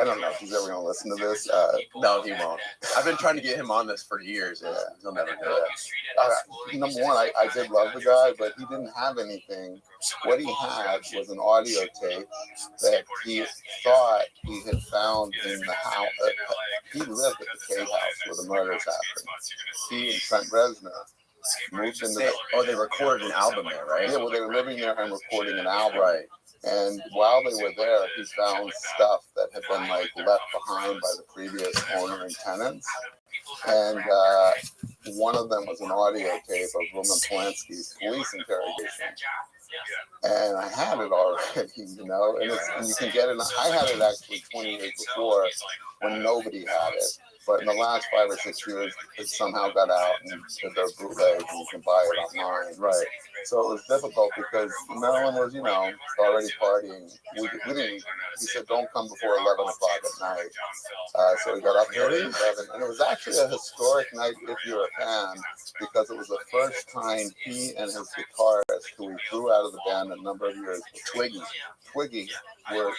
I don't know if he's ever going to listen to this. No, he won't. I've been trying to get him on this for years. Yeah, he'll never do it. Number one, I did love the guy, but he didn't have anything. What he had was an audio tape that he thought he had found in the house. He lived at the K house where the murders happened. He and Trent Reznor moved into they recorded an album there, right? Yeah, well, they were living there and recording an album. Right. And while they were there, he found stuff that had been like left behind by the previous owner and tenants. And one of them was an audio tape of Roman Polanski's police interrogation. And I had it already, you know, and you can get it. I had it actually 20 years before when nobody had it. But in the last 5 or 6 years, it somehow got out and they're bootleg and you can buy it online. Right. So it was difficult because Marilyn was, you know, already partying. We didn't, he said, don't come before 11 o'clock at night. So we got up there at 11. And it was actually a historic night if you're a fan, because it was the first time he and his guitarist, who we threw out of the band a number of years, Twiggy were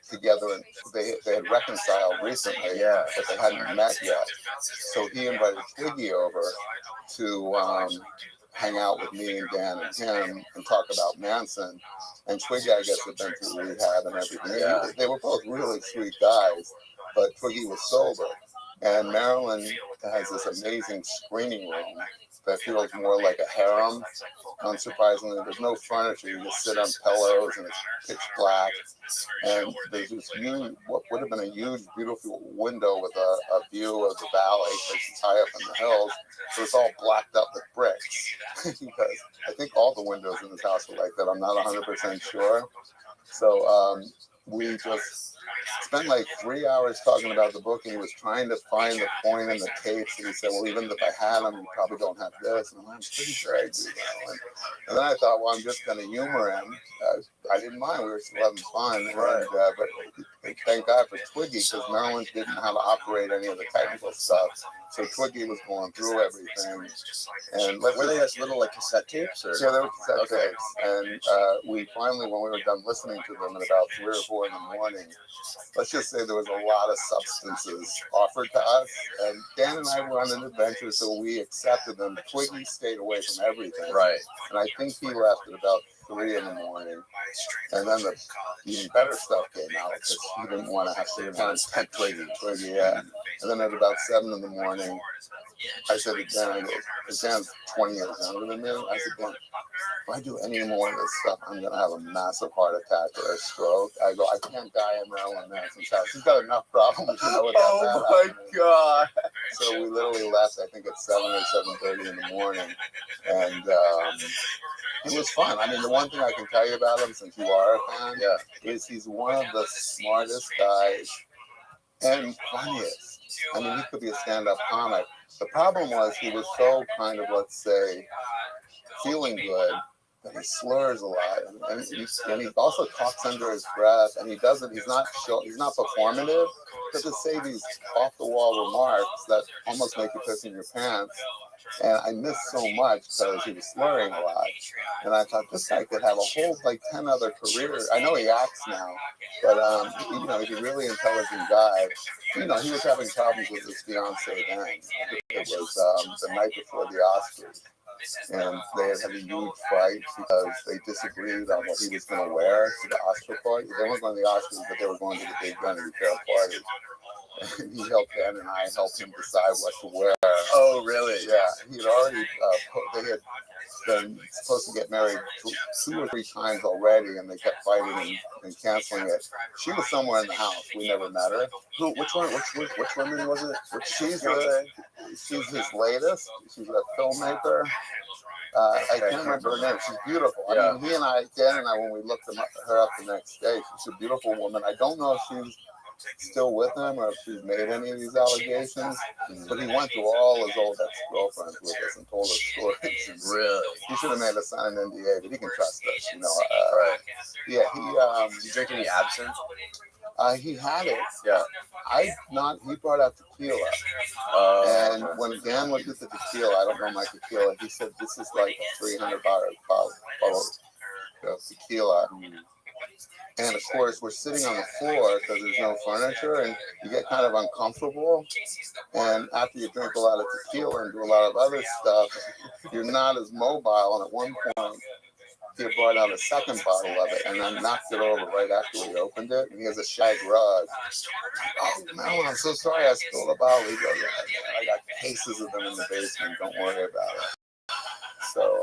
together, and they had reconciled recently, but they hadn't met yet. So he invited Twiggy over to hang out with me and Dan and him and talk about Manson. And Twiggy, I guess, had been through rehab and everything. Yeah. They were both really sweet guys, but Twiggy was sober. And Marilyn has this amazing screening room that feels more like a harem. Unsurprisingly, there's no furniture. You just sit on pillows and it's pitch black. And there's this huge, what would have been a huge, beautiful window with a view of the valley because it's high up in the hills. So it's all blacked up with bricks. Because I think all the windows in this house were like that. I'm not 100% sure. So we just spent like 3 hours talking about the book, and he was trying to find the point in the tapes. And he said, well, even if I had them, you probably don't have this. And I'm like, I'm pretty sure I do now. And then I thought, well, I'm just going to humor him. I didn't mind. We were still having fun. Right. But thank God for Twiggy, because Marilyn didn't know how to operate any of the technical stuff. So Twiggy was going through everything. And were they just little like cassette tapes? Or? Yeah, they were cassette tapes. And we finally, when we were done listening to them at about 3 or 4 in the morning, let's just say there was a lot of substances offered to us. And Dan and I were on an adventure, so we accepted them. Twiggy stayed away from everything. Right. And I think he left at about 3 in the morning. And then the even better stuff came out because he didn't want to have to tempt Twiggy, yeah. And then at about 7 in the morning, I said to Dan, because Dan's 20 years younger than me, I said, Dan, if I do any more of this stuff, I'm going to have a massive heart attack or a stroke. I go, I can't die in Marilyn Manson's house. He's got enough problems, you know, without that. Oh, my God. So we literally left, I think, at 7 or 7:30 in the morning. And it was fun. I mean, the one thing I can tell you about him, since you are a fan, is he's one of the smartest guys and funniest. I mean, he could be a stand-up comic. The problem was he was so kind of, let's say, feeling good that he slurs a lot, and he also talks under his breath, and he doesn't. He's not performative. To just say these off-the-wall remarks that almost make you piss in your pants. And I missed so much because he was slurring a lot. And I thought, this guy could have a whole, 10 other careers. I know he acts now, but, he's a really intelligent guy. You know, he was having problems with his fiancée then. It was the night before the Oscars. And they had a huge fight because they disagreed on what he was going to wear to the Oscar party. They weren't going to the Oscars, but they were going to the big Gun and Fair party. And he helped Dan and I helped him decide what to wear. Oh, really? Yeah. He had already, they had been supposed to get married 2 or 3 times already, and they kept fighting and canceling it. She was somewhere in the house. We never met her. Which woman was it? She's his latest. She's a filmmaker. I can't remember her name. She's beautiful. I mean, Dan and I, when we looked her up the next day, she's a beautiful woman. I don't know if she's still with him or if she's made any of these allegations, but he went through all his old ex-girlfriends with us and told us stories. Really? He should have made us sign an NDA, but he can trust us, you know. Right. Yeah, Did you drink any absinthe? He had it. Yeah. He brought out tequila. And when Dan looked at the tequila, I don't know my tequila, he said, this is like a $300 bottle of tequila. And of course, we're sitting on the floor because there's no furniture, and you get kind of uncomfortable. And after you drink a lot of tequila and do a lot of other stuff, you're not as mobile. And at one point, he brought out a second bottle of it, and I knocked it over right after we opened it. And he has a shag rug. Oh, no, I'm so sorry I spilled a bottle. He goes, yeah, I got cases of them in the basement. Don't worry about it. So,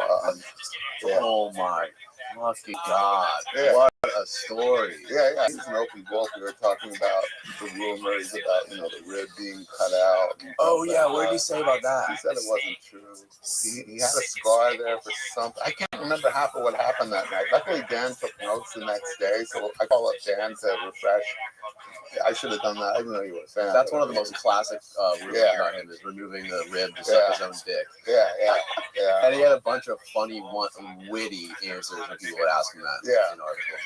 yeah. Oh my fucking God. Yeah. What a story. Yeah. He's an open book. We were talking about the rumors about, the rib being cut out. Oh, yeah. What did he say about that? He said it wasn't true. He had a scar there for something. I can't remember half of what happened that night. Luckily, Dan took notes the next day, so I called up Dan to refresh. I should have done that. I didn't know you were a fan. That's one of the most classic rumors about him, is removing the rib to suck his own dick. Yeah. And he had a bunch of funny, witty answers when people would ask him that in articles.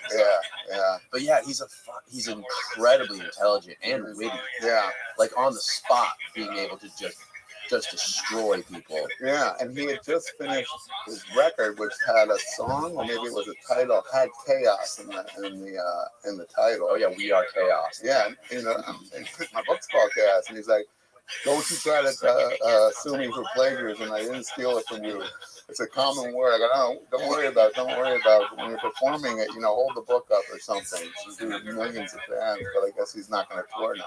Yeah. But yeah, he's incredibly intelligent and witty. Yeah. Like on the spot, being able to just destroy people. Yeah, and he had just finished his record, which had a song, or maybe it was a title, had chaos in the title. Oh yeah, We Are Chaos. Yeah, and my book's called Chaos, and he's like, "Don't you try to sue me for plagiarism? I didn't steal it from you. It's a common word." I go, "No, don't worry about it. Don't worry about it. When you're performing it, hold the book up or something." He's doing millions of fans, but I guess he's not going to tour now.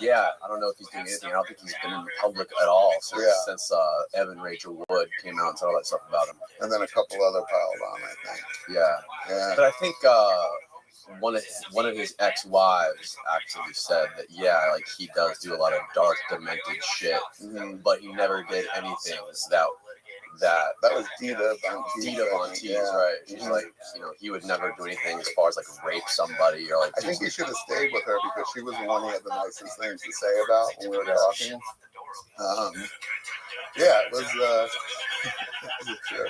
Yeah, I don't know if he's doing anything. I don't think he's been in the public at all since Evan Rachel Wood came out and said all that stuff about him. And then a couple other piled on, I think. Yeah. But I think one of his ex-wives actually said that he does do a lot of dark, demented shit, but he never did anything that was Dita Von Teese, right? She's like, he would never do anything as far as like rape somebody or like. I think he should have stayed with her because she was the one he had the nicest things to say about when we were talking. It was. Sure.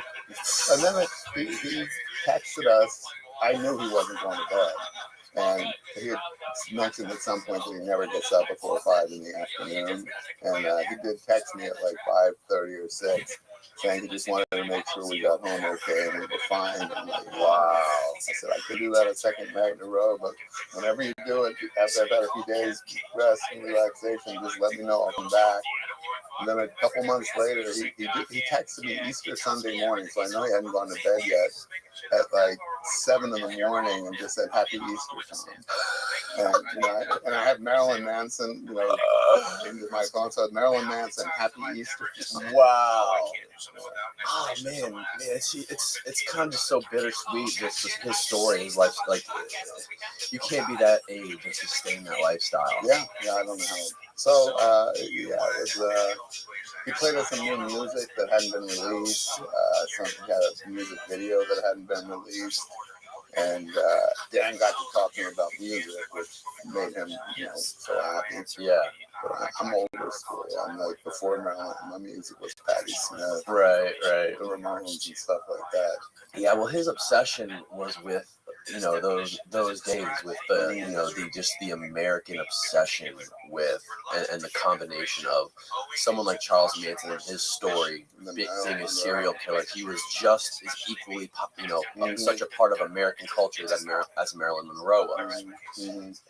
And then he texted us. I knew he wasn't going to bed, and he had mentioned at some point that he never gets up before 5 in the afternoon, and he did text me at like 5:30 or 6. Saying he just wanted to make sure we got home okay and we were fine. And I'm like, wow. I said, I could do that a second night in a row, but whenever you do it, after I've had a few days rest and relaxation, just let me know. I'll come back. And then a couple months later, he texted me Easter Sunday morning, so I know he hadn't gone to bed yet, at like 7 in the morning, and just said, "Happy Easter, Tom." And I had Marilyn Manson, into my phone. So Marilyn Manson, "Happy Easter." Wow. Oh man, it's kind of just so bittersweet. Just his story, his life. Like, you can't be that age and sustain that lifestyle. Yeah, I don't know how. So it was. He played us some new music that hadn't been released. He had a music video that hadn't been released. And Dan got to talking about music, which made him, so happy. Yeah. But I'm older school. I'm like before my music was Patti Smith. Right. The Ramones and stuff like that. Yeah, well, his obsession was with, those days with the American obsession with, and the combination of someone like Charles Manson and his story, being a serial killer. He was just as equally, such a part of American culture as Marilyn Monroe was.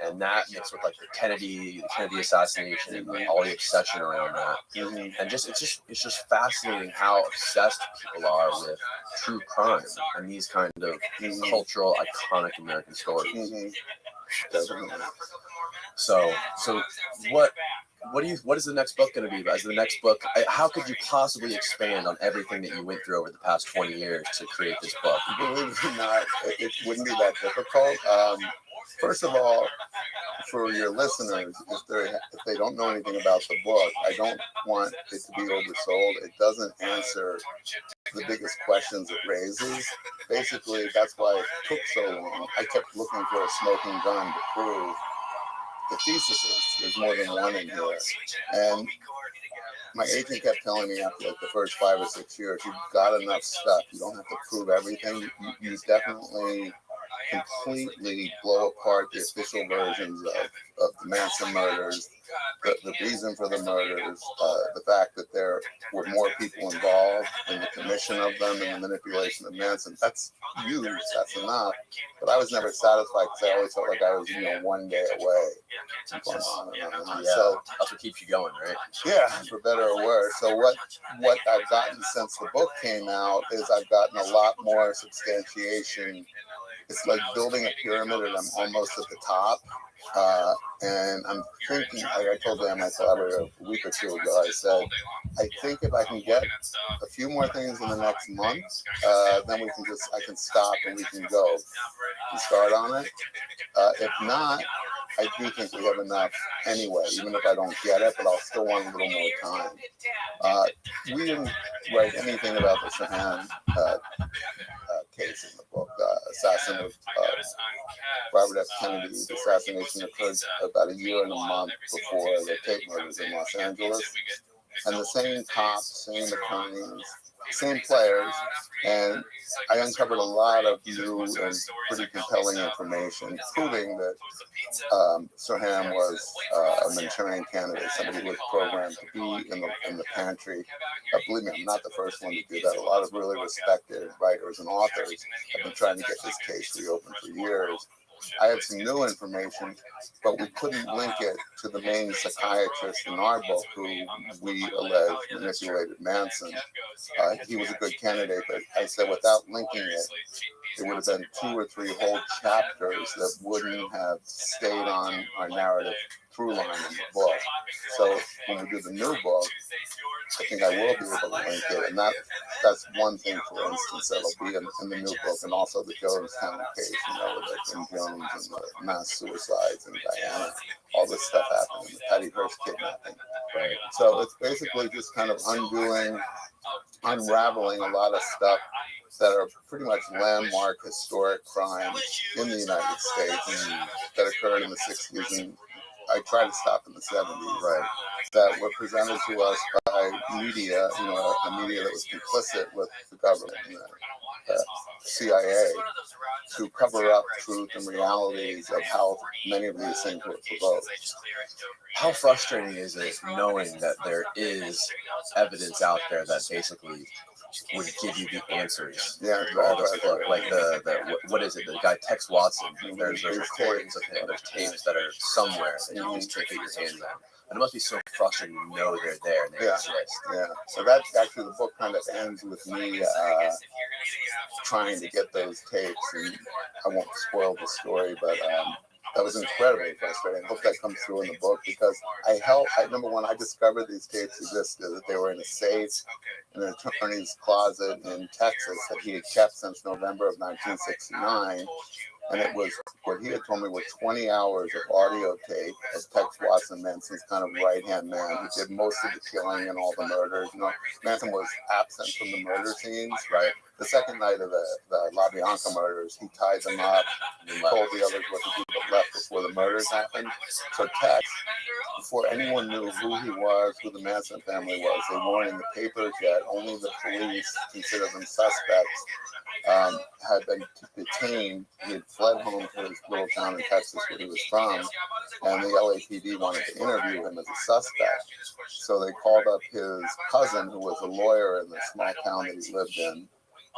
And that mixed with like the Kennedy assassination and like, all the obsession around that. And it's just fascinating how obsessed people are with true crime and these kind of cultural iconic American stories. So what is the next book going to be? Is the next book? How could you possibly expand on everything that you went through over the past 20 years to create this book? Believe it or not, it wouldn't be that difficult. First of all, for your listeners, if they don't know anything about the book, I don't want it to be oversold. It doesn't answer the biggest questions it raises. Basically, that's why it took so long. I kept looking for a smoking gun to prove the theses. There's more than one in here. And my agent kept telling me after like the first 5 or 6 years, you've got enough stuff. You don't have to prove everything. You definitely completely blow apart the official versions of the Manson murders, the reason for the murders, the fact that there were more people involved in the commission of them and the manipulation of Manson. That's huge. That's enough. But I was never satisfied because I always felt like I was, one day away from going on and on and on. Yeah, So that's what keeps you going, right? yeah, for better or worse. So what I've gotten since the book came out is I've gotten a lot more substantiation. It's like building a pyramid and I'm almost at the top. And I'm thinking, like I told my collaborator a week or two ago, I said, I think if I can get a few more things in the next month, then I can stop and we can go and start on it. If not, I do think we have enough anyway, even if I don't get it, but I'll still want a little more time. We didn't write anything about the Sirhan case in the book. Assassin of Robert F. Kennedy. The assassination occurred about a year and a month before the Tate murders in Los Angeles. And the same cops, same attorneys, same players, and I uncovered a lot of new and pretty compelling information proving that Sirhan was a Manchurian candidate, somebody who was programmed to be in the pantry. Believe me, I'm not the first one to do that. A lot of really respected writers and authors have been trying to get this case reopened for years. I had some new information, but we couldn't link it to the main psychiatrist in our book who we allege manipulated Manson. He was a good candidate, but I said without linking it, it would have been 2 or 3 whole chapters that wouldn't have stayed on our narrative through line in the book. So when we do the new book, I think I will be able to link it, and that's one thing, for instance, that'll be in the new book, and also the Jonestown case, with the Jim Jones and the mass suicides in Guyana. All this stuff happened, and the Patty Hearst kidnapping. Right. So it's basically just kind of unraveling a lot of stuff that are pretty much landmark historic crimes in the United States that occurred in the 60s, and I tried to stop in the 70s. Right. That were presented to us by media, a media that was complicit with the government and the CIA to cover up truth and realities of how many of these things were provoked. How frustrating is it knowing that there is evidence out there that basically would give you the answers? Yeah, to all this book, like what is it? The guy Tex Watson. There's recordings of him. There's tapes that are somewhere that you just can't get your hands on. And it must be so frustrating to know they're there and they exist. Yeah. So that's actually, the book kind of ends with me trying to get those tapes, and I won't spoil the story, but that was incredibly frustrating. I hope that comes through in the book, because number one, I discovered these tapes existed, that they were in a safe in an attorney's closet in Texas that he had kept since November of 1969. And it was, what he had told me, were 20 hours of audio tape of Tex Watson, Manson's kind of right-hand man, who did most of the killing and all the murders. Manson was absent from the murder scenes, right? The second night of the La Bianca murders, he tied them up and told the others what to do, but left before the murders happened. So Tex, before anyone knew who he was, who the Manson family was, they weren't in the papers yet. Only the police considered them suspects. Had been detained. He had fled home to his little town in Texas where he was from, and the LAPD wanted to interview him as a suspect. So they called up his cousin, who was a lawyer in the small town that he lived in,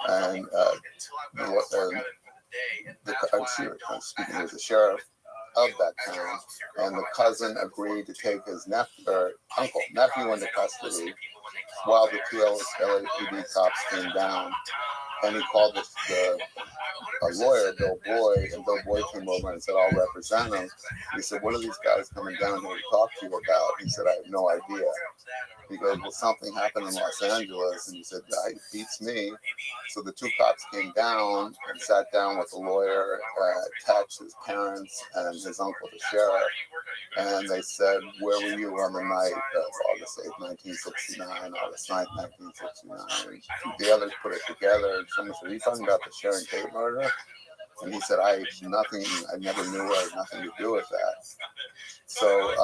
and he was the sheriff of that town, and the cousin agreed to take his nephew into custody while the LAPD cops came down. And he called a lawyer, Bill Boyd, and Bill Boyd came over and said, I'll represent him. He said, what are these guys coming down here to talk to you about? He said, I have no idea. He goes, well, something happened in Los Angeles. And he said, it beats me. So the 2 cops came down and sat down with the lawyer, Tex, his parents, and his uncle, the sheriff. And they said, where were you on the night of August 8th, 1969, August 9th, 1969? And the others put it together. And someone said, are you talking about the Sharon Tate murder? And he said, I never knew I had nothing to do with that. So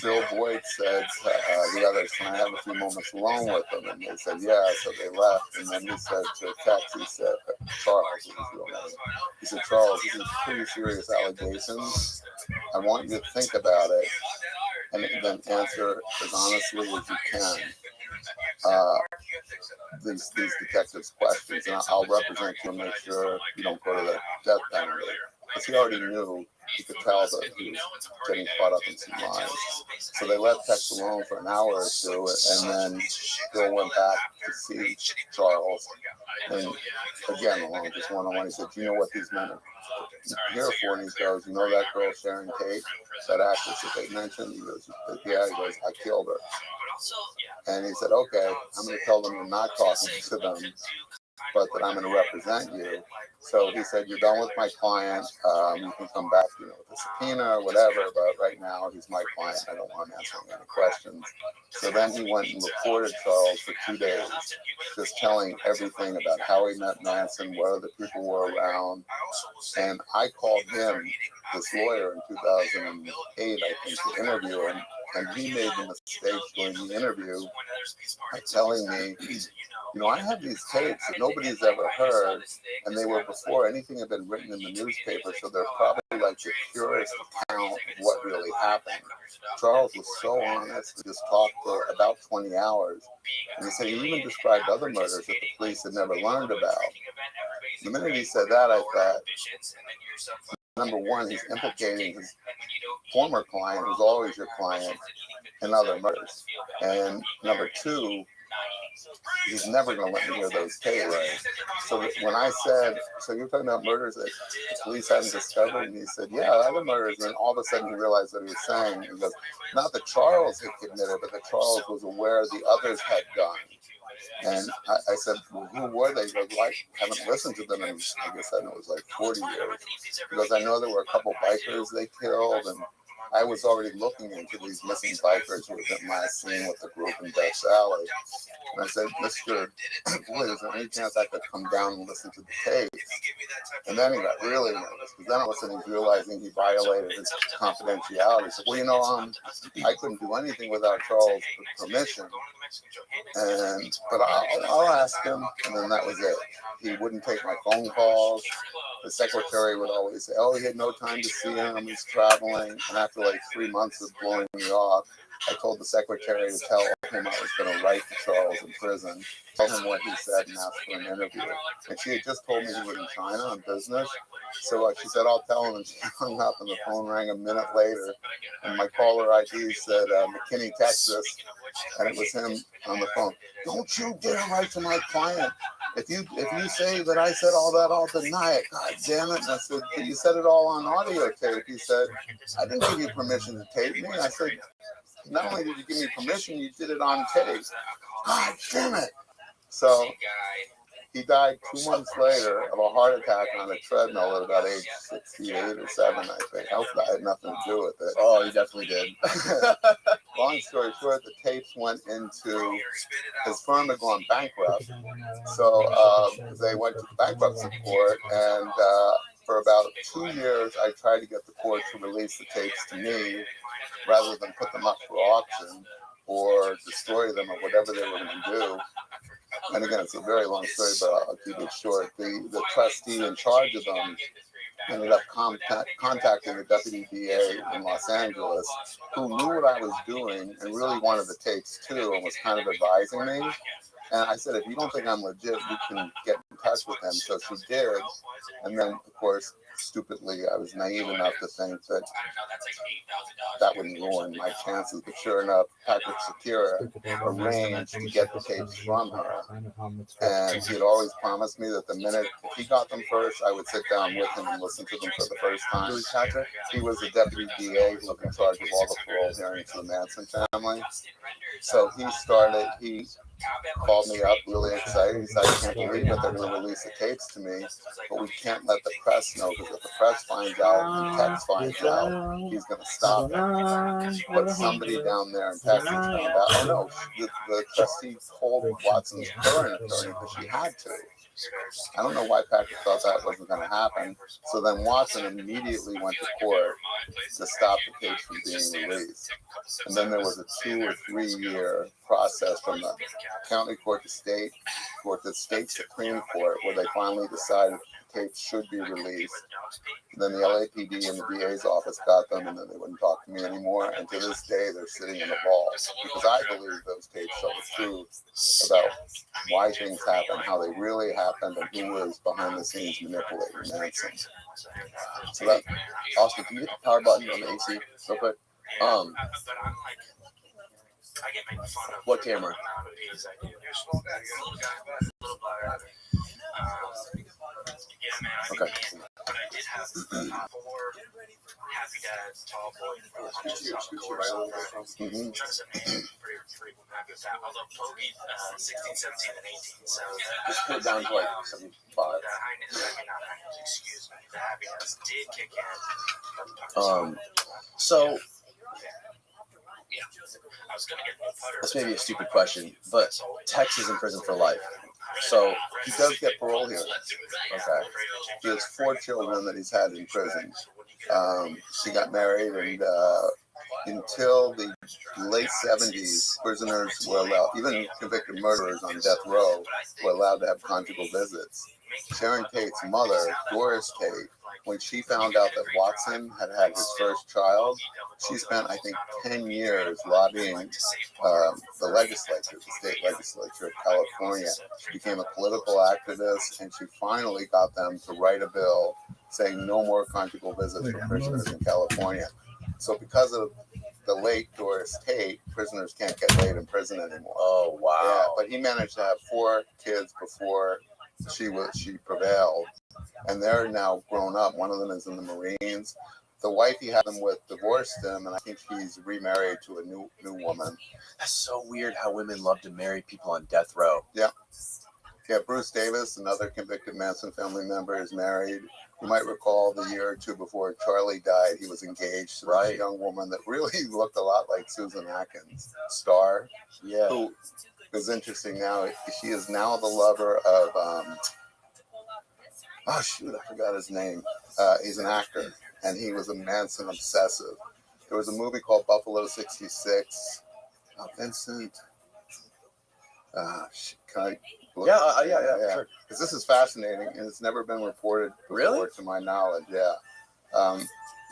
Bill Boyd said the others, can I have a few moments alone with them? And they said, yeah. So they left. And then he said to Tex, he said, Charles, was his real name. He said, Charles, these are pretty serious allegations. I want you to think about it and then answer as honestly as you can these detectives' questions. And I'll represent you and make sure you don't go to the death penalty. Because he already knew, he could tell that he was getting caught up in some lies. So they left Tex alone for an hour or two, and then Bill went back to see Charles. And again, along just one-on-one, he said, do you know what these men are here for? And he goes, you know that girl Sharon Tate, that actress that they mentioned? He goes, yeah. He goes, I killed her. And he said, okay, I'm going to tell them you're not talking to them, but that I'm going to represent you. So he said, you're done with my client. You can come back, with a subpoena or whatever, but right now he's my client. I don't want him answering any questions. So then he went and reported Charles for 2 days, just telling everything about how he met Manson, where the people were around. And I called him, this lawyer, in 2008, I think, to interview him. And he made the mistake during the interview by telling me, I have these tapes that nobody's ever heard, and they were before anything had been written in the newspaper, so they're probably like the purest account of what really happened. Charles was so honest. We just talked for about 20 hours, and he said he even described other murders that the police had never learned about. The minute he said that, I thought, number one, he's implicating his former client, who's always your client, in other murders. And number two, he's never going to let me hear those tapes. Right. So when I said, so you're talking about murders that the police hadn't discovered? And he said, yeah, other murders. And then all of a sudden he realized what he was saying. He goes, not that Charles had committed, but that Charles was aware the others had done. And I said, well, who were they? He goes, well, I haven't listened to them in, I guess I know it was like 40 years. He goes, I know there were a couple bikers they killed, and I was already looking into these missing bikers who were been last seen with the group in Death Valley. And I said, Mr. Boyd, is there any chance I could come down and listen to the tapes? And then he got really nervous, because then all of a sudden he's realizing he violated his confidentiality. He said, well, I couldn't do anything without Charles' permission. But I'll ask him. And then that was it. He wouldn't take my phone calls. The secretary would always say, he had no time to see him, he's traveling. And after like 3 months of blowing me off, I told the secretary to tell him I was going to write to Charles in prison, tell him what he said, and ask for an interview. And she had just told me he was in China on business. So she said, I'll tell him. And she hung up, and the phone rang a minute later. And my caller ID said, McKinney, Texas. And it was him on the phone. Don't you dare write to my client. If you say that I said all that, I'll deny it. God damn it. And I said, but you said it all on audio tape. He said, I didn't give you permission to tape me. I said, not only did you give me permission, you did it on tape. God damn it. So he died 2 months later of a heart attack on a treadmill at about age 68 or 7, I think. Health had nothing to do with it. Oh, he definitely did. Long story short, the tapes went into, his firm had gone bankrupt. So they went to the bankruptcy court, and for about 2 years, I tried to get the court to release the tapes to me rather than put them up for auction or destroy them or whatever they were going to do. And again, it's a very long story, but I'll keep it short. The trustee in charge of them ended up contacting the deputy DA in Los Angeles, who knew what I was doing and really wanted the tapes too, and was kind of advising me. And I said, if you don't think I'm legit, you can get in touch with him. So she did. And then, of course, stupidly, I was naive enough to think that that wouldn't ruin my chances. But sure enough, Patrick Sakira arranged to get the tapes from her. And he had always promised me that the minute if he got them first, I would sit down with him and listen to them for the first time. He was the deputy DA who was in charge of all the parole hearings for the Manson family. So he called me up really excited. He said, I can't believe that they're going to release the tapes to me, but we can't let the press know, because if the press finds out, the Tex finds out, he's going to stop it. But somebody down there in Texas found out. Oh no, the trustee told Watson's current attorney because she had to. I don't know why Patrick thought that wasn't going to happen. So then Watson immediately went to court to stop the case from being released. And then there was a 2 or 3 year process from the county court to state court to state Supreme Court where they finally decided the tapes should be released. Then the LAPD and the DA's office got them, and then they wouldn't talk to me anymore. And to this day, they're sitting in the vault because I believe those tapes tell the truth about why things happen, how they really happened, and who was behind the scenes manipulating Manson. So that, Austin, can you hit the power button on the AC real quick? What camera? Okay. But I did have 4 Happy Dads, Tall Boy, although Bogey 16, 17, and 18. So just put it down to like 75. Excuse me, the Happy Dads did kick in. So yeah, I was gonna get no putter. this may be a stupid question, but Tex is in prison for life. So He does get parole here. okay. He has 4 children that he's had in prison. She got married, and until the late 70s, prisoners were allowed, even convicted murderers on death row, were allowed to have conjugal visits. Sharon Tate's mother, Doris Tate, when she found out that Watson had had his first child, she spent, I think, 10 years lobbying the legislature, the state legislature of California. She became a political activist, and she finally got them to write a bill saying no more conjugal visits for prisoners in California. So because of the late Doris Tate, prisoners can't get laid in prison anymore. Oh wow! Yeah, but he managed to have 4 kids before she prevailed, and they're now grown up. One of them is in the Marines. The wife he had them with divorced him, and I think he's remarried to a new woman. That's so weird how women love to marry people on death row. Yeah. Yeah, Bruce Davis, another convicted Manson family member, is married. You might recall the year or 2 before Charlie died, he was engaged to this young woman that really looked a lot like Susan Atkins, Star. Yeah. Who is interesting now. She is now the lover of, oh shoot, I forgot his name. He's an actor, and he was a Manson obsessive. There was a movie called Buffalo 66. Oh, Vincent. Can I? Yeah, sure. Because this is fascinating, and it's never been reported before, really, to my knowledge. Yeah.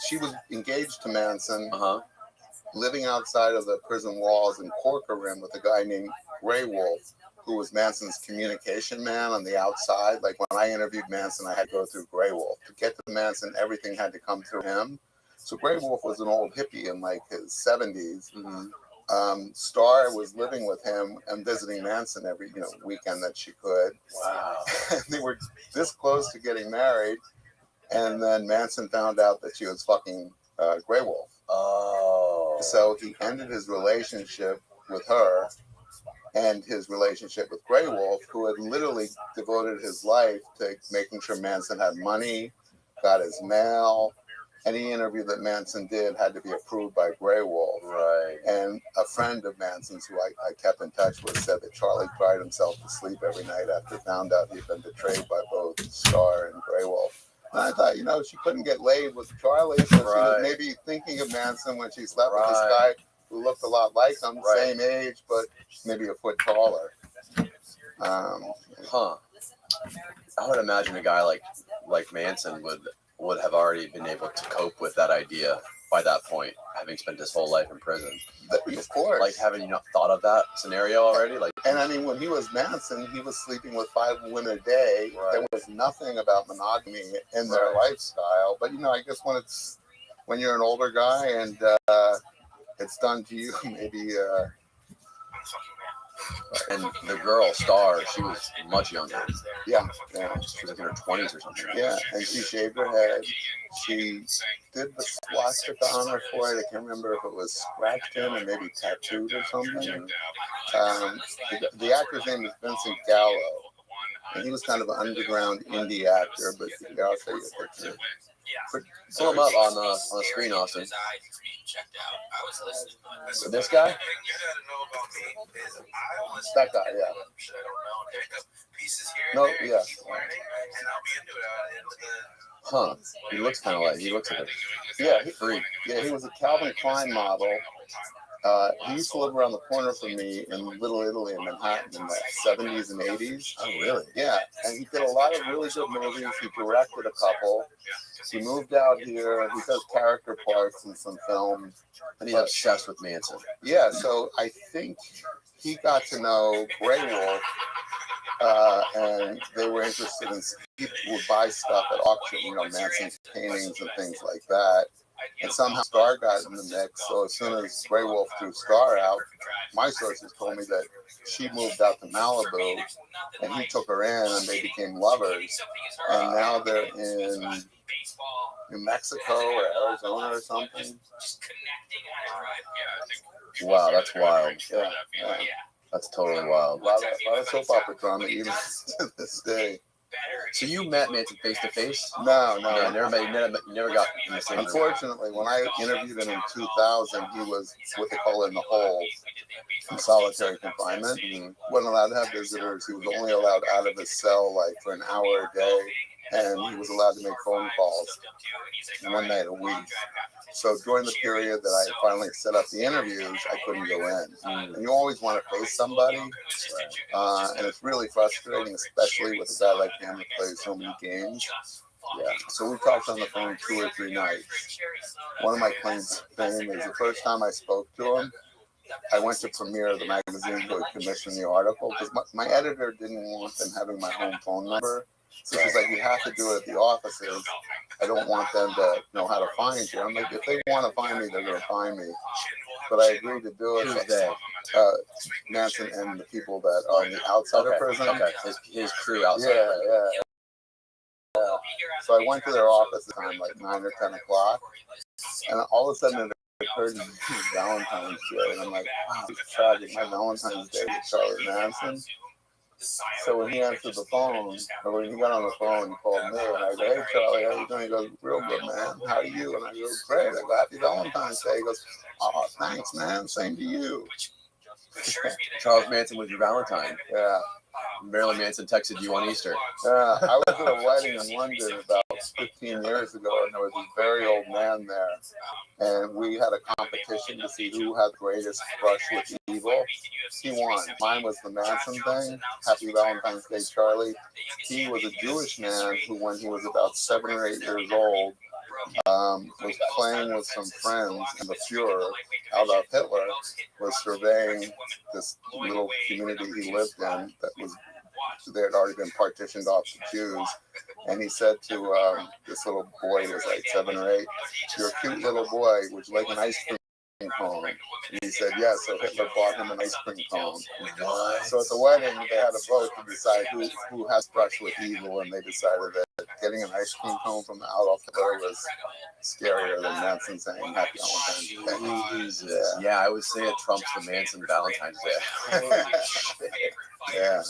She was engaged to Manson, living outside of the prison walls in Corcoran with a guy named Grey Wolf, who was Manson's communication man on the outside. Like when I interviewed Manson, I had to go through Grey Wolf. To get to Manson, everything had to come through him. So Grey Wolf was an old hippie in like his 70s. Star was living with him and visiting Manson every weekend that she could. Wow. And they were this close to getting married, and then Manson found out that she was fucking Grey Wolf. Oh. So he ended his relationship with her and his relationship with Grey Wolf, who had literally devoted his life to making sure Manson had money, got his mail. Any interview that Manson did had to be approved by Grey Wolf. Right. And a friend of Manson's, who I kept in touch with, said that Charlie cried himself to sleep every night after found out he'd been betrayed by both Star and Grey Wolf. And I thought, she couldn't get laid with Charlie, so she was maybe thinking of Manson when she slept with this guy who looked a lot like him, same age, but maybe a foot taller. I would imagine a guy like Manson would have already been able to cope with that idea by that point, having spent his whole life in prison. Of course. Like, haven't you not thought of that scenario already? And I mean, when he was Manson, he was sleeping with 5 women a day. Right. There was nothing about monogamy in their lifestyle. But I guess when you're an older guy and it's done to you, maybe. And the girl Star, she was much younger. Yeah. She was like in her 20s or something. Yeah, and she shaved her head. She did the swastika on her forehead. I can't remember if it was scratched in or maybe tattooed or something. The actor's name is Vincent Gallo, and he was kind of an underground indie actor. But I'll show you a picture. Pull him up on the screen, Austin. This guy? That guy, yeah. No, yeah. Huh. He looks kind of like, he looks like a freak. Yeah, he was a Calvin Klein model. He used to live around the corner from me in Little Italy in Manhattan in the 70s and 80s. Oh, really? Yeah, and he did a lot of really good movies. He directed a couple. He moved out here. He does character parts in some films. And he's obsessed with Manson. Yeah, so I think he got to know Grey Wolf, and they were interested in, people would buy stuff at auction, you know, Manson's paintings and things like that. And somehow Star got in the mix. So as soon as Grey Wolf threw Star out, my sources told me that she moved out to Malibu, and he took her in, and they became lovers. And now they're in New Mexico or Arizona or something. Wow, that's wild. Yeah. That's totally wild. A lot of soap opera drama even to this day. So you met Manson face to face? No. Never got in the same room. Unfortunately, when I interviewed him in 2000, he was what they call in the hole, in solitary confinement. He wasn't allowed to have visitors. He was only allowed out of his cell like for an hour a day, and he was allowed to make phone calls one night a week. So during the period that I finally set up the interviews, I couldn't go in. And you always want to face somebody, and it's really frustrating, especially with a guy like him who plays so many games. Yeah. So we talked on the phone 2 or 3 nights. One of my claims to fame is the first time I spoke to him, I went to Premiere, the magazine, who had commissioned the article, because my editor didn't want them having my home phone number. So she's like, you have to do it at the offices. I don't want them to know how to find you. I'm like, if they want to find me, they're going to find me. But I agreed to do it. Who's they? Manson and the people that are on the outside of prison. Okay, his crew outside. Yeah. So I went to their office at time like 9 or 10 o'clock, and all of a sudden it occurred to me it was Valentine's Day, and I'm like, wow, it's tragic. My Valentine's Day with Charlie Manson. So when he answered the phone, or when he got on the phone, he called me, and I go, hey, Charlie, how you doing? He goes, real good, man. How are you? And I go, great. I go, happy Valentine's Day. He goes, oh, thanks, man. Same to you. Charles Manson was your Valentine. Yeah. Marilyn Manson texted you on Easter. I was at a wedding in London about 15 years ago, and there was this very old man there. And we had a competition to see who had the greatest brush with evil. He won. Mine was the Manson thing. Happy Valentine's Day, Charlie. He was a Jewish man who, when he was about 7 or 8 years old, was playing with some friends, and the Fuhrer, Adolf Hitler, was surveying this little community he lived in that was, they had already been partitioned off to Jews. And he said to this little boy, who was like 7 or 8, you're a cute little boy, would you like an ice cream cone? And he said yes, so Hitler bought him an ice cream cone. So at the wedding, they had a vote to decide who has brushed with evil, and they decided that getting an ice cream cone from the Adolf Hitler was scarier than Manson saying Happy Valentine's Day. Yeah, I would say it trumps the Manson Valentine's Day. Yeah.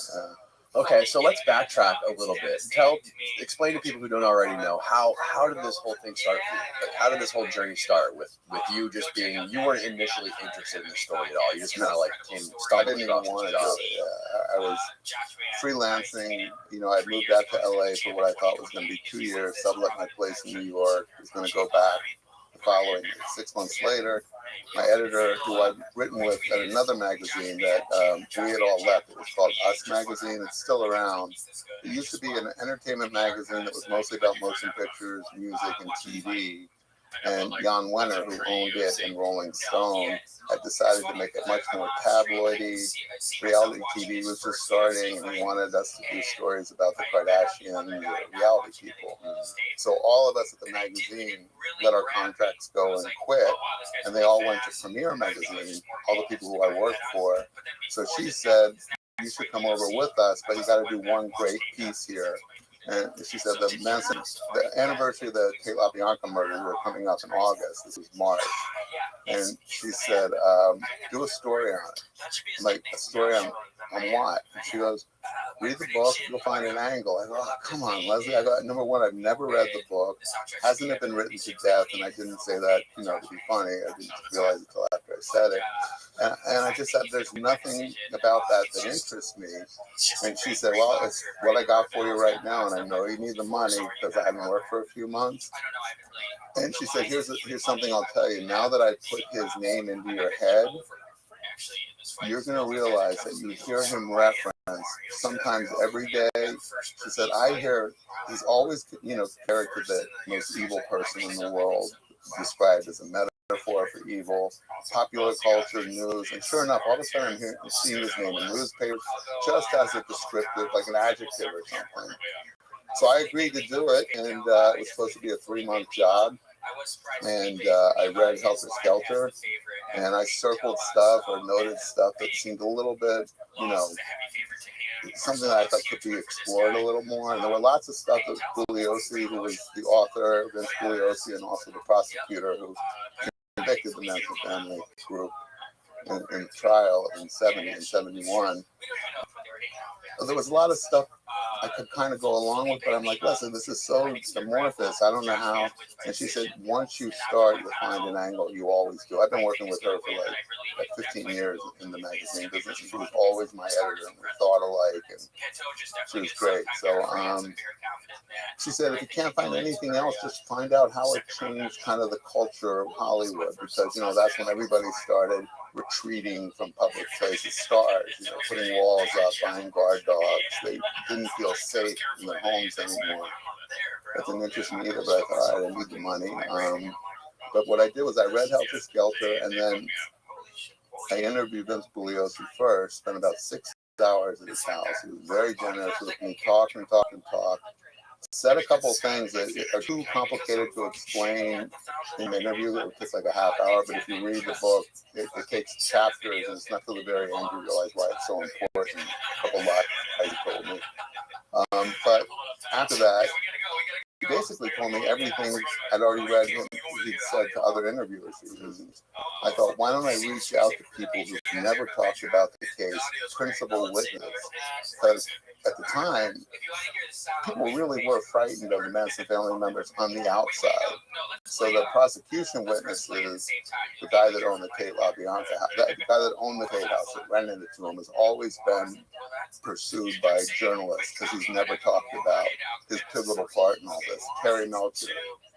Okay, so let's backtrack a little bit. Explain to people who don't already know how did this whole thing start? Like, how did this whole journey start with you just being, you weren't initially interested in the story at all. You just kind of like I didn't even want to do it. I was freelancing. You know, I moved out to LA for what I thought was going to be 2 years. Sublet my place in New York. Was going to go back the following 6 months later. My editor, who I'd written with at another magazine that we had all left, it was called Us Magazine. It's still around. It used to be an entertainment magazine that was mostly about motion pictures, music, and TV. And Jan Wenner, who owned it in Rolling Stone, had decided to make it much more tabloidy. Reality TV was just starting, and he wanted us to do stories about the Kardashians, the reality people. So all of us at the magazine let our contracts go and quit, and they all went to Premiere Magazine, all the people who I worked for. So she said, you should come over with us, but you got to do one great piece here. And she said the anniversary of the Kate LaBianca murder were coming up in August. This was March. And she said, do a story on it. I'm like, a story on what? And she goes, read the book, you'll find an angle. I go, oh, come on, Leslie. I go, number one, I've never read the book. Hasn't it been written to death? And I didn't say that, to be funny. I didn't realize it until after I said it. And I just said, there's nothing about that interests me. And she said, well, it's what I got for you right now. And I know you need the money because I haven't worked for a few months. And she said, here's something I'll tell you. Now that I put his name into your head, you're going to realize that you hear him reference sometimes every day. She said, I hear he's always, compared to the most evil person in the world, described as a metaphor for evil, popular culture, news, and sure enough, all of a sudden I'm seeing his name in newspapers just as a descriptive, like an adjective or something. So I agreed to do it, and it was supposed to be a 3-month job. And I read Helter Skelter, and I circled stuff or noted stuff that seemed a little bit, something that I thought could be explored a little more. And there were lots of stuff that Bugliosi, who was the author, Vince Bugliosi, and also the prosecutor who convicted the Manson family group in trial in 70 and 71. There was a lot of stuff I could kind of go along with, but I'm like, listen, this is so amorphous. I don't know how. And she said, once you start, you'll find an angle. You always do. I've been working with her for like 15 years in the magazine business. She was always my editor, and we thought alike, and she was great. So she said, if you can't find anything else, just find out how it changed kind of the culture of Hollywood, because, that's when everybody started retreating from public places, stars, putting walls up, buying guard dogs. They didn't feel safe in their homes anymore. That didn't interest me either, but I thought, all right, I need the money. But what I did was I read Helter Skelter, and then I interviewed Vince Bugliosi first, spent about 6 hours at his house. He was very generous with me, talk. Said a couple of things that are too complicated to explain in the interview. It would take like a half hour, but if you read the book, it takes chapters, and it's not till the very end you realize why it's so important. A couple of lies he told me. But after that, he basically told me everything I'd already read him. He'd said to other interviewers. I thought, why don't I reach out to people who've never talked about the case, principal witness? Because at the time, people really were frightened of the Manson family members on the outside. So the prosecution witnesses, the guy that owned the Tate LaBianca house, the guy that owned the Tate house that rented it to him, has always been pursued by journalists because he's never talked about his pivotal part in all this. Terry Melcher,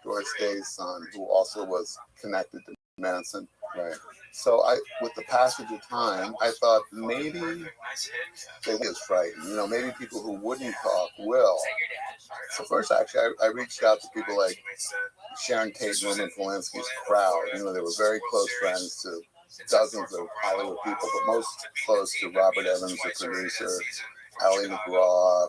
Doris Day's son, who also was connected to Manson. Right. So with the passage of time, I thought maybe they was frightened. Maybe people who wouldn't talk will. So first, actually, I reached out to people like Sharon Tate and Roman Polanski's crowd. They were very close friends to dozens of Hollywood people, but most close to Robert Evans, the producer, Ali McGraw,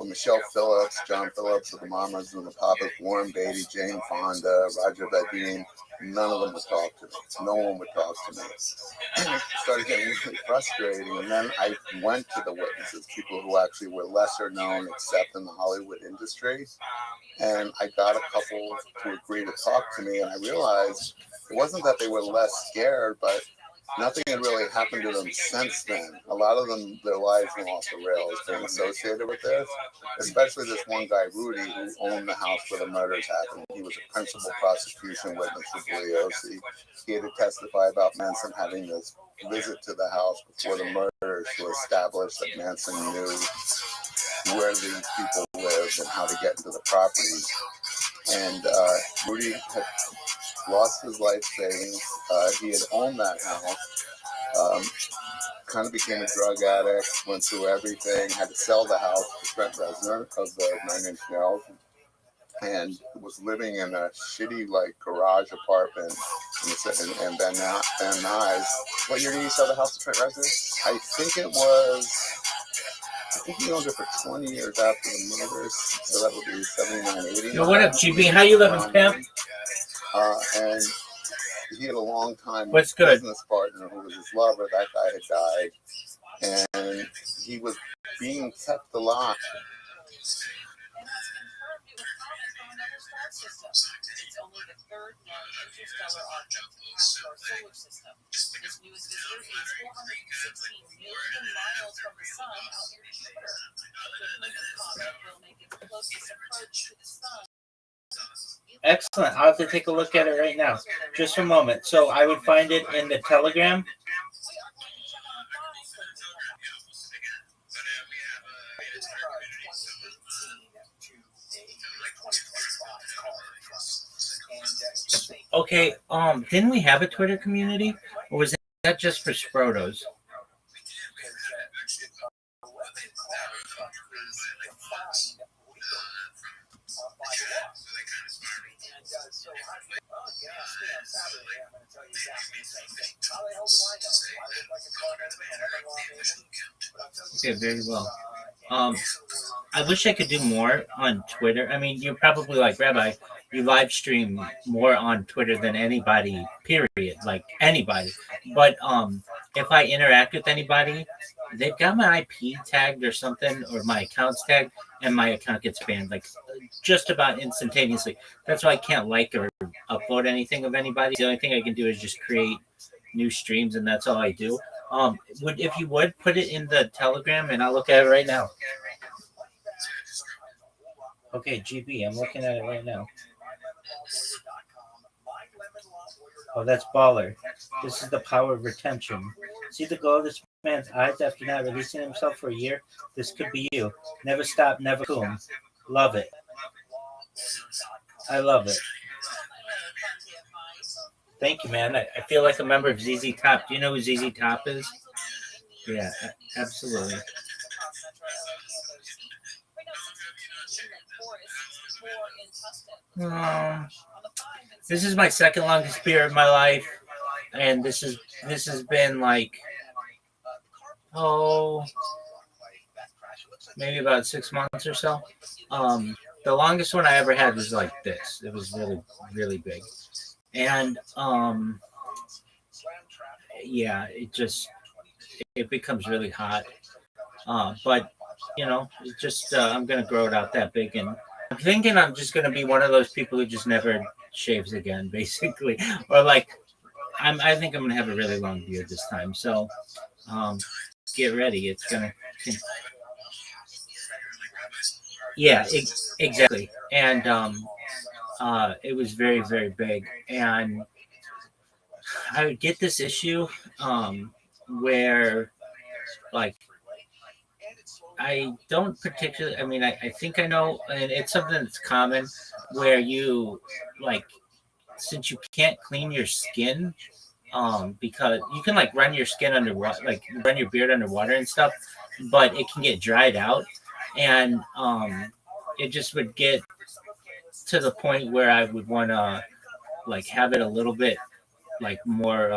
Michelle Phillips, John Phillips of the Mamas and the Papas, Warren Beatty, Jane Fonda, Roger Vadim. None of them would talk to me. No one would talk to me. It started getting really frustrating. And then I went to the witnesses, people who actually were lesser known except in the Hollywood industry. And I got a couple to agree to talk to me. And I realized it wasn't that they were less scared, but nothing had really happened to them since then. A lot of them, their lives went off the rails being associated with this, especially this one guy, Rudy, who owned the house where the murders happened. He was a principal prosecution witness for Bugliosi. He had to testify about Manson having this visit to the house before the murders to establish that Manson knew where these people lived and how to get into the property. And Rudy had lost his life savings. He had owned that house, kind of became a drug addict, went through everything, had to sell the house to Trent Reznor of the Nine Inch Nails, and was living in a shitty garage apartment in Van Nuys. What year did you sell the house to Trent Reznor? I think he owned it for 20 years after the murders, so that would be 79, 80. Yo, what up, GB? How you living, pimp? And he had a long-time What's good? business partner who was his lover. That guy had died, and he was being kept alive. It's only the third known interstellar object in our solar system. This newest visitor is 460 Excellent. I'll have to take a look at it right now. Just a moment. So I would find it in the Telegram. Okay. Didn't we have a Twitter community, or was that just for Sprotos? Okay, very well. Um, I wish I could do more on Twitter. I mean, you're probably like Rabbi. You live stream more on Twitter than anybody. Period. Like anybody. But if I interact with anybody, they've got my IP tagged or something, or my account's tagged, and my account gets banned like just about instantaneously. That's why I can't like or upload anything of anybody. The only thing I can do is just create new streams, and that's all I do. Would if you would put it in the Telegram, and I'll look at it right now. Okay, GB, I'm looking at it right now. Oh, that's baller. This is the power of retention. See the glow of this man's eyes after not releasing himself for a year? This could be you. Never stop, never boom. Love it. I love it. Thank you, man. I feel like a member of ZZ Top. Do you know who ZZ Top is? Yeah, absolutely. Um, this is my second longest beer of my life, and this has been like maybe about 6 months or so. The longest one I ever had was like this. It was really really big, and yeah, it becomes really hot. But it just I'm gonna grow it out that big, and I'm thinking I'm just gonna be one of those people who just never shaves again, basically, or like I think I'm gonna have a really long beard this time. So um, get ready. It's gonna. Yeah, exactly. And it was very very big, and I would get this issue where like I don't particularly. I mean, I think I know, and it's something that's common where you like since you can't clean your skin, because you can like run your skin under water, like run your beard underwater and stuff, but it can get dried out, and it just would get to the point where I would want to like have it a little bit like more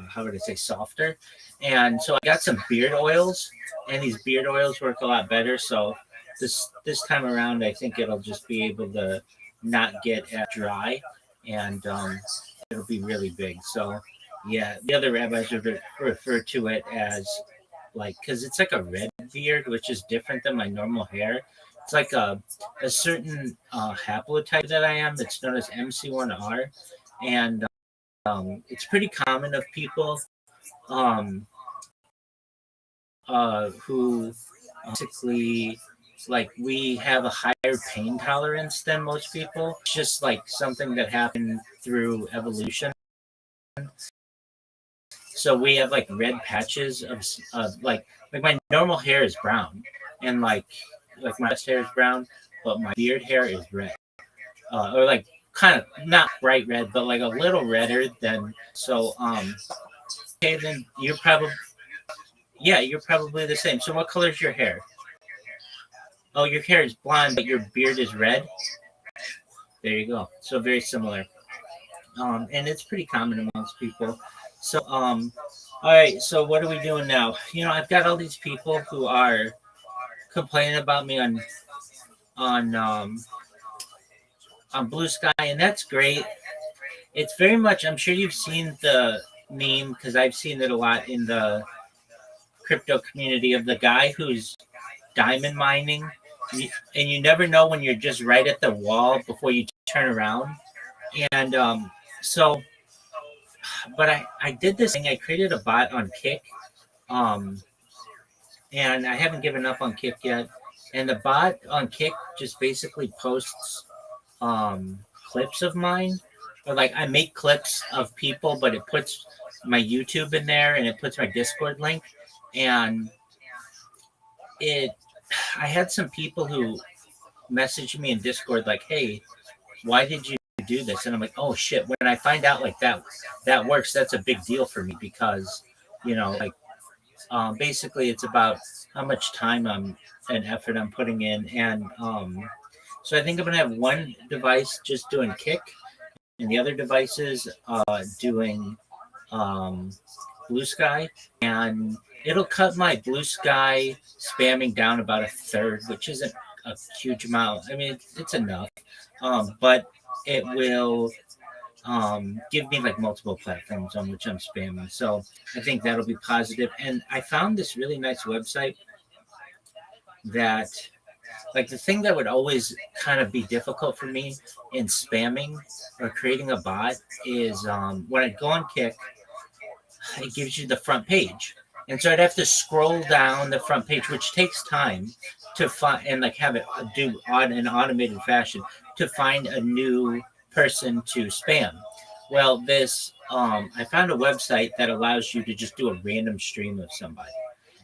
how would I say softer, and so I got some beard oils, and these beard oils work a lot better. So this time around, I think it'll just be able to not get as dry, and it'll be really big. So yeah, the other rabbis would refer to it as like because it's like a red beard, which is different than my normal hair. It's like a certain haplotype that I am. It's known as MC1R, and it's pretty common of people um, who basically like we have a higher pain tolerance than most people. It's just like something that happened through evolution. So we have like red patches of like my normal hair is brown, and like my chest hair is brown, but my beard hair is red, or like kind of not bright red, but like a little redder than so. Okay, then you're probably the same. So what color is your hair? Oh, your hair is blonde, but your beard is red. There you go. So very similar. And it's pretty common amongst people. So all right. So what are we doing now? I've got all these people who are complaining about me on on Blue Sky, and that's great. It's very much. I'm sure you've seen the meme because I've seen it a lot in the crypto community of the guy who's diamond mining, and you never know when you're just right at the wall before you turn around. And so, but I did this thing. I created a bot on Kick, um, and I haven't given up on Kick yet. And the bot on Kick just basically posts clips of mine, or like I make clips of people, but it puts my YouTube in there and it puts my Discord link, and it. I had some people who messaged me in Discord like, "Hey, why did you do this?" And I'm like, "Oh shit!" When I find out like that works, that's a big deal for me because, like basically it's about how much time and effort I'm putting in, and so I think I'm gonna have one device just doing Kick, and the other devices doing um, Blue Sky, and it'll cut my Blue Sky spamming down about a third, which isn't a huge amount. I mean, it's enough, but it will give me like multiple platforms on which I'm spamming. So I think that'll be positive. And I found this really nice website that, like, the thing that would always kind of be difficult for me in spamming or creating a bot is when I go on Kick, it gives you the front page. And so I'd have to scroll down the front page, which takes time to find and like have it do on an automated fashion to find a new person to spam. Well, this I found a website that allows you to just do a random stream of somebody.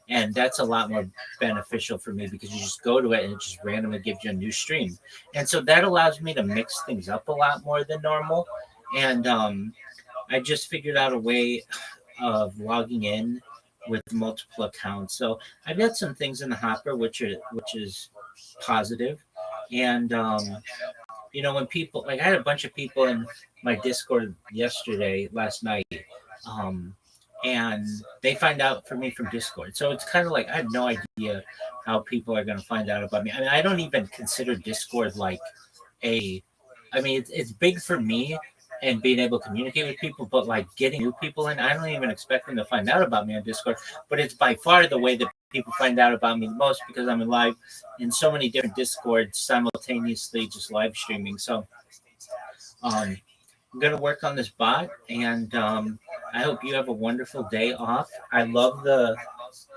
And that's a lot more beneficial for me because you just go to it and it just randomly gives you a new stream. And so that allows me to mix things up a lot more than normal. And I just figured out a way of logging in with multiple accounts. So I've got some things in the hopper, which is positive. And when people like I had a bunch of people in my Discord last night, um, and they find out for me from Discord. So it's kind of like I have no idea how people are going to find out about me. I mean, I don't even consider Discord like a. I mean, it's big for me and being able to communicate with people, but like getting new people in, I don't even expect them to find out about me on Discord. But it's by far the way that people find out about me the most because I'm in live in so many different Discords simultaneously, just live streaming. So I'm going to work on this bot, and I hope you have a wonderful day off. I love the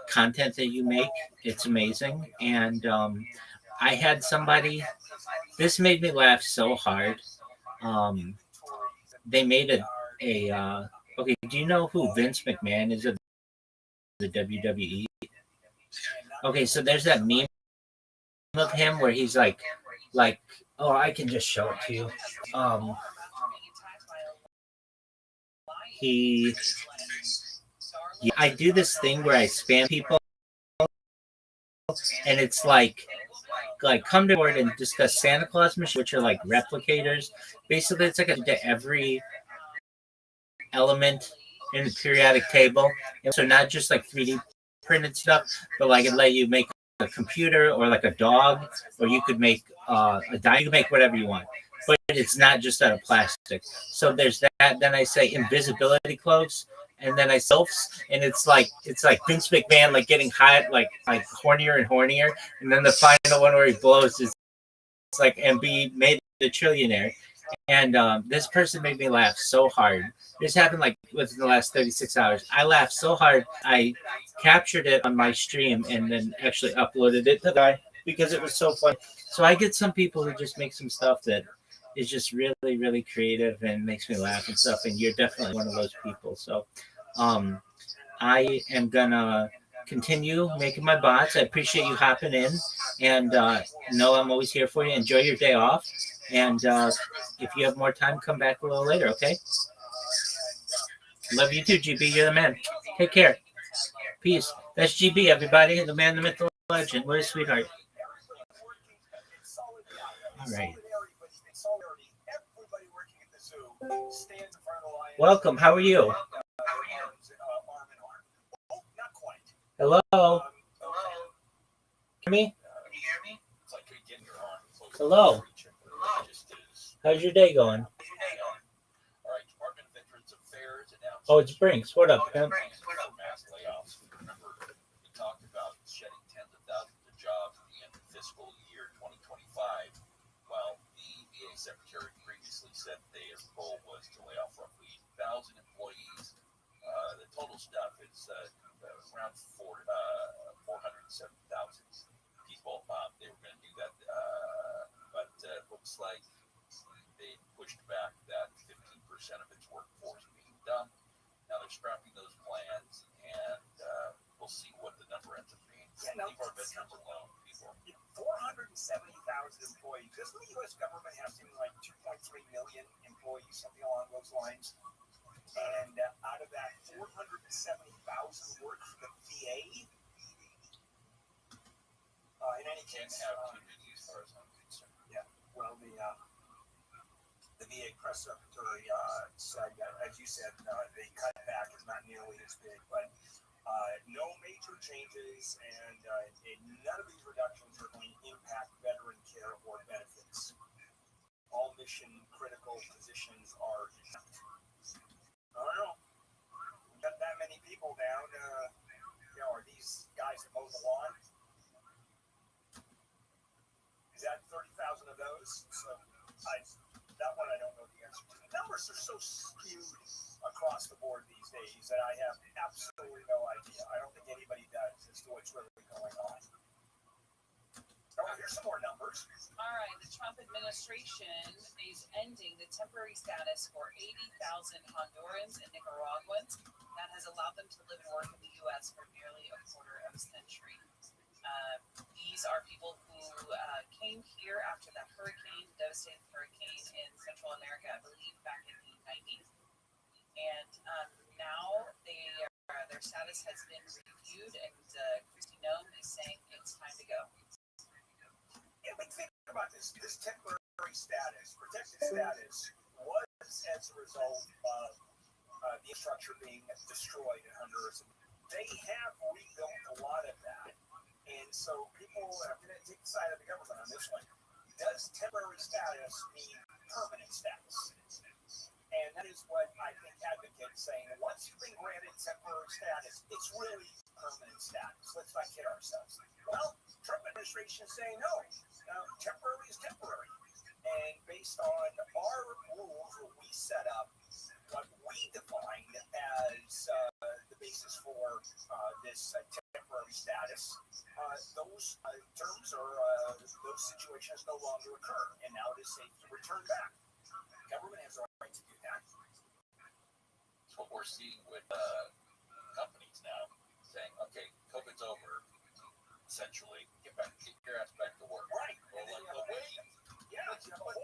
content that you make, it's amazing. And I had somebody, this made me laugh so hard. They made okay, do you know who Vince McMahon is of the WWE? Okay, so there's that meme of him where he's like, oh, I can just show it to you. Um, he, yeah, I do this thing where I spam people, and it's like come to board and discuss Santa Claus machines, which are like replicators. Basically, it's like to every element in the periodic table, and so not just like 3D printed stuff, but like it let you make a computer or like a dog, or you could make a dime. You can make whatever you want, but it's not just out of plastic. So there's that. Then I say invisibility cloaks, and then I selfs, and it's like Vince McMahon like getting hot, like hornier and hornier, and then the final one where he blows is it's like and be made a trillionaire. And this person made me laugh so hard. This happened like within the last 36 hours. I laughed so hard. I captured it on my stream and then actually uploaded it to the guy because it was so fun. So I get some people who just make some stuff that is just really, really creative and makes me laugh and stuff. And you're definitely one of those people. So I am gonna continue making my bots. I appreciate you hopping in, and know I'm always here for you. Enjoy your day off, and if you have more time, come back a little later. Okay. Love you too, GB. You're the man. Take care. Peace. That's GB, everybody. The man, the myth, the legend. What a sweetheart. All right. Welcome. How are you? Hello. Hear me? Hello. How's your day going? Oh, it's Brinks. What up, pimp? Secretary previously said their goal was to lay off roughly 8,000 employees. The total stuff is around 407,000 people. They employees. Doesn't the U.S. government have something like 2.3 million employees, something along those lines? And out of that, 470,000 work for the VA. In any case, have too many as far as I'm concerned. yeah. Well, the VA press secretary said, as you said, the cutback is not nearly as big, but no major changes, and none of these reductions are going to impact veteran care or benefits. All mission critical positions are exempt. I don't know. We got that many people down. Are these guys that mow the lawn? Is that 30,000 of those? So that one I don't know the answer to. The numbers are so skewed across the board these days that I have absolutely no idea. I don't think anybody does as to what's really going on. Oh, here's some more numbers. All right, the Trump administration is ending the temporary status for 80,000 Hondurans and Nicaraguans that has allowed them to live and work in the U.S. for nearly a quarter of a century. These are people who came here after the devastating hurricane in Central America, I believe, back in the 90s. And now their status has been reviewed, and Kristi Noem is saying it's time to go. Yeah, but think about this. This temporary status, protected status, was as a result of the infrastructure being destroyed in Honduras. They have rebuilt a lot of that. And so people are going to take the side of the government on this one. Does temporary status mean permanent status? And that is what I think advocates saying. Once you've been granted temporary status, it's really permanent status. Let's not kid ourselves. Well, Trump administration is saying no. Temporary is temporary. And based on our rules that we set up, what we defined as the basis for this temporary status, those terms or those situations no longer occur, and now it is safe to return back. The government has a right to do that. That's what we're seeing with companies now, saying, okay, COVID's over, essentially, get your ass back to work. Right. Well, wait. Yeah, that's exactly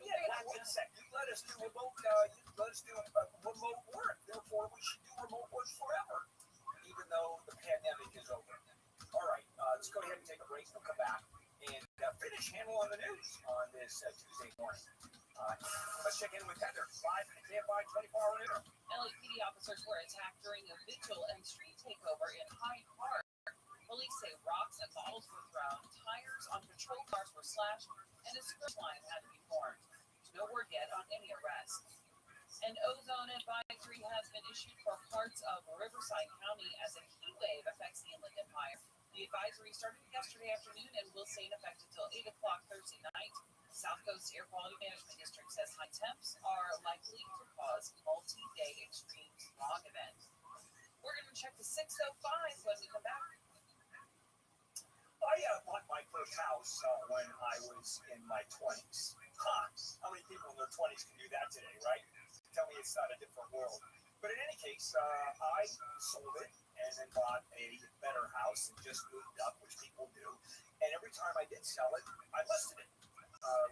it. Wait a second. You let us do remote work. Therefore, we should do remote work forever, even though the pandemic is over. All right, let's go ahead and take a break. We'll come back and finish handling the news on this Tuesday morning. Let's check in with Heather, live in the KFI 24-hour news. LAPD officers were attacked during a vigil and street takeover in Hyde Park. Police say rocks and bottles were thrown, tires on patrol cars were slashed, and a search line had to be formed. There's no word yet on any arrests. An ozone advisory has been issued for parts of Riverside County as a heat wave affects the Inland Empire. The advisory started yesterday afternoon and will stay in effect until 8 o'clock Thursday night. The South Coast Air Quality Management District says high temps are likely to cause multi-day extreme smog events. We're going to check the 605 when we come back. I bought my first house when I was in my 20s. How many people in their 20s can do that today, right? Tell me it's not a different world. But in any case, I sold it and then bought a better house and just moved up, which people do. And every time I did sell it, I listed it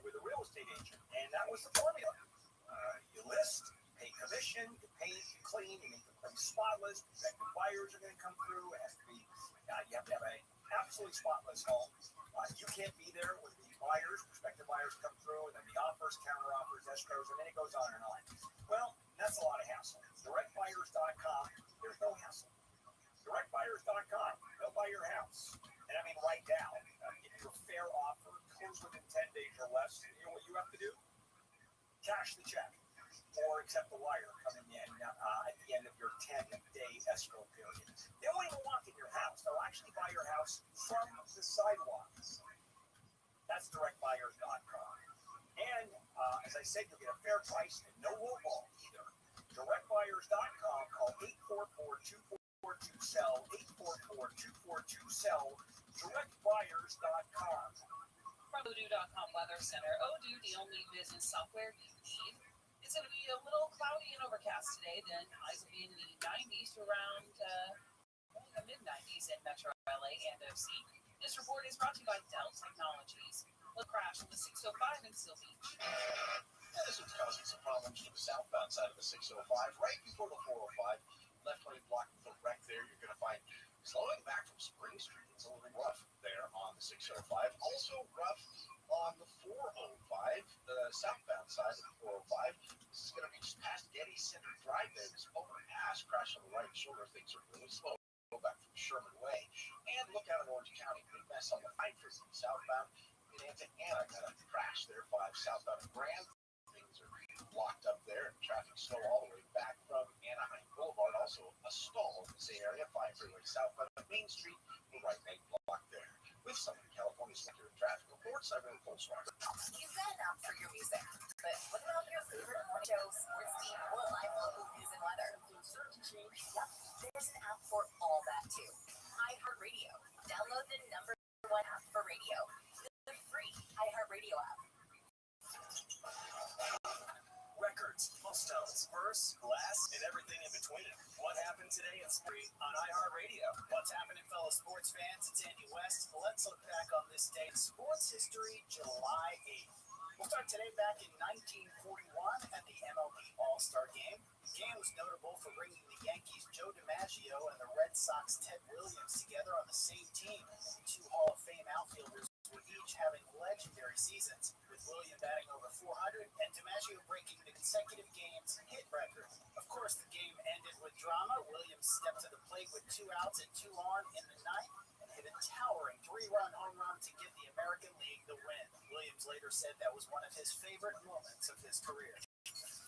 with a real estate agent. And that was the formula. You list, pay commission, you paint, you clean, you make the place spotless, prospective buyers are going to come through. It has to be, you have to have an absolutely spotless home. You can't be there when the prospective buyers come through, and then the offers, counter offers, escrows, and then it goes on and on. Well, that's a lot of hassle. DirectBuyers.com, there's no hassle. DirectBuyers.com, they'll buy your house. And I mean right now, give you a fair offer, close within 10 days or less. You know what you have to do? Cash the check or accept the wire coming in at the end of your 10-day escrow period. They won't even walk in your house. They'll actually buy your house from the sidewalk. That's DirectBuyers.com. And as I said, you'll get a fair price and no lowball either. DirectBuyers.com. Call 844-2422-SELL. 844-2422-SELL. DirectBuyers.com. From Odoo.com Weather Center. Odoo, the only business software you need. It's going to be a little cloudy and overcast today. Then highs will be in the 90s to around the mid-90s in Metro LA and OC. This report is brought to you by Dell Technologies. A crash on the 605 in Seal Beach. And this is causing some problems to the southbound side of the 605, right before the 405. Left lane blocked with a wreck there. You're going to find slowing back from Spring Street. It's a little rough there on the 605. Also rough on the 405, the southbound side of the 405. This is going to be just past Getty Center Drive there. This overpass crash on the right shoulder. Things are really slow. Go back from Sherman Way. And look out in Orange County. Big mess on the 550 southbound. Get into Anna. Got a crash there. 5 southbound of Grand. Things are blocked up there. Traffic slow all the way back from Anaheim Boulevard. Also a stall in this area. 5 freeway southbound of Main Street. The right lane blocked there. With Southern California's Secure Traffic Reports, I'm in full swag. You've got an app for your music, but what about your favorite morning show, sports team, or live local news and weather? Yep, there's an app for all that too. iHeartRadio. Download the #1 app for radio. The free iHeartRadio app. Records, milestones, first, last, and everything in between. What happened today in spring on iHeartRadio? What's happening, fellow sports fans? It's Andy West. Let's look back on this day in sports history, July 8th. We'll start today back in 1941 at the MLB All-Star Game. The game was notable for bringing the Yankees' Joe DiMaggio and the Red Sox' Ted Williams together on the same team. 2 Hall of Fame outfielders were each having legendary seasons, with Williams batting over 400 and DiMaggio breaking the consecutive games hit record. Of course, the game ended with drama. Williams stepped to the plate with 2 outs and 2 on in the ninth and hit a towering 3-run home run to give the American League the win. Williams later said that was one of his favorite moments of his career.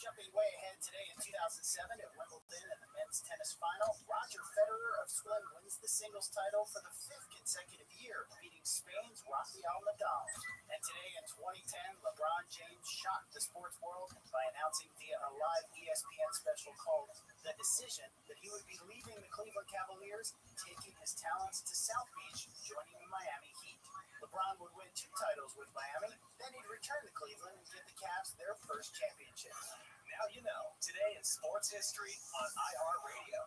Jumping way ahead today in 2007 at Wimbledon in the men's tennis final, Roger Federer of Sweden wins the singles title for the 5th consecutive year, beating Spain's Rafael Nadal. And today in 2010, LeBron James shocked the sports world by announcing via a live ESPN special called The Decision that he would be leaving the Cleveland Cavaliers, taking his talents to South Beach, joining the Miami Heat. LeBron would win 2 titles with Miami, then he'd return to Cleveland and give the Cavs their first championship. Now you know, today in sports history on iHeartRadio.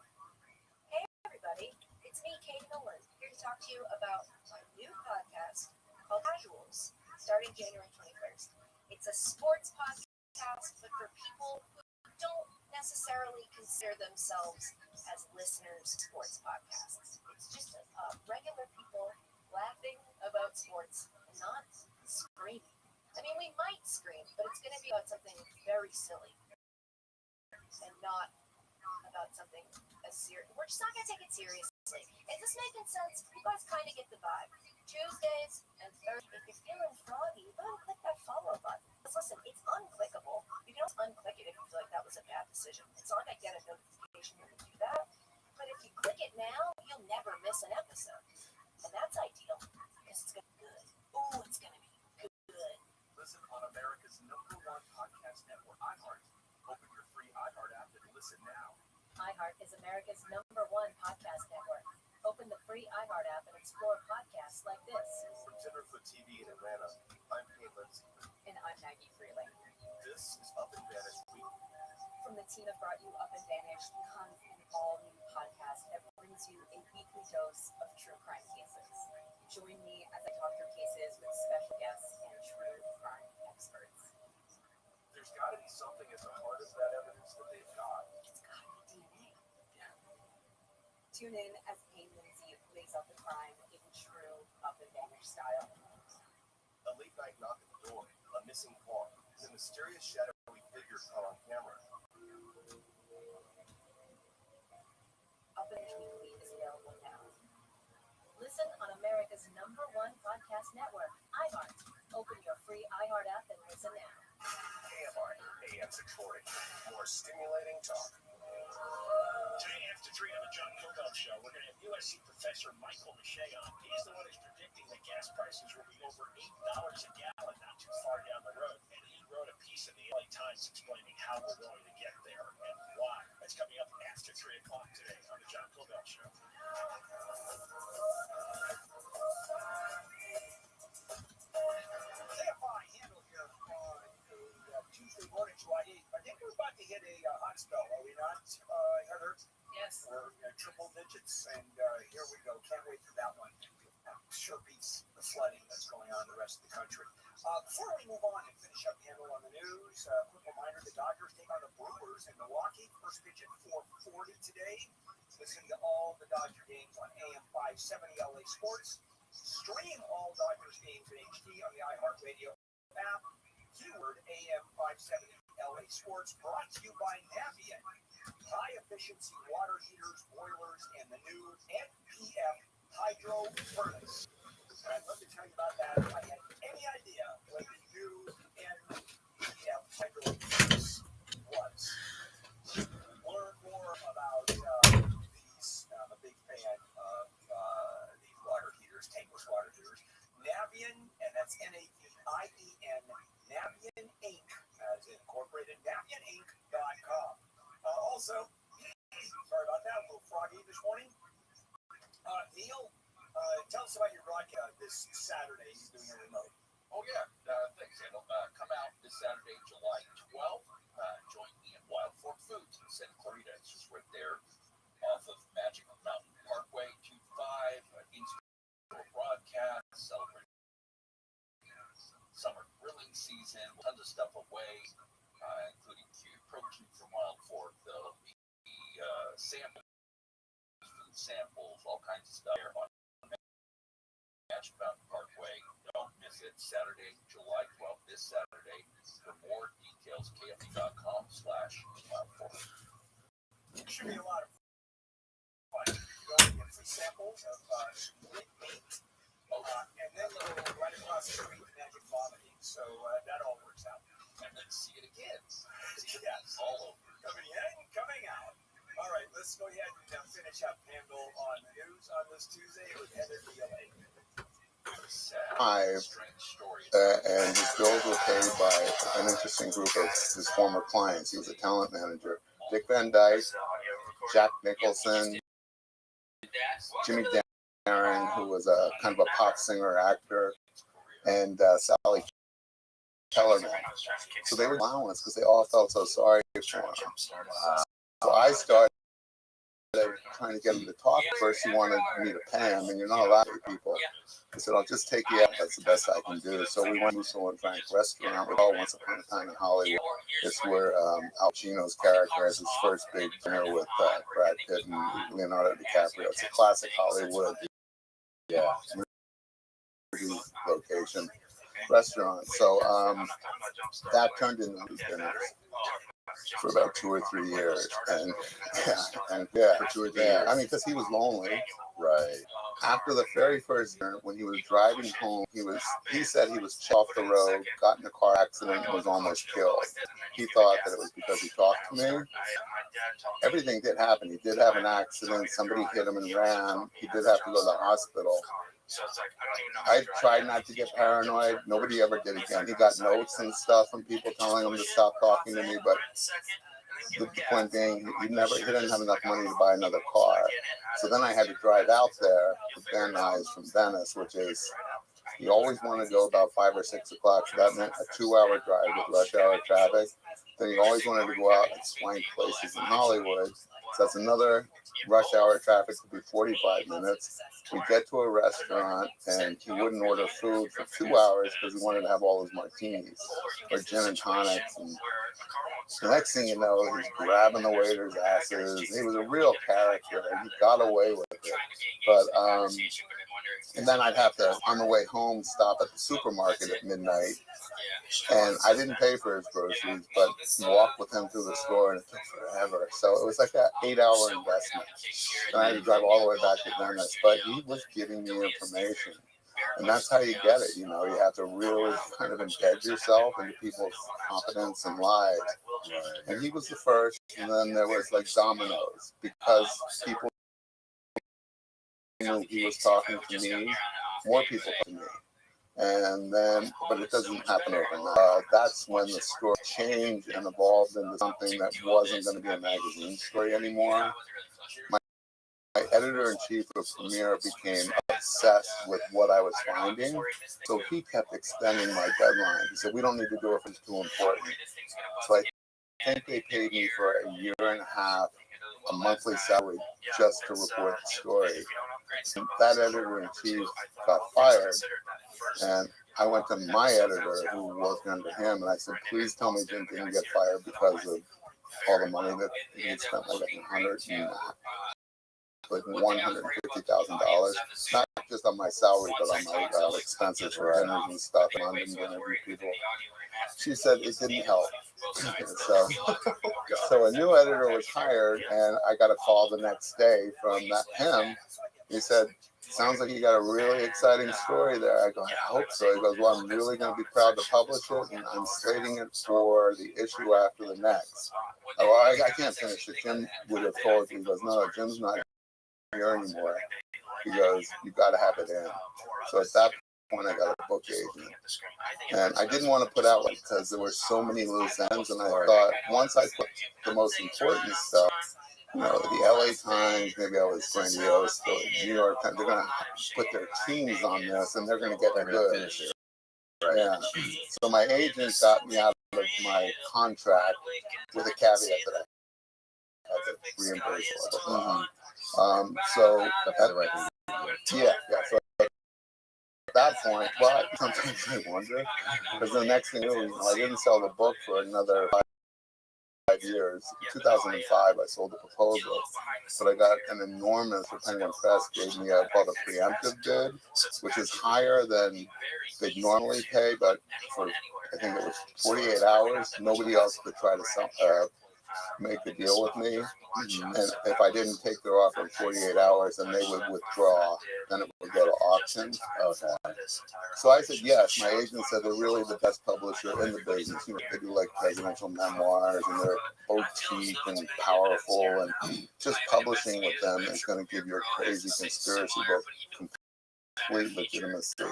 Hey everybody, it's me, Katie Nolan, here to talk to you about my new podcast called Casuals, starting January 21st. It's a sports podcast, but for people who don't necessarily consider themselves as listeners to sports podcasts. It's just regular people laughing about sports and not screaming. I mean, we might scream, but it's going to be about something very silly and not about something as serious. We're just not going to take it seriously. Is this making sense? You guys kind of get the vibe. Tuesdays and Thursdays, if you're feeling froggy, go and click that follow button. Listen, it's unclickable. You can always unclick it if you feel like that was a bad decision. It's not like I get a notification when you do that. But if you click it now, you'll never miss an episode. And that's ideal because it's going to be good. Oh, it's going to be good. Listen on America's #1 podcast network, iHeart. Open your free iHeart app and listen now. iHeart is America's #1 podcast network. Open the free iHeart app and explore podcasts like this. From Tenderfoot TV in Atlanta, I'm Pete Lindsay. And I'm Maggie Freeling. This is Up and Vanish Week. From the team that brought you Up and Vanished comes an all-new podcast that brings you a weekly dose of true crime cases. Join me as I talk through cases with special guests and true crime experts. There's got to be something at the heart of that evidence that they've got. It's got to be DNA. Yeah. Tune in as Payne Lindsay lays out the crime in true Up and Vanished style. A late night knock at the door, a missing car, and a mysterious shadowy figure caught on camera. Up and Vanished Weekly is available now. Listen on America's #1 podcast network, iHeart. Open your free iHeart app and listen now. KMR, AM 640. More stimulating talk. Today, after 3 on the John Kilbell Show, we're going to have USC professor Michael Mache on. He's the one who's predicting that gas prices will be over $8 a gallon not too far down the road. And he wrote a piece in the LA Times explaining how we're going to get there and why. That's coming up after 3 o'clock today on the John Kilbell Show. AFI handle here on a Tuesday morning, July 8th. I think we're about to hit a hot spell, are we not, Heather? Yes. We're triple digits, and here we go. Can't wait for that one. I'm sure Pete Before we move on and finish up handle on the news, quick reminder: the Dodgers take on the Brewers in Milwaukee. First pitch at 4:40 today. Listen to all the Dodger games on AM 570 LA Sports. Stream all Dodgers games in HD on the iHeartRadio app. Keyword AM 570 LA Sports. Brought to you by Navien. High efficiency water heaters, boilers, and the new NPF Hydro Furnace. I'd love to tell you about that if I had any idea what the new NPF Hydro Furnace was. Learn more about these. I'm a big fan of these water heaters, tankless water heaters. Navien, and that's Navien, Navien Inc. As incorporated, NavienInc.com. Also, sorry about that, a little froggy this morning. Neil, tell us about your broadcast this Saturday. You're doing a remote. Oh, yeah. Thanks, Handle. Come out this Saturday, July 12th. Join me in Wild Fork Foods in Santa Clarita. It's just right there off of Magic Mountain Parkway, 25. In-store broadcast, celebrating summer grilling season. Tons of stuff away, including protein from Wild Fork. There'll be samples, food samples, all kinds of stuff here on Magic Mountain Parkway. Don't miss it. Saturday, July 12th, this Saturday. For more details, kfb.com/wildfork. Should be a lot of fun. You'll get free samples of great meat. And then you'll right across the street Magic Vomiting. So that all works out. And then see it again. Yes. All over. Coming in, coming out. All right, let's go ahead and finish up handle on the news on this Tuesday with Heather DLA. And his bills were paid by an interesting group of his former clients. He was a talent manager. Dick Van Dyke, Jack Nicholson, Jimmy Darren, who was a kind of a pop singer actor, and Sally Kellerman. So they were allowance because they all felt so sorry for him. So I started trying to get him to talk. First, he wanted me to pay him, and you're not allowed to pay people. I said, I'll just take you out. That's the best I can do. So we went to Russo and Frank restaurant. We all Once Upon a Time in Hollywood. It's where Al Pacino's character has his first big dinner with Brad Pitt and Leonardo DiCaprio. It's a classic Hollywood location restaurant. So that turned into his dinners for about 2 or 3 years, and for 2 or 3 years. I mean, because he was lonely. Right. After the very first dinner, when he was driving home, he said he was off the road, got in a car accident, and was almost killed. He thought that it was because he talked to me. Everything did happen. He did have an accident. Somebody hit him and ran. He did have to go to the hospital. I tried not to get paranoid. Nobody ever did again. He got notes and stuff from people telling him to stop talking to me, but the point being, he didn't have enough money to buy another car. So then I had to drive out there to Van Nuys from Venice, which is, you always want to go about 5 or 6 o'clock. So that meant a 2-hour drive with rush hour traffic. Then you always wanted to go out and swank places in Hollywood. So that's another rush hour traffic would be 45 minutes. We get to a restaurant and he wouldn't order food for 2 hours because he wanted to have all his martinis or gin and tonics. And the next thing you know, he's grabbing the waiters' asses. He was a real character and he got away with it. But and then I'd have to, on the way home, stop at the supermarket at midnight. And I didn't pay for his groceries, but walk with him through the store, and it took forever. So it was like an 8-hour investment. And I had to drive all the way back to Venice, but he was giving me information. And that's how you get it. You know, you have to really kind of embed yourself into people's confidence and lives. And he was the first, and then there was like dominoes, because people knew he was talking to me, more people to me. And then, but it doesn't happen overnight. That's when the story changed and evolved into something that wasn't going to be a magazine story anymore. My editor-in-chief of Premiere became obsessed with what I was finding, so he kept extending my deadline. He said, we don't need to do it if it's too important. So I think they paid me for a year and a half, a monthly salary, just to report the story. And that editor-in-chief got fired, and I went to my editor who worked under him, and I said, please tell me Jim didn't get fired because of all the money that he had spent, like $150,000, not just on my salary, but on my expenses for dinners and stuff, and London dinner with people. She said it didn't help. So a new editor was hired, and I got a call the next day from him. He said, sounds like you got a really exciting story there. I go, I hope so. He goes, well, I'm really going to be proud to publish it, and I'm slating it for the issue after the next. Oh, well, I can't finish it. Jim would have told you. He goes, no, Jim's not here anymore. He goes, you got to have it in. So at that point, I got a book agent. And I didn't want to put out one because there were so many loose ends, and I thought once I put the most important stuff, you know, the LA Times, maybe I was grandiose, the New York Times, they're going to put their teams on this, and they're going to get it good. Finish it. Right. Yeah. So my agent got me out of my contract with a caveat that I had to reimburse all the So yeah. So at that point, well, sometimes I wonder, because the next thing I didn't sell the book for another 5 years. In 2005, I sold the proposal, but I got an enormous, Penguin Press gave me called a preemptive bid, which is higher than they'd normally pay, but for, I think it was 48 hours, nobody else could try to make a deal with me. And if I didn't take their offer in 48 hours, then they would withdraw. Then it would go to auction. Okay. So I said yes. My agent said they're really the best publisher in the business. You know, they do like presidential memoirs, and they're boutique and powerful, and just publishing with them is going to give your crazy conspiracy book complete legitimacy.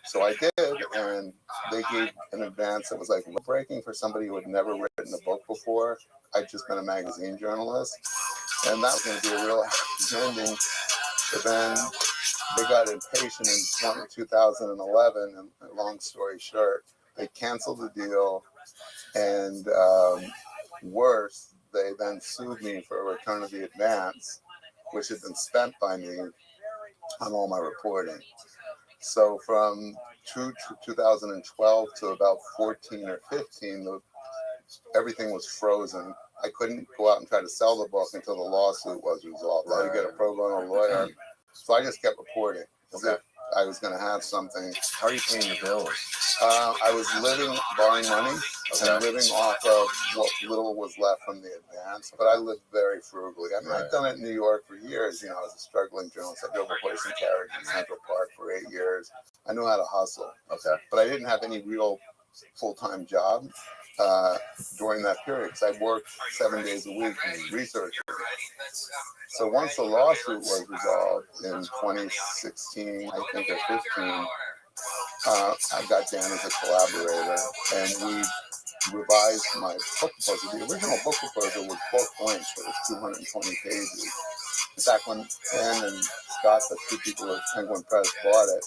So I did, and they gave an advance that was like breaking for somebody who had never written a book before. I'd just been a magazine journalist, and that was going to be a real happy ending. But then they got impatient in 2011, and long story short, they canceled the deal, and worse, they then sued me for a return of the advance, which had been spent by me on all my reporting. So from 2012 to about 14 or 15, everything was frozen. I couldn't go out and try to sell the book until the lawsuit was resolved. I had to get a pro bono lawyer. So I just kept reporting as if I was going to have something. How are you paying the bills? I was living, borrowing money, and living off of what little was left from the advance. But I lived very frugally. I mean, I've done it in New York for years. You know, as a struggling journalist, I drove a horse and carriage in Central Park for 8 years. I knew how to hustle. Okay. But I didn't have any real full-time job during that period, because I worked 7 days a week in research. So once the lawsuit was resolved in 2016, I think, or 15, I got Dan as a collaborator, and we revised my book proposal. The original book proposal was book length. It was 220 pages. In fact, when Dan and Scott, the two people at Penguin Press, bought it,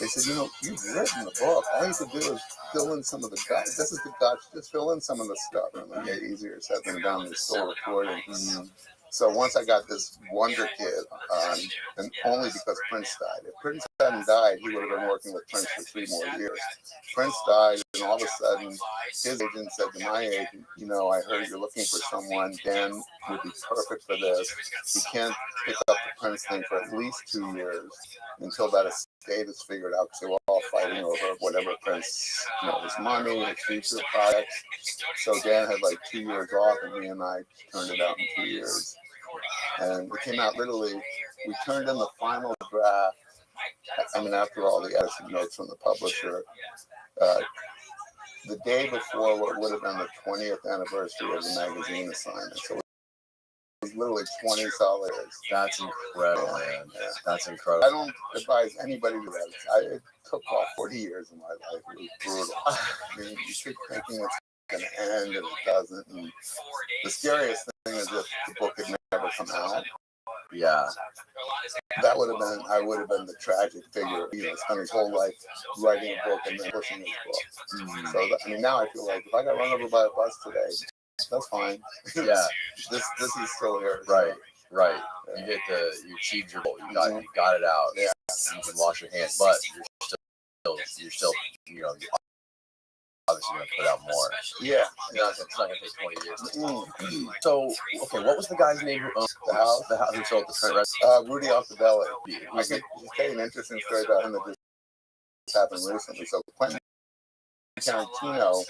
they said, you know, you've written the book. All you have to do is fill in some of the guts. This is the guts. Just fill in some of the stuff. And I'm like, yeah, easier said than done. They're still recording. So once I got this wonder kid, and only because Prince died. If Prince hadn't died, he would have been working with Prince for 3 more years. Prince died, and all of a sudden, his agent said to my agent, you know, I heard you're looking for someone. Dan would be perfect for this. He can't pick up the Prince thing for at least 2 years until that estate is figured out, because they were all fighting over whatever Prince, you know, his money, his future projects. So Dan had like 2 years off, and me and I turned it out in 2 years. And it came out literally, we turned in the final draft, I mean, after all the edited notes from the publisher, the day before what would have been the 20th anniversary of the magazine assignment. So it was literally 20 solid years. That's incredible, man. Yeah. That's incredible. I don't advise anybody to do that. It took off 40 years of my life. It was brutal. I mean, you keep thinking it's going to end, and it doesn't. And the scariest thing is if the book had never come out. Yeah. That would have been, I would have been the tragic figure. You know, spent his whole life writing a book and then pushing his book. So, I mean, now I feel like if I got run over by a bus today, that's fine. Yeah. This is still here. Right. Right. Yeah. You achieved your goal. You got it out. Yeah. You can wash your hands, but you're still you're still, you know, obviously going to put out more. Yeah. It's not going to take 20 years. So, okay, what was the guy's name who owned the house who sold the Trent Reznor? Rudy Altobelli. I can tell you an interesting story about him that just happened recently. So Quentin Tarantino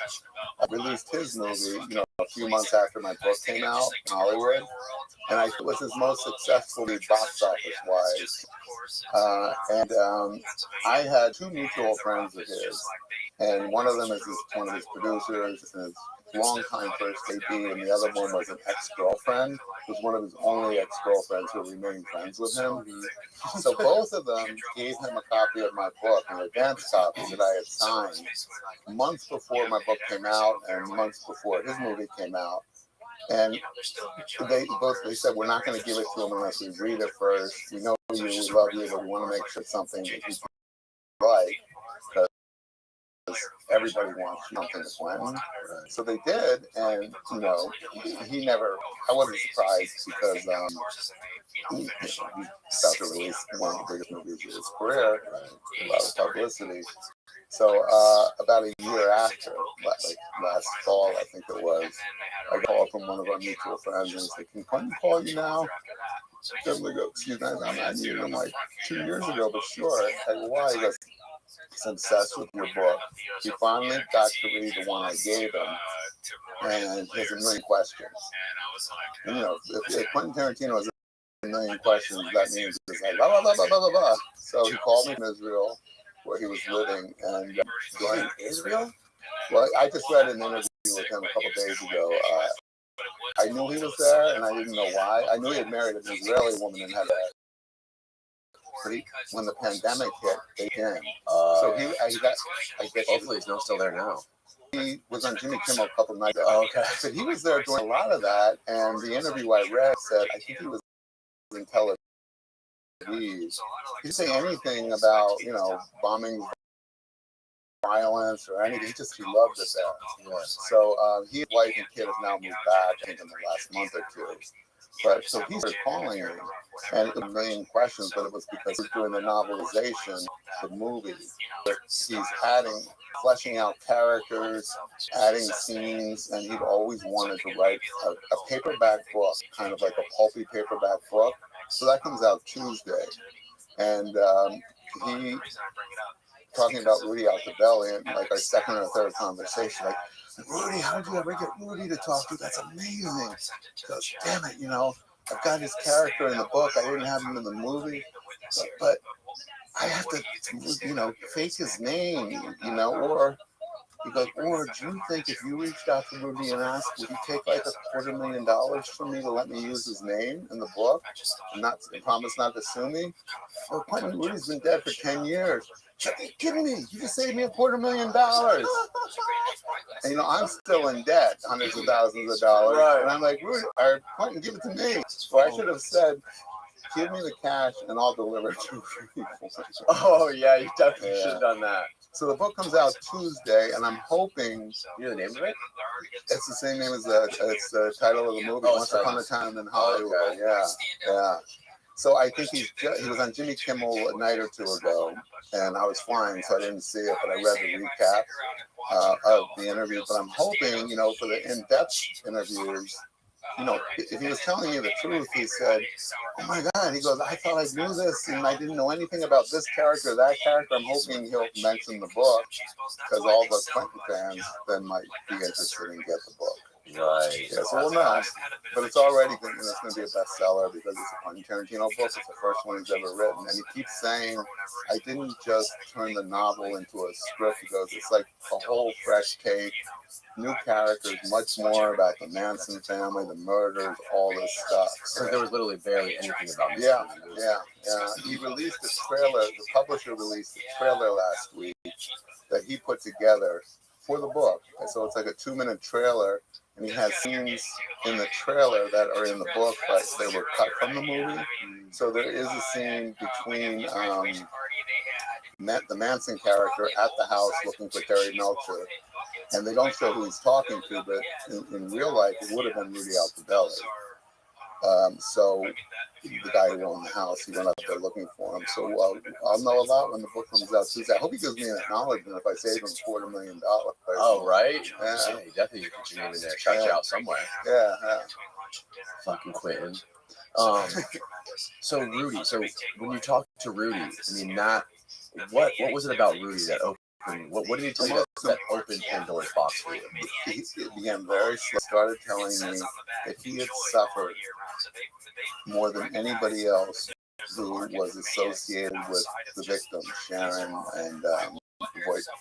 released his movie, you know, a few months after my book came out in Hollywood, and it was his most successful box office wise. I had two mutual friends of his, and one of them is one of his producers and his longtime first AD, and the other one was an ex-girlfriend, was one of his only ex-girlfriends who remained friends with him. So both of them gave him a copy of my book, an advance copy that I had signed months before my book came out and months before his movie came out. And they said, we're not going to give it to him unless we read it first. We know you, we love you, but we want to make sure it's something that you like. Everybody wants something to Quentin. So they did, and you know, he never, I wasn't surprised because he's about to release one of the biggest movies of his career, a lot of publicity. So about a year after, like last fall, I think it was, I got a call from one of our mutual friends and he said, can Quentin call you now? Definitely go, excuse me, I needed him like 2 years ago, but sure. I go, why? He goes, he's obsessed with your book. He finally got to read the one I gave him, and he has a million questions. And, you know, if Quentin Tarantino has a million questions, that means it's like blah, blah, blah, blah, blah, blah, blah. So he called me from Israel, where he was living, and Going Israel? well, I just read an interview with him a couple days ago. I knew he was there, and I didn't know why. I knew he had married an Israeli woman and had that. When the pandemic hit, they came. So I guess Hopefully he's not still there now. He was on Jimmy Kimmel a couple nights ago. Oh, okay. So he was there doing a lot of that, and the interview I read said, I think he was in Tel Aviv. He didn't say anything about, you know, bombing, violence or anything. He loved it there. Yeah. So he, his wife and kid have now moved back, I think, in the last month or two. But so he started calling me, and a million questions, but it was because he's doing the novelization, the movie. He's fleshing out characters, adding scenes, and he'd always wanted to write a paperback book, kind of like a pulpy paperback book. So that comes out Tuesday, and he talking about Rudy Altobelli, and like our second or third conversation, like, Rudy, how did you ever get Rudy to talk to you? That's amazing. He goes, damn it, you know, I've got his character in the book. I didn't have him in the movie, but I have to, you know, fake his name, you know, or he goes, or do you think if you reached out to Rudy and asked, would he take like $250,000 from me to let me use his name in the book and promise not to sue me? Well, Quentin Rudy's been dead for 10 years. Are you kidding me? You just saved me $250,000. And, you know, I'm still in debt, hundreds of thousands of dollars. Right. And I'm like, Rudy, or Quentin, give it to me. So I should have said, give me the cash and I'll deliver it to you. Oh, yeah, you definitely should have done that. So the book comes out Tuesday, and I'm hoping. You know the name of it? It's the same name as it's the title of the movie, Once Upon a Time in Hollywood. Okay. Yeah. So I think he was on Jimmy Kimmel a night or two ago, and I was flying, so I didn't see it, but I read the recap of the interview. But I'm hoping, you know, for the in-depth interviews, you know, if he was telling you the truth, he said, oh my God, he goes, I thought I knew this and I didn't know anything about this character, that character. I'm hoping he'll mention the book because all the Quentin fans then might be interested and get the book. Right. Yeah, so we'll know. But it's already going to be a bestseller because it's a Quentin Tarantino book. It's the first one he's ever written. And he keeps saying, I didn't just turn the novel into a script. He goes, it's like a whole fresh take. New characters, much more about the Manson family, the murders, all this stuff. So there was literally barely anything about this. Yeah. He released a trailer. The publisher released a trailer last week that he put together for the book. And so it's like a 2-minute trailer, and he has scenes in the trailer that are in the book, but they were cut from the movie. So there is a scene between the Manson character at the house looking for Terry Melcher. And they don't show who he's talking to, but in real life, it would have been Rudy Altobelli. So the guy who owned the house, he went up there looking for him. So I'll know a lot when the book comes out Tuesday. I hope he gives me an acknowledgement if I save him $250,000. Oh, right? Yeah. Yeah, you definitely put your name in there. Shout you out somewhere. Yeah, yeah. Fucking Quentin. So Rudy, so when you talk to Rudy, I mean, what was it about Rudy that opened, what did he tell you that opened Pandora's box for you? He began very slow, started telling me that he had suffered more than anybody else who was associated with the victims, Sharon and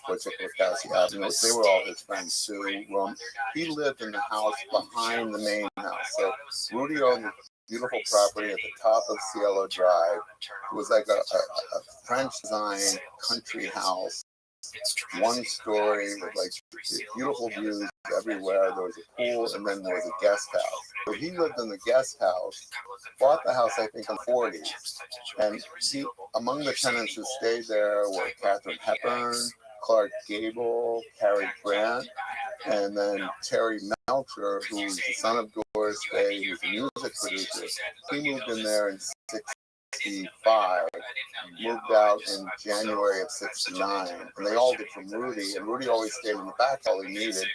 Wojciech. You know, they were all his friends too. He lived in the house behind the main house. So Rudy owned a beautiful property at the top of Cielo Drive. It was like a French design country house, one story with like beautiful views everywhere. There was a pool, and then there was a guest house. So he lived in the guest house, bought the house I think in the 40s, and among the tenants who stayed there were Katharine Hepburn, Clark Gable, Cary Grant, and then Terry Melcher, who's the son of Doris Day, who's a music producer. He moved in there in 65, moved out in January of 69, and they all did from Rudy, and Rudy always stayed in the back all he needed,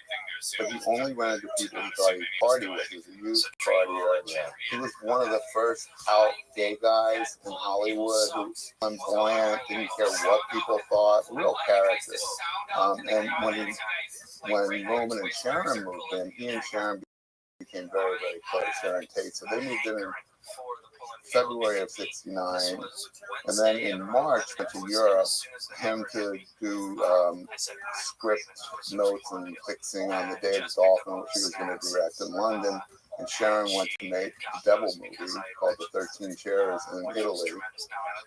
but he only rented to people he thought he'd party with. He was a youth partier. He was one of the first out gay guys in Hollywood who was flamboyant, didn't care what people thought, real character. And when Roman and Sharon moved in, he and Sharon became very, very close, Sharon Tate. So they moved in February of 69, and then in March went to Europe, him to do script notes and fixing on The Day of the Dolphin, which he was going to direct in London, and Sharon went to make a devil movie called The 13 Chairs in Italy,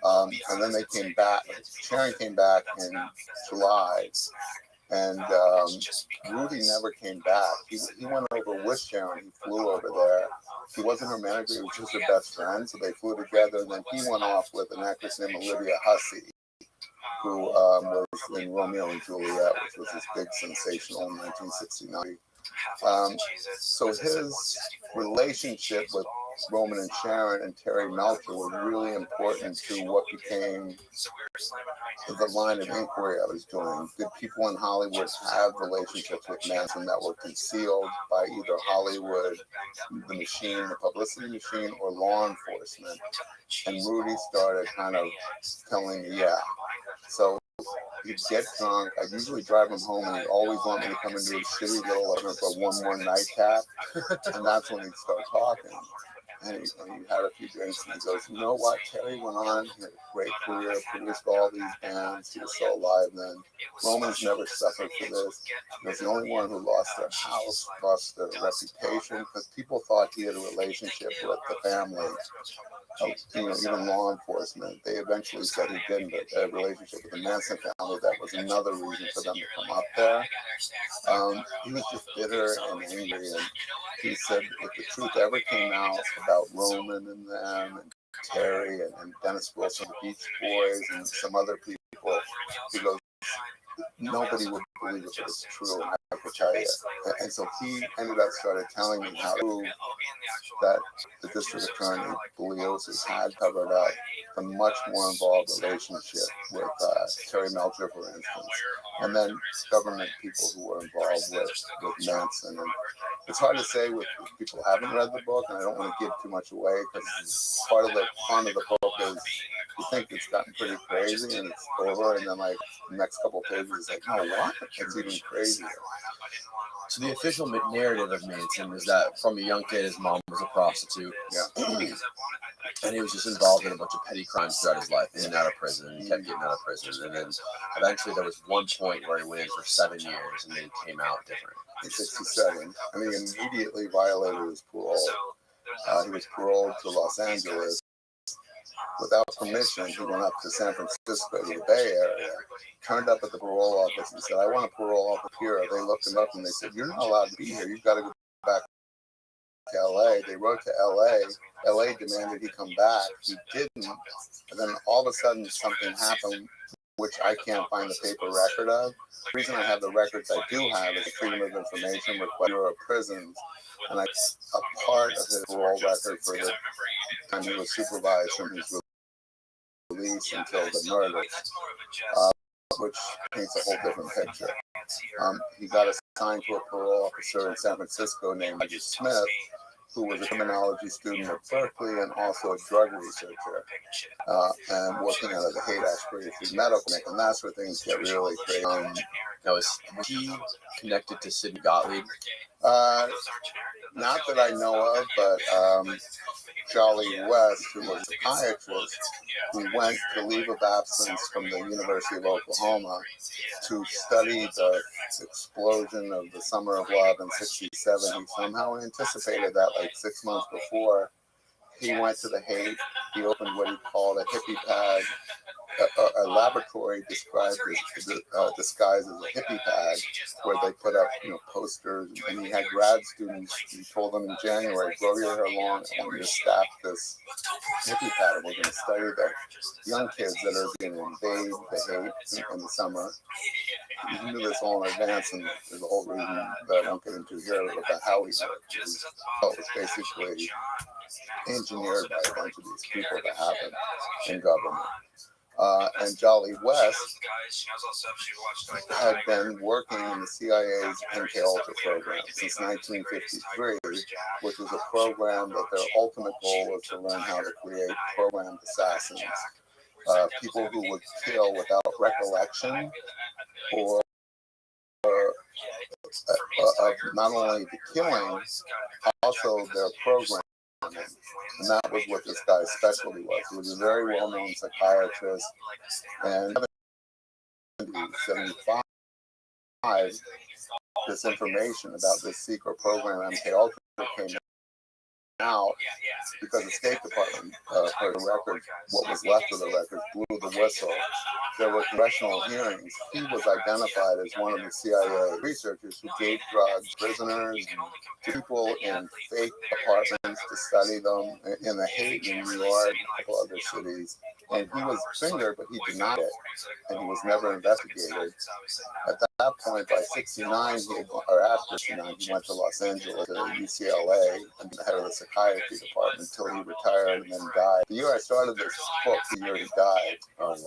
and then they came back. Sharon came back in July, and Rudy never came back. He went over with Sharon. He flew over there. He wasn't her manager. He was just her best friend. So they flew together. And then he went off with an actress named Olivia Hussey, who was in Romeo and Juliet, which was this big sensational in 1969. So his relationship with Roman and Sharon and Terry Melcher was really important to what became the line of inquiry I was doing. Did people in Hollywood have relationships with Manson that were concealed by either Hollywood, the machine, the publicity machine, or law enforcement? And Rudy started kind of telling me, yeah. So he'd get drunk. I'd usually drive him home, and he'd always want me to come into his shitty little apartment for one more nightcap. And that's when he'd start talking. And he had a few drinks, and he goes, you know what? Terry went on, he had a great career, produced all these bands. He was so alive then. Roman's never suffered for this. He was the only one who lost their house, lost their reputation, because people thought he had a relationship with the family. Even law enforcement, they eventually said he didn't, but a relationship with the Manson family, that was another reason for them to come up there. He was just bitter and angry, and he said if the truth ever came out about Roman and them, and Terry and Dennis Wilson, the Beach Boys, and some other people, he goes, nobody would believe if it was true, and I could tell you. And so he ended up started telling me how that the district attorney, Bugliosi, had covered up a much more involved relationship with Terry Melcher, for instance, and then government people who were involved with Manson. And it's hard to say with people who haven't read the book, and I don't want to give too much away, because part of the fun of the book is you think it's gotten pretty crazy and it's over, and then like the next couple of pages is like, oh, what? It's even crazier. So the official narrative of Manson is that from a young kid, his mom was a prostitute. Yeah. And he was just involved in a bunch of petty crimes throughout his life, in and out of prison. He kept getting out of prison. And then eventually there was one point where he went in for 7 years and then he came out different. In 67. And he immediately violated his parole. He was paroled to Los Angeles. Without permission, he went up to San Francisco, to the Bay Area, turned up at the parole office and said, I want a parole officer here. They looked him up and they said, you're not allowed to be here. You've got to go back to LA. They wrote to LA. LA demanded he come back. He didn't. And then all of a sudden something happened which I can't find the paper record of. The reason I have the records I do have is the Freedom of Information request Bureau of Prisons, and I a part of his parole record for the time he was supervised from his release until the murder, which paints a whole different picture. He got assigned to a parole officer in San Francisco named Roger Smith, who was a criminology student at Berkeley and also a drug researcher, and working out of the Haight-Ashbury Medical Clinic, and that's where things get really crazy. Now, was he connected to Sidney Gottlieb? Not that I know of, but Jolly West, who was a psychiatrist, who went to leave of absence from the University of Oklahoma to study the explosion of the Summer of Love in '67. He somehow anticipated that like 6 months before. He went to the Haight. He opened what he called a hippie pad, a laboratory described as disguised as a hippie pad, where they put up, posters. And he had grad students. He told them in January, "Grow your hair long. I want you to staff this hippie pad. We're going to study the young kids that are going to invade the Haight in the summer." He knew this all in advance, and there's a whole reason that I won't get into here about how he did it. It was basically engineered by a bunch of these people to happen in government. And Jolly West had been working in the CIA's MK-Ultra program since 1953, which was a program that their ultimate goal was to learn how to create programmed assassins, people who would kill without recollection or not only the killing, also their program. And that was what this guy's specialty was. He was a very well-known psychiatrist, and in 1975, this information about this secret program, MK-Ultra, came out because the State Department heard the record, what was left of the record, blew the whistle. There were congressional hearings. He was identified as one of the CIA researchers who gave drugs to prisoners, to people in fake apartments to study them in the Haight, in New York, a couple other cities. And he was fingered, but he denied it, and he was never investigated. At that point, by '69, or after '69, he went to Los Angeles to UCLA and the head of the psychiatry department until he retired and then died. The year I started this book, the year he died, and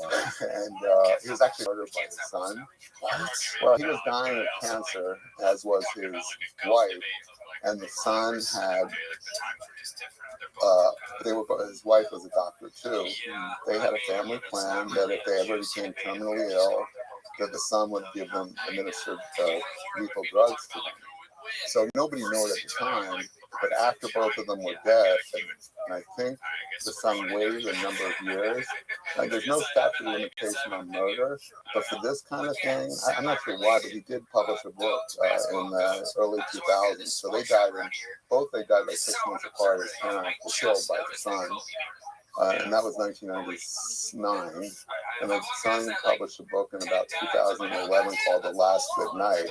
he was actually murdered by his son. What? Well, he was dying of cancer, as was his wife, and the son had. His wife was a doctor too. They had a family plan that if they ever became terminally ill, that the son would give them administered lethal drugs to them. So nobody knew it at the time, but after both of them were dead, and I think the son waited a number of years. Like, there's no statute of limitation on murder, but for this kind of thing, I'm not sure why, but he did publish a book in the early 2000s. So they died like 6 months apart. His parents were killed by the son. And that was 1999. And the son published a book in about 2011 called The Last Good Night,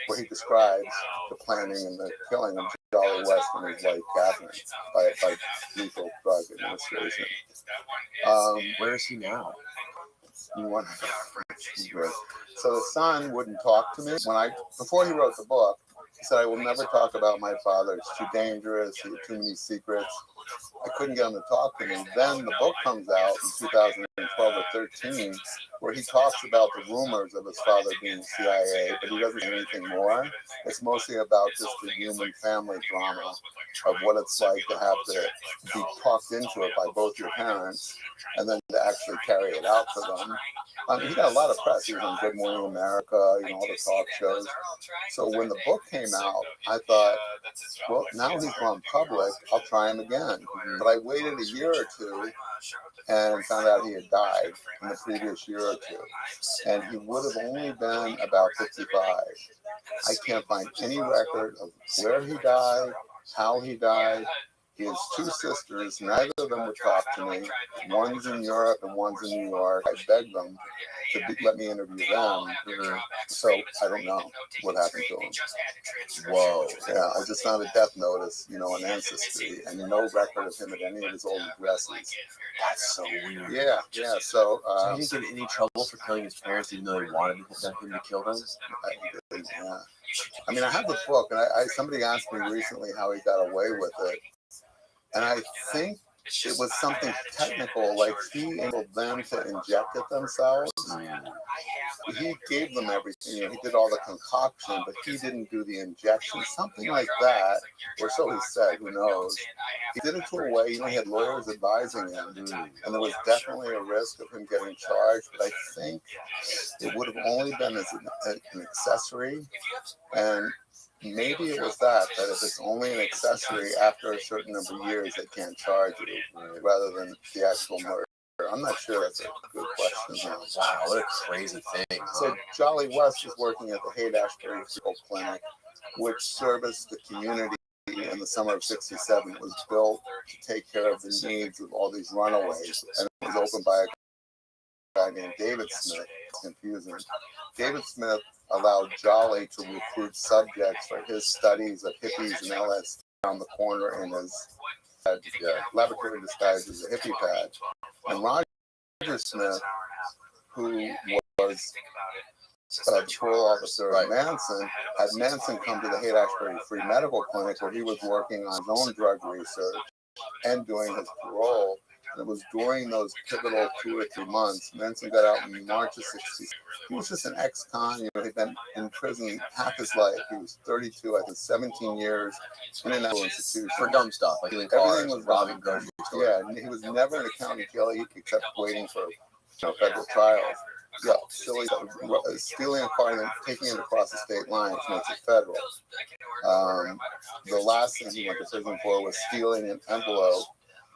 where he describes the planning and the killing of Jolly West and his wife Catherine by lethal drug administration. Where is he now? So the son wouldn't talk to me before he wrote the book. He said, "I will never talk about my father. It's too dangerous. He had too many secrets." I couldn't get him to talk to me. Then the book comes out in 2012 or 13, where he talks about the rumors of his father being CIA, but he doesn't say anything more. It's mostly about just the human family drama of what it's like to have to be talked into it by both your parents and then to actually carry it out for them. He got a lot of press. He was on Good Morning America, all the talk shows. So when the book came out, I thought, well, now he's gone public, I'll try him again. But I waited a year or two and found out he had died in the previous year or two. And he would have only been about 55. I can't find any record of where he died, how he died. He has two sisters. Neither of them would talk to me. One's in Europe and one's in New York. I begged them to let me interview them. So I don't know what happened to him. Whoa. Yeah, I just found a death notice, you know, on Ancestry, and no record of him at any of his old addresses. That's so weird. Yeah, yeah. So he didn't get in any trouble for killing his parents, even though they wanted him to kill them. Yeah. I mean, I have the book, and somebody asked me recently how he got away with it, and I think it was something technical, like he enabled them to inject it themselves. He gave them everything. You know, he did all the concoction, but he didn't do the injection. Something like that, or so he said. Who knows? He did it to a way. You know, he had lawyers advising him, and there was definitely a risk of him getting charged. But I think it would have only been as an accessory, and maybe it was that if it's only an accessory after a certain number of years, they can't charge you rather than the actual murder. I'm not sure. That's a good question. Wow, what a crazy thing. So Jolly West was working at the Haight-Ashbury Medical Clinic, which serviced the community in the summer of '67. It was built to take care of the needs of all these runaways, and it was opened by a guy named David Smith. It's confusing. David Smith allowed Jolly to recruit subjects for his studies of hippies and LSD around the corner in his laboratory disguised as a hippie pad. And Roger Smith, who was the parole officer at Manson, had Manson come to the Haight-Ashbury Free Medical Clinic where he was working on his own drug research and doing his parole. And it was during those pivotal 2 or 3 months. Manson got out in March of '60. He was just an ex-con. You know, he'd been in prison half his life. He was 32, I think 17 years in an institution. For dumb stuff, like Everything cars, was robbing grocery stores. Yeah, and he was never in a county jail. He kept waiting for federal trials. Yeah, stealing a car and then taking it across the state line, which makes it federal. The last thing he went to prison for was stealing an envelope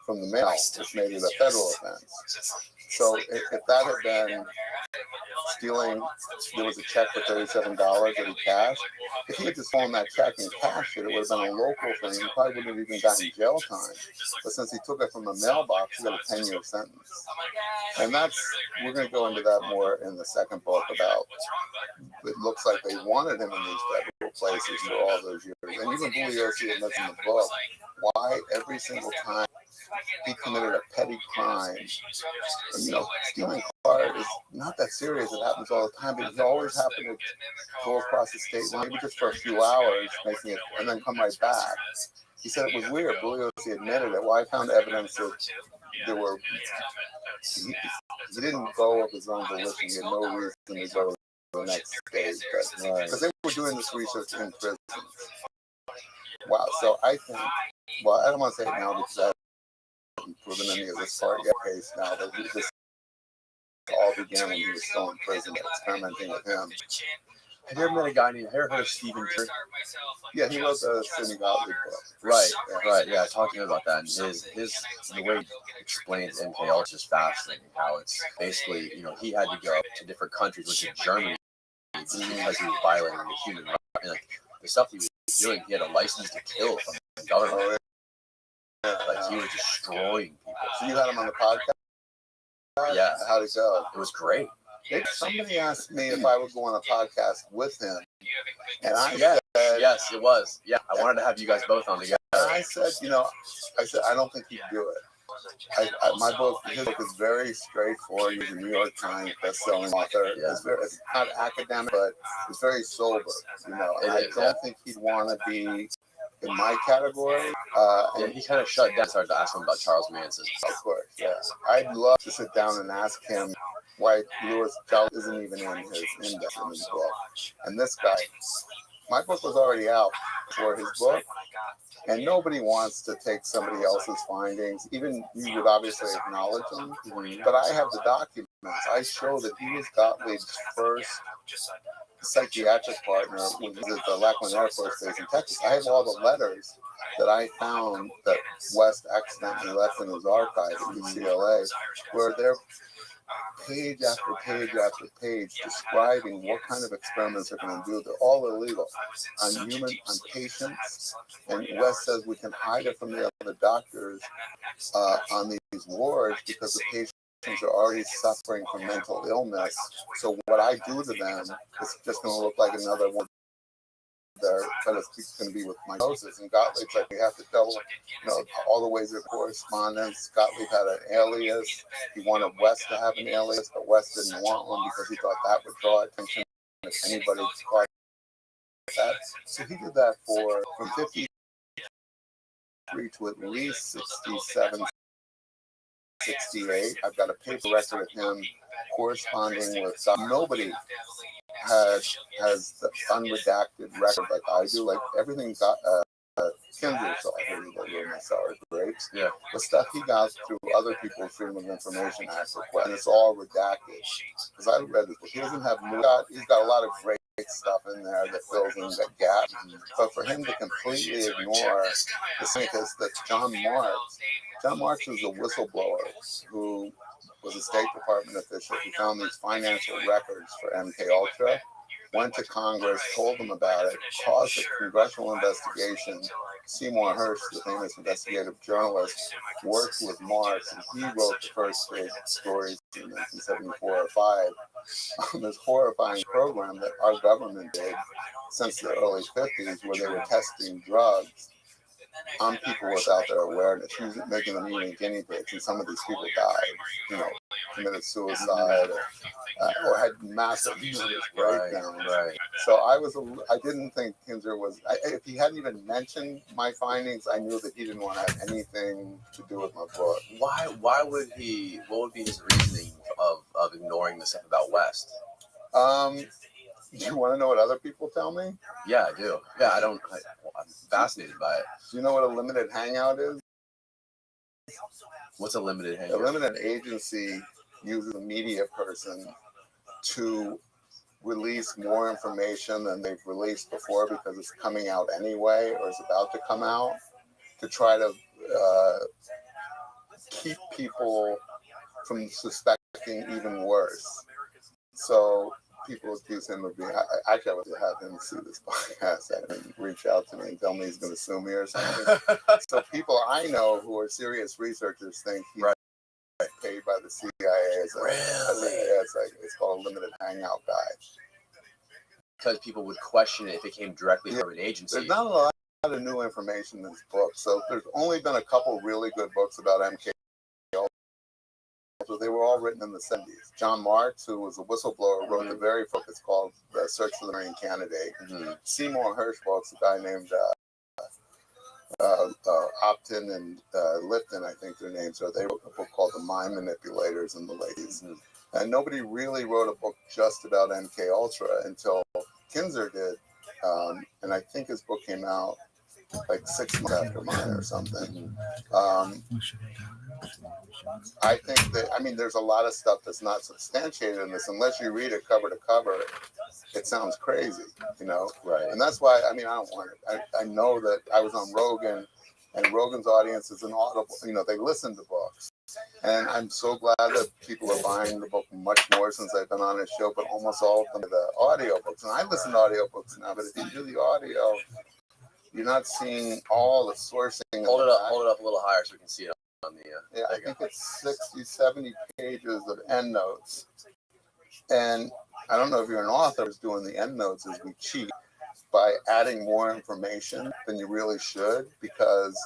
from the mail, which made it a federal offense. So if that had been stealing, there was a check for $37 that he cashed. If he had just stolen that check and cashed it, it would have been a local thing. He probably wouldn't have even gotten jail time. But since he took it from a mailbox, he got a 10-year sentence. And we're going to go into that more in the second book about, it looks like they wanted him in these federal places for all those years. And even Bugliosi admits in the book, why every single time he committed a petty crime. And, stealing a car is not that serious. It happens all the time, but he always happened to go across the state line, maybe just for a few hours, making it, and then come right back. He said it was weird. Bugliosi admitted it. Well, I found evidence that there were. He didn't go of his own volition. He had no reason to go to the next stage, because they were doing this research in prison. Wow. So I think. Well, I don't want to say it now because I haven't proven any of this part yet. Case now that this all began when he was still in prison, experimenting with him. Have you ever met a guy named, have you ever heard of Stephen King? Yeah, he wrote the Sidney Gottlieb book. Right, yeah, talking about that. And the way he explains MKL is just fascinating, how it's basically, he had to go to different countries, which in Germany, because he was violating the human rights. Like, the stuff he was doing, he had a license to kill from the government. Like, he was destroying people. So you had him on the podcast? Yeah. How'd it go? It was great. Somebody asked me if I would go on a podcast with him, and I said, yes, it was. Yeah, I wanted to have you guys both on together. And I said, I don't think he'd do it. My book, his book is very straightforward. He's a New York Times best-selling author. Yeah. It's not academic, but it's very sober. I don't think he'd want to be in my category. He kind of shut down and started to ask him about Charles Manson. Of course, yeah. I'd love to sit down and ask him why Louis Jolly isn't even in his index in his book. And this guy, my book was already out for his book, and nobody wants to take somebody else's findings. Even you would obviously acknowledge them, but I have the documents. I show that he was Gottlieb's first psychiatric partner when he was at the Lackland Air Force Base in Texas. I have all the letters that I found that West accidentally left in his archive at UCLA, where page after page after page describing what kind of experiments they're going to do. They're all illegal on patients. And West says we can hide it from the other doctors on these wards because the patients are already suffering from mental illness. So what I do to them is just going to look like another one there, but it's going to be with mitosis. And Gottlieb's like, we have to double, all the ways of correspondence. Gottlieb had an alias. He wanted West to have an alias, but West didn't want one because he thought that would draw attention if anybody caught that. So he did that from 53 to at least 67, 68. I've got a paper record of him corresponding with nobody has the unredacted record like I do. Like everything got Kinder, so I heard the room sour grapes. Yeah. The stuff he got through other people's Freedom of Information Act requests, and it's all redacted. Because I read it, he doesn't have he's got a lot of great stuff in there that fills in the gap. But for him to completely ignore the scientist that John Marks was a whistleblower who was a State Department official who found these financial records for MK Ultra, went to Congress, told them about it, caused a congressional investigation. Seymour Hersh, the famous investigative journalist, worked with Marks, and he wrote the first big stories in 1974 or 5 on this horrifying program that our government did since the early 50s, where they were testing drugs on people without their awareness, making them eating guinea pigs, and some of these people died, committed suicide, or had massive nervous breakdowns. Right. So I didn't think Kinzer was. If he hadn't even mentioned my findings, I knew that he didn't want to have anything to do with my book. Why would he? What would be his reasoning of ignoring the stuff about West? Do you want to know what other people tell me? Yeah, I do. Yeah, I'm fascinated by it. Do you know what a limited hangout is? What's a limited hangout? A limited agency uses a media person to release more information than they've released before because it's coming out anyway or is about to come out, to try to keep people from suspecting even worse. So people accuse him of being. Actually, I would have him see this podcast and reach out to me and tell me he's going to sue me or something. So people I know who are serious researchers think he's paid by the CIA as it's called a limited hangout guy. Because people would question it if it came directly from an agency. There's not a lot of new information in this book. So there's only been a couple really good books about MK. So they were all written in the 70s. John Marks, who was a whistleblower, wrote the very book. It's called The Search for the Marine Candidate. Mm-hmm. Seymour Hersh books, a guy named Opton and Lipton, I think their names are. They wrote a book called The Mind Manipulators in the late 80s. Mm-hmm. And nobody really wrote a book just about MK Ultra until Kinzer did. And I think his book came out like 6 months after mine or something. I think that, there's a lot of stuff that's not substantiated in this. Unless you read it cover to cover, it sounds crazy, Right. And that's why, I don't want it. I know that I was on Rogan, and Rogan's audience is an audible, they listen to books. And I'm so glad that people are buying the book much more since I've been on his show, but almost all of them are the audiobooks. And I listen to audiobooks now, but if you do the audio, you're not seeing all the sourcing. Hold it up a little higher so we can see it on the. Yeah, I think it's 60, 70 pages of endnotes. And I don't know if you're an author who's doing the endnotes is we cheat by adding more information than you really should, because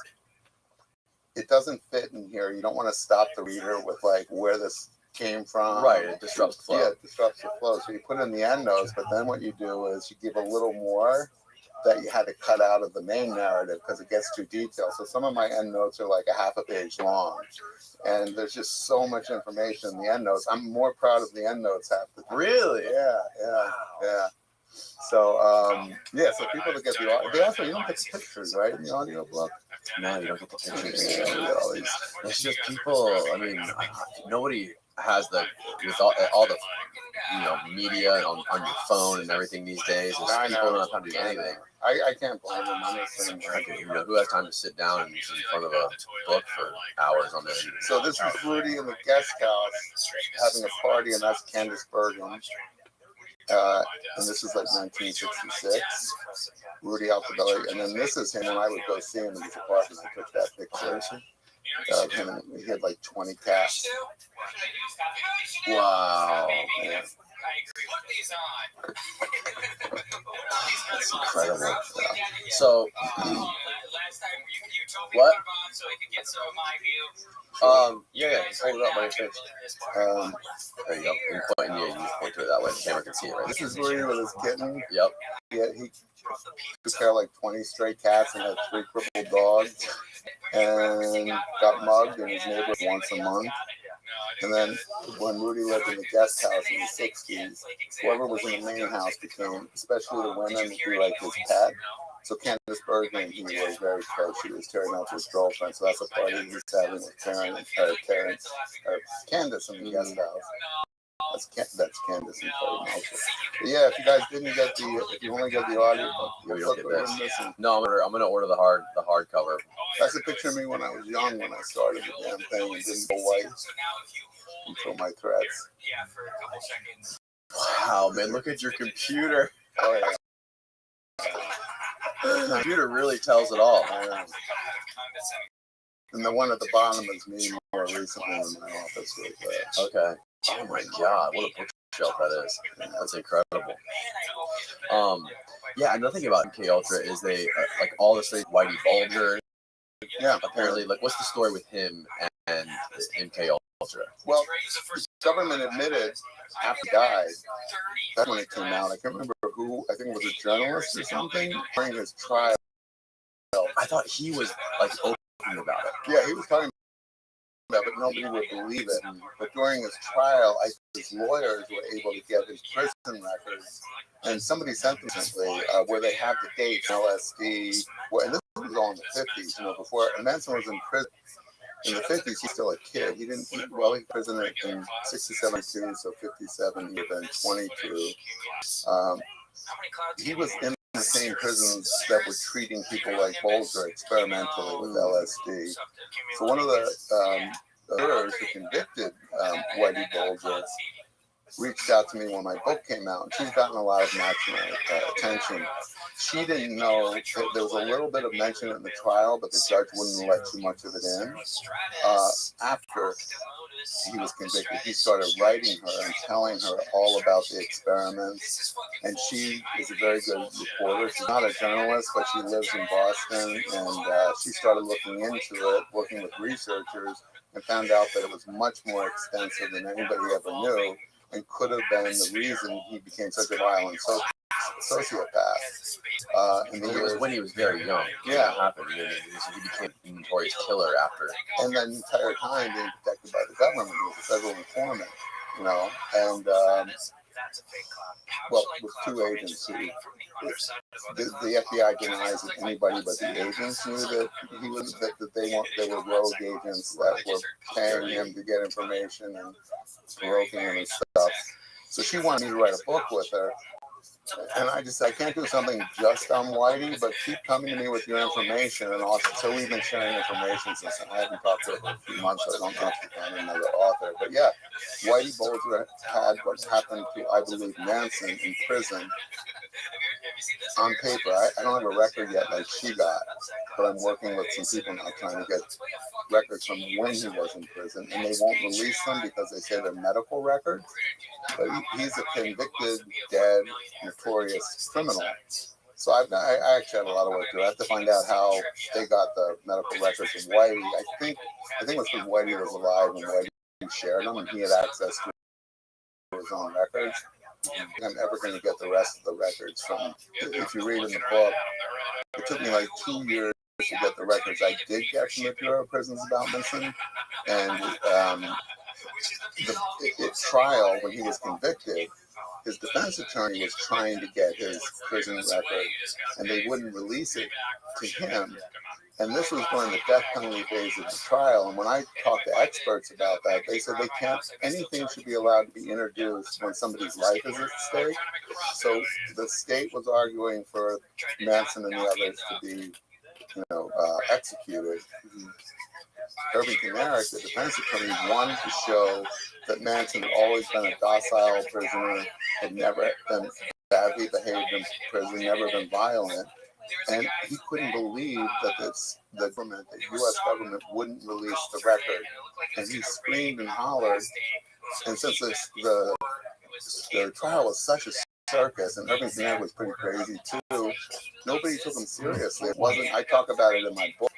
it doesn't fit in here. You don't want to stop the reader with like where this came from. Right, it disrupts the flow. Yeah, it disrupts the flow. So you put in the endnotes, but then what you do is you give a little more that you had to cut out of the main narrative because it gets too detailed. So some of my endnotes are like a half a page long, and there's just so much information in the endnotes. I'm more proud of the endnotes half the time. Really? Yeah. So so people that get the audio, they also, you don't get the pictures, right, in the audio book. No, you don't get the pictures. It's just people. Nobody. has the with all the media on your phone and everything these days. I People know. don't have time to do anything. I can't blame them. I'm the same way. Who has time to sit down and in front of a book for hours on end? So this is Rudy in the guest house having a party, and that's Candace Bergen. And this is like 1966. Rudy out the belly, and then this is him when I would go see him in his apartment. I took that picture of him, and he had like 20 cats. Wow. Yeah. That's incredible. Yeah. So, what? Yeah, just hold it up by your face. There you go. You point, you point to it that way. The camera can see it, right? This is Rudy with his kitten. Yep. Yeah, he took care of like 20 stray cats and had 3 crippled dogs, and got mugged in his neighborhood once a month. And then when Rudy lived in the guest house in the 60s, whoever was in the main house became, especially the women, would be like his pet. So Candace Bergen, he was very close. She was tearing up his girlfriend. So that's a party he's having with Candace in the guest house. That's Candace and Cody Melcher. But yeah, if you guys didn't get if you only get the audio, you don't get this. No, I'm gonna order the hardcover. That's a picture of me when I was young, when I started the damn thing and didn't go white until my threats. Wow, man, look at your computer. Oh yeah. The computer really tells it all. And the one at the bottom is me more recently in my office with okay. Oh my God, what a bookshelf that is. That's incredible. Yeah, another thing about MK Ultra is they like all the stuff. Whitey Bulger. Yeah. Apparently, like, what's the story with him and MK Ultra? Well, the government admitted after he died. That's when it came out. I can't remember who. I think it was a journalist or something during his trial. I thought he was like open about it. Yeah, he was talking about it, but nobody would believe it. But during his trial, his lawyers were able to get his prison records, and somebody sent them recently where they have the dates, LSD. And this was all in the 50s, before. And Manson was in prison. In the 50s, he's still a kid. He was prison in 67, so 57, he would have been 22. He was in the same prisons that were treating people like Bulger experimentally with LSD. So one of the jurors who convicted Whitey Bulger reached out to me when my book came out, and she's gotten a lot of national attention. She didn't know that there was a little bit of mention in the trial, but the judge wouldn't let too much of it in. After he was convicted, he started writing her and telling her all about the experiments. And she is a very good reporter. She's not a journalist, but she lives in Boston, and she started looking into it, working with researchers, and found out that it was much more extensive than anybody ever knew, and could have been the reason he became such a violent sociopath. In the years when he was very young. Yeah. It happened. He became a notorious killer after. And then the entire time being protected by the government. He was a federal informant, and well, with 2 agents who the FBI denies that anybody but the agents knew that he was that they were rogue agents that were paying him to get information and provoking him and stuff. So she wanted me to write a book with her. And I can't do something just on Whitey, but keep coming to me with your information. And also, so we've been sharing information since I haven't talked to her for a few months, so I don't know if you find another author. But yeah, Whitey Bulger had what happened to, I believe, Manson in prison on paper. I don't have a record yet like she got, but I'm working with some people now trying to get records from when he was in prison, and they won't release them because they say they're medical records. But he's a convicted, dead, notorious criminal. So I actually have a lot of work to do. I have to find out how they got the medical records of Whitey. I think it was because Whitey was alive and Whitey shared them, and he had access to his own records. I'm never going to get the rest of the records from. If you read in the book, it took me like 2 years to get the records I did get from the Bureau of Prisons about Manson, and the trial when he was convicted, his defense attorney was trying to get his prison record, and they wouldn't release it to him And this was during the death penalty phase of the trial. And when I talked to experts about that, they said they can't, anything should be allowed to be introduced when somebody's life is at stake. So the state was arguing for Manson and the others to be, executed. Irving Kinnaird, the defense attorney, wanted to show that Manson had always been a docile prisoner, had never been badly behaved in prison, never been violent. And he couldn't believe that the U.S. government wouldn't release the record. And he screamed and hollered. And since the trial was such a circus, and Irving Kinnaird was pretty crazy too, nobody took him seriously. It wasn't. I talk about it in my book.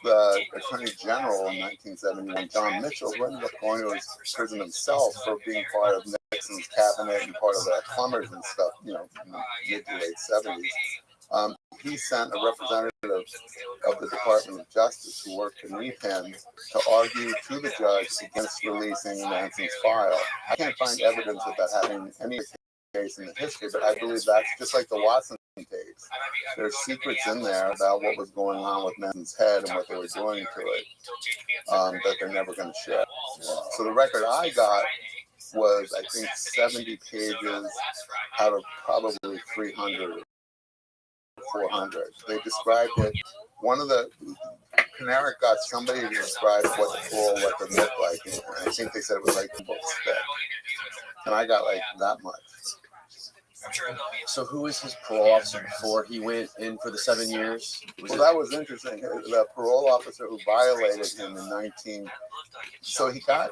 The Attorney General in 1971, John Mitchell, who ended up going to his prison himself for being part of Nixon's cabinet and part of the plumbers and stuff, in the mid to late 70s. He sent a representative of the Department of Justice who worked beneath him to argue to the judge against releasing Manson's file. I can't find evidence of that having any case in the history, but I believe that's just like the Watson tapes. There's secrets in there about what was going on with Manson's head and what they were doing to it that they're never going to share. So the record I got was, I think, 70 pages out of probably 300. 400. They described it. One of the Kinnaird got somebody to describe what the parole record looked like, and I think they said it was like a book thick. And I got like that much. So who was his parole officer before he went in for the 7 years? That was interesting. The parole officer who violated him in so he got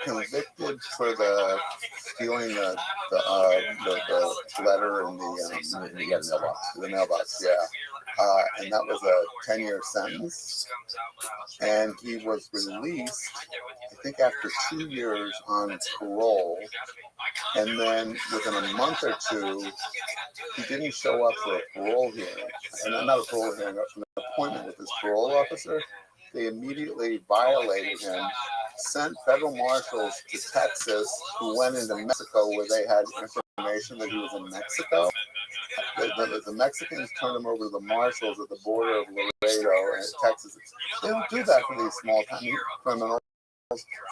convicted for the stealing the letter in the mailbox. And that was a 10-year sentence. And he was released, I think, after 2 years on parole. And then within a month or two, he didn't show up for a parole hearing. And not a parole hearing, an appointment with his parole officer. They immediately violated him, sent federal marshals to Texas, who went into Mexico where they had information that he was in Mexico. The Mexicans turned him over to the marshals at the border of Laredo and Texas. They don't do that for these small-time criminals.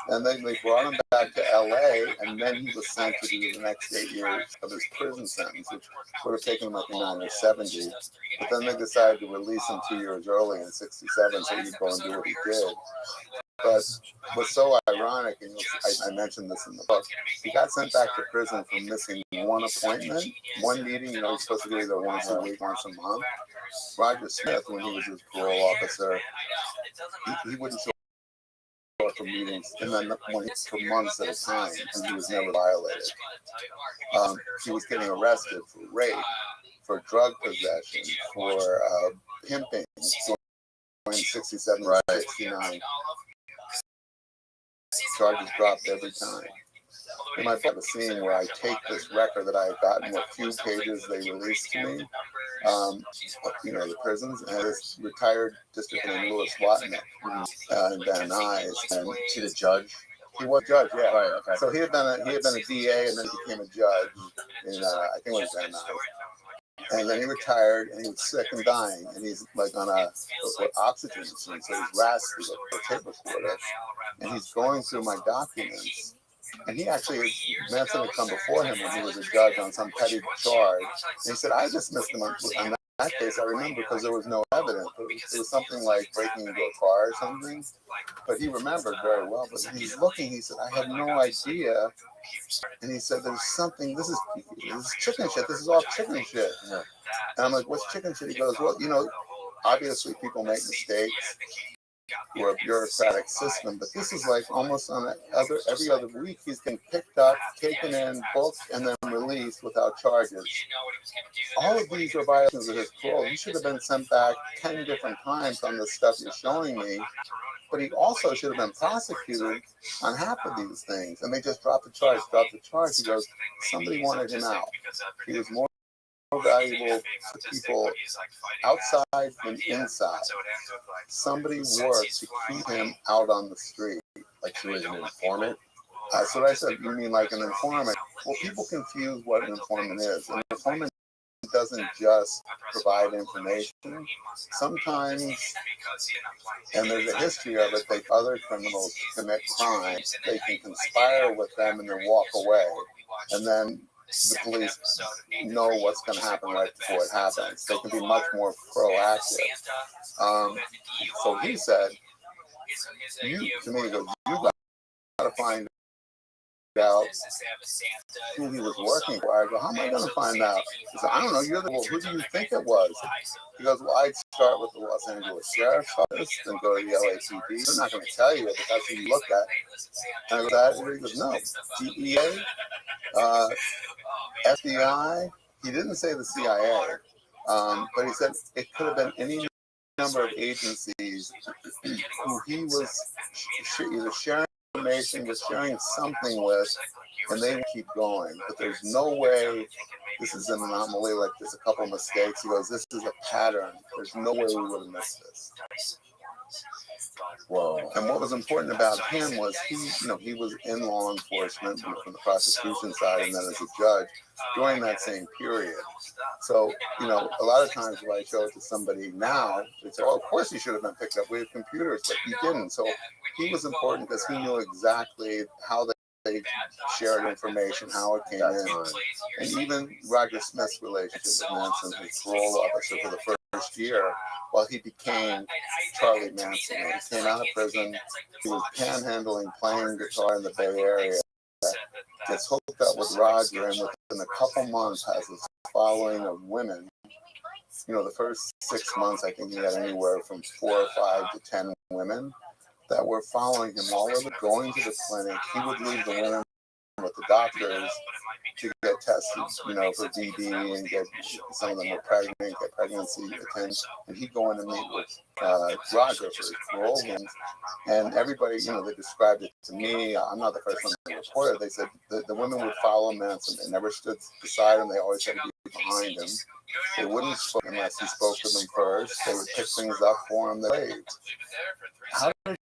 And then they brought him back to L.A., and then he was sent to do the next 8 years of his prison sentence, which would have taken him, I think, 9 or 70. But then they decided to release him 2 years early in 67, so he'd go and do what he did. But what's so ironic, and I mentioned this in the book, he got sent back to prison for missing one appointment, one meeting. He's supposed to be either once a week, once a month. Roger Smith, when he was his parole officer, he wouldn't show for meetings, and then for months at a time, and he was never violated. He was getting arrested for rape, for drug possession, for pimping, in 67, right. 69. Charges dropped every time. In my book, I have a scene where I take this record that I had gotten, what few pages they released to me, the prisons, and this retired district named Louis Watnick in Van Nuys, and to the judge. He was judge, yeah. Right, okay. So he had been a DA and then became a judge in I think it was Van Nuys. And then he retired, and he was sick and dying, and he's like on a oxygen machine, so he's raspy, like a tape recorder, and he's going through my documents. And he actually, Manson had come before him when he was a judge on some petty charge. And he said, I dismissed him on that case, I remember, because there was no evidence. It was something like breaking into a car or something. But he remembered very well. But he's looking, he said, I have no idea. And he said, there's something, this is chicken shit. This is all chicken shit. And I'm like, what's chicken shit? He goes, well, obviously people make mistakes. We're a bureaucratic system, but this is like almost on every other week he's been picked up, taken in, booked, and then released without charges. All of these are violations of his parole. He should have been sent back 10 different times on the stuff you're showing me, but he also should have been prosecuted on half of these things, and they just dropped the charge. He goes, somebody wanted him out. He was more valuable to people outside than inside. Somebody worked to keep him out on the street. Like he was an informant? That's what I said. You mean like an informant? Well, people confuse what an informant is. An informant doesn't just provide information. Sometimes, and there's a history of it, they other criminals commit crimes. They can conspire with them and then walk away. And then the police know what's going to happen right before it happens. They can be much more proactive. So he said, to me, he goes, you got to find out who he was working for. I go, how am I going to find out? He said, I don't know. You're the, well, who do you think it was? He goes, well, I'd start with the Los Angeles Sheriff's Office, then go to the LAPD. They're not going to tell you, but that's who you look at. And I go, that? And he goes, no. DEA, FBI. He didn't say the CIA, but he said it could have been any number of agencies who he was either sharing information, was sharing something with, and they keep going. But there's no way this is an anomaly, like there's a couple of mistakes. He goes, this is a pattern. There's no way we would have missed this. Whoa. And what was important about him was he was in law enforcement from the prosecution side and then as a judge during that same period. So, a lot of times when I show it to somebody now, they say, oh, of course he should have been picked up. We have computers, but he didn't. So he was important because he knew exactly how they shared information, how it came in. And even Roger Smith's relationship with Manson, his parole officer for the first year, while he became Charlie Manson. When he came out of prison, he was panhandling, playing guitar in the Bay Area, gets hooked up with Roger, and within a couple months has this following of women. The first 6 months, I think he had anywhere from 4 or 5 to 10 women that were following him all over, going to the clinic. He would leave the women with the doctors to get tested, for DD and get, some of them were pregnant, get pregnancy attempts, and he'd go in and meet with Roger for his parole hearings. And everybody, they described it to me. I'm not the first one to report it. They said the women would follow Manson. They never stood beside him. They always had to be behind him. They wouldn't speak unless he spoke to them first. They would pick things up for him. How did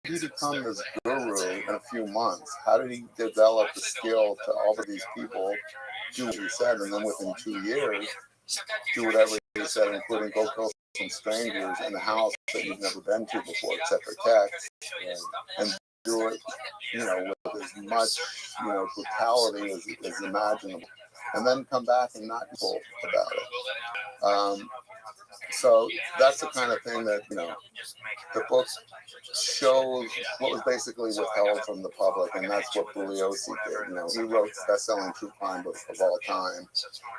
he become this guru in a few months? How did he develop the skill to all of these people do what he said, and then within 2 years do whatever he said, including go kill some strangers in a house that you've never been to before except for text, and do it, with as much, brutality as imaginable, and then come back and not talk about it. So that's the kind of thing that, the book shows what was basically withheld from the public, and that's what Bugliosi did. He wrote best-selling true crime books of all time,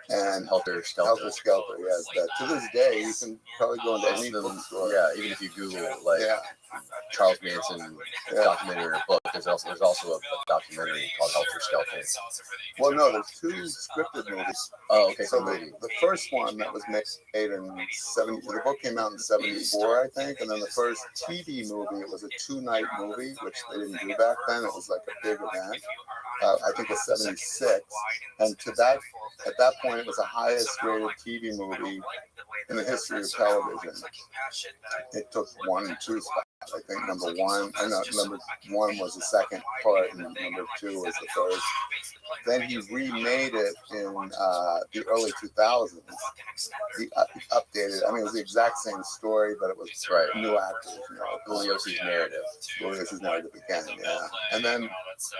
and Helter Skelter. Yes, that to this day you can probably go into any bookstore. Yeah, even if you Google Charles Manson documentary or book, there's also a documentary called Helter Skelter. Well, no, there's 2 scripted movies. Oh, okay. So the first one that was made in 70, the book came out in 74, I think, and then the first TV movie, it was a 2-night movie, which they didn't do back then. It was like a big event. I think it was 76, and at that point, it was the highest rated TV movie in the history of television. It took 1 and 2 spots. I think number one was the second part, and number 2 was the first. Then he remade it in the early 2000s. He updated. It was the exact same story, but it was new actors. Bugliosi's narrative. Bugliosi's narrative again, yeah. And then,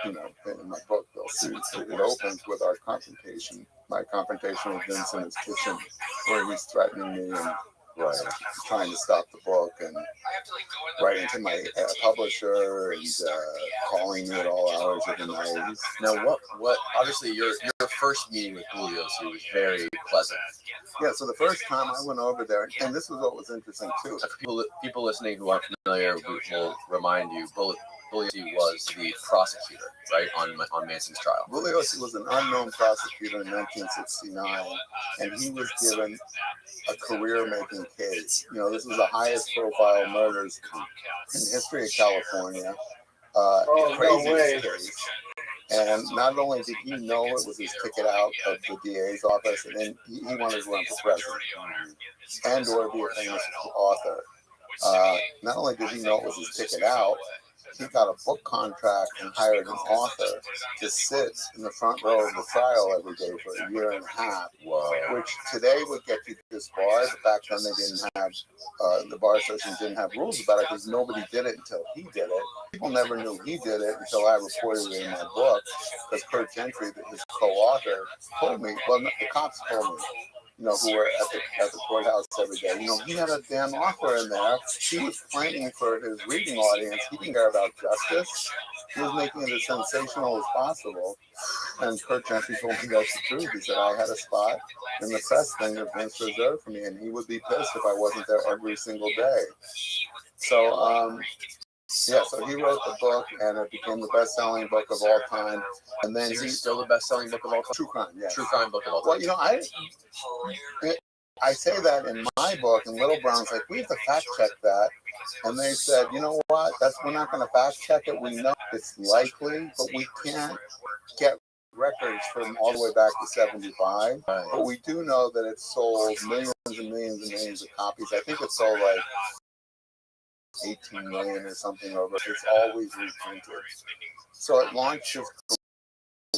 in my book, they'll see it opens with our confrontation. My confrontation with Vince in his kitchen, where he's threatening me and trying to stop the book, and writing to my publisher and calling me at all hours of the night. Now, what? Obviously, your first meeting with Bugliosi was very pleasant. Yeah. So the first time I went over there, and this was what was interesting too. People listening who aren't familiar will remind you, Bugliosi was the prosecutor, right, on Manson's trial. Bugliosi was an unknown prosecutor in 1969, and he was given a career-making case. This was the highest profile murders in the history of California. Craziest case. And not only did he know it was his ticket out of the DA's office, and then he wanted to run for president and or be a famous author. Not only did he know it was his ticket out, he got a book contract and hired an author to sit in the front row of the trial every day for a year and a half. Whoa. Which today would get you disbarred, but back then they didn't have, the bar association didn't have rules about it because nobody did it until he did it. People never knew he did it until I reported it in my book, because Kurt Gentry, his co-author, told me, well, the cops told me, you know, who were at the courthouse every day. You know, he had a damn author in there. He was planning for his reading audience. He didn't care about justice. He was making it as sensational as possible. And Kurt Gentry told me that's the truth. He said, I had a spot in the press thing that Vince reserved for me, and he would be pissed if I wasn't there every single day. So, yeah, so he wrote the book, and it became the best-selling book of all time. And then Is it still the best-selling book of all time? True crime, yeah. True crime book of all time. Well, you know, I say that in my book, and Little Brown's like, we have to fact check that. And they said, you know what? We're not going to fact check it. We know it's likely, but we can't get records from all the way back to 75. Right. But we do know that it sold millions and millions and millions of copies. I think it sold like 18 million or something over. It's always reprinted. So it launched his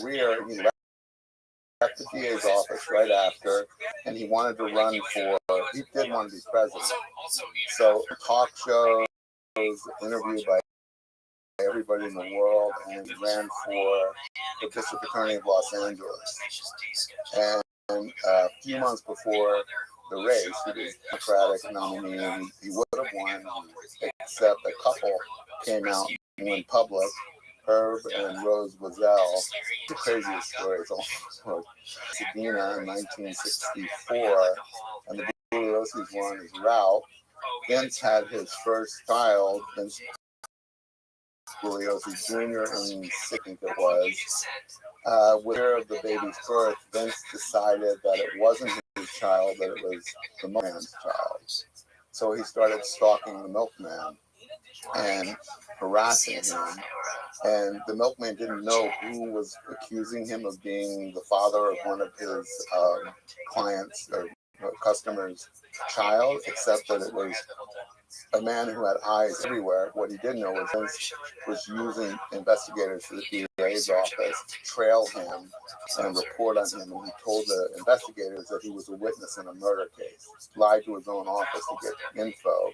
career. He left the DA's office right after, and he wanted to run for, he did want to be president. So talk shows, interviewed by everybody in the world, and he ran for the district attorney of Los Angeles. And a few months before the race, he was Democratic nominee, and he would have won, except a couple came out and went public. Herb and Rose Wazell. The craziest story is also Sabina in 1964, and the Bugliosis won as Ralph. Vince had his first child, Vince Bugliosi Jr. in, I think it was. With of the baby's birth, Vince decided that it wasn't his child, that it was the milkman's child. So he started stalking the milkman and harassing him. And the milkman didn't know who was accusing him of being the father of one of his clients or customers' child, except that it was a man who had eyes everywhere. What he didn't know was Vince was using investigators for the DA's office to trail him and report on him. And he told the investigators that he was a witness in a murder case, lied to his own office to get info.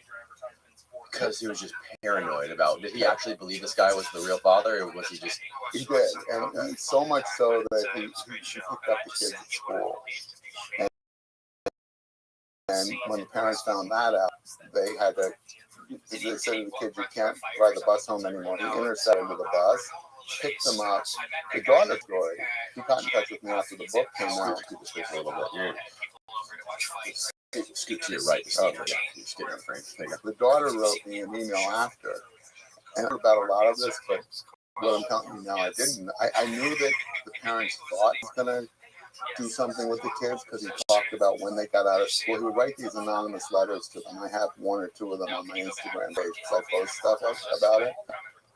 Because he was just paranoid about, did he actually believe this guy was the real father, or was he just... He did, and so much so that he picked up the kids at school. And when the parents found that out, they had to, they said to the kids, you can't ride the bus home anymore. He intercepted the bus, picked them up. The daughter story, he got in touch with me after the book came out. A little bit. Scoot to your right. Okay. Just get in the frame. The daughter wrote me an email after, and about a lot of this, but what I'm telling you now, I didn't. I knew that the parents thought he was going to do something with the kids because he talked about when they got out of school. He would write these anonymous letters to them. I have one or two of them on my Instagram page because I post stuff about it.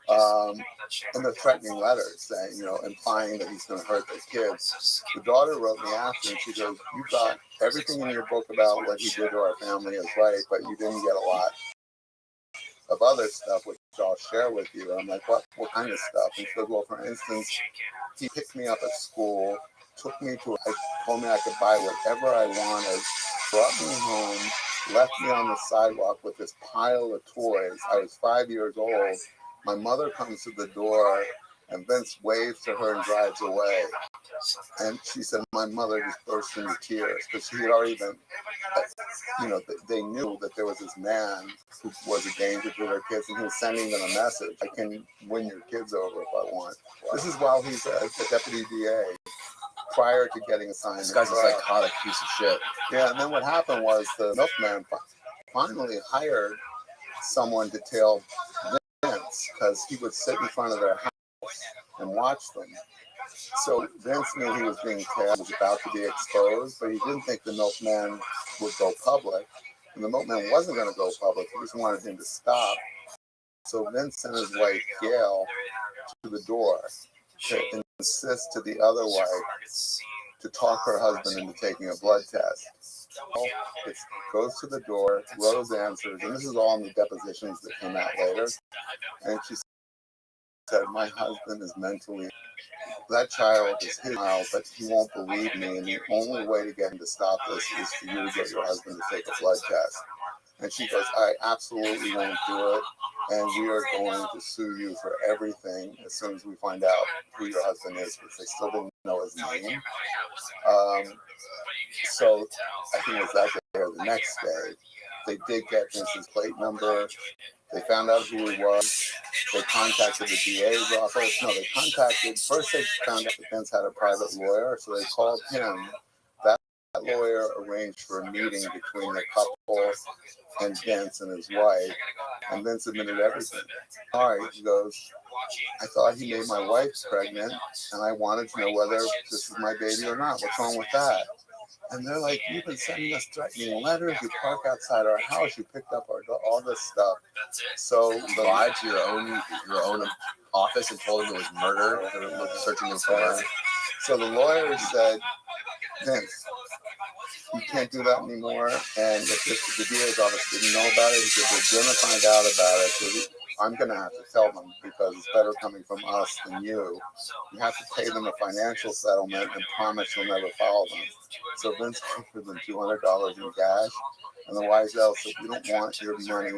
And the threatening letters saying, implying that he's going to hurt the kids. The daughter wrote me after, and she goes, you got everything in your book about what he did to our family is right, but you didn't get a lot of other stuff, which I'll share with you. And I'm like, what kind of stuff? And she goes, well, for instance, he picked me up at school, told me I could buy whatever I wanted, brought me home, left me on the sidewalk with this pile of toys. I was 5 years old. My mother comes to the door, and Vince waves to her and drives away. And she said, my mother just burst into tears because she had already been, they knew that there was this man who was a danger to their kids, and he was sending them a message. I can win your kids over if I want. This is while he's a deputy DA, prior to getting assigned. This guy's a psychotic piece of shit. Yeah, and then what happened was the milkman finally hired someone to tail Vince because he would sit in front of their house and watch them. So Vince knew he was being tailed, was about to be exposed, but he didn't think the milkman would go public. And the milkman wasn't going to go public. He just wanted him to stop. So Vince sent his wife, Gail, to the door to insist to the other wife to talk her husband into taking a blood test. It goes to the door, Rose answers, and this is all in the depositions that came out later. And she said, my husband is mentally, that child is his child, but he won't believe me, and the only way to get him to stop this is for you to get your husband to take a blood test. And she goes, I absolutely won't do it, and we are going to sue you for everything as soon as we find out who your husband is, because they still didn't know his name. So I think it was that day or the next day, they did get Vince's plate number. They found out who he was. They contacted the DA's office. No, they first they found out that Vince had a private lawyer, so they called him. That lawyer arranged for a meeting between the couple and Vince and his wife, and Vince admitted everything. All right, he goes, I thought he made my wife pregnant, and I wanted to know whether this is my baby or not. What's wrong with that? And they're like, you've been sending us threatening letters. You park outside our house. You picked up all this stuff. So you lied to your own office and told them it was murder. They were searching them for murder. So the lawyer said, Vince, you can't do that anymore. And if the DA's office didn't know about it, he said, they're going to find out about it. So I'm going to have to tell them, because it's better coming from us than you. You have to pay them a financial settlement and promise you'll never follow them. So Vince offered them $200 in cash, and the Wiesel said, we don't want your money.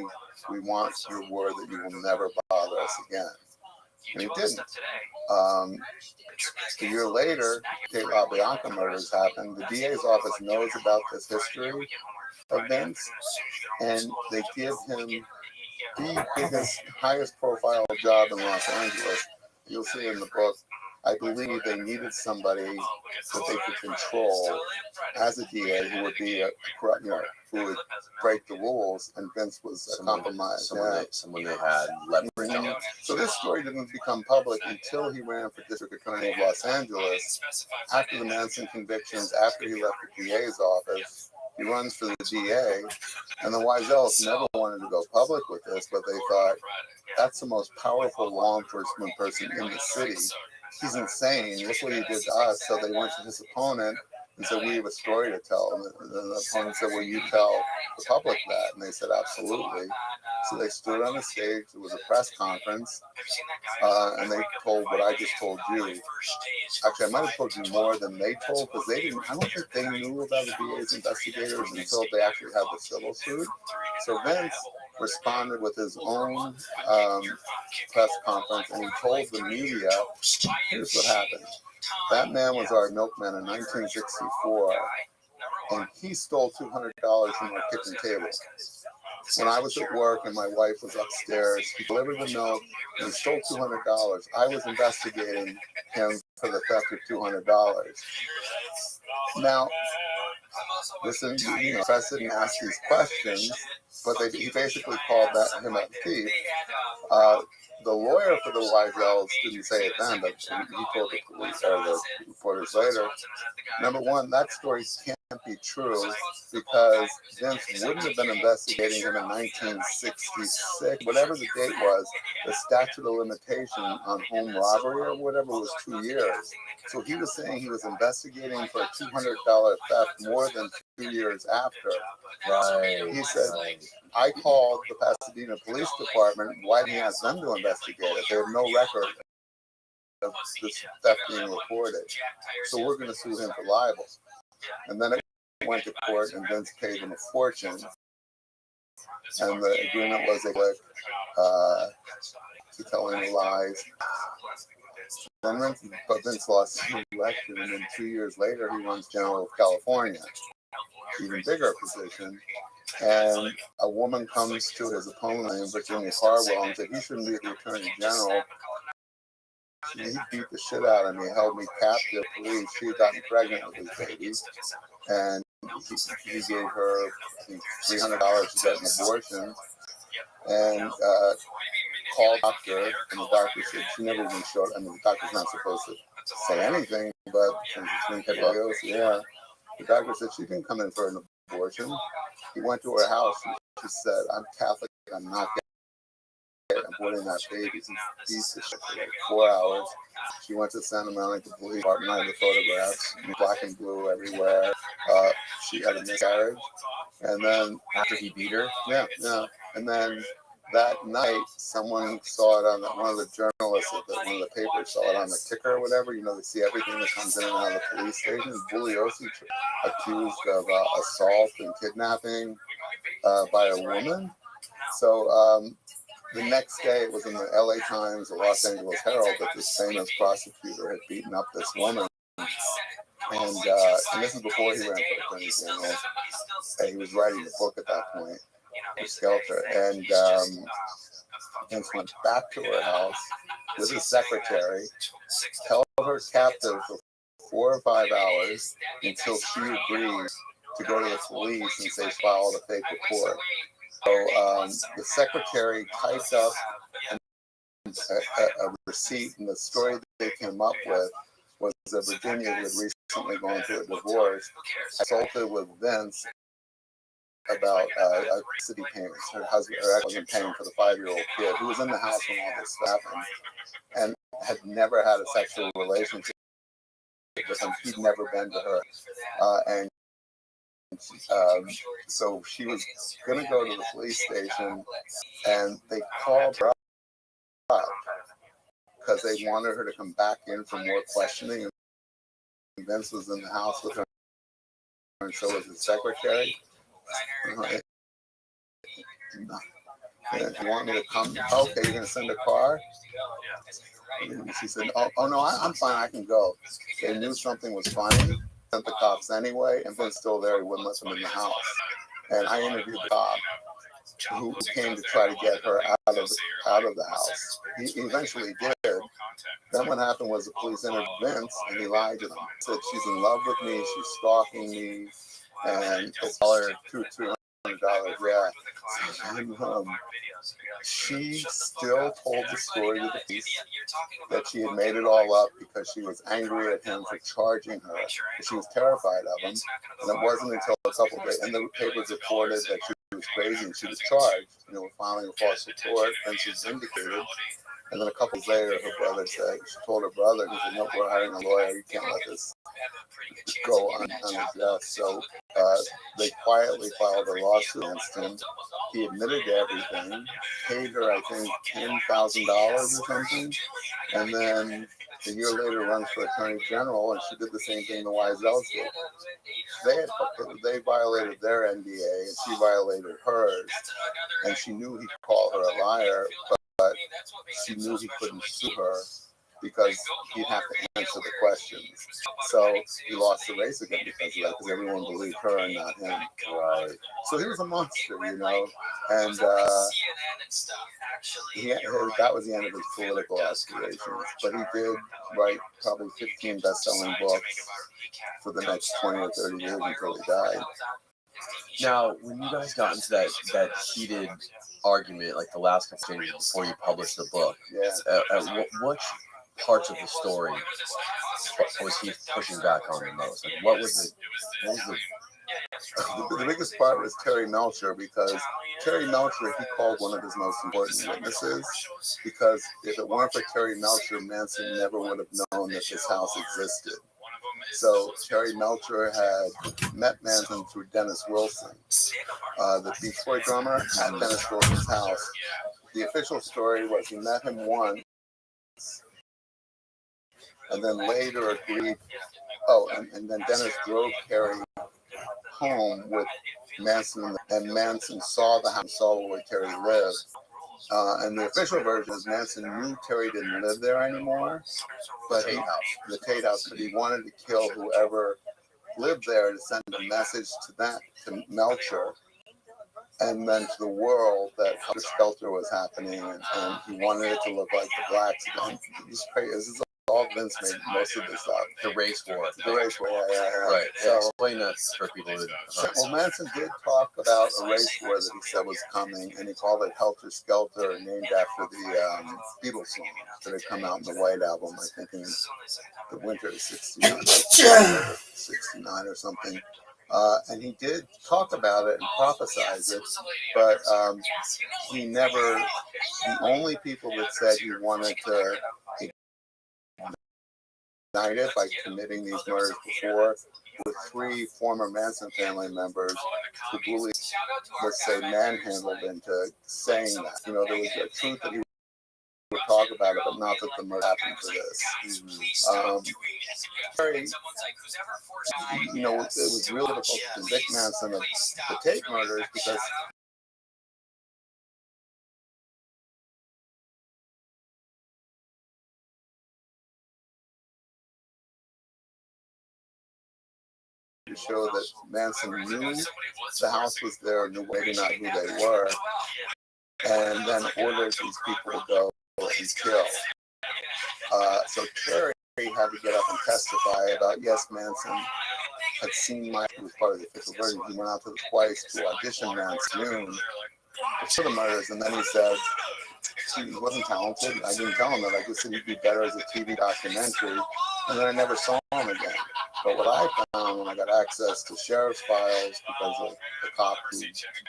We want your word that you will never bother us again. And he didn't. A year later, Kate LaBianca murders happened. The DA's office knows about this history of Vince, and they give him the biggest, highest profile job in Los Angeles. You'll see in the book, I believe they needed somebody that they could control as a DA who would be a corrupt, who would break the rules, and Vince was a compromise. Someone they had leverage. So this story didn't become public until he ran for district attorney of Los Angeles. After the Manson convictions, after he left the DA's office, he runs for the DA, and the Wiesels never wanted to go public with this, but they thought, that's the most powerful law enforcement person in the city. He's insane. Look what he did to us. So they went to his opponent and said, we have a story to tell. And the opponent said, will you tell the public that? And they said, absolutely. So they stood on the stage. It was a press conference. And they told what I just told you. Actually, I might have told you more than they told, because they didn't. I don't think they knew about the DA's investigators until they actually had the civil suit. So Vince responded with his own press conference, and he told the media, here's what happened. That man was our milkman in 1964, and he stole $200 from our kitchen table. When I was at work and my wife was upstairs, he delivered the milk and he stole $200. I was investigating him for the theft of $200. Now, listen, press didn't ask these questions, but he basically called him a thief. The lawyer for the Wiesels didn't say it then, but he told the police or the reporters later. Number one, that story can't be true, because Vince wouldn't have been investigating him in 1966. Whatever the date was, the statute of limitation on home robbery or whatever was 2 years. So he was saying he was investigating for a $200 theft more than 2 years after. Right. He said, I called the Pasadena Police Department. Why didn't he ask them to investigate it? They have no record of this theft being reported. So we're going to sue him for libel. And then it went to court, and Vince paid him a fortune. And the agreement was they would to tell any lies. But Vince lost the election, and then 2 years later, he runs General of California, even bigger position. And a woman comes to his opponent named Virginia Carwell and said, he shouldn't be the Attorney General. He beat the shit out of me, held me captive. Police. She had gotten pregnant with his baby, and he gave her, I think, $300 to get an abortion, and called the doctor, and the doctor said she never even showed. I mean, the doctor's not supposed to say anything, but since it's been the doctor said she can come in for an abortion. He went to her house, and she said, I'm Catholic, I'm not gay. I'm aborting that baby. He beat the shit for like 4 hours. She went to Santa Monica Police Department. I have the photographs, black and blue everywhere. She had a miscarriage. And then after he beat her? Yeah. And then that night, someone saw it on one of the journalists at one of the papers saw it on the ticker or whatever. You know, they see everything that comes in and out of the police station. Bugliosi accused of assault and kidnapping by a woman. So the next day, it was in the LA Times, the Los Angeles Herald, that this famous prosecutor had beaten up this woman. And this is before he ran for attorney general. He was writing a book at that point, Skelter. And Vince went back to her house with his secretary, held her captive for 4 or 5 hours until she agreed to go to the police and say filed a fake report. So the secretary typed up a receipt, and the story that they came up with was that Virginia had recently gone through a divorce, consulted with Vince about city payments. Her husband wasn't paying for the 5-year-old kid who was in the house when all this happened, and had never had a sexual relationship with him. He'd never been to her, and so she was going to go to the police station, and they called her up because they wanted her to come back in for more questioning. And Vince was in the house with her, and so was his secretary. And you want me to come? Okay, you're going to send a car? And she said, oh no, I'm fine, I can go. They knew something was funny, sent the cops anyway, and Vince still there, he wouldn't let them in the house. And I interviewed the cop who came to try to get her out of the house. He eventually did. Then what happened was the police interviewed Vince, and he lied to them. Said she's in love with me, she's stalking me, and it's $200, yeah. And, she still told the story to the police that she had made it all up because she was angry at him for charging her. She was terrified of him, and it wasn't until a couple of days, and the papers reported that she was crazy and she was charged, with filing a false report, and she's vindicated. And then a couple of days later, her brother said, she told her brother, he said, no, we're hiring a lawyer, you can't let this go unaddressed. So they quietly filed a lawsuit against him. He admitted to everything, paid her, I think, $10,000 or something, and then a year later runs for attorney general, and she did the same thing the Wiesels did. They violated their NDA, and she violated hers, and she knew he could call her a liar, but she knew he couldn't sue her because he'd have to answer the questions. So he lost the race again because of that, because everyone believed her and not him. Right. So he was a monster, and that was the end of his political aspirations. But he did write probably 15 best-selling books for the next 20 or 30 years until he died. Now, when you guys got into that heated argument, like the last couple of days before you published the book, what parts of the story was he pushing back on the most? Like, what was the biggest part was Terry Melcher, because Terry Melcher, he called one of his most important witnesses, because if it weren't for Terry Melcher, Manson never would have known that this house existed. So Terry Melcher had met Manson through Dennis Wilson, the Beach Boy drummer, at Dennis Wilson's house. The official story was he met him once, and then later agreed. And then Dennis drove Terry home with Manson, and Manson saw the house, saw where Terry lived. And the official version is Manson knew Terry didn't live there anymore, but the Tate House, but he wanted to kill whoever lived there to send a message to Melcher, and then to the world that Helter Skelter was happening, and he wanted it to look like the blacks. This is all Vince made most of this up. The race war. The race war, yeah. Right. So, explain that for people who well, Manson did talk about a race war that he said was coming, and he called it Helter Skelter, named after the Beatles song that had come out in the White Album, I think in the winter of 69, 69 or something. And he did talk about it and prophesize it, but he never, the only people that said he wanted to ignite it by committing these murders before with 3 former Manson family members who Bully, let's say, manhandled into saying that. You know, there was a truth that he would talk about it, but not that the murder happened for this. Very, you know, it was real difficult to convict Manson of the tape murders because to show that Manson knew the house was there, knew maybe not who they were, and then ordered these people to go and kill. So Terry had to get up and testify about, yes, Manson had seen he was part of the official version. He went out to the twice to audition Manson for the murders, and then he said he wasn't talented. I didn't tell him that. I just said he'd be better as a TV documentary, and then I never saw him again. But what I found when I got access to sheriff's files, because of the cop who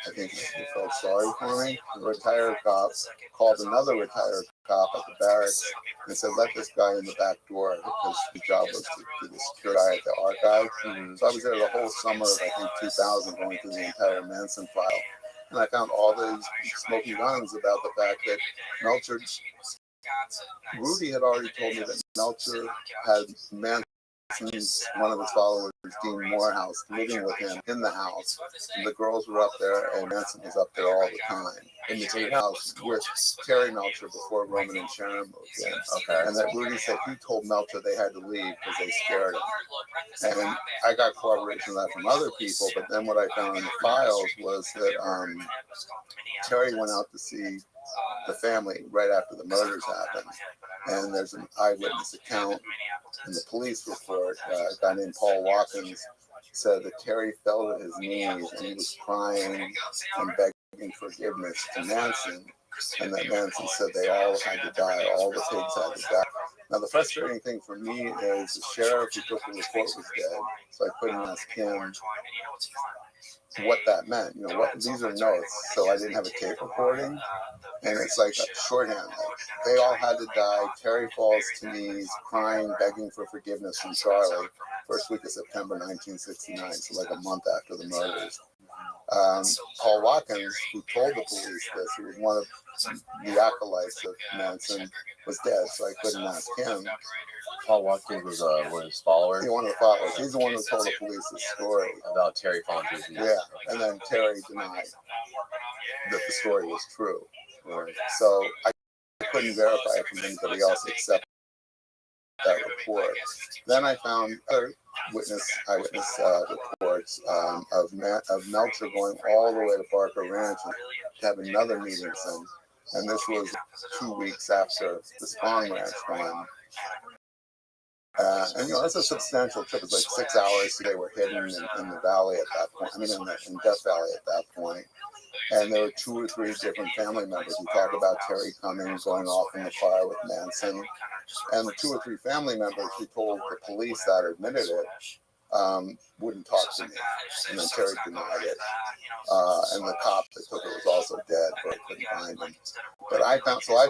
I think he felt sorry for me, the retired cop called another retired cop at the barracks and said, let this guy in the back door, because his job was to be the security guy at the archive. So I was there the whole summer of, I think, 2000, going through the entire Manson file. And I found all these smoking guns about the fact that Melcher, Rudy had already told me that Melcher had Manson, one of his followers, Dean Morehouse, living with him in the house. And the girls were up there, and Manson was up there all the time. In the Tate house with Terry Melcher before Roman and Sharon moved in. Okay. And that Rudy said he told Melcher they had to leave because they scared him. And I got corroboration of that from other people, but then what I found in the files was that Terry went out to see the family right after the murders happened. And there's an eyewitness account in the police report. A guy named Paul Watkins said that Terry fell to his knees and he was crying and begging forgiveness to Manson, and that Manson said they all had to die, all the pigs had to die. Now, the frustrating thing for me is the sheriff who took the report was dead, so I couldn't ask him what that meant. You know, what these are notes, so I didn't have a tape recording, and it's like a shorthand. Like, they all had to die. Terry falls to knees, crying, begging for forgiveness from Charlie. First week of September 1969, so like a month after the murders. Paul Watkins, who told the police this, who was one of the acolytes of Manson, was dead, so I couldn't ask him. Paul Watkins was one of his followers. One of the followers. He's the one who told the police the story about Terry falling to his knees. Yeah, and then Terry denied that the story was true. Right. So I couldn't verify it from anybody else except that report. Then I found other eyewitness reports of Melcher going all the way to Barker Ranch and to have another meeting with him. And this was 2 weeks after the Spawn Ranch one. And you know, that's a substantial trip. It's like 6 hours. They were hidden in the valley at that point. I mean, in Death Valley at that point. And there were 2 or 3 different family members who talked about Terry Cummings going off in the car with Manson. And the 2 or 3 family members who told the police that or admitted it wouldn't talk to me. And then Terry denied it. And the cop that took it was also dead, but I couldn't find him. But I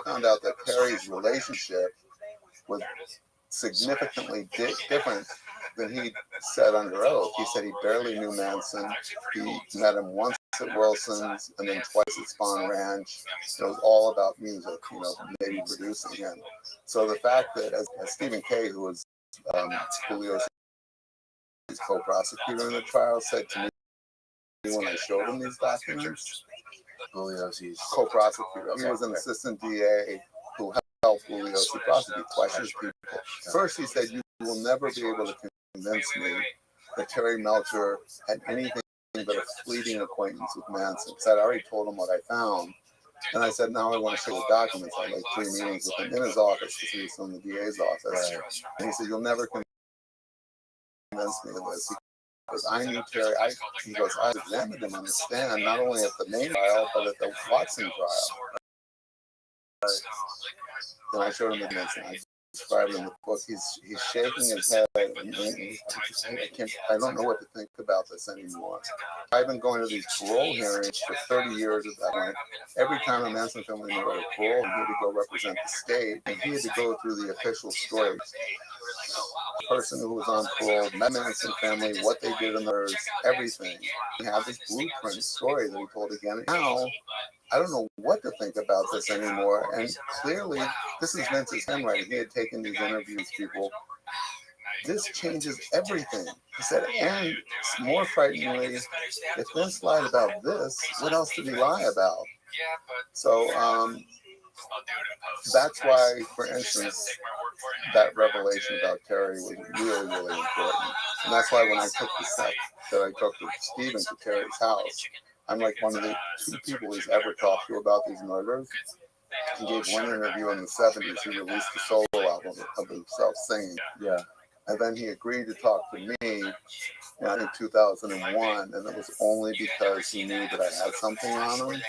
found out that Terry's relationship was significantly different than he said under oath. He said he barely knew Manson. He met him once at Wilson's and then twice at Spawn Ranch. It was all about music, you know, maybe producing him. So the fact that, as Stephen Kay, who was Julio's co-prosecutor in the trial, said to me when I showed him these documents, Julio's co-prosecutor, he was an assistant DA who helped Julio's prosecute twice his people. First, he said, you will never be able to convince me that Terry Melcher had anything but a fleeting acquaintance with Manson. Because I'd already told him what I found. And I said, now I want to show the documents. I had like 3 meetings with him in his office because he was from the DA's office. And he said, you'll never convince me of this. Because I knew Terry, he goes, I examined him on the stand, not only at the main trial, but at the Watson trial. And I showed him the Manson. described in the book. He's shaking his head. I don't know what to think about this anymore. I've been going to these parole hearings for 30 years at that point. Every time a Manson family member had a parole, he had to go represent the state, and he had to go through the official story. The person who was on parole, the Manson family, what they did in theirs, everything. He had this blueprint story that he told again. Now, I don't know what to think about this anymore. And clearly, this is Vince's handwriting. He had taken these interviews, people. This changes everything. He said, and more frighteningly, if Vince lied about this, what else did he lie about? So that's why, for instance, that revelation about Terry was really, really important. And that's why when I took the step that I took with Steven to Terry's house, I'm like one of the 2 people he's ever talked to about these murders. He gave one interview in the 70s. He released a solo album of himself singing. Yeah. And then he agreed to talk to me in 2001, and it was only because he knew that I had something on him.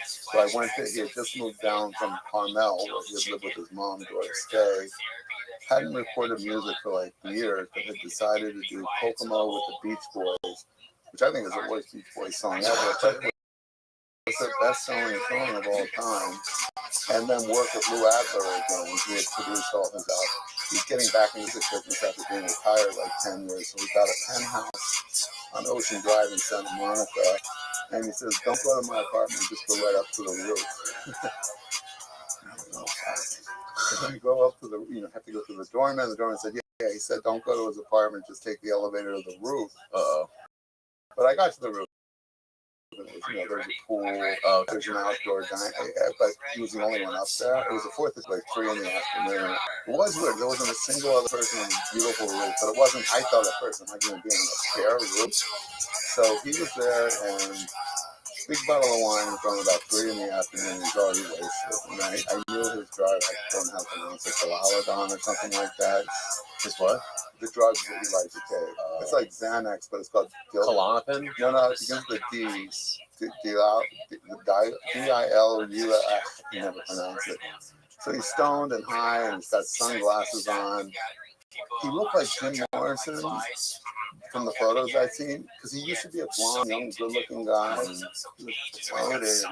So I went to, he had just moved down from Carmel, where he had lived with his mom, Doris Day. Hadn't recorded music for like years, but had decided to do Kokomo with the Beach Boys, which I think is the worst Beach Boys song ever, but it was their best-selling song of all time. And then work with Lou Adler again. He had produced all his albums. He's getting back into the business after being retired like 10 years. So we got a penthouse on Ocean Drive in Santa Monica. And he says, don't go to my apartment, just go right up to the roof. So then you go up to the, have to go through the doorman. The doorman said, yeah. He said, don't go to his apartment, just take the elevator to the roof. Uh-oh. But I got to the roof. There's a pool, there's an outdoor dining, but he was the only one up there. It was the 4th, like 3 in the afternoon. It was weird. There wasn't a single other person on this beautiful roof, but it wasn't, I thought a person, like being on a spare roof. So he was there, and big bottle of wine was on about 3 in the afternoon. He's already wasted. And I knew his drug, I don't have the name, it's like Calalodon or something like that. His what? The drugs that he likes to take. It's like Xanax, but it's called Klonopin? No, it begins with D. D-I-L-U. I can never pronounce it. So he's stoned and high, and he's got sunglasses on. He looked like Jim Morrison from the photos I've seen, because he used to be a blonde, young, good-looking guy. He was bloated, and his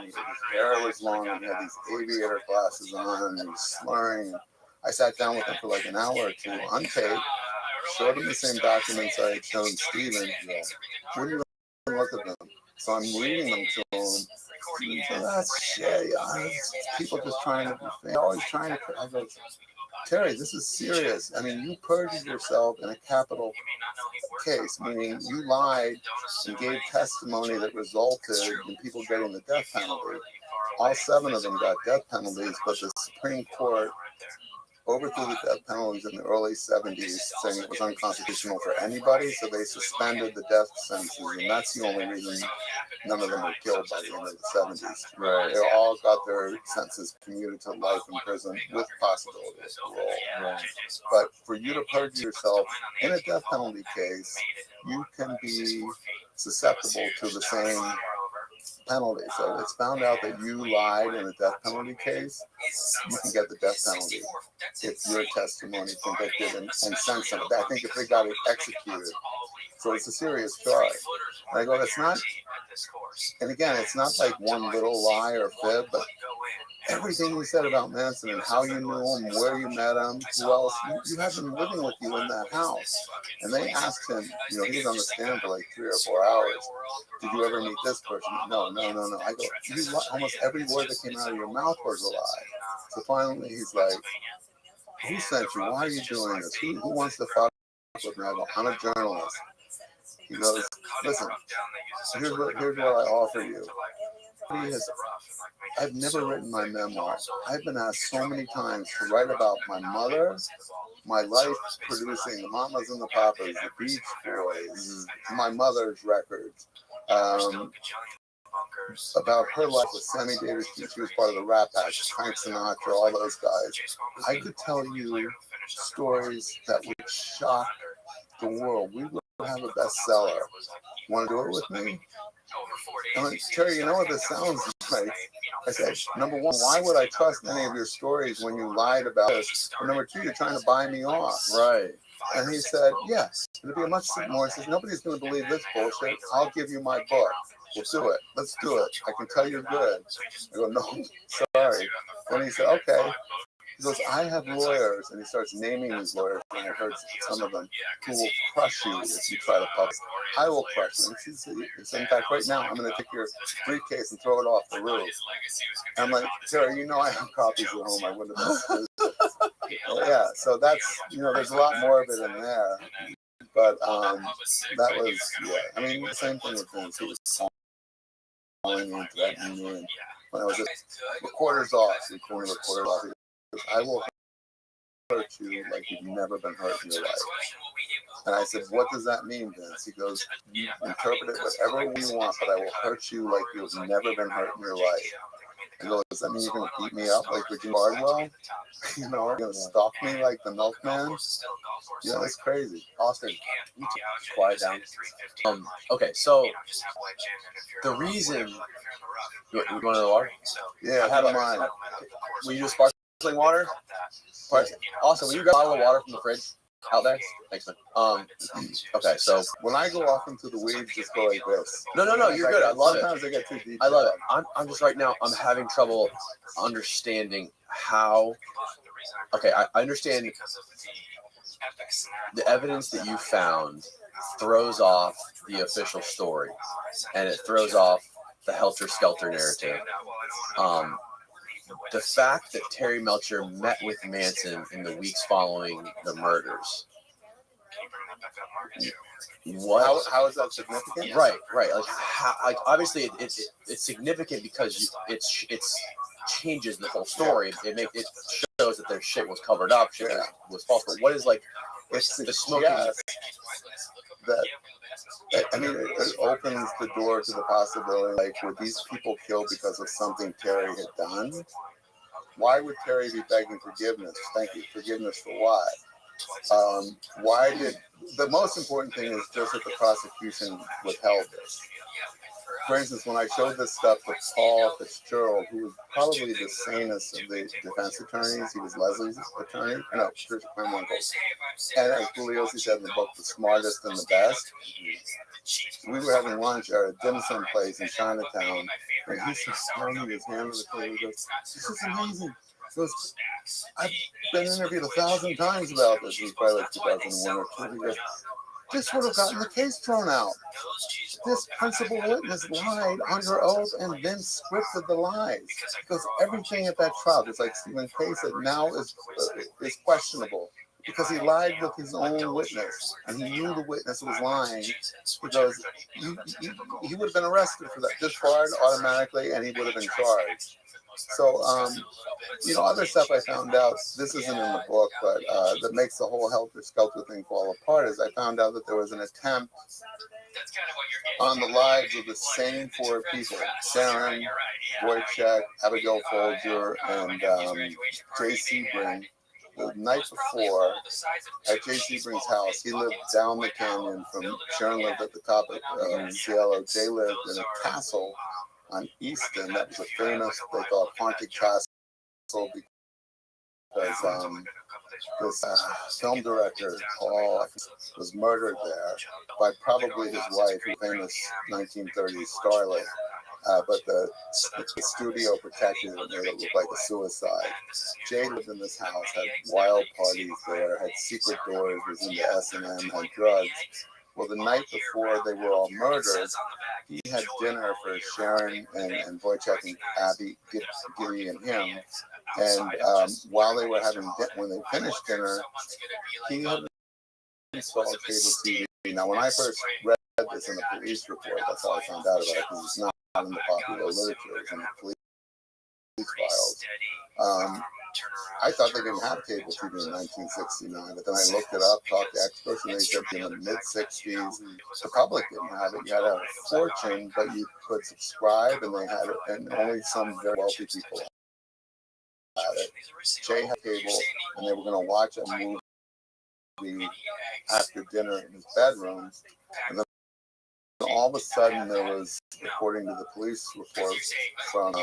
hair was long, and he had these aviator glasses on, and he was slurring. I sat down with him for like an hour or 2 on tape, showed him the same documents I had shown Steven. Wouldn't even look at them. So I'm reading them to him. So that's shit. People just trying to be famous. Always trying to. I go, Terry, this is serious. I mean, you perjured yourself in a capital case, meaning you lied and gave testimony that resulted in people getting the death penalty. All 7 of them got death penalties, but the Supreme Court overthrew the death penalties in the early 70s, saying it was unconstitutional for anybody, so they suspended the death sentences, and that's the only reason none of them were killed by the end of the 70s. Right. They all got their sentences commuted to life in prison with possibility of parole. Right. But for you to perjure yourself in a death penalty case, you can be susceptible to the same penalty. So it's found out that you lied in a death penalty case, you can get the death penalty if your testimony convicted and sentenced. I think if they got it executed. So it's a serious charge. And I go, it's not, and again, it's not like one little lie or fib, but everything you said about Manson and how you knew him, where you met him, who else, you had them living with you in that house. And they asked him, he was on the stand for like 3 or 4 hours. Did you ever meet this person? No. I go, almost every word that came out of your mouth was a lie. So finally he's like, who sent you? Why are you doing this? Who wants to fuck with me? I go, I'm a journalist. He goes, listen, here's what I offer you. I've never written my memoir. I've been asked so many times to write about my mother, my life producing the Mamas and the Papas, the Beach Boys, my mother's records, about her life with Sammy Davis. She was part of the Rat Pack, Frank Sinatra, all those guys. I could tell you stories that would shock the world. We would have a bestseller. Want to do it with me? I'm like, Terry, you know what this sounds like? I said, number one, why would I trust any of your stories when you lied about this? And number two, you're trying to buy me off. Right. And he said, yes, it'll be a much more. He says, nobody's going to believe this bullshit. I'll give you my book. We'll do it. Let's do it. I can tell you're good. I go, no, sorry. And he said, okay. He goes, I have lawyers. And he starts naming these lawyers. And I heard some of them who will crush you if you try to publish. I will crush you. And he said, in fact, right now, I'm going to take your briefcase and throw it off the roof. And I'm like, Terry, you know I have copies at home. I wouldn't have. Yeah, so that's, there's a lot more of it in there. But that was, yeah. I mean, the same thing with Vince. He was calling me into that meeting when I was just recorders off. So recorders off. I will hurt you like you've never been hurt in your life. And I said, what does that mean, Vince? He goes, you interpret it whatever we want, but I will hurt you like you've never been hurt in your life. He goes, does that mean you're going to beat me up like Virginia Bardwell? You're going to stalk me like the milkman? Yeah, that's crazy. Austin, you quiet down. Okay, so the reason you want another water? Yeah, I have mine. Will you do sparkling water? Austin, will you grab a bottle of water from the fridge out there? Thanks, man. Okay, so when I go off into the weeds, just go like this. No, you're good. I love it. Sometimes I get too deep. I love it. I'm just right now, I'm having trouble understanding how. Okay, I understand the evidence that you found throws off the official story, and it throws off the helter-skelter narrative. The fact that Terry Melcher met with Manson in the weeks following the murders. What? How is that significant? Right. Like obviously, it's significant because it changes the whole story. It shows that their shit was covered up, shit was false. But what is like? It's the smoking. That I mean, it opens the door to the possibility, like, were these people killed because of something Terry had done? Why would Terry be begging forgiveness? Thank you. Forgiveness for what? Why did... The most important thing is just that the prosecution withheld this. For instance, when I showed this stuff to Paul Fitzgerald, who was probably the sanest of the defense attorneys, he was Leslie's attorney, no, Patricia Cramonkle. And as Juliosi said in the book, the smartest and the best. We were having lunch at a dim sum place in Chinatown, and he starts pounding his hand on the table. He goes, this is amazing. He goes, I've been interviewed 1,000 times about this. It was probably like 2001 or 2. He goes, this would have gotten the case thrown out. This principal witness lied under oath and then scripted the lies. Because everything at that trial, just like Stephen Case said, now is questionable. Because he lied with his own witness, and he knew the witness was lying, because he would have been arrested for that, disbarred automatically, and he would have been charged. So, other stuff I found out, this isn't in the book, but that makes the whole helter-skelter thing fall apart, is I found out that there was an attempt on the lives of the same 4 people, Sharon, Wojciech, Abigail Folger, and Jay Sebring. The night before, at Jay Sebring's house, he lived down the canyon from Sharon lived at the top of Cielo. Jay lived in a castle on Easton that was a famous, they thought, haunted castle because this film director, Paul, was murdered there by probably his wife, a famous 1930s starlet. But the studio protected it and made it look like a suicide. Jay lived in this house, had wild parties there, had secret doors, was into S&M, had drugs. Well, the night before they were all murdered, he had dinner for Sharon and Wojciech and Abby, Giddy and him. And while they were having dinner, when they finished dinner, he had installed cable TV. Now, when I first read this in the police report, that's how I found out about it, because it's not in the popular literature, it's in the police files. I thought they didn't have cable TV in 1969, but then I looked it up, talked to experts, and they said in the mid-60s, the public didn't have it. You had to have a fortune, but you could subscribe, and they had it, and only some very wealthy people had it. Jay had cable, and they were going to watch a movie. After dinner in his bedroom, and then all of a sudden there was, according to the police reports, from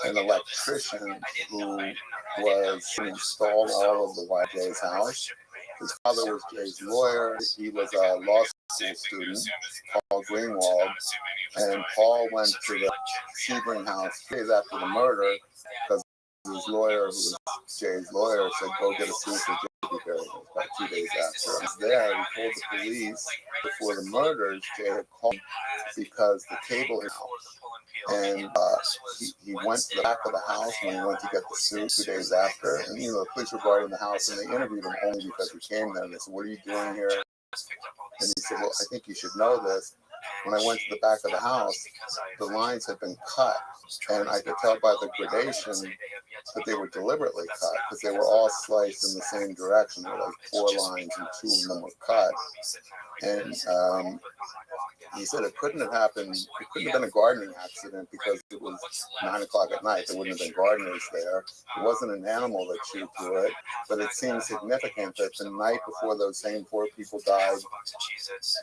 an electrician who installed all of the YJ's house. His father was Jay's lawyer. He was a law school student, Paul Greenwald, and Paul went to the Sebring house 2 days after the murder because his lawyer, who was Jay's lawyer, said, "Go get a suit for Jay to be buried." It was about 2 days after. He was there. He told the police before the murders, Jay had called because the cable was out. And he went to the back of the house when he went to get the suit 2 days after. And, the police were guarding the house and they interviewed him only because he came there. And they said, "What are you doing here?" And he said, "Well, I think you should know this. When I went to the back of the house, the lines had been cut. And I could tell by the gradation that they were deliberately cut because they were all sliced in the same direction. There were like 4 lines and 2 of them were cut." And he said it couldn't have happened. It couldn't have been a gardening accident because it was 9 o'clock at night. There wouldn't have been gardeners there. It wasn't an animal that chewed through it. But it seemed significant that the night before those same 4 people died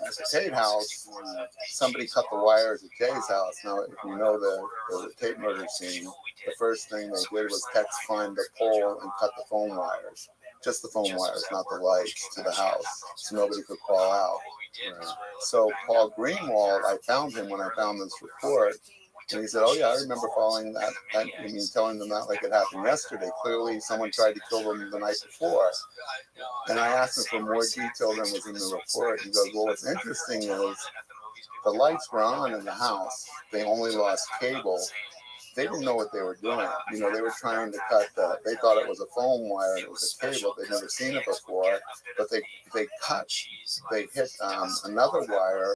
at the Tate house, somebody cut the wires at Jay's house. Now, if you know the Tate murder scene, the first thing they did was find the pole and cut the phone wires. Just the phone wires, not the lights, to the house, so nobody could crawl out. So Paul Greenwald, I found him when I found this report, and he said, "Oh yeah, I remember following that. I mean, telling them that like it happened yesterday. Clearly, someone tried to kill them the night before." And I asked him for more detail than was in the report. He goes, "Well, what's interesting is the lights were on in the house. They only lost cable. They didn't know what they were doing. They were trying to cut they thought it was a phone wire and it was a cable. They'd never seen it before, but they hit another wire."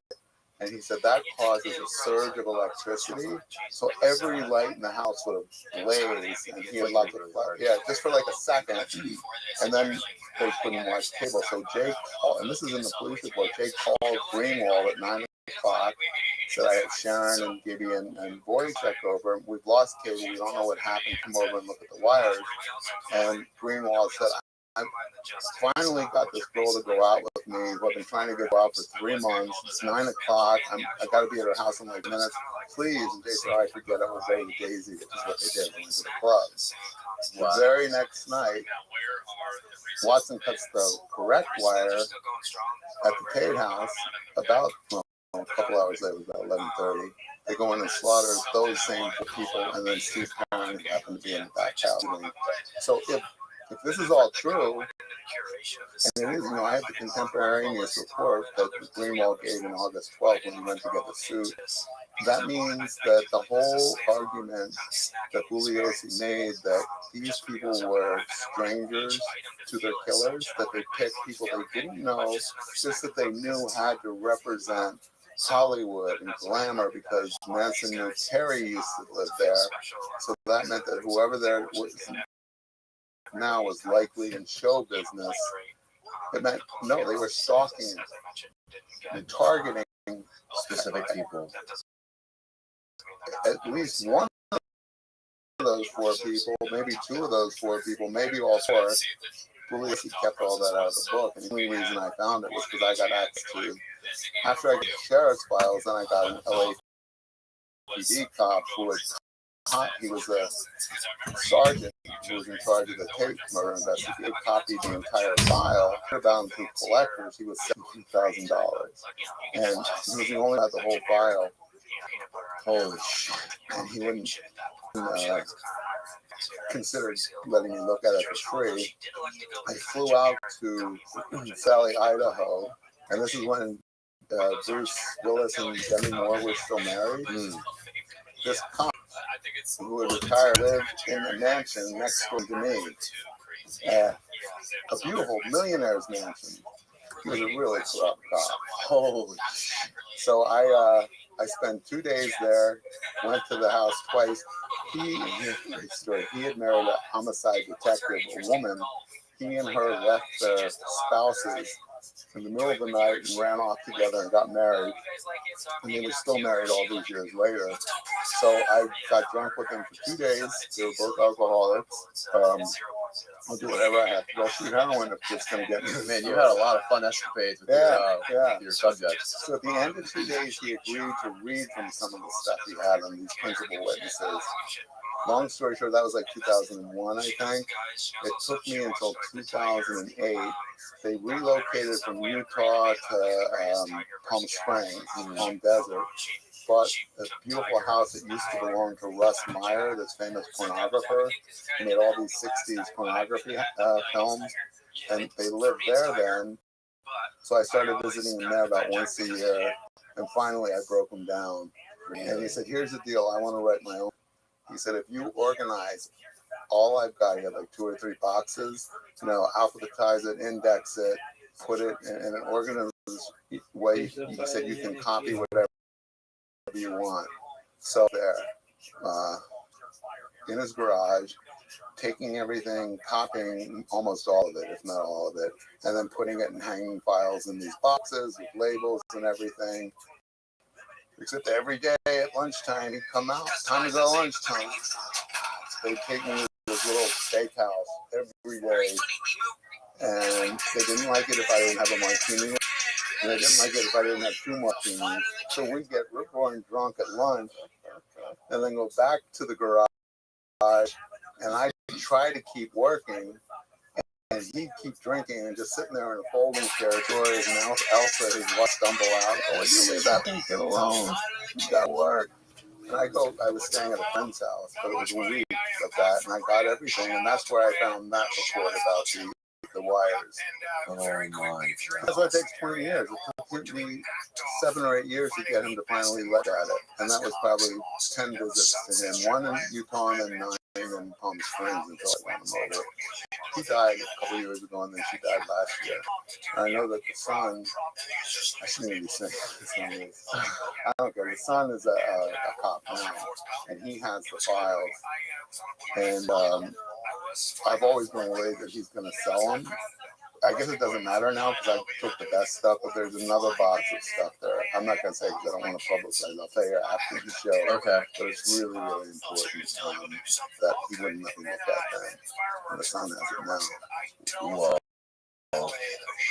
And he said that causes a surge of electricity. So every light in the house would have blazed, and he had lots of just for like a second. And then they couldn't watch cable. So Jay called, and this is in the police report, Jay called Greenwald at 9 o'clock, said, "I had Sharon and Gibby and Boy check over. We've lost cable. We don't know what happened. Come over and look at the wires." And Greenwald said, "I finally got this girl to go out with me. I've been trying to get her out for 3 months. It's 9 o'clock. I got to be at her house in like minutes. Please." And they said, "All right, forget it. We'll go to Daisy," which is what they did. They went to the club. The very next night, Watson cuts the correct wire at the Tate house about a couple hours later, about 11:30. They go in and slaughter those same people, and then Steve Perrin happened to be in the back house. So if this is all true, and it is, I have the contemporaneous report that Greenwald gave in August 12th when he went to get the suit. That means that the whole argument that Bugliosi made that these people were strangers to their killers, that they picked people they didn't know, just that they knew had to represent Hollywood and glamour because Manson knew Terry used to live there. So that meant that whoever there was now was likely in show business. It meant, no, they were stalking and targeting specific people. At least one of those 4 people, maybe 2 of those 4 people, maybe all 4. Bugliosi kept all that out of the book. And the only reason I found it was because I got access to, after I got the sheriff's files, then I got an LAPD cop who was, he was a sergeant who was in charge of the Tate murder investigation. He copied the entire file. Bound through collectors, he was $17,000. And he was the only one had the whole file. Holy shit. And he wouldn't consider letting me look at it for free. I flew out to Sally, Idaho, and this is when Bruce Willis and Demi Moore were still married. This comic who had retired lived in a mansion next door to me. A beautiful millionaire's mansion. He was a really corrupt cop. Holy shit. So I spent 2 days there, went to the house twice. He had married a homicide detective, a woman. He and her left their spouses in the middle of the night and ran off together and got married. And they were still married all these years later. So I got drunk with them for 2 days. They were both alcoholics. I'll do whatever I have to go shoot heroin if it's going to get me. Man, you had a lot of fun escapades with your subjects. So at the end of 2 days, he agreed to read from some of the stuff he had on these principal witnesses. Long story short, that was like 2001, I think. It took me until 2008. They relocated from Utah to Palm Springs, Palm Desert. Bought a beautiful house that used to belong to Russ Meyer, this famous pornographer. He made all these 60s pornography films, and they lived there then. So I started visiting him there about once a year, and finally I broke him down. And he said, here's the deal, I want to write my own. He said, if you organize all I've got here, like 2 or 3 boxes, alphabetize it, index it, put it in an organized way, he said you can copy whatever you want. So there, in his garage, taking everything, copying almost all of it, if not all of it, and then putting it in hanging files in these boxes with labels and everything. Except every day at lunchtime, he'd come out. Time to go lunchtime. They'd take me to this little steakhouse every day. And they didn't like it if I didn't have a martini. And they didn't like it if I didn't have 2 martinis. So we'd get rip-roaring drunk at lunch and then go back to the garage. And I'd try to keep working. And he'd keep drinking and just sitting there in a folding chair, Tori and Elsa, his wife, stumble out. Oh, you leave that thing, get alone. You got work. And I was staying at a friend's house, but it was a week of that, and I got everything, and that's where I found that report about the wires. Oh my. That's why it takes 20 years. It took me 7 or 8 years to get him to finally look at it, and that was probably 10 visits to him, 1 in Utah and 9 in Palm Springs until I won him over. He died a couple years ago, and then she died last year. And I know that the son, I shouldn't even say his name is. I don't care. The son is a cop now, and he has the files. And I've always been worried that he's going to sell them. I guess it doesn't matter now because I took the best stuff, but there's another box of stuff there. I'm not going to say because I don't want to publicize. I'll tell you after the show. Okay. But it's really, really important that he wouldn't let me look at that. And the son has it now. Whoa.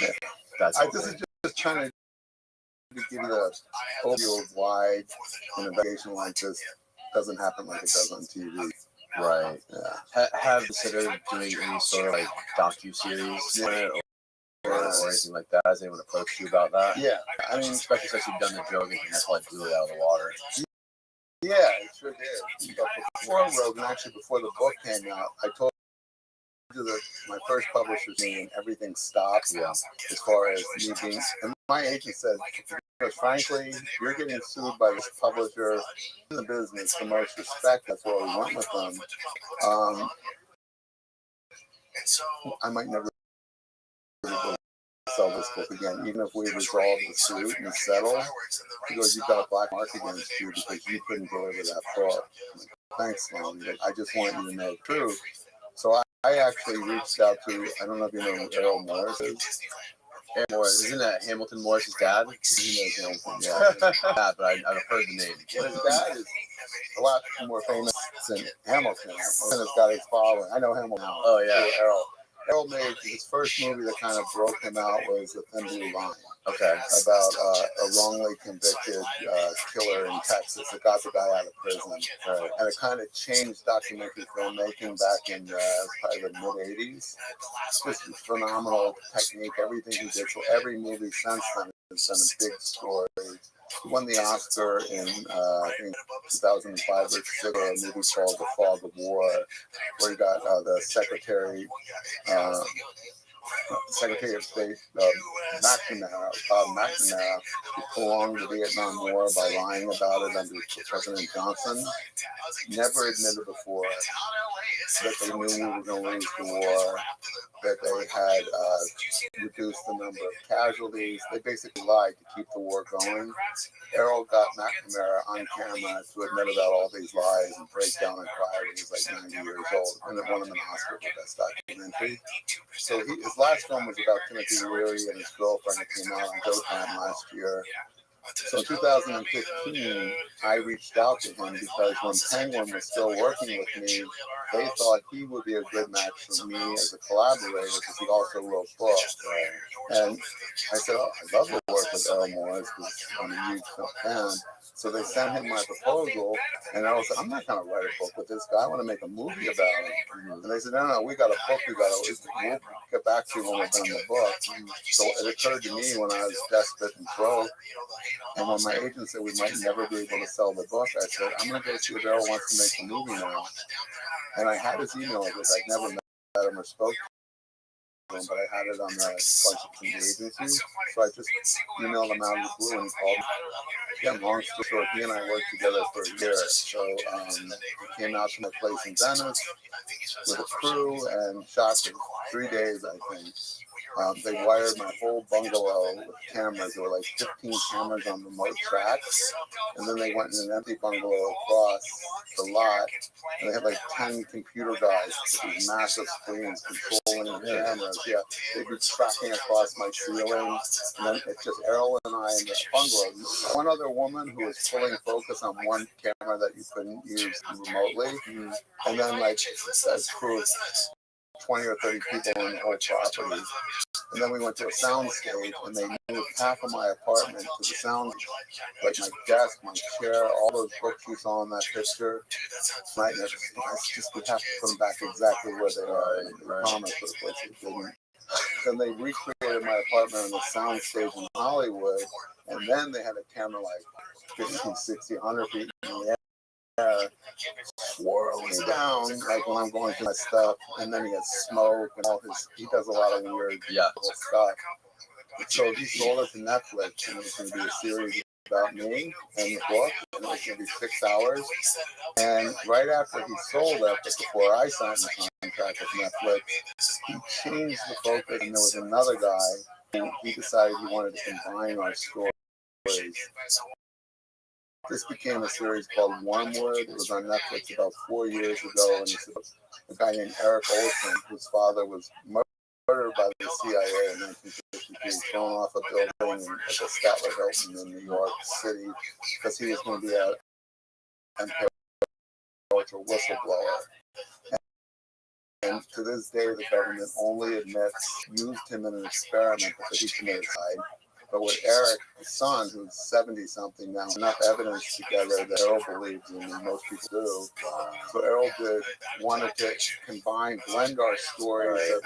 Yeah. That's this is just trying to give you the overview of why an investigation like this doesn't happen like it does on TV. Right. Yeah. Have you considered doing any sort of like docu-series on it or anything like that? Has anyone approached you about that? Yeah. I mean, especially since you've done the drug and that's like blew it out of the water. Yeah, it sure did. But before Rogan, actually before the book came out, I told you that my first publisher's meeting, everything stopped. Yeah. As far as me being, and my agent said, because frankly, you're getting sued by this publisher in the business, the most respect. That's why we went with them. I might never sell this book again, even if we resolve the suit and settle. He goes, you've got a black mark against you because you couldn't deliver that book. Thanks, Mom. I just want you to know the truth. So I actually reached out to, I don't know if you know who Errol Morris is. Errol Morris, isn't that Hamilton Morris's dad? He knows Hamilton, Yeah, but I've heard the name. But his dad is a lot more famous than Hamilton. Hamilton has got his following. I know Hamilton now. Oh, yeah. Errol made his first movie that kind of broke him out was The Thin Blue Line. Okay. About a wrongly convicted killer in Texas that got the guy out of prison. Right. And it kind of changed documentary filmmaking back in probably the mid-'80s. Just phenomenal technique, everything he did. So every movie since then has been a big story. He won the Oscar in, I think, 2005 or 6, a movie called The Fog of War, where he got the Secretary of State McNamara, Bob McNamara, who prolonged the Vietnam War by lying about it under President Johnson. Never admitted before that they knew we were going to lose the war, that they had reduced the number of casualties. They basically lied to keep the war going. Errol got McNamara on camera to admit about all these lies and break down and cry when he was like 90 years old, and it won him an Oscar for Best Documentary. So his last film was about Timothy Leary and his girlfriend. It came out on Showtime last year. So in 2015, I reached out to him because when Penguin was still working with me, they thought he would be a good match for me as a collaborator because he also wrote books. And I said, oh, I'd love to work with Errol Morris because I'm a huge fan. So they sent him my proposal, and Errol said, I'm not going to write a book with this guy. I want to make a movie about him. And they said, no, we got a book. We'll get back to you when we're done the book. So it occurred to me when I was desperate and broke, and when my agent said we might never be able to sell the book, I said, I'm going to go see if Errol wants to make the movie now. And I had his email address. I'd never met him or spoke to him, but I had it on a bunch of some agencies. So I just emailed him out of the blue, and he called me. Yeah, long story short, he and I worked together for a year. So he came out to my place in Venice with a crew and shot for 3 days, I think. They wired my whole bungalow with cameras. There were like 15 cameras on remote tracks. And then they went in an empty bungalow across the lot. And they had like 10 computer guys with these massive screens controlling the cameras. Yeah, they'd be tracking across my ceiling. And then it's just Errol and I in the bungalow. One other woman who was pulling focus on one camera that you couldn't use remotely. And then like a crew of 20 or 30 people on the whole property. And then we went to a sound stage, and they moved half of my apartment to the sound, like my desk, my chair, all those books you saw in that picture. Right, and we have to put them back exactly where they are. And they promised for the place they didn't. Then they recreated my apartment on the sound stage in Hollywood, and then they had a camera like 50, 60, 100 feet in the air, swirling down like when I'm going through my stuff, and then he has smoke and he does a lot of weird stuff. So he sold it to Netflix, and it was going to be a series about me and the book, and it was going to be 6 hours. And right after he sold it, but before I signed the contract with Netflix, he changed the focus, and there was another guy who he decided he wanted to combine our stories. This became a series called Wormwood. It was on Netflix about 4 years ago, and it's a guy named Eric Olson, whose father was murdered by the CIA in 1952, thrown off a building at the Statler Hilton in New York City because he was going to be an MK Ultra whistleblower. And to this day, the government only used him in an experiment because he committed suicide. But with Eric, his son, who's 70-something now, enough evidence together that Errol believes in, and most people do. So Errol wanted to blend our stories of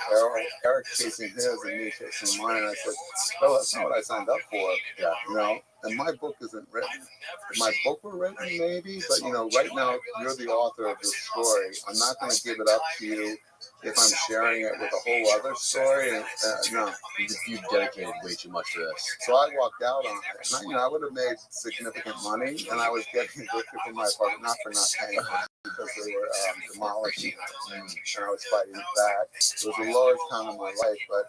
Eric chasing his and me chasing mine. And I said, well, that's not what I signed up for. Yeah. You know, and my book isn't written. If my book were written, maybe, but you know, right now you're the author of this story. I'm not going to give it up to you if I'm sharing it with a whole other story. No, you've dedicated way too much to this. So I walked out on it. And I would have made significant money, and I was getting evicted from my apartment, not for not paying because they were demolishing it, and I was fighting back. It was the lowest time of my life, but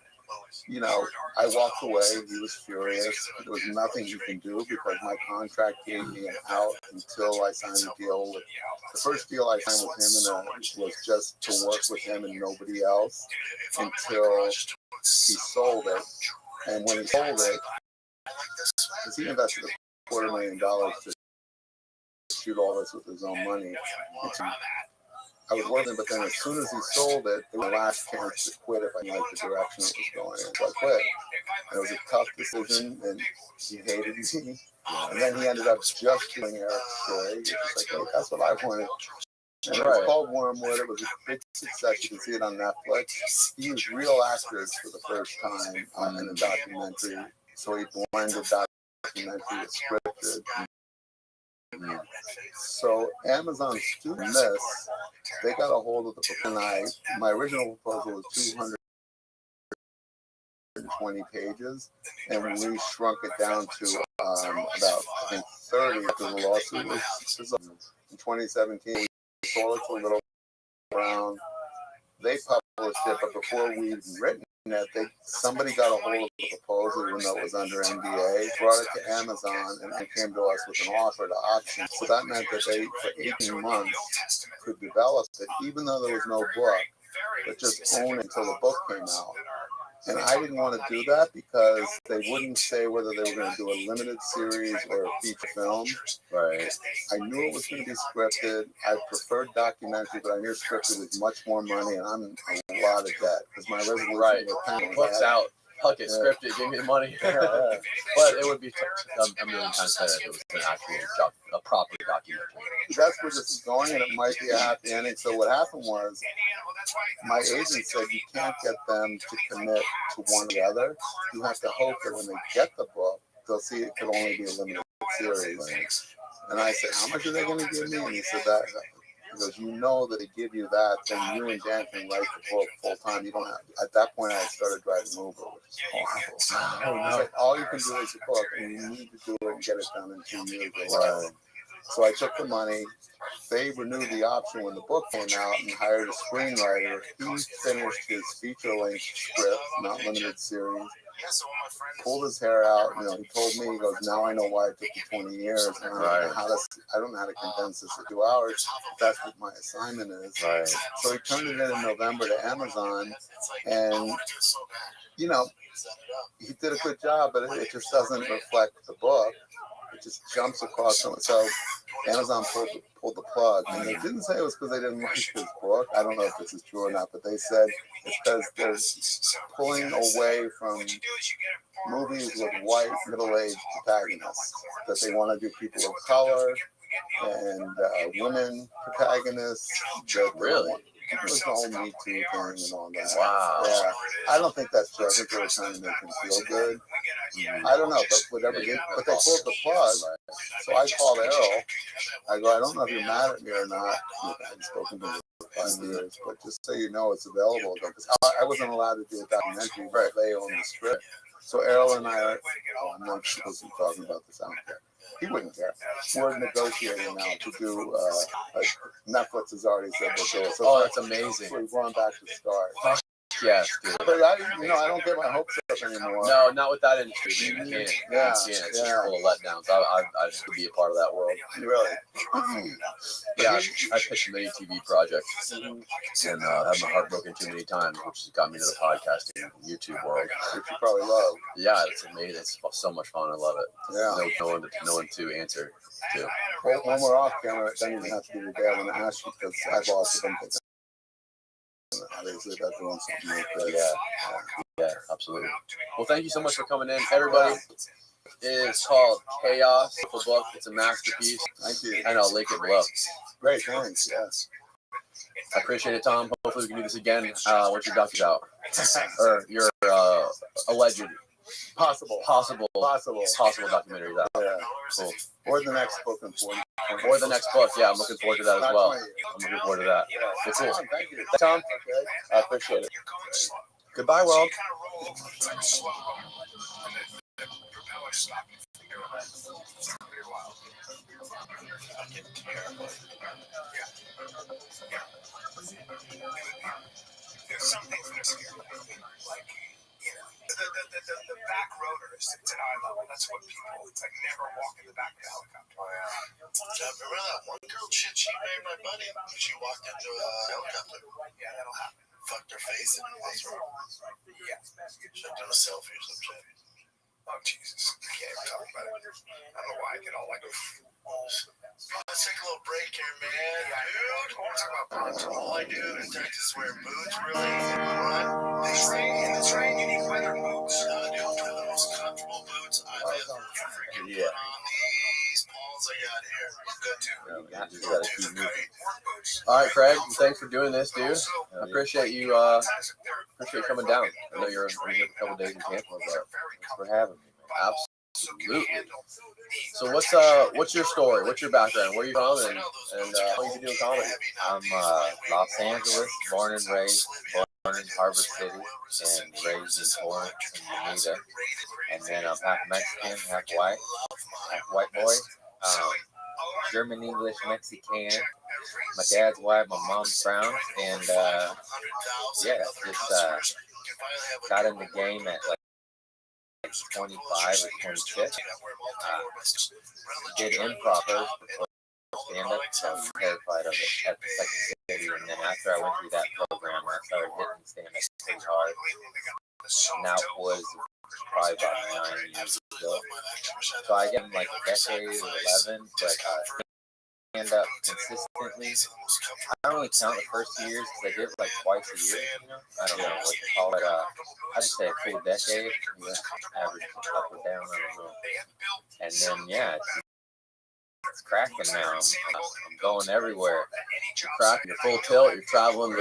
you know, I walked away. He was furious. There was nothing he can do because my contract gave me an out until I signed a deal with. The first deal I signed with him was just to work with him and nobody else until he sold it. And when he sold it, because he invested $250,000 to shoot all this with his own money. I was working, but then as soon as he sold it, it was my last chance to quit if I liked the direction it was going in. So I quit. And it was a tough decision, and he hated me. And then he ended up just doing Eric's story. It's like, hey, that's what I wanted. And it was called Wormwood. It was a big success. You can see it on Netflix. He used real actors for the first time in a documentary. So he blended documentary with scripted. So Amazon student this, they got a hold of the proposal. My original proposal was 220 pages, and we shrunk it down to about, I think, 30 after the lawsuit was in 2017. We sold it to a little round. They published it, but before we'd written it, somebody got a hold of the proposal, even though it was under NDA, brought it to Amazon, and they came to us with an offer to auction. So that meant that they, for 18 months, could develop it, even though there was no book, but just own it until the book came out. And I didn't want to do that because they wouldn't say whether they were going to do a limited series or a feature film. Right. I knew it was going to be scripted. I preferred documentary, but I knew scripted was much more money, and I'm in a lot of debt because my resolution was kind of Books out. Fuck it, scripted, give me the money. But it would be a million times better if it was an actual a proper documentary. That's where this is going, and it might be a happy ending. So what happened was, my agent said you can't get them to commit to one or the other. You have to hope that when they get the book, they'll see it could only be a limited series. And I said, how much are they going to give me? And he said that. Because you know that they give you that, then you and Dan can write the book full time. You don't have. At that point, I had started driving Uber, which is horrible. Oh, no. Like, all you can do is a book, and you need to do it and get it done in 2 years. Right. So I took the money. They renewed the option when the book came out and hired a screenwriter. He finished his feature-length script, not limited series. Pulled his hair out. You know, he told me, he goes, now I know why it took you 20 years. And I don't know how to condense this in 2 hours. That's what my assignment is. Right. So he turned it in November to Amazon, and you know, he did a good job, but it just doesn't reflect the book. It just jumps across them. So Amazon pulled the plug, and they didn't say it was because they didn't like his book. I don't know if this is true or not, but they said it's because they're pulling away from movies with white middle-aged protagonists, that they want to do people of color and women protagonists. Really? It was the whole Me Too thing and all that. Wow. Yeah. I don't think that's true. I think they were trying to make him feel good. I don't know, but whatever. But they pulled the plug. So I called Errol. I go, I don't know if you're mad at me or not. I hadn't spoken to him for 5 years, but just so you know, it's available. Because I wasn't allowed to do a documentary, but they own the script. So Errol and I are, I'm not supposed to be talking about this out there. He wouldn't care. We're negotiating now to do, Netflix has already said they'll do it. So that's amazing. We've gone back to start. Yes, dude. But I don't get my hopes up anymore. No, not with that industry, man. You can't. Yeah, It's just full of letdowns. I just could be a part of that world. Really? Yeah, I pitched many TV projects and had my heart broken too many times, which has got me to the podcasting YouTube world. Which you probably love. Yeah, it's amazing. It's so much fun. I love it. Yeah. No one to answer to. Well, when we're off camera, then you have to be your dad when I ask you, because I've also been thinking. Obviously, that's doing something like that. Yeah, absolutely. Well, thank you so much for coming in, everybody. It's called Chaos. The book. It's a masterpiece. Thank you. And I'll link it below. Great, thanks. Yes. I appreciate it, Tom. Hopefully we can do this again. Once your docu's out, or your alleged possible documentaries out. Yeah. Cool. Or the next book in Or the next book. Yeah, I'm looking forward to that as well. I'm looking forward to that. It's cool. Thank you. Tom, Okay. I appreciate it. Goodbye, world. There's some things that are scary, like, you know, the back rotors at eye level. That's what people, it's like never walk in the back of the helicopter. Oh, yeah. Remember that one girl? She made my money. She walked into a helicopter. Yeah, that'll happen. Fucked her face and was wrong. Yeah. Should have done a selfie or some shit. Oh, Jesus. I can't even talk about it. I don't know why I get all like, Let's take a little break here, man. Dude, all I do in Texas is wear boots, really. Run. in the train, you need weather boots. Dude, they're the most comfortable boots I've ever freaking put on. These balls I got here. Good too. Yeah, you just gotta keep moving. Work boots. All right, Craig. Thanks for doing this, dude. I appreciate you. Appreciate you coming down. I know you're here for a couple days in Tampa, but thanks for having me. Man. Absolutely. So what's your story? What's your background? Where are you from? And how you been doing comedy? I'm Los Angeles, born and raised, born in Harbor City, and raised in Torrance and Bonita. And then I'm half Mexican, half white boy. German, English, Mexican. My dad's white, my mom's brown, and just got in the game at like 25 or 26. Did improv first before stand-up, so I was terrified of it at the Second City. And then after I went through that program, I started hitting stand-up pretty hard. and that was probably about 9 years ago. So I get like a decade or 11, but stand up consistently. I don't really count the first 2 years because I did it like twice a year. You know, I don't know what to call it. I'd say a full decade, average up or down. I don't know. And then it's cracking now. I'm going everywhere. You're cracking. You're full tilt. You're traveling.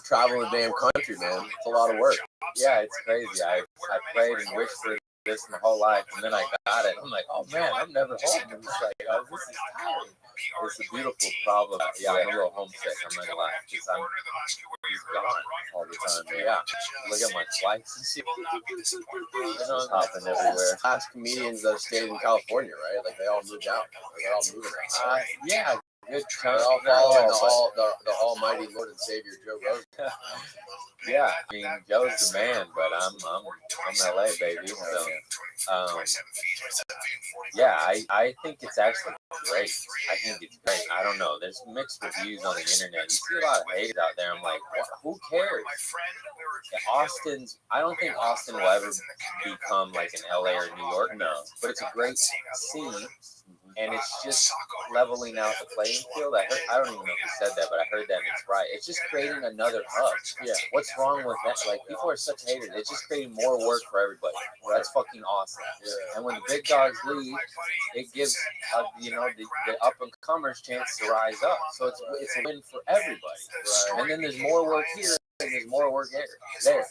Traveling the damn country, man. It's a lot of work. Yeah, it's crazy. I prayed and wished for this my whole life, and then I got it. I'm like, oh man, I'm never home. I'm just like, oh, this is tiring. It's a beautiful problem. Yeah, I'm a little homesick. I'm not gonna lie, because he's gone all the time. Yeah, look at my flights and shit. It's hopping everywhere. Last comedians that stayed in California, right? Like they all moved out. Like they're all moving out. Yeah. Good They're all following the almighty Lord and Savior Joe Rogan. Yeah, I mean Joe's the man, but I'm LA baby. So, yeah, I think it's actually great. I think it's great. I don't know. There's mixed reviews on the internet. You see a lot of haters out there. I'm like, what? Who cares? I don't think Austin will ever become like an LA or New York. No, but it's a great scene. And it's just leveling out the playing field. I don't even know who said that, but I heard that and it's right. It's just creating another hub. Yeah. What's wrong with that? Like, people are such haters. It's just creating more work for everybody. That's fucking awesome. Yeah. And when the big dogs leave, it gives the up and comers chance to rise up. So it's a win for everybody. Right. And then there's more work here. And there's more work there.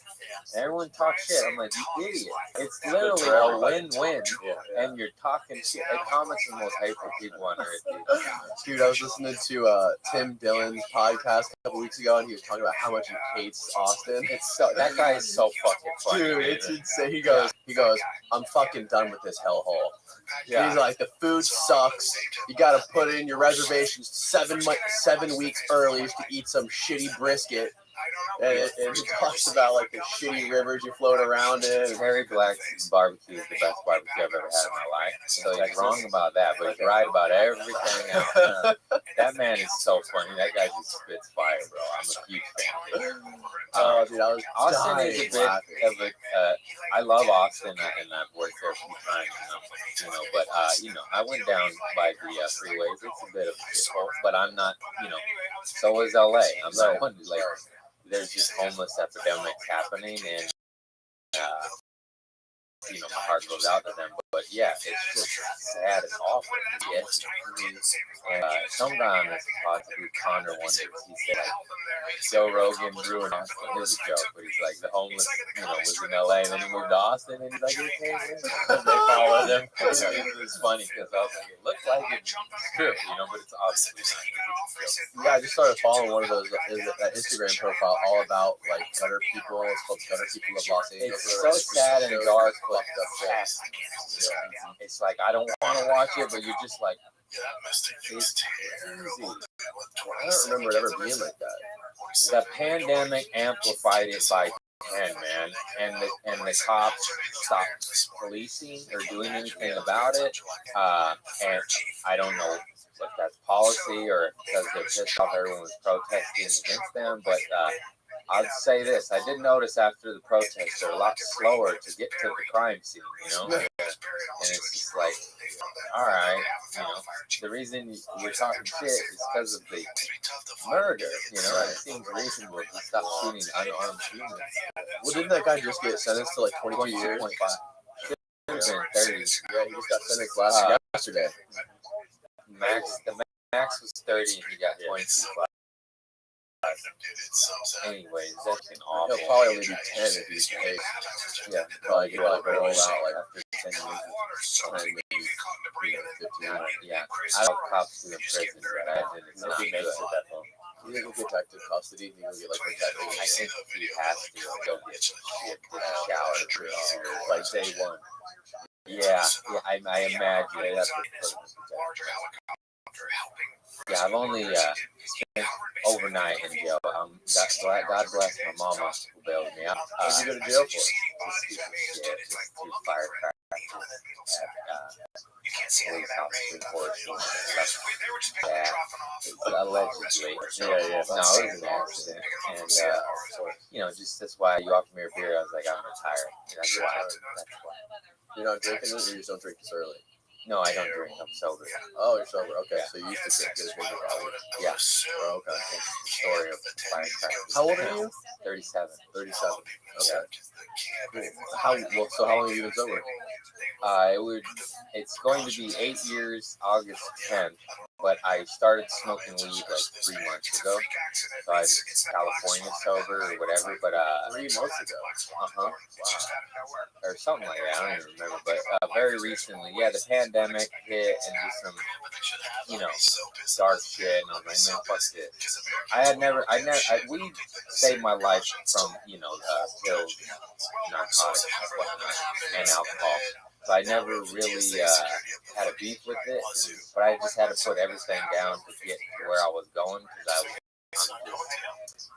Everyone talks shit. I'm like, you idiot. It's literally a win-win. Yeah. And you're talking shit. Like, comics are the most hateful people on earth, dude. I was listening to Tim Dillon's podcast a couple weeks ago, and he was talking about how much he hates Austin. That guy is so fucking funny. Dude, it's insane. He goes, I'm fucking done with this hellhole. Yeah. He's like, the food sucks. You got to put in your reservations 7 weeks early to eat some shitty brisket. And he talks about like the shitty rivers you float around in. Terry Black's barbecue is the best barbecue I've ever had in my life. So he's wrong about that, but he's right about everything else. That man is so funny. That guy just spits fire, bro. I'm a huge fan. Dude, I was Austin is a bit of a. I love Austin, and I've worked there a few times. But I went down by the freeways. It's a bit of a shithole, but I'm not. So is LA. I'm not one like. There's just homeless epidemics happening, and my heart goes out to them. But yeah, it's just sad and awful. Yes. And some guy on this possibly Connor wonders. He said Joe Rogan drew an Austin. It was a joke, but he's like the homeless, was in LA, and then he moved to Austin, and he's like, okay, they followed him. It's funny because I was like, it looks like it's true, but it's obviously not. Yeah, I just started following one of those that Instagram profile all about like gutter people. It's called Gutter People of Los Angeles. It's so sad and dark, but it's like I don't want to watch it, but you're just like, it's easy. I don't remember it ever being like that. The pandemic amplified it by 10, man, and the cops stopped policing or doing anything about it. And I don't know if that's policy or because they're pissed off everyone was protesting against them, but I'd say this. I did notice after the protests, they're a lot slower to get to the crime scene, And it's just like, all right, the reason we're talking shit is because of the murder, It seems reasonable to stop shooting unarmed humans. Well, didn't that guy just get sentenced to like 22 years? 25. Should have been 30. Yeah, he just got sentenced yesterday. The max was 30 and he got 22. Anyways, that's an awful. He'll probably only do 10 if he's paid. Yeah, probably get like roll out like after 10 years. Maybe 15. Yeah, I don't cops to the prison, but I imagine it's not good. You think he'll get protective custody? You think he'll get like protective? I think he has to go get shit in the shower like day one. Yeah, I imagine they have to put him in protection. Yeah, I've only spent overnight in jail. God bless my mama who bailed me out. What did you go to jail for? Just firecrackers at police officer enforcement stuff. They were just Yeah, dropping off. allegedly. Yeah. No, it was an accident, and that's why you offered me a beer. I was like, I'm retired. That's why. You're not drinking it, or you just don't drink this early? No, I don't drink. I'm sober. Oh, you're sober. Okay, Yeah. so you used to drink. Get a drink probably. Yeah. Oh, okay. The story of firecrackers. How old are you? 37. 37. Okay. Cool. So how long have you been sober? It's going to be 8 years, August 10th. But I started smoking weed like 3 months ago. So I'm California sober or whatever. But 3 months ago. Wow. Or something like that. I don't even remember. But very recently, the pandemic hit and just some, dark shit. And I was like, man, fuck this. Weed saved my life from, pills, narcotics, whatnot, and alcohol. So I never really had a beef with it, but I just had to put everything down to get to where I was going because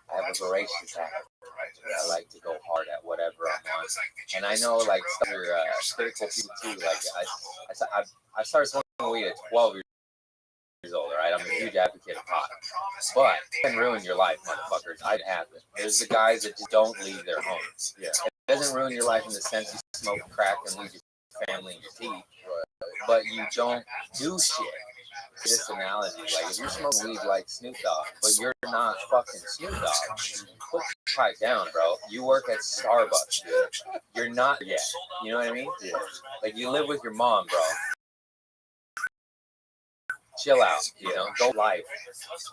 I have a voracious habit. I like to go hard at whatever I'm on, and I know like some other critical people too. Like I started smoking weed at 12 years old. Right, I'm a huge advocate of pot, but it can ruin your life, motherfuckers. I'd have it. There's the guys that just don't leave their homes. Yeah, it doesn't ruin your life in the sense you smoke crack and leave your family and your teeth, but you don't do shit. This analogy, like if you're smoking weed like Snoop Dogg, but you're not fucking Snoop Dogg, put your pipe down, bro. You work at Starbucks, dude. You're not yet. You know what I mean? Yeah. Like you live with your mom, bro. Chill out, go life.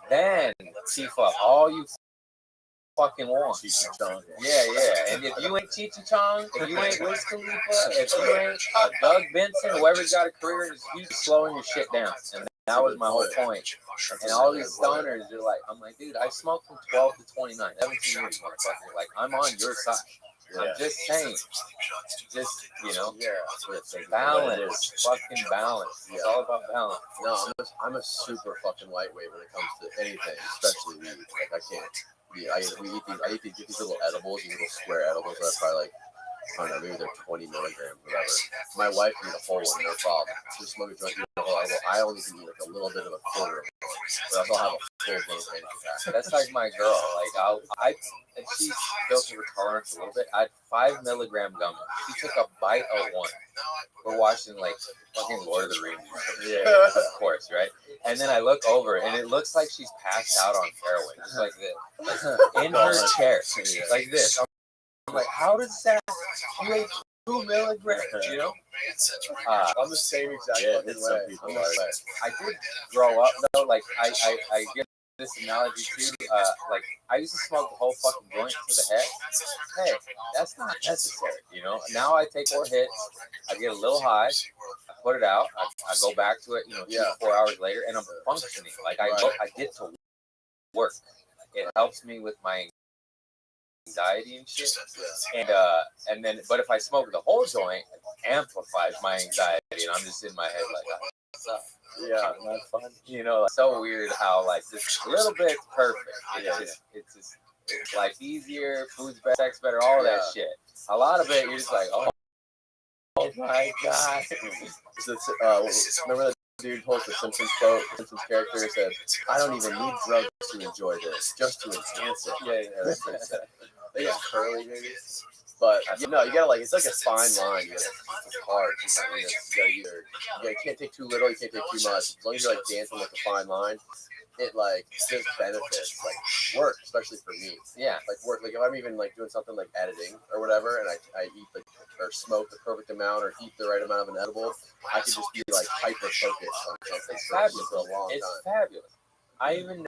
Then teeth up all you fucking want. Yeah. And if you ain't Cheech Chong, if you ain't Wiz Khalifa, if you ain't Doug Benson, whoever's got a career, you slowing your shit down. And that was my whole point. And all these stoners, they're like, I'm like, dude, I smoked from 12 to 29, 17 years, motherfucker. Like, I'm on your side. I'm just saying, balance, fucking balance. It's all about balance. No, I'm a super fucking lightweight when it comes to anything, especially weed. Like I can't. Yeah, I eat these little edibles, these little square edibles that are probably like, I don't know, maybe they're 20 milligrams, whatever. My wife can eat a whole one, no problem. She smokes a joint, eat a whole edible. I only can eat like a little bit of a quarter of one, but I'll have a full blown panic attack. That's like my girl. Like and she's built her tolerance a little bit. I had 5 milligram gummy. She took a bite of one. We're watching like fucking Lord of the Rings. Yeah, of course, right? And then I look over, and it looks like she's passed out on heroin, just like this, in her chair, like this. I'm like, how does that? You ate 2 milligrams, I'm the same exact fucking way. I did grow up though. Like I get this analogy too. Like I used to smoke the whole fucking joint to the head. Hey, that's not necessary, Now I take 4 hits. I get a little high. I put it out. I go back to it, 2 to 4 hours later, and I'm functioning. Like I get to work. It helps me with my anxiety and shit. And then, but if I smoke the whole joint, it amplifies my anxiety, and I'm just in my head like, what's up? Yeah, that's fun. So weird how like this little bit's perfect. It's just life easier, food's better, sex better, all that shit. A lot of it, you're just like, oh my god. Remember that dude told the Simpsons quote? The Simpsons character said, "I don't even need drugs to enjoy this, just to enhance it." Yeah, that's what it said. They got curly, maybe. But you gotta like, it's like a fine line. It's hard. You can't take too little, you can't take too much. As long as you're like dancing like a fine line, it like just benefits like work, especially for me. Yeah, like work. Like if I'm even like doing something like editing or whatever, and I eat like or smoke the perfect amount or eat the right amount of an edible, I can just be like hyper focused on something for a long time. It's fabulous. I even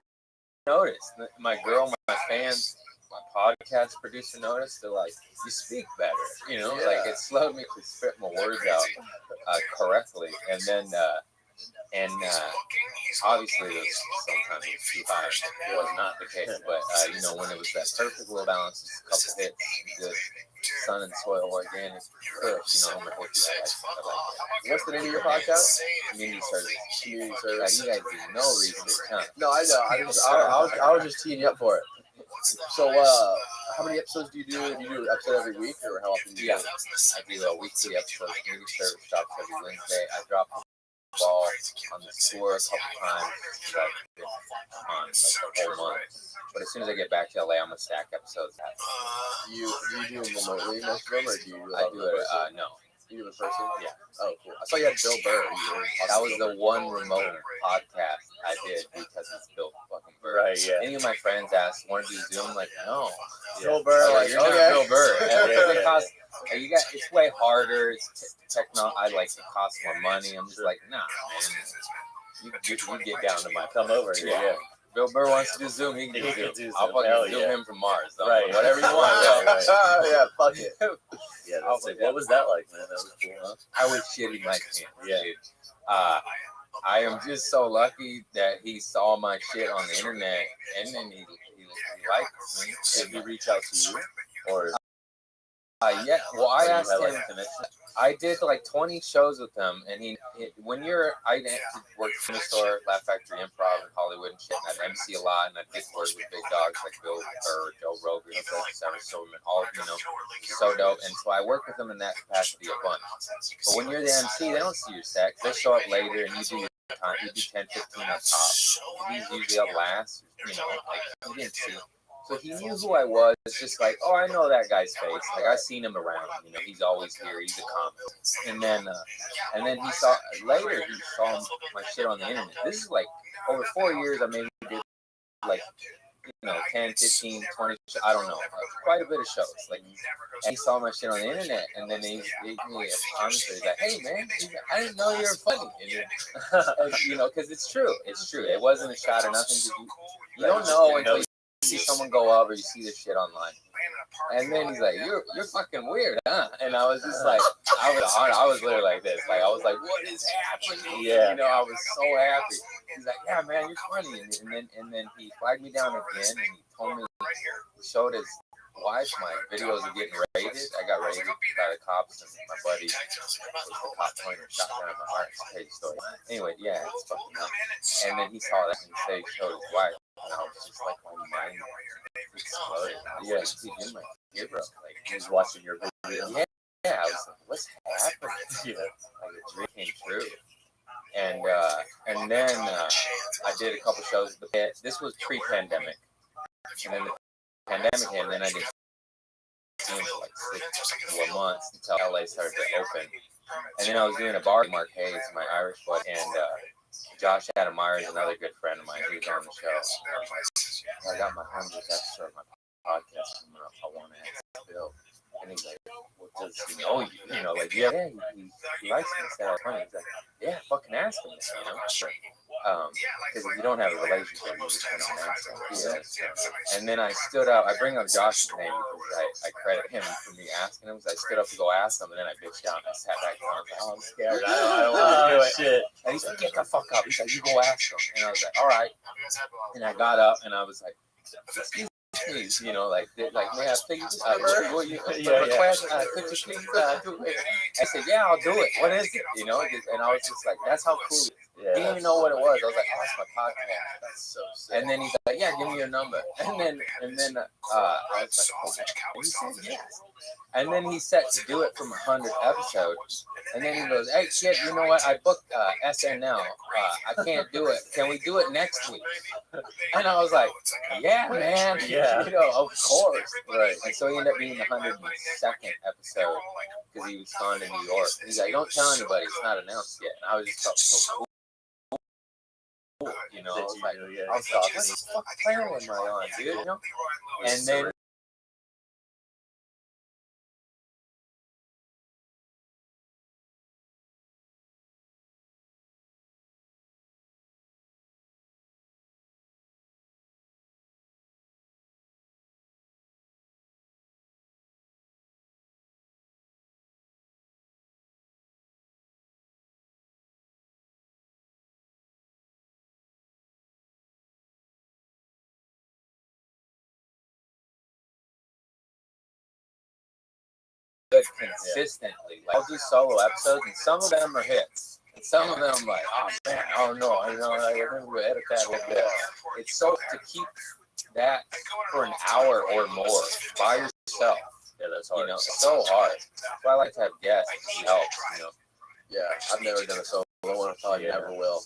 noticed that my girl, my fans, my podcast producer noticed, they're like, you speak better, like it slowed me to spit my words out correctly, and then obviously there's sometimes too high. It was not the case, but when it was that perfect little balance, just a couple hits, good sun and soil organic kush, I'm a hippie. I like that. What's the name of your podcast? Community service. Community service. You guys do no research, huh? No, I know. I was just teeing you up for it. So, how many episodes do you do? Do you do an episode every week, or how often do you do it? I do a weekly episode. Community service drops every Wednesday. I drop ball on the tour a couple times because I've been on like the whole month. But as soon as I get back to LA, I'm gonna stack episodes. Do you do them remotely most of them, or do you? I do it. No. You do it in person? Yeah. Oh, cool. I saw you had Bill Burr. That was the one remote podcast I did because it's Bill fucking Burr. Right, yeah. Any of my friends asked, "Want to do Zoom?" Like, no. Bill Burr. Oh, Like, you're okay. not Bill Burr. It costs, it's way harder. It's it costs more money. I'm just like, nah, man. You get down to my Come over. Yeah. Bill Burr wants to do Zoom. He can do Zoom. I'll fucking Zoom him from Mars. Right. Whatever you want. Right. Yeah. Fuck it. Yeah. That's it. What was that like, man? That was cool, huh? I was shitting my pants. Yeah. Dude. I am just so lucky that he saw my shit on the internet and then he liked me. Did he reach out to you, or? Yeah. Well, I asked had, him. I did like 20 shows with him, and I worked in the store, Laugh Factory, Improv, in Hollywood and shit, and I'd MC a lot, and I'd get to work with big dogs like Bill Burr, Joe Rogan, Sarah Silverman, all so dope. And so I work with them in that capacity a bunch. But when you're the MC, they don't see your set. They show up later, and you do your time. You do 10, 15 up top. He's usually up last. Like he didn't see. So he knew who I was. It's just like, oh, I know that guy's face. Like I've seen him around. He's always here. He's a comic. And then he saw my shit on the internet. This is like over 4 years. I maybe did like 10, 15, 20. I don't know, quite a bit of shows. Like, and he saw my shit on the internet, and then he honestly, he's like, hey man, I didn't know you were funny. And, because it's true. It's true. It wasn't a shot or nothing. You don't know until you see someone go up or you see this shit online. And then he's like, you're fucking weird, huh? And I was just like, I was literally like this. Like, I was like, what is happening? Yeah. I was so happy. He's like, yeah, man, you're funny. And then he flagged me down again, and he told me, he showed his wife my videos of getting raided. I got raided by the cops, and my buddy was the cop pointing a shotgun at my heart. It's a crazy story. Anyway, yeah, it's fucking nuts. And then he saw that and he showed his wife. And I was just like, my mind exploded. Yeah, he's in my ear, bro. Like, he's watching your video. Yeah, I was like, what's happening? Yeah, like a dream came true. And then I did a couple shows. This was pre-pandemic. And then the pandemic hit, and then I did for like 6 more months until LA started to open. And then I was doing a bar with Mark Hayes, my Irish buddy, and Josh Adam Myers, another good friend of mine, he was on the show. I got my 100th episode of my podcast coming up. I want to ask Bill. And he's like, well, does he know you? Like, yeah, he likes me. He's funny. He's like, yeah, fucking ask him this, because if you don't have a relationship, you just kind of ask him. Yeah. And then I stood up. I bring up Josh's name because I credit him for me asking him. I stood up to go ask him, and then I bitched out and I sat back down. I was like, oh, I'm scared. I don't want to do it. Shit. And he's like, get the fuck up. He's like, you go ask him. And I was like, all right. And I got up, and I was like, excuse me. Like, may I please could you please do it? I said, yeah, I'll do it. What is it? And I was just like, that's how cool. He didn't even know what it was. I was like, oh, it's my podcast. That's so sick. And then he's like, yeah, give me your number. And then I was like, okay. And he said yes. And then he set to do it from 100 episodes. And then he goes, hey, kid, you know what? I booked SNL. I can't do it. Can we do it next week? And I was like, yeah, man. Yeah. Of course. Right. And so he ended up being the 102nd episode because he was gone to New York. And he's like, don't tell anybody. It's not announced yet. And I was just felt so cool. I was like, I was like, what the fuck planet am I on, dude? And then consistently. Like, I'll do solo episodes, and some of them are hits. And some of them, like, oh man, I don't know. I think we'll edit that a little bit. It's so to keep that for an hour or more by yourself. Yeah, that's hard. It's so hard. That's why I like to have guests. It helps. Yeah, I've never done a solo want to probably never will.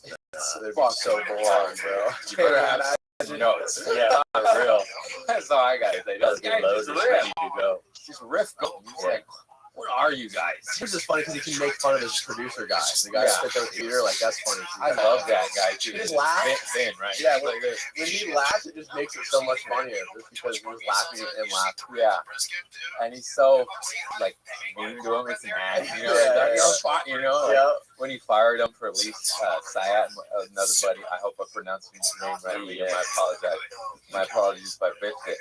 They're Fuck so boring, bro. You better have notes. Yeah, for real. That's all I got to say. Those get loaded, ready to go. Just riff go. Yeah. Like, what are you guys? It's just funny because he can make fun of his producer guy. The guy Yeah. that sits there theater, like that's funny. I love that guy too. He just laughs. Ben, right? Yeah, when he laughs, it just makes it so much funnier. Just because we're laughing at him laughing. Yeah. And he's so like mean to him. It's mad. You know, Yeah, like, yeah. you know, like, Yeah. when he fired him for at least Sayat, another buddy. I hope I pronounced his name right. Yeah. My apologies if I bitched it.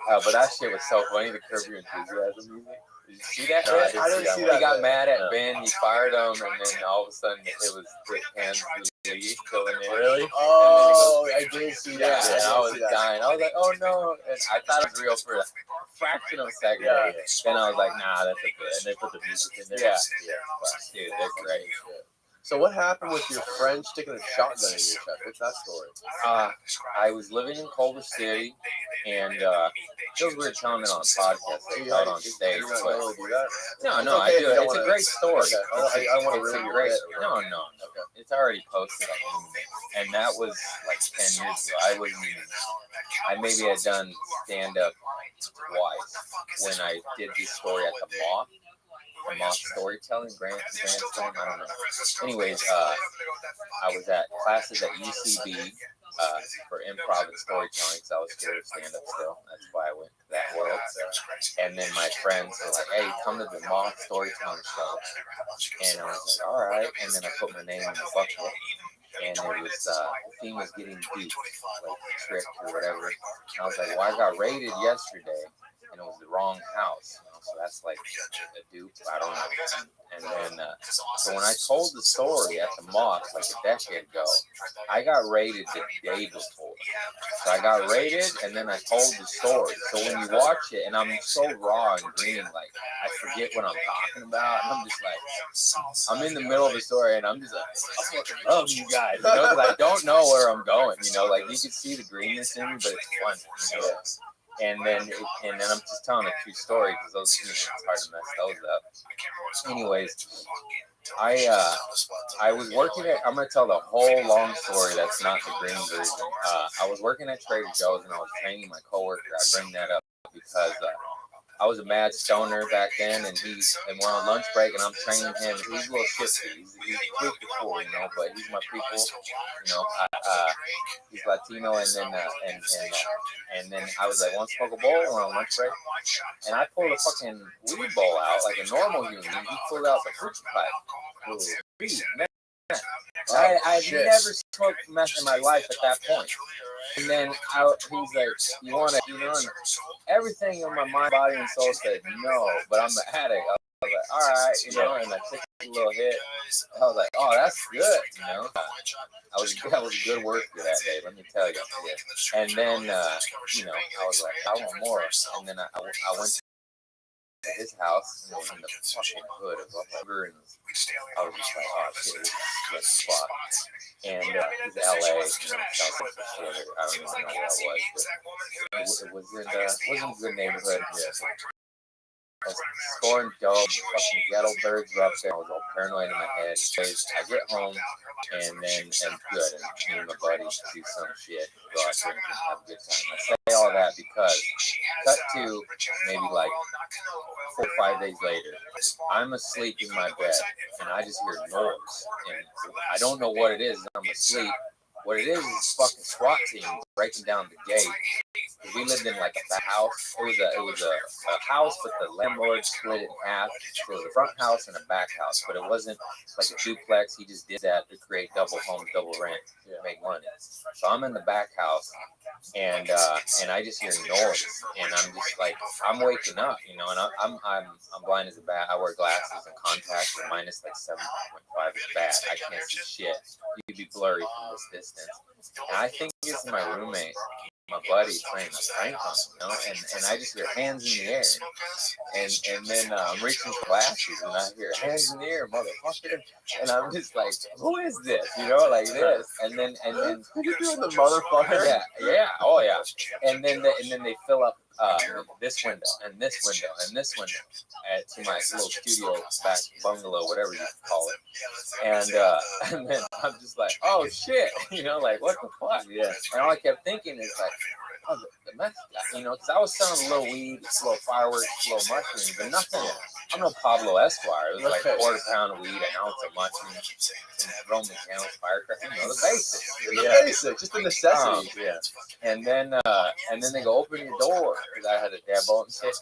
But that shit was so funny. The Curb Your Enthusiasm music. Did you see that? No, I didn't see that. He got mad at No. Ben. He fired him, and then all of a sudden it was Rick Hands Lee going in. Really? Oh, I did see Yeah, that. and I was did see that. dying. I was like, oh no. And I thought it was real for a fraction of a second. Yeah. Then I was like, nah, that's a bit. And they put the music in there. Yeah. Yeah. Dude, they're great. So what happened with your friend sticking a shotgun in your chest? What's that story? I was living in Culver City, and feels weird telling it on a podcast, out on stage. You don't But really do that? no, I do. It's a great story. Okay. I don't want to It's a ruin great. it. No. It's already posted on the and that was like 10 years ago. I wasn't even. I maybe had done stand up twice when I did this story at the Moth. The Moth Storytelling Grandstand. I don't know. Anyways, I was at classes at UCB for improv and storytelling, so I was scared of stand up still. That's why I went to that world. And then my friends were like, "Hey, come to the Moth Storytelling show." And I was like, "All right." And then I put my name in the bucket. And it was the theme was getting deep, like tricked or whatever. And I was like, "Well, I got raided yesterday, and it was the wrong house." So that's like a dupe. I don't know. And then, so when I told the story at the Moth like a decade ago, I got raided the day before. So I got raided, and then I told the story. So when you watch it, and I'm so raw and green, like I forget what I'm talking about. And I'm just like, I'm in the middle of the story, and I'm just like, I fucking love you guys, you know, because I don't know where I'm going. You know, like you can see the greenness in me, but it's fun, you know. And then I'm just telling a true story because those, you know, it's hard to mess those up. Anyways, I was working at. I'm gonna tell the whole long story. That's not the green version. I was working at Trader Joe's and I was training my coworker. I bring that up because I was a mad stoner back then, and we're on lunch break, and I'm training him. He's a little shifty. He's pretty cool, you know, but he's my people. You know, he's Latino, and then I was like, "Want to smoke a bowl?" We're on lunch break, and I pulled a fucking weed bowl out like a normal human. He pulled out the fruit pipe. Weed, man. I've never smoked meth in my life at that point. And then he's like, "You want to?" You know, and everything in my mind, body, and soul said no, but I'm an addict. I was like, "All right," you know, and I took a little hit. I was like, "Oh, that's good," you know. That was a good work for that day, let me tell you. Yeah. And then, you know, I was like, "I want more," and then I went to his house in the fucking hood of Upper, and I was just like, "Oh shit, this is a good spot." And it's LA, you know, South Central shit. I don't even know where that was, but it wasn't a good neighborhood. Yeah. I was scoring dope, fucking ghetto birds were up there. I was all paranoid in my head. I get home, and then, and good, and me and my buddies do some shit, go out drinking, have a good time. I say all that because, cut to maybe like 4 or 5 days later, I'm asleep in my bed, and I just hear noise, and I don't know what it is. I'm asleep. What it is fucking SWAT team breaking down the gate. We lived in like a back house. It was a house, but the landlord split it in half. So it was a front house and a back house, but it wasn't like a duplex. He just did that to create double homes, double rent, to make money. So I'm in the back house, and I just hear noise, and I'm just like, I'm waking up, you know, and I'm blind as a bat. I wear glasses and contacts, and minus like 7.5 is bad. I can't see shit. You could be blurry from this distance. And I think it's my roommate, my buddy, playing a prank on me, you know, and I just hear hands in the air, and then I'm reaching for glasses, and I hear hands in the air, motherfucker, and I'm just like, who is this, you know, like this, and then you're doing the motherfucker, yeah, oh yeah, and then they fill up this window and this window and this window to my little studio back bungalow, whatever you call it. And then I'm just like, oh shit, like what the fuck? Yeah. And all I kept thinking is like, oh, the meth guy, because I was selling a little weed, a little fireworks, a little mushrooms, but nothing. I'm no Pablo Escobar. It was like a quarter pound of weed, an ounce of mushrooms, some Roman candles, firecrackers, the basics. The basics, just the necessities. Yeah. And then they go open your door because I had a deadbolt and shit,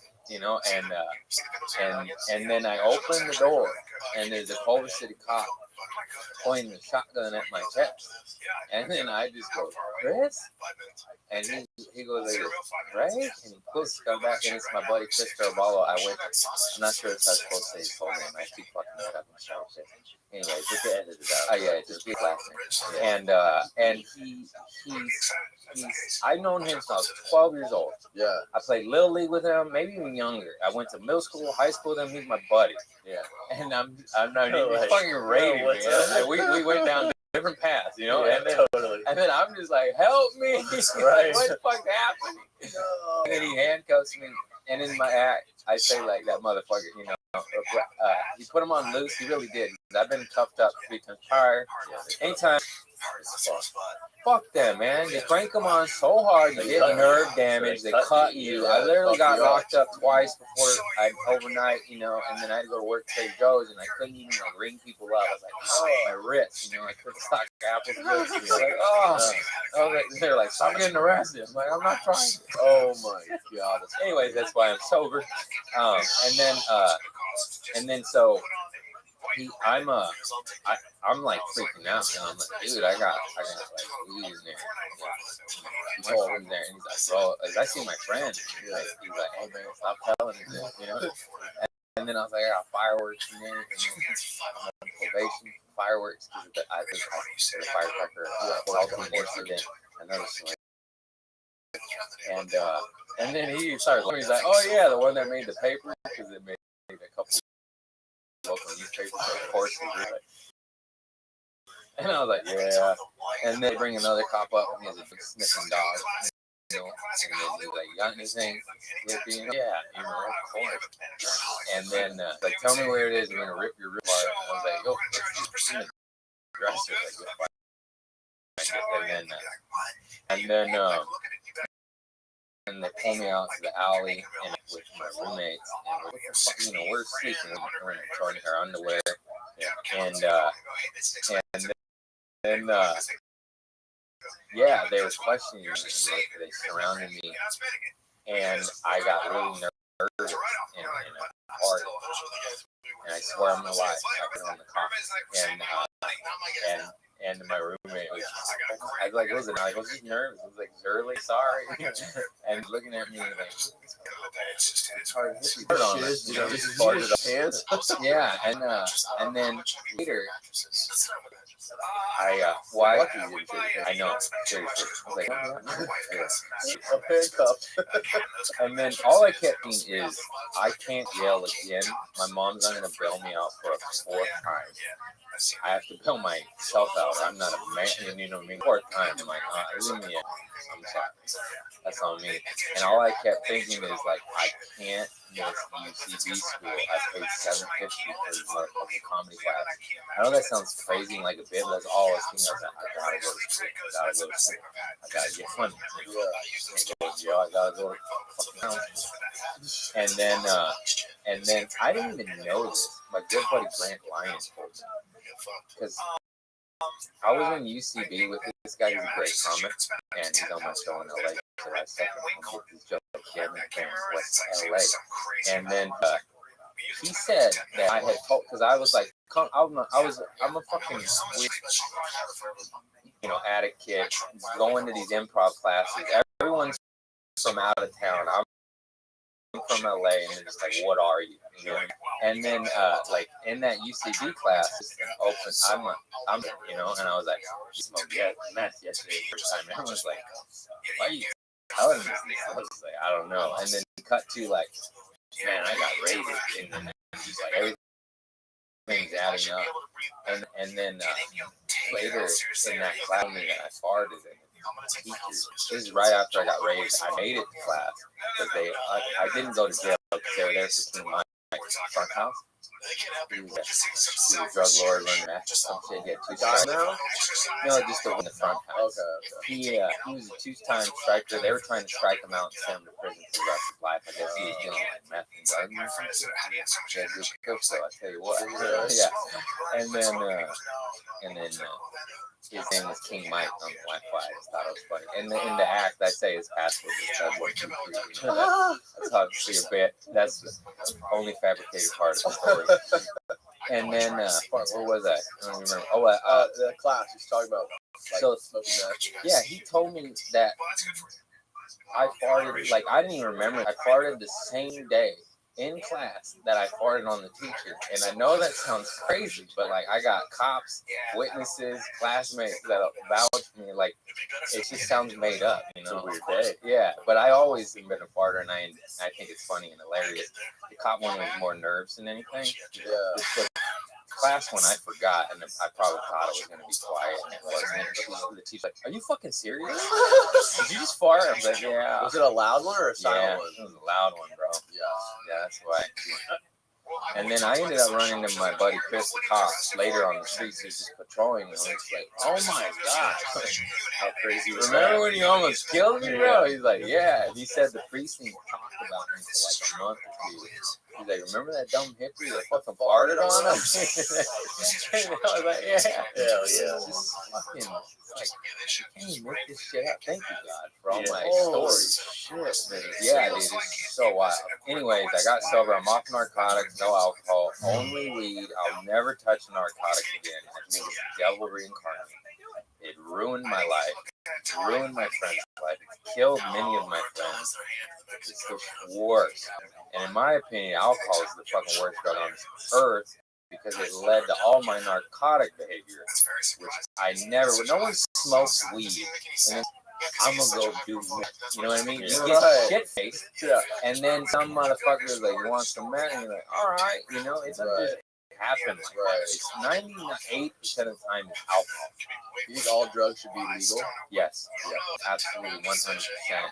and then I open the door and there's a Culver City cop pointing the shotgun at my chest, and then I just go, Chris, and he goes like, Ray, and he pulls the gun back, and it's my buddy Chris Caraballo. I'm not sure if I was supposed to say his full name. I keep fucking it up in the show. Anyway, just to edit it out. Oh yeah, just be laughing. And I've known him since I was 12 years old. Yeah. I played Little League with him, maybe even younger. I went to middle school, high school with him. He's my buddy. Yeah. And I'm not even fucking rating, man. And we went down different paths, Yeah, totally. And then I'm just like, help me. Right. What the fuck happened? No. And then he handcuffs me. And in my act, I say like that motherfucker, he put him on loose. He really did. I've been cuffed up 3 times prior. Anytime. Fuck them, man. They crank them on so hard, you get nerve damage. They cut you. I literally got locked up twice before overnight, and then I had to go to work to Joe's, and I couldn't even ring people up. I was like, oh, my wrist, I couldn't stock apples. They're like, stop getting arrested. I'm like, I'm not trying. Oh my god. Anyways, that's why I'm sober. And then so. I'm like freaking out, and I'm like, dude, I got like weed in there. He's all in there, and he's like, bro, I see my friend. He's like, hey man, stop telling me this, And then I was like, I got fireworks in there, and probation fireworks because I think I firecracker, another story. And then he started. He's like, oh yeah, the one that made the paper because it made a couple local newspapers, of course. And I was like, yeah. And they bring another cop up, and he has a big sniffing dog. And then he's like, you got anything? Yeah, of course. And then, like, tell me where it is. We're gonna rip your rib apart. I was like, yo, it's in the dresser. And they pull me out to the alley and with my roommates, and we're sleeping, we're in our underwear, and then they were questioning me, and they surrounded me, and I got really nervous in a party, and I swear I'm gonna lie, I put on the cop, and my roommate was, I was like, listen, I was just nervous. I was like, really sorry. And looking at me like, it's hard to hit on it. Hands. Yeah, and then later, I know, seriously. I was like, and then all I kept thinking is, I can't yell again. My mom's not gonna bail me out for a 4th time. I have to bail myself out. I'm not a man, 4th time. I'm like, leave me in. I'm sorry. That's on me. And all I kept thinking is like, I can't miss UCB school. I paid $750 for the comedy class. I know that sounds crazy like a bit, but that's all I was thinking. I gotta go to school. I gotta get money. I gotta go to fucking house. And then I didn't even know this. My good buddy Grant Lyons told me. Because I was in UCB with this guy. He's a great comic, and he's on my show in LA. So I second him with his joke. Kevin from West LA, and then he said that I had told, because I was like, I'm a fucking weird, addict kid going to these improv classes. Everyone's from out of town. I'm from LA, and they're just like, what are you? And then like in that UCB class, I'm and I was like, you smoked meth yesterday first time. And everyone was like, why are you telling me this? I was like, I don't know. And then cut to like, man, I got raided, and then just like everything's adding up. And then later in that cloud, I farted, teachers. This is right after I got raised. I made it to class because I didn't go to jail because they were there for King Mike's front house. He was a drug lord running meth or some shit. He had 2 strikes. No, just the front house. Okay. He was a 2-time striker. They were trying to strike him out and send him to prison for the rest of his life. I guess he was dealing like meth and drugs or something. Yeah, good cook, so I tell you what. Yeah. And then his name was King Mike on the Wi-Fi. I just thought it was funny. And in the act, I say his password is Doug 1 2 3. You know, that's obviously a bit. That's the only fabricated part of the story. And then, what was I? I don't remember. Oh, the class he's talking about. Like, so smoking meth. yeah, he told me that I farted. Like I didn't even remember. I farted the same day in class that I farted on the teacher. And I know that sounds crazy, but like I got cops, witnesses, classmates that vouch for me. Like it just sounds made up, you know. It's a weird day. Yeah, but I always have been a farter, and I think it's funny and hilarious. The cop one was more nerves than anything. Yeah. The class one I forgot, and I probably thought it was gonna be quiet, and it wasn't. The teacher's like, "Are you fucking serious? Did you just fart?" I was like, "Yeah." Was it a loud one or a silent Yeah, one? it was a loud one, bro. Yeah. Yeah, that's why. And then I ended up running into my buddy Chris, the cop, later on the streets. He was just patrolling, and I was like, "Oh my god, How crazy was remember that? when you almost killed me, bro?" He's like, "Yeah." And he said the precinct talked about me for like a month or 2. He's like, "Remember that dumb hippie that fucking farted on him?" And I was like, "Yeah, Hell yeah. just fucking like, you can't even make this shit up." Thank you, God, for all my Holy stories. shit, man. Yeah, dude, it's so wild. Anyways, I got sober. I'm off narcotics, no alcohol, only weed. I'll never touch a narcotic again. I think it's the devil reincarnated. It ruined my life. It ruined my friend's life. It killed many of my friends. It's the worst. And in my opinion, alcohol is the fucking worst drug on earth because it led to all my narcotic behavior, which I never. No one smokes weed, and then I'm gonna go do meth. You know what I mean? You get shit faced, and then some motherfucker is like, "You want some meth?" And you're like, "All right," you know, it doesn't just happen like that. It's 98% of the time it's alcohol. You think all drugs should be legal? Yes, absolutely, 100%.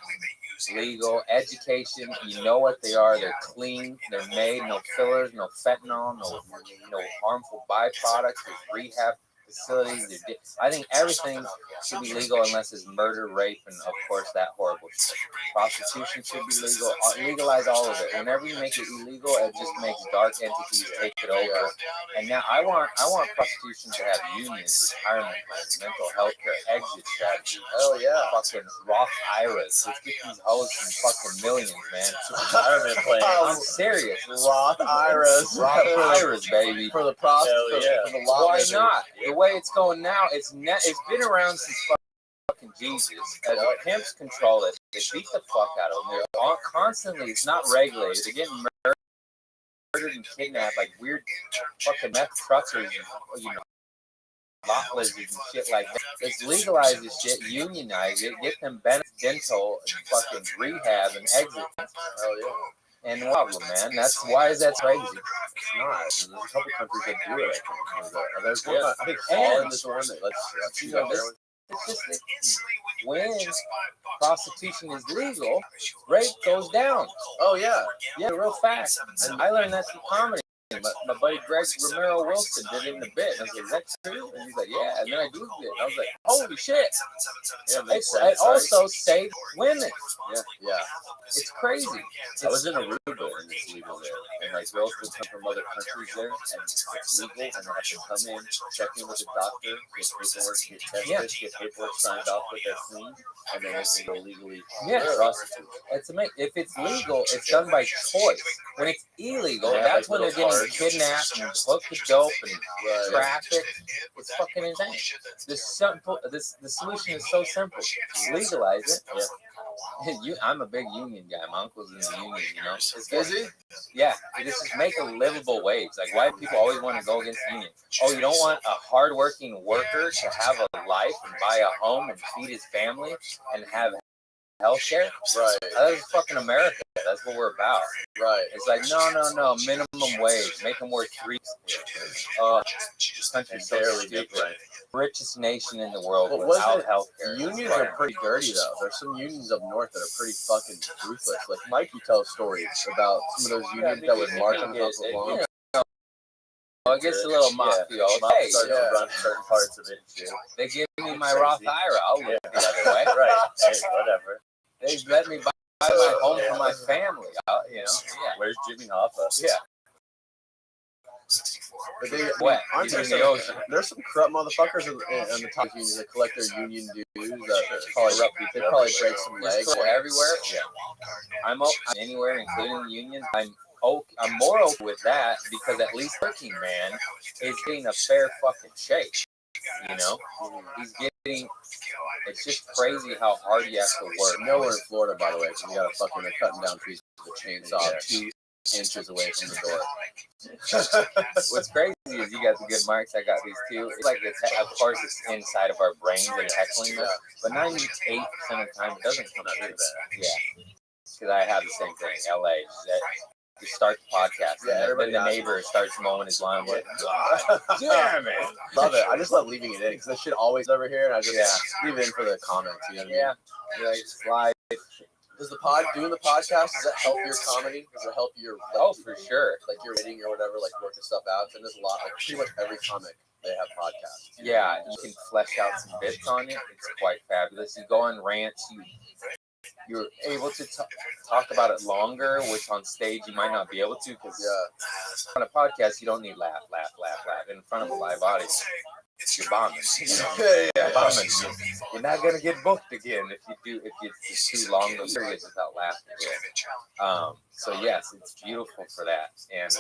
Legal education, you know what they are. They're clean, they're made, no fillers, no fentanyl, no harmful byproducts. There's rehab facilities. I think everything should be legal unless it's murder, rape, and of course that horrible shit. Prostitution should be legal. Legalize all of it. Whenever you make it illegal, it just makes dark entities take it over. And now I want prostitution to have unions, retirement plans, mental health care, exit strategy. Hell yeah, fucking Roth IRAs. Let's get these hoes some fucking millions, man. Retirement plan. I'm serious. Roth IRAs. Roth IRAs, baby. For the prostitutes. For the law. Why not? The way it's going now, it's been around since fucking Jesus. As the pimps control it, they beat the fuck out of them. They're all constantly. It's not regulated. They're getting murdered and kidnapped like weird fucking meth truckers, you know, lot lizards and shit like that. Let's legalize this shit, unionize it, get them dental and fucking rehab and exit. Hell yeah. And problem, man. That's why is that crazy? It's not. There's a couple countries that do it. I think Holland is the one that lets you know this. When prostitution is legal, rape goes down. Oh yeah, real fast. And I learned that from comedy. My buddy Greg Romero Wilson did it in a bit. And I was like, "Is that true?" And he's like, "Yeah." And then I Googled it. And I was like, "Holy shit!" It also saved women. Yeah. It's crazy. I was in Aruba and it's legal there. And like girls would come from other countries there and it's legal and they have to come in, check in with a doctor, get paperwork, get tested, get paperwork signed off with their clean, and then they can go legally prostitute. It's amazing. If it's legal, it's done by choice. When it's illegal, that's when they're getting kidnapped and hooked to dope and trafficked. It's fucking insane. The solution is so simple. Legalize it. I'm a big union guy. My uncle's in the union, you know. Is he? Yeah. Just make a livable wage. Like, why do people always want to go against the union? Oh, you don't want a hardworking worker to have a life and buy a home and feed his family and have healthcare. Right. That was fucking America. That's what we're about. Right. It's like no, minimum wage, make them work 3. This country's so Barely stupid. different. Richest nation in the world Well, without wasn't healthcare. Unions are pretty dirty though. There's some unions up north that are pretty fucking ruthless. Like Mikey tells stories about some of those unions that would march on the house of lawn. I guess a little mafia. Hey, Starts to run certain parts of it too. they give me my Roth IRA. I'll look the other way. Right. Hey, whatever. They let me buy my home for my family. You know. Yeah. Where's Jimmy Hoffa? Yeah. But they, Wet. aren't there In the some, ocean. there's some corrupt motherfuckers on the top unions that collect their union dues that they probably break some legs. Everywhere. Yeah. I'm anywhere, including the unions. I'm more open with that because at least working man is getting a fair fucking shake. You know, he's getting. It's just crazy how hard he has to work. Nowhere in Florida, by the way, because you got a fucking they're cutting down trees with a chainsaw 2 inches away from the door. What's crazy is you got the good marks. I got these too. It's like of course it's inside of our brains and heckling us, but 98% of the time it doesn't come through that. Yeah, because I have the same thing. LA. You start the podcast, and then the neighbor starts mowing his lawn. Like, yeah, man, love it. I just love leaving it in because that shit always over here, and I just leave it in for the comments. You know what I mean? Yeah, it's fly. Does doing the podcast, does that help your comedy? Does it help your for sure, like your writing or whatever, like working stuff out? And there's a lot, like pretty much every comic they have podcasts. Yeah, you can flesh out some bits on it. It's quite fabulous. You go on rants. You're able to talk about it longer, which on stage you might not be able to because on a podcast you don't need laugh in front of a live audience. You're bombing. Bombing. You're not gonna get booked again if it's too long the periods without laughing. So yes, it's beautiful for that. And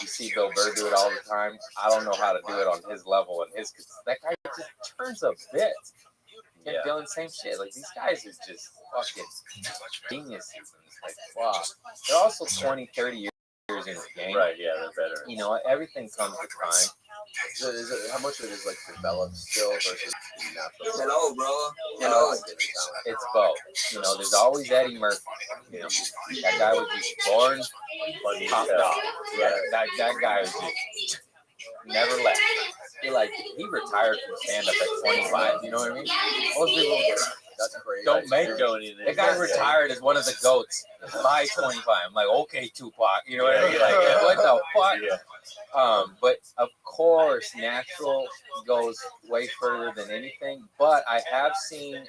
you see Bill Burr do it all the time. I don't know how to do it on his level and because that guy just turns a bit. Ken Dillon, same shit. Like these guys are just fucking geniuses. And it's like, wow. They're also 20, 30 years in the game. Right, yeah, they're better. You know, everything comes with time. How much of it is like developed still versus natural? Hello, bro. Hello. It's both. You know, there's always Eddie Murphy. You know, that guy was just born top dog. Yeah, that guy was just never left. He retired from stand up at 25. You know what I mean? Most people that's great. Don't make it. The guy retired as one of the goats by 25. I'm like, okay, Tupac. You know what I mean? Like, what the fuck? Yeah. But of course, natural goes way further than anything. But I have seen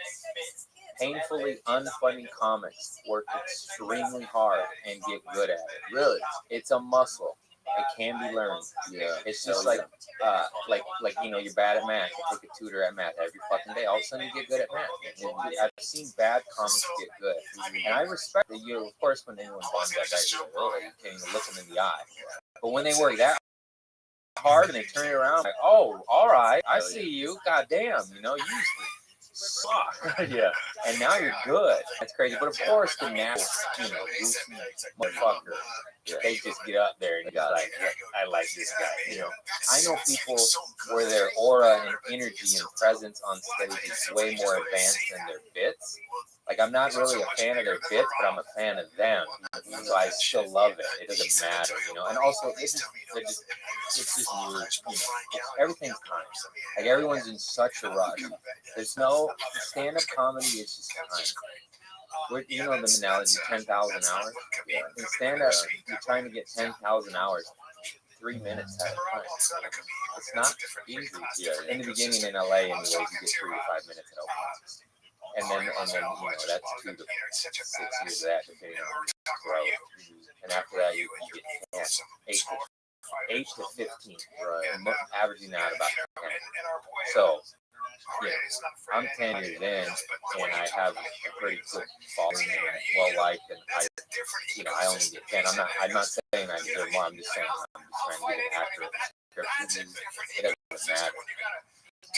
painfully unfunny comics work extremely hard and get good at it. Really? It's a muscle. It can be learned. Yeah. It's just like you know, you're bad at math. You take a tutor at math every fucking day. All of a sudden, you get good at math. I've seen bad comics get good, and I respect that. You, of course, when anyone bombs that guy, you can't even look them in the eye. But when they work that hard and they turn it around, like, oh, all right, I see you. Goddamn, you know, you suck. Yeah. And now you're good. That's crazy. But of course, the natural, you know, goofy motherfucker. They just get up there and got like, I like this guy. You know, I know people where their aura and energy and presence on stage is way more advanced than their bits. Like, I'm not really a fan of their bits, but I'm a fan of them. So I still love it. It doesn't matter, you know. And also, it's just weird, you know. Everything's time. Like, everyone's in such a rush. There's no stand-up comedy is just time. You know the analogy, 10,000 hours? Yeah. In stand-up, you're trying to get 10,000 hours, 3 minutes at a time. It's not easy. Yeah. In the beginning in LA, anyways, you get 3 to 5 minutes at open mics. And then you know, that's 2 to 6 years of that, depending on growth. And after that, you get 10, 8 to 15, right? Averaging out about 10. So, yeah, I'm 10 years in, and I have a pretty good following and well-liked, and I only get 10. I'm not saying I deserve more. I'm just saying I'm just trying to get an accurate description. It doesn't matter.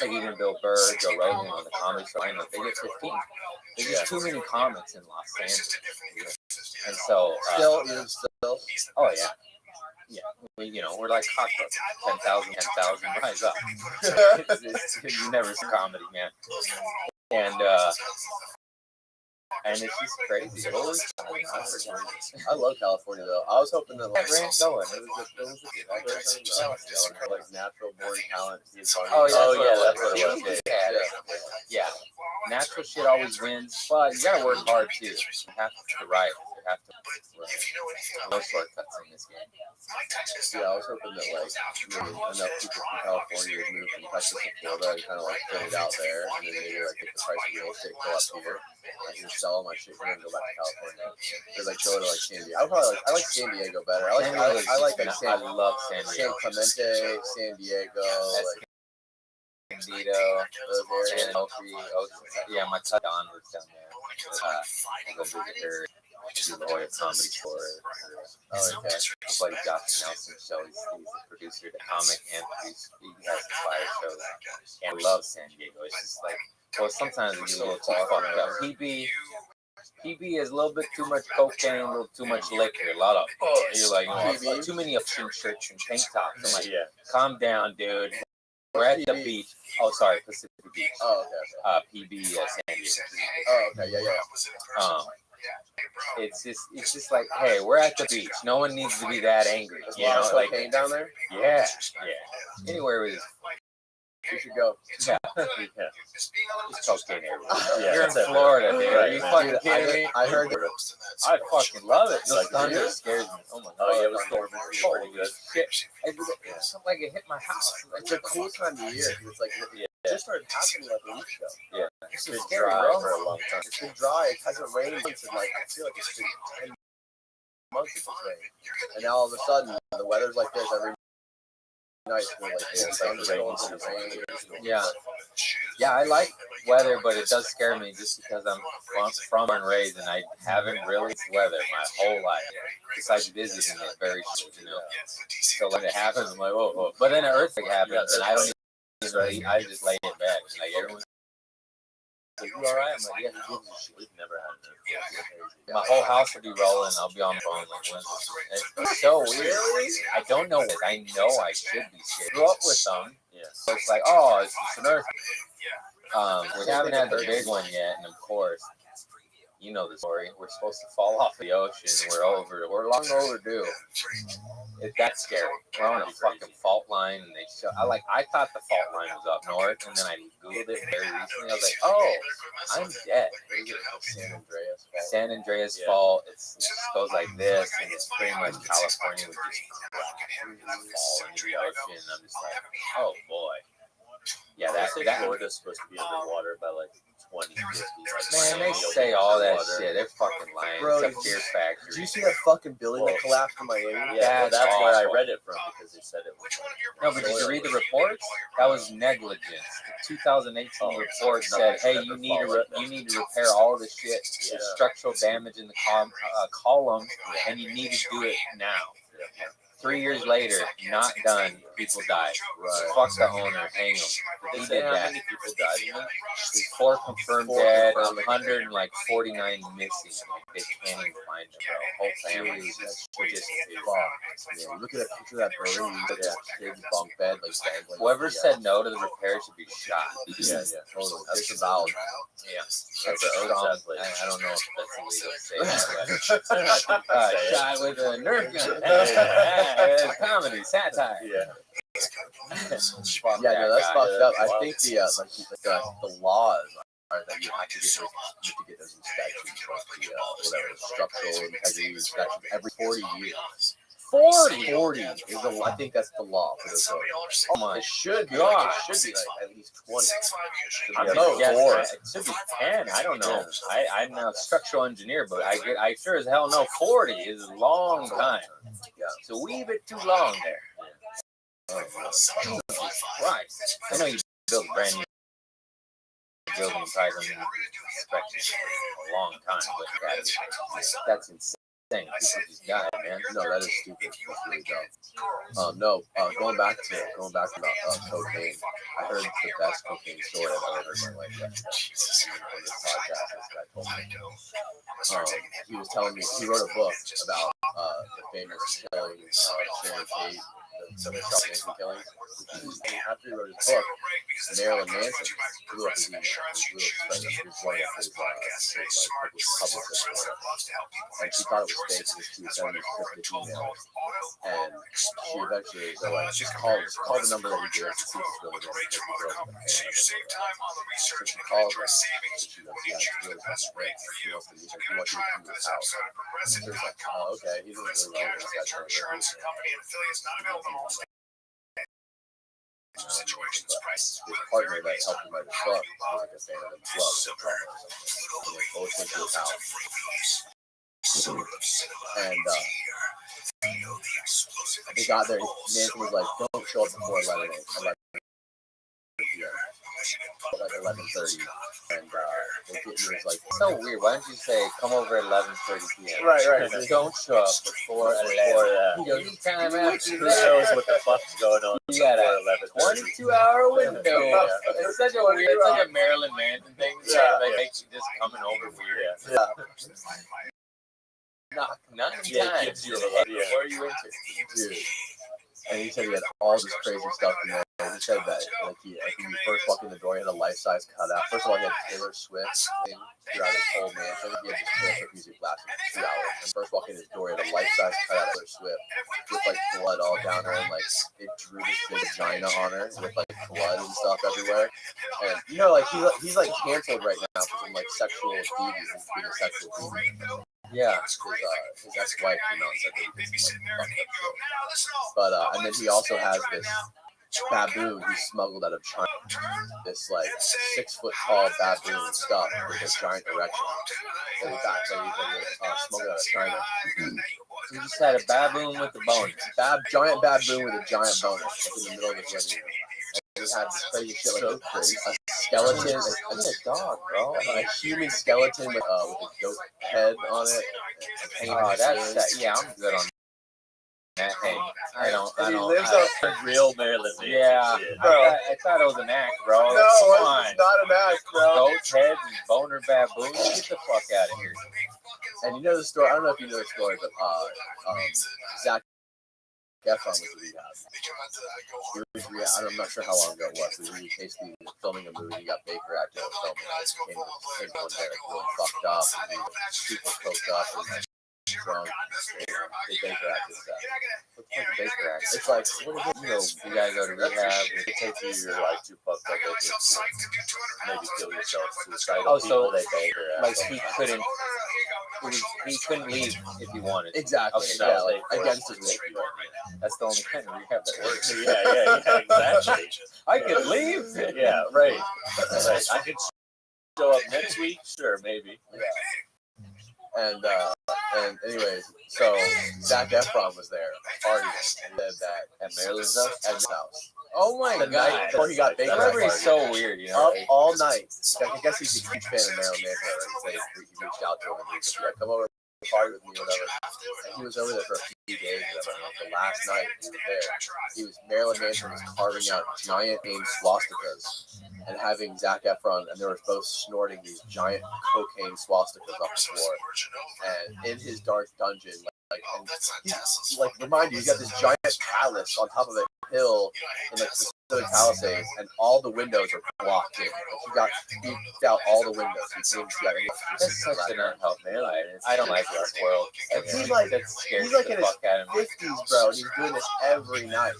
Like even Bill Burr, Joe Rogan on the comedy show, I know they get 15. There's just too many comics in Los Angeles, and so still, oh yeah. Yeah, we're like cockroaches. 10,000, rise up. You never see comedy, man. And And it's just crazy. Holy I love California though. I was hoping that that rain going. like natural born talent. Oh yeah, that's what it was. Yeah. Natural shit always wins, but you gotta work hard too. You have to write. You have to. No shortcuts in this game. Yeah, I was hoping that like maybe enough people from California would move from Texas to Florida and kind of like put it out there, and then maybe like get the price of real estate go up here. I can sell all my shit here and go back to California. Or like go to like San Diego. I like San Diego better. I like I love San San Diego. Clemente, San Diego, like Escondido, San Jose. Yeah, my cousin Don lives down there. I go visit her. Do the Hoya Comedy Tour. okay. It's like Josh Nelson show. He's the producer of the comic and producer. He has the fire shows. And I love San Diego. It's just like, well, sometimes it gets a little too fucked up. PB is a little bit too much cocaine, a little too much liquor, a lot of. You're like, too many of shirts and tank tops. I'm like, calm down, dude. We're at the beach. Oh, sorry, Pacific Beach. Oh, okay. PB San Diego. Oh, okay. Yeah. It's just like, hey, we're at the beach. No one needs to be that angry. There's You a lot know, of like, cocaine down there. yeah. Anywhere with We should go. yeah. It's cocaine everywhere. You're in Florida, dude. Are you fucking kidding me? I heard that. I fucking love it. The Like, thunder you? scares me. Oh my god. Oh, yeah, it was storming. Holy shit. It something like it hit my house. It's a cool time of year. It's like it just started happening like a week ago. Yeah. It's been been scary, dry bro. for a long time. It's been dry. It hasn't rained since like I feel like it's been 10 months since it's rained. And now all of a sudden the weather's like this every night. Like Yeah. Yeah, I like weather, but it does scare me just because I'm from and raised, and I haven't really seen weather my whole life. Besides visiting it very short, you know. So when it happens, I'm like, whoa. But then an earthquake happens, and I don't even really, I just lay in bed. And like everyone's like, you all right? I'm like, yeah, who gives a shit? We've never had an earthquake. My whole house would be rolling. I'll be on the phone like, when's this? It's so weird. I don't know it. I know I should be scared. Grew up with them. So it's like, oh, it's an earthquake. We haven't had the big one yet, and of course, you know the story. We're supposed to fall off the ocean. We're long overdue. That's scary. We're on a fucking fault line, and I thought the fault line was up north, and then I googled it very recently. I was like, oh, I'm dead. San Andreas Fault. It just goes like this, and it's pretty much California would just fall into the ocean. I'm just like, oh boy. Yeah, that Florida's supposed to be underwater by like 2050. Man, they say all that shit. They're fucking lying. Bro, It's a fear factory. Did you see that fucking building that collapsed in Miami? Yeah, that's where I awful. read it from because they said it was. No, but did you read the reports? That was negligence. The 2018 report said, "Hey, you need to repair all the shit. There's structural damage in the column, and you need to do it now." 3 years later, not done. People died. Right. Fuck the owner. Hang him. He did How that. many people died? There's 4 confirmed dead, 149 missing. Like, they can't even find them, bro. Whole families just Yeah, look at that picture of that building. You look at that kid's bunk bed, like dangling. Whoever said no to the repair should be shot. Yeah, totally. That's disavowed. Yeah. That's a I don't know if that's illegal to say that, but shot with a Nerf gun. It's comedy, satire. Yeah. Fuck Yeah, no, that's that guy. fucked up. I think the laws are that you have to get those inspections, like the whatever structural integrity inspection every 40 years. 40 is the. I think that's the law for this. Oh my It should be. God. It should be like at least 20. I Yeah, mean, yes, four. it should be 10. I don't know. I'm not a structural engineer, but I sure as hell know 40 is a long time. Yeah. It's a wee bit too long there. Right. I know you built a brand new building probably don't need inspection for a long time, but that's insane. People just die, man. No, that is stupid. That's really dumb. Going back to cocaine. I heard the best cocaine story I've ever heard in my life. On this podcast, this guy told me. He was telling me he wrote a book about the famous killing Sharon Tate, the Charles Manson killing. And after he wrote his book, Marilyn Manson blew up his email. He blew up his friend. He was blowing up his publicist. And she thought it was fake because she was sending these cryptic emails. And she eventually, they're like, just call the number that he gave us to see if it's really him. So you save time on the research and Called your her. savings. She goes, yeah, it's really fucking great. She wants to meet him. She wants you to come to his house. So it's like, oh, okay. He's really relevant. This guy's Insurance company and affiliates not available in all states. Situations, prices. His partner that helped him write his book was like a fan of his love, so drama or something. And they both went to his house. And they got there. Nancy was like, don't show up before 11 p.m. Like 11:30, and he was like, So weird. Why don't you say come over at 11:30 p.m.? right. Don't show up before 11. You know, you kind of after Who knows what the fuck's going on? You got a 22-hour window. Yeah. It's such a weird. It's like a Marilyn Manson thing. Yeah. Like makes you just coming over weird. Yeah. Knock 9 Yeah, it times. gives you a What yeah. are you into? Dude. And he said he had all this crazy stuff in there. And he said that like when you first walked in the door, he had a life-size cutout. First of all, he had Taylor Swift throughout his whole mansion. He had this perfect music blasting for 2 hours. And first walking in his door, he had a life-size cutout of Taylor Swift with like blood all down her, and like it drew this big vagina on her with like blood and stuff everywhere. And you know, like he's like canceled right now for some like sexual deviance, being a sexual deviant. Yeah. His ex-wife came out and said that he did some like fucked up shit. But and then he also has this baboon he smuggled out of China. This like 6 foot tall baboon stuff with a giant erection that he smuggled out of China. You just had a baboon with a bone. Giant baboon with a giant bonus like in the middle of his living room. And he had this crazy shit like a skeleton. I think a dog, bro. A human skeleton with a goat head on it. Oh, that's yeah. I'm good on that. Hey, I don't. He lives up. Real Marilyn Manson Yeah, shit. I thought it was an act, bro. No, Come on. it's not an act, bro. Goat heads and boner baboons. Get the fuck out of here. And you know the story. I don't know if you know the story, but Zach Efron was in rehab. I'm not sure how long ago it was. He was basically filming a movie. He got Baker acting in filming. Came one day really fucked up. And people coked up and drunk. They Baker acted stuff. What's the Baker act? It's like, what is it? You guys go to rehab. It takes you, you're like too fucked up. Maybe kill yourself. Suicidal So people, they Baker act. like he couldn't leave if he wanted. Exactly. Okay, Yeah, so like against his will. That's the only kind of rehab that works. Yeah, exactly. I could leave. Yeah, right. I could show up next week, sure, maybe. And anyways, so Zac Efron was there partying and said that At Marilyn's house? at his house. Oh my The night god. before he got Baker Remember, Act he's party. so weird, you know? Up all night. I guess he's a huge fan of Marilyn Manson already. So he reached out to him and he was like, yeah, come over and party with me or whatever. And he was over there for a few days or whatever. And like the last night he was there, Marilyn Manson was carving out giant AIM swastikas and having Zac Efron, and they were both snorting these giant cocaine swastikas off the floor. And in his dark dungeon, remind you, he's got this giant palace on top of a hill in like the Pacific Palisades, and all the windows are blocked in. Like he beat out all the windows. He couldn't see out any. That's such an unhealthy man. I don't like our world. And he's like, that scares he's like the in his fuck out of me. 50s, bro, and he's doing this every night.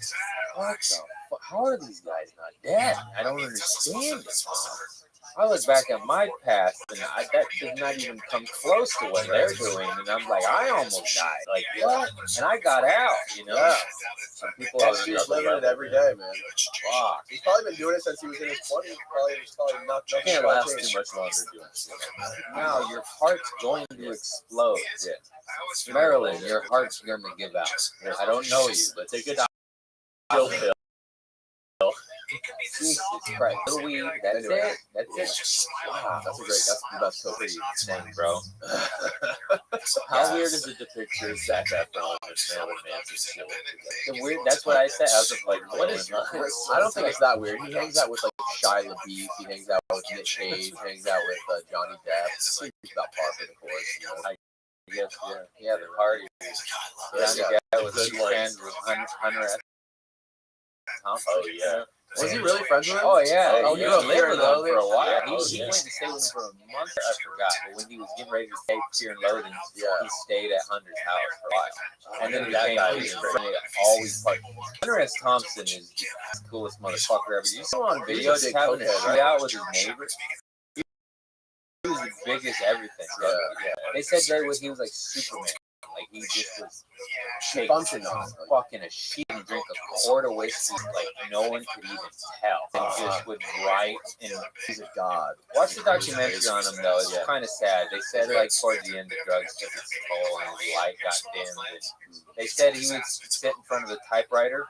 What the fuck? How are these guys not dead? I don't understand it. I look back at my past, and that does not even come close to what they're doing. And I'm like, I almost died. Like, what? And I got out, you know? Yeah. Some people are He's living it every day, man. Fuck. He's probably been doing it since he was in his 20s. Probably not. You can't last too much longer doing this. Now, your heart's going to explode. Yeah. Marilyn, your heart's going to give out. I don't know you, but take a chill pill. Jesus Christ. Little weed, that's it. That's it. Wow, that's the best coke. Pretty insane, bro. How weird is it to picture Zac Efron and Marilyn Manson still? Weird. That's what I said. I was just like, what is this? I don't think it's that weird. He hangs out with like Shia LaBeouf. He hangs out with Nick Cage. He hangs out with Johnny Depp. He's about par for the course, you know. Yes, yeah, the party. Johnny Depp was a big fan of Hunter S. Thompson. Oh, yeah. Was he really friends with him? Oh yeah. Oh, he he was was here living with him for a while. Yeah, Oh, he yeah. went to stay with him for a month. I forgot, but when he was getting ready to stay Fear and Loathing, he stayed at Hunter's house for a while, and then that became guy his is friend. Always like Hunter S. Thompson is the coolest motherfucker ever. You saw him on video He's a just having a big cokehead, shootout with his neighbor. He was the biggest everything. Bro. Yeah. They said he was like Superman. Like he just was Functioning on it. fucking a sheet and drink a quart of whiskey like no one could even tell. And just would write and He's a god. watch the documentary on him though. It's kind of sad. They said like towards the end the drugs took its toll and his light got dimmed. And they said he would sit in front of the typewriter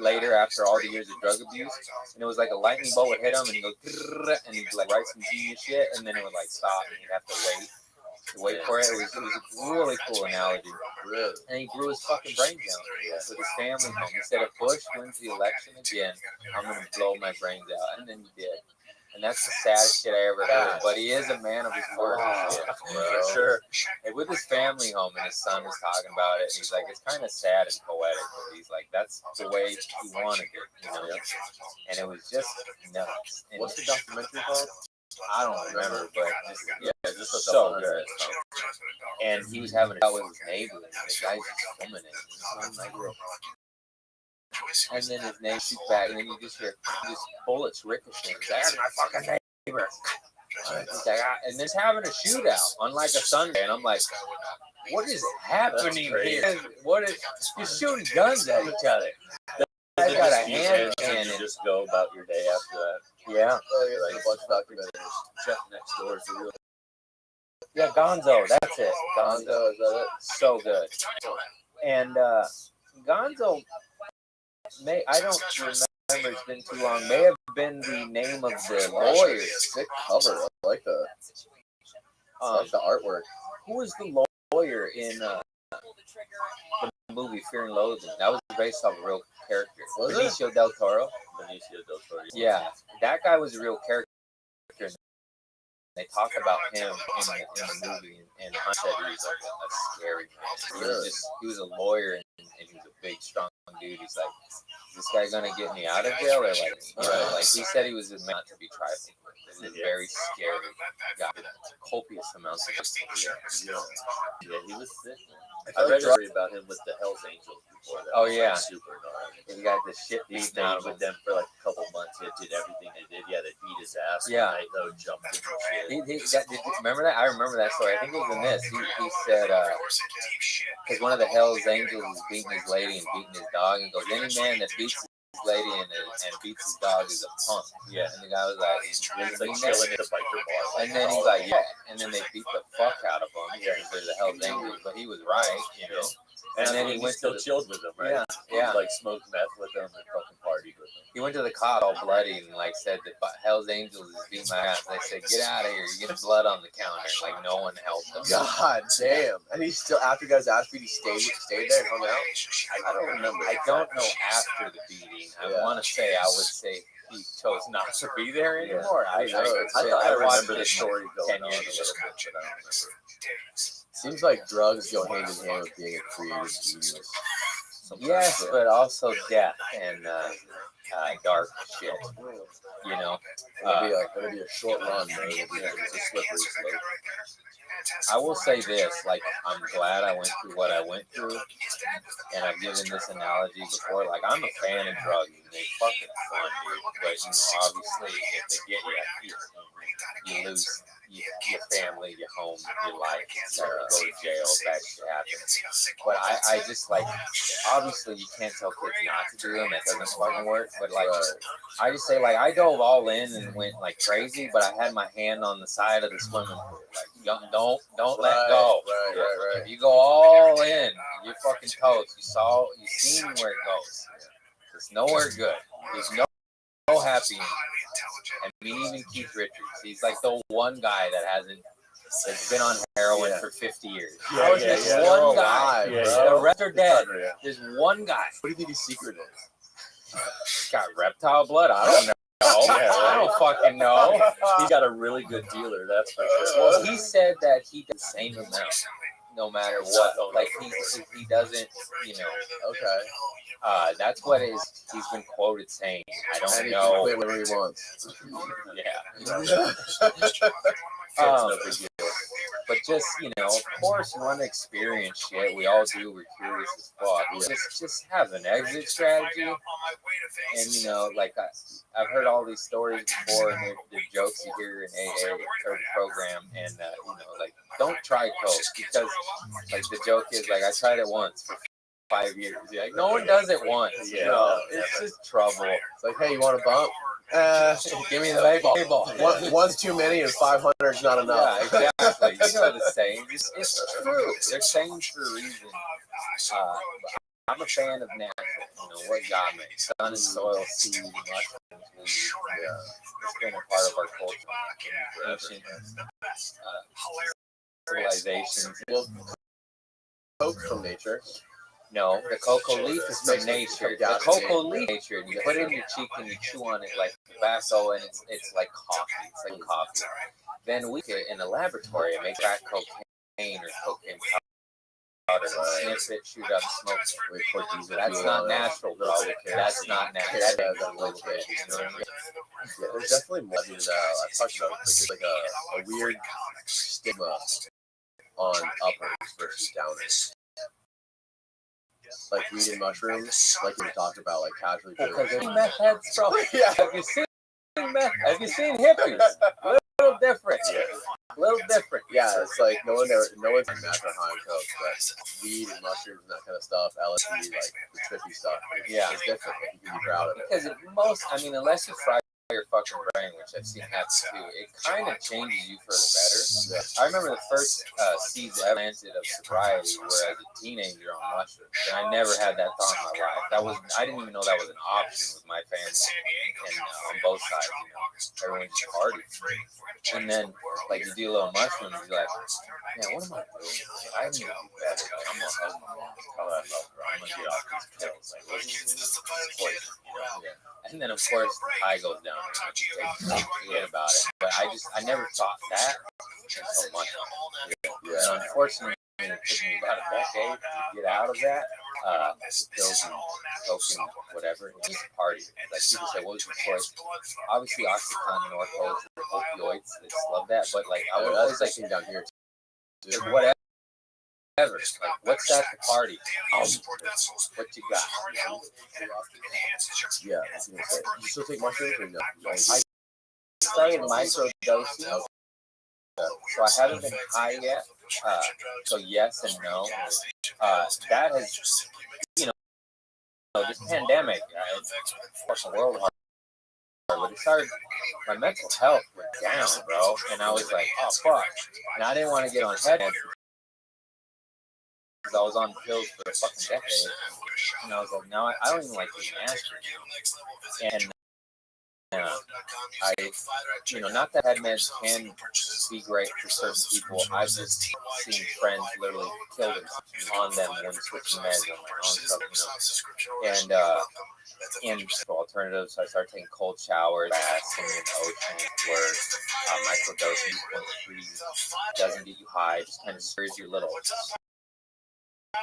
later after all the years of drug abuse, and it was like a lightning bolt would hit him and he'd go and he'd like write some genius shit, and then it would like stop and he'd have to wait for it. It was a really cool analogy. Really? And he grew his fucking brains out with his family home. He said, if Bush wins the election again, I'm going to blow my brains out. And then he did. And that's the saddest shit I ever heard. But he is a man of his word. For sure. And with his family home, and his son was talking about it, and he's like, it's kind of sad and poetic. But he's like, that's the way he wanted it, you know? And it was just nuts. And What's the documentary called? I don't remember, but Just look so up good. And he was having a chat with his neighbor, and the guy's just filming it. And then his neighbor shoots back, and then you just hear just bullets ricocheting. He's like, that's my fucking neighbor. He's like, and they're having a shootout on like a Sunday, and I'm like, what is happening here? What is you're shooting guns at each other? I got a hand cannon. You just go about your day after that. Yeah. Like a bunch of documentaries. Check next door is the real. Yeah, Gonzo, that's it. Gonzo, Is that it? so good. And Gonzo, I don't remember, it's been too long, may have been the name of the lawyer. Sick cover. I like that. I like the artwork. Who was the lawyer in the movie Fear and Loathing? That was based off a real character. Was it? Benicio del Toro. Benicio del Toro. Yeah, that guy was a real character. They talk about him in the movie, and Hunt said he was like a scary man. He was a lawyer, and he was a big, strong dude. He's like, is this guy gonna get me out of jail? Or like he said he was meant to be trifling. He was a very scary guy. Copious amounts of Yeah, he was sick, man. I read a story about him with the Hells Angels before that. Oh, was, yeah. Like, super gnarly. He got the shit He beat down stayed of with him. them for like a couple months. He did everything they did. Yeah, they beat his ass. Yeah. Night, though, jumped him and shit. Remember that? I remember that story. I think it was in this. He said, because one of the Hells Angels was beating his lady and beating his dog, and he goes, any man that beats his lady and beats his dog is a punk. Yeah. And the guy was like, It's like chilling at a biker bar. and then he's like, yeah. And then they beat the fuck out of him because they're the Hells Angels, but he was right, you know. And then he he went still to chilled with them, right? Yeah. Like smoked meth with them and fucking partied with them. He went to the cop all bloody and like said that Hell's Angels is beating my ass. They said, get out of here. You're getting blood on the counter. Like no one helped him. God damn. And he still, after you guys asked me, he stayed there and hung out? I don't remember. I don't know after the beating. I want to say, I would say he chose not to be there anymore. I watched remember the it story going 10 on a years little ago. bit, but I don't remember. Seems like drugs go hand in hand with being a creative genius. Yes, but also death and dark shit. You know, It'll be a short run, though. It's a slippery slope. I will say this: like, I'm glad I went through what I went through, and I've given this analogy before. Like, I'm a fan of drugs, and they fucking fun, dude. But you know, obviously, if they get you lose your family, your home, your life, go to jail, bad shit happens. But I just like, obviously you can't tell kids not to do them, that doesn't fucking work, but like, I just say like, I dove all in and went like crazy, but I had my hand on the side of the swimming pool, like, don't let go. Right. If you go all in, you're fucking toast. You seen where it goes. It's nowhere good. There's no happy ending. I mean, even Keith Richards, he's like the one guy that's been on heroin for 50 years. There's one guy. The rest are dead. There's one guy. What do you think his secret is? Got reptile blood? I don't know. I don't fucking know. He got a really good dealer, that's for sure. Well, he said that he did the same amount. no matter what. Like he doesn't, you know. Okay. That's what he's been quoted saying. I don't know. Quit whatever he wants. Yeah. No big deal. But just, you know, of course, you want to experience shit. We all do. We're curious as fuck. Just have an exit strategy. And, you know, like I've heard all these stories before, and they're jokes you hear in AA or the program. And, you know, like, don't try coke because, like, the joke is, like, I tried it once for 5 years. Like, no one does it once. You know, it's just trouble. It's like, hey, you want a bump? Give me the label. One's too many and 500 is not enough. Yeah, exactly. You know the saying. It's true. They're sayings for a reason. I'm a fan of natural. You know what God makes: sun and soil, seed, mushrooms, weed. Yeah, it's been a part of our culture. Ancient civilizations. Well, coke from nature. No, the cocoa leaf is from nature. The cocoa leaf, nature. You put it in your cheek and you chew on it like tobacco, and it's like coffee. It's like coffee. Then we get in a laboratory and make crack cocaine or cocaine powder, sniff it, shoot up, smoke it. That's not natural, bro. That's not natural. That does a little bit. Yeah, there's definitely more than I've talked about. It's like a weird stigma on uppers versus downers. Like weed and mushrooms, like we talked about, like casually. Because there's meth heads, bro. Yeah. Have you seen meth? Have you seen hippies? A little different. A little different. Yeah, it's like no one's like meth or high on coke, but weed and mushrooms and that kind of stuff, LSD, like the trippy stuff. Yeah, it's different. Like, you can be proud of it. Because unless you fry your fucking brain, which I've seen happen too, it kind of changes you for the better. Yeah. I remember the first seeds I planted of sobriety were as a teenager on mushrooms, and I never had that thought in my life. I didn't even know that was an option with my family, and on both sides, you know, everyone just party. And then, like, you do a little mushrooms, you're like, man, what am I doing? I need to do better. Like, I'm gonna hug my mom, tell her I love her. I'm gonna get off these pills. Like, what's this poison? Yeah. And then, of course, the high goes down. And I forget about it. But I never thought that until much. Yeah. And unfortunately, it took me about a decade to get out of that. Pills and coke and whatever. And just party. Like people say, what was your choice? Obviously, Oxycontin, Norcos, opioids. They just love that. But like, I was always like down here. Whatever. Like, what's at the party? What you got? Yeah, I was gonna say. You still take mushrooms or no? I started microdosing, so I haven't been high yet. So yes and no. That has, you know, this pandemic, it's forced the world hard. But it started, my mental health went down, bro. And I was like, oh fuck. And I didn't want to get on headache. I was on pills for a fucking decade, and I was like, no, I don't even like taking aspirin. And you know, not that head meds can be great for certain people. I've just seen friends literally kill themselves on them when switching meds on my own stuff, you know. And for alternatives, so I started taking cold showers, basking in the ocean, where microdosing 0.3 doesn't get you high, just kind of stirs your little.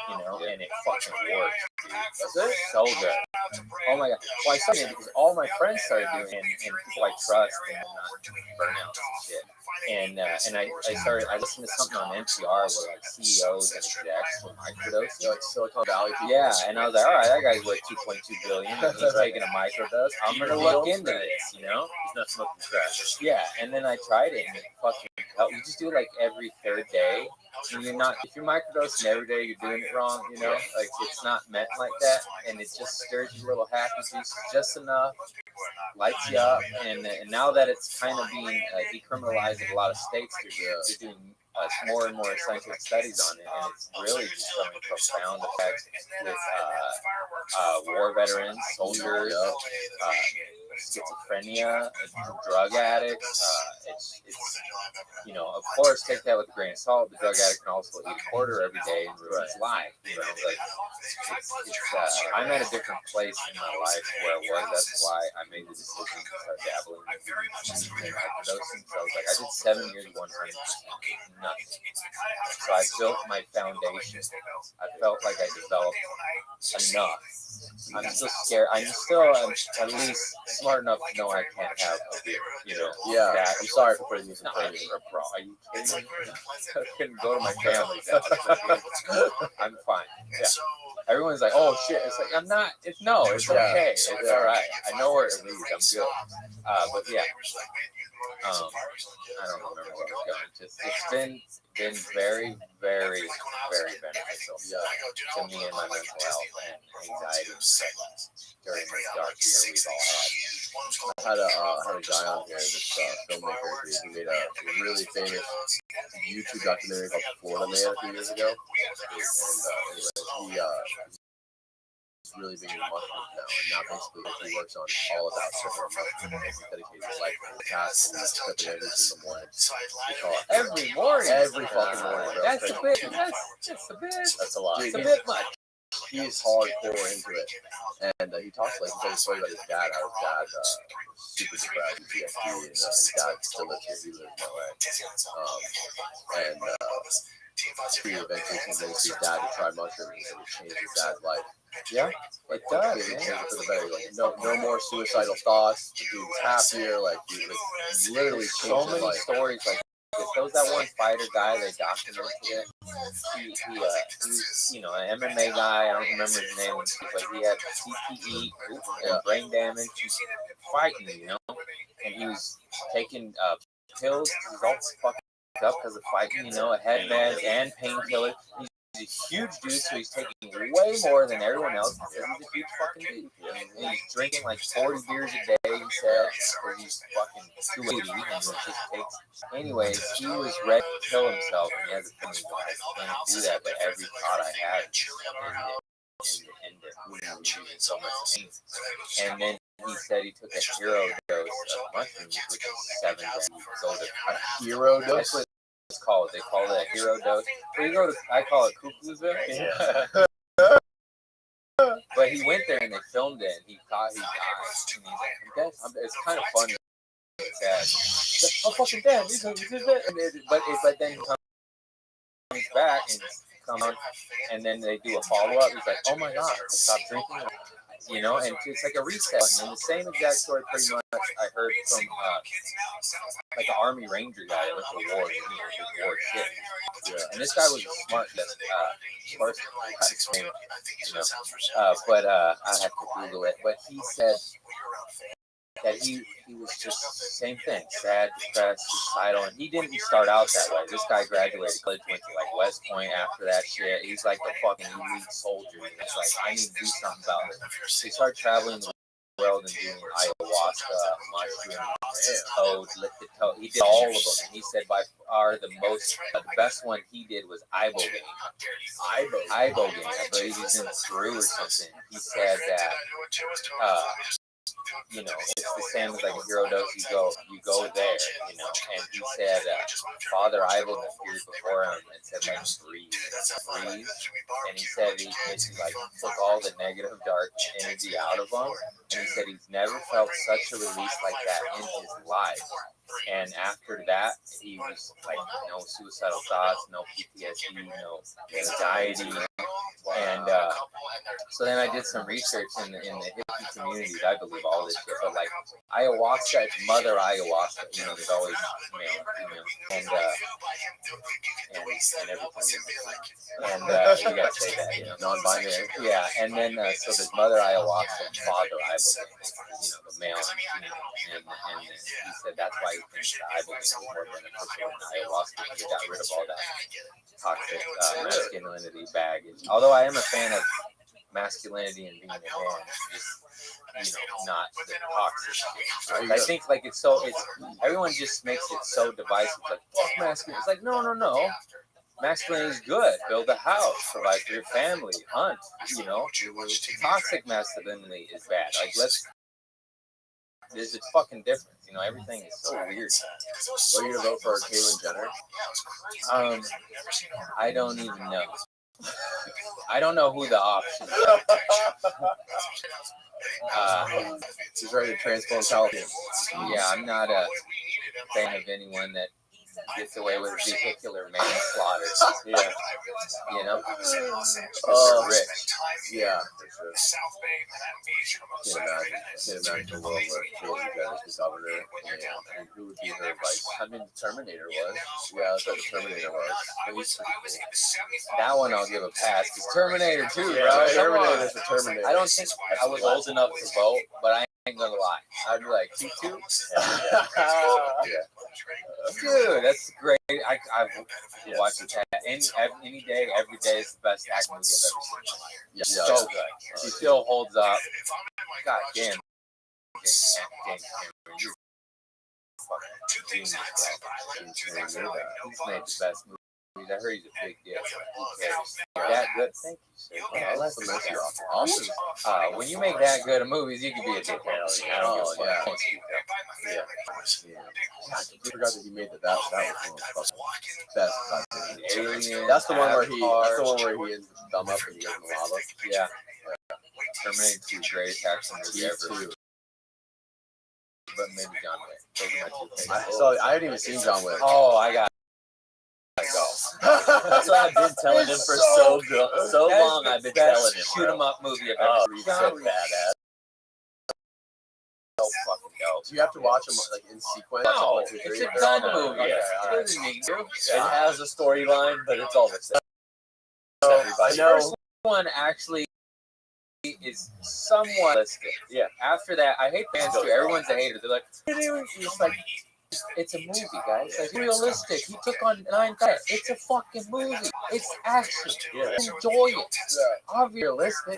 You know, and it fucking works, dude. That's it. So good. Oh my god. Well, I started it because all my friends started doing it, and people I trust and not burnout and shit. And I listened to something on NPR where like CEOs and execs were microdosing, like Silicon Valley people. Yeah, and I was like, all right, that guy's worth 2.2 billion. And he's taking a microdose. I'm gonna look into this, you know. He's not smoking trash. Yeah, and then I tried it, and it fucking helped. You just do it like every third day. And you're not, if you're microdosing every day, you're doing it wrong, you know, like it's not meant like that, and it just stirs your little happy juice just enough, lights you up, and now that it's kind of being decriminalized in a lot of states, they're doing more and more scientific studies on it, and it's really just showing profound effects with war veterans, soldiers, schizophrenia, drug addicts. it's of course, take that with a grain of salt. The drug addict can also eat a quarter every day and ruin his life. Like I'm at a different place in my life where I was. That's why I made the decision to start dabbling in and microdosing. So I was like, I did 7 years, 100%, nothing. So I built my foundation. I felt like I developed enough. I'm still scared. I'm at least smart enough to know I can't have a beer. Yeah. I'm sorry for putting you in Are pain. you kidding me? I couldn't go to my family's house. I'm fine. Yeah. Everyone's like, oh shit. It's like, I'm not. It's okay. It's all right. I know where it leads. I'm good. But yeah. I don't remember where I was going. It's been very, very, very beneficial to me and my mental health and anxiety during this dark year we've all had. I had a guy on here, this filmmaker, he made a really famous YouTube documentary called Florida Man a few years ago. And he's really big into mushrooms now. And now basically what he works on is all about tripping mushrooms. He's dedicated his life to the task and he's tripping every single morning. Every morning? Every fucking morning, bro. That's a bit. That's a lot. It's a bit much. He's hardcore into it. And he talks he tells a story about his dad, how his dad was super depressed, PTSD, and his dad still lives here. He lives in LA. He eventually convinced his dad to try mushrooms and it changed his dad's life. Yeah, it does. It changed it for the better. Like, no more suicidal thoughts. The dude's happier. He literally So changed his many life. stories like this. There was that one fighter guy that documented it. He's an MMA guy. I don't remember his name, but he had CTE and brain damage. He's fighting, and he was taking pills. He was all fucking up because of fighting, a headband and painkillers. He's a huge dude, so he's taking way more than everyone else. He's a huge fucking dude. And he's drinking like 40 beers a day, he said, because he's fucking 280 and it just takes. Anyways, he was ready to kill himself, and he has a feeling I can't do that, but every thought I had ended so much pain. And then he said he took a hero dose of mushrooms, which is 7 days. So a hero dose? That's what it's called. They call it a hero dose. I call it Cuckoo'sville. Yeah. But he went there and they filmed it, and he thought he died. And he's like, I'm dead. It's kind of funny. I'm fucking dead. But then he comes back and then they do a follow up. He's like, oh my god, I stopped drinking. And it's like a reset. And the same exact story, pretty much, I heard from like an Army Ranger guy that went to war, war shit. Yeah. And this guy was a smart person. But I have to Google it. But he said that he was just the same thing, sad, depressed, suicidal, and he didn't start out that way. This guy graduated college, went to like West Point after that shit. He's like a fucking elite soldier. And it's like, I need to do something about it. He started traveling the world and doing ayahuasca, mushrooms, toad, liquid toad. He did all of them, and he said by far the best one he did was ibogaine. Ibogaine, I believe he's in Peru or something. He said that it's the same as like a hero dose. You go there, and he said Father Ivan appeared before him and said like breathe, and he said he like took all the negative dark energy out of him, and he said he's never felt such a release like that in his life. And after that, he was like, no suicidal thoughts, no PTSD, no anxiety. And so then I did some research in the hippie communities. I believe all this shit, but like ayahuasca, it's mother ayahuasca. There's always male and female, and everything. And you gotta say that, non-binary. Yeah, and then so there's mother ayahuasca and father ibogaine, the male and female. And he said that's why he thinks the ibogaine is more beneficial than ayahuasca, because it got rid of all that toxic masculinity baggage. Although I am a fan of masculinity and being a man, just not the toxic. I think like it's everyone just makes it so divisive. Like fuck masculinity. It's like no. Masculinity is good. Build a house, provide for your family, hunt. Toxic masculinity is bad. Like there's a fucking difference. You know, everything is so weird. Are you gonna vote for Caitlyn Jenner? I don't even know. I don't know who the options are. She's ready to transform California. Yeah, I'm not a fan of anyone that gets away with vehicular manslaughter. Yeah. You know? Oh, Rich. Yeah, for sure. Can't imagine a world where Caitlyn Jenner's the governor. And who would be her vice? I mean, the Terminator was. Yeah, that's what the Terminator was. But he's pretty cool. That one I'll give a pass. Because Terminator 2, Yeah, bro. Terminator's the Terminator. I don't think I was old enough to vote, but I ain't gonna lie. I'd be like, you too? Yeah. Dude, that's great. I've watched it any day, every day. It's the best action movie I've ever seen. Yeah. So good. She still holds up. God damn. James Cameron, you're fucking genius, bro. He's made the best movies. I heard he's a big deal. Who cares? That good. Thank you, sir. Yeah, that's the message. Awesome. When you make that good of movies, you can be a dickhead. I don't give a fuck. Yeah. I forgot that he made that. That was one of the best. Alien. That's the one where he. Avatar. That's the one where he ends the thumb up and he goes in the lava. Yeah. Terminator 2, greatest action movie ever. But maybe John Wick. Those are my two favorites. I hadn't even seen John Wick. Oh, I got to go. That's what I've been telling him for so long. I've been telling him. Shoot 'em up movie I've Oh, ever he's seen. so badass. So fucking dope. Do you have to watch them like in sequence? No, One, two, it's three? a gun movie. Yeah, It doesn't need to. It has a storyline, but it's all the same. I know. First one actually is somewhat realistic. Yeah. After that, I hate fans too. Everyone's a hater. They're like, it's like, it's a movie, guys. Like, realistic. He took on 9 guys. It's a fucking movie. It's action. Yeah. Enjoy it. Obviously realistic.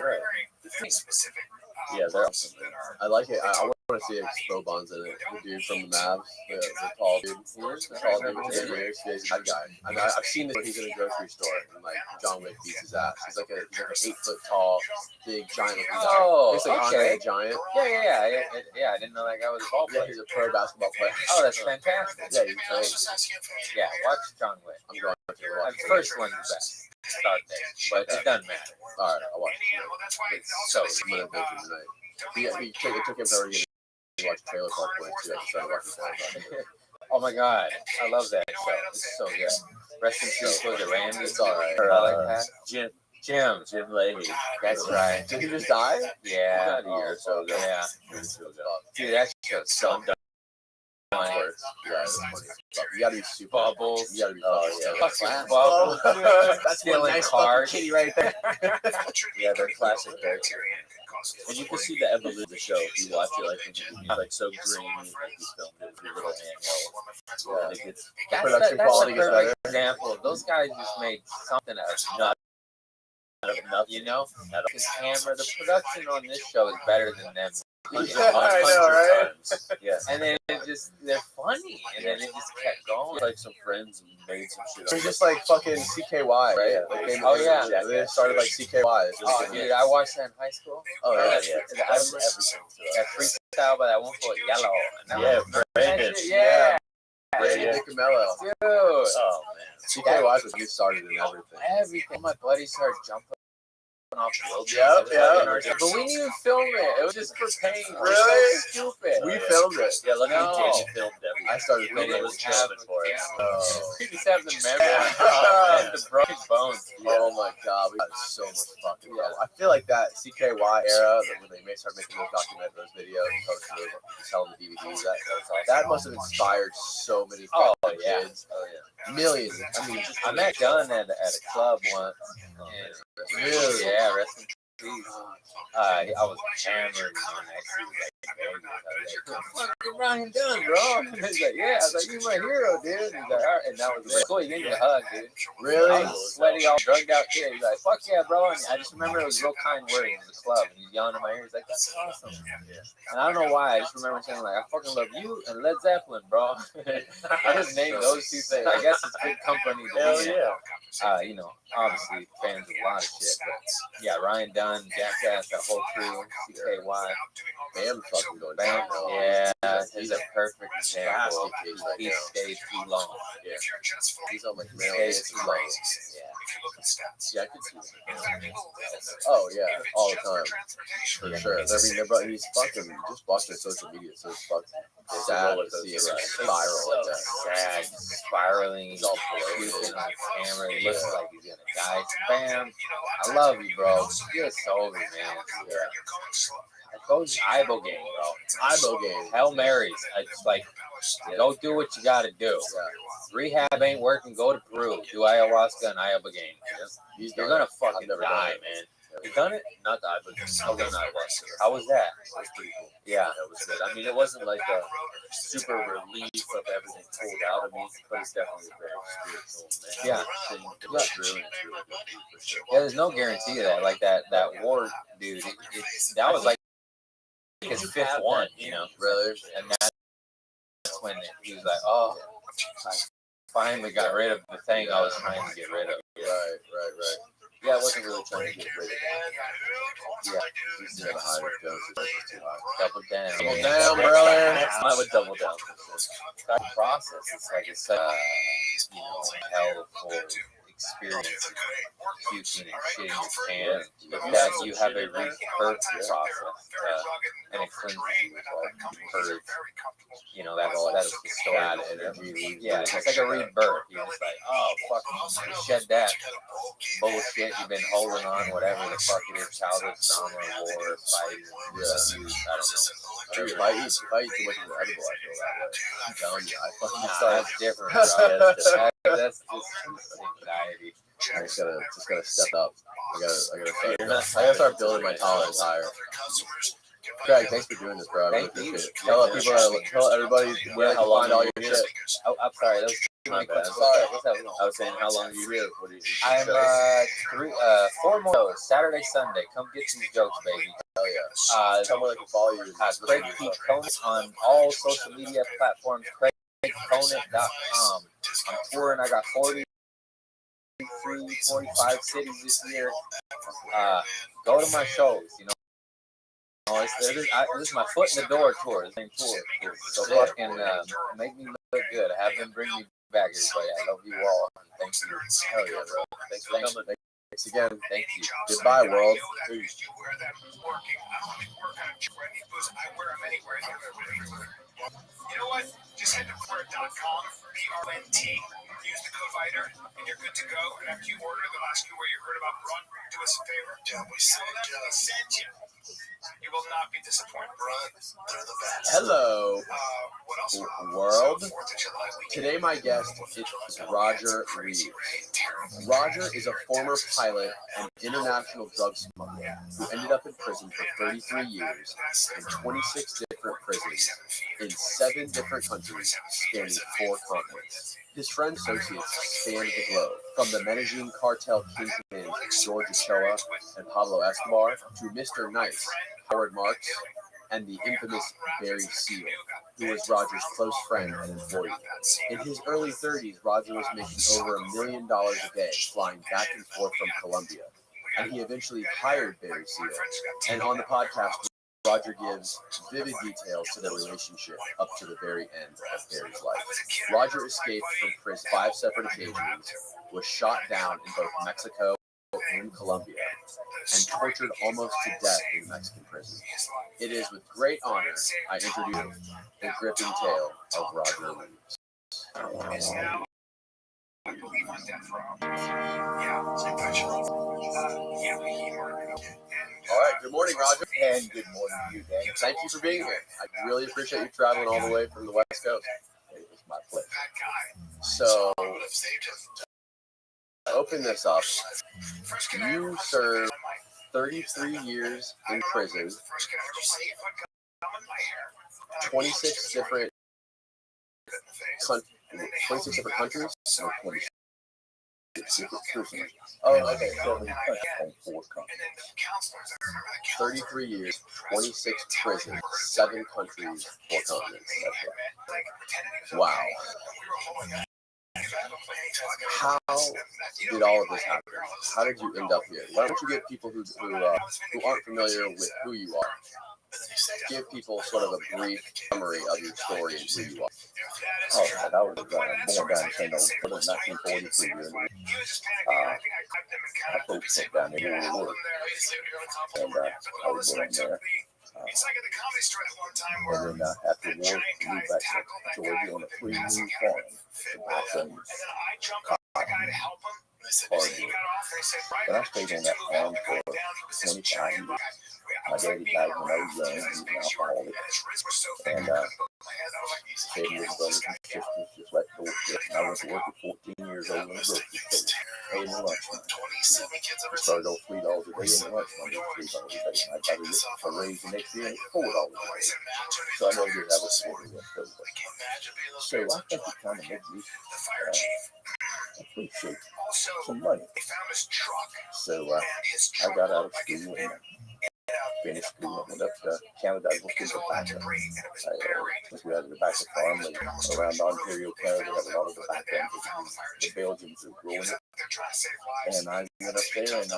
Yeah, they're awesome. I like it. I want to see Expo Bonds in it. The dude from the Mavs, the tall dude. The tall dude with 10 years. Yeah, he's a bad guy. I've seen this where he's in a grocery store and like John Wick beats his ass. He's like an 8 foot tall, big giant looking guy. Oh, He's like okay. Andre the Giant. Yeah, I didn't know that guy was a ball Yeah, player. he's a pro basketball player. Oh, that's fantastic. Yeah, he's great. Yeah, watch John Wick. I'm going to watch it. First one's the best. Start there. But it doesn't matter. All right, I'll watch it. It's so I'm gonna binge it tonight. It took him forever to get me to watch Trailer Park Boys too. I started watching Trailer Park Boys. Oh my god, I love that show. It's so good. Rest in peace, was it Randy? It's all right. I like that. Jim Leahy. That's right. Did he just die? Yeah. About a year or so ago. Yeah. Dude, that show's so funny. Yeah, it's funny. You gotta be super. Bubbles. You gotta be Fucking Bubbles. That's one Stealing nice cars. fucking kitty right there. Yeah, they're classic characters. And you can see the evolution of the show if you watch it. Like, it's like so grainy, like you filmed it with your little handheld. And it gets Production That's quality a gets perfect better. example. Those guys just made something out of nothing. You know, because camera, the production on this show is better than them. Yeah, I know, right? Yeah. And then they're funny, and then it just kept going. Like some friends and made some shit. They're just like fucking CKY, right? Yeah. Like they, Oh, yeah. They started like CKY. It's Oh, just dude, I watched that in high school. Oh, yeah. I remember that freestyle by that one for Yellow. And that Yeah, was- Brandon. Yeah. Brady Yeah. DiCamillo. Dude. Oh man. CKY was get started in everything. Everything. My buddies started jumping off buildings. Yep, and yep. fucking- But we didn't even film it. It was just for pain. Really? So stupid. We filmed it. Yeah, look No. at Jamie filmed everything. I started We filming didn't it. have for it. We just have the memory Yeah. and the broken bones. Oh my god, we got so much fucking love. I feel like that CKY era, when they start making those documentaries, videos, and posting those, selling the DVDs, that must have inspired so many Oh, fucking yeah. kids. Oh, yeah. Millions. I mean, I met Gunn at a club once. And Really? Yeah, rest in peace. I was hammered on that shit. Fucking Ryan Dunn, bro. And he's like, yeah. I was like, you're my hero, dude. He's like, all right. And that was really cool. He gave me a hug, dude. really? I was sweaty, all drugged out kid. He's like, fuck yeah, bro. And I just remember it was real kind words in the club. And he's yelling in my ear. He's like, that's awesome. And I don't know why. I just remember saying, like, I fucking love you and Led Zeppelin, bro. I just named those two things. I guess it's good company to Hell be in. yeah. You know, obviously fans of a lot of shit. But yeah, Ryan Dunn, Jackass, that whole crew, CKY. Bam fucking going Bam. down. Yeah, he's a perfect example. Basket case right He now. stayed too long. Yeah. He's on like He male stayed days too too long. long. Yeah. Yeah, I could see that. Oh yeah, all the time. For sure. I mean, he's fucking just watching social media, so it's fucking sad to see it like spiral like that. Sad, spiraling. He's all puking on camera. He looks like he's gonna die. Bam. I love you, bro. Get sober, man. Yeah. Those Ibo game, bro. Ibo game. Hail Marys. It's like, go do what you gotta do. Yeah. Rehab ain't working. Go to Peru. Do ayahuasca and Ibo game. He's You're done gonna it. fucking I've never die, done it. man. You done it? Not the Ibo game. I've done ayahuasca. How was that? It was pretty cool. Yeah. That was good. I mean, it wasn't like a super relief of everything pulled out of me, but it's definitely a very spiritual, man. Yeah. Thing to go through, and it's really good for sure. Yeah, there's no guarantee of that. Like that war, dude. That was like his fifth one, you know. Really? And that's when he was like, "Oh, I finally got rid of the thing I was trying to get rid of." Right. Yeah, I wasn't really trying to get rid of that. Yeah. He's never high doses. It's too high. Double down. Double down, brother. I would double down. That process, it's like it's helpful experience, puking and shitting your pants. But that you have a rebirth process, and it cleanses you with all purge. You know, that's the story. Energy. Yeah, it's like a rebirth. You're just like, oh fuck, you shed that bullshit you've been holding on, whatever the fuck it is, childhood trauma, war, fighting, abuse, I don't know. If I eat too much of the edible, I feel that way. I'm telling you, I fucking That's different, bro. That's just anxiety. I just gotta step up. I gotta start building my tolerance higher. Craig, thanks for doing this, bro. I really appreciate it. Tell everybody where to find all your shit. Oh, I'm sorry. That was My bad. What's up? I was saying, how long are you here? What do you I'm say? 4 more shows, Saturday, Sunday. Come get these jokes, baby. Hell yeah. Tell me where they can follow you. Craig P. Conant on all social media platforms. CraigConant.com. I'm touring. I got 45 cities this year. Go to my shows. You know. This is my foot in the door tour. The same tour. So fucking make me look good. Have them bring me back, everybody. I love you all. Thank you. Hell yeah, bro. Thanks for coming. Thanks again. Thank you. Goodbye, world. Peace. You know what? Just head to Blurt.com, BRNT. Use the code VITER, and you're good to go. And after you order, they'll ask you where you heard about Brunt. Do us a favor. We send you. You will not be disappointed. Brunt, they're the best. Hello, What else? world. Today, my guest is Roger Reeves. Roger is a former pilot and international drug smuggler who ended up in prison for 33 years in 26 different prisons in 7 different countries spanning 4 continents. His friend associates span the globe, from the Medellin cartel kingpin George Ochoa and Pablo Escobar to Mr. Nice, Howard Marks, and the infamous Barry Seal, who was Roger's close friend and employee. In his early 30s, Roger was making over $1 million a day flying back and forth from Colombia, and he eventually hired Barry Seal. And on the podcast, Roger gives vivid details to their relationship up to the very end of Barry's life. Roger escaped from prison 5 separate occasions, was shot down in both Mexico and Colombia, and tortured almost to death in Mexican prison. It is with great honor I introduce the gripping tale of Roger Reeves. All right, good morning, Roger. And good morning to you, Dan. Thank you for being here. I really appreciate you traveling all the way from the West Coast. It was my pleasure. So, to open this up, you served 33 years in prison, 26 different 26 different countries. No, 26. Oh, okay. So 33 years, 26 prisons, 7 countries, 4 continents. That's right. Wow. How did all of this happen? How did you end up here? Why don't you give people who aren't familiar with who you are give people sort of a brief summary of your story and who you are. Oh, I was born down in St. Louis in 1942 here. My folks went down there to work, and I was born there. And then after the war, we moved back to Georgia on a 3-move farm to buy some cotton. But I stayed on that farm for 25 years. My daddy died when I was young. He was an alcoholic. And 7 years brothers and sisters just like those. And I went to work at 14 years old in the grocery store, paying the lunch money. We started off $3 a day, and the lunch money was $3 a day. And I got a raise the next year, and it was $4 a day. So I never did have a cigarette. So I think it kind of made me appreciate some money. So I got out of school and finished school and went up to Canada. I was looking for tobacco. I was out of the tobacco farm around Ontario, Canada. They have a lot of tobacco. The Belgians are growing it. And I went up there and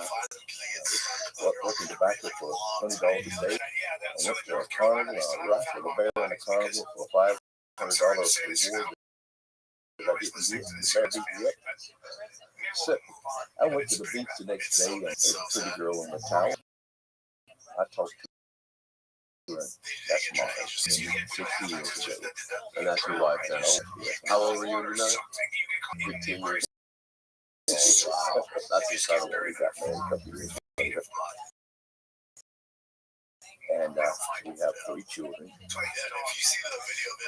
working tobacco for $20 a day. I went to a carnival, a bear on a carnival for $500 reward. I didn't get, the bear beat me up. So I went to the beach the next day, and there's a pretty girl in the towel. I talked to her, and that's my husband, 60 years ago. And that's your wife then. Oh, yeah. How old were you when you met her? 15 years. That's incredible. We got married a couple years later. And we have 3 children.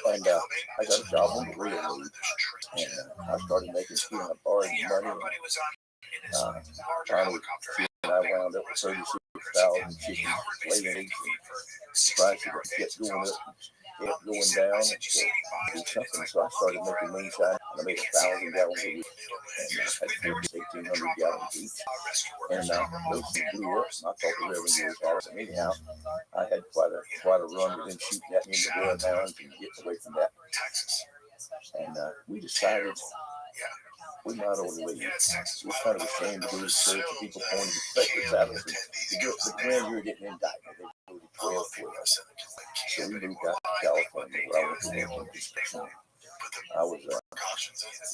And I got a job on the railroad. And I started making peanut bar and money. And finally, I wound up with 36,000 chickens, laying eggs, and prices kept going up, kept going down, and so do something. So I started making moonshine, and I made 1,000 gallons a week, and I had 1,800 gallons each. And those things blew up, and I thought the revenue was out. And anyhow, I had quite a run with them shooting at me in the bloodhounds and getting away from that. And we decided we might ought to leave. We're kind of ashamed to go to church and people pointing specters at us. And the grand jury getting indicted. They voted 12 for us. So we moved out to California where I went to work in construction. I was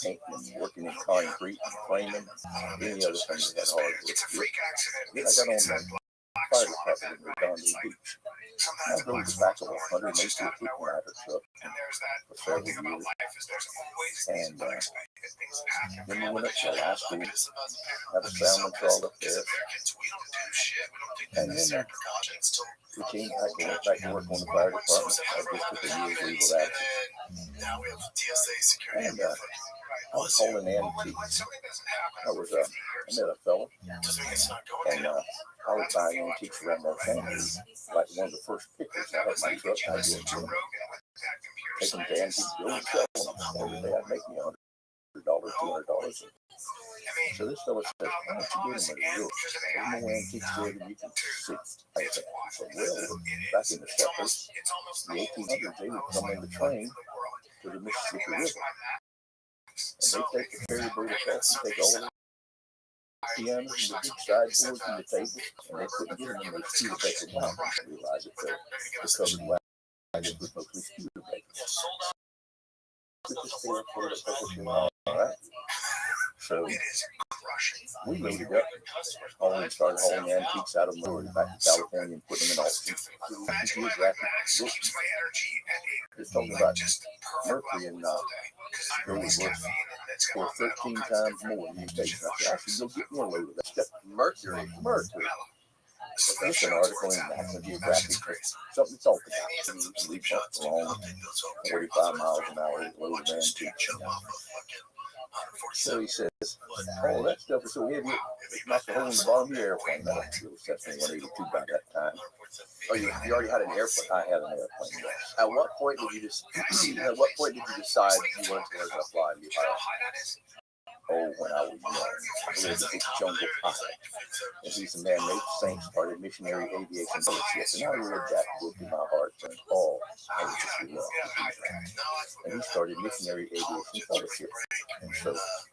painting and working in concrete and framing and any other thing that had hard work. Then I got on the fire department in Redondo Beach. I drove the back of a 180 foot ladder truck for several years. And then we went up to high school, had a salmon trawl up there. And then we came back and went back to work on the fire department. I just took a year's leave of absence. And I was hauling antiques. I met a fella, and I was buying antiques around that town. Like one of the first pictures I had my truck, I did take them to antique go and sell them. Every day I'd make me $100, $200. So this fella said, why don't you get them at a deal? There's no antiques there that you can sit. I said, well, back in the 70s, the 1800s, they would come in the train to the Mississippi River. And they take the ferry boat across and take all the pianos and the big sideboards and the tables, and they couldn't get them in the Studebaker wagons. Realize it, the covered wagons was mostly Studebakers. All right. So we loaded up, and started hauling antiques out of Florida back to California and putting them in auction. Geographic books. It's talking about mercury and gold worth 13 times more in these days. I said, I should go get me a load of that stuff. Mercury. It's an article in National Geographic, something to talk about. We bumped along 45 miles an hour, load of antiques. So he says, oh, that stuff is so heavy, it knocked a hole in the bottom of your airplane. That was Cessna 182 by that time. Oh, you already had an airplane. I had an airplane, yes. At what point did you decide you wanted to learn how to fly and be a pilot? Oh, when I was young, I was a big jungle pilot. And he's a man named Saint, started Missionary Aviation Fellowship. And I read that book in my heart, and oh, I was just in love with that. And he started Missionary Aviation Fellowship. And so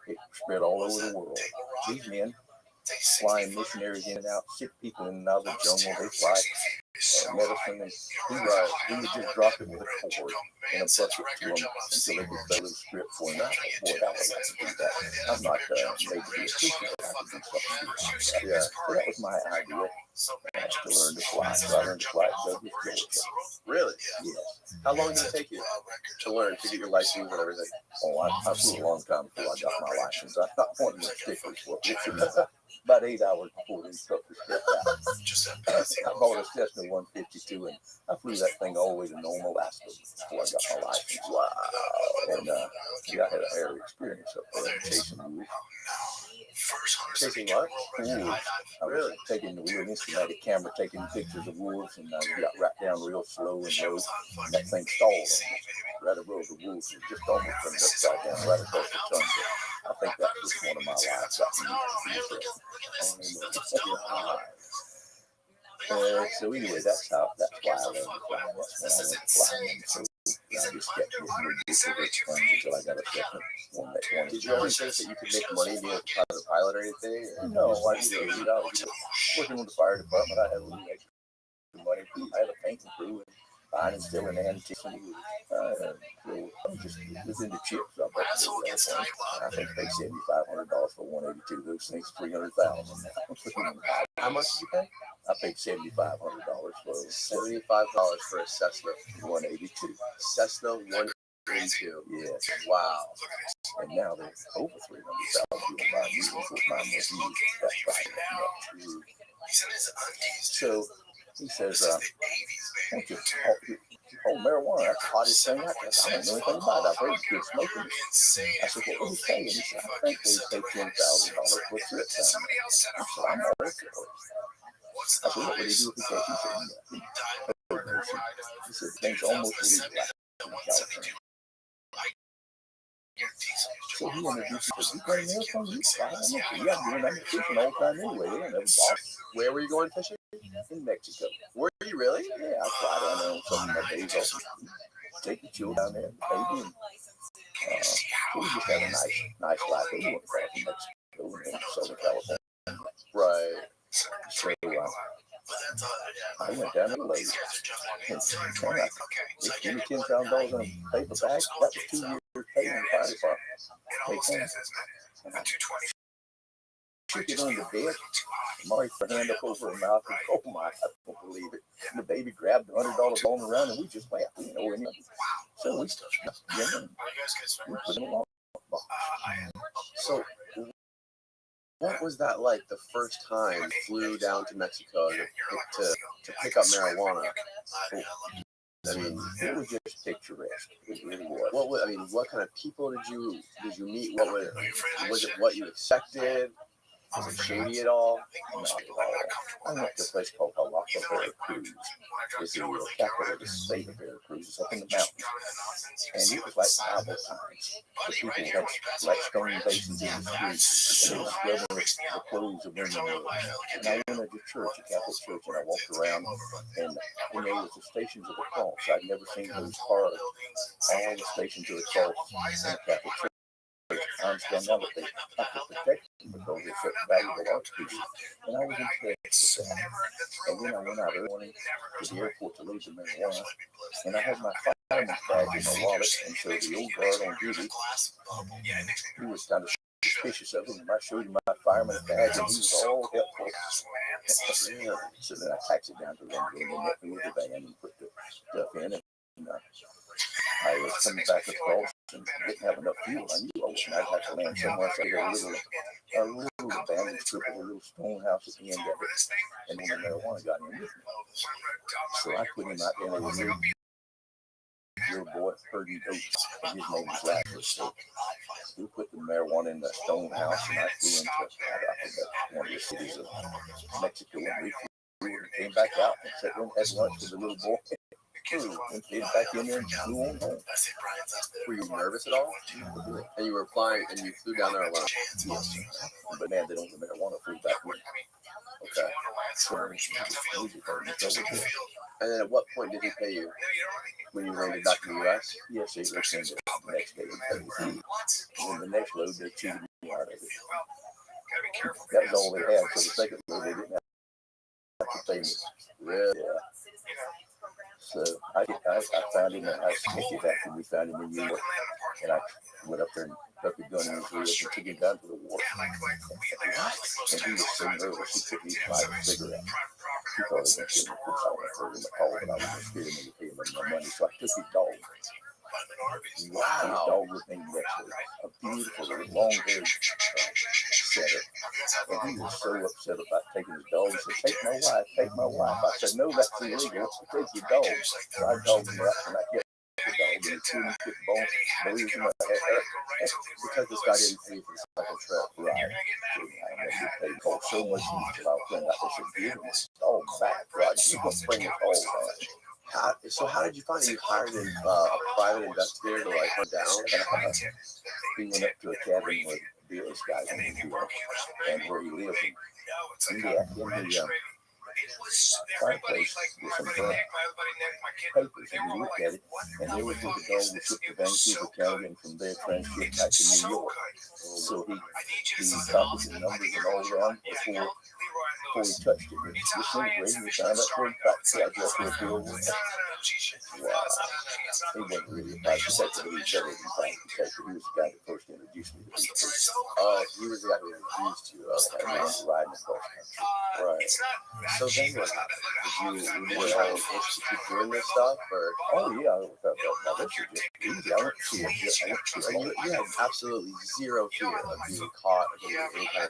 it spread all over the world. These men flying missionaries in and out, sick people in and out of the jungle, they fly medicine, and he would just drop it with a cord and a bucket to them until they could fill the strip for him. Boy, that was like to do that. I'm not made to be a teacher, but I could do something like that. Yeah. So that was my idea. To learn to fly. So I learned to fly at Douglas, Georgia. Really? Yes. How long did it take you to learn, to get your license and everything? Oh, I flew a long time before I got my license. I got one of the stickers for it. About 8 hours before the instructor stepped out. I bought a Cessna 152 and I flew that thing all the way to Nome, Alaska before I got my license. Wow. And yeah, I had a hairy experience up there chasing wolves. Chasing what? Wolves. I was taking the real instamatic camera, taking pictures of wolves, and I got right down real slow and low. And that thing stalled on me. Right above the wolves, it just almost turned upside down right across the tundra. I think that was one of my lives. So anyway, that's why I learned to fly. That's when I went flying. So I just kept getting ridiculous until I got a second one that wanted. Did you ever think that you could make money being a private pilot or anything? Or? No, I didn't. I was working with the fire department. I had a little extra money. I had a painting crew and buying and selling antiques. So I just was into chips. I think they paid $7,500 for 182. Those things $300,000. How much did you pay? I paid $7,500 for $75 for a Cessna 182. Cessna 182. Yes. Wow. And now they're over 300,000 people buying these with my most used. That's right. So he says, "Won't you hold marijuana? That's the hottest thing out there." I don't know anything about it. I've heard kids smoking it. I said, "What was he saying?" He said, "I think they pay $10,000 for a trip down there." I said, "I'm all right for it." I said, "What would he do if he said?" He said, "Nothing." He said, "Things almost illegal in California." So he introduced me to, "You got an airplane? You fly?" I said, "Yeah, I'm doing fishing all the time anyway. They don't have a boss." Where were you going fishing? In Mexico. Were you really? Yeah, I fly down there on some of my days off. Take the children down there, baby, and so we just had a nice life. We went across from Mexico and Southern California. Right. So I went down to the lake and they gave me $10,000 in a paper bag. That was 2 years pay in the fire department. And I took it on the bed. Marty put her hand up over her mouth and, oh my, I don't believe it. And the baby grabbed the $100 going around and we just laughed. We didn't know anything. So we started together and we put it along. So what was that like the first time you flew down to Mexico to pick up marijuana? I mean, it was just picturesque. It really was. What kind of people did you meet? What was it? What you expected? Was it shady at all? Not at all. I went to a place called Jalapa, Veracruz. It's the capital of the state of Veracruz. It's up in the mountains. And it was like Bible times. The people had like stone basins in the streets. And they were scrubbing the clothes of women. And I went to church, a Catholic church, and I walked around. And there was the Stations of the Cross. I'd never seen those carved. All the Stations of the Cross in a Catholic church. I understand now that they have to protect them because they're such valuable art pieces. And I was impressed with that. And then I went out early morning to the airport to leave the marijuana. And I had my fireman's badge in my wallet. And so the old guard on duty, he was kind of suspicious of it. And I showed him my fireman's badge and he was all helpful. So then I taxied down to London and met me with the van and put the stuff in. And I was coming back across and didn't have enough fuel. I knew I was going to have to land somewhere. So I got a little abandoned strip of a little stone house at the end of it. And then the marijuana got in with me. So I put him out there and there was a little boy, Fergie Oates, and his name was Lazarus. So we put the marijuana in the stone house and I flew into, I think that's one of the cities of Mexico. And we flew and came back out and sat down and had lunch with the little boy. And stayed back in there and flew on home. Were you nervous at all? And you were flying and you flew down there alone? Yes. But man, they don't the marijuana flew back with me. Okay. And then at what point did he pay you? When you landed back in the U.S.? Yes, he was in the next day. And then the next load, they cheated me out of it. That was all they had. So the second load, they didn't have to pay me. Really? Yeah. So I found him. I sniffed it after we found him in New York, and I went up there and stuck a gun in his ear and took him down to the wharf. And he was so nervous he couldn't even light a cigarette. He thought it was going to kill me. I went for him a call, but I was going to steer him into paying him my money. So I took his dog. Wow. His dog was named Nestle, a beautiful little long-haired setter. And he was so upset about taking his dog. He said, take my wife, take my wife. I said, no, that's illegal. Take your dog. So I called him up and I kept the dog and he chewed his foot bone. Believe me, Because this guy didn't pay for the second trip. Right. I never paid for so much heat till I was done. I said, give him his dog back. Right. You gonna bring his dog back. How did you find it? You hired a private investigator to like hunt down? He went up to a cabin where various guys in the field and where he lived. In the fireplace with some papers, and he looked at it, and there was where the dog was shipped to Vancouver County and from there transshipped back to New York. So he copied the numbers and all that before he touched it. He disintegrated and found out where he got the address where the bill was. Wow. He wasn't really a private detective, he was better than a private detective. He was the guy that first introduced me to people. Oh, he was the guy who introduced you. Okay, man, riding across country. Right. So then what happened? Did you all itch to keep doing this stuff? Or? Oh, yeah. Now, this is just easy. I went to see it. You had absolutely zero fear of being caught or getting any kind of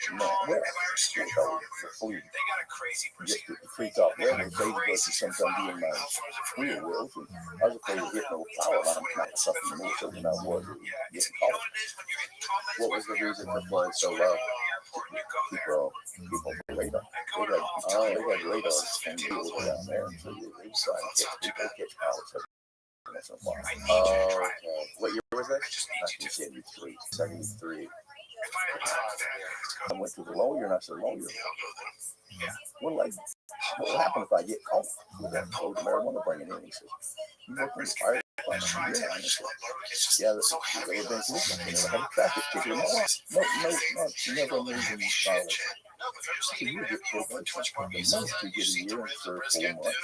trouble. No, well, before just the treetop level, sagebrush is sometimes being my wheel wheels, and I was afraid of hitting a power line or something more so than I was getting caught. What was the reason for flying so low? People radar. They got radars and wheels down there, so they try to catch pilots. Oh, okay. What year was that? 1973. 73. I went to the lawyer and I said, lawyer, what will happen if I get caught with that load of marijuana bringing in? He says, you work in the fire department? Yeah. I said, yeah, that's what they've been looking. I had a traffic ticket. No, never even violation. So you get probation. The most you get a year and serve 4 months.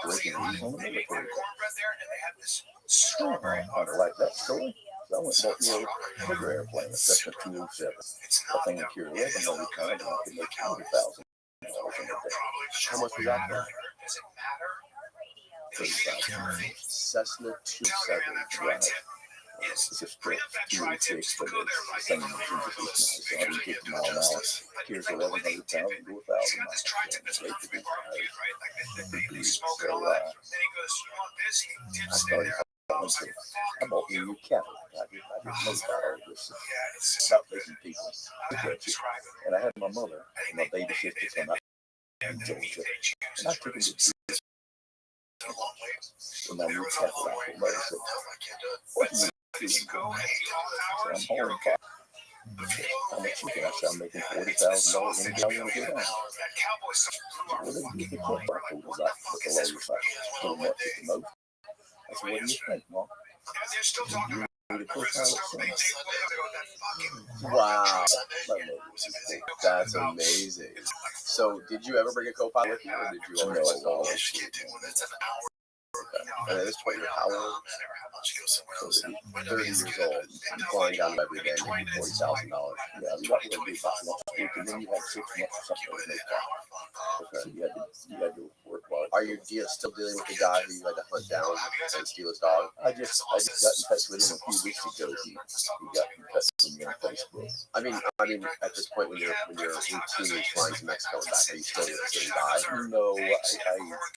Breaking rules on the military. I like that story. So I went and bought me a bigger airplane, a Cessna 207. I think I carried 1,100 pounds and I could make $20,000 in a day. How much was that for? 35. Cessna 207. Right. It's a stretch 286, but it's the same as nice. 150 mile an hour. Carries 1,100 pounds and go 1,000 miles. It's great to be tired. So I started. I bought me a new cattle. I didn't know about all this. About raising people. And I had my mother, my baby sister, from in Georgia. And I took him to when I moved cattle out. My mother said, what are you doing? So I'm hauling cattle. How much you get? I said, I'm making $40,000 in a day. I want to get on. Well, they get the kick back. It was like, but the lawyer was like, pretty much at the most. I said, what do you think, Mom? Wow. That's amazing. So, did you ever bring a co-pilot with you, or did you always like go? And at this point, you're how old? 30 years old. You're flying down every day, making $40,000. Yeah, you got to do about once a week, and then you have 6 months or something to make that. Okay. So you had to work hard. Are you still dealing with the guy who you had to hunt down and steal his dog? I just got in touch with him a few weeks ago. He got in touch with me on Facebook. I mean, at this point, when you're routinely flying to Mexico and back, are you still with the same guy? No, we separated a little bit.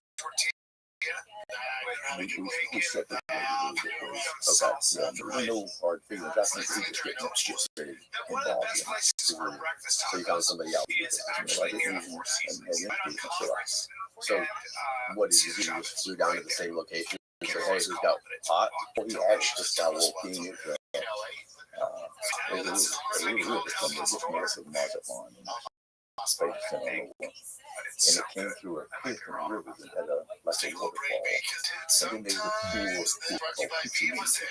Okay, yeah, there were no hard feelings. I think we just getting ready involved in it. So you found somebody else. I didn't even have introduced myself. So what did you do? You just flew down to the same location and said, hey, who's got pot? Well, he had just got a little king. It was really something just north of Mazatlan and and it came through a cliff and a river that had like a waterfall. And then they would pour called pizza.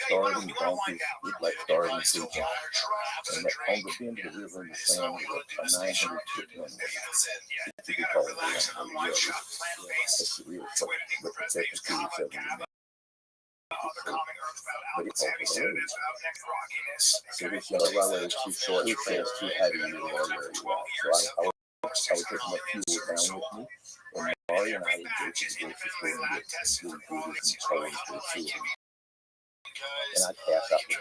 starving donkeys, looked like starving people. And that on the bend of the river in the sand was a 900-foot runway. If you could call it a runway, yeah, it's real short, but protecting to each other. But it's all the road. So this young runway was too short, too fast, too heavy in the area. So I would take my fuel down with me, and Mari and I would go to the grocery store and get food and toys for the children. And I'd pass out the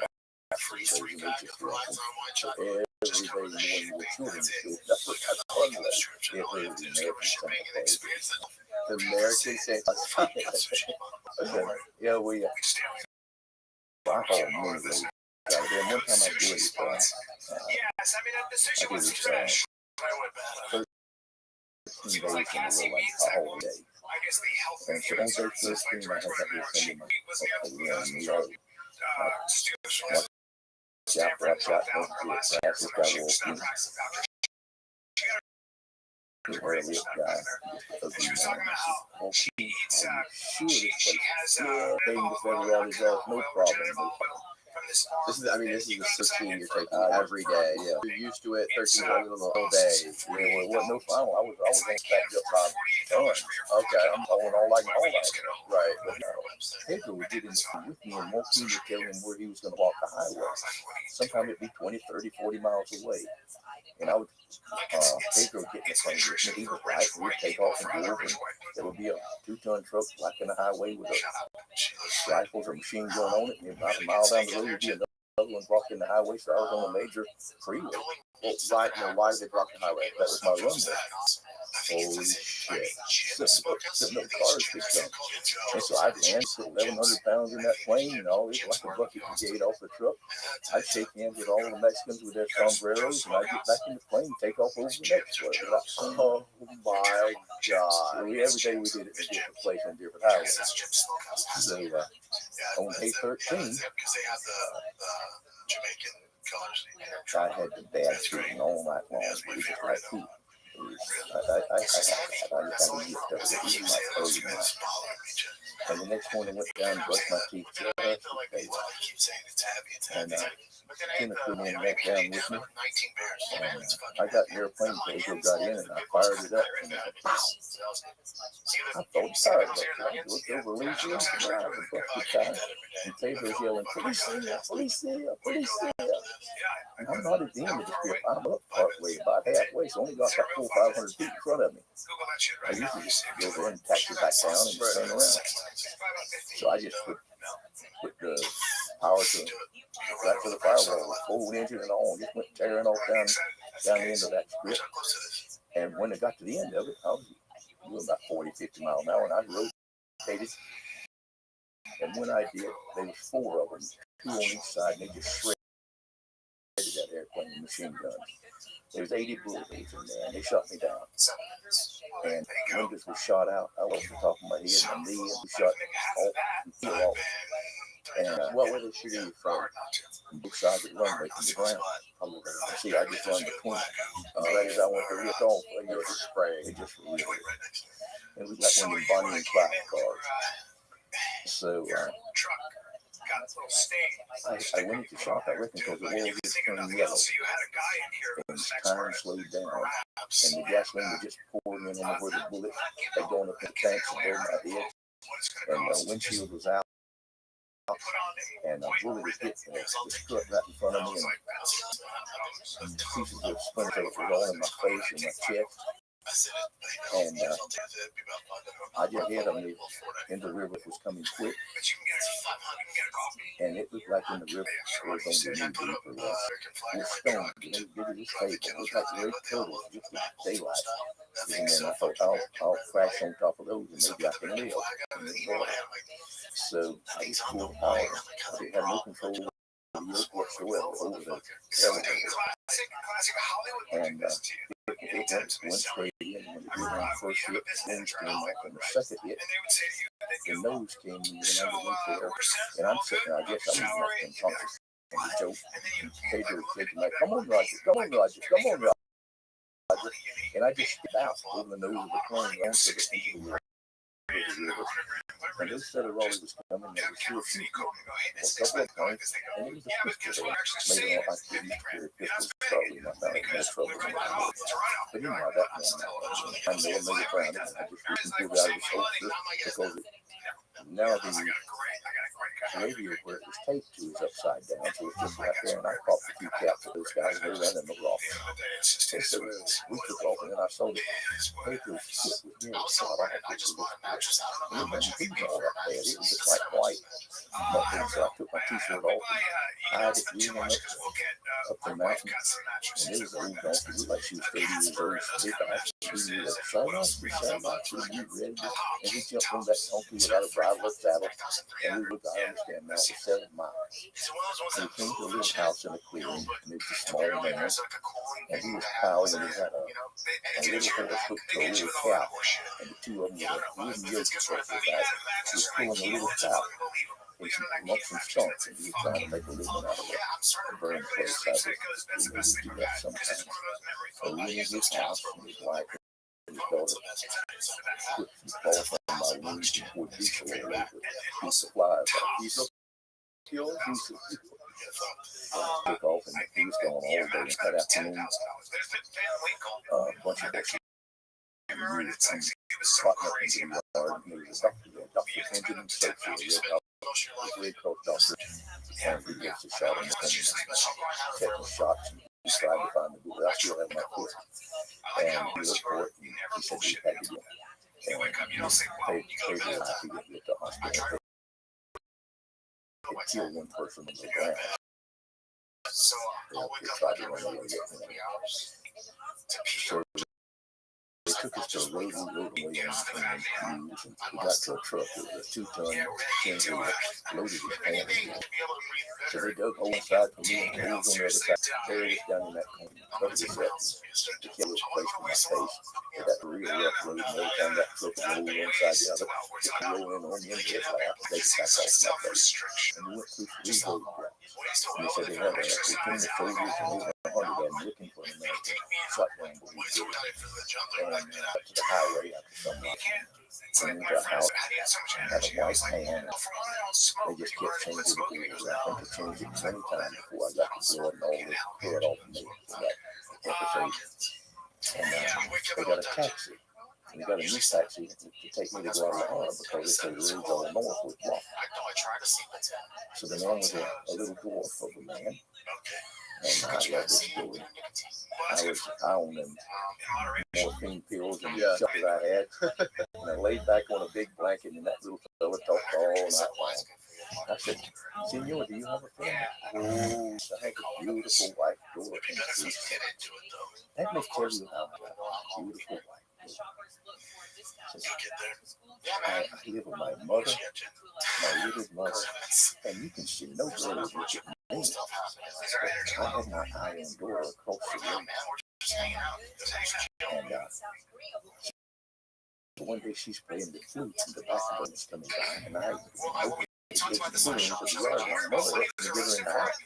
boxes and they just drop them. So every day morning with children, that's what that's fun with. It was the American Santa The American Santa Claus. Yeah, we. I haul many loads out of there. One time I did it. I did it 13 days in a row. Like a whole day. And so on day 13, I had to send my yard. Watch out, don't do it. So that's what I walked in. The earliest guy, ugly man. Okay, I'm sure this place, yeah, paying the federal is off, no problem. This is the 16 you're taking every day. Yeah. You're used to it, 13 days the whole day. Yeah, well, it wasn't no fun. I was on stacked up by tons. Okay, I'm hauling all like all that. Right. But Pedro would get in with me and walk in to tell him where he was going to walk the highway. Sometimes it'd be 20, 30, 40 miles away. And I would, Pedro would get in the plane with me. He was right. We'd take off and go over. And there would be a 2-ton truck blocking the highway with rifles or machine gun on it. And about a mile down the road would be another one blocking the highway. So I was on a major freeway. Well, why did they block the highway? That was my runway. Holy shit. Sitting no cars could come. And so I'd land, put 1,100 pounds in that plane, and all this like a bucket brigade off the truck. I'd shake hands with all the Mexicans with their sombreros, and I'd get back in the plane and take off over the next one. Oh my God. So every day we did it in a different place on different highways. So on day 13, I had the bad feeling all night long. It was just like poop. I just had to get stuff in my throat. And the next morning I went down and brushed my teeth. And Kenneth put me in that down with me. And I got in the airplane, Pedro got in, and I fired it up. And pow! I thought fired it up. I looked over Louisiana, and I was a busted time. And Pedro's yelling, police there, police there, police there. And I'm not at the end of the strip. I'm up partway, about halfway, so only got about 400 or 500 feet in front of me. I usually just go there and taxi back down and turn around. So I just put the power to back to the firewall, full engine and all, just went tearing off down the end of that strip. And when it got to the end of it, I was doing about 40, 50 miles an hour, and I rotated. And when I did, there was 4 of them, 2 on each side, and they just shredded that airplane with machine guns. There was 80 bullets in there, and they shot me down. And windows were shot out. I lost the top of my head, my knee, and we shot off. And What were they shooting you from? Both sides of the runway from the ground. See, I just run between. Right as I went to lift off, they just sprayed. They just ripped it. It was like one of the Bonnie and Clyde cars. So I went into shock, I reckon, because the world was turning yellow. And time slowed down. And the gasoline was just pouring in on where the bullets had gone up in the tanks and over my head. And the windshield was out. And a bullet had hit the strut right in front of me, and pieces of splinters were all in my face and my chest. And I just hit them in the river. It was coming quick, and it looked like in the river it was going to be deeper. This stone, they did this table. It was like great turtles, just with daylight. And then I thought, I'll crash on top of those, and maybe I can live. So I just pulled the power. I didn't have no control over the yoke whatsoever over the elevator. And it went straight in. When the first hit, the nose came off, and the second hit, the nose came in underneath there. And I'm sitting there, I guess I'm unconscious from the joke. And Pedro was shaking like, come on, Roger, come on, Roger, come on, Roger. And I just skipped out over the nose of the plane onto the And they said Raleigh was coming, there was 2 or 3 people, a couple of points, and it was a pistol there. Later on, I couldn't carry pistols, probably not found more trouble than I did. But anyhow, that man, I know I made it down, and I just recently pulled out of his holster because now the radio where it was taped to is upside down, so it's just right there, and I popped a few caps at those guys, and they ran them off. So we took off, and then I saw the paper shit was near the spot. I had to look at it. And it wasn't even all that bad. It was just like white. But so I took my t-shirt off, and I had it reeling up the mountain, and it was an old donkey, looked like she was 30 years old. She did that. She was shut off, you ready? And we jumped on that donkey without a driverless saddle, and we looked, I understand now, it was 7 miles. And we came to a little house in a clearing, and it was a small man, and he was plowing, and he had a little horse hooked to a little cow, and the 2 of them were wooden yoke across their back. He was pulling a little cow in some lumps and stumps, and he was trying to make a living out of it. A burn place, I would do that sometimes. So we went in his house, and his wife and his daughter put some fall from my wings and wood diesel all over a piece of flies. Diesel? Kill diesel. Took off, and he was gone all day, and that afternoon, a bunch of us caught up into the yard, and there was a doctor there, Dr. Benjamin Stokes, a red coat doctor, and he gets a shot in the thing, taking shots, and he tried to find the bullet. I still have my foot, and he looked for it, and he said he had to go. And paid a lot to get to the hospital. It killed 1 person on the ground. They tried to run away with me. So they took us to a road, we rode away in and we got to a truck. It was a 2-ton Chevy loaded with pan. So they dug hole inside for me, and holes on the other side. Buried us down in that corner, covered us up. The kid was placed in my face. They got the real rough road, and every time that truck would roll inside the other, it would roll in on the end of his lap. They back off my face. And we went through 3 road blocks. And they said they had a lieutenant of soldiers and over 100 of them looking for an American shotgun, but we did. And up to the highway after some reason. Came into a house, had a white pan. They just kept changing the gears. I think they changed it 20 times before I got the blood and all this blood off of me for that episode. And they got a taxi. And they got a new taxi to take me to Guadalajara because they said the roads all north was blocked. So the man was a little dwarf of a man. And I love this story. I owned them morphine pills and the stuff that I had. And I laid back on a big blanket, and that little fella talked all night long. I said, Senor, do you have a family? Oh, I have a beautiful wife, daughter, and sister. Let me tell you how I got a beautiful wife. I live with my mother, my little mother, and you can see no girl with me. I had my eye on door across the room. And one day she's playing the flute, and the basketball is coming by, and I opened the door into the yard, and my mother opened the door in the house.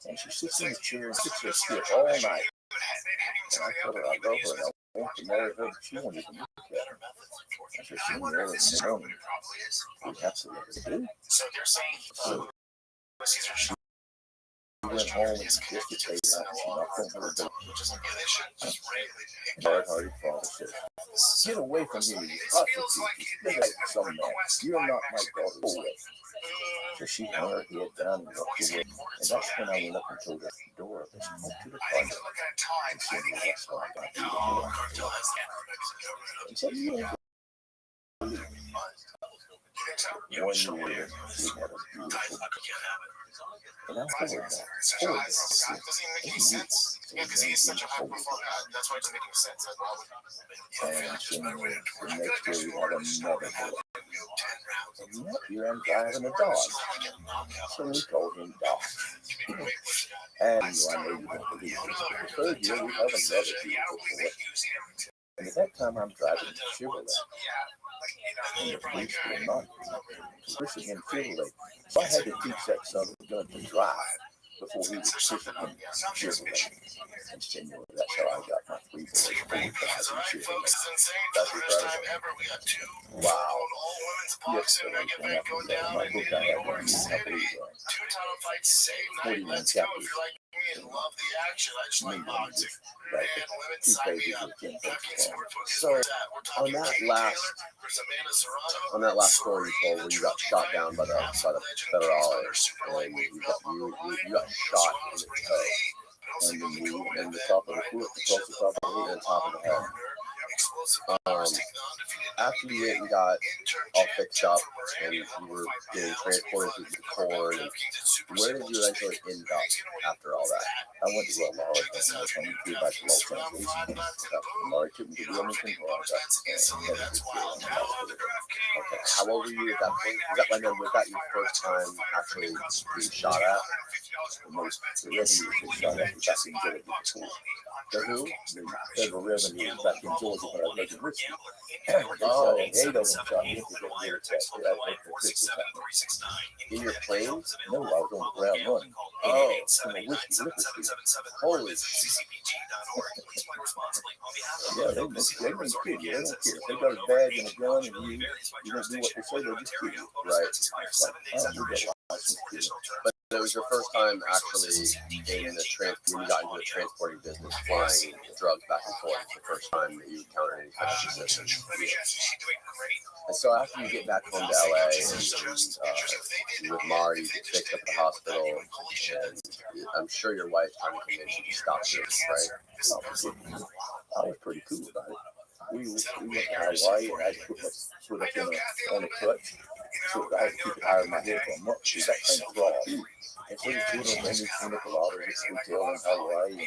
And she sits in the chair and sits there still all night. And I told her I love her, and I want to marry her, but she won't even look at her. I said, she won't early in the morning. We have to let her do. So she went home and just to take out, she knocked on her door. Hard-hearted father said, get away from here, you prostitute. You're like some man. You're not my daughter. Go away. So she hung her head down and walked away. And that's when I went up and told her, Dora, let's go to the party. And she said, well, that's how I got you. And said, you don't believe me. 1 year, she had a beautiful. And I told her that. Because he's such a high profile guy. That's why it doesn't make any sense. And she, the next year we had another boy. And that year I'm driving a dog. So we called him Dog. And I know you don't believe it. The 3rd year we have another beautiful boy. And at that time I'm driving a Chevrolet. And the police were not pushing him Chevrolet. So I had to teach that son of a gun to drive before he was pushing him Chevrolet. And Senor, that's how I got my 3 boys. That's all right, folks. It's insane. That's For the first incredible. time ever, we got two Wow. all-women's boxing event going down in New York City. Two title fights, same night. Let's go. If you're like me and love the action, I just like boxing. Man, women, sign me up. So on that last story you told, where you got shot down by the federales, and you got shot in the toe, and the top of the foot, across the top of the and head. the top of the head. After you got all fixed up and you were getting transported to the court, and where did you eventually end up after all that? I went to Guadalajara and I flew back to Los Angeles. Murray took me to Wilmington, where I got headed to the hospital. Okay, how old were you at that point? Was that your first time actually being shot at? The revenue was shot at was back in Georgia before. The who? The federal revenue was back in Georgia when I was making whiskey. Oh. 8 of them shot me to get rid of that. In your plane? No, I was on the ground running. Oh. From a whiskey liquor store. Holy shit. Yeah, they don't kill you. They don't care. If they got a badge and a gun and you don't do what they say, they'll just kill you. Right. It's like, I don't do that license kill. But it was your first time actually in the when you got into the transporting business, flying drugs back and forth. It's the first time that you encountered any kind of resistance. And so after you get back home to LA and with Marty, you get fixed up at the hospital, and I'm sure your wife's trying to convince you to stop this, right? I was pretty cool about it. We went to Hawaii and I had to put my foot up on a clutch. So I had to keep it higher in my head for a month because that thing crawled. And so we toured on Randy's Pinacolada, this hotel in Hawaii, and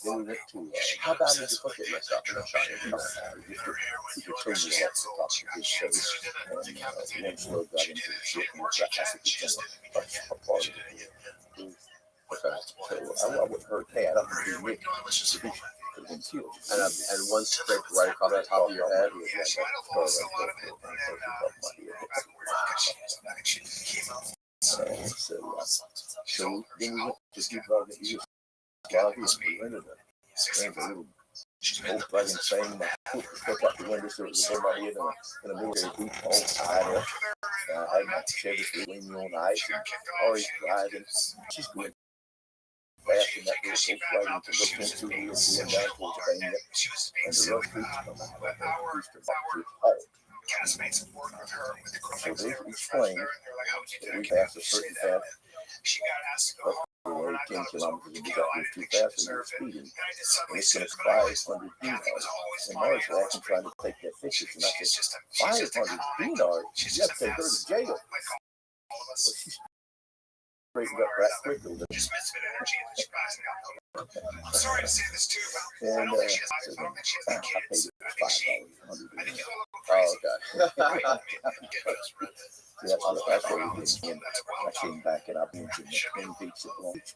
then we went to, How bad did your foot get messed up? just to keep your toes off the top of his face. And one slug got into the shit and got acid a part of it. So I wouldn't hurt that. I would be Nick. And one scraped right across the top of your head. So then we went to see about the east. We rented a little Volkswagen thing. My foot was stuck out the window, so it was above my head in a military boot all tied up. I had my Chevy leaning me on the ice and always driving. She's going fast in that little Volkswagen to look into the wheels going down towards the thing. And the rough streets come out. The streets are about to halt. So they explained that we passed a certain path up the road 10 kilometers and we got here too fast and we were speeding. And it's going to cost 500 dinars. And Mark's walking trying to take that picture. And I said, 500 dinars? You have to take her to jail. Well, she straightened up right quickly. I'm sorry to say this too, but And I don't think she has so iPhone and she has I that paid kids. it $5. Oh, okay. That's what we did. And I came back and I mentioned the Twin Beach at Long Beach.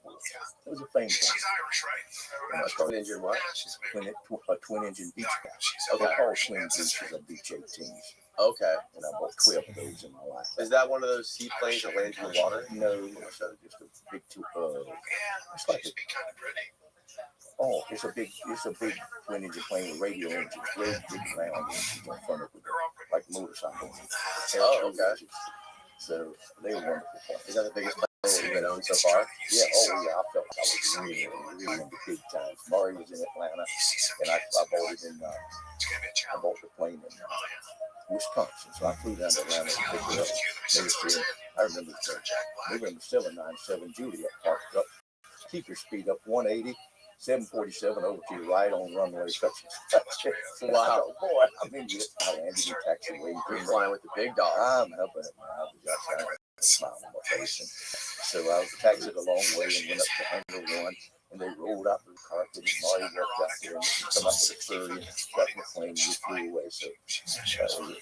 It was a famous one. She's Irish, right? And I started Engine what? a twin engine beach car. Okay. They call twin beaches a beach 18s. Okay. And I bought 12 of those in my life. Is that one of those seaplanes that lands in the water? No, it's just a big it's like it's a big twin engine plane with radio engines, very big round engines on front of it, like motorcycles. Oh, okay. So they were wonderful planes. Is that the biggest plane that you've been on so far? Yeah, I felt like I was really in the big time. Murray was in Atlanta, and I bought it in, I bought the plane in Wisconsin. So I flew down to Atlanta and picked it up. They were still, I remember the 797 Juliet parked up, keep your speed up 180. 747 over to the right on runway touches. Wow. Boy, I mean, I landed in taxiway. You're flying with the big dog. I'm helping it. I was outside with a smile on my face. And so I was taxied a long way and went up to Hangar 1. And they rolled out the carpet and Marty walked out there and come up with a 30 and got my plane and we flew away. So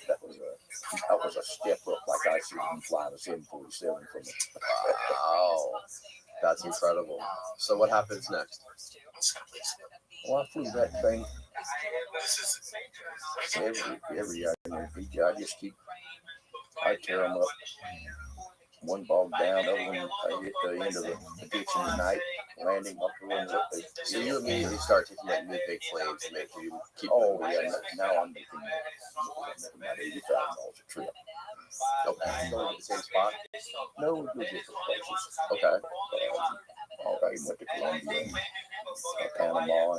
that was a step up like I see them flying a 747 from it. Wow. That's incredible. So what happens next? Well, I flew that thing every year. I just I tear them up. One bogged down, other one I hit the end of the ditch in the night. landing bunker and what they. So you immediately start taking that new big plane to make you keep. Oh yeah, now I'm making about $80,000 a trip. Okay. Going to the same spot. No, we go different places. Okay. I went to Colombia, and, Panama,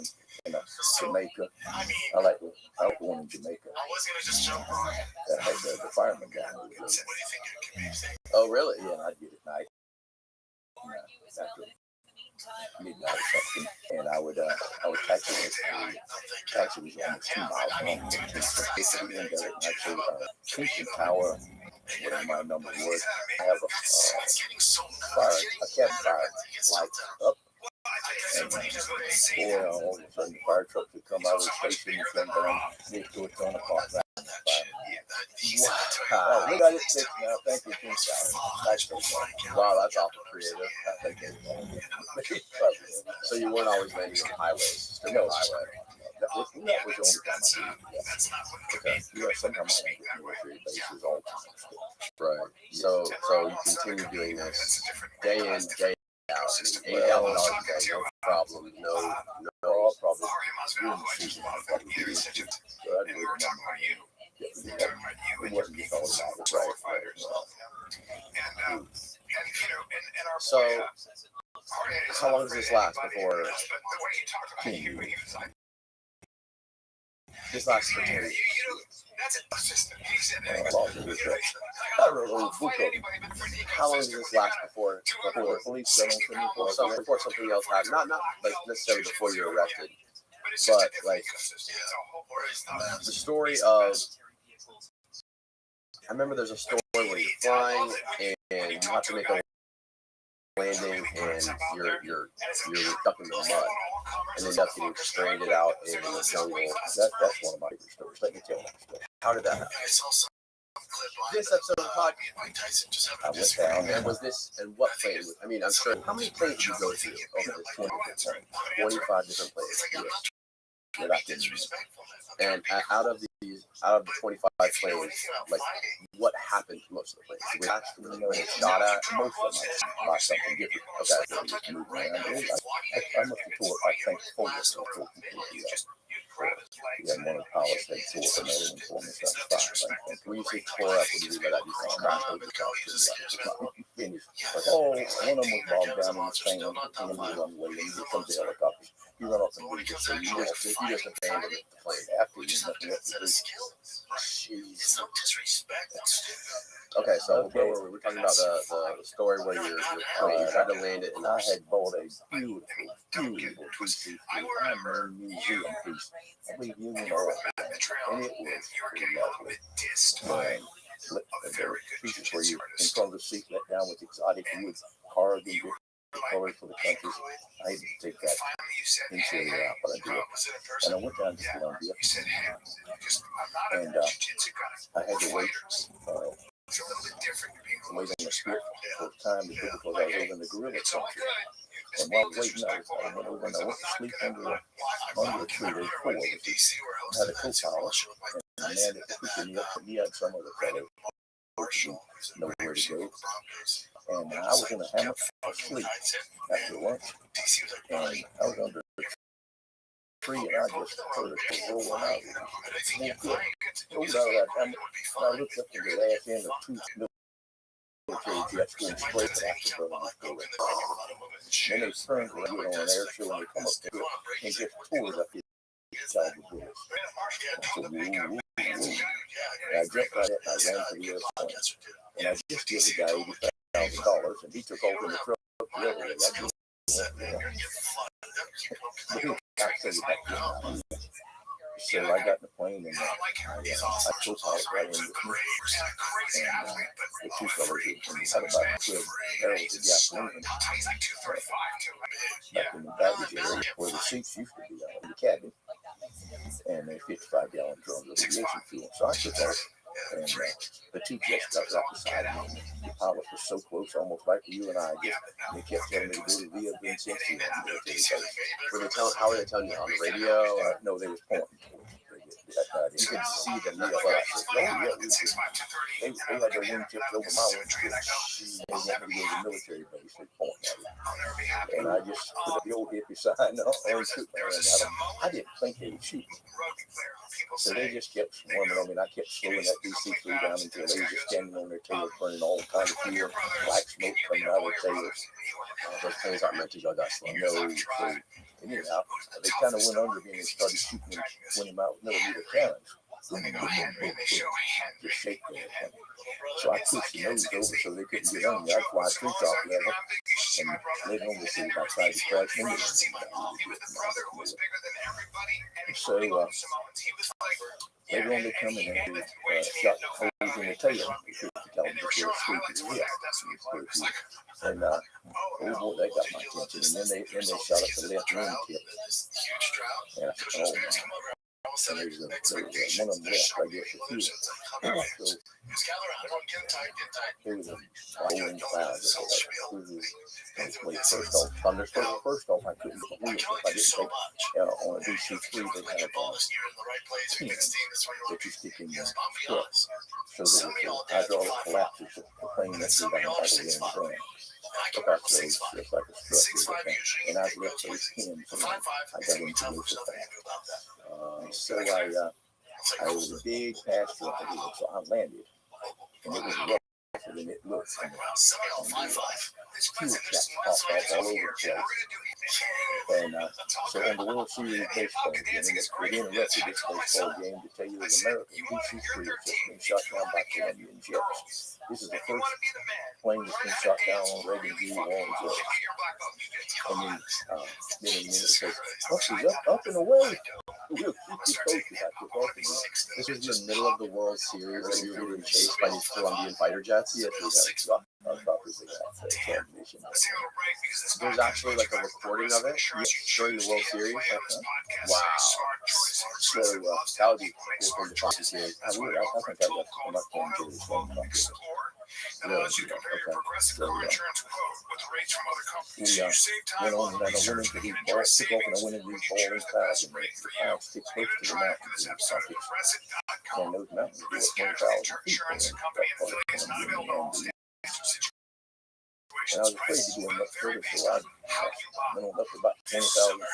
and Jamaica. I like the one in Jamaica. That had the fireman down there. Oh, really? Yeah, and I'd get at night. After midnight or something, and I would taxi it. Taxi was almost 2 miles long. Basically, and I'd say Kingston Tower, whatever my number was, I have a cabin fire lights up. And boy, all of a sudden the fire trucks would come out of the station and come down. They'd go at 10 o'clock. Wow. We got it fixed now. Thank you, Kingston Tower. Wow, that's awful creative. So you weren't always landing on highways. No highway. That was the only time I did it. Okay. Yeah, sometimes I landed on military bases all the time. Right. So you continue doing this day in, day out. $8,000 a day, no problem. No problem. During the season, I thought it was good. So I'd wait a number. It wasn't just all about the right. So how long does this last before? This lasts for 10 years. How long does this last before police before something else happens? Not like necessarily before you're arrested, but like the story of. I remember there's a story where you're flying and you have to make a landing and you're stuck in the mud and end up getting stranded out in the jungle. That's one of my favorite stories. Let me tell you that story. How did that happen? This episode of the podcast, I went down and was this, and what plane? I mean, I'm sure, how many planes did you go to over the 25 different planes? Yes. That I didn't use. And out of the 25 planes, like, what happened to most of the planes? Did we actually shot at? Most of them by something different. Okay. I must have tore, I think, four of them tore completely up. Yeah, one of the pilots had tore another one for me. When you say tore up, what do you mean by that? You say crash over the top? Oh, one of them was bogged down in the sand on the runway, and here comes the helicopters. You run off and leave it, so you just abandoned the plane after you nothing else to do. Jeez. Okay, so where were we? We're talking about the story where you tried to land it, and I had bought a beautiful two-seat, museum piece. I believe Union Oil, and it was lovely. Pieces where you in front of the seat, let down with exotic wood, carved in different colors for the countries. I had to take that interior out, but I did. And I went down to Colombia, and I had to wait on the script for time because I was over in the gorilla country. And while waiting, I went over and I went to sleep under a tree. There were four of us. I had a co-pilot, and the man that was picking me up, and he had some other fellow who nowhere to go. And I was in a hammock asleep after lunch, and I was under a tree, and I just heard it rolling out. Rolled out of that hammock, and I looked up to the last end of two military jets going straight after the building. And they turned to get on an air show, and they come up there and get tours up here inside the building. I said, woo. And I jumped right in, and I ran to the other point. And I just gave the guy $80,000, and he took over in the truck the other way. So I got in the plane, and I took off right in with me. And the two fellows had about 12 barrels of gasoline back in the baggage area where the seats used to be out in the cabin. And they 55-gallon drums of aviation fuel. So I took off, and the two jets got right beside me. The pilot was so close, almost like you and I did. They kept telling me to go to Via Vicencio. How were they telling you? On the radio? No, they was pointing. that night. You could see the Yeah, reflection. they had their wingtips over my wingtips. They want me to go to the military base. They point at it. And I just put the old hippie sign on and took my hand at them. I didn't think they would shoot me. So they just kept swarming on me, and I kept slowing that DC-3 down until they were just standing on their tails, burning all kinds of fuel, black smoke coming out of their tails. Those things aren't meant to go that slow. No, so anyhow, they kind of went under me and started shooting them 20-millimeter cannons. Just shake them. So I pushed the nose over so they couldn't get on me. I'd fly tree top level, and later on they said if I tried to crash into them. So later on they come in and shot holes in the tail. They tell them just little squeaky and oh boy, they got my attention. And then they shot up the left wing tip. And I said, oh my. And there was one of them left, I guess, a few. So there was a rolling cloud. First off, I couldn't believe it. If I didn't take on a DC-3, they had a pin that you stick in your truck. So that if the hydraulic collapses, the plane that's down all the way in the ground. Okay, so it's like a structure. And I left those pins, and I got into those fast. So I was a big pasture up there, so I landed, and it was rougher than it looked. And fuel caps popped off all over the place. And so on the World Series baseball game, it interrupted this baseball game to tell you that American DC-3 has just been shot down by Colombian jets. This is the first plane that's been shot down on Reagan V. Warren's jets. And then in a minute it says, up and away. We'll keep you posted. This was in the middle of the World Series and you were being chased by these Colombian fighter jets. Yes, There's actually like a recording of it during the World Series. Wow. So that would be a cool thing to talk to see. I would. I think I got so much fun to this one. Really? Okay. So, went on and I went into these balls, took off and I went into these balling clouds and the clouds stick close to the mountains in the pockets. And those mountains were 20,000 feet. And I was afraid to go much further, so I went on up to about 20,000 feet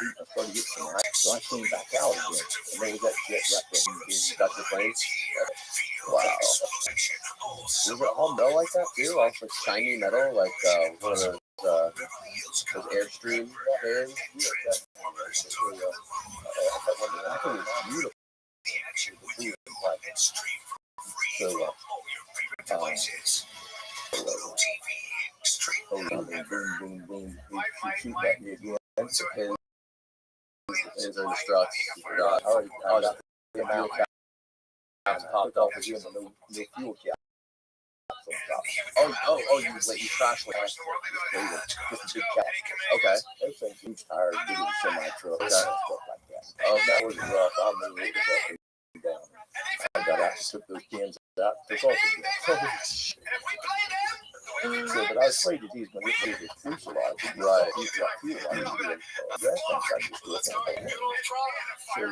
and I started getting some height. So I came back out again. And there was that jet right there. Got your place? Wow. Was it all metal like that too? All like shiny metal, like one of those Airstream bands? I thought it was beautiful. Boom, boom, boom. Shoot back me again. His are the struts. You forgot. I got the fuel cap popped off again, the no fuel cap. You crashed with us. Just a big cap. Okay. Everything's huge tires, big as a semi-truck, Okay. stuff like that. Oh, that was rough. I mean, it was up and down. I got out, took those cans out, took off again. So, but I was afraid that he's going to get his fuselage. Right. He's got fuel. I didn't get So,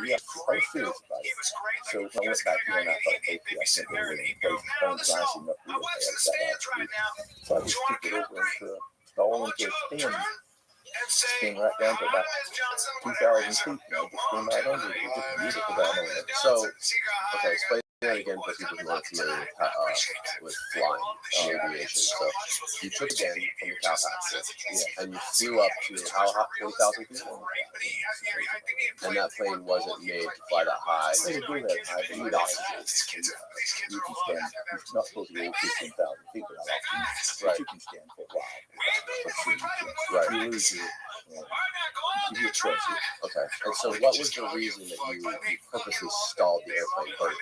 yeah, I was serious about it. So, when I went back here and I thought, okay, I think we're going to place the phone rising up real fast. So I just took it over into stall into a spin right down to about 2,000 feet. And I just came out under it. It was just beautiful down there. So, okay, explain that again for people who aren't familiar with flying aviation. So, you took it in from the Cowpasture, and you flew up to how high? 40,000 feet? And that plane wasn't made to fly that high. They do that high, but you can stand. It's not supposed to go 15,000 feet without oxygen, but you can stand for a while. Right. You lose your choice. Okay. And so, what was the reason that you purposely stalled the airplane first?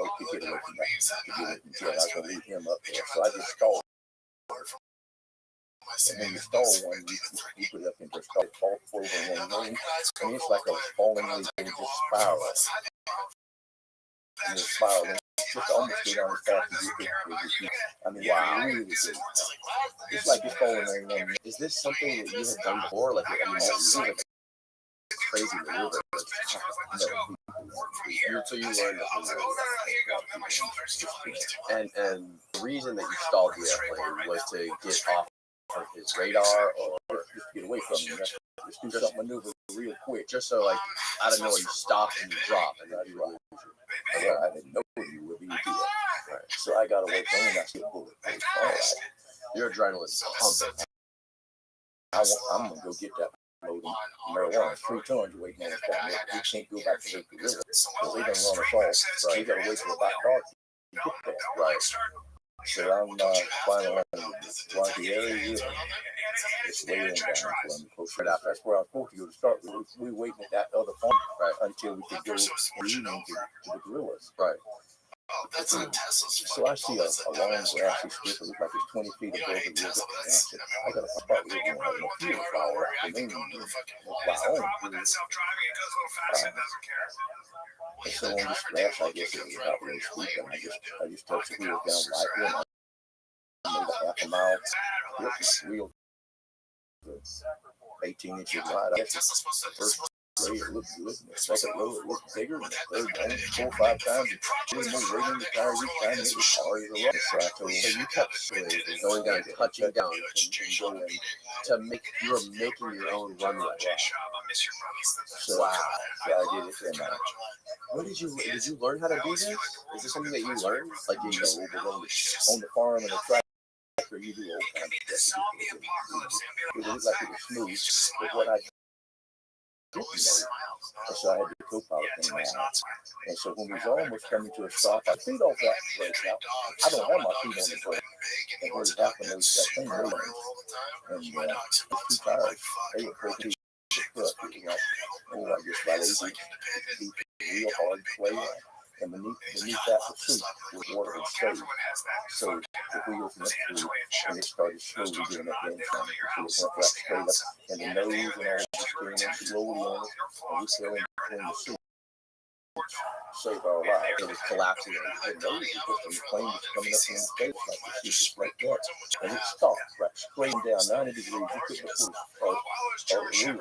To get away from that, to get away from jet. I was going to leave him up there, so I just stalled. And when you stall one, you put it up into a stall, fall over in one lane, and it's like a falling leaf and just spiral. And it's spiraling. Just almost go down as fast as you can. I mean, wow. Really good. It's like just falling in one lane. Is this something that you have done before? Like, I mean, it seems like crazy maneuver. So you learned that and the reason that you stalled the airplane was to get off of his radar or just get away from him. Just do something maneuver real quick. just so like out of nowhere you stop and you drop and then you Right. Well, I didn't know you would be do that. Right. So I got away from him and I still bullet. All right. your adrenaline's pumping. I'm gonna go get that load of marijuana. 3 tons waiting on us down there. We can't go back to the gorilla because they done run us off. Right. We gotta wait for about dark to get there. Right. So I'm flying around the area. It's way on down close right after. That's where I was supposed to go to start with. We were waiting at that other farm until we could go in the evening to the gorillas. Right. So I see a long grassy strip. It looks like it's 20 feet above the river. And I said, I got to spot we're going to have no fuel for our afternoon. And so on this grass, I guess it was about really steep, and I just touched the wheels down lightly, and I made a half a mile. Yep, wheel 18 inches wide. I guess the first grade it looked good, and the second row it looked bigger, and the third one 4 or 5 times. It really moved right in the tire each time. It was hard as a rock. So I told him, So you kept going down, touching down, and going to make you were making your own runway. So, Wow. So I did it, and What did you learn how to do this? Is this something that you learned? Like you know, on the farm and the tractor, you do all kinds of stuff. It looked like it was smooth, but what I didn't know, so I had the co-pilot thing out. And so when we was almost coming to a stop, I feet off that brake out. I don't have my feet on the brake. And what happened was that thing rolling. And the 2 tires, they were broken. It was like just about 8 deep, real hard clay. And beneath that was soup with water and stove. So the wheels went through and it started slowly getting up there. So it went right straight up. And the nose and all that was carrying in slowly on it. And we fell in between the soup. Saved our lives. it was collapsing. The nose was just the plane was coming up in the face like this, just like that. And it stopped right straight down 90 degrees. You couldn't afford the wheel.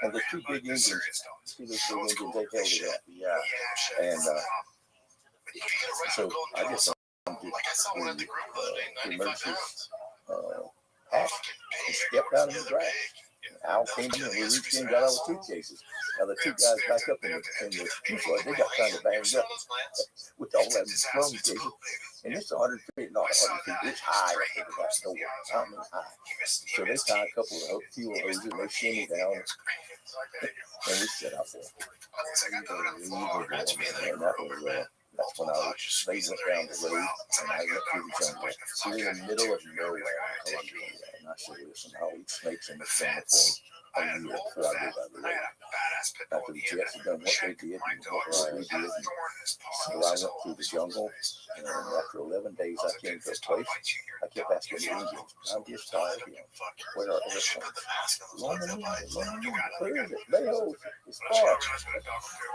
And the 2 big engines, see those big engines, they held it up. Yeah. And so I just the emergency hatch and stepped out of the grass. Al came in and we reached in and got our suitcases. Now the 2 guys back up in the fuselage, they got kind of banged up with all that drum cases. And it's 100 feet, not 100 feet, it's high up into that door. I mean high. So they tied a couple of fuel hoses and they shimmy down. And we set out there. And that was that's when they went down the road and I went through the jungle. So you're in the middle of nowhere in Colombia. And I said, listen, I'll eat snakes in the jungle for a year before I go by the road. After the Jets had done what they did and what we did. So I went through the jungle, and after 11 days I came to a place. I kept asking the Indians, I'm just tired here. Where are airplanes? London, where is it? Leos, it's far.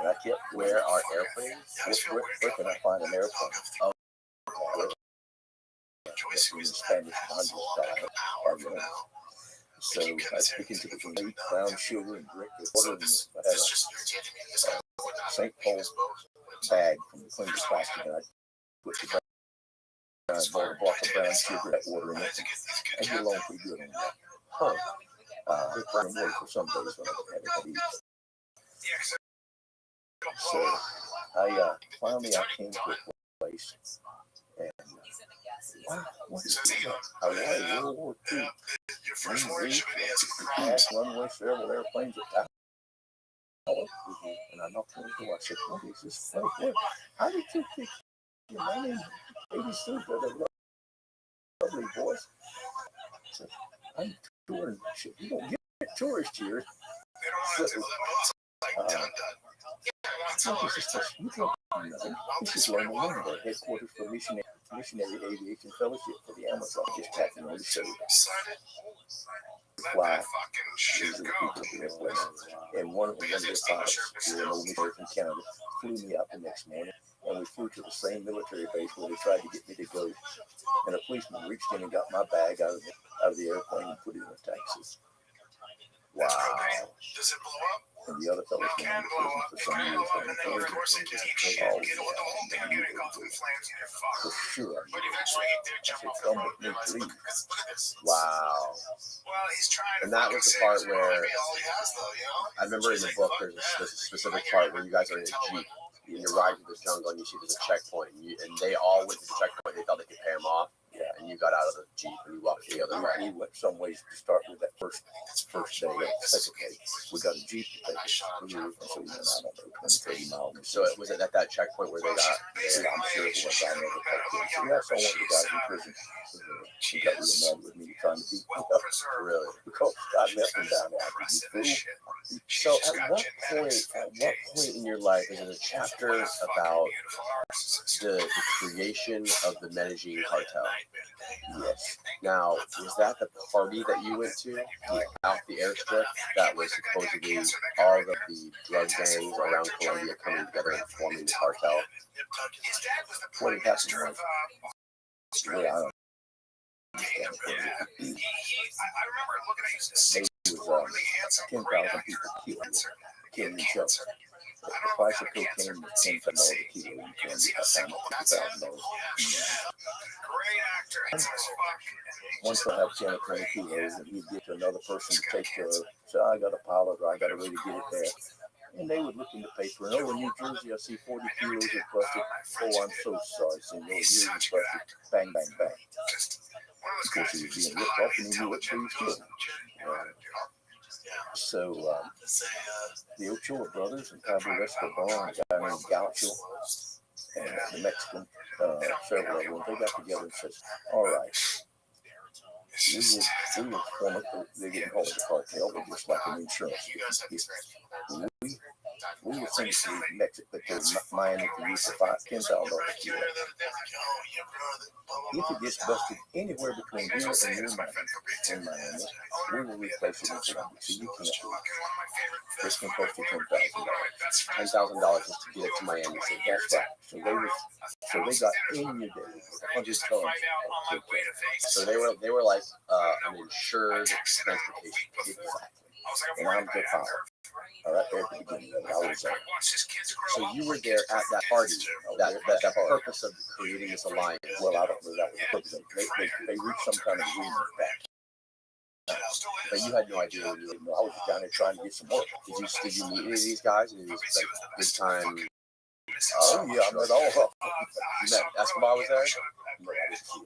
And I kept, Where are airplanes? where can I find an airplane? Oh, that's in Spanish conjure style. So I took into the meat, brown sugar, and drink with water. And I had a St. Paul bag from the cleanest plastic, and I put the bag down, bought a block of brown sugar, that water in it. I get along pretty good on that. Huh. Brown water for some days when I had it to eat. So finally I came to a place, and wow, what is this? Hawaii, World War II. Last runway, several airplanes at that. And I knocked on the door. I said, what is this place? How did you pick your name? 86, the lovely voice. I said, I'm touring. Shit, you don't get tourists here. So, what is this place? You don't know nothing. This is Loma Linda, headquarters for Missionary Aviation Fellowship for the Amazon. Just tapping on the shoulder. Fly. These are the people in this place. And one of their pilots, who were an old missionary from Canada, flew me out the next morning. And we flew to the same military base where they tried to get me to go. And a policeman reached in and got my bag out of the airplane and put it in a taxi. Wow. Does it blow up? And the other fellow's been in prison for some years. And then, of course, it gets the whole thing getting off in flames and you're fucked. For sure. But eventually he did jump off the roof. Because look at this. Wow. Well, he's trying to. And that was the part where all he has, though, you know? I remember in the book there's a specific part where you guys are in a Jeep and you're riding through the jungle and you see there's a checkpoint and they all went to the checkpoint. They thought they could pay him off. Yeah. And you got out of the Jeep and you walked the other way. We went some ways to start with that first day. Second day, we got a Jeep to take us. So we went, I don't know, 20, 30 miles. So was it at that checkpoint where they got? I'm sure it was. I never talked to him. Yeah, so one of the guys in prison. She got real mad with me trying to beat me up. Really? Because I left him down there. So at what point in your life is it a chapter about the creation of the Medellin cartel? Yes. Now, was that the party that you went to out the airstrip that was supposedly all of the drug gangs around Colombia coming together and forming the cartel? What had happened was, I remember looking at 10,000 people killing each other. The price of cocaine was $10,000 a kilo in Colombia. Once I have 10 or 20 kilos, and he'd get to another person to take care of, so I got a pilot, or I got a way to get it there. And they would look in the paper, and in New Jersey, I see 40 kilos of busted. Oh, I'm so sorry, senor. You're busted. Bang, bang, bang. Of course, he was being ripped off, and he knew what he was doing. So, the Ochoa brothers and Pablo Escobar, and a guy named Gaucho, and the Mexican, several of them, they got together and said, all right, we would form it, they didn't call it a cartel, but just like an insurance. We would send it to Mexico, to Miami to use for $10,000 a kilo. If it gets busted anywhere between here and New Miami, we will replace it in Colombia. So you can't do it. This can cost you $10,000. $10,000 just to get it to Miami. That's right. So they got in your day 100 tons of cocaine. So they were like an insured transportation. Exactly. And I'm the pilot. All right, there at the beginning of it, I was there. So you were there at that party, that purpose of creating this alliance. Well, I don't know that was the purpose of it. They reached some kind of agreement back. But you had no idea. I was down there trying to get some work. Did you meet any of these guys? It was like good time. Oh yeah, I met all of them. You met Escobar was there? No, I didn't see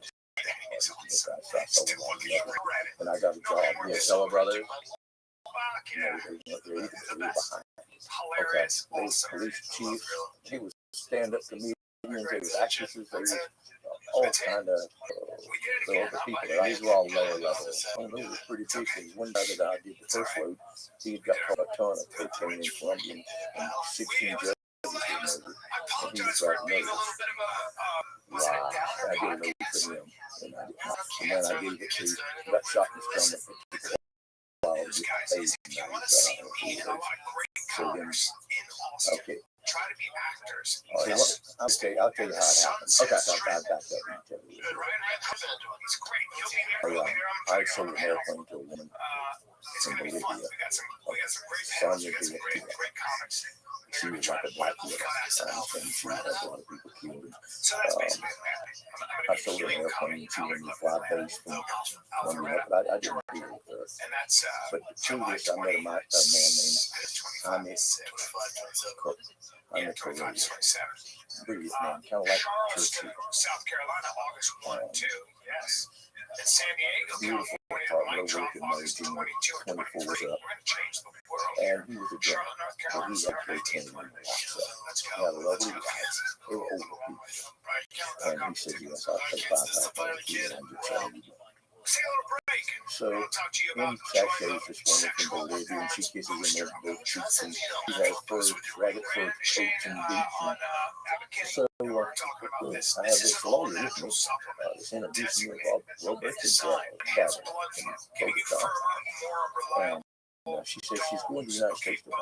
it. And I got a job. Yeah, Ochoa brothers. They were behind. Okay. Police chief, he was stand up comedians, they was actresses, they was all kind of people. These were all lower levels. Oh, they were pretty big things. One guy that I did the first load, he got caught a ton of cocaine in Colombia, and 16 judges were murdered, and he was right nervous. Wow, I did a load for him, and then I gave it to, got shot in the stomach. Okay. Try to be actors. All right, I'll tell you how it happened. Okay. So I'll back up and tell you. I sold an airplane to a woman in Bolivia. Sonia Villa. She was like a black widow, and she had a lot of people killed. I sold an airplane to her in the fly base from Colombia, but I didn't deal with her. But through this, I met a man named Jaime Correa. Brilliant man, kind of like Churchill. South Carolina, August 1, 2, yes. In San Diego, beautiful apartment, low working married, 24 was up. And he was a drunk, but he had cocaine in the so he had a lovely wife. They were older people. And he said, yes, I'll pay $5,000 a kilo, I'm just telling you. So, in sachets this woman from Bolivia, and she kisses him over both cheeks, and he has fur, rabbit fur coats and boots. So, I have this lawyer with me, this introducing me called Roberto Cabot from Bogota. she says she's going to the United States to play.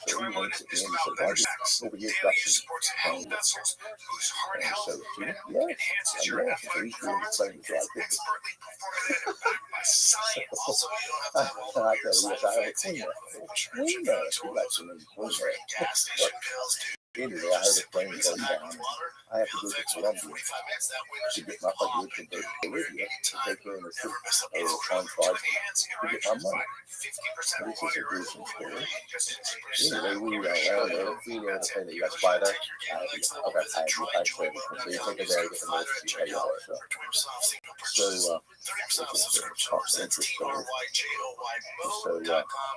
So he went to the end and said, Roger, over here got some playing. And so she went, yes. So he's going to play like this. I tell you, yes, I have a queen there. Queen there. She likes to name queen there. Anyway, I had a plane going down. I have to go to Colombia to get my luggage to go to Bolivia to take her in a trip on flight to get my money. And this is a gruesome story. Anyway, we were around there. You know the thing that you got to fly there? Okay, I said, So you take it there, you get the emergency pay all that stuff. So, interest story. So,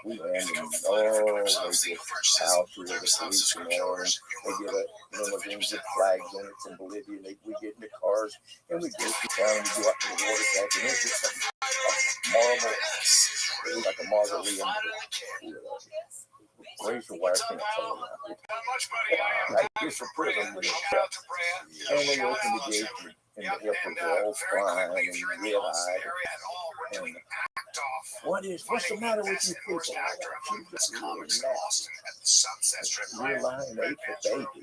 we landed and they just out through the police and all, and they get a limousine with flags on it from Bolivia, and we get in the cars, and we go through town, and we go out to the water tank, and it's just a marble, it was like a mausoleum. Where's your wire? Can't tell you that. It's for prison. And they open the gate, and the airport are all crying and red-eyed. And what's the matter with you people? She's just really nasty. You're lying, ate the baby.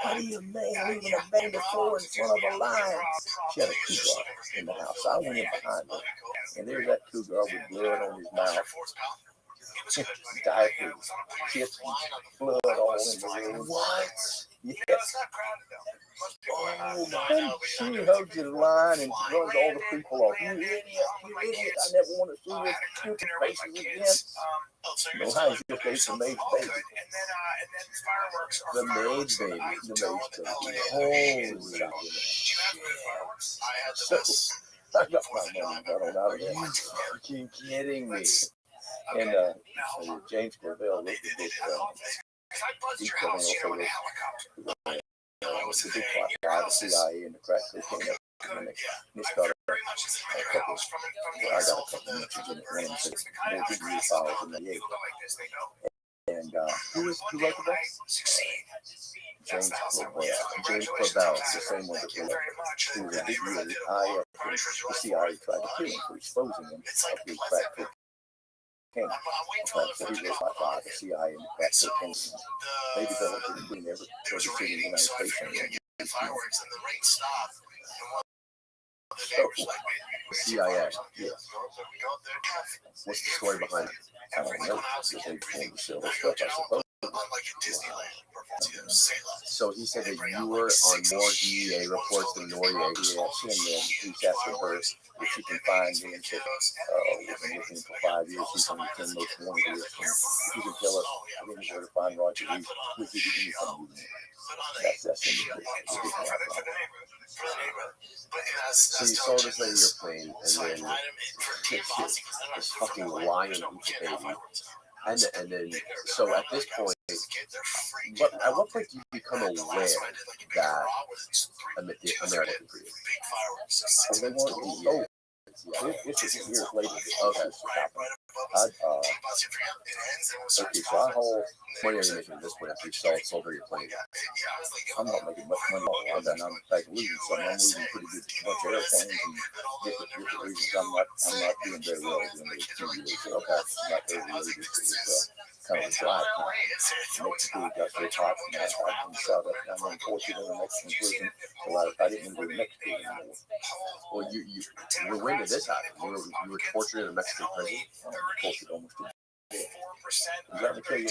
How do you man leaving a baby floor in front of a lion? She had a cougar in the house. I went in behind her, and there's that cougar with blood on his mouth. Diapers, chips, blood all in the room. What? Yes. Oh, man. She hugs his line and runs all the people off. You idiot, you idiot. I never want to see your stupid faces again. No, how is your face the maid's baby? The maid's baby. The maid's baby. Holy shit. So, I got my money got on out of there. You're fucking kidding me. And James Clavell looked at this. He's coming also with the big guy, the CIA, and the crack cocaine. And they started a couple. I got a couple mentions in it. One of them said more degree files in the 8. And who wrote the book? James Clavell. James Clavell, the same one that wrote it. He was a big deal. The CIA tried to kill him for exposing him of the crack cocaine. So he was like the CIA and the crack cocaine. They developed it between every city in the United States. CIA. Yes. What's the story behind it? I don't know. They formed the civil stuff, I suppose. So he said that you were on more DEA reports than Noriega. Yes, and then he's asking her if she can find me and said, we've been looking for 5 years. He's on the 10 most wanted list. And if you can tell us anywhere to find Roger, we give you something. That's in the So you sold us on your plane, and then this fucking lion eats a baby. And then, so at this point, at what point do you become aware that America for you? Well, they weren't. This is years later. Okay, so I hauled. What are you making at this point after you sold her your plane? I'm not making much money on that. I'm like losing some. I'm losing pretty good bunch of airplanes and different reasons. I'm not doing very well during those 2 years. So okay, not very well. It was kind of a drive time. Mexico got so hot and I was shot up down in Portugal in the Mexican prison. So I didn't go to Mexico anymore. Well, when did this happen? You were tortured in a Mexican prison? Tortured almost to death. Does that tell you?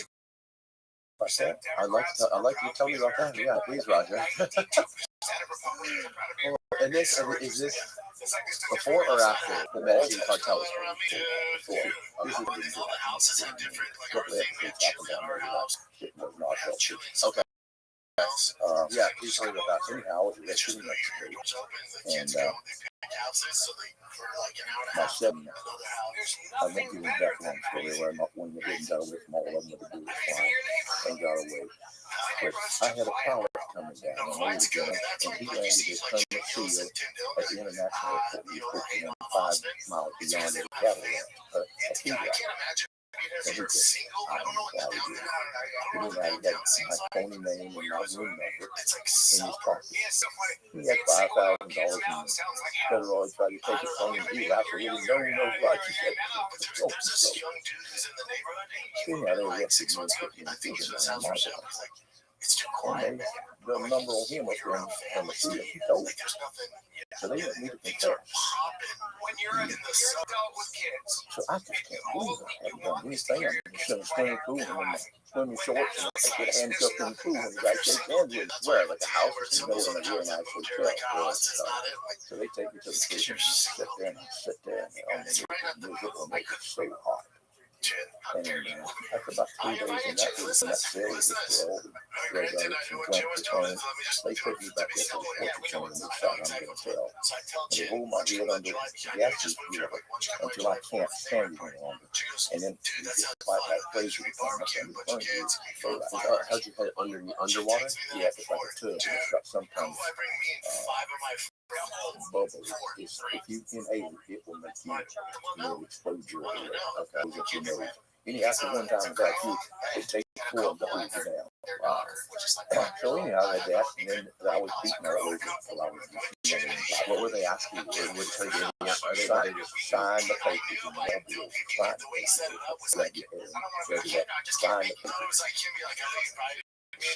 I'd like you to tell me about that. Yeah, please, Roger. And is this before or after the Medellin cartel was formed? Okay. Yeah, please tell me about that. Anyhow, I was arrested in Mexico, and my 7, I won't give you that long story where I'm not one that didn't got away from all of them that do was fine and got away. But I had a pilot coming down on Oregon, and he landed his Hermosillo at the international airport. He was 5 miles beyond the cattle ranch, a few guys. And he just, I don't know why he did it. He didn't have my phony name and my room number in his pocket. He had $5,000 in federal. He tried to take it from him. He absolutely no right. He said, oh, so. Anyhow, they arrested me and put me in prison. And the number on him was from the freedom he told. So they let me to confess. So I just can't believe I haven't done anything. I'm just in a swimming pool and in my swimming shorts and I get handcuffed in the pool and you guys shake hands with where, like a house or something. No, in a real nice hotel. So they take me to the prison and I sit there and on the miserable and it's so hot. And after about 3 days in that cell with all the drug addicts and drunk they took me back up to the portrait room and they shot under the cell. And they hold my head under the gas heat until I can't stand it any longer. And then you get quite like crazy to come up and burn you. So How'd you head underwater? Yeah, it's like a tub. It's got some kind of bubble. If you inhale it, it will make you explode your head. Okay. Anyhow, after one time that it takes 4 of them to hold you down. Wow. So anyhow, I had that, and then I was beaten all over until I was just, what were they asking? Would they sign the papers and they'll be able to sign the papers. So,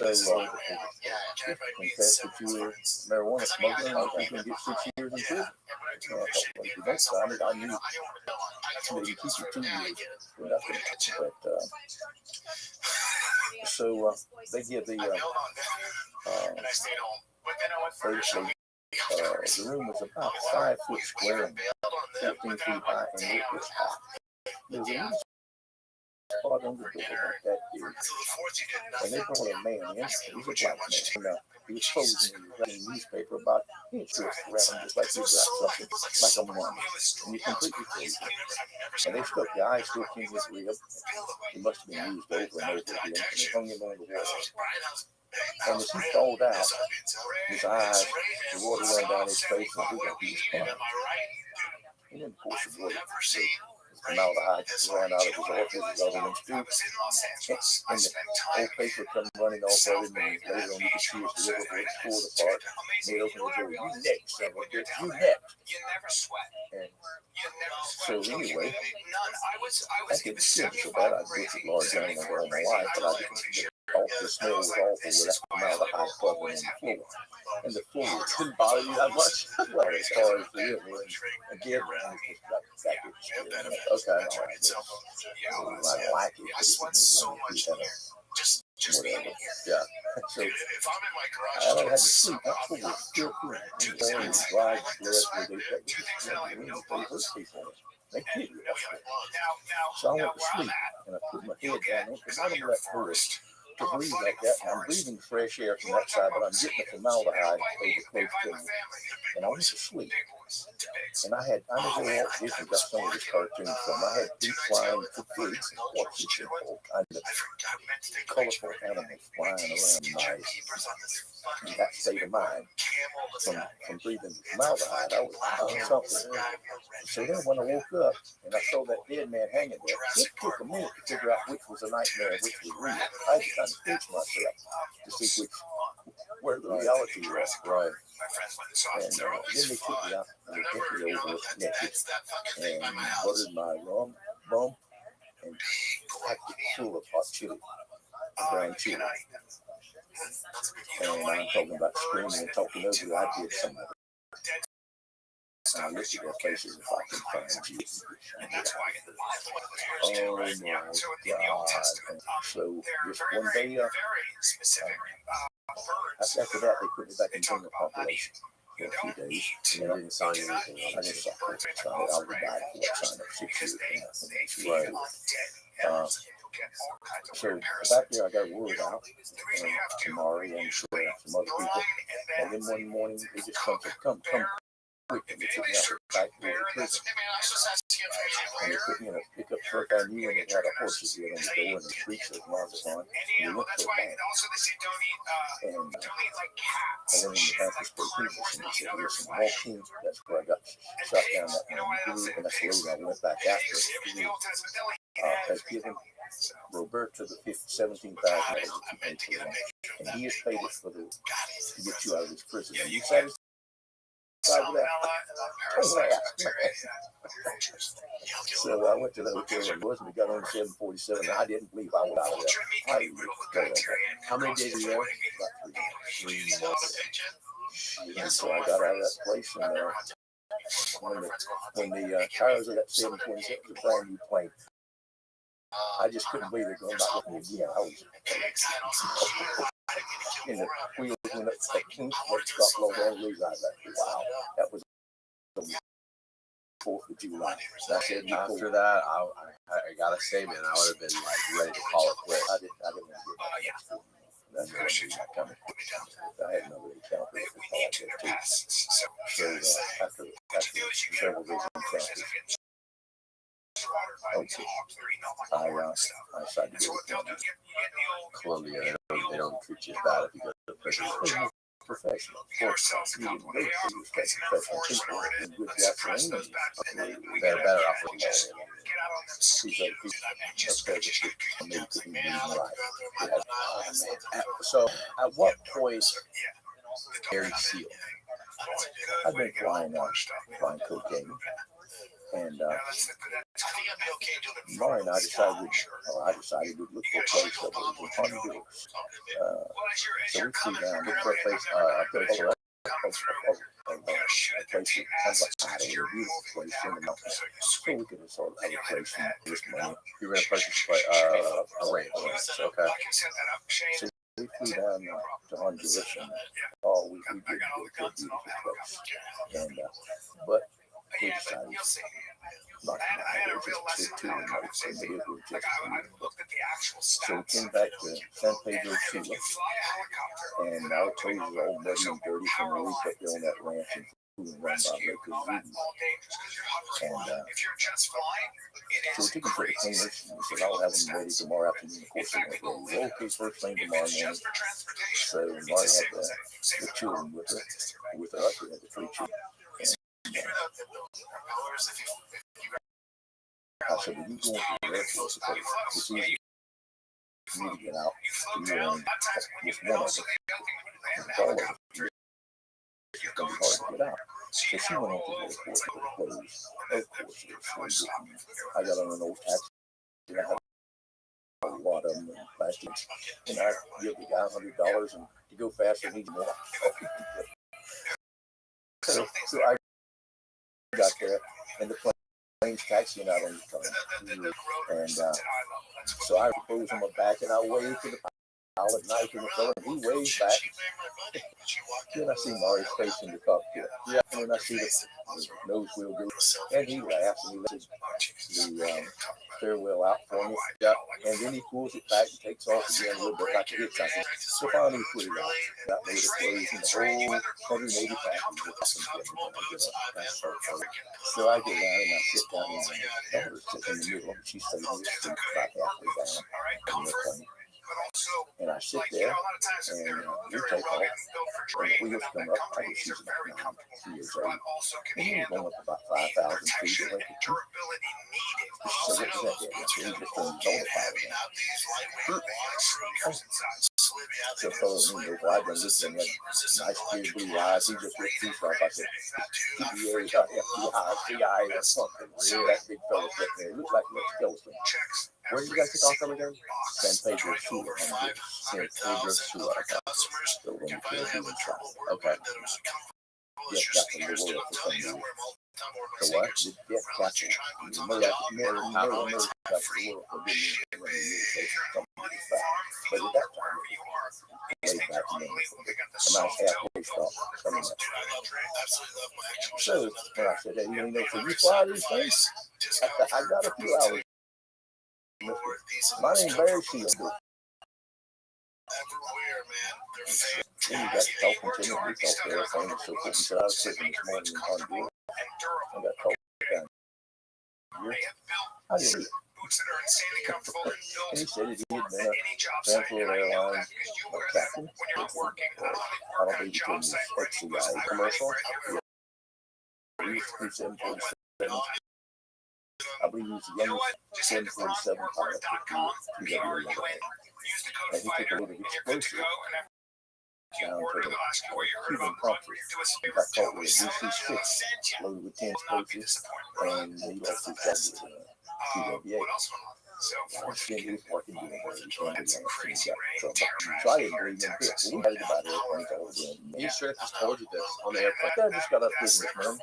confess that you were marijuana smuggler and you can get 6 years in prison. If you don't sign it, I knew maybe keep you 2 years for nothing. But, so they give the the room was about 5 foot square and 14 feet high, and it was hot. There was a little spot on the door like that big. And they brought a man in. He was a black man. He was frozen in the newspaper about inch width around him, just like you got something like a mummy. And you completely frozen. And they stuck the eyes still in his rib. He must have been used over and over again. And they hung him on the wall. And as he crawled out, his eyes, the water ran down his face, and he was crying. And then, of course, the blood, formaldehyde ran out of his orifice, other ones too. And the whole paper come running off of him, and later on you could see his liver was pulled apart. And he opened the door, you next, son of a bitch, you next. And so anyway, I didn't feel so bad. I butchered large animals all my life, but I didn't. The smell was awful with that formaldehyde covering on the floor. And the floor didn't bother you that much. Well, as far as the river, and again, man, it's just back okay, all right. I like it. It whatever. Yeah. So I had to sleep. That floor was still clean. And dried blood where they hurt people. They hit you. So I went to sleep and I put my head down there because I don't let her to breathe like that. And I'm breathing fresh air from that side, but I'm getting the formaldehyde over close to me. And I went to sleep. And I never watched this and got some of this cartoon film. I had deep flying pigs and horses and all kinds of colorful animals flying around in that state of mind from breathing formaldehyde. I was something. So then when I woke up and I saw that dead man hanging there, it took a minute to figure out which was a nightmare and which was real. I just kind of pinch myself to see where the reality was. Right. And then they took me out and they took me over naked and buttered my bum and packed it full of hot chili, brown chili. And I'm talking about screaming and talking over. I did some of it. And I looked at their faces if I can find you. Oh my God. So just one day, after that, they put me back in general population for a few days. And you didn't sign anything. I didn't sign it. I would die for sign up 6 years. Right. So back there, I got word out to Mari and some other people. And then one morning, they just come quick, and they took me out back to the prison. And they put me in a pickup truck I knew, and it had a horse's head on the door and the streets of Marzipan. And we went to a bank. And then in the bank was pretty people. And they said, listen, walk in. That's where I got shot down that morning. And that's the reason I went back after it. has given Roberta the $17,000 that you paid for the lunch, and he has paid it for to get you out of this prison. Are you satisfied with that? So I went to the hotel and was, and we got on the 747. I didn't believe I was out of there. How many days were you there? About 3 months. And so I got out of that place, and when the tires of that 727 was a brand new plane, I just couldn't believe it going back with me again. I was and the wheels went up that kink, that stopped low down, wow, that was the 4th of July. So I said, After that, I gotta say, man, I would have been like ready to call it quits. I didn't want to get back. That's what I coming. I had another encounter with the too. So after several days of encounters, okay, I decided to go to Columbia, they don't treat you as bad if you go to prison. professional. Of course, you didn't go to professional people and good gasoline. They're better off with These other people, maybe couldn't even right. So, at what point, Gary Seal? I've been flying cocaine, and Mara and I decided we'd look for a place that was in Honduras. So we flew down, looked for a place, a place that kind of like a beautiful place in the mountains, so we could sort of have a place and risk money. You were gonna purchase a ranch. Okay. So we flew down to Honduras, and we did go to a beautiful place, and but we decided not to just too remote, so maybe it was just so we came back to San Pedro Sula, and I told you it was all muddy and dirty from the week up there on that ranch and fooling around by Lake Ozuna. And so we took him to the cleaners, and we said, I'll have them ready tomorrow afternoon. Of course, they weren't ready. Well, okay, first thing tomorrow morning. So Marty had the children with us. We had the 3 children. I said, well, you go into the air force because it's easy for me to get out. You and just one of us. All of us. It's going to be hard to get out. So she went into the airport with clothes. Of course, it was so good. I got on an old taxi. And I had a lot of them in plastics. And I give the guy $100 and to go faster, he needs more. So I got there, and the plane's taxiing out on the turn. And so I pose on my back, and I wave to the pilot, knife in the fellow, and he waves back. Then I see Mari's face in the cockpit. Yeah. And then I see the nose wheel go, and he laughs, and he lets the farewell out for me. Yeah. And then he pulls it back and takes off again a little bit like a hitchhiker. So finally he put it on. That made it close, and the whole 180 passengers. So I go down and I sit down, and my daughter's sitting in the middle, and she's sitting in the seat about halfway down in the plane. And I sit there, and we take off, and the wheels come up. I guess she's about 9 years old. And we're going up about 5,000 feet away from her. So what was that? We just turned the autopilot down. So fellow in the wide run, this thing had nice clear blue eyes. He just looked through stuff. I said, FBI, FBI, or something. Really, that big fellow sitting there. It looks like a little skeleton. Where did you guys take off from again? San Pedro Sula. San Pedro Sula. So when you feel human side. Okay. Death capital of the world for some reason. The what? The death capital. The murder capital of the world for being in the but at that time, way back then, a nice halfway stop. So when I said, hey, you know, so you fly these things? I got a few hours. My name's Barry Shields. Then he got talking to me. We talked to everything and so forth. He said, I was sitting this morning in Honduras. I got talked down here. I didn't see it. And he said that he had been a Transport Airlines captain. I don't think he told me XCI commercial. He was 747. I believe he was the youngest 747 pilot that the TWA ever had. And he took a load of explosives down to the Cuban country. He got caught with a DC-6 loaded with 10 explosives, and he lost his job with TWA. Then he was working doing that. He got in trouble. So I didn't believe him a bit. We heard about airplanes all the time. He should have just told you this on the airplane. I just got up business, man.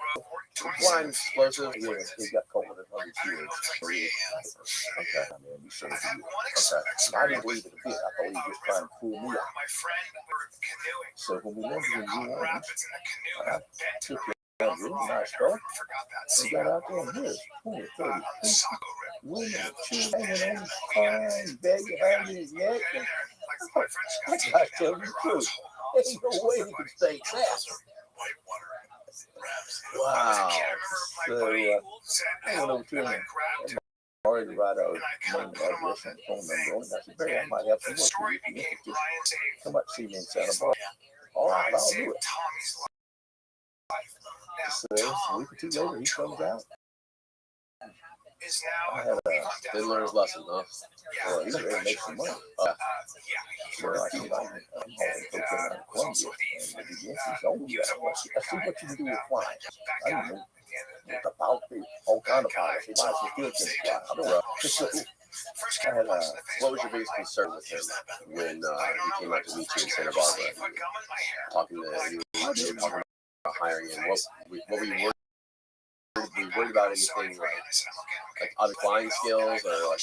Blind explosive. Yeah, he got caught with 100 kilos. Okay, I mean, you said it. Okay. I didn't believe it a bit. I thought he was just trying to fool me out. So when we landed in New Orleans, I took a really nice car. We got out there and here's 20, 30 women, children hanging on his car, begging behind his neck. And I got to tell you the truth. Ain't no way he could stay that. Wow. So I went over to him and already write out name, address, and phone number on it. I said, Barry, I might have some work for you if you're interested. Come up see me in Santa Barbara. All right, I'll do it. So a week or two later, he comes out. I had Didn't learn his lesson, huh? well, he's ready to make some money. So I said, I'm hauling cocaine out of Columbia. And the beginning, he said, oh, yeah, I see what you can do with flying. I didn't know about all kind of pilots. He might as well still can fly. I don't know. I had, What was your biggest concern with him when he came out to meet you in Santa Barbara? Talking to you, talking about hiring him. What were you worried? Were you worried about anything like other flying skills, or like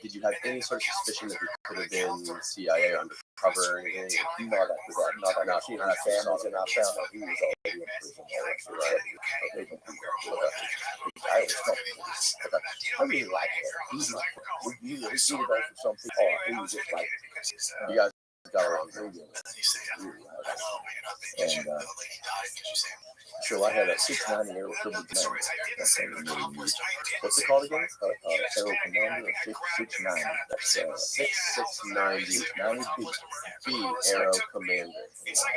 did you have any sort of suspicion that he could have been CIA or undercover or anything? not after that. Not after seeing our families, and I found out he was already in prison. I was comfortable. I really like that. He's like, we really see it for some people. Oh, he was just like, You guys got along. And so I had a 690 Aero Triple Commander. What's it called again? Aero Commander 690. That's 690 B Aero Commander. It's that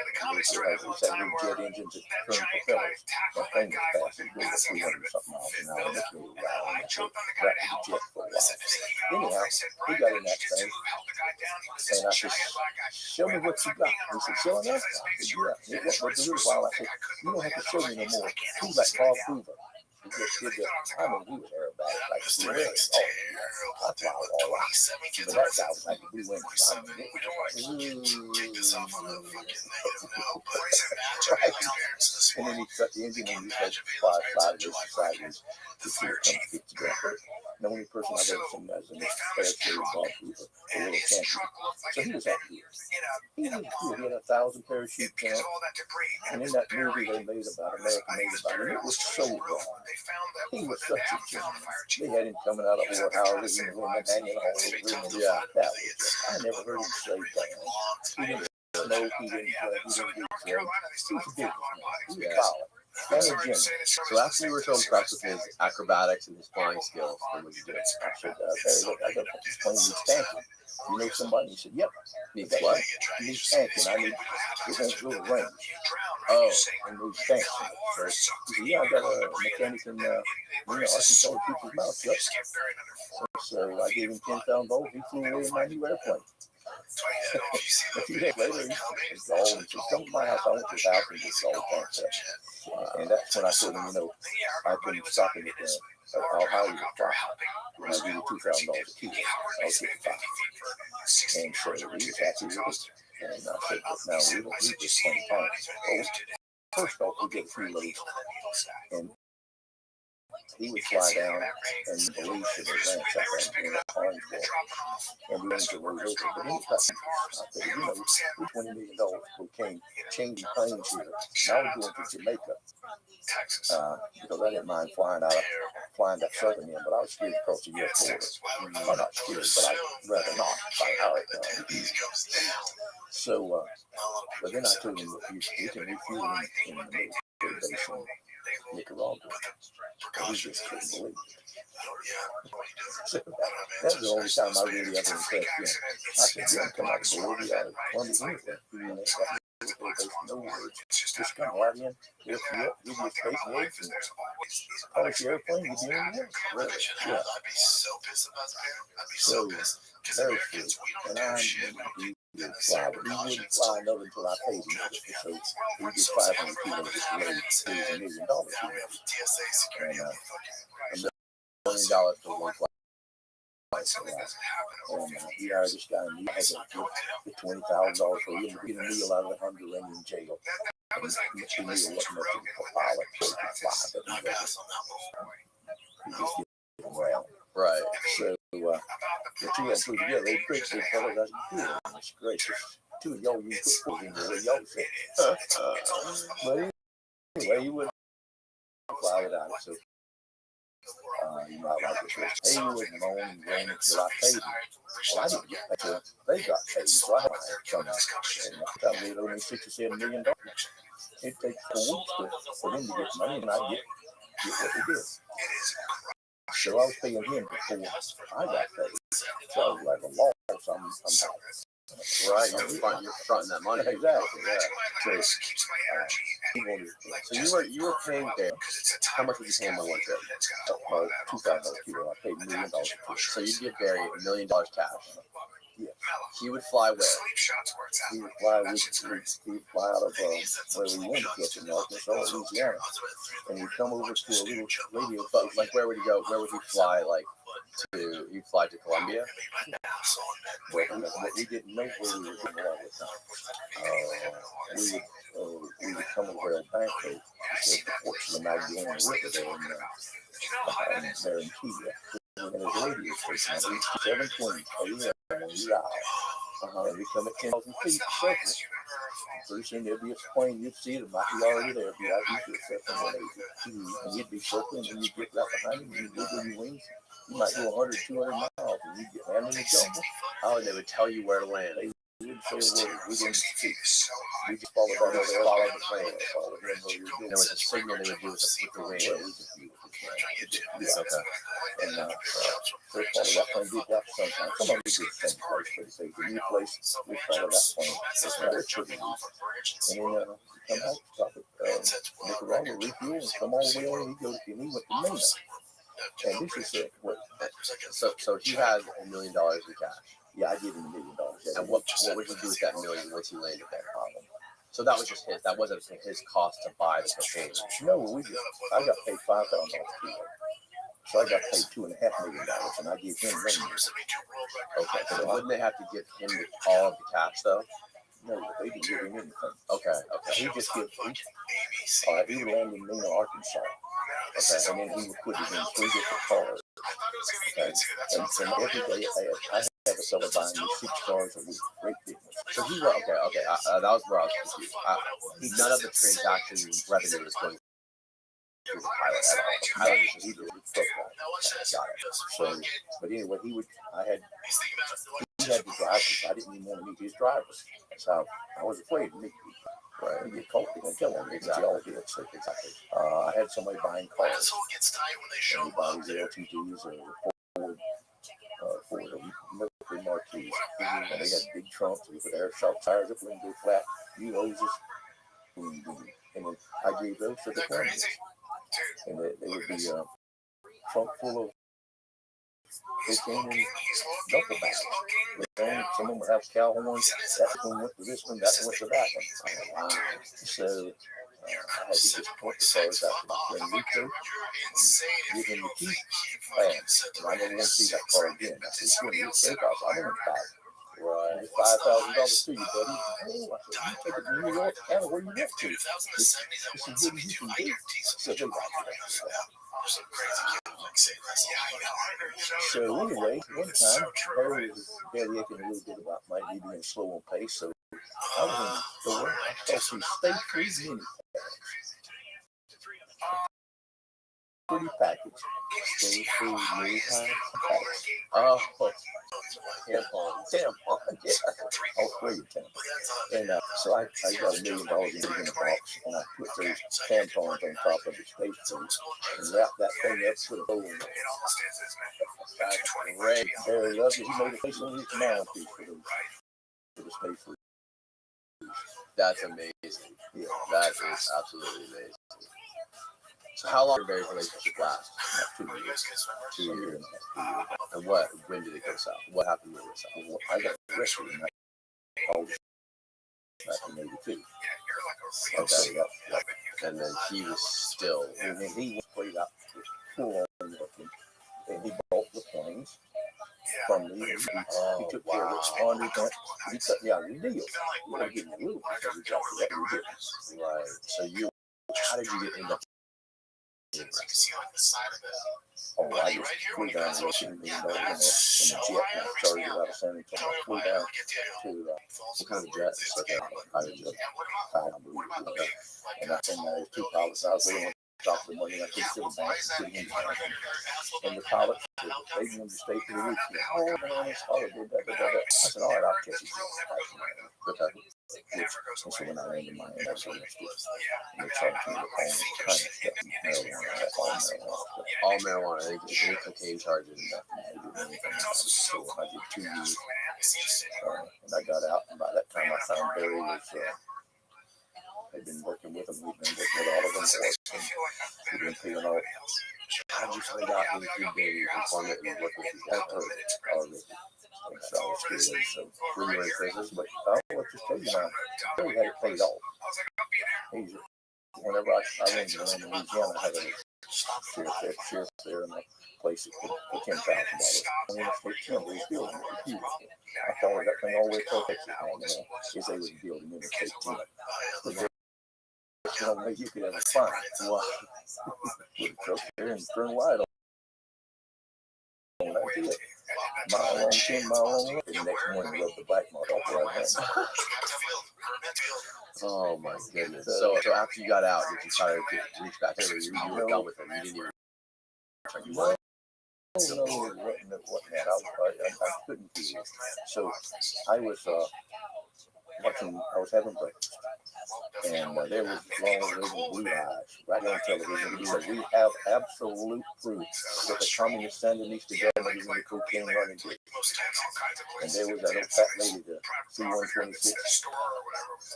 little jet engines that turn propellers. That thing was fast. It goes 300 something miles an hour. That's really loud. And that's a jet for a while. Anyhow, he got in that thing. And I said, show me what you got. He said, show enough? I said, yeah. It was a little while. I said, you don't have to show me no more. He's like Bob Hoover. He just did that. I mean, he was aerobatic. Like, oh, yeah. I fly all right. But that guy was like, we went. I mean, and then he cut the engine and he had five sideways to see it come get together. The only person I've ever seen as an airplane Bob Hoover, a little champion. So he was up here. He was good. He had 1,000 parachute jump. And in that movie they made about American made about him, it was so wrong. He was such a gentleman. They had him coming out of warehouses and women hanging all over him. Yeah, that was, I never heard him say that. He didn't smoke, he didn't get drugs. He was a businessman. He was solid. And a gentleman. So after you were so impressed with his acrobatics and his flying skills, what would you do? I said, hey, look, I got this plane needs spanking. You know somebody? He said, yep. Needs what? He needs spanking. I need, it won't go to range. Oh, I need spanking. So he said, yeah, I got a mechanic in Arkansas to keep his mouth shut. So I gave him 10,000 volts. He flew away in my new airplane. A few days later, he called and said, come to my house. I went to his house and just all tanked up. And that's when I told him, I've been stopping at I'll hire you to fly. And I'll give you $2,000 a kilo. I'll get the fly. And so he was happy with it. And I said, but now we don't need this 20 pounds. Well, first off, we get a few loads. And he would fly down and believe to the ranch up in Harnsville. And we went to road over. But then I said, we're $20 million cocaine changing planes here. Now we're going to Jamaica. Because I didn't mind flying that southern end, but I was scared to cross the U.S. border. I'm not scared, but I'd rather not. So, but then I told him, we can refuel in the military base in Nicaragua. We just couldn't believe it. So that was the only time I really ever impressed him. I said, you don't come out of Bolivia, out of Colombia, anything. no words. Just come right in, lift you up, give you a space legs, and polish your airplane, you'll be in the air. Really? Yeah. So, very free. And he would fly, but he wouldn't fly another until I paid him. So he did 500 kilos just to raise $1 million. And $1 million for one flight. and he hired this guy, and he had to get $20,000 for him to get a meal out of the Hungarian jail. And Mr. Neal wasn't up to the pilot, so he could fly, but he just get around. Right. So, the two of them flew together. They pretty good fellas. I said, good. That's great. Two of y'all, you put foot in there. Y'all said, but anyway, he wouldn't fly without it. So, you know, I like it. He wouldn't moan and groan until I paid him. Well, I didn't get paid until they got paid. So I had to come out. And I made only $6 or $7 million. It'd take 4 weeks for them to get money, and I'd get what they did. So I was paying him before I got paid. So I was like a loss. I'm Right, you're fronting that money. Exactly. Yeah. So you were paying there. How much was you paying on one trip? $2,000 kilo. I paid $1 million. So you'd give Barry $1 million cash. Yeah. He would fly where? He would fly out of where we wanted to catch in Arkansas, Louisiana, and he'd come over to a little radio. But like, where would he go? Where would he fly? Like he'd fly to Colombia? Well, we didn't know where we were going all the time. We would come over at Bank Road, the ports of the Magdalena River there in Kenya. And his radio station, I reached 720 and we come at 10,000 feet a second. Pretty soon there'd be a plane, you'd see it, it might be already there, it'd be out east at 780. And you'd be circling, and you'd get right behind him, and you'd wiggle your wings. You might go 100, 200 miles, and you'd get landed in the jungle. Oh, and they would tell you where to land. They wouldn't say a word. We didn't speak. We just followed that over there, followed the plane, followed him where we were doing. There was a signal they would do with the wings. Yeah, okay. And first followed that plane, did that sometimes. Some of them did the same place, but if they did a new place, we followed that plane. They're pretty easy. And then come out, stop at Nicaragua, refuel, and come all the way on, and he went to Mena. And this is what? So he had $1 million in cash. Yeah, I gave him $1 million. And what would he do with that million once he landed there? So that was just his. That wasn't his cost to buy the cocaine. No, I got paid $5,000 a kilo. So I got paid $2.5 million, and I gave him $1 million. Okay, so wouldn't they have to give him all of the cash though? No, they didn't give him anything. Okay. He just gives. He landed in Mena, Arkansas. Okay, and then he would put it in 3 different cars. Okay, and every day I had a fellow buying me 6 cars a week. Great business. So he was okay. That was where I was confused. None of the transaction revenue was going through the pilot at all. The pilot was just doing the got it. So, but anyway, he had the drivers. I didn't even want to meet his drivers. So I was afraid to meet people. Right, we get caught, they're going to kill them. Exactly. All did. So, exactly. I had somebody buying cars. Anybody's LTGs or Ford Mercury Marquis. And they had big trunks. We put air shock tires up, window flat, new hoses. And then I gave those to the Colombians. And they would be trunk full of cocaine and duffel bags. Some of them would have cow horns. That one went to this one, that one went to that one. So I had to just point the cars out to my friend Rico and give him the key. And I never want to see that car again. I said, "Sure, you take off. I don't want to buy it." Right. $5,000 to you, buddy. Oh, I said, "You take it to New York, Canada, where you went to? This is good you can do." So they got So anyway, one time, Harry was belly aching a little bit about my being slow on pace, so I was in the store. I saw some Stay Free mini pretty package. Stay Free mini package. Oh, tampon, yeah. All 3 of them. And so I got $1 million in the box, and I put those tampons on top of the Stay Free and wrapped that thing up with a bow in it. great. Barry loved it. He made a face on his mouthpiece for the Stay Free. That's amazing. Yeah, that is absolutely amazing. So how long did your marriage relationship last? About 2 years. 2 years. And when did it go south? What happened when it went south? Well, I got arrested and I called back in '82. Okay. Yep. And then he was still. And then he was played out full on working. And he bought the planes from me. He took care of it. He cut me out of the deal. You gotta give me a little because we got the other business. Right. So how did you get into Oh, I just flew down to Restream in the jet and I started it out of San Antonio. I flew down to what kind of jet? It's like a private jet. I believe it was. And I think there was 2 pilots. I was waiting on top of the money. I couldn't sit back and get in. And the pilots said, they wanted to stay for the weekend. Oh, man, it's holiday. I said, all right, I'll catch you. Okay. So when I landed my end, I was arrested. And they charged me with all kinds of stuff. Marijuana, all marijuana. They did cocaine charges. So I did 2 years. And I got out, and by that time I found Barry was, I'd been working with him. We'd been working with all of them. We'd been paying off. How did you find out he was being informant and working with these guys? Already. And so I was scared. So Were you in prison? but I'll just tell you now, Barry had it paid off. Whenever I went to Louisiana, I had a sheriff there in a place that could put $10,000. And when the state timber was building it, was huge. I followed that thing all the way to Texas, is they was building in the state timber. You could have a fine. Wow. With a truck there and turn wide on. That's it. Mile long, 10 mile long road. And the next morning, rub the black mark off the right hand. Oh my goodness. So after you got out, did you try to reach back over? You were done with him. You didn't even try to No, it wasn't that. I couldn't do it. So I was I was having breakfast. And there was long living blue eyes right on television. He said, we have absolute proof that the communist underneath the government is in the cocaine running group. And there was that old fat lady, the C-126,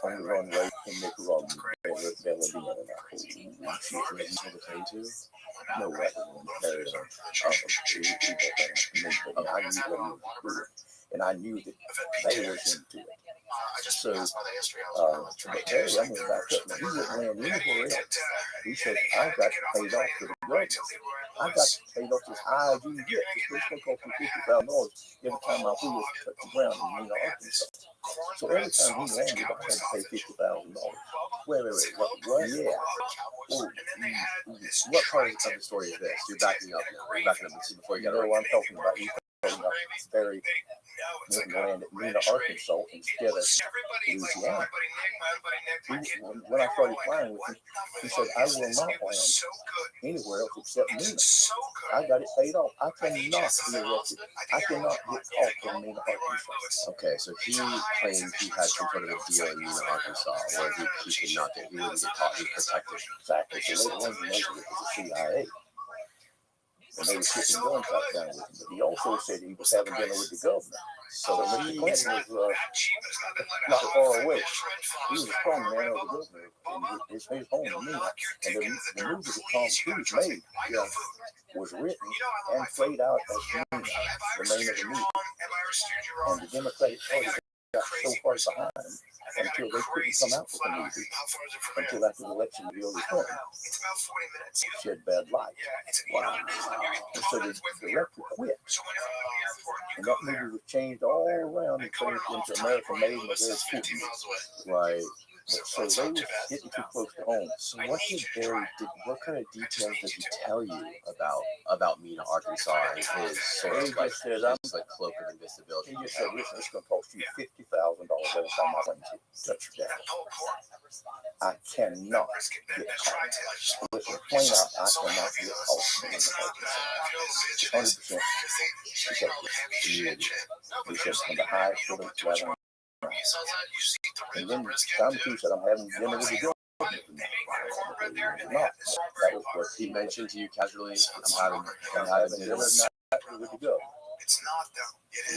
on the runway in Nicaragua. No, that was and I knew that they was into it. So, but Terry, I'm going to back up. Now, he wouldn't land anywhere else. He said, I got paid off to the government. I got paid off as high as you can get. It's going to cost me $50,000 every time my wheels touch the ground in Mena, Arkansas. So every time he landed, I had to pay $50,000. Wait. What? Yeah. Ooh. What part of the story is this? You're backing up now. You're backing up. This is before you got what I'm talking about. You're talking about Barry landed at Mena, Arkansas instead of Louisiana. When I started flying with him, he said, I will not land anywhere else except Mena. I got it paid off. I cannot be arrested. I cannot get caught in Mena, Arkansas. Okay, so he claimed he had some sort of a deal in Mena, Arkansas, where he could not get, he wouldn't get caught, he was protected. Exactly. So later on, he knows it was the CIA. And they were shooting guns out down with him. But he also said he was having dinner with the governor. So Mr. Clinton was not far away. He was a strong man of the governor. And his home in Mena. And the movie that Tom Cruise made was written and played out as Mena, the name of the movie. And the Democratic Party got so far behind him until they couldn't come out with the movie until after the election of Hillary Clinton. Shed bad light. Wow. And so the director quit. And that movie was changed all around and changed into American Made and very cool. Right. So they were getting too close to home. So what kind of details did he tell you about Mena, Arkansas, and his sort of like cloak of invisibility? He just said, listen, it's going to cost you $50,000 every time I want you to touch your dad. I cannot get caught. Listen, plain out, I cannot get caught. 100% protected. He said, from the highest to the level. And then Tom Cruise said, I'm having dinner with the government. That was what he mentioned to you casually. I'm having dinner with the government.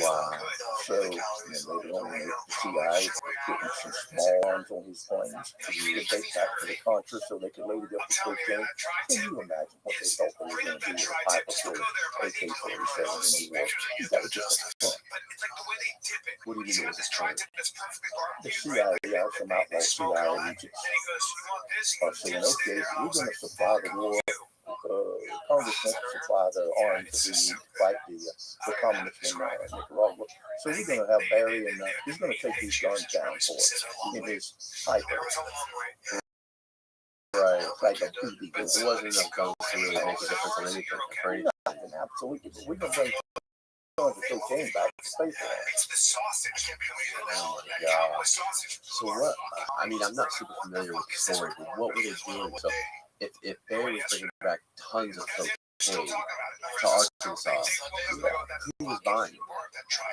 Wow. So, later on, the CIA putting some small arms on his planes to take back to the Contra so they could load it up with cocaine. Can you imagine what they thought they were going to do with a pipe full of AK-47 in the war? That was just a front. What do you mean it was a front? The CIA, some outlaw CIA agents are saying, okay, we're going to supply the war. Congress wants to supply the arms that we need to fight the communists in Nicaragua. So we're going to have Barry and he's going to take these guns down for us in his hyper. Right. Like a PD. It wasn't enough guns to really make a difference on anything for anything. So we're going to bring tons of cocaine back to space. Oh my God. So what? I mean, I'm not super familiar with the story, but what were they doing? So if Barry was bringing back tons of cocaine to Arkansas, who was buying it?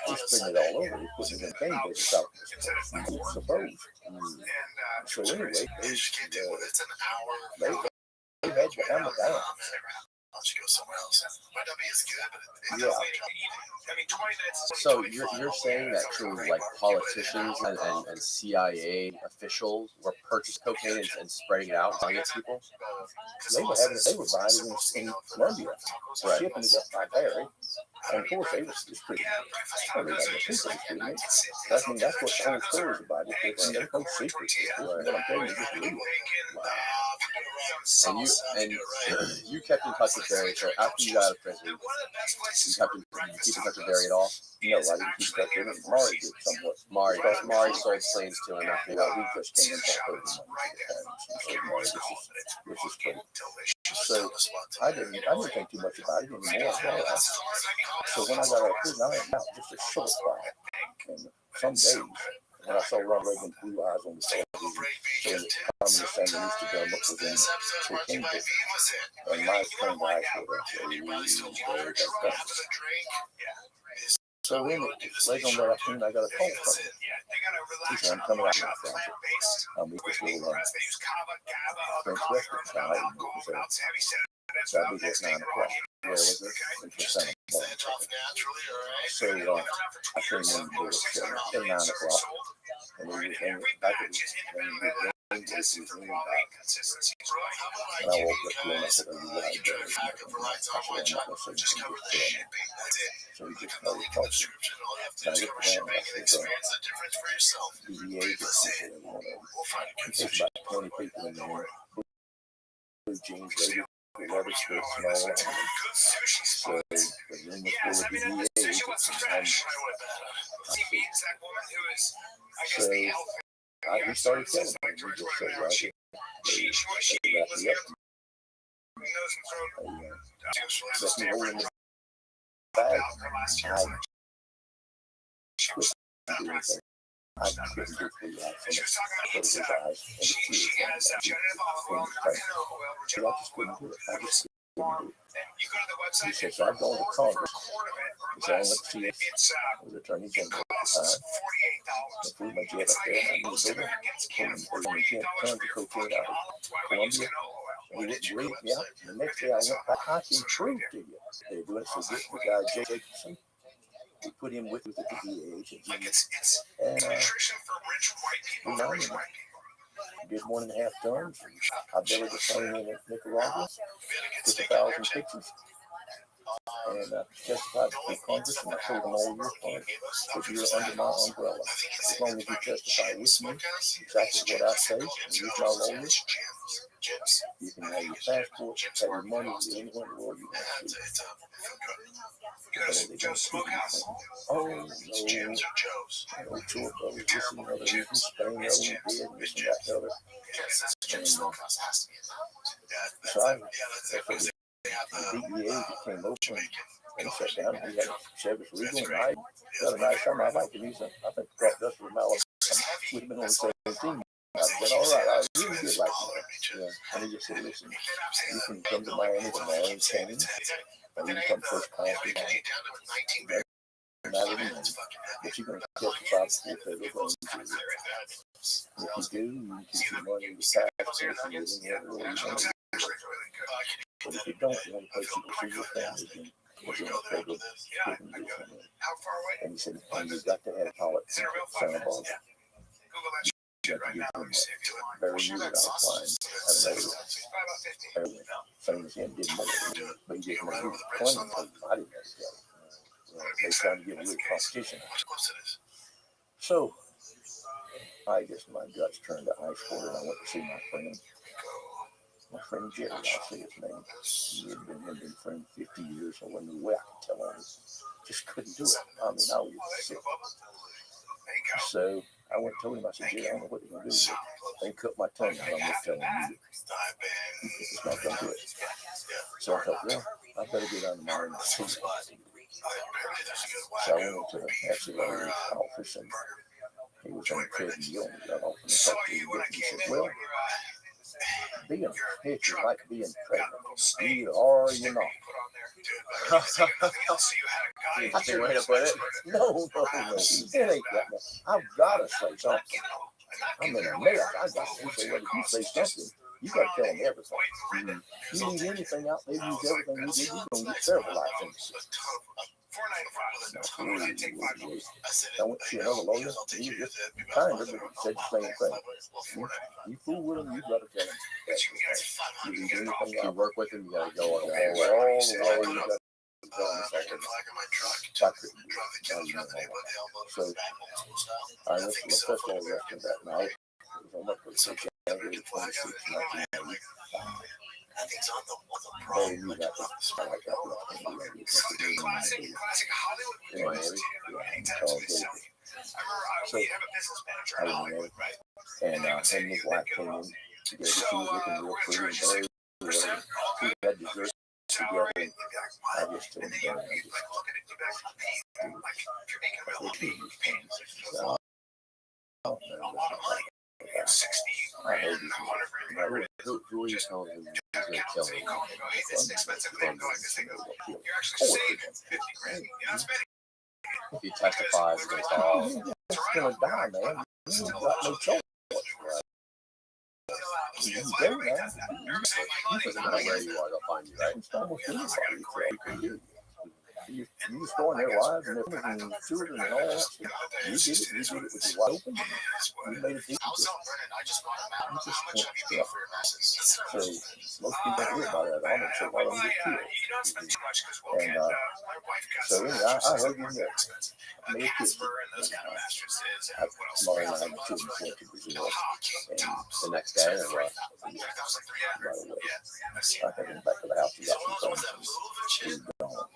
He's putting it all over. He's putting it in pain business out there. Suppose. So anyway, they had to hammer down. You go somewhere else. My W is good. Yeah. So you're saying that true, like politicians and CIA officials were purchasing cocaine and spreading it out, selling it to people? They were buying it in Colombia, Right. shipping it up by Barry. And of course, they was distributing it. I mean, that's what the whole story is about. There's no secret. What I'm telling you, just real. And you kept in touch with Barry. So after you got out of prison, you keep in touch with Barry at all? No, I didn't keep in touch with him. Mari did somewhat. Mari sold planes to him after Yeah, we just came in for 30 money. This is great. So I didn't think too much about it anymore. So when I got out of prison, I went out just a short while. And some days, when I saw Ronald Reagan's blue eyes on the television, saying the communist Sandinista government was in cocaine business, and my trained eyes were there. So then, later on that afternoon, I got a call from him. He said, I'm coming out now, Francis. I'll meet this little French restaurant town. I didn't know it was there. So I'll be there at 9 o'clock. Where was it? In Santa Barbara. So I came in the door at 9 o'clock. And then we came back to the and I walked up to him and I said, are you right? I said, I'm not going to say anything. So he just started talking. So I looked around and I said, DEA agents, there's about 20 people in there. Blue jeans, baby, leather skirts and all that. So the room was full of DEA agents. So we started telling him. We just said, right, they wrapped me up. Left me holding the bag. I couldn't do 3 hours. I his eyes and the tears. So I just couldn't do it. I just couldn't do it. He said, so I go to Congress. He said, I went to see the Attorney General at the time. I flew my jet up there. I knew they were 10 tons of cocaine out of Colombia. He wouldn't believe me. The next day I went back. I can prove to you. They were doing it. So this guy, Jay Jacobson, we put him with the DEA agent. And we known him. Did 1.5 tons. I bellied the plane in Nicaragua. Took 1,000 pictures. And testified to Congress, and I told them all your part that you're under my umbrella. As long as you testify with me, exactly what I say, and use my lawyers, you can have your passport, have your money, anywhere in the world you want to. But they don't speak anything. Oh, no, Torco, this and the other reason, Spain, the other one did, this and that, the other. And so the DEA that came over and sat down, and he had said it was legal, and I got a nice time. I liked him. He said, I think Brock Dustin and Mallory, we'd been on the same team. I said, all right, I really did like him. Yeah. And he just said, listen, you can come to Miami tomorrow and train, and you can come first class to Miami. But you're going to testify before federal grand jury. If you do, you can keep your money in the tax, so you can get anywhere you want to. But if you don't, the only place you can see your family again is in a federal prison. And he said, and you've got to have politics in Santa Barbara. got to give him a very new that I was flying. Same as him, didn't know it, but he didn't know he was playing. I didn't know. They tried to give a little competition. So I guess my guts turned to ice water, and I went to see my friend Jerry. I'll say his name. He had been friend 50 years, so when we were, I could tell him. Just couldn't do it. I mean, I was sick. So I went and told him, I said, Jerry, I don't know what they're going to do. They cut my tongue out. I'm just telling you. It's not going to do it. So I thought, well, I better get on the mine and see. So I went into the FCA's office, and he was on the treadmill, and he got off and talked to me. He said, well, being a pitcher like being pregnant. You are or you're not. Interesting way to put it. No. It ain't that much. I've got to say something. I'm in a mess. I got to say, well, if you say something, you got to tell them everything. You need anything out there, use everything you do, you're going to get several licenses. I went to see another lawyer. He was just kind of said the same thing. You fool with him, you got to tell him. You do anything You out. work with him, you gotta go on the whole All way. the way you got to tell him something. So I went to the festival restaurant that night. It was on my birthday, January 26, 1995. They knew that was like that. So I went in, and him and his wife came in together. She was looking real pretty and very well. We had dessert together. I just told him, I heard Who are you telling him he's gonna kill him? He testifies against all. He's gonna die, man. He's got no choice. He's dead now. He doesn't matter where you are, they'll find you, right? It's almost anybody. You destroying their lives and their women and children and all that stuff. You did it with your wide open. You made it easy. So most people don't hear about that. I'm going to say, why don't you get killed? And so anyway, I heard you there. I made a kid. I Lauren and I had children sent to Brazil. And The next day or what? right away. I had him back to the house. He got some things. He was gone.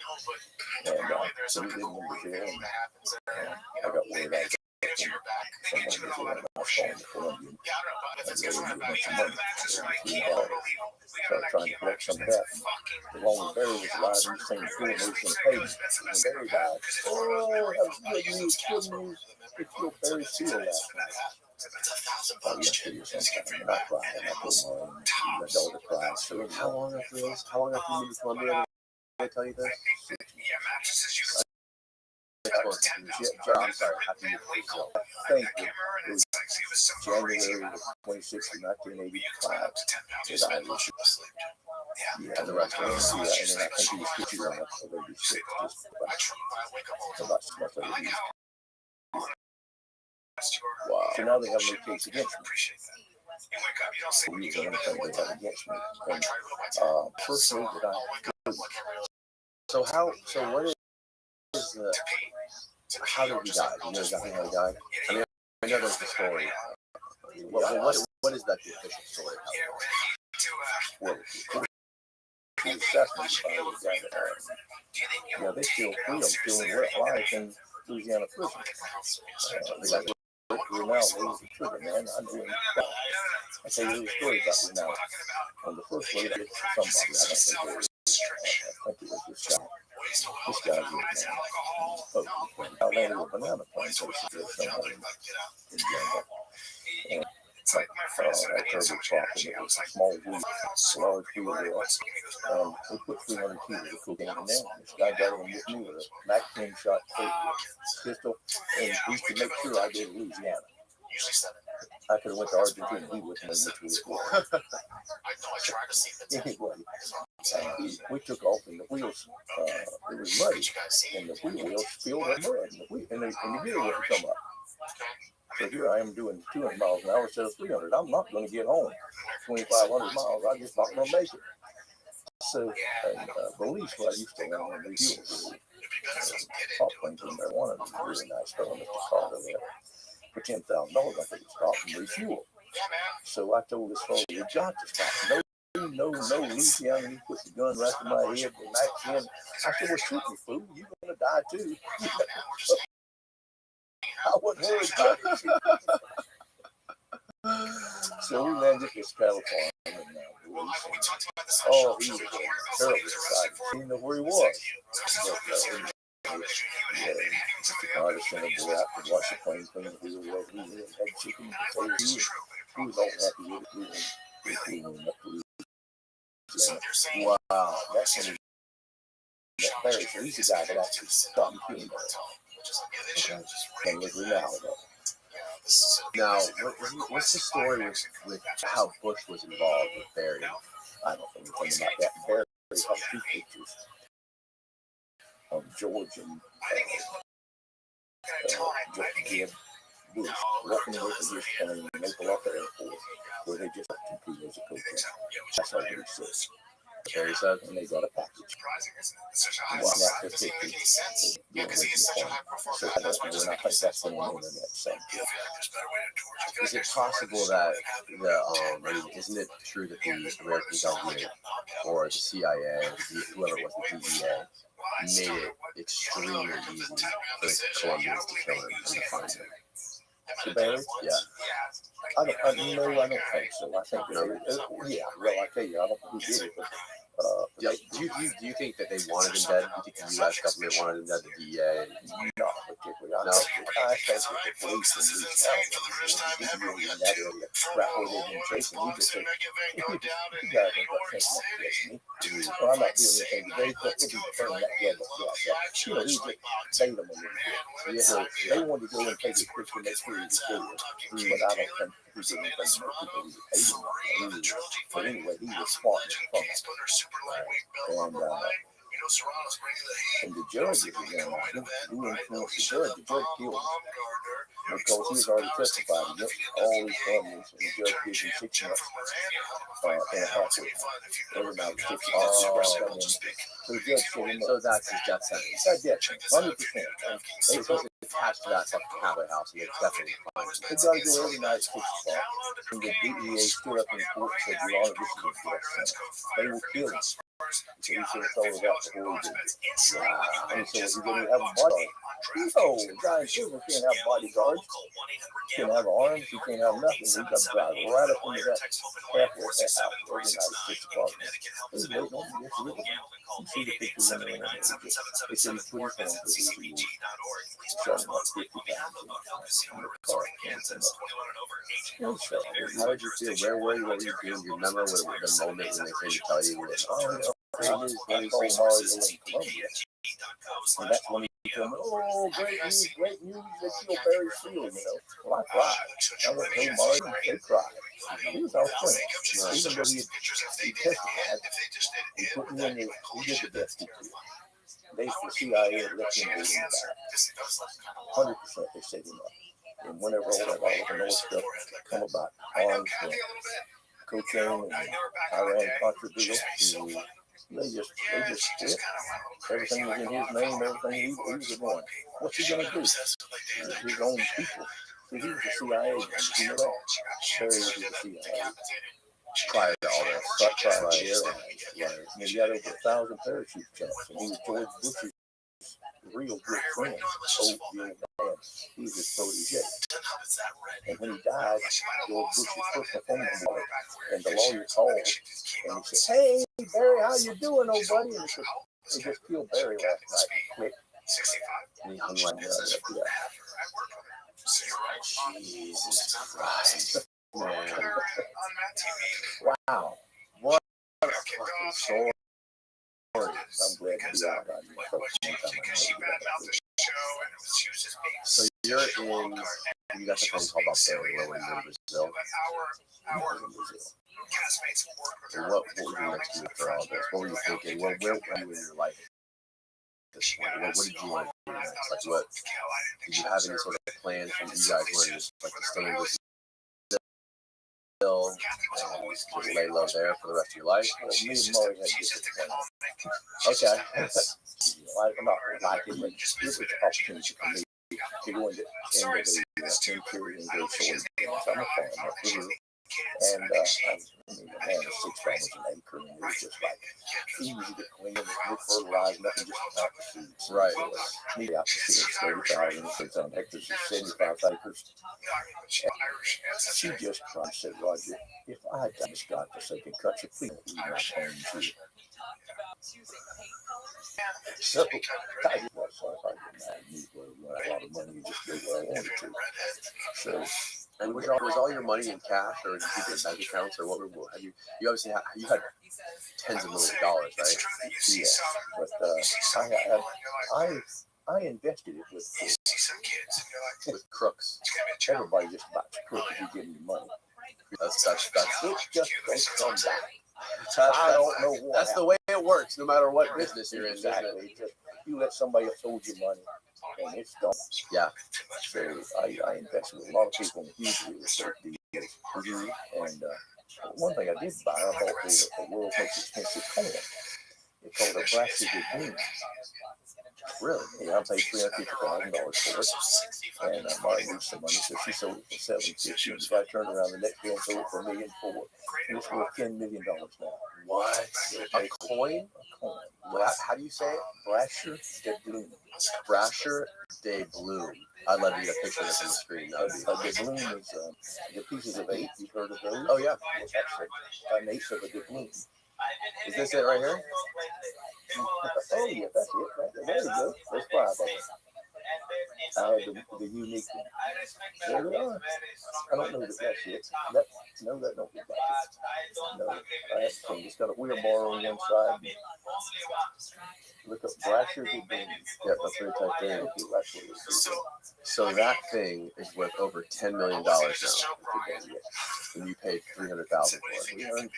And so we lived in Brazil. And I got word out. Someone was doing my phone in Colombia. And they were a bunch of money. So I was trying to collect some of that. As long as Barry was alive, he was saying school and they was going to pay me. When Barry died, oh, that was good news, good news. They killed Barry's seal last night. Oh, yeah, tell you something. And I cried. And I told my daughter cried. So How long after this? How long after you moved to Colombia did they tell you this? I'm sorry. After you Brazil. Thank you. It was January 26th, 1985. That I was. Yeah, the rest of us. Yeah, and then I think he was 51 or 86. Just about 6 months later. Wow. So now they have no case against me. Anything they have against me. And first way that I. So what is the, how did he die? You know exactly how he died? I mean, I know there's the story. What is that the official story? Well, he was assassinated by the guy that, yeah, they still free him, still in life in Louisiana prison. They got Renal, he was a trigger man. I'm doing that. I tell you a little story about Renal. On the first way, I did for somebody, I think it was this guy. This guy's with I landed with banana plantation somewhere in jungle. And that turbo crop, and it was a small wheat, large field there. We put 300 kilos of cocaine in there. This guy got him with me with a Mac 10 shot pistol, and he could make sure I go to Louisiana. I could have went to Argentina. He wouldn't have which was Anyway, we took off, and the wheels, it was muddy, and the wheel wheels filled up mud, and the gear wouldn't come up. So here I am doing 200 miles an hour instead of 300. I'm not going to get home 2,500 miles. I'm just not going to make it. So, Belize, where I used to live in the hills, top things in marijuana was really nice. So I went to Carter there for $10,000. I could stop and refuel. So I told this fellow, you got to stop. No, Louisiana. He put the gun right to my head. The night in. I said, well, shoot me, fool. You're going to die too. I wasn't worried about it. So we landed this cattle farm in Belize. Oh, he was terribly excited. He didn't know where he was. But, I just sent a boy out to watch the plane clean the wheel. We had chicken and potatoes. He was all happy with it. We went up to wow, that's in that Barry. So he's the guy that actually stopped and killed him. And was renowned. Now, what's the story with how Bush was involved with Barry? I don't know anything about that. Barry had two pictures of George and Jeb Bush walking away from his plane in Opa-locka Airport, where they just left 2 kilos of cocaine. That's all he says. Barry said, and they got a package. Well, not just 50. So I don't know, and I think that's on the internet. So. Is it possible that isn't it true that the American government or the CIA, whoever it was, the DEA, made it extremely easy for the Colombians to kill him and to find him? The Barry? Yeah. I don't think so. I think yeah. Well, I tell you, I don't know who did it, but. Do you think that they wanted him dead? Do you think the U.S. government wanted him dead? The DEA? Not particularly. I think that the police in that area, right where they've been chasing, he just said, you guys ain't got sense enough to chase me. Well, I'm not doing anything today, but we'll be burning that gun up like that. You know, he just bait them a little bit. So they wanted to go and take his picture next to his door, but I don't think he did anything to make people either pay him. But anyway, he was smart and fun. And the judge, who influenced the judge killed him because he was already testified against all these families, and the judge gave him 6 months and a half with him. Every night was 6 months. So the judge killed him. So that's his death sentence. That's death sentence, 100%. And he's attached to that halfway house, and it's definitely fine. They got to go every night at 6 o'clock. And the DEA stood up in court and said, Your Honor, this is a death sentence. They will kill him. So he should have told us that before he did it. And he said, well, he didn't have a bodyguard. No, guy in prison can't have bodyguards. He can't have arms. He can't have nothing. He got to drive right up into that halfway house every night at 6 o'clock. He was waiting on me. Yes, really. You see the pictures in there. They said he put his hand through his shot him up 50 pounds in the car. How did you feel? Where were you? What were you doing? Do you remember the moment when they came to tell you that? When he called Mario in Colombia. And that's when he told me, oh, great news, they killed Barry Seal, you know. Well, I cried. I went to Mario, they cried. He was our friend. Even though he testified, he put me in the, he did the death secret. They, the CIA, let him go back. 100% they set him up. And whenever all the North stuff come about, arms and cocaine and Iran Contra deal, they just quit. Everything was in his name, everything he was doing. What's he gonna do? His own people. See, he was the CIA agent. You know that? Barry was the CIA. Prior to all this. Prior to everything. And he got over 1,000 parachute jumps. And he was George Bush's real good friend. Old man. He was his protege. And when he died, George Bush's personal phone number, and the lawyer called and he said, hey, Barry, how you doing, old buddy? And he said, they just killed Barry last night. Quick. And he hung right there. Jesus Christ. Man. Wow. What a fucking story. I'm glad to be out right now. So you're in, you got the phone call about Barry when you were in Brazil. What were you next to for all this? What were you thinking? Where were you in your life at this point? What did you want Like what? Did you have any sort of plan from you guys where just like to stay in Brazil and just lay low there for the rest of your life? Well, me and Murray had different plans. Okay. I'm not liking it, but it was an opportunity for me to go into the interior and go soybeans. I'm a farmer. And I mean, the land is $6 an acre, and it was just like easy to clean it, no fertilizer, nothing, just out the seeds. Right. Me out the seeds, 30,000 acres on hectares, 75 acres. And she just tried to say, Roger, if I had this godforsaken country, please don't leave my claims here. So I just was so hard to manage, a lot of money, and just do what I wanted to. So. And was all your money in cash, or did you keep it in bank accounts, or what? Have you obviously you had tens of millions of dollars, right? Yeah, but I invested it with crooks. Everybody just about to crook if you give them money. That's it just don't come back. I don't know what. That's the way it works, no matter what business you're in. Exactly. You let somebody else hold your money, and it's gone. Yeah. So I invested with a lot of people in huge real estate deals. And one thing I did buy, I bought the world's most expensive corn. It's called a brassica bean. Really? Yeah, I paid $350,000 for it. And Marty needs some money, so she sold it for $750,000. The guy turned around the next day and sold it for $1.4 million. And it's worth $10 million now. What? A coin? A coin. How do you say it? Brasher de Bloom. Brasher de Bloom. I'd love to get a picture of this on the screen. De Bloom is the pieces of 8. You've heard of those? Oh, yeah. That's an eighth of a de Bloom. Is this it right here? Oh, yeah, that's it. Right there. There you go. There's 5 of them. I had the unique one. There they are. I don't know that that's it. No, that don't look like it. No, I have to say, it's got a wheelbarrow on one side. Look up Brasher de Bloom. Yeah, that's very tight there. Okay, that's what it is. So that thing is worth over $10 million now. And you paid $300,000 for it. $350,000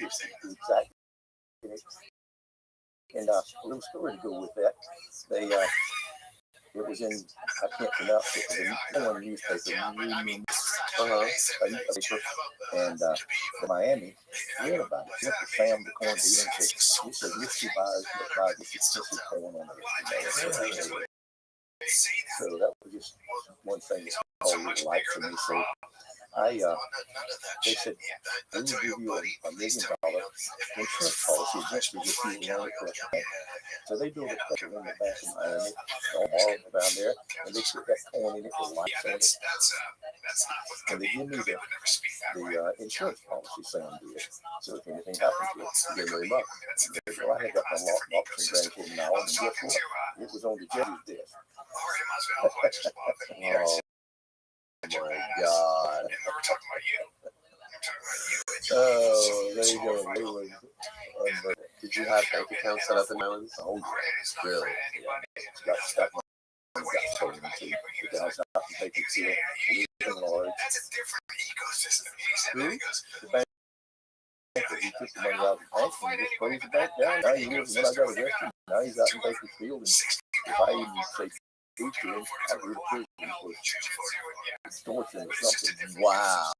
exactly. And a little story to go with that. It was in, I can't pronounce it, the one newspaper, and the Miami read about it. Went to Sam, the corn dealer, and said, he said, mystery buyers that buy this expensive corn on it. So that was just one thing that always liked for me. So they said, we will give you $1 million insurance policy against you if you want it correctly. So they built a couple in the back of Miami, all marble down there, and they put that corn in it with lights on it. And they give me the insurance policy, Sam did. So if anything happens to it, you get $1 million. So I had got my lockbox and grandkid now, and guess what? It was on the judge's desk. Oh my God. Oh, there you go. Did you have bank accounts set up in islands? Oh, yeah. Really? It's got stuff. Got stolen too. The guys out and take it to the large. Who? The bank. He took the money out of the bank and just closed the bank down. Now he lives, when I got arrested, now he's out in Bakersfield. And if I even say beat to him, I go to prison for extortion or something. Wow.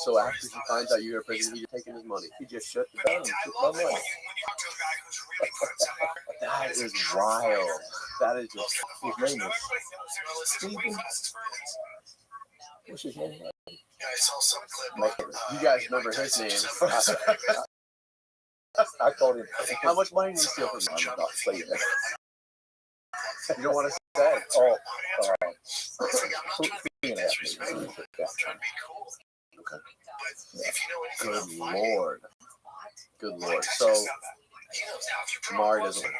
So after he finds out you're in prison, he's taking his money. He just shut the down and took my money. That is wild. That is just, his name is Stephen. What's his name? You guys remember his name. I called him. How much money did he steal from you? I'm not saying that. You don't want to say. Oh, Good Lord. Good Lord. So, Mari doesn't.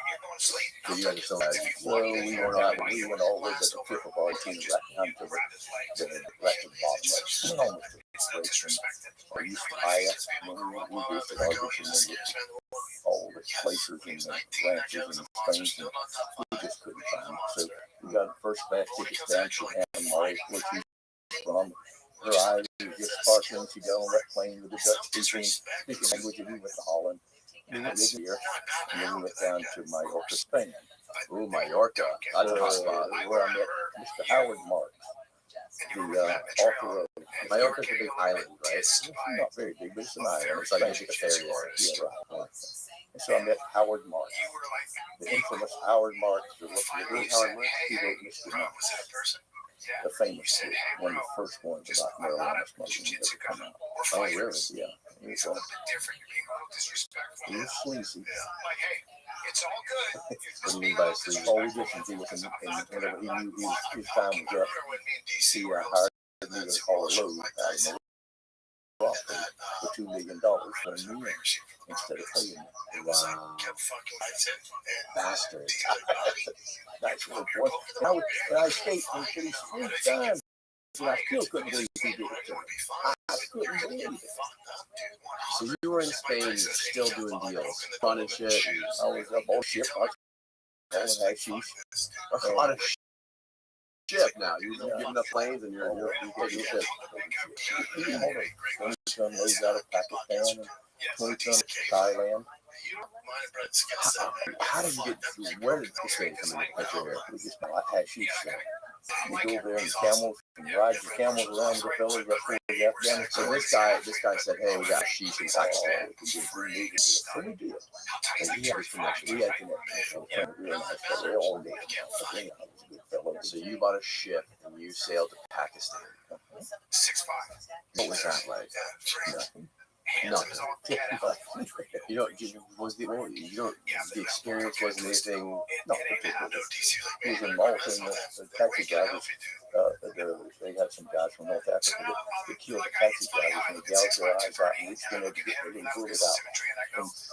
You guys are so bad. Well, we went all the way to the tip of our team, right down to the bottom. I used to hire when we visited all the places and the ranches and things, and we just couldn't find them. So we got the first class tickets down to Mari, where she's from. Her eyes were just sparkling. She got on that plane with the Dutch speaking language, and we went to Holland. We went this year, and then we went down to Mallorca, Spain. Ooh, Mallorca. That's a hot spot. Where I met Mr. Howard Marks, the author of. Mallorca's a big island, right? It's not very big, but it's an island. It's like maybe a ferry area. Yeah, right. And so I met Howard Marks, the infamous Howard Marks. Who wrote Mr. Mouse, the famous one of the first ones about marijuana smuggling that ever come out. Oh, really? Yeah. He was sleazy. What do you mean by sleazy? Oh, we did some deals, and whenever he knew his time was up, he hired me to haul a load out of Morocco for $2 million for a year instead of paying me. Wow. Bastard. That's what it was. And I escaped from police 3 times, and I still couldn't believe he did it to me. I couldn't believe it. So you were in Spain still doing deals, fun and shit. And I was up on ship. I was hauling hashish. a lot of ship now. You're getting up planes and you're getting ship. 20-ton loads out of Pakistan and 20-ton of Thailand. How did you get? Where did this thing come in the picture here? We just bought hashish. You go there and camels and ride your camels around the fellas up there in Afghanistan. So this guy said, "Hey, we got sheesh in Pakistan. So we did. And he had his connection. We had connections. Real nice fellow. They all did. I was a good fellow. So you bought a ship and you sailed to Pakistan. What was that like? Nothing. You know, the experience wasn't anything. No, he was in Malta, and the taxi drivers, they had some guys from North Africa that killed the taxi drivers, and they gouged their eyes out and reached in there to get their little bullet out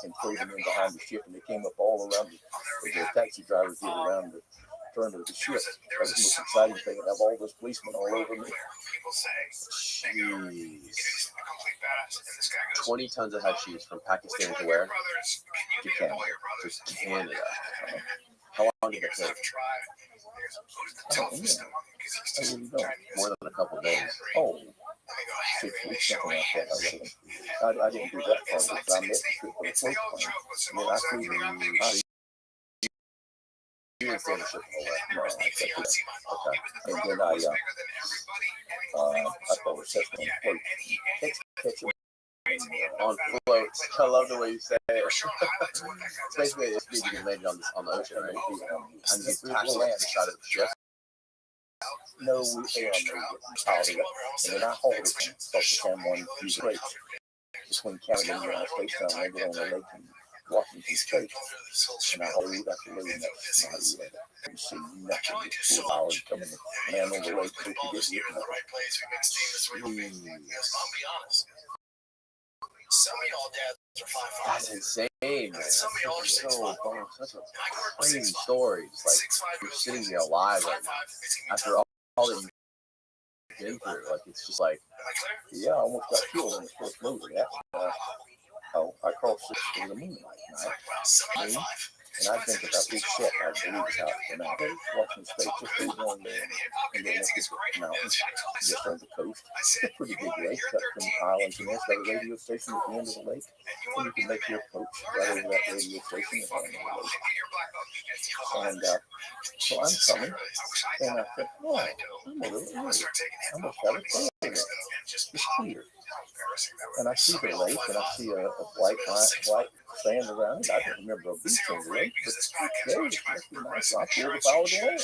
and threw them in behind the ship, and they came up all around the taxi drivers did around the turn of the ship. That was the most exciting thing, and have all those policemen all over me. Jeez. 20 tons of hashish from Pakistan to where? To Canada. To Canada. How long did it take? I don't know. I really don't. More than a couple days. Oh, 6 weeks, something like that. I didn't do that part of it, but I met the trip for the first time. And then I flew to You didn't stay on the ship the whole way. no, I said, okay. And then I thought it was on float. Catch On floats. I love the way you say it. It's basically it's being you can land on the ocean, right? And you get attached to the side of the ship. No, we piled it up. And then I hauled it from the San Juan few crates between Canada and the United States, and I landed on the lake in Washington State. And I hauled it after leaving that snotty you see nothing but 4 hours coming in. Man on the lake, so you get hit. That's insane, man. That's so fun. Such a crazy story. Just like you're sitting here alive right now after all that you've been through. Like it's just like, yeah, I almost got killed in the first movie. I crossed it in the moonlight night. And I think about this ship, I believe it's out in the mountains, Washington State, just over on there in the Olympic Mountains, just on the coast. It's a pretty big lake, cut from islands, and it's got a radio station at the end of the lake, and you can make your approach right over that radio station at the end of the lake. And so I'm coming, and I thought, oh, I'm a little early. I must have a thing in there. It's clear. And I see the lake, and I see a white sand around it. I don't remember a beach on the lake, but there it's pretty nice. So I pulled the power to land.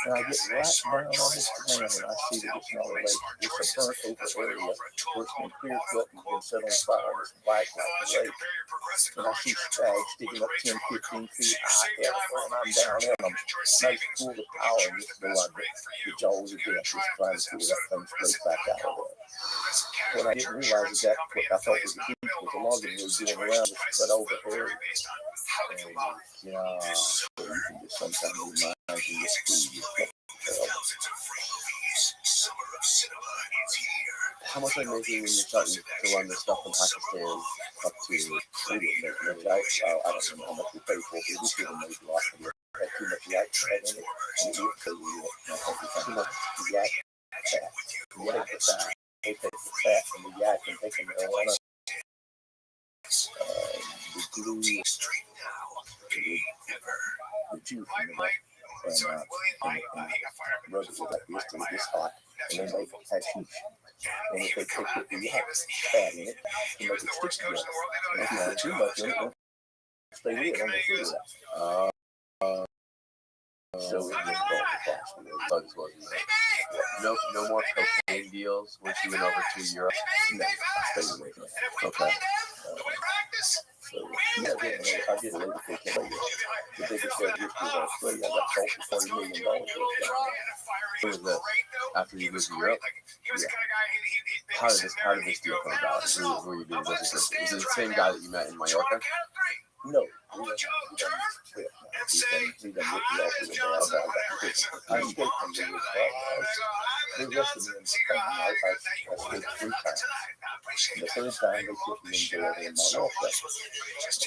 And I get right down on this land, and I see that it's not a lake. It's a burnt over area where it's been clear cut and been set on fire. It's black like the lake. And I see stags sticking up 10, 15 feet high. And I'm down there, and I'm nice to pull the power, and just go like the jaws of death, just trying to pull that thing straight back out of there. What I didn't realize is that what I thought was a beach was a logging road going around this spread over area. Yeah, so you can just sometimes remind you of how much are you making when you're starting to run this stuff from Pakistan up to? I don't know how much we paid for it. We should have made a lot of it. Had too much yak fat in it. And it would kill you. Too much yak fat. Yak fat. They take the fat from the yak and take the marijuana. The flew the Jew from the back, and rubbed it like this till it gets hot, and then they hashish. And if they take it, you have fat in it to make it stick together. And if you have too much in it, it'll stay lit on the cigarette. So it just brought the price to those Bugs wasn't there. No more cocaine deals once you went over to Europe. No, stay away from that. Okay. So, yeah, I did a little cocaine. The biggest drug history of Australia. I got caught for $40 million. Who was that? After you moved to Europe? Yeah. How did this deal come about? Who were you doing business with? Was it the same guy that you met in Mallorca? No, we done split. We done ripped it off with a bad guy. I escaped from the they arrested me in Spain. I escaped 3 times. And the third time they put me in jail in Mallorca.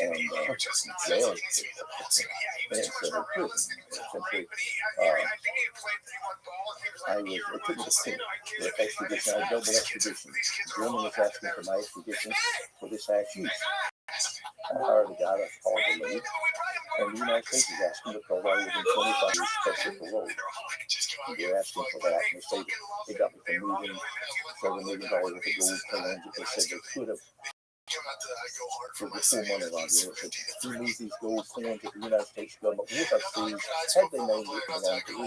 And jail. And so in prison. Simply, they took me to court. The extradition, I double extradition. Germany was asking for my extradition for this hashish. I hired a guy that's called the lead, and the United States is asking because I was in 25 years special parole. They're asking for that, and they say they got me for moving $7 million worth of gold coins. They said they could have, for the full money laundering, they said, we move these gold coins to the United States government with our fees. Had they known it belonged to we,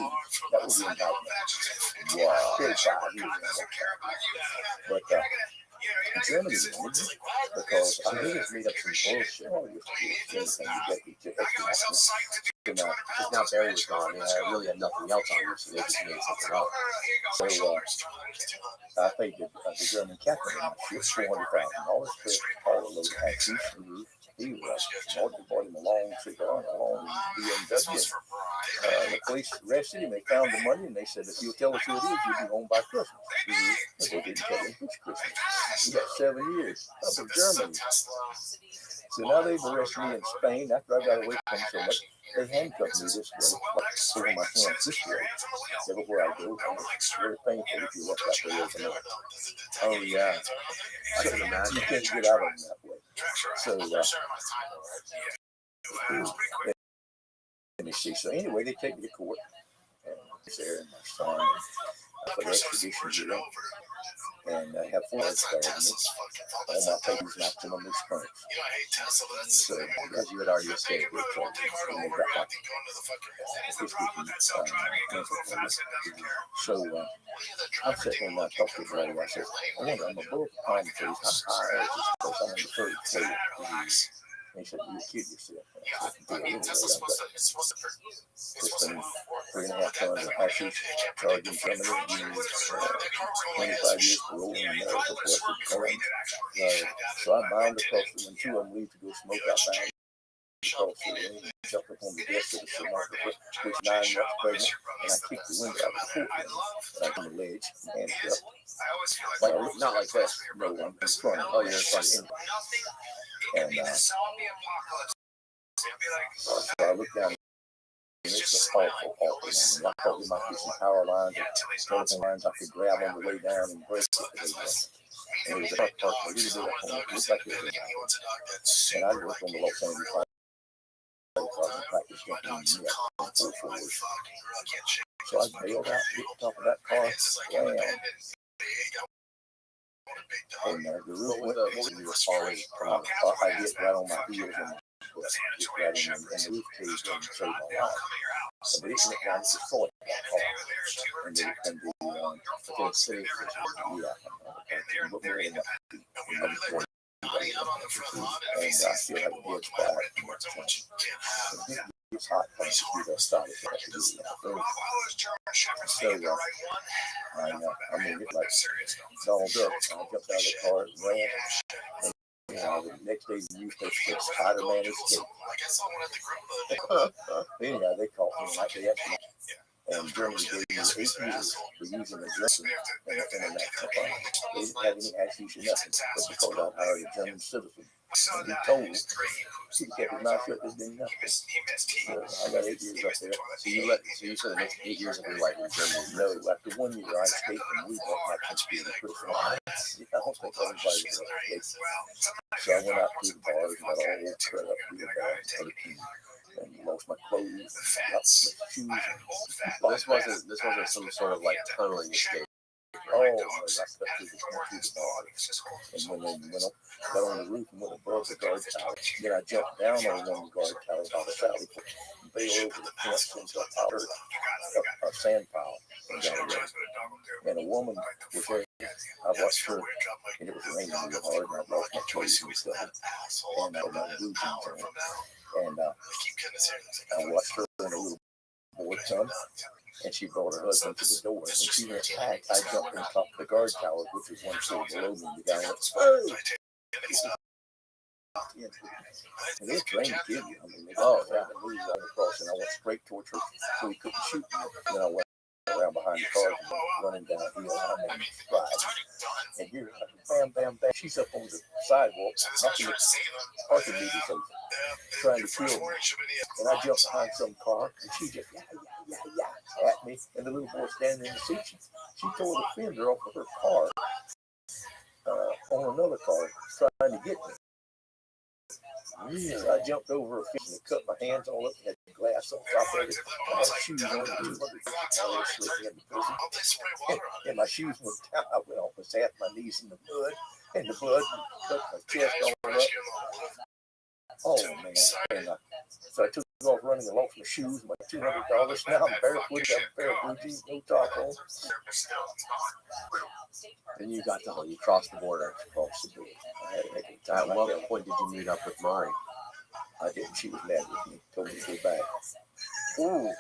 that would be indictment. Wow. 35 years. But Germany wanted me because I knew it made up some bullshit. Oh, Because now Barry was gone, and I really had nothing else on you, so they just made something up. So I paid the German captain in my ship $400,000 for all of those taxis. He bought him a long cigar and a long BMW. The police arrested him. They found the money, and they said, if you'll tell us who it is, you'll be home by Christmas. But they didn't tell him which Christmas. He got 7 years up in Germany. So now they've arrested me in Spain after I got away from them so much. They handcuffed me this way, like over my hands this way. Everywhere I go, it's very painful if you look that way overnight. Oh, yeah. I can imagine. You can't get out of them that way. So, let me see. So anyway, they take me to court, and it's there, and my son, for the extradition bureau, and I have 4 guards guarding me. All my papers knocked in on these currents. So, Because you had already escaped. and they got like 50 So, I'm sitting there and I talk to the lady. I said, I wonder, I'm above the palm trees. How high is this place? I'm on the 3rd floor. He said, you kid yourself. I said, it's been 3.5 tons of hashish charged in Germany. 25 years parole in America plus the crime. So I'm bound across them, and 2 of them leave to go smoke out bound across the room, jump up on the desk of the stenographer, which 9 months pregnant, and I kick the window out of the courtroom, and I'm on the ledge, handcuffed. Like, not like this. No, I'm in front. Oh, you're in front. And so I look down, and it's a awful moment. I thought there might be some power lines or telephone lines I could grab on the way down and break it. And it was a park, really big up on it. It looked like it was an hour. And I worked on the Los Angeles Fire Department, practice jumping in the So I bailed out, hit the top of that car, ran. And the roof went, What was you were falling from? I hit right on my heels and just right in the roof cage and saved my life. And they went down to the soil that car. And the city, yeah, but more than that. And I still have a good spot. It's hot from the side of the So, I mean, it's like dolled up. I jumped out of the car and ran. And the next day, the newspaper said Spider-Man escaped. Anyhow, they caught me like they actually. And Germany gave me 8 years for using the dressing in the international fund. They didn't have any hashish or nothing, but because I hired a German citizen, and he told me, he kept his mouth shut, this didn't nothing. So I got 8 years up there. So you said the next 8 years of your life in Germany. No, after 1 year, I escaped and moved up my country in prison. I don't think everybody will escape. So I went out to the bars and got all cut up real bad and lost my clothes, lost my shoes. This wasn't some sort of like tunneling escape. Oh, I got stuck through the bar. And when they went up, got on the roof and went above the guard tower. Then I jumped down on one of the guard towers on the side, bail over the fence into a sand pile. And a woman was there. I watched her, and it was raining real hard, and I lost my clothes and stuff. And I had my blue jeans on. And I watched her and a little boy come. And she brought her husband to the door. And when she went back, I jumped on top of the guard tower, which was one floor below me. And the guy went, "Oh!" And it was trying to kill you. I mean, they moved right across, and I went straight towards her so he couldn't shoot me. And then I went around behind the car, running down the hill. I mean, and here, bam, bam, bam. She's up on the sidewalk, knocking the parking meters over, trying to kill me. And I jumped behind some car, and she just at me. And the little boy standing in the seat, she tore the fender off of her car on another car, trying to get me. So I jumped over a fence and cut my hands all up and had the glass on top of it. I had shoes on, and my shoes went down. I went off and sat my knees in the mud, and the blood cut my chest all up. Oh man! And so I took off running and lost my shoes, my $200. Now I'm barefoot, got a pair of blue jeans, no top on. Then you crossed the border. Across the border. At what point did you meet up with Mari? I didn't. She was mad with me. Told me to go back. Ooh.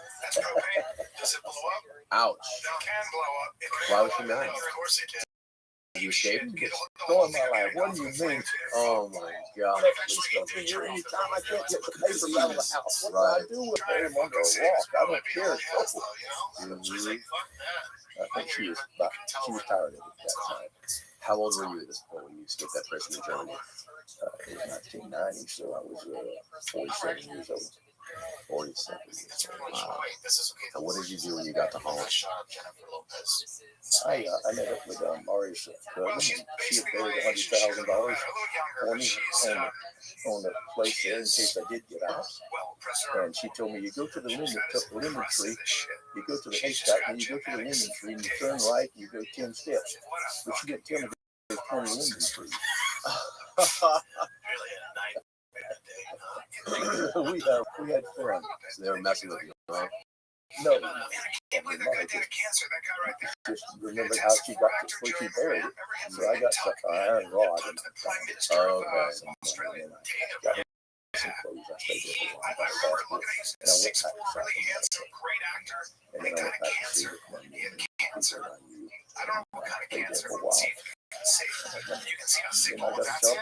Ouch. Why was she mad? You escaped? Destroy my life. What do you mean? Oh my God. Here anytime I can't get the papers out of the house. What do I do with them under a rock? I don't care. I think she was tired of it that time. How old were you at this point when you escaped that prison in Germany? It was 1990, so I was 47 years old. 47 years old. Wow. And what did you do when you got to Holland? I met up with Mari's cousin. She had paid $100,000 for me on the place there in case I did get out. And she told me, you go to the lemon tree, you go to the haystack, and you go to the lemon tree, and you turn right, and you go 10 steps. But she didn't tell me there's 20 lemon trees. we had fun. So they were messing with you, right? No. Just remember how she got to where she buried it. So I got such an iron rod and some clothes. I stayed there for a while. And I went back to South America. And then I went back to see what my people I knew. I stayed there for a while. Then I got a job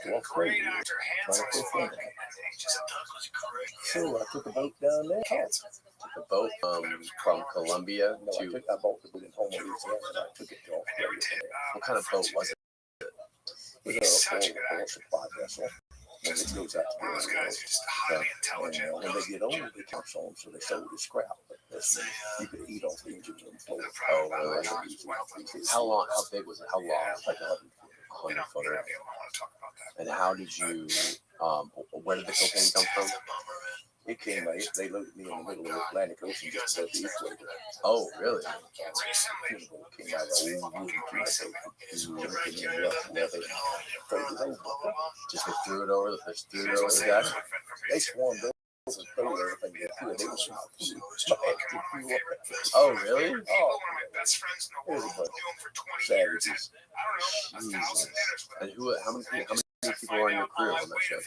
to walk crazy, trying to fish in. So I took a boat down there. Took a boat from Colombia to... I bought the boat in Homer, Louisiana, and I took it to Australia. What kind of boat was it? It was a full supply vessel. When it goes out to the world. And when they get old, they come on, so they sold as scrap. But you could eat off the engine room floor. Oh, really? How big was it? How long? Like 100 foot. And how did you, where did the cocaine come from? It came, they loaded me in the middle of the Atlantic Ocean just above the equator. Oh, really? It came out of old wooden Just they threw it over the guy? They swarmed over and threw everything they could. They was oh, really? Oh, there's a bunch of savages. Jesus. And how many people were on your crew on that ship?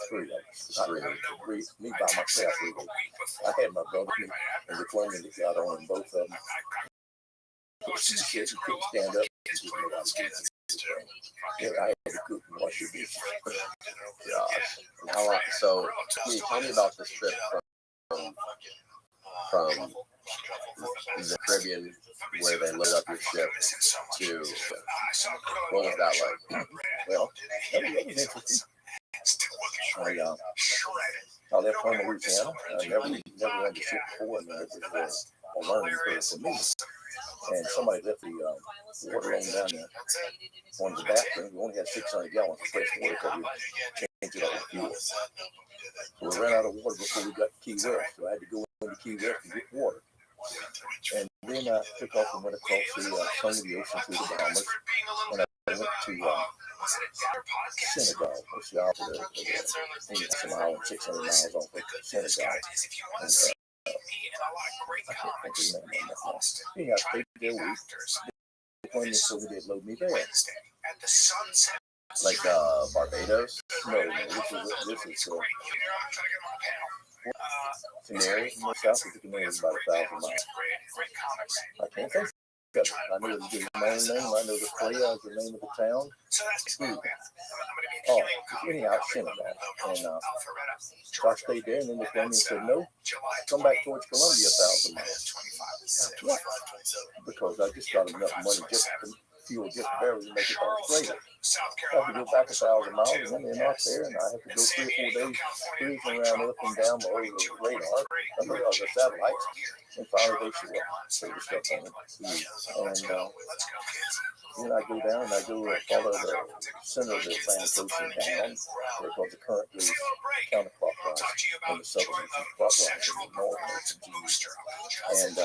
Three. Me by myself. I had my brother and the woman that got on both of them. She couldn't stand up. Yeah, I had to cook and wash your dishes. Gosh. How long? So, tell me about this trip from the Caribbean, where they load up your ship, to what was that like? Well, that was interesting. I left home in Louisiana. I never on the ship before, and it was a learning curve for me. and somebody left the water on down there on the bathroom. We only had 600 gallons of fresh water because we changed it all to fuel. So we ran out of water before we got to Key West, so I had to go into Key West and get water. And then I took off and went across the tongue of the ocean through the Bahamas, and I went to Senegal, which is off of the it's an hour and 600 miles off of Senegal. And, I can't think of the name of that now. Anyhow, I stayed there a week. The plane was so they load me there. Like Barbados, No, this is Canary, south of the Canary is about 1,000 miles. I can't think of it. I know the main name, I know the Freya is the name of the town. Oh, anyhow, Senegal. And so I stayed there, and then the plane said, no, come back towards Colombia 1,000 miles. Yeah. Because I just got enough money just to fuel just barely to make it all straight. I have to go back 1,000 miles, and then they're not there, and I have to go 3 or 4 days cruising around up and down over the radar, under the satellites, and finally they show up, so the stuff on it. And then I go down and I go follow the center of the Atlantic Ocean down, because the current goes counterclockwise, and the southern is clockwise, and the northern is due. And I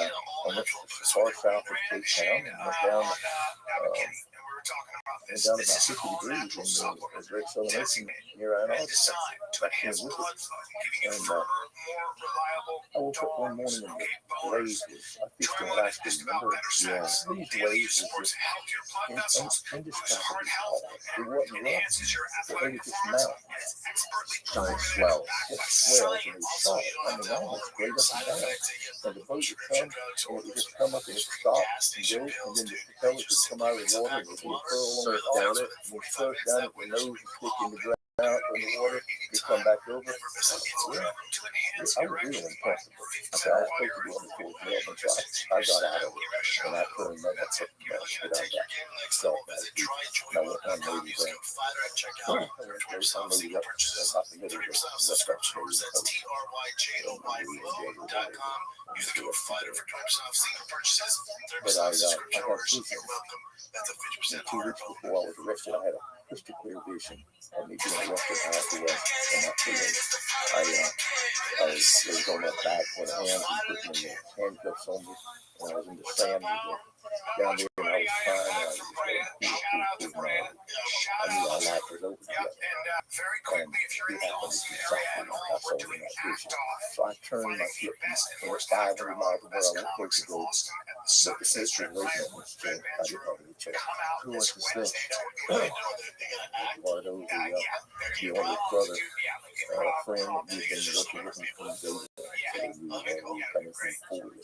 went as far south as Cape Town, and went down about 50 degrees in the Great Southern Ocean near Antarctica. And I woke up one morning and the waves was, I fished in Alaska, remember? Yeah. These waves were just indescribably tall. It wasn't rough, they were just mountains. giant swells. Just swells, and they saw it. I mean, almost straight up and down. And the boat would come, and it would just come up and it would stop and go, and then the propellers would come out of the water, and it would be a curl on Surf down it. and we'd surf down it, the nose would stick in the ground out in the water, we'd come back over. Yeah. I was really uncomfortable. So I was supposed to be on the fourth level, and so I got out of it, and I couldn't remember what I got felt that deep. And I went unloaded there. I went there, unloaded up, and I think it was left up to but I had vision. And 2 weeks before I was arrested, I had a crystal clear vision of me being arrested. I had to and not feeling. I was on my back with hands and putting the handcuffs on me, and I was in the sand down there, and I was crying, and I was just going, I knew our life was over together. And it happened exactly like I saw in that vision. So I turned my ship and went 500 miles from where I was supposed to go. But the snitch was waiting on me, so I didn't have any choice. Who was the snitch? One of those, the older brother, friend that we've been working with him from day one. So we were coming from Florida.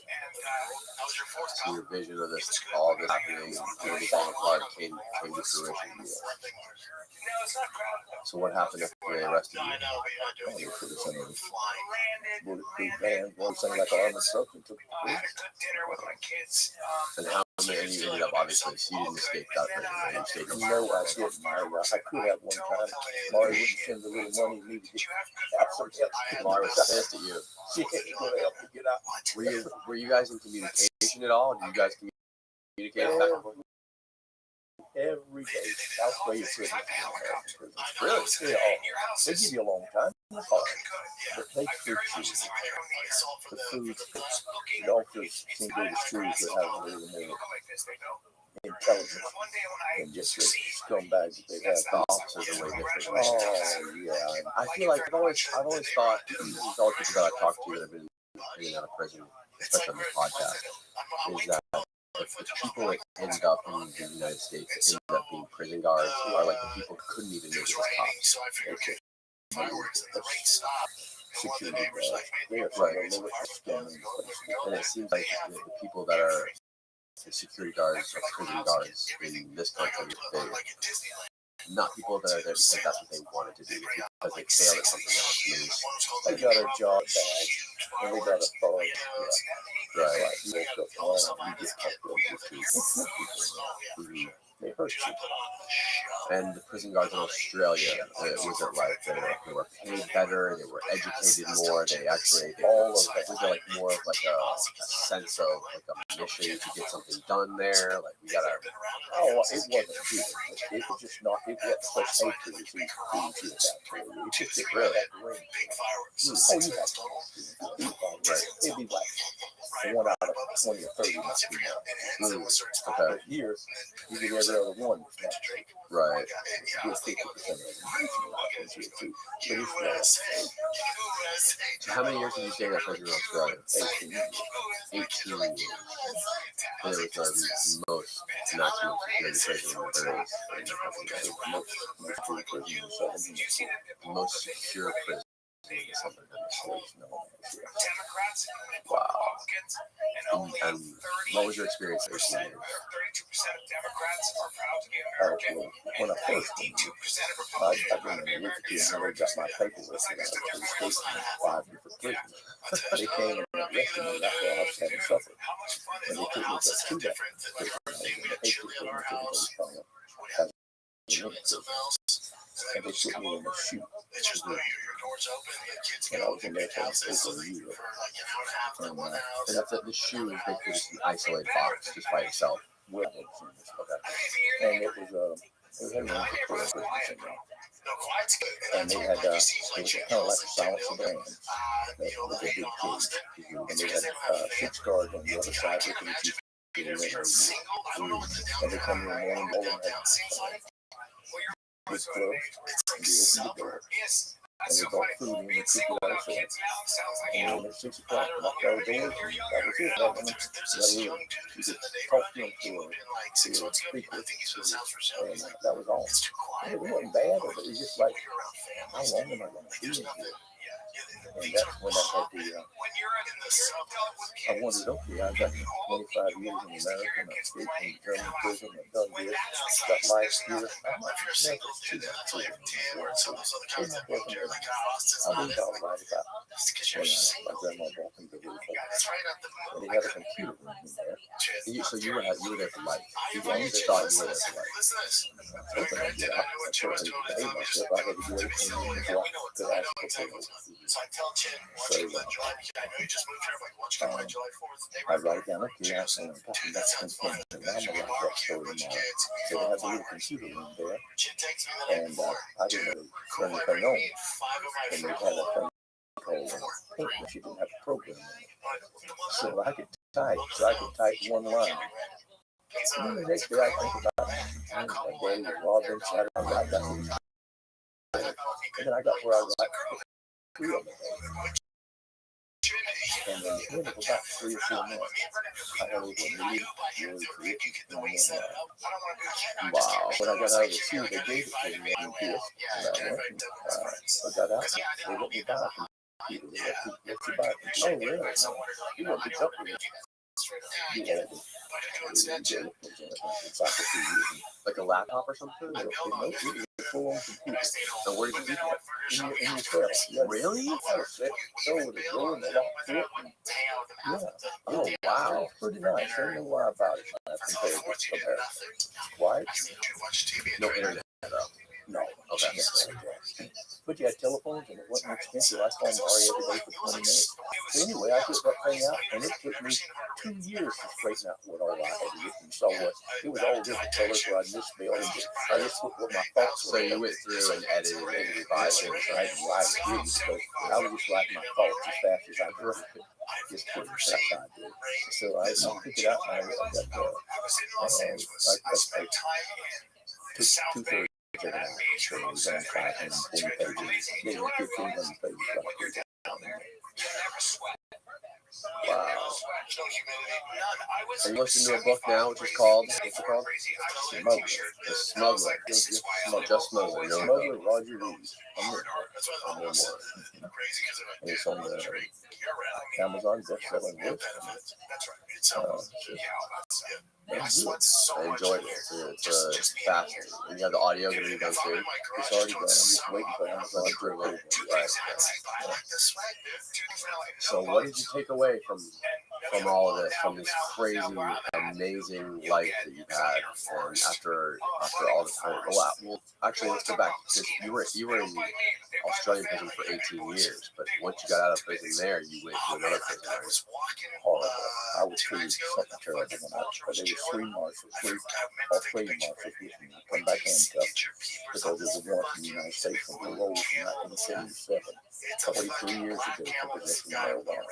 So your vision of this, all this happening, and everything apart came to fruition. So what happened after they arrested you? Oh, they put us in a bulletproof van, one thing like armored truck, and took it. And how many, and you ended up, obviously, so you didn't escape that prison, right? You stayed in No, I didn't. I could have one time. Mari wouldn't send the little money needed to have some help. Mari was pissed at you. She had to go to help me get out. Were you guys in communication at all? Did you guys communicate back and forth? Every day. That's the way you prison. Really? Yeah, they give you a long time. But they treat you. The food, the officers seem to be the streets that have a little more intelligence than just the scumbags that they have. The officers are way different. Oh, yeah. I feel like I've always thought, all the people that I've talked to that have been getting out of prison, especially on this podcast, is that the people that end up in the United States that end up being prison guards are like the people who couldn't even make it as cops. Security guards. They are Right. scamming. And it seems like the people that are the security guards or prison guards in this country, they're not people that are there because that's what they wanted to do, because they failed at something else. They got a job badge, and they got authority. Yeah. Right. You woke up wrong, you get fucked up with people. They hurt you. And the prison guards in Australia, it wasn't like they were paid better, they were educated more, they actually, all of it was like more of like a sense of like a mission to get something done there. Like we gotta. Oh, it wasn't good. It was just not. It wasn't such hatred as he actually. It just didn't really have the ring. Oh, you had to. Right. It'd be like 1 out of 20 or 30 must be now. Okay. But here, you get every other one. Right. You're 50% of them. But it's So how many years did you stay in that prison in Australia? 18 years. 18 years. And it was the most maximum security prison most secure prison in Southern Hemisphere. Wow. And what was your experience there? When I first came, I've been in the week or two and I got my paperwork to the state in 5 different prisons. They came and arrested me after I was having supper. And they took me to that prison. I was in the 8th prison and they put me in a chute. And I was in there for over a year. And that's it. The shoe is basically just an isolated box just by itself. Well, and it was had room for 4 prisoners in there. And they had, it was kind of like a silence of the lambs. That was a big cage. And they had 6 guards on the other side looking at you. And they come in the morning, all of them had big gloves, and they opened the door. And they brought food in and cooked it ourselves. And at 6 o'clock, knocked out the doors, and that was it. That was you could talk to them to a speaker, and that was all. And it wasn't bad, but it was just like, how long am I going to be in here? And that's when I had the, I wanted, okay, I got 25 years in America, and I escaped from German prison, and done this, got life here. I'm not never too much prison anymore. So, I moved all right about my grandma bought me the roof. And they had a computer room in there. So you were there for life. You thought you were there for life. I was hoping I'd get out. I tried to behave myself. I had to do everything before I could ask for parole. So, I write it down. Okay, I said, I'm talking about something. And I'm going to write that story tomorrow. So they had a little computer room there. And I didn't really turn anything on. And they had a thing called Paint, but you didn't have a program in it. So I could type one line. And the next day I think about it. Again, Robin, Saturday, I got that. And then I got where I write 3 of them. And then at the end of about 3 or 4 months, I had over 1 million words written in one line. Wow. When I got out of the school, they gave it to me and this. And I went and I got out. They let me buy a computer. They let you buy a computer. Oh, really? You want to jump with it. Like a laptop or something? No, it was a full-on computer. So where did you do that? In your cell. Yeah. Really? So with a door and a lock to it. Yeah. Oh, wow. It's pretty nice. I don't know why about it. Compared to America. Why? No internet, though. No. Okay. But you had telephones and it wasn't expensive. I called Mario every day for 20 minutes. So anyway, I took that thing out and it took me 2 years to straighten out what all I had written. So it was all different colors where I misspelled and I just put what my thoughts were. So you went through and edited and revised it. I didn't write it really because I was just writing my thoughts as fast as I could. Just put it outside there. So I picked it out and I got I took 2/3. So it was on 540 pages. They were 1,500 pages. Wow. And you listen to a book now, which is called, what's it called? Smuggler. The Smuggler. Just Smuggler. Smuggler, Roger Reed. I'm more. And it's on the Amazon best-selling list. I enjoyed it. It's fascinating. And you have the audio going to be done too? It's already done. I'm just waiting for Amazon to approve it. Right. So what did you take away from from all of this, from this crazy, amazing life that you've had, and after all the time. Well, actually, let's go back because you were in Australian prison for 18 years, but once you got out of prison there, you went to another prison. It was horrible. I was treated something terrible when I was, but there was three Australian marshals with me. I come back handcuffed because it was a warrant from the United States from parole from 1977, 23 years ago for possession of marijuana.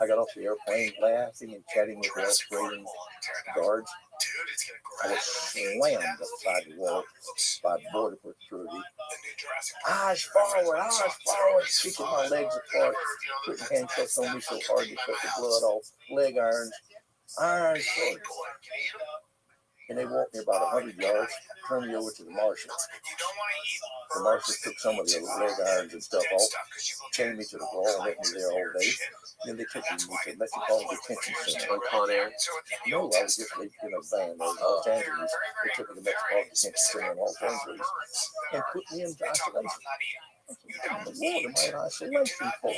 I got off the airplane laughing and chatting with the Australian guards. I was slammed upside the wall by border security. Eyes forward, kicking my legs apart, putting handcuffs on me so hard to cut the blood off, leg irons forward. And they walked me about 100 yards, turned me over to the marshal. The marshal took some of the leg irons and stuff off, chained me to the wall, and left me there all day. Then they took me to Metropolitan Detention Center. on Con Air. No, I was just in a van in Los Angeles. They took me to Metropolitan Detention Center in Los Angeles and put me into isolation. What the Lord am I in isolation for?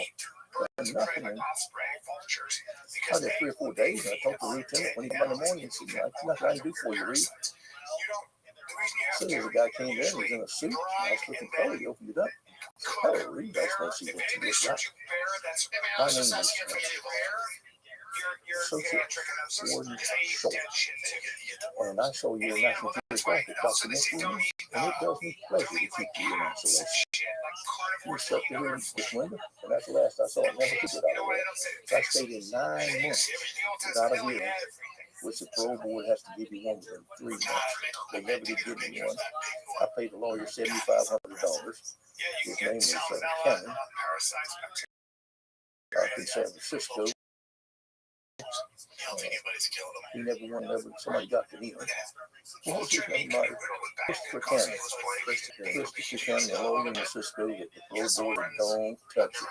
Nothing. I did 3 or 4 days, and I talked to the lieutenant when he came in the morning and said, "There's nothing I can do for you, Reed." So the guy came in, he was in a suit, and I was looking for he opened it up. Hello, Reed, I just want to see what you look like. My name is Associate Warden Short, and I saw your National Geographic documentary, and it does me pleasure to keep you in isolation. You stepped in this window, and that's the last I saw. I never could get out of there. I stayed in 9 months without a hearing, which the parole board has to give you one within 3 months. They never did give me one. I paid the lawyer $7,500. His name was Cameron, up in San Francisco. He never won, somebody got to him. What was his name, Mike? Christopher Cameron. Christopher Cameron, the lawyer in Francisco, that the parole board don't touch it.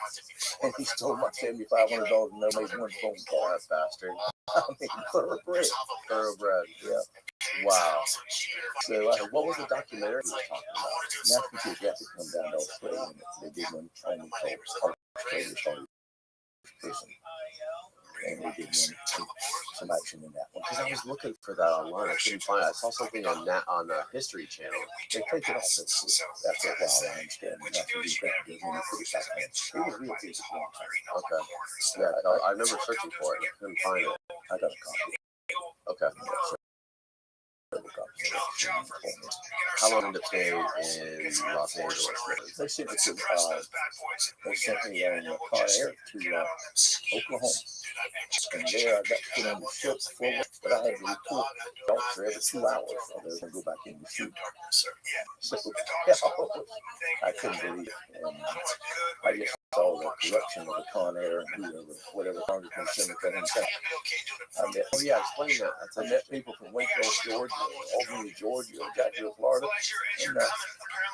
And he stole my $7,500 and never made one phone call. That bastard. I mean, thoroughbred. Yeah. Wow. So what was the documentary you were talking about? National Geographic come down to Australia, and they did one on me called Australia Prison. And we did some action in that one. Because I was looking for that online. I couldn't find it. I saw something on the History Channel. They take it off after a while, I understand. National Geographic doesn't put it back on. It was real big. Okay. Yeah, I remember searching for it. I couldn't find it. I got a copy. Okay. How long did it stay in Los Angeles? They sent me to on Con Air to Oklahoma. And there I got put on the ship for but I had to report the officer every 2 hours or they were going to go back in the shoot. So I couldn't believe it. And I just saw the corruption of the Con Air and whatever Congressman Senator and stuff. Explain that. I met people from Waco, Georgia, Albany, Georgia, Jacksonville, Florida, and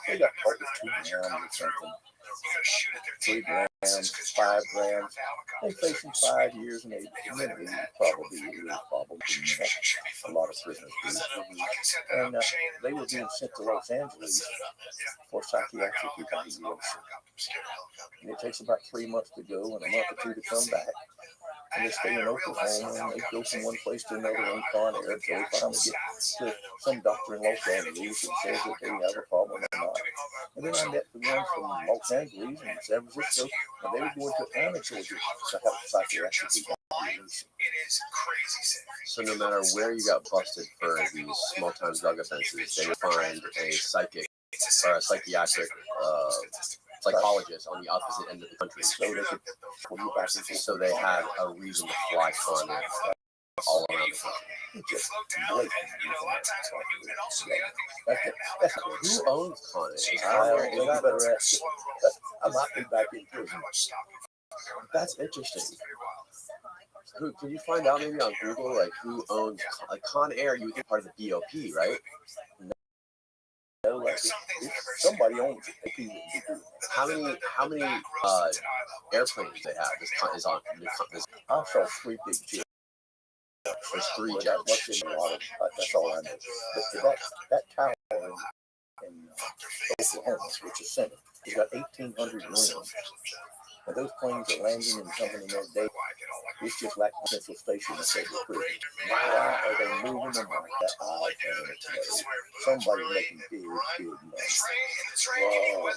they got caught with 2 grams or something. 3 grams, 5 grams. They facing 5 years and 8 minutes. Probably a lot of prisoners do. And they were being sent to Los Angeles for psychiatric evaluation. And it takes about 3 months to go and a month or 2 to come back. And they stay in Oklahoma and they go from one place to another on Con Air until they finally get to some doctor in Los Angeles that says that they have a problem or not. And then I met the one from Los Angeles and San Francisco, and they were going to Atlanta, Georgia to have a psychiatric evaluation. So no matter where you got busted for these small-time drug offenses, they would find a psychic or a psychiatric psychologist on the opposite end of the country, so they had a reason to fly Con Air all around the country. Who owns Con Air? I might be back in prison. That's interesting. Who can you find out maybe on Google who owns Con Air? You would think part of the BOP, right? Somebody owns it. How many airplanes they have? This is on this. I saw 3 big jets. There's 3 jets. That's all I know. That tower in Oklahoma, which is center, has got 1,800 rooms. And those planes are landing and coming in that day. It's just like Central Station in Federal Prison. Why are they moving them like that? I don't know. Somebody making big money. Whoa,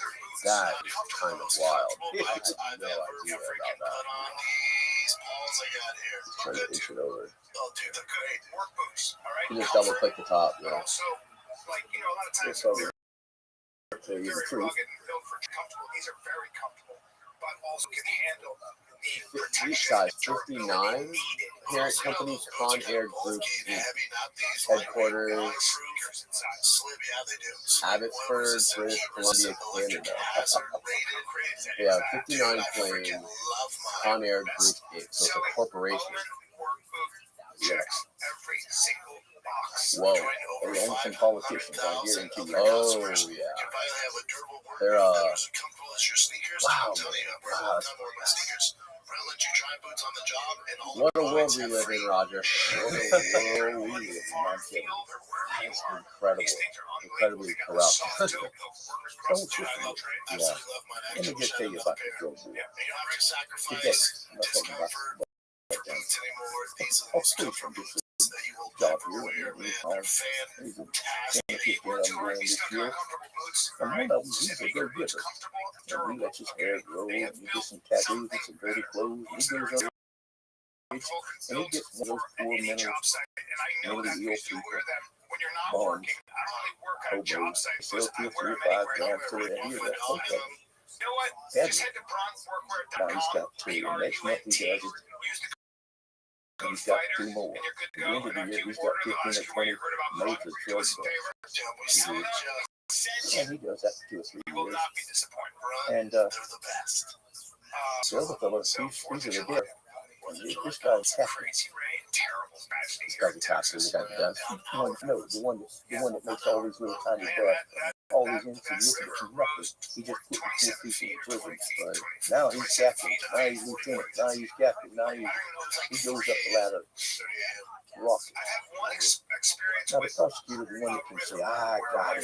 that is kind of wild. I had no idea about that. Just trying to inch it over. You just double click the top, you know. Just so we tell you the truth. Each size 59. Parent company Con Air Group Inc. Headquarters Abbotsford, British Columbia, Canada. Yeah, 59 planes. Con Air Group Inc. So it's a corporation. Yes. Whoa. They own some politicians, I guarantee you. Oh, yeah. They're, wow. What a world we live in, Roger. What a world we live in, I'm telling you. That is incredible. Incredibly corrupt. The whole system is. Yeah. Let me just tell you about the drug war. Today, I'm not talking about I'll speak from this job here. He's a candidate that I'm going this year. And one of them, he's a good giver. And he lets his hair grow, and he gets some tattoos and some dirty clothes. And he goes up, and he gets one of those poor mentally ill people, bums, hobos, sell 2 or 3 or 5 grams to it, and he's got some of them. Now he's got 2, and next month he does it. And he's got 2 more. At the end of the year, he's got 15 or 20 major drug deals. And he does that for 2 or 3 years. And the other fellow, he's a dealer. This guy's happy. This guy's a taxer. This guy's a death. No, the one that makes all these little tiny bucks, all these insignificant nothing. He just put the 2 people in prison. Right. Now he's captain. Now he's lieutenant. Now he's captain. Now he goes up the ladder. Rocket. Now the prosecutor, the one that can say, I got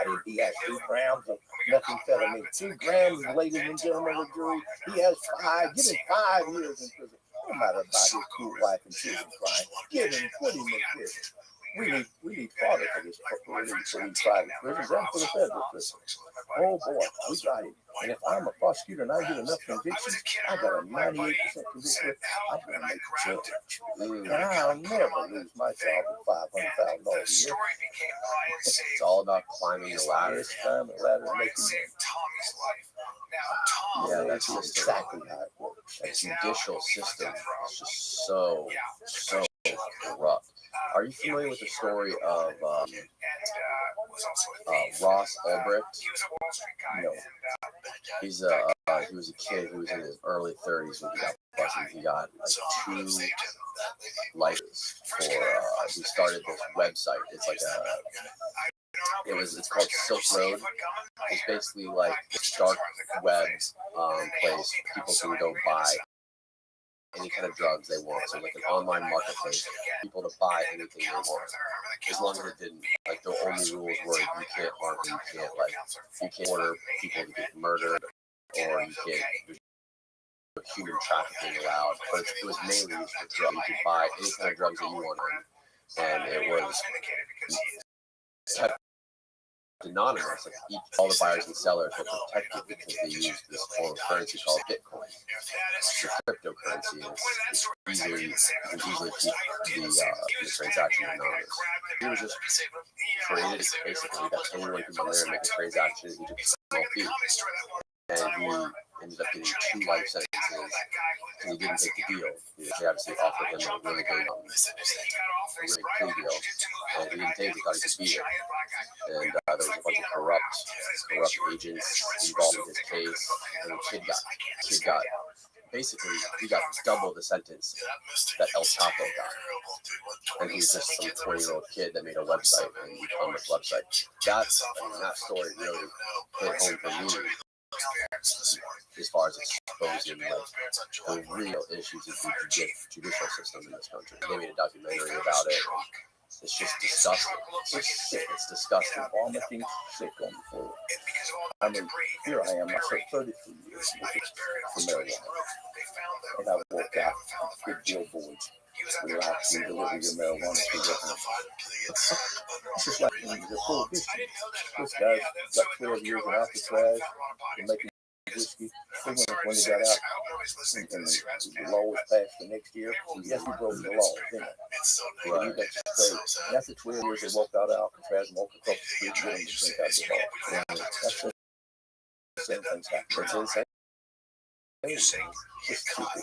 him. He has 2 grams of methamphetamine. 2 grams, ladies and gentlemen of the jury. He has 5. Give him 5 years in prison. No matter about his cool wife and children crying. Give him 20 in prison. We need fodder for this corporation, for these private prisons and for the federal prisons. Oh boy, we got him. And if I'm a prosecutor and I get enough convictions, I got a 98% conviction. I'm going to make a change. And I'll never lose my job at $500,000 a year. It's all about climbing the ladder. It's climbing the ladder and making it. Yeah, that's just just exactly how it works. the judicial system is just so corrupt. Are you familiar with the story of Ross Ulbricht? No. He was a kid who was in his early 30s when he got busted. He got like 2 licenses for. He started this website. It's like it's called Silk Road. It's basically like this dark web place. People can go buy any kind of drugs they want. So like an online marketplace, people to buy anything they want, as long as it didn't, like the only rules were you can't harm them, you can't order people to get murdered, or you can't, there's no human trafficking allowed, but it was mainly used for drugs. You could buy any kind of drugs that you wanted, and it was kept anonymous. Like all the buyers and sellers were protected because they used this form of currency called Bitcoin. The cryptocurrency is easily keep the transaction anonymous. He was just created basically that anyone could go there and make a transaction. He took a small fee, and he ended up getting 2 life sentences, and he didn't take the deal. They obviously offered him a really good, really plea deal, and he didn't take it. He thought he could beat it. And there was a bunch of corrupt agents involved in his case, and the kid got basically, he got double the sentence that El Chapo got. And he's just some 20-year-old kid that made a website and become this website. That story really hit home for me as far as exposing like the real issues of the judicial system in this country. They made a documentary about it. It's just disgusting. It's sick. It's disgusting. Vomiting sick on the floor. I mean, here I am. I spent 33 years for marijuana. And I walked out with billboards. Relax and deliver your marijuana to your home. It's just like the prohibition. This guy's got 12 years of Alcatraz for making whiskey. When they got out and the law was passed the next year, yes, he broke the law, didn't he? Right. And after 12 years, they walked out of Alcatraz and walked across the street and didn't drink out the bar. That's the same thing's happening. It's insane. It's stupid.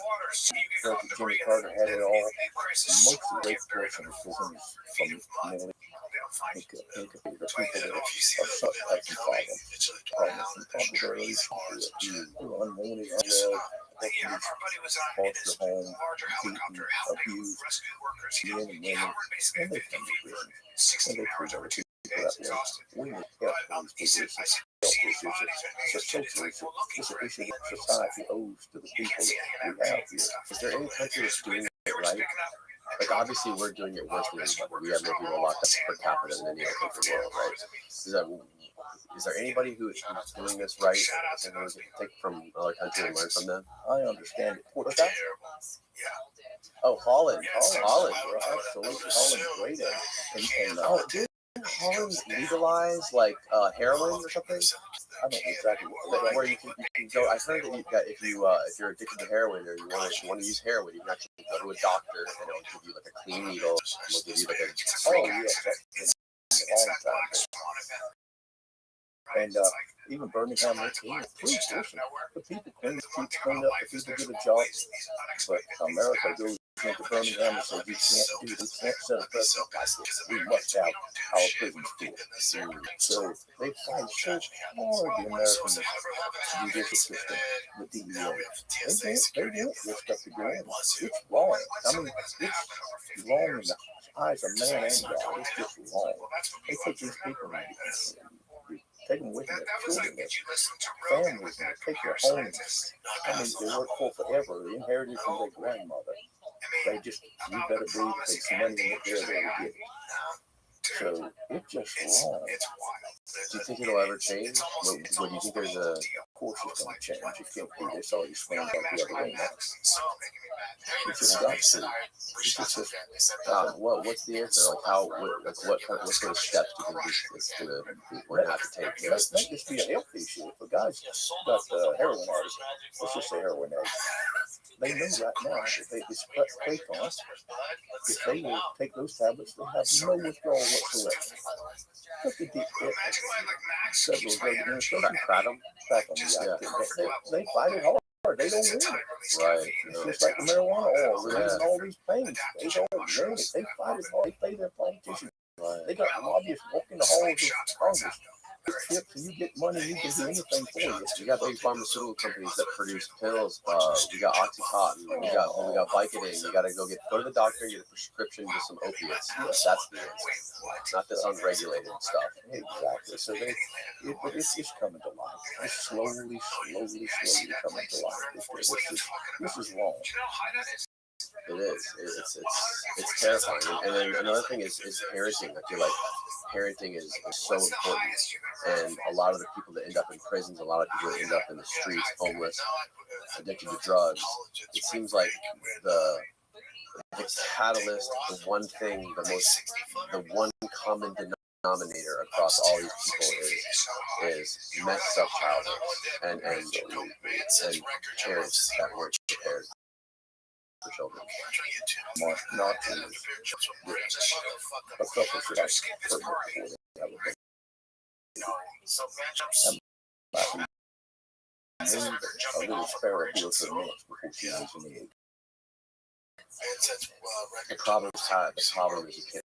Jimmy Carter had it all. Most of the rape portion of prisons from mentally incapacitated people that are such like problems unwanted, unloved, foster home, beaten, abused, men and women, and they come to prison. And they treat other people that way. We need help for these positions. It's a social issue. It's an issue that society owes to the people that we have here. Is there any country that's doing it right? Like, obviously, we're doing it worse than anybody. We have more people locked up per capita than any other country in the world, right? Is there anybody who's doing this right? And who take from another country and learn from them? I understand it. Portugal? Oh, Holland. Holland. Absolutely. Holland's great at it. And did Holland legalize like heroin or something? I don't know exactly what where you can go. I heard that if you're addicted to heroin or you want to use heroin, you can actually go to a doctor and it'll give you like a clean needle. It'll give you like a yes, that's been a long time. And even Birmingham, it's police station. The people clean up, the people get a job. But America goes into Birmingham and says, you can't do this, you can't set a precedent like this. We must have our prisons full. So they fight so hard, the American judicial system, the DEA. They won't risk up to go in. It's wrong. I mean, it's wrong in the eyes of man and God. It's just wrong. They take these people and take them with them, their children, their families, and take their homes. I mean, they work for forever. They inherited from their grandmother. They just, you better believe if they see money in it, they're there to get it. So it's just wrong. Do you think it'll ever change? What do you think there's a... Of course it's going to change. It can't be this all you swing back the other way now. It's just got to. It's just what's the answer? Like how? What sort of steps do you think we're going to have to take? That just be a health issue. If a guy's got heroin addict, let's just say heroin addict, they know right now if they just pray for us, if they will take those tablets, they have no withdrawal whatsoever. But the deep federal drug administration crack them. They fight it hard. They don't win it. Right. It's just like the marijuana oil, releasing all these pains. They don't win it. They fight it hard. They pay their politicians. Right. They got lobbyists walking the halls of Congress. Tips and you get money, you can do anything for you. You got big pharmaceutical companies that produce pills. We got OxyContin. We got Vicodin. You got to go to the doctor, get a prescription for some opiates. That's the answer. Not this unregulated stuff. Exactly. So it's coming to life. It's slowly coming to life. This is wrong. It is. It's terrifying. And then another thing is parenting. I feel like parenting is so important. And a lot of the people that end up in prisons, a lot of people that end up in the streets, homeless, addicted to drugs, it seems like the catalyst, the one thing, the one common denominator across all these people is messed up childhood and parents that weren't prepared for children. Not to a couple should have hurt before they have a baby. A little sparrow built her nest before she lays an egg. The problem is you can't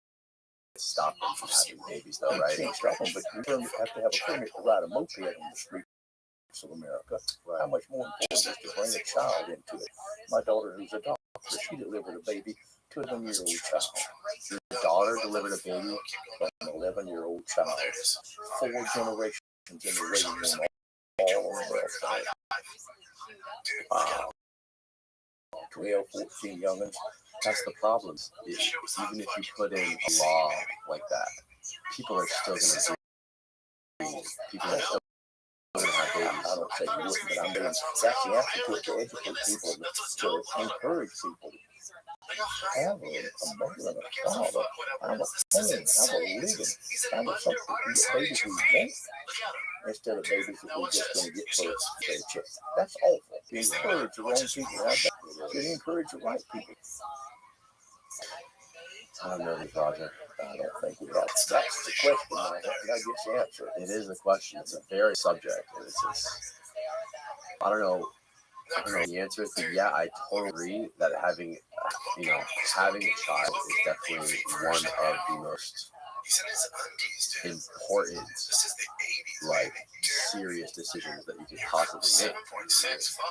stop them from having babies, though, right? You can't stop them, but you have to have a permit to ride a moped on the streets of America. Right. How much more important is to bring a child into it? My daughter, who's a doctor, she delivered a baby to an 11-year-old child. Your daughter delivered a baby from an 11-year-old child. 4 generations in the waiting room, all on welfare. 12, 14 youngins. That's the problem. Even if you put in a law like that, people are still going to breed. People are still going to have babies. I don't say you wouldn't, but I'm being, that's the attitude to educate people, to encourage people to have a mother and a father, have a home, have a living, have a something to get babies we want, instead of babies that we're just going to get for a check. That's awful. You encourage the wrong people to have that. You encourage the right people. I don't know, Roger. I don't think it has. That's the question. I guess the answer. It is a question. It's a very subject. And I don't know the answer is that, yeah, I totally agree that having a child is definitely one of the most important, like, serious decisions that you could possibly make.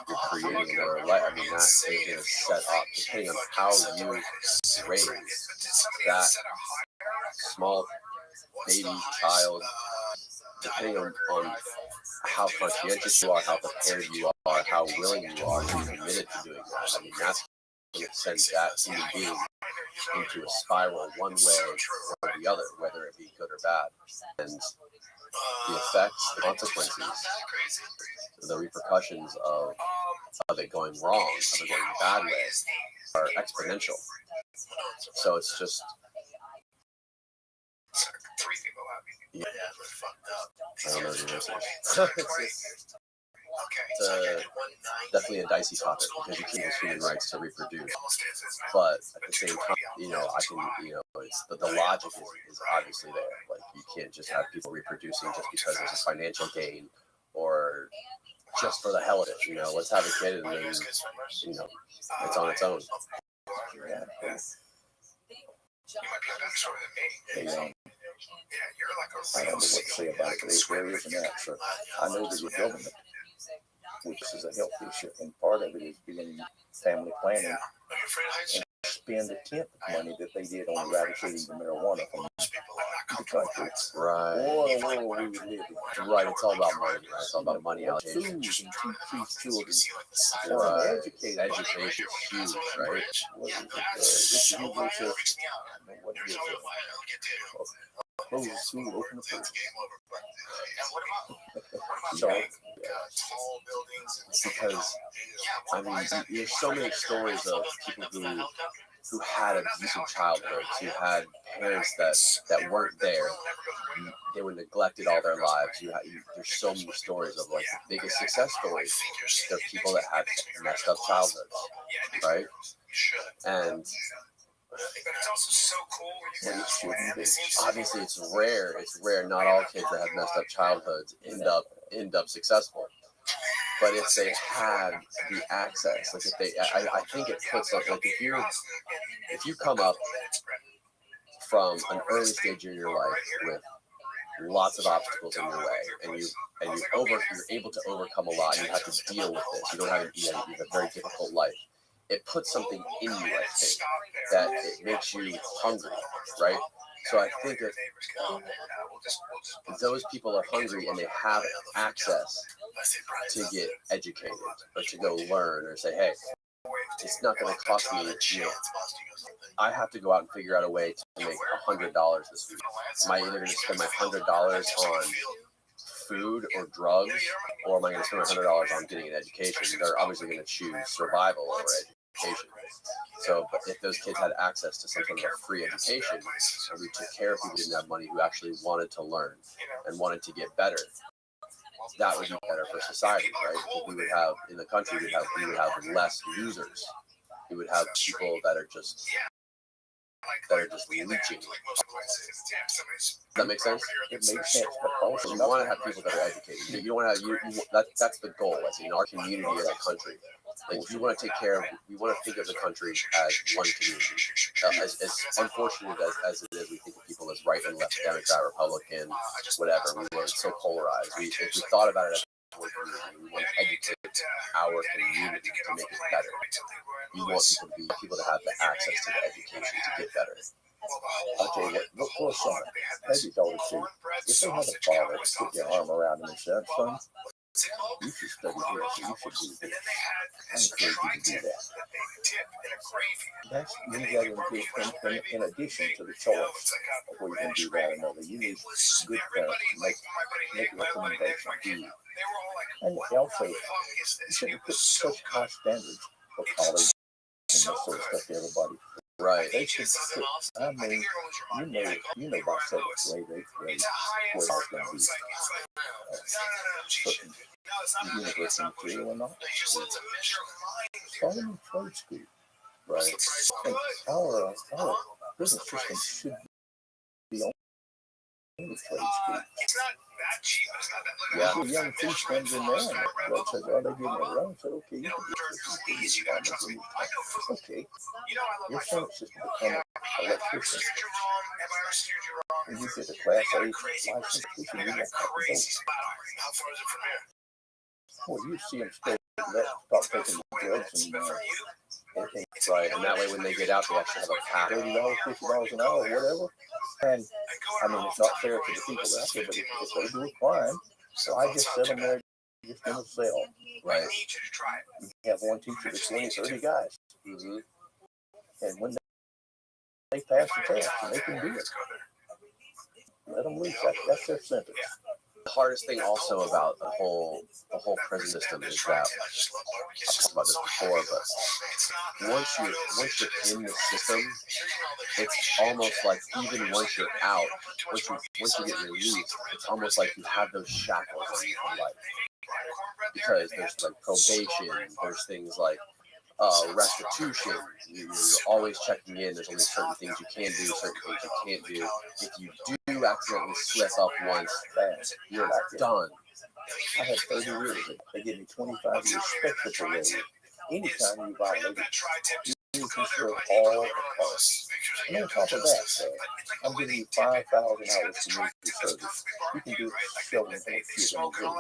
You're creating another life. I mean, that is going to set up, depending on how you raise that small baby child, depending on how conscientious you are, how prepared you are, how willing you are to be committed to doing that. I mean, that's going to send that human being into a spiral one way or the other, whether it be good or bad. And the effects, the consequences, the repercussions of it going wrong, of it going the bad way, are exponential. So it's just... Yeah. I don't know the answers. It's definitely a dicey topic because you can't use human rights to reproduce. But at the same time, it's the logic is obviously there. Like, you can't just have people reproducing just because there's a financial gain or just for the hell of it. Let's have a kid and then, it's on its own. Yeah. Hey, I don't know what to say about it. There is an answer. I know that the government, which is a health issue, and part of it is being family planning, and spend a tenth of money that they did on eradicating the marijuana from the country. Right. What a world we would live in. Right. It's all about money. Right? It's all about money allocation. Food and teach these children. Right. Educate Education is huge, right? What is it? This is what is it? Close the school, open the pool. So, because, I mean, there's so many stories of people who had abusive childhoods, who had parents that weren't there. They were neglected all their lives. There's so many stories of, like, the biggest success stories. They're people that had messed up childhoods, right? And obviously it's rare. It's rare. Not all kids that have messed up childhoods end up successful. But if they had the access, like, if they, I think it puts up, like, if you come up from an early stage in your life with lots of obstacles in your way, and you're able to overcome a lot, and you have to deal with this. You have a very difficult life. It puts something in you, I think, that it makes you hungry, right? So I think if those people are hungry and they have access to get educated or to go learn or say, hey, it's not going to cost me, I have to go out and figure out a way to make $100 this week. Am I either going to spend my $100 on food or drugs, or am I going to spend my $100 on getting an education? They're obviously going to choose survival over education. So, but if those kids had access to some sort of a free education, and we took care of people who didn't have money, who actually wanted to learn and wanted to get better, that would be better for society, right? Because we would have, in the country, we would have less losers. We would have people that are just leeching. Does that make sense? It makes sense, but also You want to have people that are educated. You want to have that's the goal. As in our community as a country, like, you want to take care of. We want to think of the country as one community. As unfortunate as it is, we think of people as right and left, Democrat, Republican, whatever. It's so polarized. If we thought about it as one community, we want to educate our community to make it better. We want people to have the access to the education to get better. I'll tell you what, look for a son, maybe daughter too. If they have a father, put their arm around them and say, son, You should study this. You should do this. I encourage you to do that. That's you got in addition to the choice of where you can do that or another. You need good parents to make recommendations. And also, you shouldn't put such high standards for college and that sort of stuff to everybody. Right. They should put, I mean, you know by 7th grade, 8th grade, where it's going to be university material or not. Start them in trade school. Right. And our prison system should be on trade school. Yeah. The young thief comes in there and they said, oh, they give me a run. I said, okay, you can get this. Okay. Your son is just become an electrician. And you get a class A license, you can do that. Well, you see them start taking drugs and Right, and that way when they get out, they actually have a path. $30, $50 an hour, whatever. And I mean, it's not fair to the people out there, but if they do a crime, so I just set them there just in a cell. Right. You have one teacher to 20, 30 guys. Mm-hmm. And when they pass the test, and they can do it, let them loose. That's their sentence. The hardest thing also about the whole prison system is that I've talked about this before, but once you're in the system, it's almost like even once you're out, once you get released, it's almost like you have those shackles on you for life. Because there's like probation, there's things like restitution. You're always checking in. There's only certain things you can do, certain things you can't do. If you do accidentally slip up once, you're done. I had 30 years. They gave me 25 years spectacle rating. Anytime you violate it, you can serve all the costs. And on top of that, I'm giving you 5,000 hours community service. You can do 7 or 8 years in a year.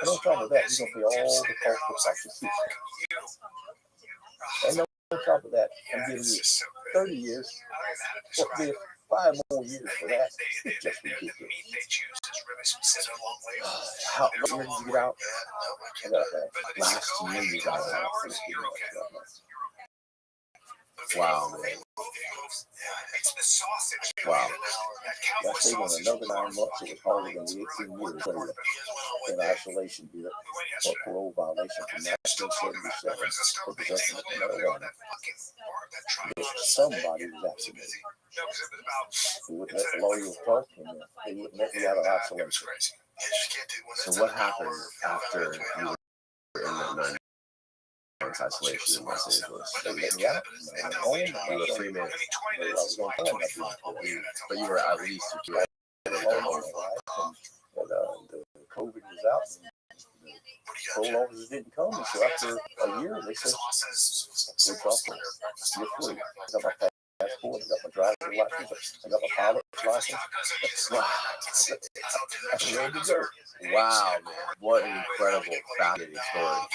And on top of that, you're going to pay all the cost of prosecution. And on top of that, I'm giving you 30 years, or 5 more years for that. It's just ridiculous. How, what year did you get out? I got that. Last year you got out. Wow, man. Wow. That's taking another 9 months. It was harder than the 18 years later in isolation here for parole violation from 1977 for possession of marijuana. Somebody was vaccinated. They wouldn't let the lawyers talk to them. They wouldn't let me out of isolation. So what happened after you were in that 9 months isolation in Los Angeles? They let me out. I went home. You were a free man. I was going to find that. But you were at least you were And the COVID was out. And the parole officers didn't come. So after a year, they said, we're talking. You're free. I got my passport. I got my driver's license. I got my pilot's license. Wow. I'm ready to go. Wow, man. What an incredible, fascinating story.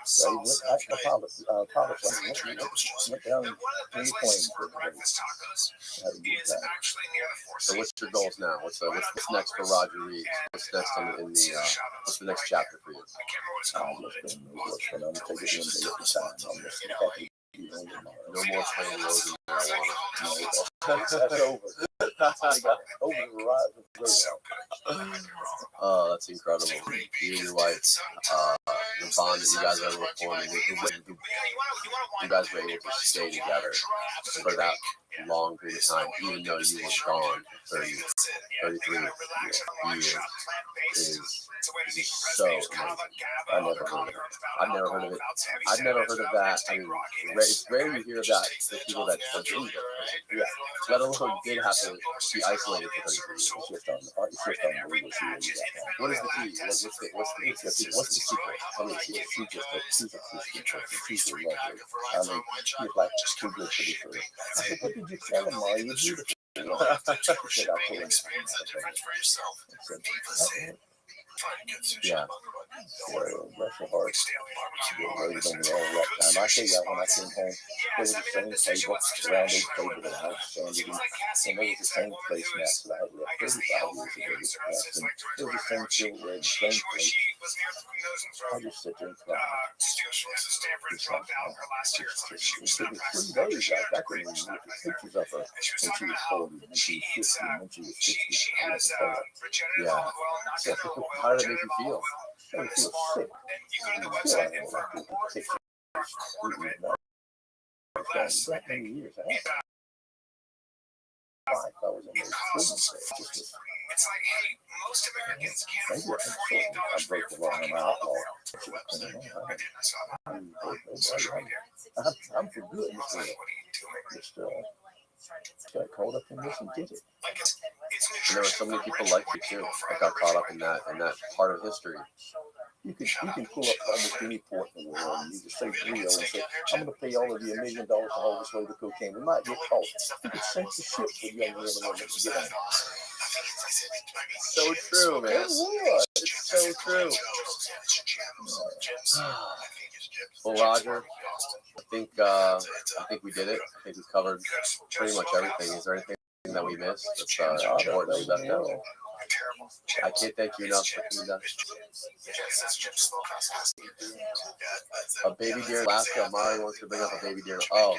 So he went, the pilot's license went down in the plane for the day. Had a good time. So what's your goals now? What's next for Roger Reed? What's next in the what's the next chapter for you? I'm just going to take it one day at a time. I'm just happy. No more playing roads and marijuana. No, that's over. Over the horizon. Oh, that's incredible. You and your wife, the bond that you guys are forming, you guys were able to stay together for that long period of time, even though you were gone for 33 years. It is so amazing. I've never heard of it. I've never heard of that. I mean, it's rare you hear of that. The people that are doing it. Yeah. Let alone did have to be isolated for 33 years. It's just unbelievable. What is the key? What's the secret? I mean, she's a Christian person. She's a lovely. I mean, she's like too good to be true. I said, what did you tell him, Mario? You're beautiful. She said, I told him. Yeah. bless your heart. You waited on me all that time. I tell you, when I came home, there was the same table, round oak table that I had sanded in, and there was the same placemat that I had left 35 years ago. There was the same silverware, the same plate. I just sit there and cry. It took me 3 days. I couldn't even look at pictures of her when she was 40, when she was 50, and when she was 60. I was Yeah. So, how did it make you feel? I feel sick. I don't know what pictures. That many years. I was in those prisons. It's like, hey, most Americans can't afford $48 for your fucking outlaw. I'm for good in this world. Just got caught up in this and did it. And there were so many people like you too that got caught up in that part of history. You can pull up almost any port in the world and you just say Rio and say, I'm going to pay all of you $1 million to haul this load of cocaine. We might get caught. You could sink the ship with young men and women to get on. So true, man. It's so true. Well, Roger, I think we did it. I think we covered pretty much everything. Is there anything that we missed that's important that we left out? I can't thank you enough for doing that. A baby deer in Alaska. Mari wants to bring up a baby deer. Oh,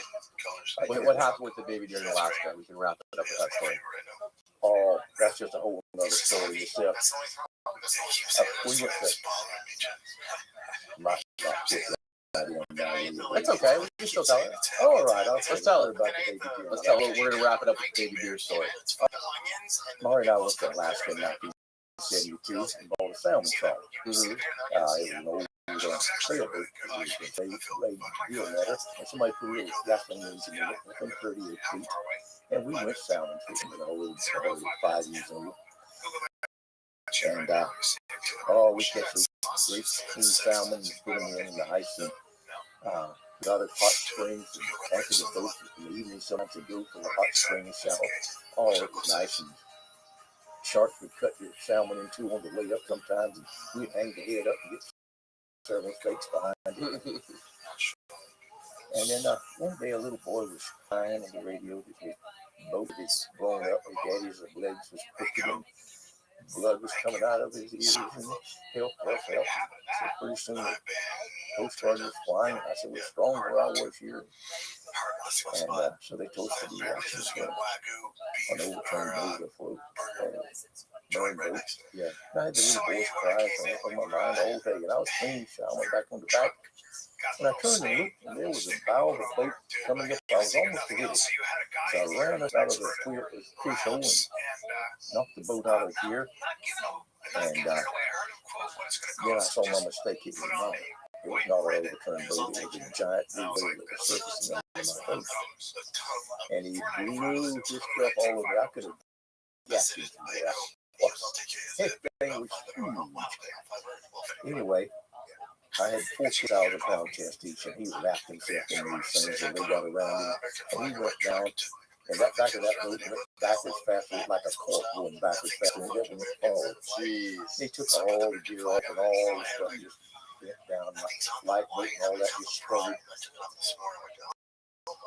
wait, what happened with the baby deer in Alaska? We can wrap it up with that story. Oh, that's just a whole other story yourself. We went to That's okay. We can still tell it. Oh, all right. Let's tell it. About the baby deer. Let's tell it. We're going to wrap it up with the baby deer story. Mari and I went to Alaska in 1972 and bought a salmon trawler. It was an old sailboat. They laid deer letter, and somebody put a little gasoline engine in it within 38 feet. And we went salmon fishing with our little 5 years old. And we catch these great clean salmon and put them in the ice and got at hot springs and anchored the boat in the evening sometimes to go for the hot spring shower. Oh, it was nice, and sharks would cut your salmon in two on the way up sometimes, and we'd hang the head up and get several steaks behind it. And then one day a little boy was crying on the radio that his boat was blown up, his daddy's legs was crooked and blood was coming out of his ears, and help. So pretty soon the Coast Guard was flying. I said, we're strong where I was here. And so they toasted the actions for an overturned boat afloat. Burned boat. Yeah. And I had the little boy's cries on my mind all day, and I was clean, so I went back on the back. And I turned and looked, and there was a bow of a boat coming up. I was almost to hit it. So I ran us out of the fish hole and knocked the boat out of here. And then I saw my mistake. It was not. It was not an overturned boat. It was a giant blue whale that was surfacing under my boat. And he blew his stuff all over. I could have gapped it from there. His thing was huge. Anyway, I had 4,000-pound chest each, and he wrapped himself in these things, and they got around him, and he went down, and that back of that boat went backwards faster, like a cork going backwards faster, and it went forward. Jeez. They took all the gear off, and all the stuff just went down, like lifeboat and all that just struggled.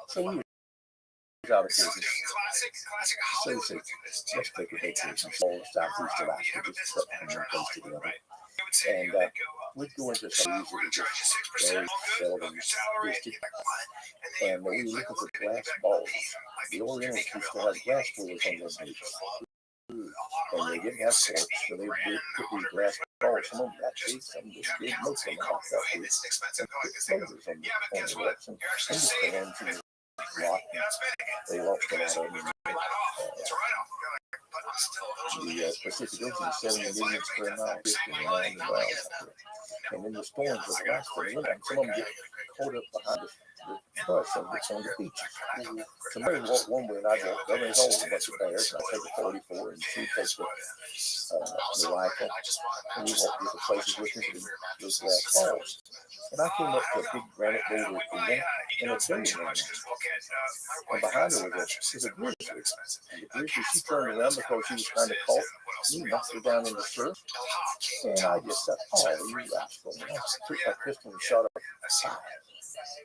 So we was out of business. So we said, let's take a vacation, all the southeast Alaska, just put one place together. And we'd go into some of these that just very seldom visited. And we were looking for glass balls. The Orientals used to have glass balls on their boats. And they didn't have corks, so they would put these glass balls. Some of them that big, some this big, most of them about that big. And put floaters on the wrecks and the stands and the rock. They lost a lot of them. The Pacific Ocean is 70 million square miles, 50 miles around. And then the storms of Alaska, some of them get caught up behind the bus and it's on the beaches. So Mary walked one way and I walked the other. There's always a bunch of bears, and I take a 44 and she takes the rifle. And we walk different places looking for those glass balls. And I came up to a big granite boulder event, and a billion ran out. And behind her was a grizzly. And the grizzly, she turned around because she was trying to call me, knocked her down in the surf. And I just said, oh, you rascal. And I took my pistol and shot her side.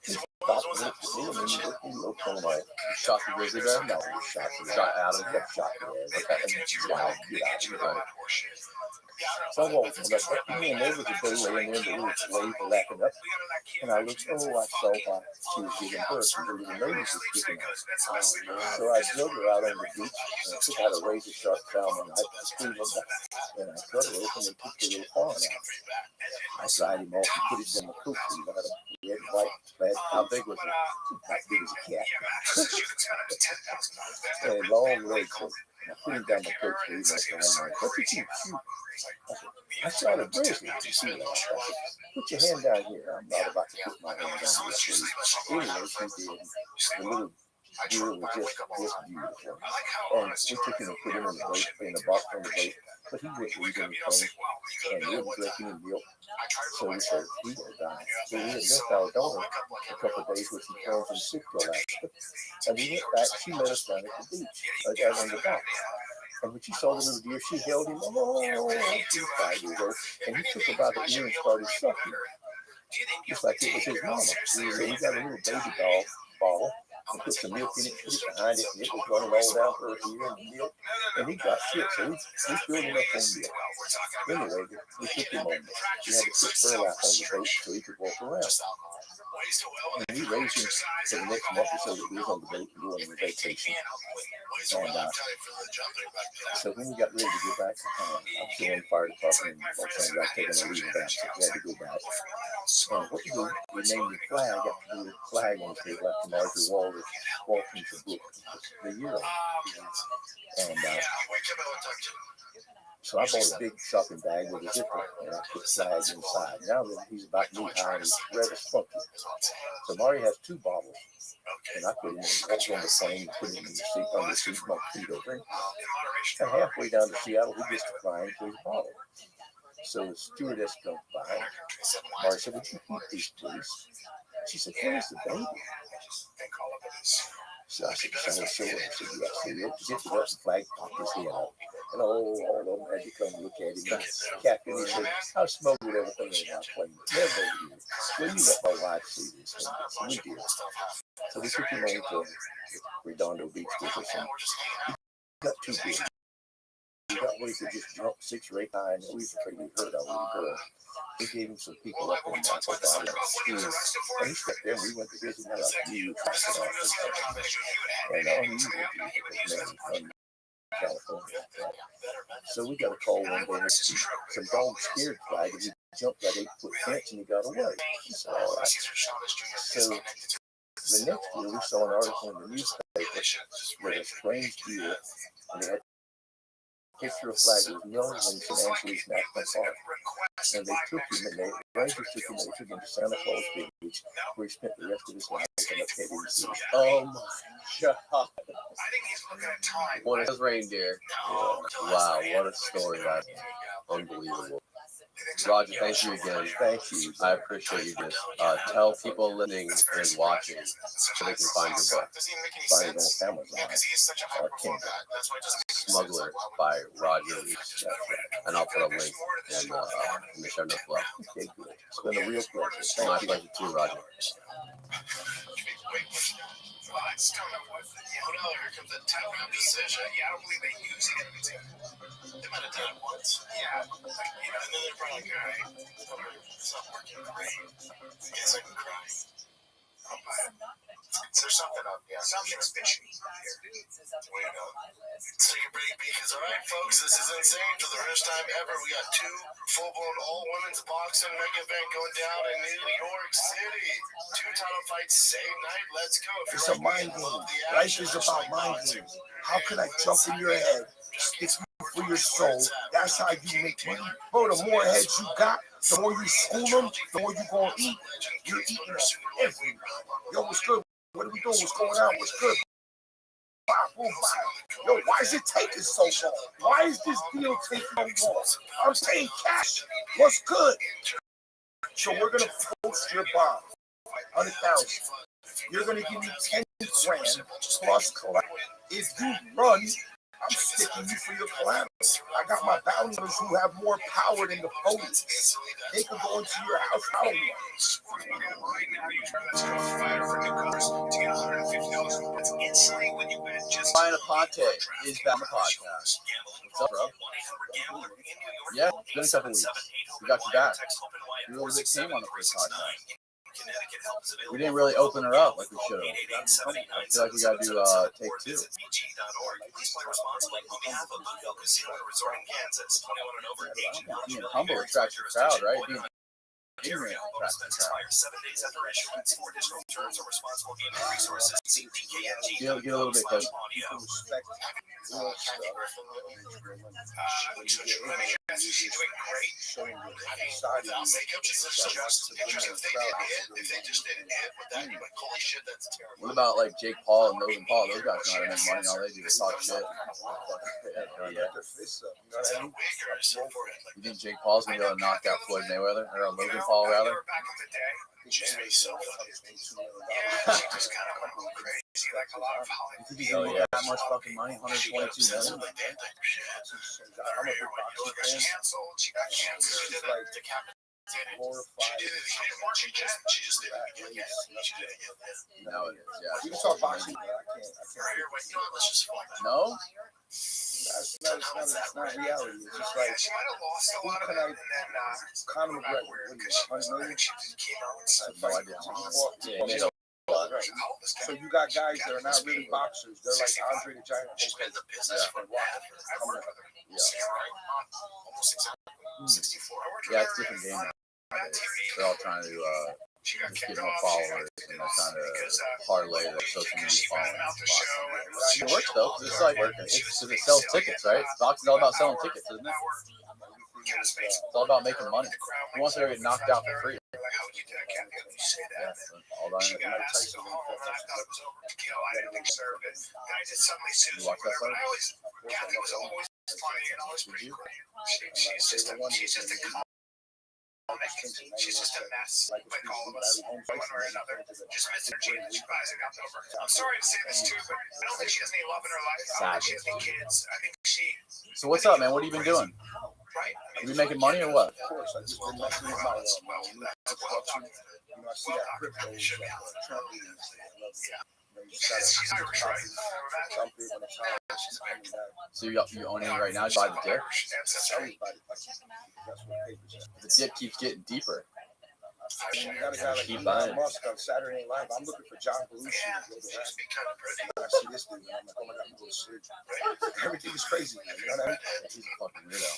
He stopped and looked at me, and then he looked at me, looked on my Shot the grizzly bear? no, he shot the Shot Adam? Adam. Shot the bear. And wow, get out of here. So I walked on that, and there was a doe laying there, the little waves were lapping up. And I looked, oh, I saw why she was giving birth, and the little nose was sticking out. So I drove her out on the beach, and I took out a razor sharp salmon knife and screwed him back. And I cut her open and took the little fawn out. I dried him off and put it in the coop. He had a red, white, plaid. How big was it? As big as a cat. And long legs. I put him down the coach for him. What did you shoot? I shot a grizzly. You see that? Put your hand down here. I'm not about to put my hand down here. Anyway, she did. The little deer was just beautiful. And we took him and put him in the boat, in the box on the boat. But he wouldn't leave anything. And he was drinking and milk. So we said, he will die. So we had left our daughter a couple of days with some friends in Sickville, Alaska. And we went back. She met us down at the beach, out on the dock. And when she saw the little deer, she held him, oh, he's 5 years old. And he took her by the ear and started sucking her, just like it was his mama. So he got a little baby doll bottle and put some milk in it, put it behind it, and it was running all down her ear and the milk. And he got sick, so we filled him up on milk. Anyway, we took him on. We had to put burlap on the boat so he could walk around. And we raised him for the next month or so that we was on the boat and going on vacation. And so when we got ready to go back, I'm still in the fire department, and my son got taken a leave back, so we had to go back. What we do, we named the flag after the little flag on the table after Marjorie Walton's book, The Year. And so I bought a big shopping bag with a zipper, and I put flags inside. Now that he's about knee high and he's rather spunky. So Mario has 2 bottles, and I put him on the plane, put him in the seat, on the seat, my feet over him. And halfway down to Seattle, he gets to flying to his bottle. So the stewardess comes by, and Mario said, would you eat these, please? She said, where's the baby? So I said, sure. I said, yes. So he zipped it up, the flag popped his head up. And all of them had to come look at him. Captain, he said, I'll smoke with everything in our plane. Never you. Will you let my wife see this thing? So we did. So we took him on to Redondo Beach with us. And he got too big. He got where he could just jump 6 or 8 high, and we was afraid he hurt our little girl. We gave him some people up in Napa Valley. And he stepped there, and we went to visit him. And he was from California. So we got a call one day, some dog scared flag, and he jumped that 8-foot fence and he got away. So, all right. So the next year we saw an article in the newspaper with a strange deer, and they had a picture of flag with millions in Angeles National Park. And they took him, and the rangers took him, and they took him to Santa Claus Village, where he spent the rest of his life in a petting zoo. Oh my God. One of those reindeer. Wow, what a story that is. Unbelievable. Roger, thank you again. Thank you. I appreciate you just tell people listening and watching so they can find your book. Find it on Amazon or Kindle. Smuggler by Roger Reese. And I'll put a link in the show notes below. Okay, good. It's been a real pleasure. My pleasure too, Roger. Here comes a tough decision. I don't believe they use it. They might have done it once. Yeah. And then they're probably like, all right, it's not working great. I guess I can cry. So there's something up, something's fishy here. Wait a minute. Let's take a break because, all right, folks, this is insane. For the first time ever, we got 2 full-blown all-women's boxing mega event going down in New York City. 2 title fights, same night. Let's go. It's a mind game. Life is about mind games. How can I jump in your head? It's for your soul. That's how you make money. Bro, the more heads you got, the more you school them, the more you gonna eat. You're eating them everywhere. Yo, what's good? What are we doing? What's going on? What's good? Yo, why is it taking so long? Why is this deal taking so long? I'm paying cash. What's good? So we're gonna post your bond, 100,000. You're gonna give me 10 grand plus collateral. If you run, I'm sticking you for your collateral. I got my bounties who have more power than the police. They could go into your house. I don't Ryan Aponte is back on the podcast. What's up, bro? Yeah, it's been a couple weeks. We got you back. You're a little bit tame on the first podcast. We didn't really open her up like we should have. I feel like we got to do take two. Being humble attracts your crowd, right? Being ignorant attracts the crowd. Get a little bit closer. What about like Jake Paul and Logan Paul? Those guys know how to make money. All they do is talk shit. You think Jake Paul's gonna be able to knock out Floyd Mayweather or Logan Paul rather? You think he's gonna get that much fucking money? 122 million. No, it is. Yeah. We can talk boxing. No. It's not reality. It's just like, who can I, Conor McGregor, 100 million? No idea. Yeah, right. So you got guys that are not really boxers. They're like Andre the Giant. Yeah, it's a different game nowadays. They're all trying to just get more followers, and they're trying to parlay their social media following. It works though, because it's like it sells tickets, right? Boxing's all about selling tickets, isn't it? It's all about making money. Who wants to get knocked out for free? Yeah, all about it. You watch that fight? Did you? She's just a mess, like all of us, one way or another. Just missing Gina. I'm sorry to say this too, but I don't think she has any love in her life. I don't think she has any kids. I think she. So what's up, man? What have you been doing? Are you making money or what? Of course, I just been messing with my construction. I see that crypto So you own it right now? You buy the dip? The dip keeps getting deeper. You got a guy like Elon Musk on Saturday Night Live. I'm looking for John Belushi. I see this dude, and I'm like, oh my God, I'm going to sleep. Everything is crazy. You know what I mean? He's a fucking weirdo.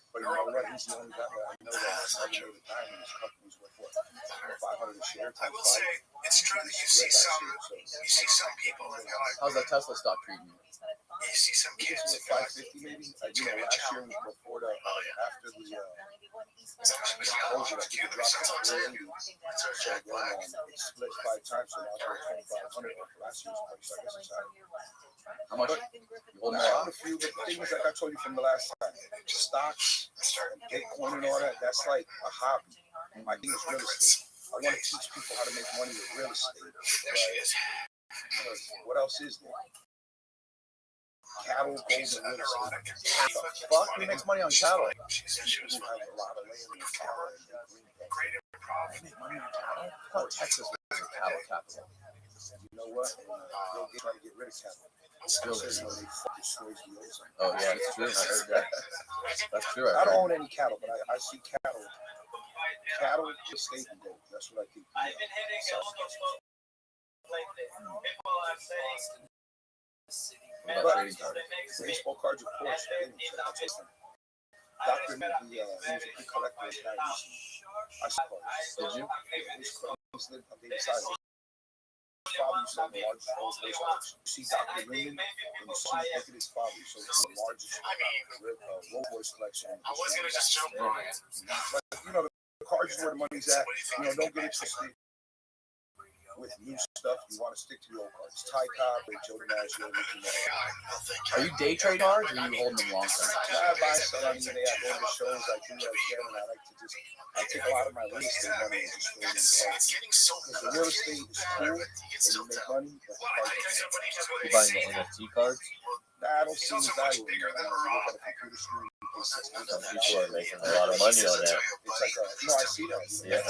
But you know what? He's the only guy that I know that's ever made a dime in his company's worth what? 500 a share. I will say, it's true that you see some people in your life. How's that Tesla stock treating you? You see some kids at 550 maybe. You know, last year before the after the closure, I think it dropped to 380. So it split 5 times, so now it's 2,500. Last year's price, I guess it's higher. How much? You holding I that own a few, but the thing is, like I told you from the last time, stocks and Bitcoin and all that, that's like a hobby. My thing is real estate. I want to teach people how to make money with real estate. Right? What else is there? Cattle, gold, and real estate. Fuck, who makes money on cattle? People have a lot of land in cattle. They make money on cattle? I thought Texas was a cattle capital. You know what? They're trying to get rid of cattle. Still, oh yeah, it's true. I heard that. That's true. I don't own any cattle, but I see cattle. Cattle is state and gold. That's what I think. What about trading cards? Baseball cards, of course. Dr. He was a big collector of cards. I saw cards. Did you? They decided. Father used to have the largest Rolls Royce collection. You see Dr. Lehman, and you see look at his father. So it's the largest Rolls Royce collection. I was gonna just jump on it. But you know, the cards is where the money's at. You know, don't get it twisted. with new stuff, you want to stick to your old cards. Ty Cobb, Joe DiMaggio, Mickey Mantle. Are you day trade cards or are you holding them long term? I buy some on eBay. I go to the shows. I do what I can, and I like to just. I take a lot of my real estate money and just throw it in cards. Because the real estate is cool and you make money, but the cards. You buying the NFT cards? Nah, I don't see any value in that. I don't look at a computer screen. Some people are making a lot of money on that. It's like no, I see that. Yeah.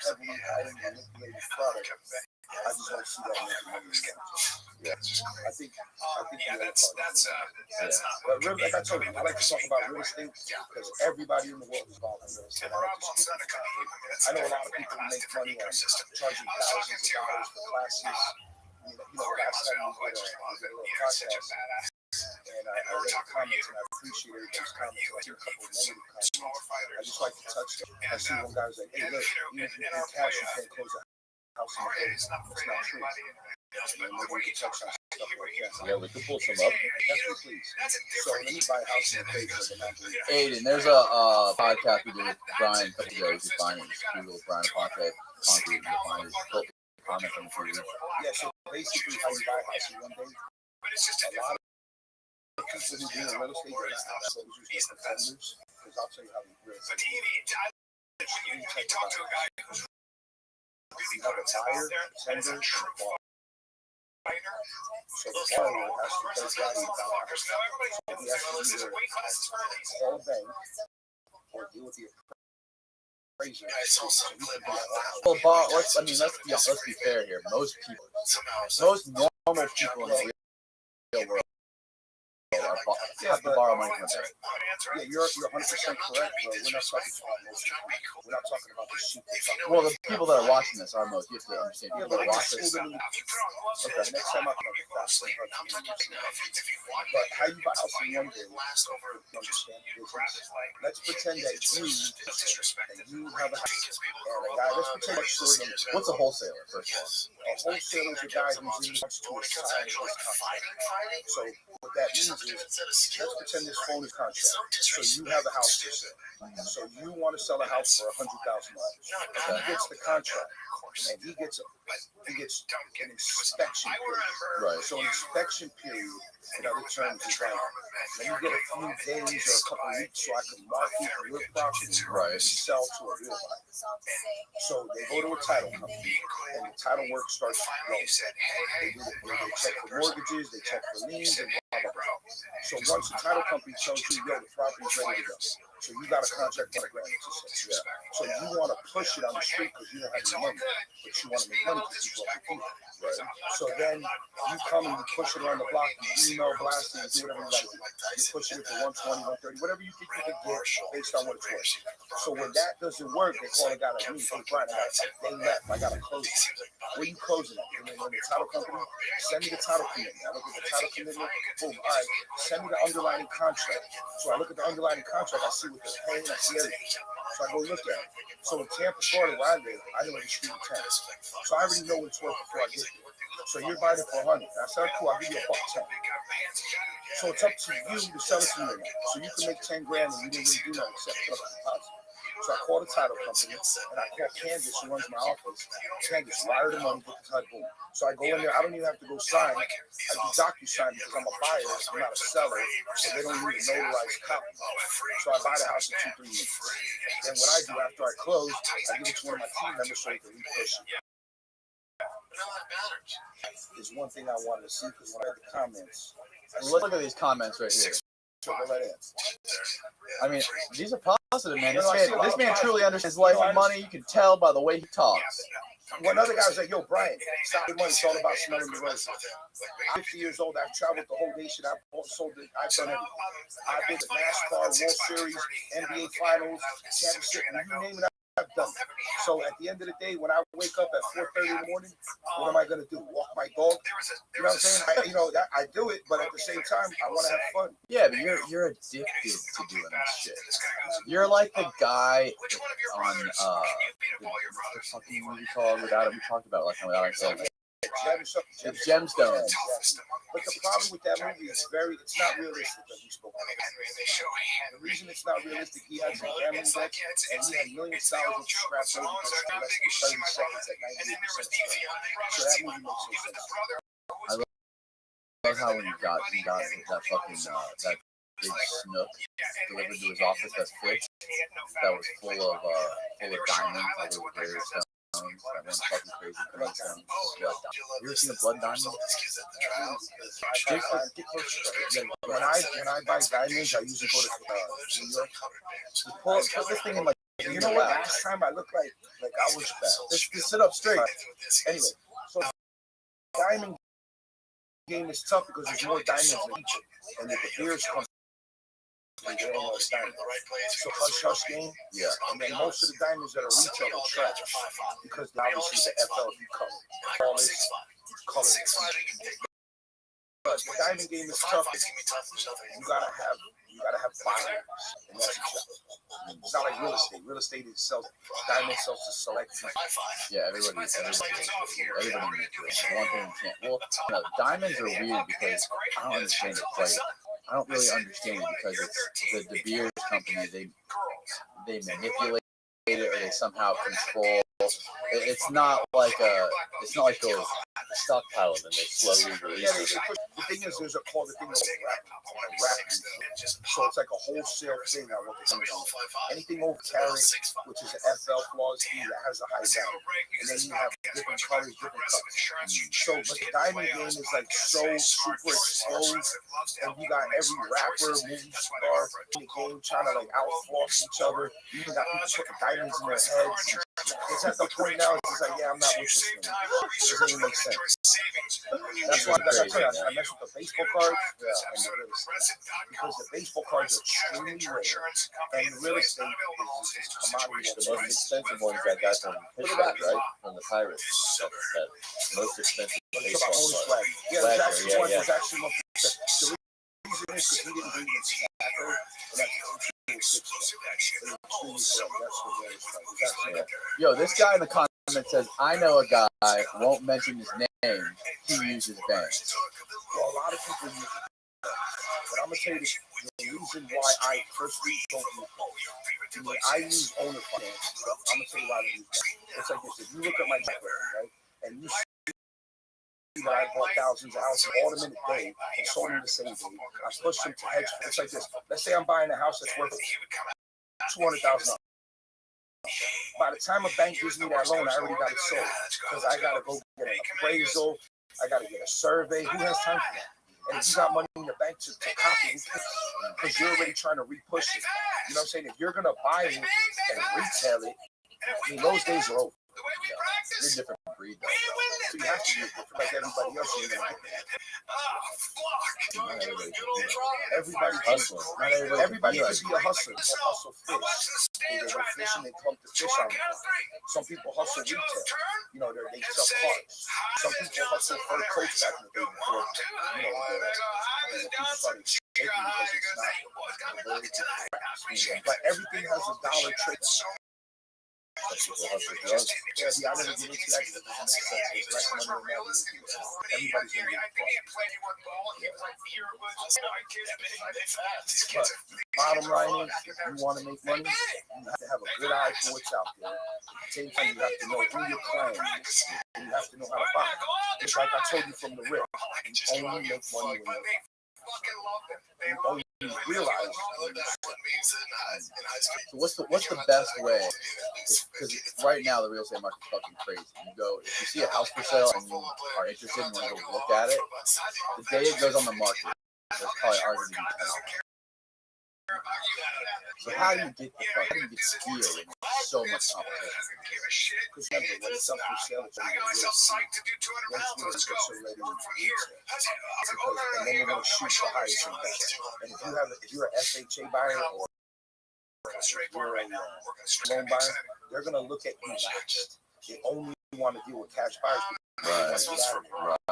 Heavily highly manipulated product. I just don't see that making money. Yeah. I think the other part. But really, like I told you, I like to talk about real estate because everybody in the world is involved in real estate. I know a lot of people who make money on charging thousands of dollars for classes. Last time we did a little podcast. And I read the comments and I appreciate everybody's comments. I hear a couple of negative comments. I just like to touch them. I see one guy who's like, hey, look, even if you pay cash, you can't close a house in the day. It's not true. Maybe we can touch on stuff like that. Yeah, we could pull some up. Definitely, please. So let me buy a house in the day for the not believe. Aiden, there's a podcast we did with Brian a couple ago. You can find it. Just Google Brian Podcast. Concrete, you'll find it. Comment on the video. Yeah, so basically how you buy a house in one day. A lot of people who do real estate are not outsourcers, they're pretenders. Because I'll tell you how real estate is. You talk to a guy who's you have a buyer, a pretender, and a buyer. So the buyer has to best value the house. So he has to either call a bank or deal with the appraiser. Well, let's be fair here. Most normal people in the real world have to borrow money from them. Yeah, you're 100% correct, bro. We're not talking about most people. We're not talking about the super. Well, the people that are watching this are most. You have to understand. Yeah, People but that watch this. Okay, next time I'll come But how you buy a house in one day, you understand business. Let's pretend that you have a house. And a guy, let's pretend that you're What's a wholesaler, first of all? a wholesaler is a guy who's in to assign his contract. So what that means is, let's pretend this phone is contract. So you have a house for sale. So you want to sell a house for $100,000. He gets the contract, and he gets an inspection period. Right. So an inspection period, in other terms, is like, let me get a few days or a couple of weeks so I can market your property and sell to a real buyer. So they go to a title company, and the title work starts going. They check for mortgages, they check for liens, and blah, blah, blah. So once the title company tells you, yo, the property's ready to go, so you got a contract for $1 grand. So you want to push it on the street because you don't have any money, but you want to make money because you want to compete. Right. So then you come and you push it around the block, you email blast it, you do whatever you got to do. You push it to 120, 130, whatever you think you can get based on what it's worth. So when that doesn't work, they call a guy like me, hey Brian, they left, I got to close it. Where you closing at? And then when the title company, send me the title commitment. I look at the title commitment, boom, all right, send me the underlying contract. So I look at the underlying contract, I see what they're paying, I see everything. So I go look at it. So in Tampa, Florida, where I live, I know the street in Tampa. So I already know what it's worth before I get there. So you're buying it for 100. I said, cool, I'll give you $110. So it's up to you to sell it to me now. So you can make 10 grand and you didn't really do nothing except put up a deposit. So I call the title company and I call Candace, who runs my office. Candace, wire the money, get the HUD, boom. So I go in there, I don't even have to go sign. I do DocuSign because I'm a buyer, I'm not a seller, so they don't need a notarized copy. So I buy the house in 2-3 minutes. Then what I do after I close, I give it to one of my team members so they can repush it. Is one thing I wanted to see because when I read the comments. Let's look at these comments right here. I mean, these are positive, man. This man truly understands life and money. You can tell by the way he talks. One other guy was like, yo, Brian, stop the money. It's all about smelling the roses. I'm 50 years old. I've traveled the whole nation. I've sold it. I've done everything. I've been to NASCAR, World Series, NBA Finals, championship, you name it. I've done it. So at the end of the day, when I wake up at 4:30 in the morning, what am I going to do? Walk my dog? You know what I'm saying? I do it, but at the same time, I want to have fun. Yeah, but you're addicted to doing this shit. You're like the guy on the fucking movie called Without It. We talked about it last time Without It. Gemstones. But the problem with that movie is it's not realistic, like we spoke about. The reason it's not realistic, he had some gambling debt, and he had millions of dollars scrapped over because of less than 30 seconds at 98%. So that movie makes no sense. I love how when you got that fucking that big snook delivered to his office that's fixed, that was full of diamonds, like those rare stones. That went fucking crazy. Blood stones. You ever seen a blood diamond? When I buy diamonds, I usually go to New York. Put this thing in like. You know what? Last time I looked like I was bad. Just sit up straight. Anyway, so diamond game is tough because there's more diamonds than each, and the beers come. And they don't know it's diamond. So hush game, yeah. And then most of the diamonds that are retail are trash because obviously the FLV color, all this color. But the diamond game is tough. You gotta have buyers, and that's it's not like real estate. Real estate is diamond sells to select. Yeah, everybody. One thing you can't. Well, no, diamonds are weird because I don't understand it. Like, I don't really understand it because it's the De Beers company. They manipulate it or they somehow control. It's not like those stockpile and they slowly release it. The thing is, there's a call the thing of rap. So it's like a wholesale thing. Anything over carat, which is an FL flaws fee that has a high value, and then you have different colors, different cuts. So, but the diamond game is like so super exposed, and you got every rapper, movie star in the game trying to like outfloss each other. You even got people putting diamonds in their heads. It's at the point now. It's like, yeah, I'm not with this thing. It doesn't even make sense. That's why I mess with the baseball cards and the real estate because the baseball cards are extremely rare, and the real estate is commodity. The most expensive ones I got from Pittsburgh, right? From the Pirates. That most expensive baseball card. Yeah, the Jackson one was actually one. The reason is because he didn't bring in Stacker, and that's Yo, this guy in the comment says, I know a guy, won't mention his name, he uses banks. Well, a lot of people use it. But I'm going to tell you this, the reason why I personally don't use banks. I use owner finance. I'm going to tell you why I use banks. It's like this, if you look at my background, right, and you see that I bought thousands of houses, bought them in a day, and sold them the same day. I pushed them to hedge. It's like this. Let's say I'm buying a house that's worth $200,000. By the time a bank gives me that loan, I already got it sold because I got to go get an appraisal. I got to get a survey. Who has time for that? And if you got money in your bank to copy, because you're already trying to repush it. You know what I'm saying? If you're going to buy it and retail it, I mean, those days are over. You're a different breed, though. So you have to be different like everybody else. Everybody hustling. Everybody can be a hustler. They hustle fish. They go fishing, they clump the fish on. Some people hustle retail. You know, they sell cars. Some people hustle for the coach back in the day before, you know, people started shaking because it's not. But everything has a dollar trade. People hustle drugs. Yeah, see, I never get into that because it doesn't make sense. It's like money and money. Everybody's going to get But bottom line is, if you want to make money, you have to have a good eye for what's out there. At the same time, you have to know who your client is. And you have to know how to buy. It's like I told you from the rip. You only make money when you only realize. So what's the best way? Because right now the real estate market's fucking crazy. You go, if you see a house for sale and you are interested and want to go look at it, the day it goes on the market, there's probably already been 10. So how do you get skill when there's so much competition? Because remember, when it's up for sale, it's only real estate. Once it's already retail. And then you're going to shoot the highest and best. And if you're an FHA buyer or you're a loan buyer, they're going to look at you last. They only want to deal with cash buyers. Right.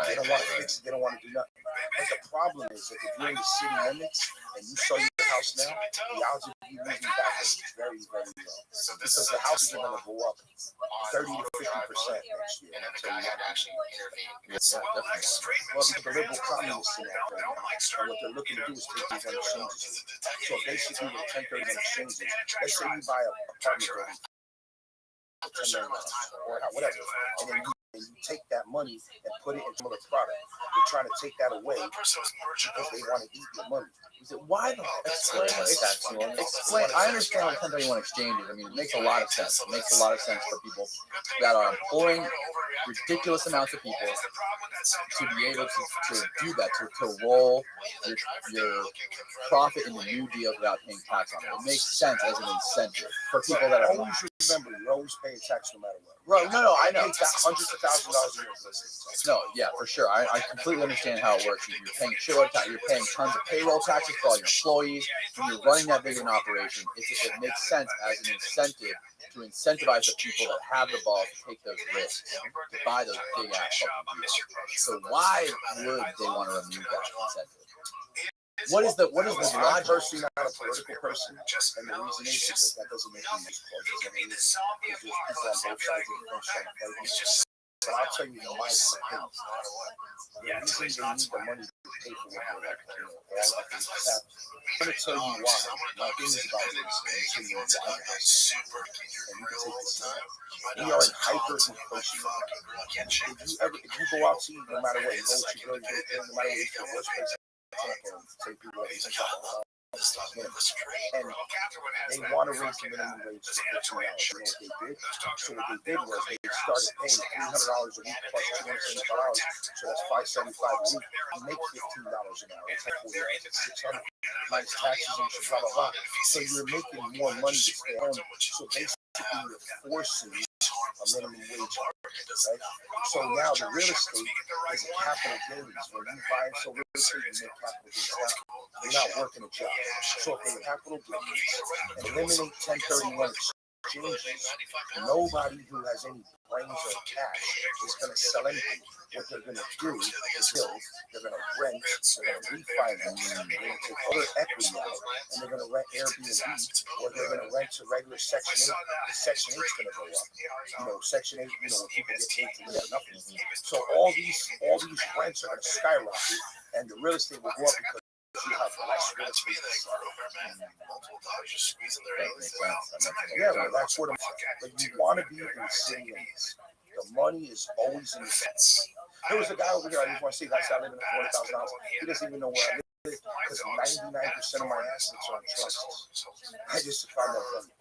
They don't want to fix it. They don't want to do nothing. But the problem is that if you're in the city limits and you sell your house now, the odds of you moving back is very, very low. Because the houses are going to go up 30 to 50% next year. And I'm telling you that. Yeah, definitely. Well, because the liberal communists in that right now, and what they're looking to do is take these on exchanges. So basically, with 1031 exchanges, let's say you buy an apartment building for $10 million or whatever, and then you take that money and put it into another product. They're trying to take that away because they want to eat your money. He said, why the explain? I understand what 1031 exchange is. I mean, it makes a lot of sense. It makes a lot of sense for people that are employing ridiculous amounts of people to be able to do that, to roll your profit into new deals without paying tax on it. It makes sense as an incentive for people that are. Always remember, you're always paying tax no matter what. Right? No, I know. Take that hundreds of thousands of dollars a year. No, yeah, for sure. I completely understand how it works. You're paying shitload of tax. You're paying tons of payroll taxes for all your employees. When you're running that big of an operation, it makes sense as an incentive to incentivize the people that have the balls to take those risks, to buy those big ass fucking deals. So why would they want to remove that incentive? What is the I'm logic? personally not a political person, and the reason is because that doesn't make me use clauses. I mean, because there's people on both sides of the fence trying to fight me. But I'll tell you my opinion. The reason they need the money to pay for what they're like, all the things that's happening. I'm going to tell you why. My thing is about this, and so you understand. And you can take this now. We are in hyperinflation. If you go out to eat, no matter what, you go with your girl, you go no matter what, it's the worst place. Take people and they want to raise the minimum wage to $15. You know what they did? So what they did was they started paying $300 a week plus $275. So that's $575 a week. You make $15 an hour. It's like $40, $600 minus taxes and blah blah blah. So you're making more money to stay home. So basically, you're forcing a minimum wage, right? So now the real estate is capital gains. When you buy and sell real estate, you make capital gains. Now, you're not working a job. So if they capital gains and eliminate 1031 exchanges, nobody who has any brains or cash is going to sell anything. What they're going to do is build, they're going to rent, they're going to refinance, they're going to take other equity out, and they're going to rent Airbnb, or they're going to rent to regular Section 8. The Section 8 is going to go up. You know, Section 8, you know, when people get paid to live, nothing. So all these rents are going to skyrocket, and the real estate will go up because you have less real estate to sell. Yeah, well, that's what I'm saying. But you want to be in city limits. The money is always in the fence. There was a guy over here, I just want to say, that's I live in $400,000. He doesn't even know where I live because 99% of my assets are in trusts. I just found that funny.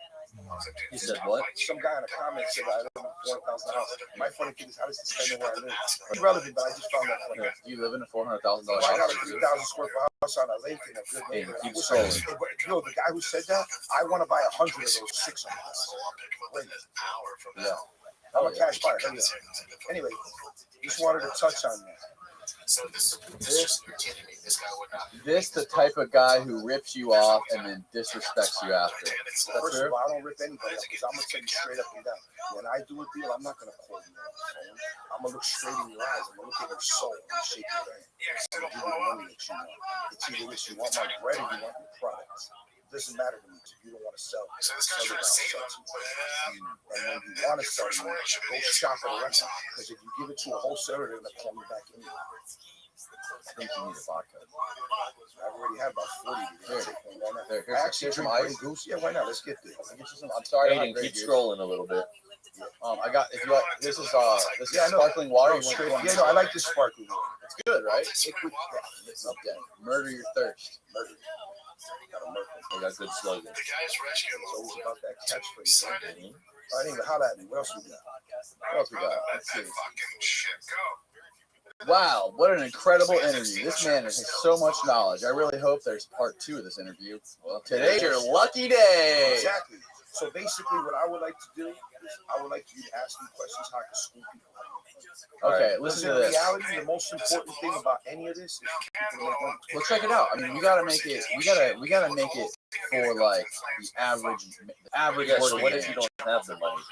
He said what? Some guy in the comments said I live in $400,000. My funny thing is, how does this guy know where I live? It's irrelevant, but I just found that funny. You live in a $400,000 Well, I got a house. 3,000 square foot house on a lake in a good neighborhood. Keep scrolling. Yo, the guy who said that, I want to buy 100 of those 600. Yeah. I'm a cash buyer. Anyway, just wanted to touch on that. This the type of guy who rips you off and then disrespects you after. That's First true. of all, I don't rip anybody up because I'm gonna tell you straight up and down. When I do a deal, I'm not gonna call you on the phone. I'm gonna look straight in your eyes. I'm gonna look at your soul and shake your hand. I'm gonna give you the money that you want. It's either this: you want my bread or you want your product. It doesn't matter to me if you don't want to sell. And when you want to sell, go shop at a restaurant because if you give it to a wholesaler, they're gonna call me back anyway. I think you need a vodka. I've already had about 40. Here's I actually some drink ice. Grey Goose. Yeah, why not? Let's get this. I'm sorry. Aiden, keep scrolling a little bit. I got. If you like, this is Yeah, I know. sparkling water. Oh, straight. Yeah, no, I like this sparkling water. It's good, right? Liquid. It's up there. Murder your thirst. Murder. They got good slogan. It's always about that catchphrase. Right? All right, anyway, holla at me. What else we got? What else we got? Let's see. Wow, what an incredible interview. This man has so much knowledge. I really hope there's part 2 of this interview. Well, today's your lucky day. Exactly. So basically, what I would like to do is I would like you to ask me questions how I can school people. Okay, Because listen in to this. reality, the most important thing about any of this is people make money. Well, check it out. I mean, we gotta make it. We gotta make it for like the average Yeah, so working what man. if you don't have the money?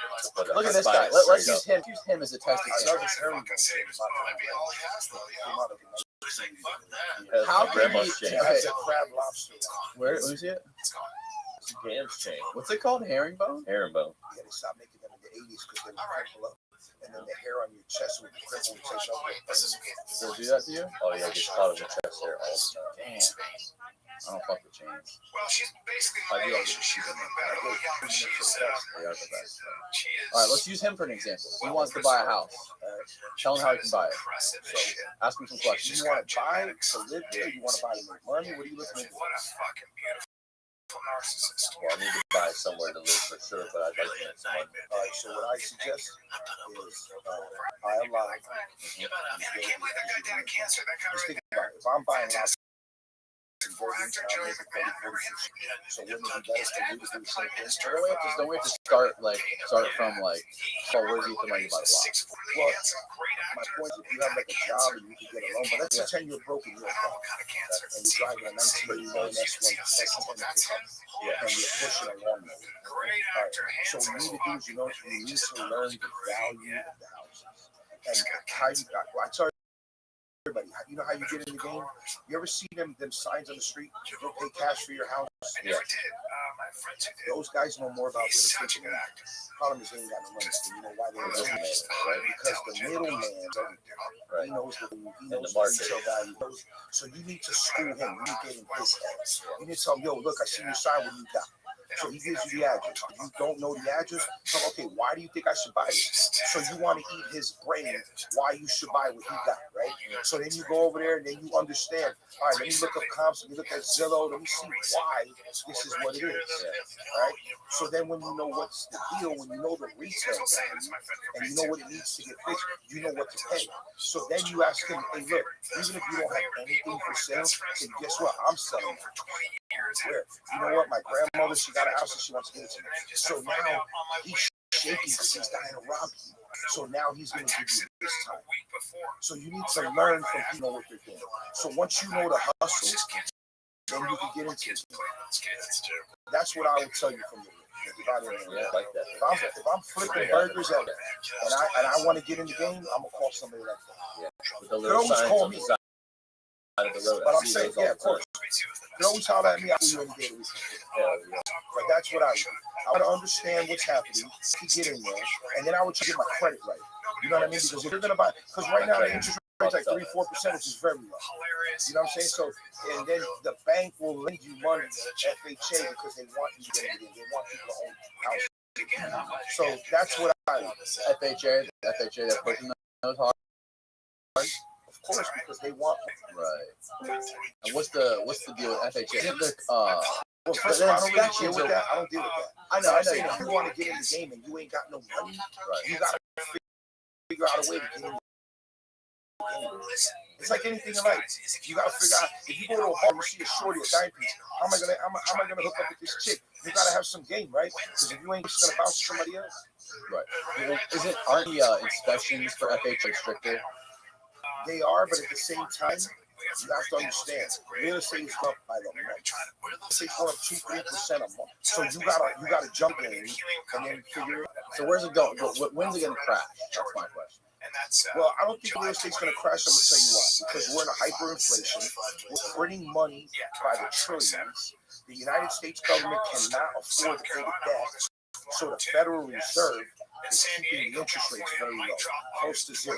Look at this guy. Let's use him as a testing I case. love this herringbone thing. Came out of the Has How my can grandma's he- chain. It has a crab lobster. Where? Let me see it. It's a Gam's chain. What's it called? Herringbone? Herringbone. Yeah, they stopped making them in the 80s because they would crumple up. And then the hair on your chest would cripple and take over. Does it do that to you? Oh yeah, it gets caught in the chest hair all the time. Damn. I don't fuck with chains. I do all get to shoot them. They are the best. All right, let's use him for an example. He wants to buy a house. Tell him how he can buy it. So ask him some questions. You want to buy it to live there? You want to buy it to make money? What are you looking at? Well, I need to buy somewhere to live for sure, but I'd like to make some money. All right, so what I suggest is buy a lot. Just think about it. If I'm buying lots, so wouldn't it be better for you to do the same thing? Don't we have to start from oh, where's he the money to buy the lot? Well, my point is, if you have like a job and you can get a loan, but let's pretend you're broken, you're a car, and you're driving a 1989 S1 and you're pushing a lawnmower. All right, so what you need to do is, you need to learn the value of the houses. And how you got, well, I tell everybody, you know how you get in the game? You ever see them signs on the street? You'll pay cash for your house. Yeah. Those guys know more about real estate than me. Problem is they ain't got no money. So you know why they're doing that, right? Because the middleman, he knows the retail value. So you need to school him. You need to get in his head. You need to tell him, yo, look, I see your sign. What you got? So he gives you the address. If you don't know the address, so okay, why do you think I should buy it? So you want to eat his brain why you should buy what he got, right? So then you go over there and then you understand. All right, let me look up comps. Let me look at Zillow. Let me see why this is what it is, right? So then when you know what's the deal, when you know the retail value and you know what it needs to get fixed, you know what to pay. So then you ask him, hey, look, even if you don't have anything for sale, then guess what? I'm selling it. Where? You know what? My grandmother, she got a house and she wants to get it to me. So now he's shaking because he's dying to rob you. So now he's going to give you this time. So you need to learn from people what they're doing. So once you know the hustle, then you can get into it. That's what I would tell you from the like that. If I'm flipping burgers at it and I want to get in the game, I'm gonna call somebody like that. Yeah. They always call me. But I'm saying, yeah, of course. They always holler at me. I do any day. But that's what I do. I want to understand what's happening, to get in there, and then I would try to get my credit right. You know what I mean? Because if you're gonna buy, because right now the interest rate's like 3-4%, which is very low. You know what I'm saying? So, and then the bank will lend you money to FHA because they want you to get in. They want people to own houses. So that's what I do. FHA, they're pushing those hard. Of course, because they want. Right. And what's the deal with FHA? Well, first of all, I don't really deal with that. I don't deal with that. I know. If you want to get in the game and you ain't got no money, you gotta figure out a way to get in the game. It's like anything in life. You gotta figure out, if you go to a bar and you see a shorty, a dime piece, how am I gonna hook up with this chick? You gotta have some game, right? Because if you ain't just gonna bounce to somebody else. Right. Aren't the inspections for FHA stricter? They are, but at the same time, you have to understand, real estate is up by the month. Real estate's going up 2-3% a month. So you gotta jump in and then figure it out. So where's it going? When's it gonna crash? That's my question. Well, I don't think real estate's gonna crash. I'm gonna tell you why. Because we're in a hyperinflation. We're printing money by the trillions. The United States government cannot afford to pay the debt. So the Federal Reserve is keeping the interest rates very low, close to zero.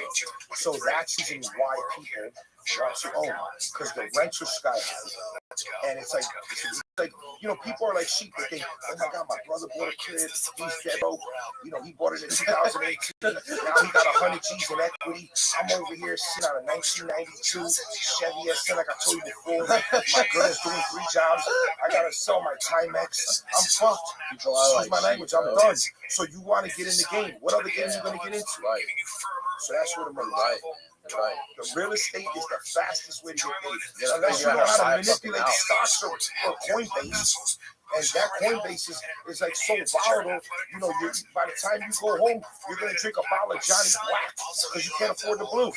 So that's the reason why people want to own, because the rents are sky high. And it's like, people are like sheep. They think, oh my God, my brother bought a crib. He's dead broke. He bought it in 2018. Now he got 100 G's in equity. I'm over here sitting on a 1992 Chevy S10, like I told you before. My girl's doing 3 jobs. I gotta sell my Timex. I'm fucked. Excuse my language. I'm done. So you want to get in the game? What other game are you gonna get into? Right. So that's what I'm gonna do. Right. The real estate is the fastest way to get paid. Unless you know how to manipulate stocks or Coinbase. And that Coinbase is like so volatile. By the time you go home, you're gonna drink a bottle of Johnny Black because you can't afford the blue.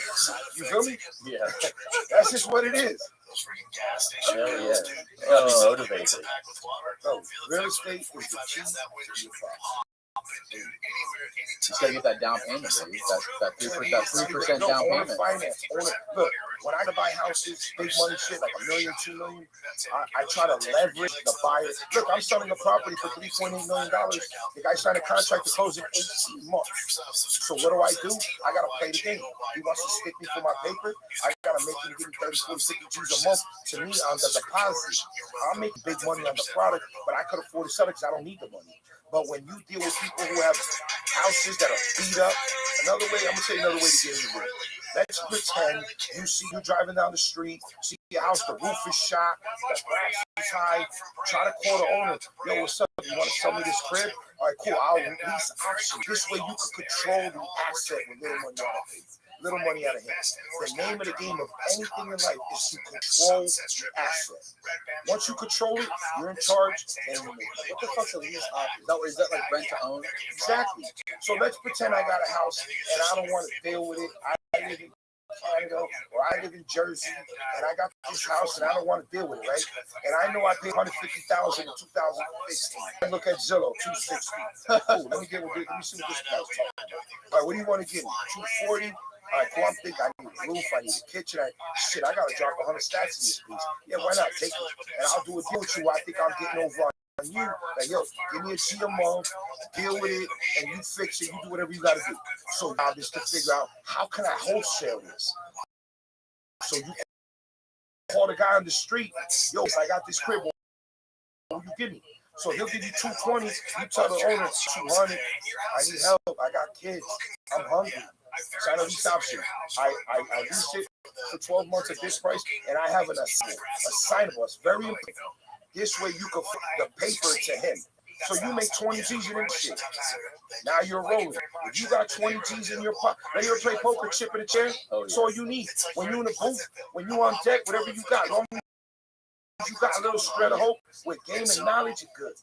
You feel me? Yeah. That's just what it is. Hell yeah. Gotta be motivated. No, real estate is the key to your Just gotta get that down payment, baby. That 3% No, down owner payment. finance. Look, when I buy houses, big money shit, like $1 million, $2 million, I try to leverage the buyer. Look, I'm selling a property for $3.8 million. The guy signed a contract to close in 18 months. So what do? I gotta play the game. He wants to stick me for my paper. I gotta make him give me 30, 40, 50 G's a month to me on the deposit. I'm making big money on the product, but I could afford to sell it because I don't need the money. But when you deal with people who have houses that are beat up, I'm gonna say another way to get into it. Let's pretend you driving down the street, see your house, the roof is shot, the grass is high, try to call the owner. Yo, what's up? You want to sell me this crib? All right, cool. I'll lease option. This way you can control the asset with little money out of it. Little money out of hand. The name of the game of anything in life is to control the asset. Once you control it, you're in charge. And what the fuck's a lease option? Is that like rent to own? Exactly. So let's pretend I got a house and I don't want to deal with it. I live in Canada or I live in Jersey and I got this house and I don't want to deal with it, right? And I know I paid $150,000 in 2016. I look at Zillow, 260. Cool, let me see what this guy's talking about. All right, what do you want to give me? 240? All right, cool. I'm thinking I need a roof, I need a kitchen. I gotta drop 100 stacks in this piece. Yeah, why not? Take it. And I'll do a deal with you. I think I'm getting over on you. Like, yo, give me a G a month, deal with it, and you fix it. You do whatever you gotta do. So now just to figure out how can I wholesale this. So you call the guy on the street, yo, I got this crib. What will you give me? So he'll give you 220. You tell the owner 200. I need help. I got kids. I'm hungry. Sign a lease option. I lease it for 12 months at this price, and I have an assignable. It's very important. This way you can flip the paper to him. So you make 20 G's in this shit. Now you're rolling. If you got 20 G's in your pocket, now you play poker, chip in a chair. That's all you need. When you in the booth, when you on deck, whatever you got, long as you got a little spread of hope with game and knowledge, you're good.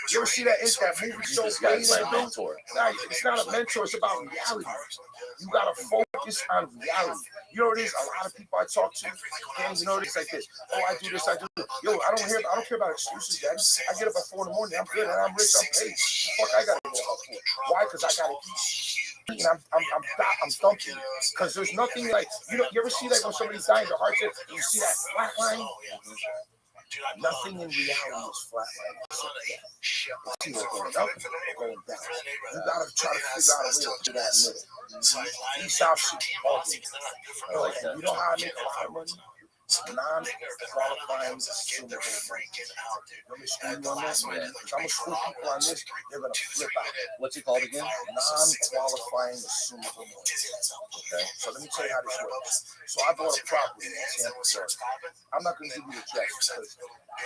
You ever see that movie show? It's not a mentor. It's about reality. You gotta focus on reality. You know what it is? A lot of people I talk to, you know, it's like this. Oh, I do this, I do this. Yo, I don't care about excuses, Daddy. I get up at 4 in the morning. I'm good and I'm rich. I'm paid. Fuck, I gotta go up for. Why? Because I gotta eat. And I'm dumping. Because there's nothing like you ever see like when somebody's dying, their heart hit, and you see that flat line. Nothing in reality is flat line. It's either going up or going down. You gotta try to figure out a way to do that middle. These options, all things. And you know how I make a lot of money? Non-qualifying assumable money. Let me school you on that, man. Because I'm gonna school people on this, they're gonna flip out. What's it called again? Non-qualifying assumable money. Okay, so let me tell you how this works. So I bought a property in Tampa, Florida. I'm not gonna give you the address because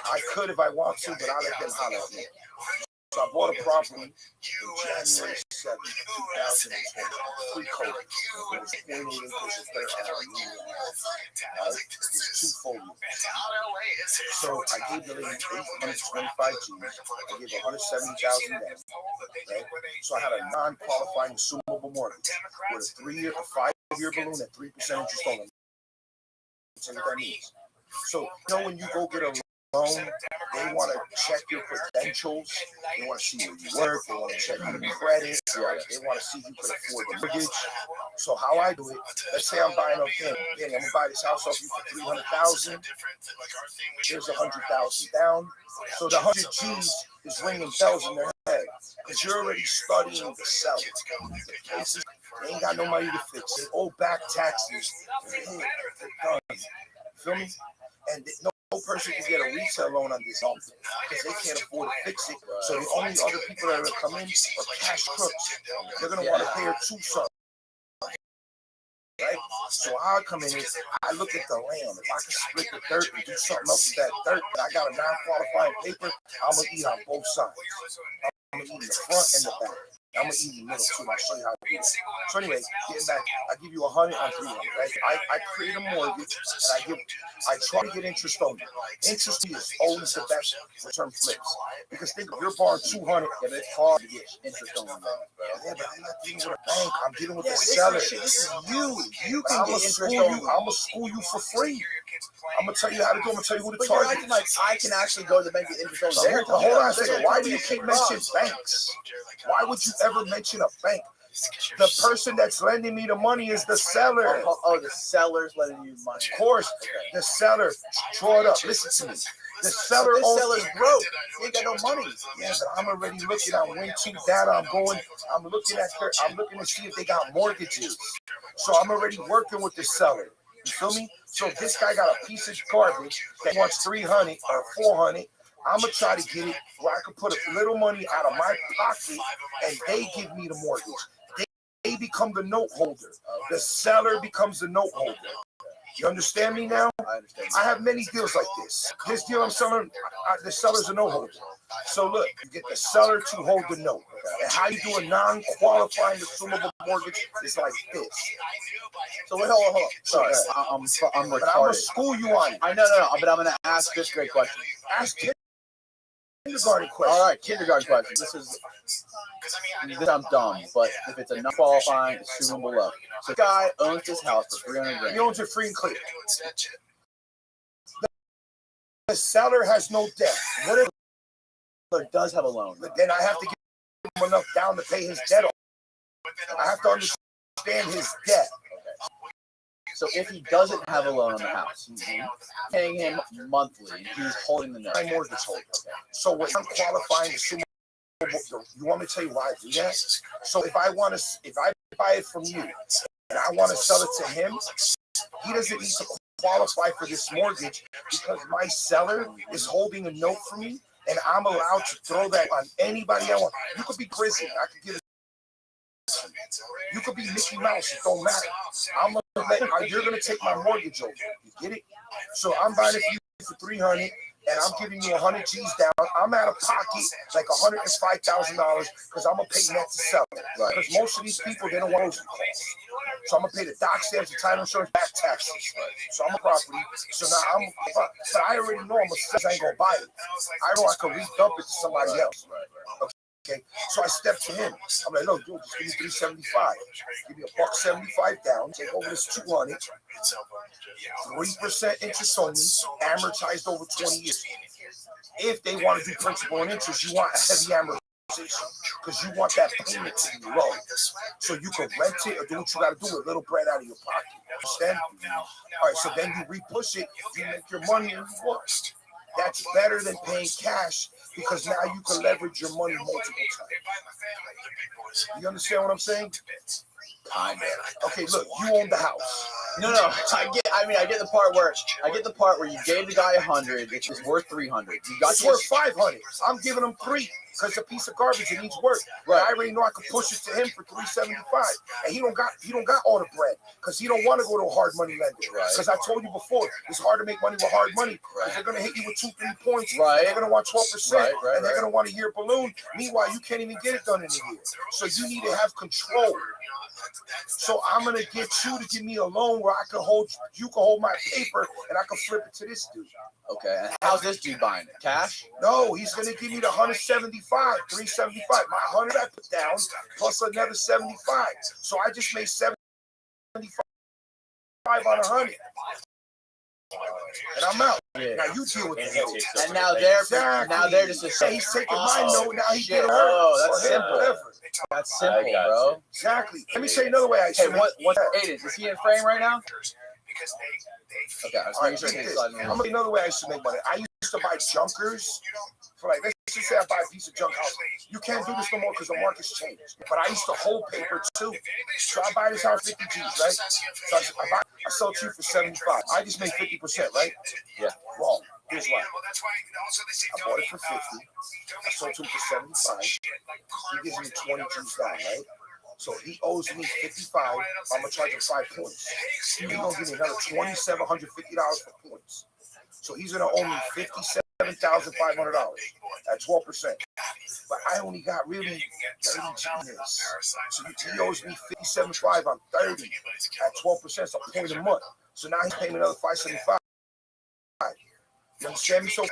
I could if I want to, but I'll let them holler at me. So I bought a property in January 7, 2020, pre-COVID. It was 28 acres of dirt on a new land. It's 2 folios. So I gave the lady 825 G's. I gave 170,000 down. Right? So I had a non-qualifying assumable mortgage with a 5-year balloon at 3% interest only. That's what that means. So when you go get a loan, they want to check your credentials. They want to see where you work. They want to check your credit. They want to see if you can afford the mortgage. So how I do it, let's say I'm buying I'm gonna buy this house off you for $300,000. Here's 100,000 down. So the 100 G's is ringing bells in their head because you're already studying the seller. They ain't got no money to fix it. Owe back taxes. They're done. Feel me? And no person can get a retail loan on this home because they can't afford to fix it. So the only other people that are gonna come in are cash crooks. They're gonna want to pay her $200. Right? So how I come in is I look at the land. If I can split the dirt and do something else with that dirt, and I got a non-qualifying paper, I'm gonna eat on both sides. I'm gonna eat in the front and the back. I'm gonna eat in the middle too. I'll show you how to do it. So anyway, getting back, I give you 100 on 300, right? I create a mortgage and I try to get interest only. Interest is always the best return flips because think of your bar 200. Yeah, but it's hard to get interest on loans, bro. Yeah, but I'm not dealing with a bank. I'm dealing with the seller. This is you. You can I'm get gonna interest school on. you. I'm gonna school you for free. I'm gonna tell you how to do. I'm gonna tell you who to But you're target. acting like I can actually go to the bank and get interest on there. But hold on a second. Why do you keep mentioning banks? Why would you ever mention a bank? The person that's lending me the money is the seller. Oh, the seller's letting you money. Of course, the seller. Draw it up. Listen to me. The seller This owns. seller's broke. He ain't got no money. Yeah, but I'm already looking at Win2 data. I'm looking at I'm looking to see if they got mortgages. So I'm already working with the seller. You feel me? So if this guy got a piece of garbage that wants 300 or 400, I'm gonna try to get it where I can put a little money out of my pocket and they give me the mortgage. They become the note holder. The seller becomes the note holder. You understand me now? I understand. I have many deals like this. This deal I'm selling, the seller's a note holder. So look, you get the seller to hold the note. And how you do a non-qualifying assumable mortgage is like this. So wait, hold on. Sorry, I'm But I'm retarded. gonna school you on it. I know, but I'm gonna ask this great question. Ask kindergarten question. All right, kindergarten question. This I'm dumb, but if it's a non-qualifying assumable loan, so the guy owns this house for 300 grand. He owns it free and clear. The seller has no debt. What if Seller does have a loan? then I have to give him enough down to pay his debt off. I have to understand his debt. So if he doesn't have a loan on the house, paying him monthly, he's holding the note. My mortgage holder. So what I'm qualifying assumable. You want me to tell you why I do that? So if I buy it from you and I want to sell it to him, he doesn't need to qualify for this mortgage because my seller is holding a note for me and I'm allowed to throw that on anybody I want. You could be prison. I could give it. You could be Mickey Mouse. It don't matter. You're gonna take my mortgage over. You get it? So I'm buying it for 300. And I'm giving you 100 G's down. I'm out of pocket like $105,000 because I'm gonna pay net to sell it. Because most of these people, they don't want those costs. So I'm gonna pay the dock stamps, the title insurance, back taxes. So I'm a property. So now but I already know I'm a seller. I ain't gonna buy it. I know I can re-dump it to somebody else. Okay, so I stepped to him. I'm like, look, dude, just give me 375. Give me $175 down. Take over this 200. 3% interest only, amortized over 20 years. If they want to do principal and interest, you want a heavy amortization because you want that payment to be low. So you can rent it or do what you got to do with little bread out of your pocket. Understand? All right, so then you repush it, you make your money and you work. That's better than paying cash because now you can leverage your money multiple times. You understand what I'm saying? Kind of. Okay, look, you own the house. No, I get the part where you gave the guy 100, it's worth 300. You got It's worth 500. I'm giving him 3 because it's a piece of garbage. It needs work. Right. I already know I can push it to him for 375, and he don't got all the bread because he don't want to go to a hard money lender. Because I told you before, it's hard to make money with hard money. Right. They're gonna hit you with 2-3 points. Right. They're gonna want 12%, and they're gonna want a year balloon. Meanwhile, you can't even get it done in a year. So you need to have control. So I'm gonna get you to give me a loan where you can hold my paper and I can flip it to this dude. Okay, and how's this dude buying it? Cash? No, he's gonna give me the 175, 375. My 100 I put down plus another 75. So I just made 75 on 100. And I'm out. Yeah. Now you deal with it. And now they're just saying he's taking my note. Now he shit. get That's simple. That's simple, bro. Exactly. Let me say another way. What's Aiden? Is he in frame right now? Okay, I'm gonna say another way I used to make money. I used to buy junkers for like, let's just say I buy a piece of junk house. You can't do this no more because the market's changed. But I used to hold paper too. So I buy this house 50 G's, right? So I sell it to you for 75. I just made 50%, right? Yeah. Wrong. Here's why. I bought it for 50. I sold it to him for 75. He gives me 20 G's down, right? So he owes me 55. I'm gonna charge him 5 points. He's gonna give me another $2,750 for points. So he's gonna owe me $57,500 at 12%. but I only got really 30 G's. So he owes me 57.5. I'm 30 at 12%, so a point a month. So now he's paying me another 5.75. You understand me? So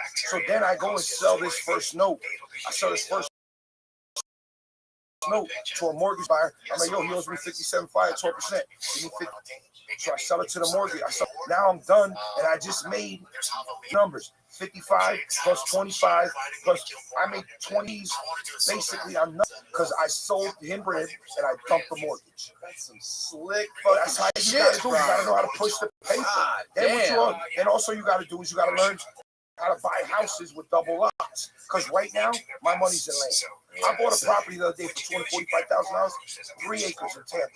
then I go and sell this first note. I sell this first note to a mortgage buyer. I'm like, yo, he owes me 57.5 at 12%. Give me 50. So I sell it to the mortgage. Now I'm done, and I just made numbers. 55 plus 25 plus I made 20s. Basically, I'm not because I sold him bread and I dumped the mortgage. That's some slick. But that's how you gotta do. You gotta know how to push the paper. And also you gotta do is you gotta learn how to buy houses with double lots. Because right now my money's in land. I bought a property the other day for $245,000, 3 acres in Tampa.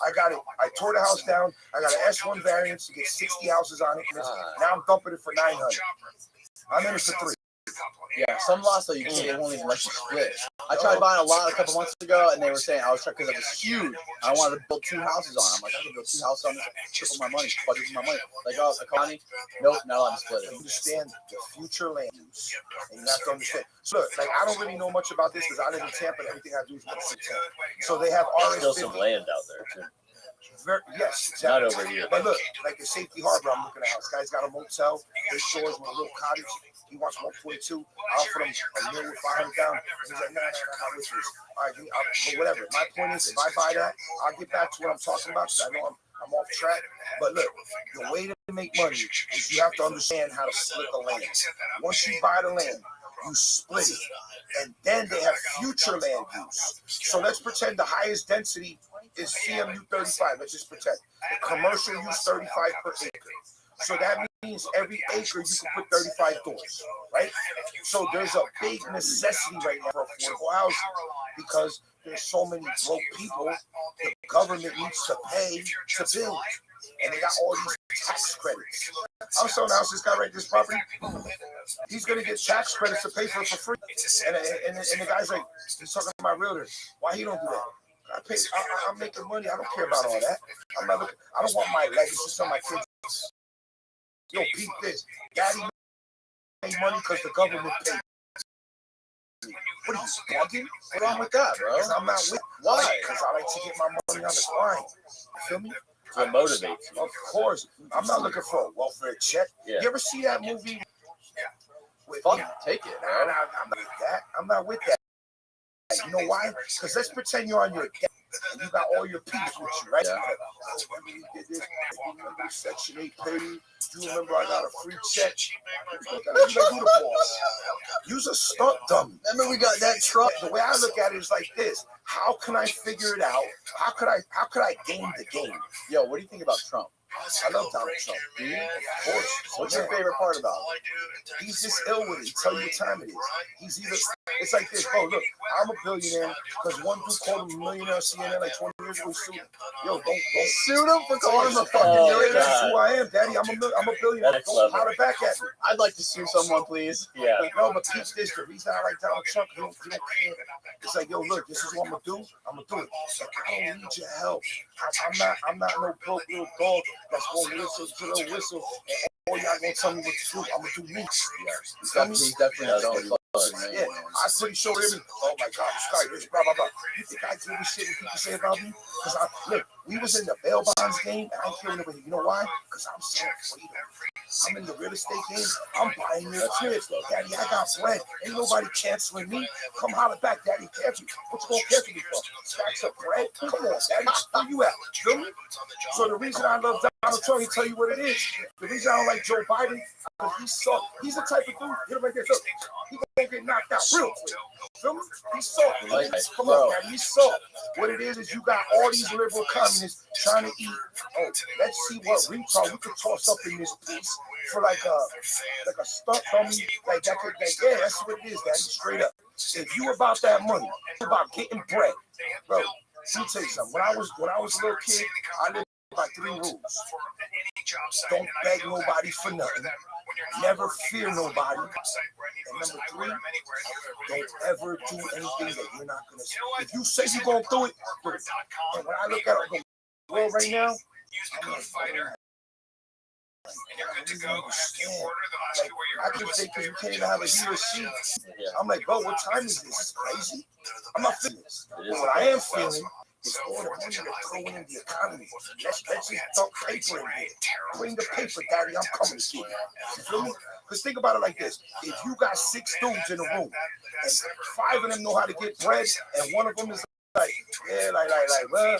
I got it. I tore the house down. I got an S1 variance to get 60 houses on it. Now I'm dumping it for 900. I'm in it for 3. Yeah, some lots though you can't won't even let you split. I tried buying a lot a couple months ago, and they were saying I was trying because it was huge. I wanted to build 2 houses on it. I'm like, I can build 2 houses on this, triple my money, quadruple my money. Like, oh, Connie, nope, not allowed to split it. Understand the future land use, and you have to understand. So, look, like I don't really know much about this because I live in Tampa, and everything I do is in Tampa. So they have There's still some land out there too. Yes, exactly. Not over here. But look, like the Safety Harbor, I'm looking at. This guy's got a motel, his shores with a little cottage. He wants 1.2. I offered him a million with 500 down. He's like, nah, not with this. All right, but whatever. My point is, if I buy that, I'll get back to what I'm talking about because I know I'm off track. But look, the way to make money is you have to understand how to split the land. Once you buy the land, you split it. And then they have future land use. So let's pretend the highest density is CMU 35. Let's just pretend. The commercial use 35 per acre. So that means every acre you can put 35 doors, right? So there's a big necessity right now for affordable housing because there's so many broke people the government needs to pay to build. And they got all these tax credits. I'm selling a house, this guy right this property, he's going to get tax credits to pay for it for free. And the guy's like, he's talking to my realtor. Why he don't do that? I'm making money. I don't care about all that. I'm not looking. I don't want my legacy to my kids. Yo, peep this. Daddy made money because the government paid. What are you bugging? What's wrong with that, bro? I'm not with. Why? Because I like to get my money on the grind. You feel me? What motivates you? Of course. I'm not looking for a welfare check. Yeah. You ever see that movie? Fuck, take it, bro. I'm not with that. I'm not with that. You know why? Because let's pretend you're on your deck and you got all your peeps with you, right? Yeah. Remember you did this? You remember Section 8 pay? You remember I got a free check? You gotta do the boss. Use a stunt dummy. Remember we got that truck? The way I look at it is like this. How can I figure it out? How could I game the game? Yo, what do you think about Trump? I love Donald Trump. Do you? Of course. What's your favorite part about him? He's just ill with it. He tell you what time it is. He's either. It's like this. Oh, look, I'm a billionaire because one dude called him a millionaire on CNN like 20 years ago. Sued him. Yo, don't Shoot him for calling him a fucking millionaire. That's who I am, Daddy. I'm a billionaire. Don't holler back at me. I'd like to sue someone, please. Yeah. No, but teach this. The reason I like Donald Trump, you don't care. It's like, yo, look, this is what I'm gonna do. I'm gonna do it. Like, I don't need your help. I'm not no broke little dog that's gonna whistle to the whistle and all y'all gonna tell me what to do. I'm gonna do me. You feel me? He's definitely not on. Yeah, I'm pretty sure every. Oh my God, this guy, this blah blah blah. You think I give a shit what people say about me? Because look, we was in the bail bonds game, and I don't care what nobody. You know why? Because I'm selling freedom. I'm in the real estate game. I'm buying your crib, Daddy. I got bread. Ain't nobody canceling me. Come holler back, Daddy. Cancel. What you gonna cancel me for? Stacks of bread? Come on, Daddy. Where you at? Feel me? So the reason I love Donald Trump, he tell you what it is. The reason I don't like Joe Biden, because he's the type of dude. Hit him right there. He gonna get knocked out real quick. Feel me? He's soft. Come on, man. He's soft. What it is you got all these liberal communists trying to eat. Oh, let's see what retard we could toss up in this piece for like a stunt dummy. Like that could, yeah, that's what it is, Daddy. Straight up. If you about that money, you about getting bread, bro. Let me tell you something. When I was a little kid, I lived by 3 rules. Don't beg nobody for nothing. Never fear nobody. And number 3, don't ever do anything that you're not gonna say. If you say you're gonna do it, do it. And when I look at the world right now, I'm like, and you're good to go. You order the Oscar where you're. I could say because you can't even have a heater seat. I'm like, bro, what time is this? This is crazy. I'm not feeling this. But what I am feeling is all the money they're throwing in the economy. Let's just dump paper in here. Bring the paper, daddy. I'm coming to get you. You feel me? Because think about it like this. If you got 6 dudes in a room and 5 of them know how to get bread and one of them is like, well,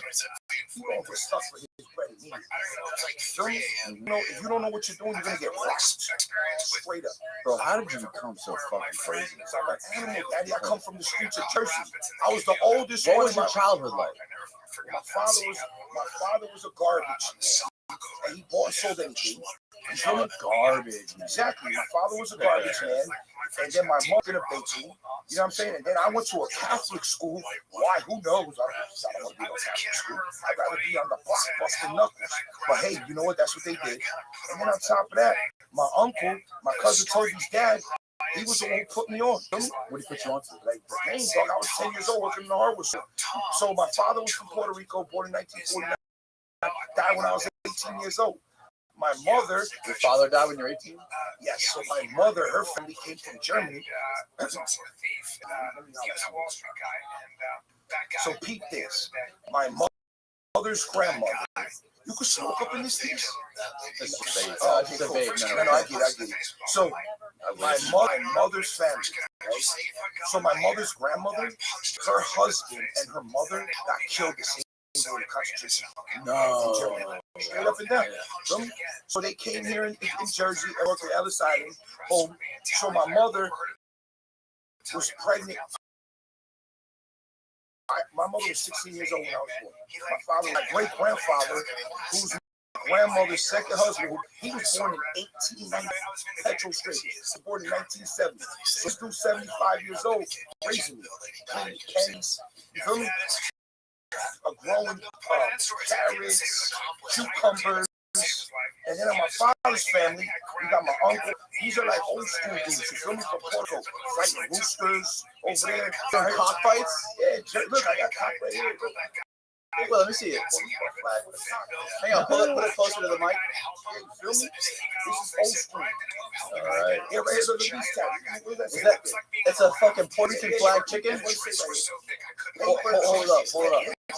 you gonna get stuck for his bread immediately. You know, if you don't know what you're doing, you're gonna get rocked straight up. Bro, how did you become so fucking crazy? So I'm an animal, daddy. I come from the streets of Jersey. I was the oldest. What was your childhood like? My father was a garbage man, and he bought and sold anything. Garbage. Exactly. My father was a garbage man, and then my mother a bakery. You know what I'm saying? And then I went to a Catholic school. Why? Who knows? I don't want to be in a Catholic school. I'd rather be on the block busting knuckles. But hey, you know what? That's what they did. And then on top of that, my uncle, my cousin Toby's dad, he was the one who put me on. What did he put you on to? Like the game, dog. I was 10 years old working in the hardware store. So my father was from Puerto Rico, born in 1949. Died when I was 18 years old. My mother. Your father died when you were 18? Yes. So my mother, her family came from Germany. So peep this. My mother's grandmother. You could smoke up in this piece. It's a vape. No, I get it. So my mother's family. Right? So my mother's grandmother, her husband and her mother got killed the same day in the concentration camp. No. Straight up and down. So they came here in Jersey, I worked at Ellis Island, home. So my mother was pregnant. My mother was 16 years old when I was born. My father, my great grandfather, who's my grandmother's second husband, he was born in 1890, Petrol Street. He was born in 1970. So he's still 75 years old, raising me. Kenny's, you feel me? A growing carrots, cucumbers, and then on my father's family, we got my uncle. These are like old school dudes. You feel me? From Porto, fighting roosters over there. Cockfights? Yeah, look, I got cock right here. Well, let me see it. Hang on, put it closer to the mic. You feel me? This is old school. All right. Yeah, right here, look at these cats. It's a fucking Puerto Rican flag chicken? Hold it up.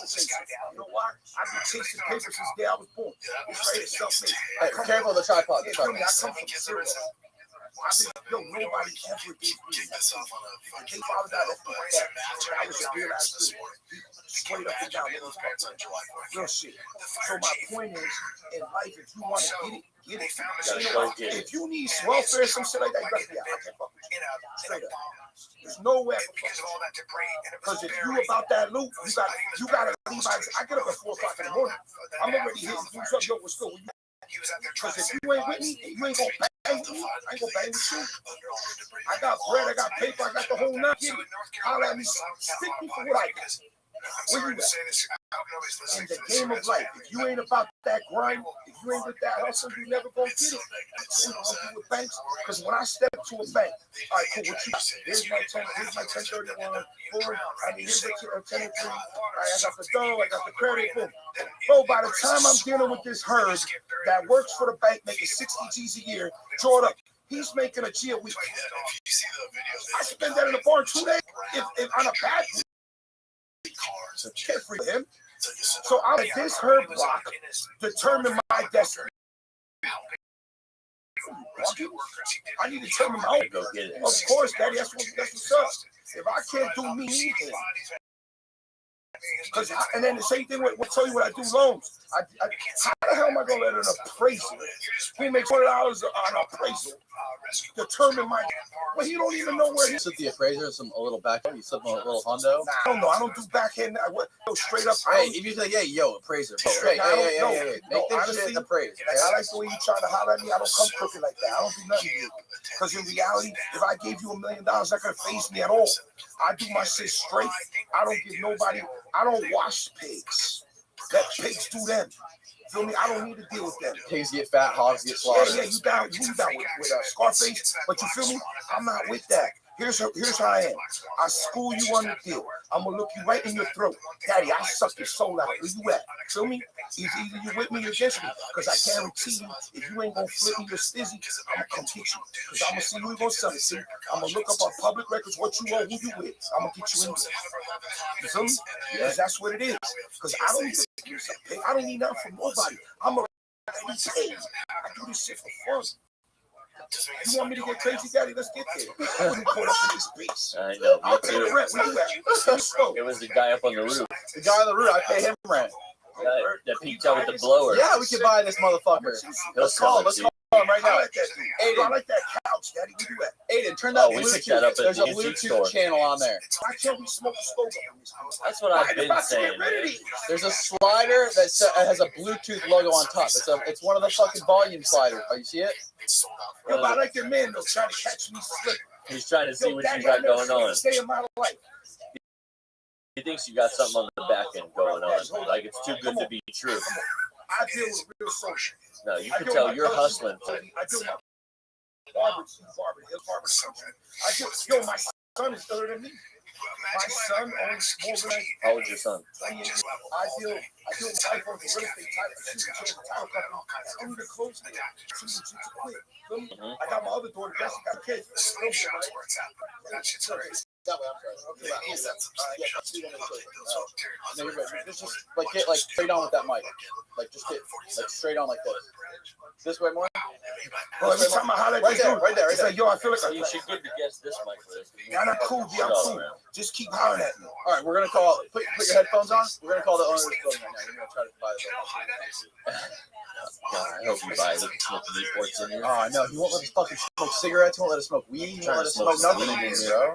You know why? I've been chasing paper since the day I was born. It's right here, self-made. Hey, careful of the tripod. I come from Syria. Nobody ever gave me that. They found out that was a real ass thing. Straight up and down. Real shit. So my point is, in life, if you want to get it. If you need welfare, some shit like that, you gotta be out. I can't fuck with you. Straight up. There's no way I can fuck with you. Because if you about that loot, you gotta leave. I get up at 4 o'clock in the morning. I'm already hitting dudes up. Yo, what's good? Because if you ain't with me, you ain't gonna bang with me. I ain't gonna bang with you. I got bread, I got paper, I got the whole nut. Holler at me, stick me for what I got. Where you at? In the game of life, if you ain't about that grind, if you ain't with that hustle, you never gonna get it. With banks, because when I step to a bank, all right, cool, what you got? Here's my 1031, boom. I mean, here's the 1003. All right, I got the dough, I got the credit, boom. Bro, by the time I'm dealing with this herd that works for the bank, making 60 G's a year, draw it up. He's making a G a week. I spend that in the bar 2 days if on a bad week. It's a kid for him. So I'm at this herb block determine my destiny. I need to determine my own. Go get it. Of course, Daddy, that's what's up. If I can't do me, and then the same thing with tell you what I do loans. How the hell am I gonna let an appraiser who makes $20 on appraisal determine my? Well, he don't even know where You slip the appraiser a little backhand. You slip a little hundo. Nah, I don't know. I don't do backhand. I go straight up. Hey, if you say, yeah, yo, appraiser, straight, hey, make this shit appraise. I like the way you try to holler at me. I don't come crooked like that. I don't do nothing to you. Because in reality, if I gave you $1 million, that could face me at all. I do my shit straight. I don't give nobody. I don't wash pigs. Let pigs do them. Feel me? I don't need to deal with them. Pigs get fat, hogs get slaughtered. Yeah, you down with Scarface, but you feel me? I'm not with that. Here's how I am. I school you on the deal. I'm gonna look you right in your throat. Daddy, I suck your soul out. Where you at? Feel me? Either you with me or against me. Because I guarantee you, if you ain't gonna flip me your stizzy, I'm gonna come get you. Because I'm gonna see who you gonna sell it to. I'm gonna look up on public records what you owe, who you with. I'm gonna get you in there. You feel me? Yes, that's what it is. Because I don't need nothing from nobody. I'm a I do this shit for fun. You want me to get crazy, Daddy? Let's get there. I wasn't caught up in this piece. I know. I'll pay the rent. Where you at? It was the guy up on the roof. The guy on the roof, I pay him rent. That peeked out with the blower. Yeah, we can buy this motherfucker. Let's call him. Let's call him right now. I like that couch, Daddy. Where you at? Aiden, turn that we picked Bluetooth. that up at There's the a antique Bluetooth store. channel on there. Why can't we smoke a stove? That's what I've been saying. There's a slider that has a Bluetooth logo on top. It's one of the fucking volume sliders. Oh, you see it? Yeah, but I like your man though, trying to catch me slipping. He's trying to see what you got going on. Stay in my life. He thinks you got something on the back end going on. Like it's too good to be true. I deal with real social. No, you can tell you're hustling. I deal with barber. Yo, my son is older than me. My son owns more than How old's your son? 20 years. I deal with my phone for real estate title company. I need to close it. I got my other daughter, Jessica, got kids. That way, I'm sorry. No, you're good. Just like get like straight on with that mic. Like just get like straight on like this. This way more. Bro, every time I holler at Right this there, dude, right there, right it's there. like, yo, I feel like You should get to guess this mic for this. yeah, I'm cool, G, I'm cool. Just keep hollering at me. All right, we're gonna call. Put your headphones on. We're gonna call the owner of this building right now. We're gonna try to buy the building. God, I hope you buy it. Smoke the Newports in here. Oh no, he won't let us fucking smoke cigarettes. He won't let us smoke weed. He won't let us smoke nothing in here, bro.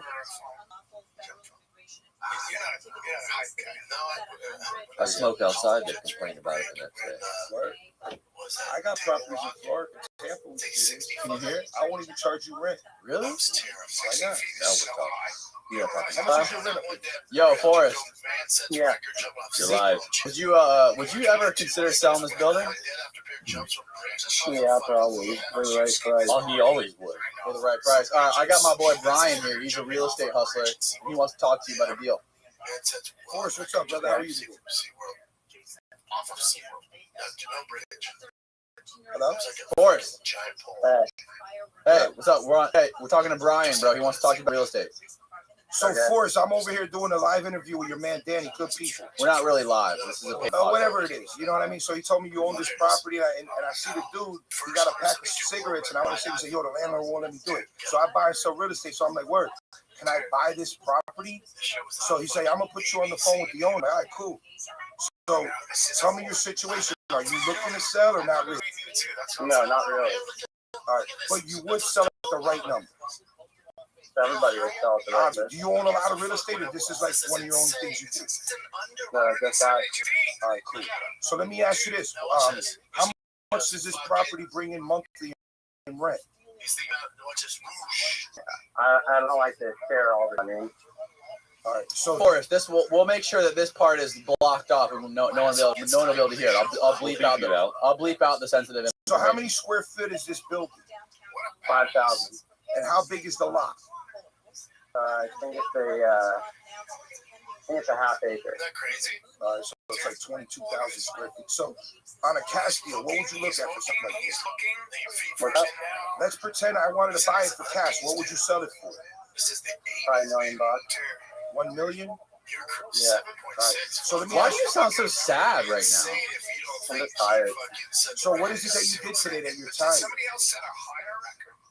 I smoked outside. They complained about it the next day. I got properties in Florida, Tampa. Can you hear it? I won't even charge you rent. Really? Why not? Now we're talking. You're not talking. How much is your rent up there? Yo, Forrest. Yeah. You're live. Would you ever consider selling this building? Yeah, probably. For the right price. Oh, he always would. For the right price. All right, I got my boy Brian here. He's a real estate hustler. He wants to talk to you about a deal. Forrest, what's up, brother? How are you doing? Hello? Forrest. Hey, what's up? We're talking to Brian, bro. He wants to talk to you about real estate. So, Forrest, I'm over here doing a live interview with your man, Danny. Good people. We're not really live. This is a paid podcast. Whatever it is. You know what I mean? So he told me you own this property, and I see the dude, he got a pack of cigarettes, and I want to see him say, yo, the landlord won't let me do it. So I buy and sell real estate. So I'm like, word, can I buy this property? So he said, I'm going to put you on the phone with the owner. All right, cool. So tell me your situation. Are you looking to sell or not really? No, not really. All right, but you would sell at the right number. Everybody would sell it to that. Do you own a lot of real estate, or this is like one of your only things you do? No, just that. All right, cool. So let me ask you this: how much does this property bring in monthly in rent? I don't like to share all the names. All right, so Forrest, we'll make sure that this part is blocked off, and no one will be able to hear it. I'll bleep out the sensitive information. So how many square feet is this building? 5,000. And how big is the lot? I think it's a half acre. All right, so it's like 22,000 square feet. So on a cash deal, what would you look at for something like this? What's up? Let's pretend I wanted to buy it for cash. What would you sell it for? Probably $1 million. 1 million? Yeah. All right. So let me Why ask do you sound so sad right now? I'm just tired. So what is it that you did today that you're tired?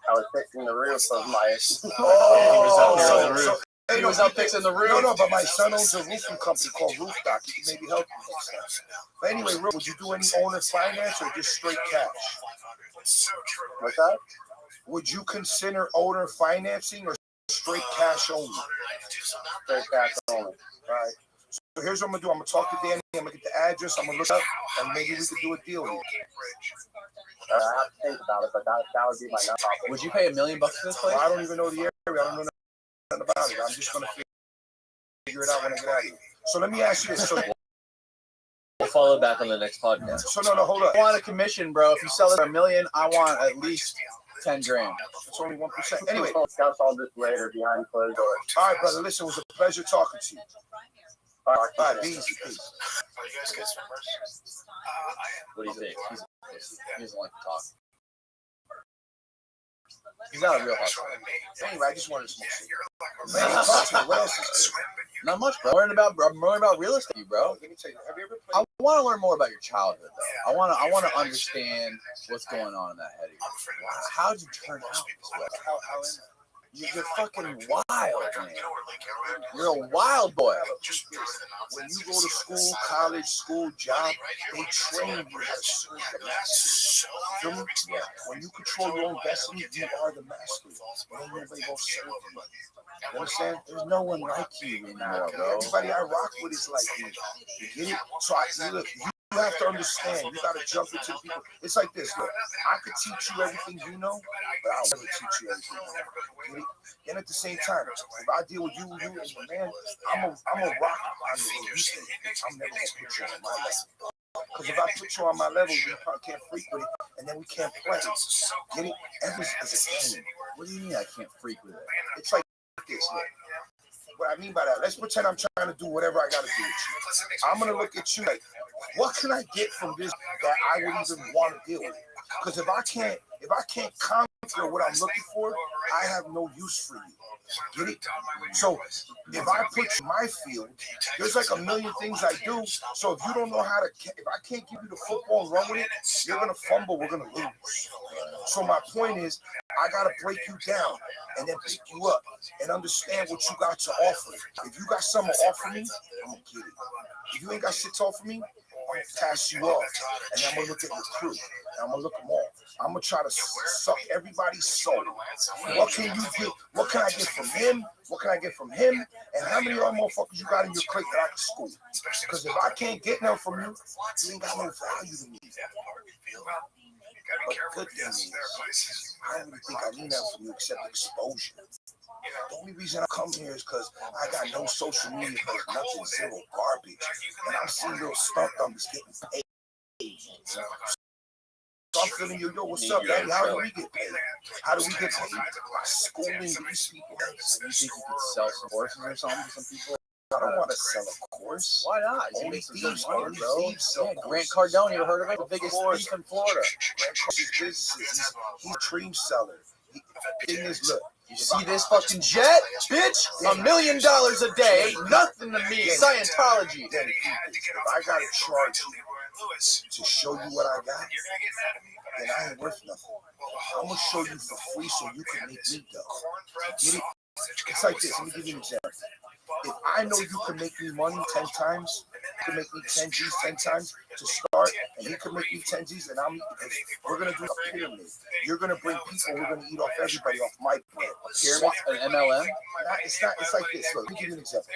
I was fixing the roof of my. He was up fixing the roof. No, but my son owns a roofing company called Roof Doc. He can maybe help you next time. But anyway, would you do any owner finance or just straight cash? What's that? Would you consider owner financing or straight cash only? Straight cash only. All right. So here's what I'm gonna do. I'm gonna talk to Danny. I'm gonna get the address. I'm gonna look up, and maybe we could do a deal here. I have to think about it, but that would be my number. Would you pay $1 million for this place? I don't even know the area. I don't know nothing about it. I'm just gonna figure it out when I get out of here. So let me ask you this. So, We'll follow back on the next podcast. so no, hold up. I want a commission, bro. If you sell it for $1 million, I want at least 10 grand. It's only 1%. Anyway, We'll discuss all this later behind closed doors. all right, brother. Listen, it was a pleasure talking to you. All All right, be easy, peace. What do you think? He doesn't like to talk. He's not a real hustler. Anyway, I just wanted to smoke shit. Man, talk to me. What else is there? Not much, bro. I'm learning about real estate, bro. Let me tell you. Have you ever I played? want to learn more about your childhood, though. I want to understand what's going on in that head of yours. How'd you turn out this way? How You're fucking wild, man. You're a wild boy. when you go to school, college, job, they train you how to serve the master. You feel me? Yeah. When you control your own destiny, you are the master. Ain't nobody gonna serve you. You understand? There's no one like you anymore, bro. Everybody I rock with is like me. You get it? So look, you have to understand. You gotta jump into the people. It's like this. Look, I could teach you everything you know, but I'll never teach you everything you know. Get it? And at the same time, if I deal with you and your man, I'm a rock on the way you think. I'm never gonna put you on my level. Because if I put you on my level, you probably can't freak with it, and then we can't play. Get it? Everything is a game. What do you mean I can't freak with it? It's like this. Look. What I mean by that, let's pretend I'm trying to do whatever I got to do with you. I'm going to look at you like, what can I get from this that I would even want to deal with? Because if I can't conquer what I'm looking for, I have no use for you. Get it? So if I put you in my field, there's like a million things I do. So if you don't know how to, if I can't give you the football and run with it, you're going to fumble, we're going to lose. So my point is, I got to break you down and then pick you up and understand what you got to offer. If you got something to offer me, I'm going to get it. If you ain't got shit to offer me, I'm going to pass you off. And I'm going to look at your crew. And I'm going to look them all. I'm going to try to suck everybody's soul. What can you get? What can I get from him? What can I get from him? And how many other motherfuckers you got in your clique that I can school? Because if I can't get nothing from you, you ain't got no value to me. But the good thing is, I don't really think I need nothing from you except exposure. The only reason I come here is because I got no social media, because nothing, zero garbage. And I'm seeing little stunt numbers getting paid. So I'm feeling yo, what's up, daddy? How do we get paid? How do we get paid? By schooling these people. You think you could sell some horses or something to some people? I don't want to sell a course. Why not? Only thieves, bro. Yeah, Grant Cardone, you ever heard of it? The biggest thief in Florida. Grant Cardone's businesses. He's a dream seller. The thing is, look. You see this fucking jet? Bitch, $1 million a day ain't nothing to me. Scientology. If I gotta charge you to show you what I got, then I ain't worth nothing. I'm gonna show you for free so you can make me go. Get it? It's like this. Let me give you an example. If I know you can make me money 10 times, you can make me 10 G's 10 times to start, and he can make me 10 G's, and we're gonna do a pyramid. You're gonna bring people, we're gonna eat off everybody off my bread. Pyramid? An MLM? It's like this. Look, let me give you an example.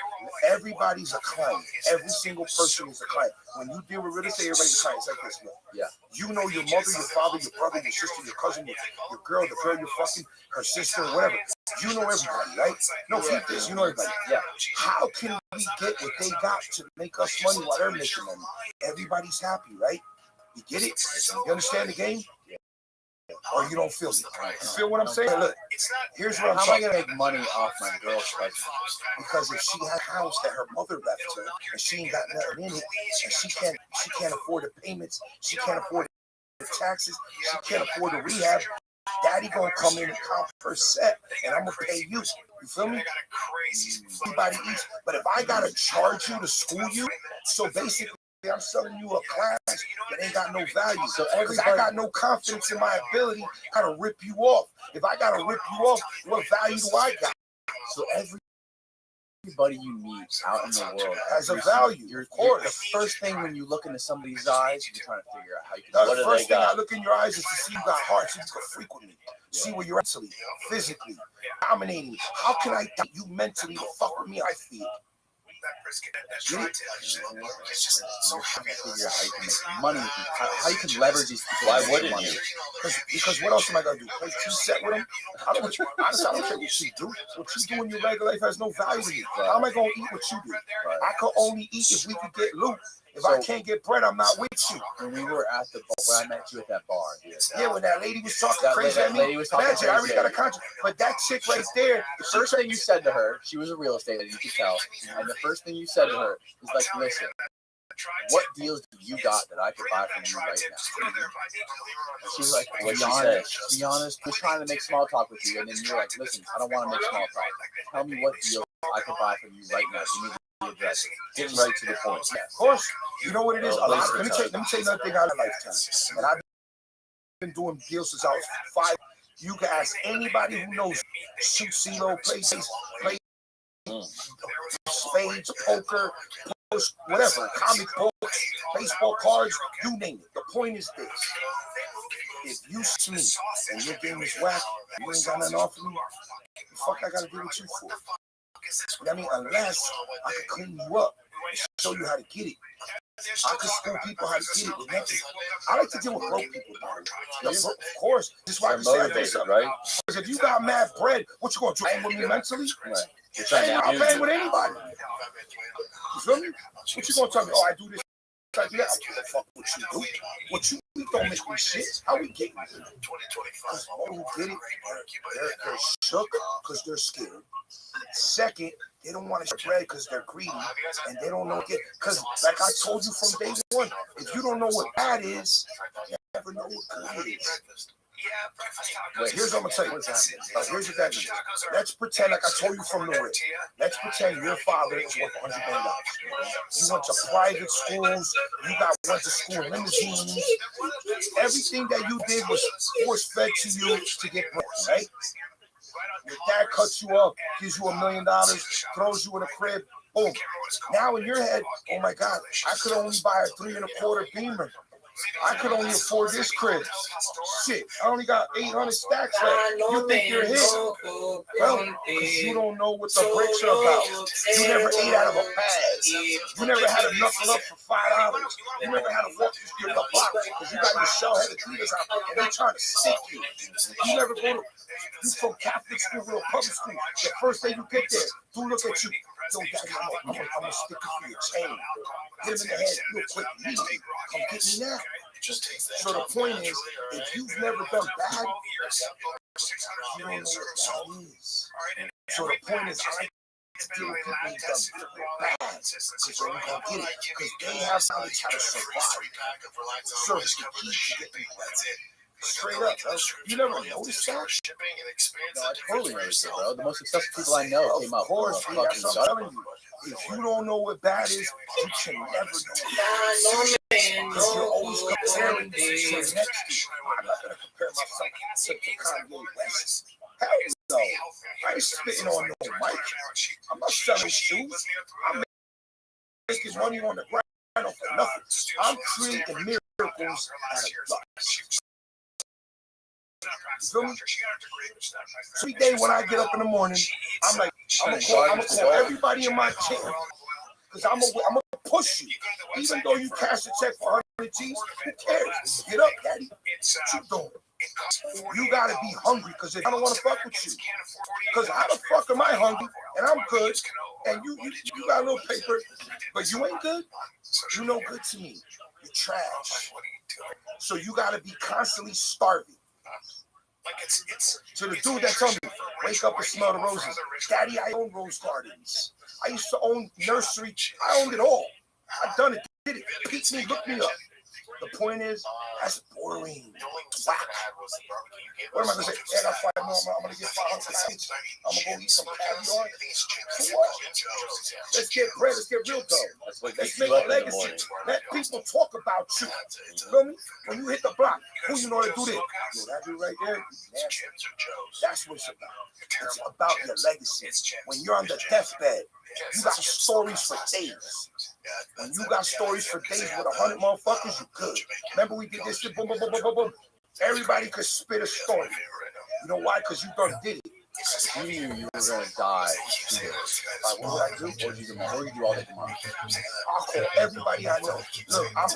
Everybody's a client. Every single person is a client. When you deal with real estate, everybody's a client. It's like this. Look. Yeah. You know your mother, your father, your brother, your sister, your cousin, your girl, the girl you're fucking, her sister, whatever. You know everybody, right? No, keep this. You know everybody. Yeah. How can we get what they got to make us money while they're making money? Everybody's happy, right? You get it? You understand the game? Or you don't feel it? You feel what I'm saying? Look, here's what I'm How am I saying. gonna make money off my girl's cousin? Because if she had a house that her mother left her and she ain't got nothing in it, and she can't afford the payments, she can't afford the taxes, she can't afford the rehab, daddy gonna come in and count per set, and I'm gonna pay you. You feel me? Everybody eats, but if I gotta charge you to school you, so basically I'm selling you a class that ain't got no value. So because I got no confidence in my ability how to rip you off. If I gotta rip you off, what value do I got? So everybody you meet out in the world has a value. Of course. The first thing when you look into somebody's eyes, you're trying to figure out how you can. The first thing I look in your eyes is to see you got heart, so you can freak with me. See where you're mentally, physically, dominating me. How can I doubt you mentally to fuck with me? I feel. You're trying to figure out how you can make money, how you can leverage these people. Why wouldn't you? Because what else am I gonna do? Play two-set with them? I don't care what you do. What you do in your regular life has no value to me. How am I gonna eat what you do? I could only eat if we could get loot. If I can't get bread, I'm not with you. When we were at the bar, when I met you at that bar, Yeah, when that lady was talking crazy at me, lady was talking imagine, I already crazy got a at you. contract. But that chick right there, The first thing you said to her, she was a real estate agent, you could tell, and the first thing you said to her is like, listen, what deals do you got that I could buy from you right now? And she was like, to be honest, we're trying to make small talk with you, and then you're like, listen, I don't want to make small talk. Tell me what deal I could buy from you right now. Give me the address. Getting right to the point. yeah, of course, you know what it is. A lot. Let me tell you another thing out of lifetime, and I've been doing deals since I was 5. You can ask anybody who knows shoot, CeeLo, play spades, poker, push, whatever, comic books, baseball cards, you name it. The point is this: if you see me and your game is whack, you ain't got nothing off of me, the fuck I gotta deal with you for? You know what I mean? Unless I can clean you up and show you how to get it. I can school people how to get it with nothing. I like to deal with broke people, of course. This is why I can say I did something, right? Because if you got mad bread, what you gonna do? Hang with me mentally? Right. I'll bang with anybody. You feel me? What you gonna tell me? Oh, I do this. I do that. I don't give a fuck what you do. What you do don't make me shit. How we getting here? Because all who get it, they're shook because they're scared. Second, they don't want to bread because they're greedy and they don't know what because like I told you from day one, if you don't know what bad is, you never know what good is. Here's what I'm gonna tell you. Here's what that means. Let's pretend, like I told you from the rip. Let's pretend your father is worth $100 million. You went to private schools. You went to school in limousines. Everything that you did was force fed to you to get bread, right? Your dad cuts you up, gives you $1 million, throws you in a crib. Boom. Now in your head, oh my God, I could only buy a 3 1/4 Beamer. I could only afford this crib. Shit, I only got 800 stacks left. You think you're hit? Well, because you don't know what the bricks are about. You never ate out of a bag. You never had to knuckle up for $5. You never had to walk through the block because you got your shell-head Adidas out and they're trying to stick you. You never go to, you from Catholic school to public school. The first day you get there, do look at you. Yo, Daddy, I'm gonna stick you for your chain. Hit him in the head real quick. Come get me now. So the point is, if you've never done bad, you don't know what bad is. So the point is, I like to deal with people who've done bad because they're not gonna get it because they have knowledge how to survive. Service the key to get people. Straight up, bro. You never noticed that? No, I totally noticed it, bro. The most successful people I know came out. Of course, man. That's what I'm telling you. If you don't know what bad is, you can never know. Because you're always comparing to the next to. I'm not going to compare myself to Kanye West. Hell no. I ain't spitting on no mic. I'm not selling shoes. I'm making money on the ground for nothing. I'm creating miracles out of life. Every day when I get up in the morning, I'm like, I'm gonna call everybody in my team because I'm gonna push you. Even though you cash a check for 100 G's, who cares? Get up, Daddy. What you doing? You gotta be hungry because I don't want to fuck with you. Because how the fuck am I hungry and I'm good and you got a little paper, but you ain't good? You no good to me. You're trash. So you gotta be constantly starving. To the dude that told me, wake up and smell the roses. Daddy, I own rose gardens. I used to own nursery. I owned it all. I done it, did it. Beat me, look me up. The point is, that's boring. Whack. What am I going to say? Yeah, I got 5 more. I'm going to get 500 package. I'm going to go eat some caviar. For what? Let's get bread. Let's get real dough. Let's make a legacy. Let people talk about you. You feel me? When you hit the block, who you know to do this? Yo, that dude right there, that's what it's about. It's about your legacy. When you're on the deathbed, you got stories for days. When you got stories for days with 100 motherfuckers, you good. Remember we did this shit, boom, boom, boom, boom, boom, boom. Everybody could spit a story. You know why? Because you done did it. You knew you were going to die. What would I do? Or you do all that tomorrow. I'll call everybody I know. Look, I'm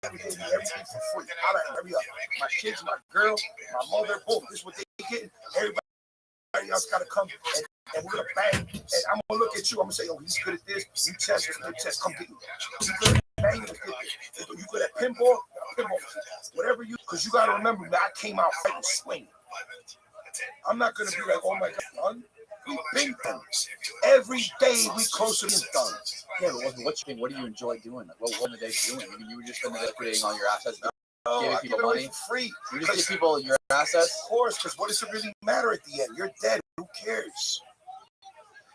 everything for free. I like hurry up. My kids, my girl, my mother, boom. This is what they getting. Everybody else got to come and and we're gonna bang, and I'm gonna look at you. I'm gonna say, oh, he's good at this. You chest, come get me. You good at banging? You good at pinball? Whatever you, because you gotta remember that I came out fighting swinging. I'm not gonna be like, oh my God, son. We've been done. Every day we closer to done. Yeah, but what do you enjoy doing? What were the days doing? I mean, you were just manipulating all your assets, giving people money. Free. You just give people your assets. Of course, because what does it really matter at the end? You're dead. Who cares?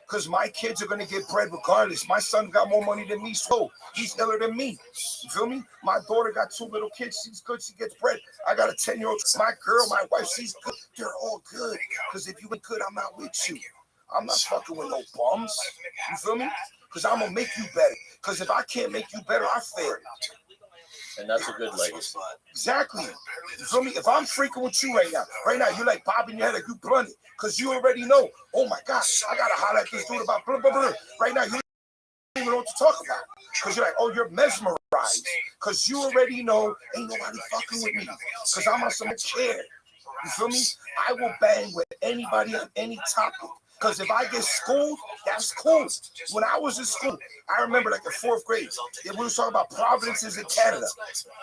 Because my kids are gonna get bread regardless. My son got more money than me, so he's iller than me. You feel me? My daughter got 2 little kids. She's good. She gets bread. I got a 10-year-old. My girl, my wife, she's good. They're all good. Because if you ain't good, I'm not with you. I'm not fucking with no bums. You feel me? Because I'm gonna make you better. Because if I can't make you better, I fail. And that's a good legacy. Exactly. You feel me? If I'm freaking with you right now, you're like bobbing your head like you blunted. Because you already know, oh my God, I gotta holler at this dude about blah, blah, blah. Right now, you don't even know what to talk about. Because you're like, oh, you're mesmerized. Because you already know, ain't nobody fucking with me. Because I'm on some chair. You feel me? I will bang with anybody on any topic. Because if I get schooled, that's cool. When I was in school, I remember like in 4th grade, we were talking about provinces in Canada.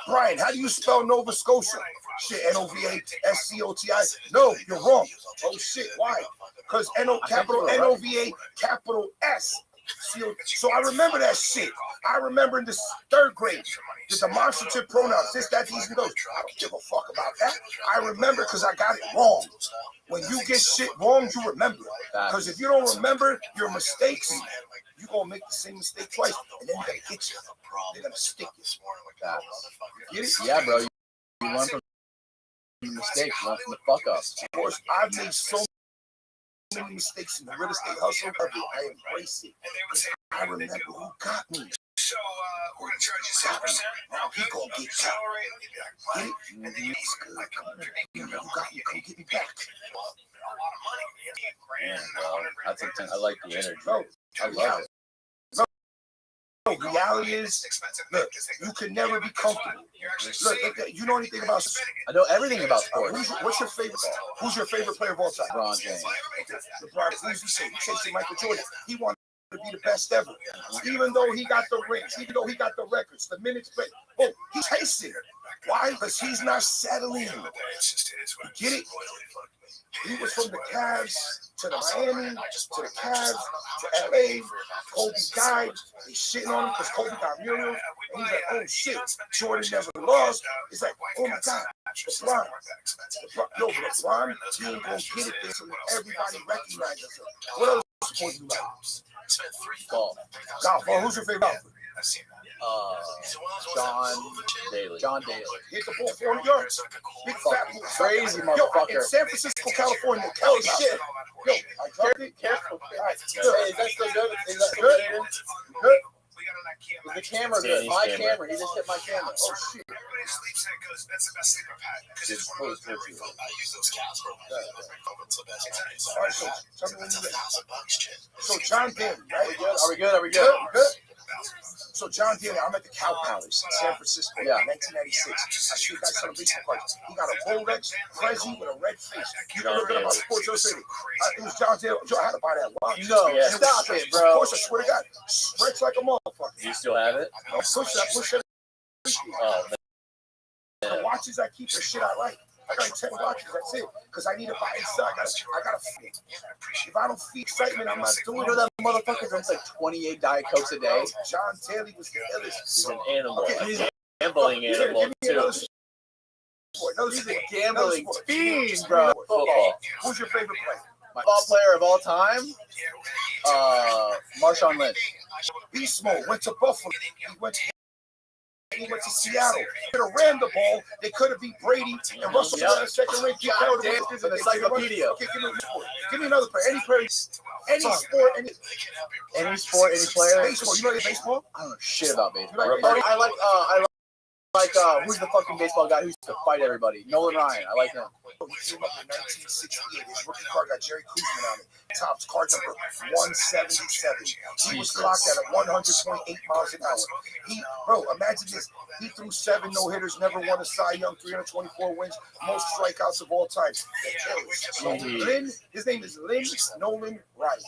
Brian, how do you spell Nova Scotia? Shit, N-O-V-A-S-C-O-T-I. No, you're wrong. Oh shit, why? Because capital N-O-V-A, capital S. So I remember that shit. I remember in the 3rd grade, the demonstrative pronouns, this, that, these, and those. I don't give a fuck about that. I remember because I got it wrong. When you get shit wrong, you remember. Because if you don't remember your mistakes, you're going to make the same mistake twice, and then they're going to get you. They're going to stick you. Get it? Yeah, bro. You learn from your mistakes. You learn from the fuck ups. Of course, I've made so many mistakes in the real estate hustle. I embrace it. I remember who got me. So we're gonna charge you 6%. Now he gonna get got. Get it? He's good. You got me. Come get me back. A lot of money. And that's intense. I like the energy. Bro, I love it. The reality is, look, you can never be comfortable. Look, you know anything about? I know everything about sports. What's your favorite? Who's your favorite player of all time? LeBron James. LeBron. Who's he say? He say Michael Jordan. He wanted to be the best ever. Even though he got the rings, even though he got the records, the minutes played. Oh, he's chasing. Why? Because he's not settling. Get it? He was from the Cavs to the Miami to the Cavs to LA. Kobe died. They shitting on him because Kobe got Muriel. And he's like, oh shit, Jordan never lost. It's like, oh my God, LeBron. Yo, LeBron, he ain't gonna get it there so everybody recognizes him. What other sport you like? Golf. Golf. Oh, who's your favorite golfer? John Daly. Hit the ball 400 yards. Big fat crazy Yo, motherfucker. in San Francisco, California. Oh shit. Yo, I dropped it. Careful. Right, Hey, is that still good? Is that still good? Good. Is the camera good? My camera. He just hit my camera. Oh shit. Everybody sleeps in because that's the best sleeper pad. Because it's really very fun. I use those cats for my So John Daly, right? Are we good? Good. So John Daly, I'm at the Cow Palace in San Francisco, 1996. I shoot that celebration party. He got a Rolex Prezi with a red face. You know nothing about Sports Illustrated. It was John Daly. Joe, I had to buy that watch. Stop it, bro. Of course, I swear to God, stretch like a motherfucker. Do you still have it? I push it. Oh, The watches I keep are shit I like. I got 10 watches. That's it. Because I need to buy and sell. I gotta feed. If I don't feed excitement, I'm not doing it. You know that motherfucker drinks like 28 Diet Cokes a day? John Daly was the illest. he's an animal. Okay, He's a gambling animal too. He's a gambling fiend, bro. Football. Who's your favorite player? My football player of all time? Marshawn Lynch. Beast Mode went to Buffalo. He went to Seattle. Could have ran the ball. They could have beat Brady and Russell got a second ring. It's an encyclopedia. Okay, give me another player. Any player, any sport, any player. Baseball. You know any baseball? I don't know shit about baseball. You like I like who's the fucking baseball guy who used to fight everybody? Nolan Ryan. I like him. He came up in 1968. His rookie car got Jerry Kuzman on it. Topps card number 177. He was clocked at 100.8 miles an hour. Bro, imagine this. He threw 7 no-hitters, never won a Cy Young, 324 wins, most strikeouts of all time. His name is Lynn Nolan Wright.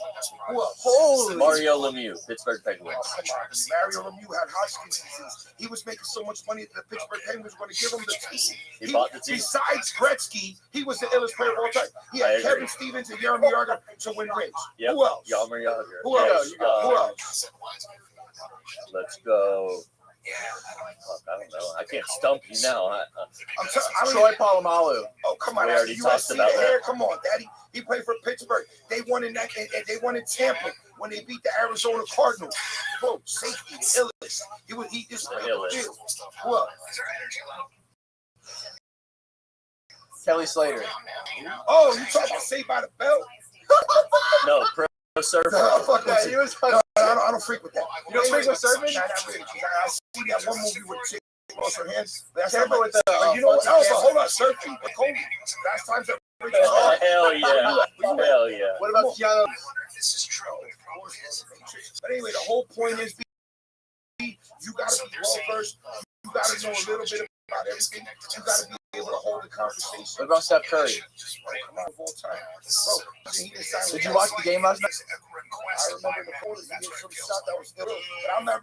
Holy Mario Lemieux, Pittsburgh Penguins. Oh, come on. Mario Lemieux had Hodgkin's disease. He was making so much money that the Pittsburgh Penguins were going to give him the team. He bought the team. Besides Gretzky, he was the illest player of all time. He had Kevin Stevens and Jaromir Jagr to win rings. Yep. Who else? Jaromir Jagr. Who else? Who else? Let's go. Fuck, I don't know. I can't stump you now. Troy Polamalu. Oh, come on. We already talked about that. Come on, Daddy. He played for Pittsburgh. They won in Tampa when they beat the Arizona Cardinals. Bro, safety, the illest. He just played the field. Who else? Kelly Slater. Oh, you talking about Saved by the Bell? No, Pro Surfer. No, fuck that. He was I don't freak with that. You don't freak with surfing? Nah, not really. I see that one movie with chick lost her hands. That's Careful with the. you know what else? Hold on, surfing. Kobe. Last time that. Hell yeah. Hell yeah. What about Keanu? This is true. But anyway, the whole point is you gotta be well versed. You gotta know a little bit about everything. You gotta be able to hold a conversation. What about Steph Curry? Come on, of all time. Bro, Did you watch the game last night? I remember the quarters. He did some shot that was still. But I'm not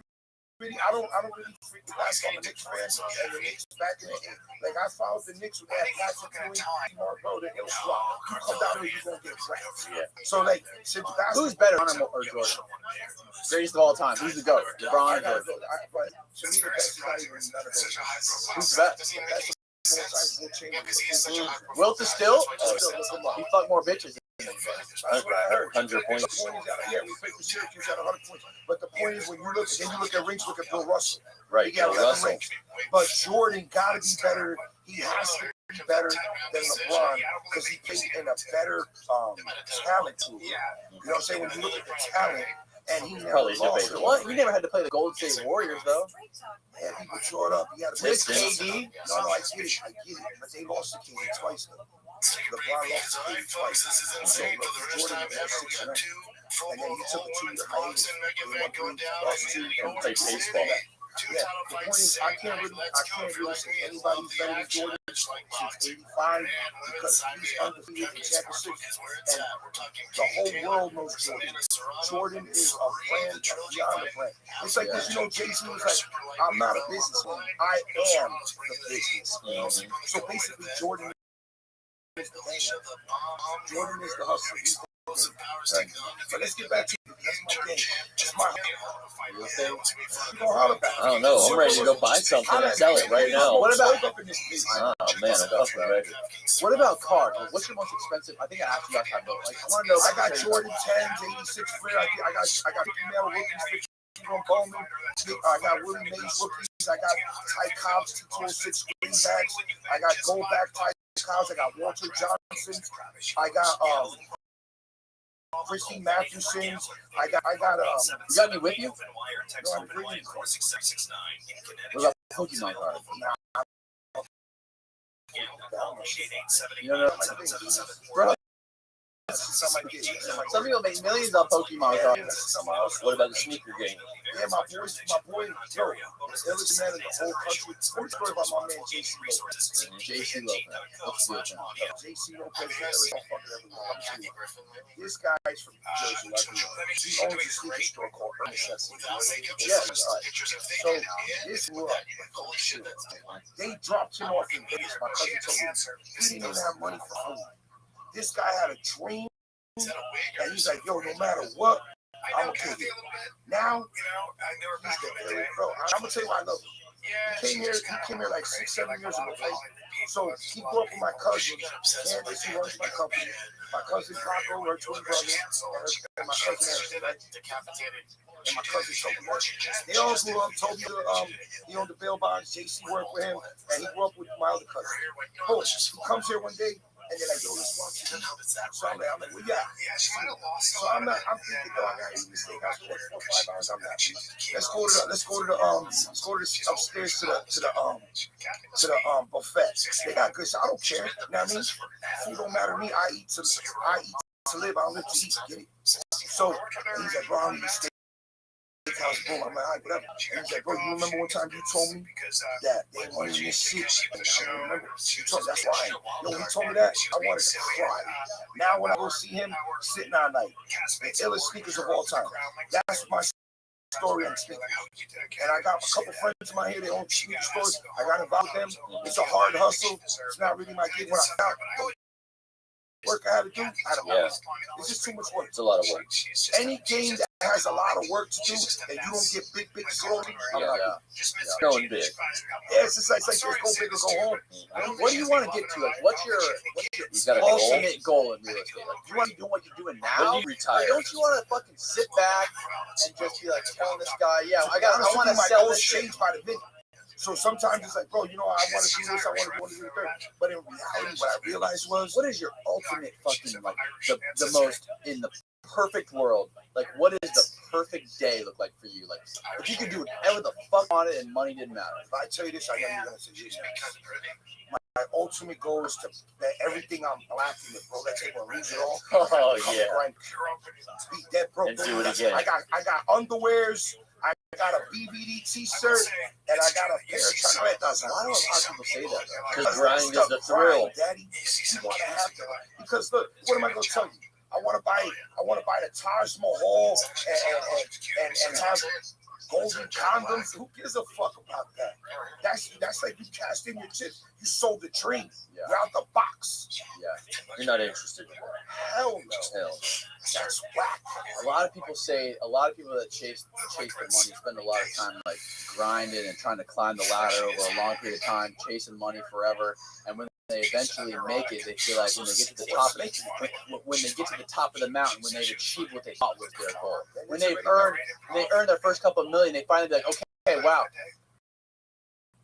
really. I don't really freak with that. I'm a Knicks fan, and the Knicks back in the day. Like I followed the Knicks with that Patrick Ewing, bro. The Hill Swap. You come down here, you're gonna get cracked. Yeah. So like, since who's better, Hunter or Jordan? Greatest of all time. Who's the GOAT? LeBron. But to me, the best is not even none of those. Who's the best? Wilt is still? He fucked more bitches. That's what I heard. 100 points. Yeah, we played for Syracuse at 100 points. But the point is, when you look at rings, look at Bill Russell. Right, He got Bill Russell. rings. But Jordan got to be better. He has to be better than LeBron because he played in a better talent pool. You know what I'm saying? When you look at the talent, and he never Probably lost. debatable. What? He never had to play the Golden State Warriors though. Yeah, he was short up. He had to With play KD. No, I get it. But they lost to KD twice though. LeBron lost to KD twice. So Jordan lost 6 and then he took a 2-year hiatus. And play baseball. Yeah, the point is, I can't really say anybody's better than Jordan since '85 because he's undefeated in championships, and the whole world knows Jordan. Jordan is a brand beyond a brand. It's like this, Jay-Z was like, "I'm not a businessman. I am the business." So basically, Jordan is the man. Jordan is the hustler. He's the right. But let's get back to it. That's my game. That's my I don't know. I'm ready to go buy something and sell it right now. What about? Oh man, I'm fucking ready. What about cards? What's your most expensive? I think I asked you last time, but like I want to know. I got Jordan 10s, 86 Flair. I got female rookies. Bowman. I got Willie Mays rookies. I got Ty Cobb's T206 greenbacks. I got goldback Ty Cobbs. I got Walter Johnson. I got Christy Mathewson's. I got You got any with you? No, I'm reading. What about Pokemon cards? You don't know, bro. Some people make millions on Pokemon cards. What about the sneaker game? Yeah, my boy, Joe, the illest man in the whole country. What is story about my man JC Lopez? JC Lopez. What's the other one? JC Lopez, this guy's from Jersey, like he owns a sneaker store called Necessity. Yes, so this grew up. They dropped him off in Vegas. My cousin told me he didn't even have money for food. This guy had a dream, and he's like, "Yo, no matter what, I'm gonna take it." Now, he's the bro. I'm gonna tell you why I love him. He came here like 6-7 years ago. Right? So he grew up with my cousin, Candace, who runs my company. My cousin Paco, her twin brother, and my cousin Ashley, right? And my cousin Sophie. They all grew up. Toby, he owned the bail bonds. JC worked with him, and he grew up with my other cousin. Oh, he comes here one day. And they're like, yo, let's watch it. So I'm like, well, yeah. So I'm thinking, yo, I gotta eat this steakhouse for like 4 or 5 hours. I'm not. Let's go to the upstairs to the buffet. They got good. So I don't care. You know what I mean? Food don't matter to me. I eat to live. I don't live to eat. Get it? So he's like, bro, I'm eating steak. Boom. I'm like, all right, whatever. And he's like, bro, you remember one time you told me that they wanted me to shit? And I remember. You told me that's why. Yo, he told me that. I wanted to cry. Now when I go see him, sitting all night, the illest speakers of all time. That's my story I'm speaking. And I got a couple friends in my head. They own speaker stores. I got involved with them. It's a hard hustle. It's not really my gig. When I got work I had to do, I don't know. It's just too much work. It's a lot of work. Any game that has a lot of work to do and you don't get big slowly, Going big. Yeah, it's just like just go big or go home. What do you want to get to? Like, what's your ultimate goal in real estate? Like, you want to do what you're doing now? When you retire. Don't you want to fucking sit back and just be like telling this guy, yeah, I want to my sell goals this change by the minute. So sometimes it's like, bro, you know, I want to do this, I want to do the third. But in reality, what I realized was, what is your ultimate fucking, like, the most, in the perfect world, like, what is the perfect day look like for you? Like, if you could do whatever the fuck on it and money didn't matter. If I tell you this, I know you're going to say this. My ultimate goal is to bet everything I'm blacking it, bro. Let's say we'll lose it all. Oh, yeah. Be dead broke. And do it again. I got underwears. I got a BBD t-shirt and I got a pair of chancletas. Why do a lot of people say that? Because grind is the thrill. Daddy, you want to have that. Because look, what am I going to tell you? I want to buy the Taj Mahal and have golden condoms. Who gives a fuck about that? That's like you cashed in your chips. You sold the dream. Yeah. You're out the box. Yeah. You're not interested. Hell no. Hell. That's whack. A lot of people that chase the money spend a lot of time like grinding and trying to climb the ladder over a long period of time, chasing money forever. And when they eventually make it, they feel like when they get to the top of the mountain, when they've achieved what they thought was their goal, when they earn their first couple of million, they finally be like, okay, wow,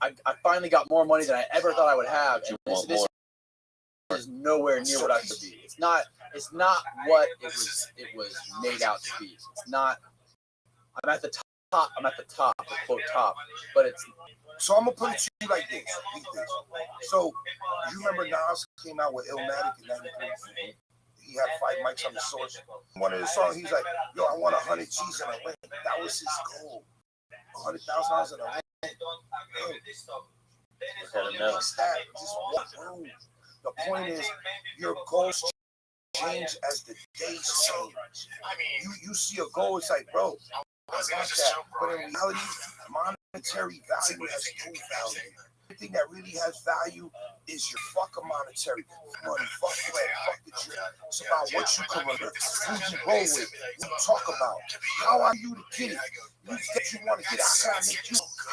I finally got more money than I ever thought I would have. And this is nowhere near what I should be. It's not what it was made out to be. It's not. I'm at the top. The quote top, but it's. So I'm gonna put it to you like this. So you remember Nas came out with Illmatic in '93? He had 5 mics on the source. One of the songs, he's like, "Yo, I want 100 G's in a ring." That was his goal. $100,000 in a ring. The point is, your goals change as the days change. You see a goal, it's like, bro, I want that. But in reality, monetary value has no value. The thing that really has value is your fucking monetary money. Fuck bread, fuck the drip. It's about what you can remember, who you roll with, who you talk about. How are you to get it? You want to get it. How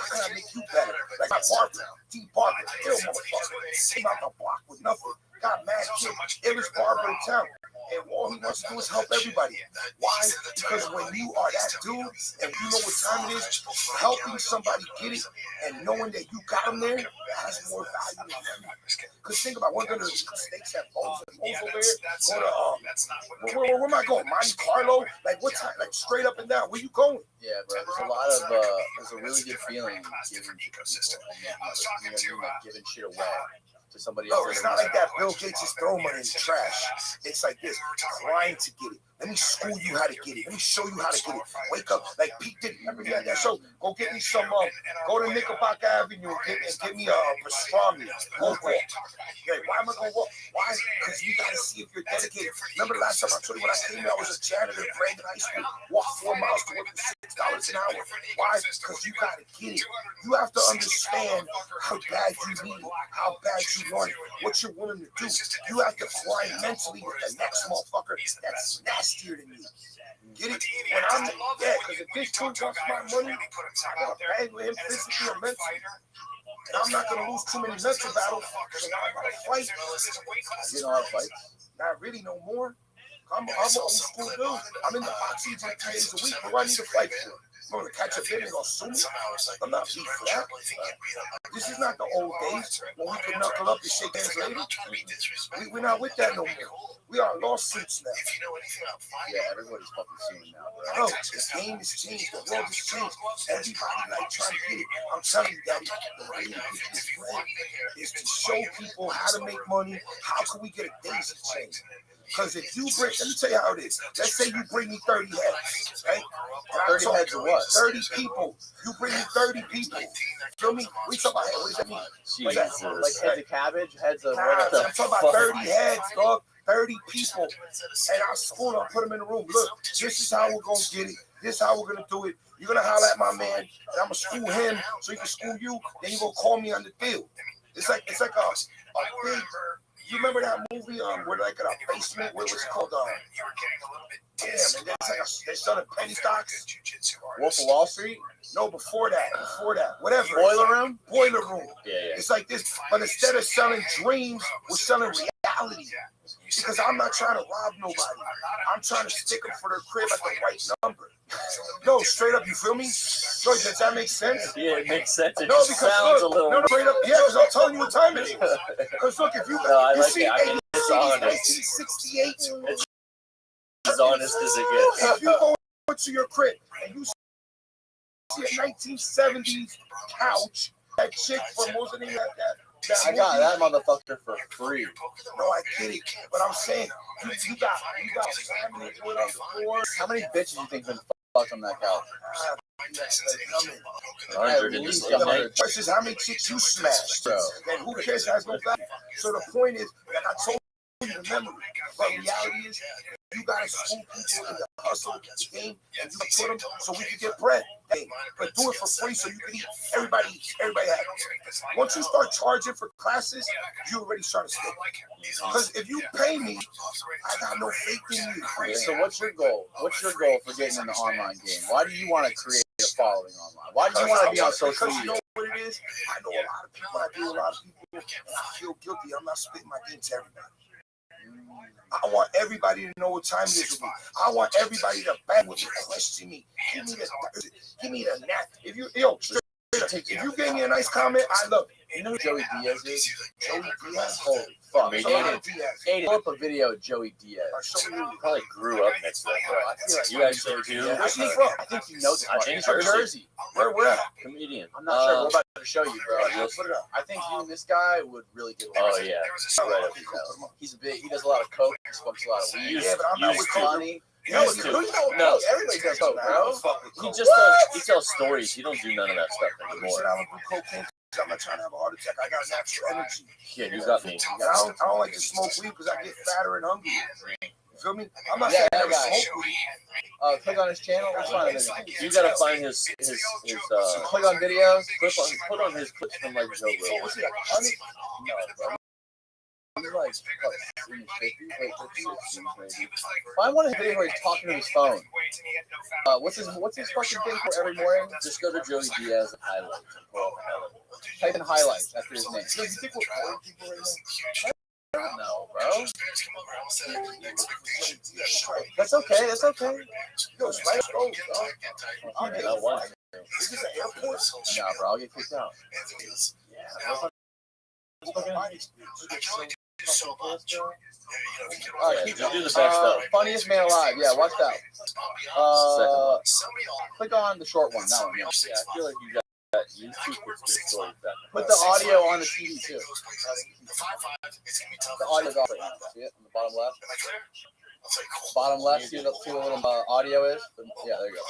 can I make you better? Like my barber, D. Barber, ill motherfucker. Came out the block with nothing. Got mad kid, illest barber in town. And all he wants to do is help everybody. Why? Because when you are that dude and you know what time it is, helping somebody get it and knowing that you got them there, that has more value than money. Because think about one of the snakes have bows over there. Go to where am I going? Monte Carlo? Like what time? Like straight up and down. Where you going? Yeah, bro. There's a really good feeling giving to people, giving shit away to somebody else. No, it's not like that. Bill Gates just throw money in the trash. It's like this. Trying to get it. Let me school you how to get it. Let me show you how to get it. Wake up. Like Pete did. Remember he had that show? Go get me some, go to Knickerbocker Avenue and get me a pastrami. Why am I going to walk? Why? Because you got to see if you're dedicated. Remember last time I told you when I came here, I was a janitor in Brandon High School. Walked 4 miles to work for $6 an hour. Why? Because you got to get it. You have to understand how bad you need it, how bad you want it, what you're willing to do. You have to grind mentally with the next motherfucker that's nastier than you. Get it? When I'm because if this dude wants my money, I gotta bang with him physically or mentally. And I'm not gonna lose too many mental battles. So now I gotta fight. You know how to fight? Not really no more. I'm an old school dude. I'm in the box each 3 days a week. What do I need to fight for? going to catch a bit and gonna sue me. I'm not beat for that. This is not the old days when we could knuckle up and shake hands later. We're not with that no more. We are lawsuits now. Yeah, everybody's fucking suing now, Bro, the game has changed. The world has changed. Everybody like trying to get it. I'm telling you, Daddy, the way to get this bread is to show people how to make money. How can we get a daisy chain? Because if you bring, let me tell you how it is. Let's say you bring me 30 heads, right? 30 heads of what? 30 people. You bring me 30 people. Feel me? We talk about heads. What does that mean? Jesus. Like heads of cabbage, heads of Nah, what? I'm talking about 30 heads, dog. 30 people. And I school them, put them in the room. Look, this is how we're going to get it. This is how we're going to do it. You're going to holler at my man, and I'm going to school him so he can school you. Then you're going to call me on the field. It's like a big. You remember that movie where like in a basement? What was it called? Damn, and that's like they're selling penny stocks. Wolf of Wall Street? No, before that, whatever. Boiler Room? Boiler Room. Yeah. It's like this, but instead of selling dreams, we're selling reality. Because I'm not trying to rob nobody. I'm trying to stick them for their crib at the right number. No, straight up, you feel me? Joy, does that make sense? Yeah, it makes sense. It No, just because sounds look, a little. no, straight up, yeah, because I'm telling you what time it is. Because look, if you, No, I you like see it. I mean, it's honest. 1968. It's as honest as it gets. If you go into your crib and you see a 1970s couch, that chick from what was the name of that I got that motherfucker for free. No, I get it, but I'm saying you got family on the floor. How many bitches you think been fucked on that couch? 100 in this night. The question is how many chicks you smashed, Bro. and who cares? Has no value. So the point is, like I told you, remember, but reality is, you gotta school people in the hustle game, and you put them so we can get bread. Hey, but do it for free so you can eat. Everybody eats. Everybody has. Once you start charging for classes, you already start to stick. Because if you pay me, I got no faith in you. Okay, so what's your goal? What's your goal for getting in the online game? Why do you want to create a following online? Why do you want to be on social Because you know media? what it is? I know a lot of people. I deal with a lot of people, and I feel guilty. I'm not spitting my game to everybody. I want everybody to know what time it is with me. I want everybody to bang with me, question me, give me the nap. If you if you gave me a nice comment, I love it. You know who Joey Diaz is? Joey Diaz. Holy fuck. Aiden. Aiden, pull up a video of Joey Diaz. You probably grew up next to Bro, I feel like You guys do too. I Where's he think, from? I think you know this. I think He's from Jersey. Jersey. Where at? Comedian. I'm not sure. We're about to show you, bro. Put it up. I think you and this guy would really get along. Oh yeah. Right up his alley. He's a big. He does a lot of coke. He smokes a lot of weed. Yeah, but I'm not with He's Coke. funny. No, Used to. No. Everybody does coke, bro. He just tells stories. He don't do none of that stuff He anymore. said I don't do cocaine. I'm not trying to have a heart attack. I got natural energy. Yeah, you got me. And I don't like to smoke weed because I get fatter and hungry. You feel me? I'm not Yeah, saying I that never guy. smoke weed. Click on his channel. Let's find it. You gotta find his Click on videos. put on his clips from like Joe Rogan. Was he like 100? No, bro. He's like, what, in his 50s, late 50s, maybe. Find one of his videos where he's talking to his phone. What's his fucking thing for every morning? Just go to Joey Diaz and highlights. Type in highlights after his name. Yo, you think we're boring people right now? No, bro. That's okay. That's okay. Yo, it's right up road, dog. Yeah, that one. Is this an airport? Nah, bro. I'll get kicked out. Alright, just do the best stuff. Funniest man alive. Yeah, watch that. Click on the short one. That one. Yeah. Yeah, I feel like you got YouTube puts their stories back. Put the audio on the TV too. The audio's off right now. See it on the bottom left? Bottom left. See what the little audio is? Yeah, there you go.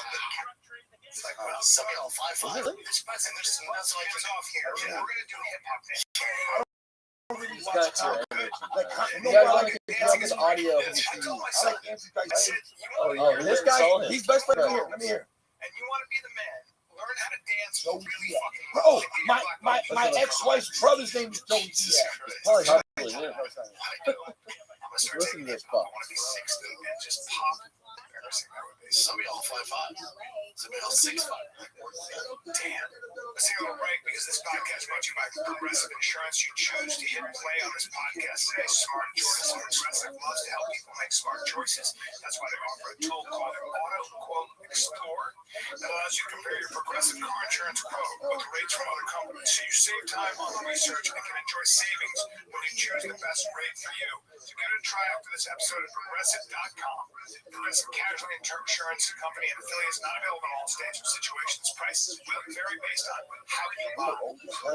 He's got your energy. You guys want to get this audio from the TV? I like Anthony Dice. Oh, This guy, He's best friend. Let me hear. And you want to be the man. Learn how to dance. Joey Diaz. Oh, my ex-wife's brother's name is Joey Diaz. Probably not. Probably, yeah. Listen to this fuck. Some of y'all 5'5". Some of y'all 6'5". Damn. Let's take a little break because this podcast brought to you by Progressive Insurance. You choose to hit play on this podcast today. Smart choices. Progressive loves to help people make smart choices. That's why they offer a tool called Auto Quote Explorer that allows you to compare your Progressive car insurance quote with the rates from other companies. So you save time on the research and can enjoy savings when you choose the best rate for you. So give it a try after this episode at Progressive.com. Progressive Casualty Insurance Company and affiliates not available in all states or situations. Prices will vary based on how you buy.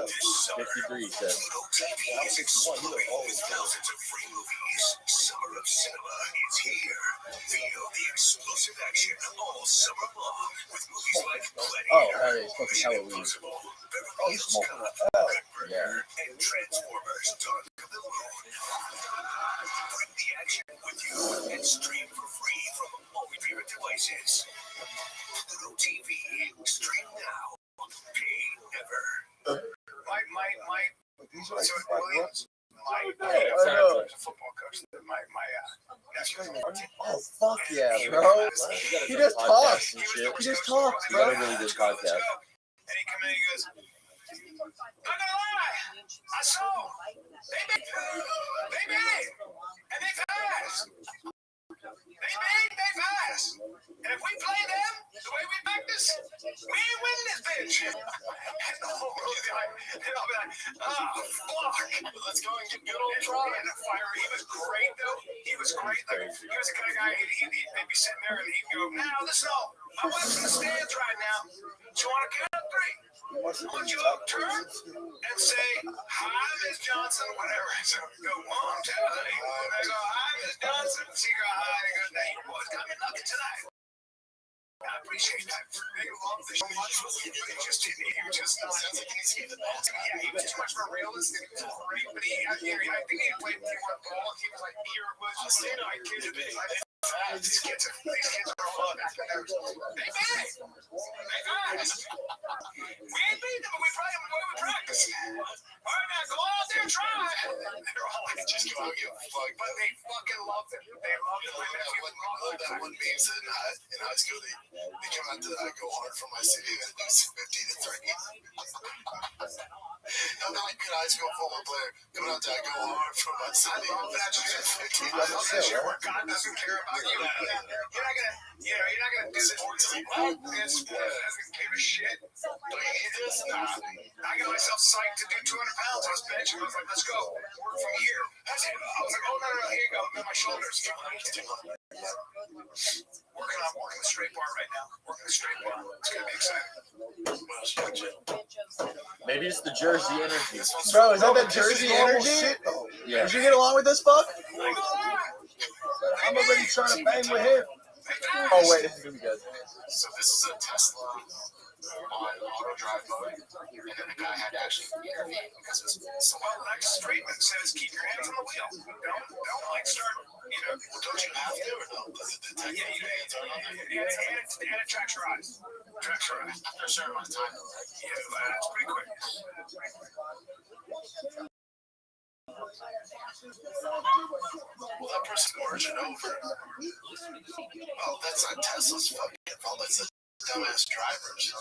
This summer, 53 said. Pluto TV is exploding with thousands of free movies. Summer of Cinema is here. Feel the explosive action all summer long with movies like Plenty, Oh, that is fucking Mission Halloween. Impossible, Beverly Hills Cop, Redburger, and Transformers: Dark of the Moon. Bring the action with you and stream for free from all your favorite devices. Pluto TV, stream now, pay never. These are like So five Williams, my know. football coach, my nephew. Oh fuck yeah, Yeah, bro. He He just talks. and shit. He just talks, You got bro. a really good podcast. And he come in and he goes, not gonna lie, I saw they made, and they fast. They fast. And if we play them the way we practice, we ain't win this bitch. And the whole world will be like, and I'll be like, fuck. Let's go and get good old try. And the fire, he was great though. He was great. Like, he was the kind of guy, they'd be sitting there and he'd go, now listen up. I'm watching the stands right now. Do you want to count up 3? Would you up, turn, and say, hi, Miss Johnson, whatever. So go, 1, 2, 3. And I go, hi, Miss Johnson. She go, hi. And I go, now your boys got me lucky tonight. I appreciate that. They love the show much. He was just yeah, he was too much of a realist. And he was great, but I think he played more ball. He was like, here it was. Just saying, I kidded me. These kids are all back in there. They bad. They fast. We ain't beat them, but we play them the way we practice. All right, now go out there and try. They're all like, just go out and give a fuck. But they fucking love it. They love it. I love that one meme said in high school, they come out to I go hard for my city and lose 50-3. I'm not like good high school football player coming out to I go hard for my city and lose 50-3. God doesn't care about you. You're not gonna do this doesn't give a shit. I got myself psyched to do 200 pounds. I was benching. I was like, let's go. Work from here. I was like, oh, no, here you go. My shoulders. Working the straight bar right now. Working the straight bar. It's going to be exciting. Maybe it's the Jersey energy. Bro, is that the Jersey energy? Yeah. Did you get along with this fuck? I'm already trying to bang with him. Oh wait, this is gonna be good. So this is a Tesla on auto drive mode, and then the guy had to actually intervene because it's so well. Next treatment says keep your hands on the wheel. Don't like start. Don't you have to or no? And it tracks your eyes. After a certain amount of time, yeah, it's pretty quick. Well, that person's merging over. Well, that's not Tesla's fucking fault. That's the dumbass drivers. They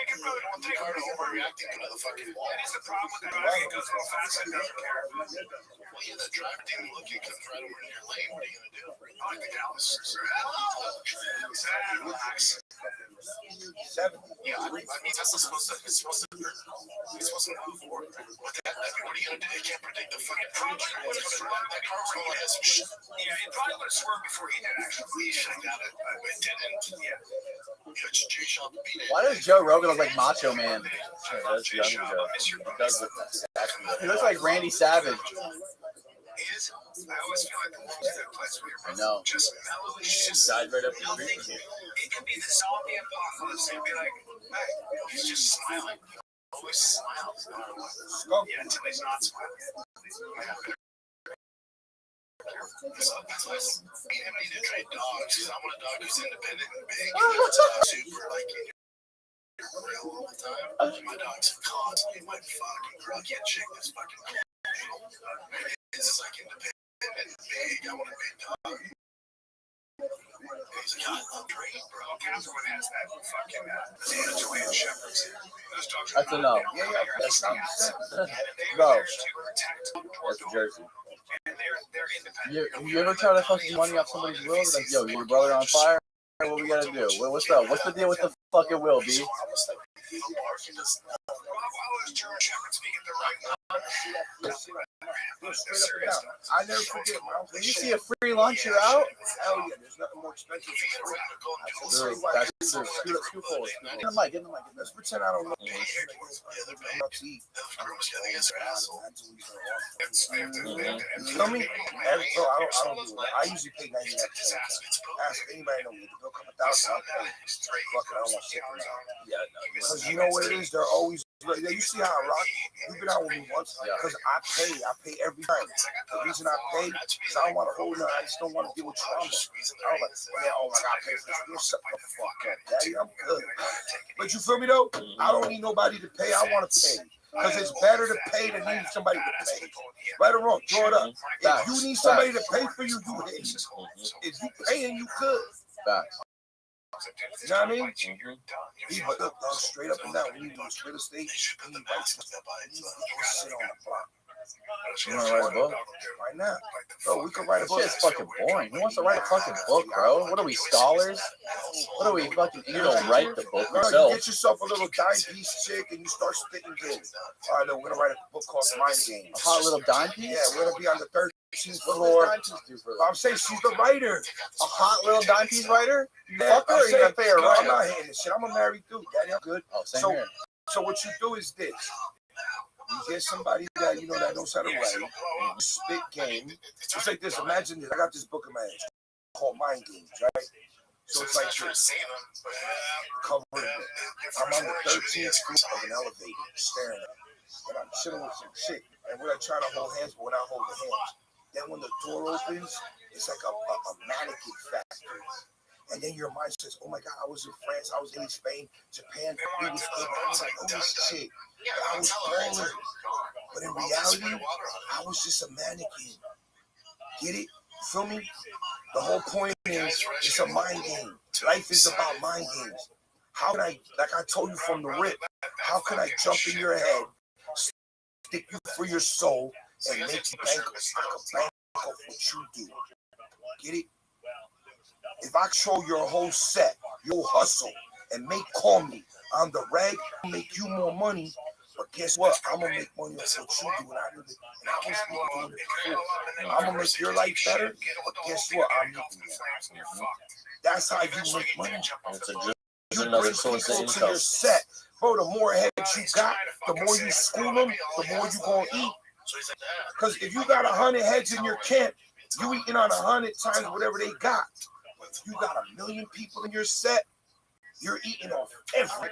can really don't take hard overreacting to the fucking wall. That is the problem with the driver. It goes a little fast and doesn't care. Well, yeah, the driver didn't look. He comes right over in your lane. What are you gonna do? I like the Dallas. Relax. 7. Yeah, I mean Tesla's supposed to. It's supposed to move forward. What are you gonna do? You can't predict the fucking probably would have swerved. That car was going to have some shit. Yeah, it probably would have swerved before he did. Actually, he should have got it, but it didn't. Yeah. Why does Joe Rogan look like Macho Man? That's young Joe. He looks like Randy Savage. I always feel like the world's a good place where I know. just mellow as shit. Died right up the street from here. It could be the zombie apocalypse and be like, hey, he's just smiling. He always smiles. Yeah, until he's not smiling. That's why I need to trade dogs because I want a dog who's independent and big. Super like real all the time. My dog's constantly my fucking girl can't shake this fucking. This is like independent and big. I want a big dog. That's a no. Go. That's Jersey. You ever try to fucking money off somebody's will? Like, yo, your brother on fire? What we gotta do? What's up? What's the deal with the fucking will, B? I never forget, bro. When you see a free lunch, you're out. Hell yeah, there's nothing more expensive than free. That's true. Scoot forward. Get the mic. Get the mic. Let's pretend I don't know. You feel me? Bro, I don't do that. I usually pay 99%. Ask anybody know me. The bill come $1,000. Fuck it, I don't want shit from that. Yeah, no. Because you know what it is? They're always. You see how I rock? You've been out with me once. Because I pay every time. The reason I pay is I don't want to hold no. I just don't want to deal with trauma. I don't like, man, oh my God, I pay for this. Shut the fuck up, daddy. I'm good. But you feel me though? I don't need nobody to pay. I want to pay. Because it's better to pay than need somebody to pay. Right or wrong, draw it up. If you need somebody to pay for you, you hit. If you paying, you good. Facts. You know what I mean? But look, dog, straight up and down. We need to do real estate. We need to sit on the block. You want to write a book? Right now. Bro, we could write a book. Shit's fucking boring. Who wants to write a fucking book, bro? What are we, scholars? What are we, fucking English? You don't write the book Bro, yourself. you get yourself a little dime piece chick and you start spitting game. All right, look, we're going to write a book called Mind Games. A hot little dime piece? Yeah, we're going to be on the 13th What floor. does dime piece do for I'm saying she's the writer. A hot little dime piece writer? Yeah, Fuck her, or you gotta pay her no, right? I'm not hitting this shit. I'm a married dude, daddy. I'm good. Oh, same So, here. so what you do is this. You get somebody that you know that knows how to write. You spit game. It's like this. Imagine this. I got this book in my hand called Mind Games, right? So it's like this. Cover the book. I'm on the 13th floor of an elevator, staring at it. And I'm chilling with some chick. And we're like trying to hold hands, but we're not holding hands. Then when the door opens, it's like a mannequin factory. And then your mind says, oh my God, I was in France, I was in Spain, Japan, we was good. I was like, oh this shit. I was balling. But in reality, I was just a mannequin. Get it? You feel me? The whole point is it's a mind game. Life is about mind games. How can I, like I told you from the rip, how can I jump in your head, stick you for your soul, and make you bank off what you do? Get it? If I show your whole set, your hustle, and call me on the reg, I'll make you more money. But guess what? I'm gonna make money off what you do, and I was doing it before. I'm gonna make your life better. But guess what? I'm making it. That's how you make money. You bring people to your set, bro. The more heads you got, the more you school them, the more you gonna eat. Because if you got 100 heads in your camp, you eating on 100 times whatever they got. If you got 1 million people in your set, you're eating off everybody.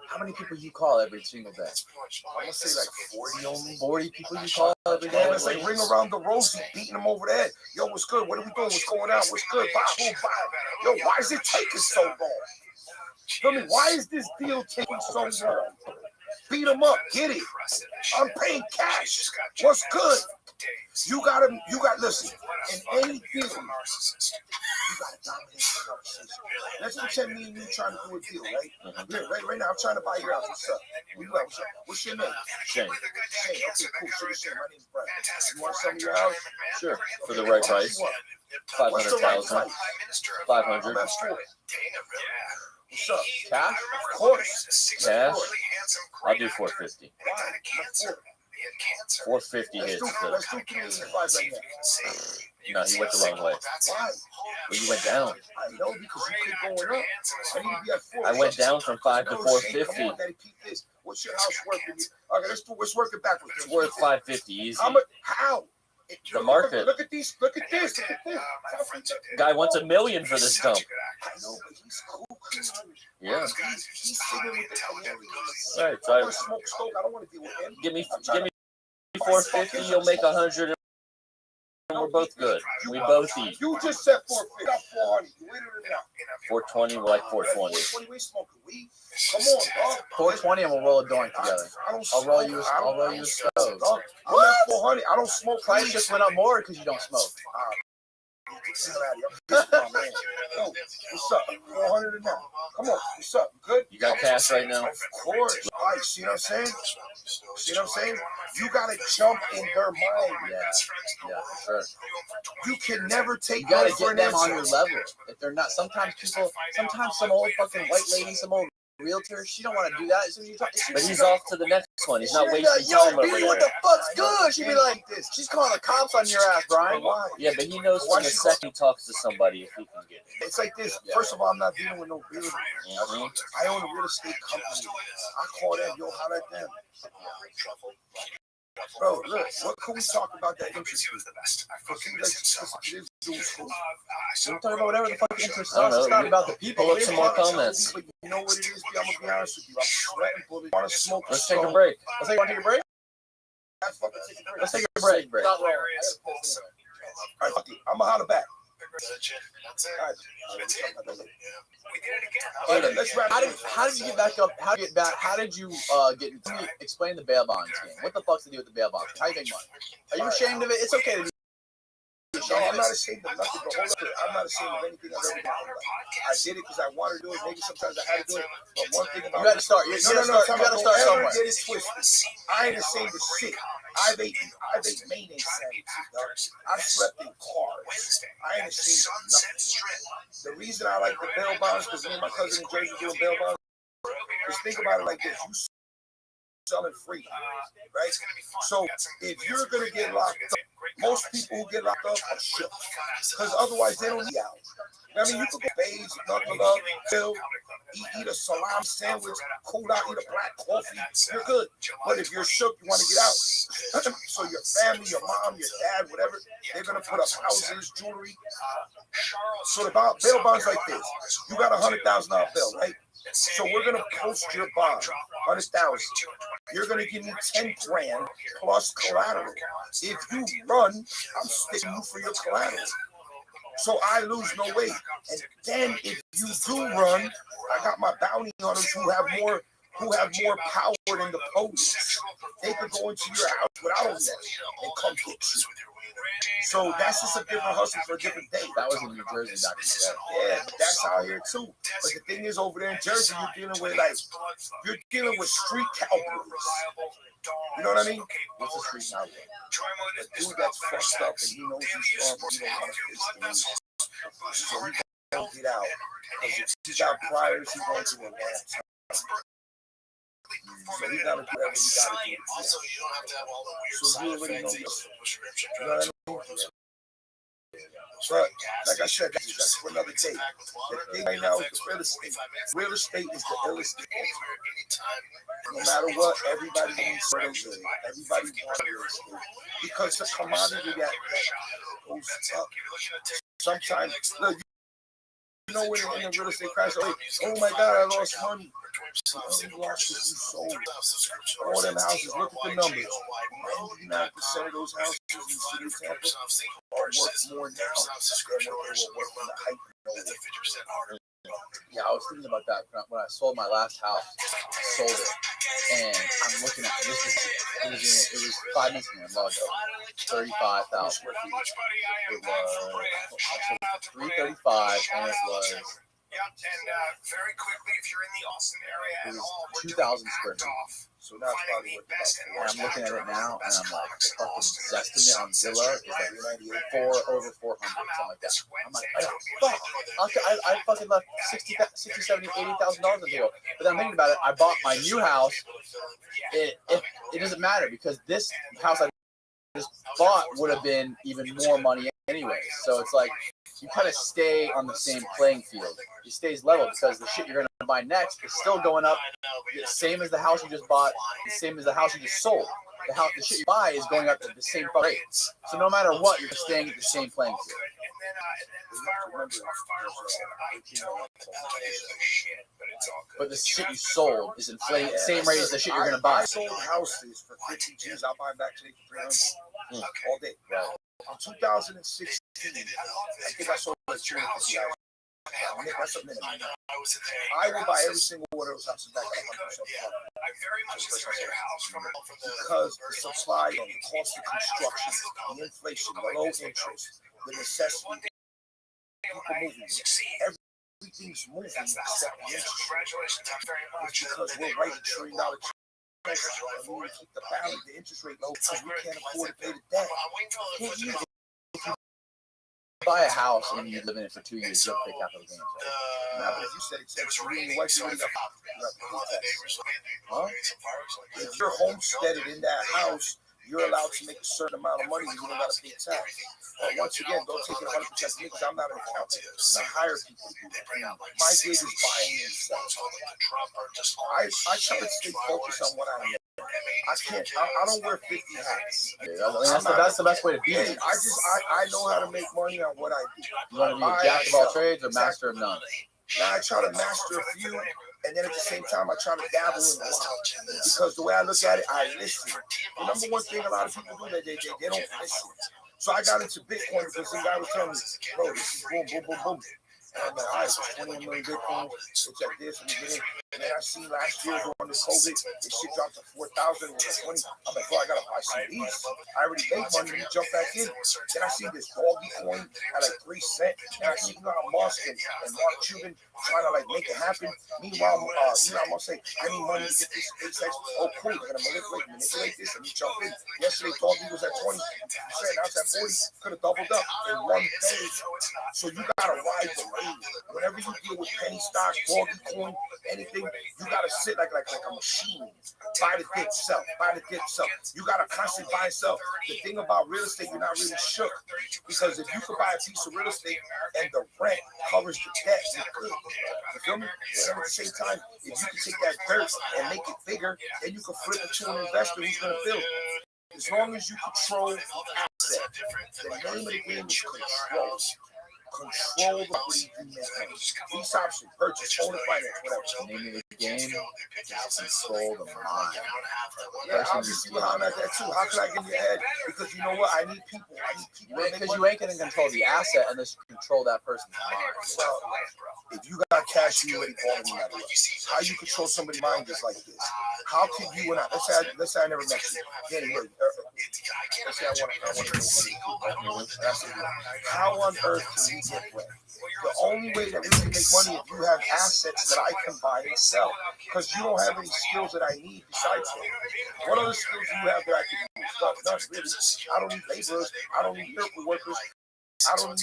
How many people you call every single day? I'm gonna say like 40 only. 40 people you call every day? It's like ring around the rosy, beating them over the head. Yo, what's good? What are we doing? What's going on? What's good? Bye, boom, bye. Yo, why is it taking so long? Feel me? Why is this deal taking so long? Beat them up, get it. I'm paying cash. What's good? You gotta, listen, in any deal, you gotta dominate the conversation. Let's pretend me and you trying to do a deal, right? Yeah, right now, I'm trying to buy your house. What's up? What's your name? Shane. Shane, okay, cool. Shane, my name's Brian. You want to sell me your house? Sure, for the right price. 500,000. 500. What's up? Cash? Of course. Cash? I'll do 450. 450 hits. Let's do 385 right now. No, he went the wrong way. Why? Well, you went down. I know because you keep going up. I need to be at 4. I went down from 5 to 450. Come on, Daddy, keep this. What's your house worth? Okay, let's work it backwards. It's worth 550 easy. How? The market. Look at this. Look at this. Guy wants $1 million for this dump. I know, but he's cool. Yeah. He's singing with the hilarious. All right, I so want to smoke Stoke. I don't want to deal with him. give me 450. You'll make 100, and we're both good. We both eat. You just said 450. Got 400. You waited it out. 420. We like 420. 420. We smoking weed. Come on, dog. 420, and we'll roll a joint together. I'll roll you a stove. I'm at 400. I don't smoke Price weed. just went up more because you don't smoke. Get out of here. This is my man. Yo, what's up? 400 and now. Come on. What's up? Good? You got cash right now? Of course. All right, see what I'm saying? See what I'm saying? You gotta jump in their mind. Yeah, for sure. You can never take You gotta no for get an them on answer. your level. If they're not, sometimes some old fucking white lady, some old realtor, she don't want to do that. As soon as you talk, But he's off to the next one. He's not she'll be wasting like, time yo, over B, what there. the fuck's good? She'd be like, she's calling the cops on your ass, Brian. Why? Yeah, but he knows from the second he talks to somebody if he can get it. It's like this. First of all, I'm not dealing with no realtor. Mhm. I own a real estate company. I call them, yo, holla at them. Bro, look, what can we talk about that interest rate? We'll talk about whatever the fuck interests I us. don't It's know. not about the people. Pull up some more comments. But you know what it is? I'm gonna be honest with you. I'm sweating bullets. I want to smoke. Let's take a break. Let's take a break. Let's fucking take a break. Let's take a break. Stop rolling. All right, fuck it. I'm gonna holler back. All right, let's wrap it up. How did you get back up? How did you get? Explain the bail bonds game. What the fuck's the deal with the bail bonds? How do you make money? Are you ashamed of it? It's okay to be. No, I'm not ashamed of nothing. But hold up, I'm not ashamed of anything I've ever done. I did it because I wanted to do it. Maybe sometimes I had to do it. But one thing about You got to start. You got to start somewhere. Get it twisted. I ain't ashamed of shit. I've ate mayonnaise sandwiches. I've slept in cars. I ain't ashamed of nothing. The reason I like the bail bonds, because me and my cousin in Jersey doing bail bonds, is think about it like this. You selling free, right? So if you're gonna get locked up, most people who get locked up are shook, because otherwise they don't need out. I mean, you could go bathe, knuckle up, chill, eat a salami sandwich, cool out, eat a black coffee, you're good. But if you're shook, you want to get out. So your family, your mom, your dad, whatever, they're gonna put up houses, jewelry. So the bail bonds like this: you got $100,000 bill, right? So we're gonna post your bond, 100,000. You're gonna give me 10 grand plus collateral. If you run, I'm sticking you for your collateral. So I lose no weight. And then if you do run, I got my bounty hunters who have more power than the police. They could go into your house without a warrant and come get you. So that's just a different hustle for a different day. That was in New Jersey back in the day. Yeah, but that's out here too. But the thing is, over there in Jersey, you're dealing with street cowboys. You know what I mean? What's a street cowboy? A dude that's fucked up and he knows he's wrong, but he don't want to fix things. So he don't get out. Because if he's got priors, he won't do a long time. So he gotta do whatever he gotta do. Also, you don't have to have all the weird side effects. You know what I mean? But like I said, that's for another day. The thing right now is the real estate. Real estate is the illest thing. No matter what, everybody needs real estate. Everybody wants real estate because the commodity that goes up. Sometimes, look, you know, when in the real estate crash, like, oh my God, I lost money. You lost because you sold all them houses. Look at the numbers. 99% of those houses in the city of Tampa are worth more now than what they were worth in the height of nowhere. Yeah, I was thinking about that when I sold my last house. I sold it, and I'm looking at this. It was 5 minutes from my logo, 35,000 square feet. It was 335, and it was. Very quickly, if you're in the Austin area at all, 2,000 square feet. So that's probably what and I'm looking at it now, and I'm like, the fucking estimate on Zillow is like over 400, something like that. I'm like, fuck. I fucking left $60, $70, $80,000 on the deal. But then I'm thinking about it. I bought my new house. It doesn't matter because this house I just bought would have been even more money anyway. So it's like you kind of stay on the same playing field. It stays level because the shit you're going to buy next is still going up. The same as the house you just bought, the same as the house you just sold. The shit you buy is going up at the same rate. So no matter what, you're staying at the same playing field. But the shit you sold is inflating at the same rate as the shit you're going to buy. I sold houses for 50 G's. I'll buy them back today for 300 all day. In 2016, I think I sold like 250 houses. That's a minimum. I will buy every single one of those houses back at 100%. Because the supply and the cost of construction, the inflation, the low interest, the necessity, people moving. Everything's moving except the interest rate. It's because we're writing $1 trillion checks and we need to keep the value, the interest rate low because we can't afford to pay the debt. Can't you? Buy a house and you live in it for 2 years, you have to pay capital gains. Nah, but if you said except you and your wife, you already got huh? If you're homesteaded in that house, you're allowed to make a certain amount of money and you don't got to pay tax. But once again, don't take it 100% from me because I'm not an accountant. I hire people to do that. My gig is buying and selling. I try to stay focused on what I know. I can't. I don't wear 50 hats. That's the best way to be. I know how to make money on what I do. You want to be a jack of all trades or master of none? Now I try to master a few, and then at the same time I try to dabble in a lot. Because the way I look at it, I listen. The number one thing a lot of people do that they don't listen. So I got into Bitcoin because some guy was telling me, bro, this is boom, boom, boom, boom. And I'm like, all right, so 21 million Bitcoin, it's like this, and we get in. And then I see last year during the COVID, this shit dropped to 4,000 or 20. I'm like, bro, I gotta buy some of these. I already made money, let me jump back in. Then I see this doggy coin at like 3 cents, and I see Elon Musk and Mark Cuban trying to like make it happen. Meanwhile, I'm gonna say, I need money to get this SpaceX. Oh, cool, we're gonna manipulate this, and you jump in. Yesterday, doggy was at 20%, now it's at 40. Could have doubled up in one day. So you gotta ride the wave. Whenever you deal with penny stock, doggy coin, anything, you gotta sit like a machine. Buy the dip, sell. Buy the dip, sell. You gotta constantly buy and sell. The thing about real estate, you're not really shook because if you could buy a piece of real estate and the rent covers the debt, you're good. You feel me? But at the same time, if you can take that dirt and make it bigger, then you can flip it to an investor who's gonna build. As long as you control the asset, the name of the game is control. Control the way you make money. Lease option, purchase, own finance, whatever. The name of the game is control the mind. Yeah, obviously how I'm at that too. How can I get in your head? Because you know what? I need people. Because you ain't gonna control the asset unless you control that person's mind. Well, if you got cash, you already bought it no matter what. How you control somebody's mind is like this. How can you and I? Let's say I never met you. Danny, look, let's say I want to. How on earth can we get bread? The only way that we can make money is if you have assets that I can buy and sell. Because you don't have any skills that I need besides that. What other skills do you have that I can use? None, really. I don't need laborers. I don't need miracle workers. I don't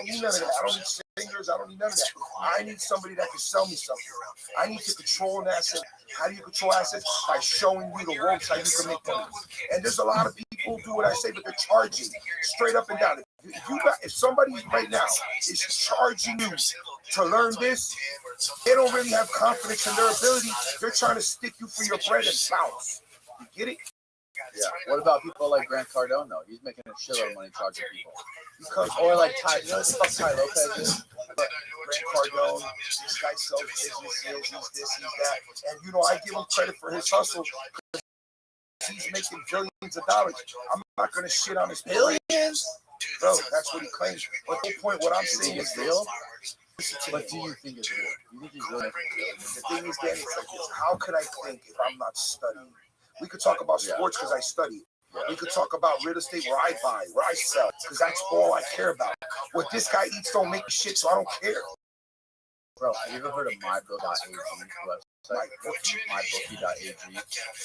need none of that. I don't need singers. I don't need none of that. I need somebody that can sell me something. I need to control an asset. How do you control assets? By showing you the ropes how you can make money. And there's a lot of people who do what I say, but they're charging straight up and down. If somebody right now is charging you to learn this, they don't really have confidence in their ability. They're trying to stick you for your bread and bounce. You get it? Yeah. What about people like Grant Cardone though? He's making a shitload of money charging people. Because or like Ty, you know what the fuck Ty Lopez is? Grant Cardone, this guy sells businesses, he's this, he's that. And you know, I give him credit for his hustle. He's making billions of dollars. I'm not gonna shit on his billions. Bro, that's what he claims. But the point, what I'm saying is real. But do you think it's real? You think he's really? The thing is, Danny, it's like this. How could I think if I'm not studying? We could talk about sports because I study. We could talk about real estate where I buy, where I sell, because that's all I care about. What this guy eats don't make me shit, so I don't care. Bro, have you ever heard of mybookie.ag website? Mybookie.ag.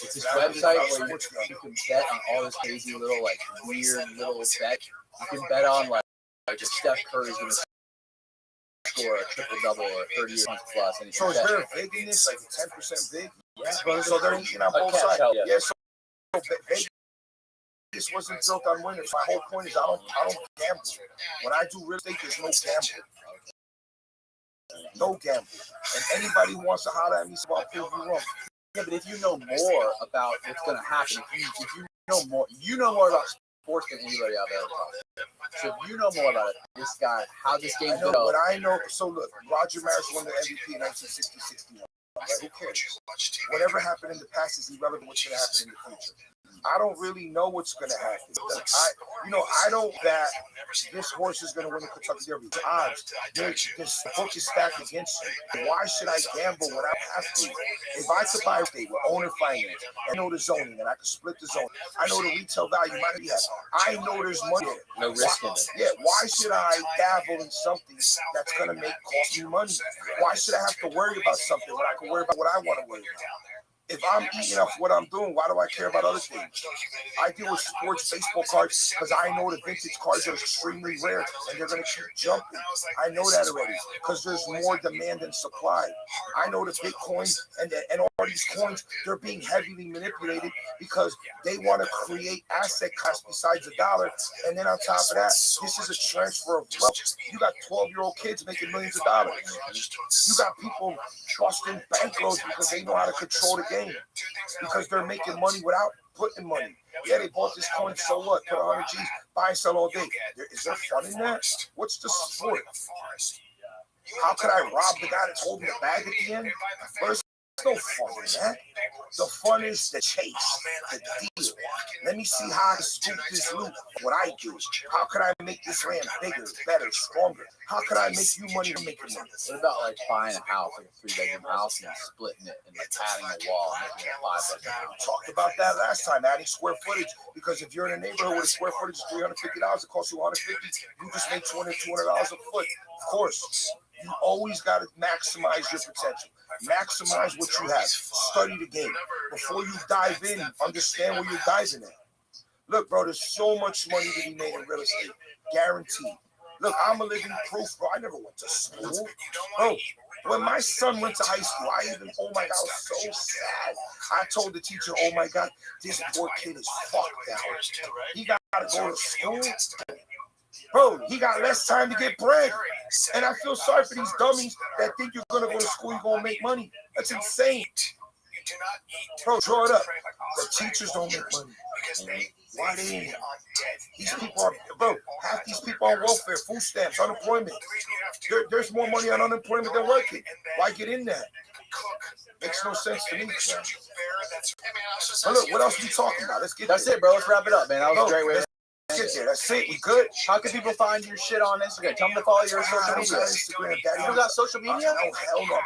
It's this website where you can bet on all this crazy little, like, weird little bet. You can bet on, like if Steph Curry's going to score a triple-double or 30 points plus. And so is there a vig in this, like 10% vig? Yeah, bro. So they're eating on both sides. Yeah, so Vegas wasn't built on winners. My whole point is I don't gamble. When I do real estate, there's no gambling. No gambling. And anybody who wants to holler at me, so I'll prove you wrong. Yeah, but if you know more about what's going to happen, if you know more about sports than anybody out there. So if you know more about it, this guy, how this game goes. What I know, so look, Roger Maris won the MVP in 1960-61. Right? Who cares? Whatever happened in the past is irrelevant. What's going to happen in the future? I don't really know what's going to happen. I don't bet this horse is going to win the Kentucky Derby. The odds, this book is stacked against you. Why should I gamble when I have to? If I could buy a state with owner finance, I know the zoning, and I can split the zone. I know the retail value might be high. I know there's money there. No risk in it. Yeah, why should I dabble in something that's going to cost me money? Why should I have to worry about something when I can worry about what I want to worry about? If I'm eating up what I'm doing, why do I care about other things? I deal with sports baseball cards because I know the vintage cards are extremely rare and they're going to keep jumping. I know that already because there's more demand than supply. I know the Bitcoin and all these coins, they're being heavily manipulated because they want to create asset class besides the dollar. And then on top of that, this is a transfer of wealth. You got 12-year-old kids making millions of dollars. You got people busting bankrolls because they know how to control the game. Because they're making money without putting money. Yeah, they bought this coin, so what? Put 100 G's, buy and sell all day. Is there fun in that? What's the sport? How could I rob the guy that's holding the bag at the end? There's no fun in that. The fun is the chase, the deal. Let me see how I scoop this loot. What I do. How can I make this land bigger, better, stronger? How can I make you money to make you money? What about like buying a house, like a 3-bedroom house, and splitting it and like adding a wall and making it a 5-bedroom house? We talked about that last time, adding square footage. Because if you're in a neighborhood where the square footage is $350, it costs you $150. You just make $200 a foot. Of course, you always got to maximize your potential. Maximize what you have. Study the game. Before you dive in, understand where you're diving at. Look, bro, there's so much money to be made in real estate. Guaranteed. Look, I'm a living proof, bro. I never went to school. Bro, when my son went to high school, oh my God, I was so sad. I told the teacher, oh my God, this poor kid is fucked out. He got to go to school. Bro, he got less time to get bread. And I feel sorry for these dummies that think you're going to go to school, you're going to make money. That's insane. Bro, draw it up. The teachers don't make money. Why they ain't? These people are, bro, half these people on welfare, food stamps, unemployment. There's more money on unemployment than working. Why get in that? Makes no sense to me. But look, what else are we talking about? Let's get That's it, bro. Let's wrap it up, man. That was a great way. Get there. That's it. We good. How can people find your shit on Instagram? Tell them to follow your social media. Instagram, Daddy. You got social media? Oh, hell no.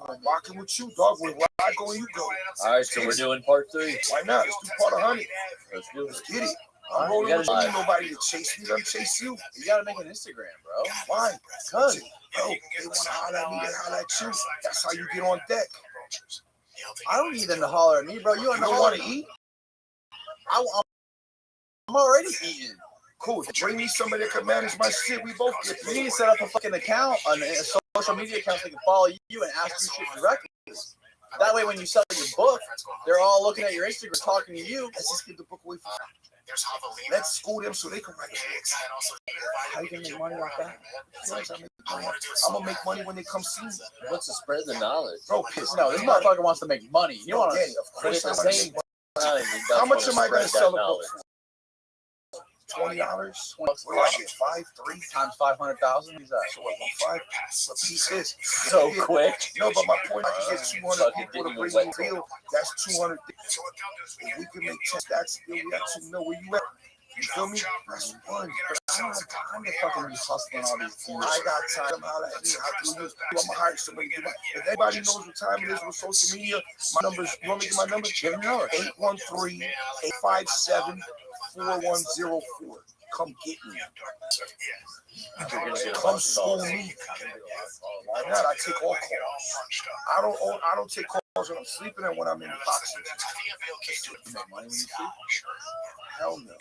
I'm rocking with you, dog. Where I go, you go. All right, so we're doing part 3. Why not? Let's do part 100. Let's do it. Let's get it. I'm rolling with you. Nobody to chase me. Let me chase you. You gotta make an Instagram, bro. Why? Because, bro, they want to holler at me. They holler at you. That's how you get on deck. I don't need them to holler at me, bro. You don't want to eat? I'm already eating. Cool. Bring me somebody that can manage my shit. We both get paid. You need to set up a fucking account on a social media account so they can follow you and ask you shit directly. That way, when you sell your book, they're all looking at your Instagram, talking to you. Let's just give the book away for let's school them so they can write books. How you gonna make money off that? I'm gonna make money when they come see me. What's to spread the knowledge? Bro, no, this motherfucker wants to make money. You want to? Of course, how much am I gonna sell the book for? $20? What do I get? 3 times 500,000. Is that? So what? 5. What piece is? So quick. No, but my point, I can get 200 people to bring me a deal. That's 200. If we can make 10 stacks, then we got 2 mil. Where you at? You feel me? That's fun. I don't have time to fucking be hustling all these things. I got time. How do you? I'm gonna hire somebody. If everybody knows what time it is with social media, my numbers. You want me to get my number? Give me your 813-857-4104. Come get me. Come school me. Why not? I take all calls. I don't take calls when I'm sleeping and when I'm in the boxing. You make money when you sleep? Hell no. The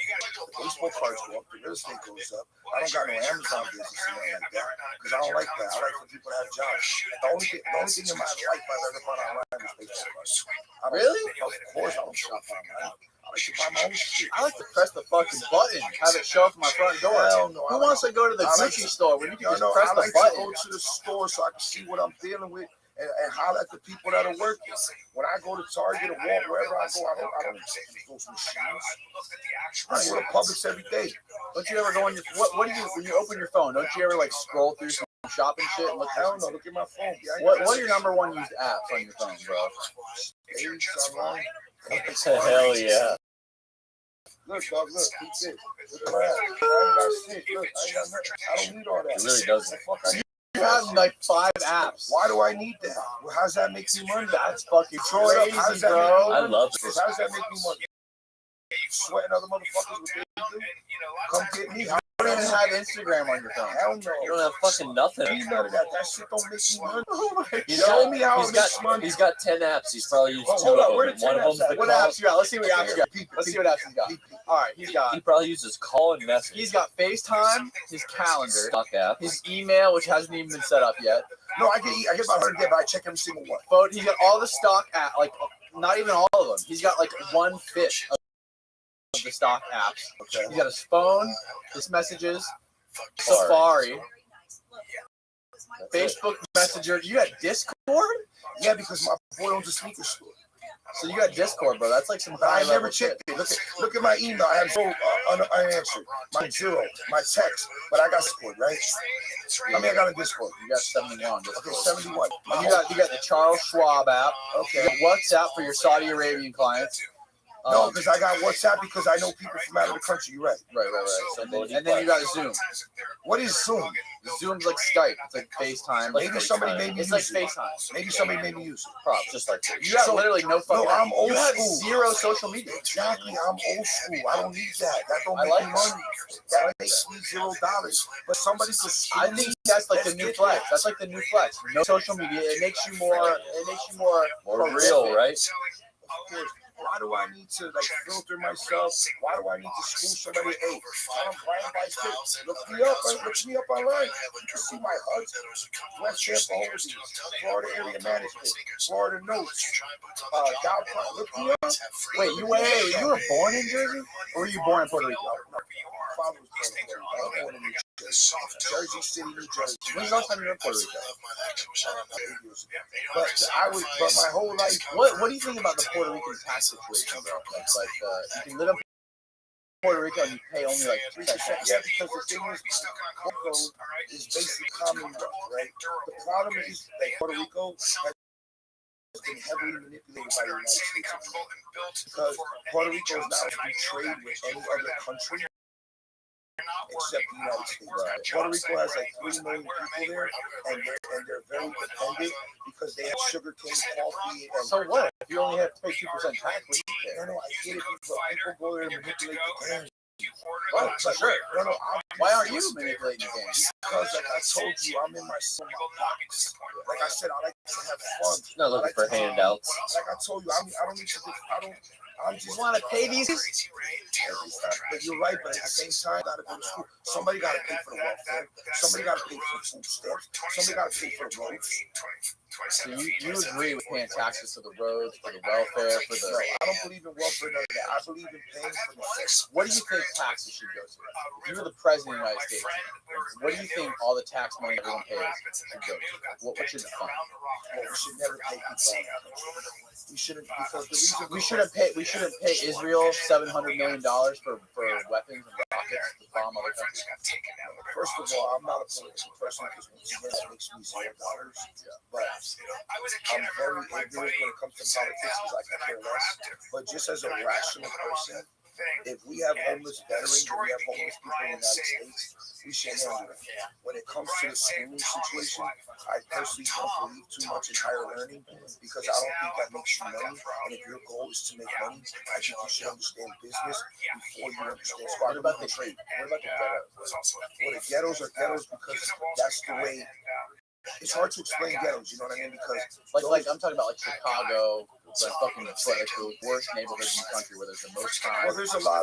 baseball cards go up, the real estate goes up. I don't got no Amazon business or anything like that because I don't like that. I like for people to have jobs. The only thing in my life I've ever found online is baseball cards. Really? Of course, I don't shop online. I like to buy my own shit. I like to press the fucking button, have it show up at my front door. Hell no. Who wants to go to the Gucci store when you can just press the button? I like to go to the store so I can see what I'm dealing with and holler at the people that are working. When I go to Target or Walmart, wherever I go, I don't use those machines. I go to Publix every day. Don't you ever go on your what do you when you open your phone? Don't you ever like scroll through some shopping shit. And look I don't know. Look at my phone. What are your number one used apps on your phone, bro? Stage online. Hell yeah. Look, dog, look. Keep this. Look at that. I ain't got shit. Look, I ain't got nothing. I don't need all that. It really doesn't. Fuck, I need You have like 5 apps. Why do I need that? Well, how's that make me money? That's fucking Throw it up. crazy, How's that bro. make me I money? love How does that make me money? Sweating other motherfuckers with they do? Come get me. You don't even have Instagram on your phone. Hell no. You don't have fucking nothing. I need none of that. That shit don't make me money. He's Show got- me how he's it makes got money. He's got 10 apps. He's probably used Well, 2 hold on, of where them. the One 10 of them's apps the at? What call. apps you got? Let's see what apps you got. Let's see what apps he's got. All right, he's got. He probably uses call and message. He's got FaceTime, his calendar, Stock app. his email, which hasn't even been set up yet. No, I get about 100 but I check every single one. But he's got all the stock app, like not even all of them. He's got like 1/5 of the stock apps. Okay. He's got his phone, his messages, Safari, Facebook Messenger. You got Discord? Yeah, because my boy owns a sneaker store. So you got Discord, bro. That's like some But I high never level shit. checked it. Look at my email. I have zero unanswered. My 0, my text. But I got Discord, right? I mean, I got a Discord. You got 71. Okay, Discord. 71. You got the Charles Schwab app. Okay. You got WhatsApp for your Saudi Arabian clients. No, because I got WhatsApp because I know people from out of the country. You're right. Right. So and then you got Zoom. What is Zoom? Zoom's like Skype. It's like FaceTime. Like Maybe somebody made me It's use like it. FaceTime. Maybe somebody made me use it. Props. Just like You have So- literally no fucking. No, I'm old you have school. 0 social media. Exactly. I'm old school. I don't need that. That don't I make like me that. money. That makes me $0. But somebody could. I think that's like the new flex. That's like the new flex. No social media. It makes you more. more real, right? Why do I need to like filter myself? Why do I need to school somebody? Hey, I'm Brian by State. Look me up. Look me up online. You can see my HUD, West Tampa Holdings, Florida Area Management, Florida Notes, Dow. Look me up. Wait, you were born in Jersey, or were you born in Puerto Rico? My father was born in New Jersey. Jersey City, New Jersey. When's the last time you were in Puerto Rico? But my whole life. What do you think about the Puerto Rican tax situation, bro? Like you can live in Puerto Rico and you pay only like 3%. Yeah, because the thing is, Puerto Rico is basically Commonwealth, right? The problem is that Puerto Rico has been heavily manipulated by the United States because Puerto Rico is not to be trade with any other country except the United States. Right. Puerto Rico has like 3 million people there, and they're very dependent because they have sugar cane, coffee, and So what? If you only have to pay 2% tax, what do you care? no, I get it, but people go there and manipulate the game. Right, for sure. No, Why aren't you manipulating the game? Because, like I told you, I'm in my box. Like I said, I like to have fun. Not looking for handouts. Like I told you, I don't need to. I'm just want to pay these. But you're right. But at the same time, I gotta go to school. Somebody gotta pay for the welfare. Somebody gotta pay for the food stamps. Somebody gotta pay for the roads. So you agree with paying taxes for the roads, for the welfare, for No, the. I don't believe in welfare. None of that. I believe in paying for the things. What do you think taxes should go to? If you were the president of the United States, what do you think all the tax money everyone pays should go to? What should the fund? Well, we should never pay people. We shouldn't, because the reason We shouldn't pay Israel $700 million for weapons and rockets to bomb other countries. First of all, I'm not a political person because that makes me $0. But I'm very ignorant when it comes to politics because I can care less. But just as a rational person, if we have homeless veterans and we have homeless people in the United States, we should handle it. When it comes to the schooling situation, I personally don't believe too much in higher learning because I don't think that makes you money. And if your goal is to make money, I think you should understand business before you understand. What about the trade? What about the ghettos? Well, the ghettos are ghettos because that's the way. It's hard to explain ghettos, you know what I mean? Because Like I'm talking about like Chicago, like fucking like the worst neighborhoods in the country where there's the most crime. well, there's a lot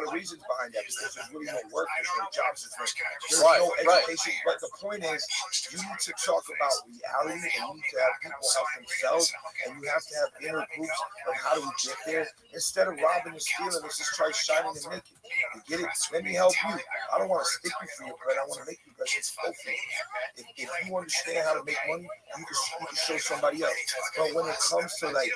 of reasons behind that because there's really no work, there's no jobs, there's Right, no right. education. But the point is, you need to talk about reality, and you need to have people help themselves, and you have to have inner groups of how do we get there instead of robbing and stealing. Let's just try shining and making. You get it? Let me help you. I don't want to stick you for your bread. I want to make you bread. It's both of you. If you understand how to make money, you can show somebody else. But when it comes to like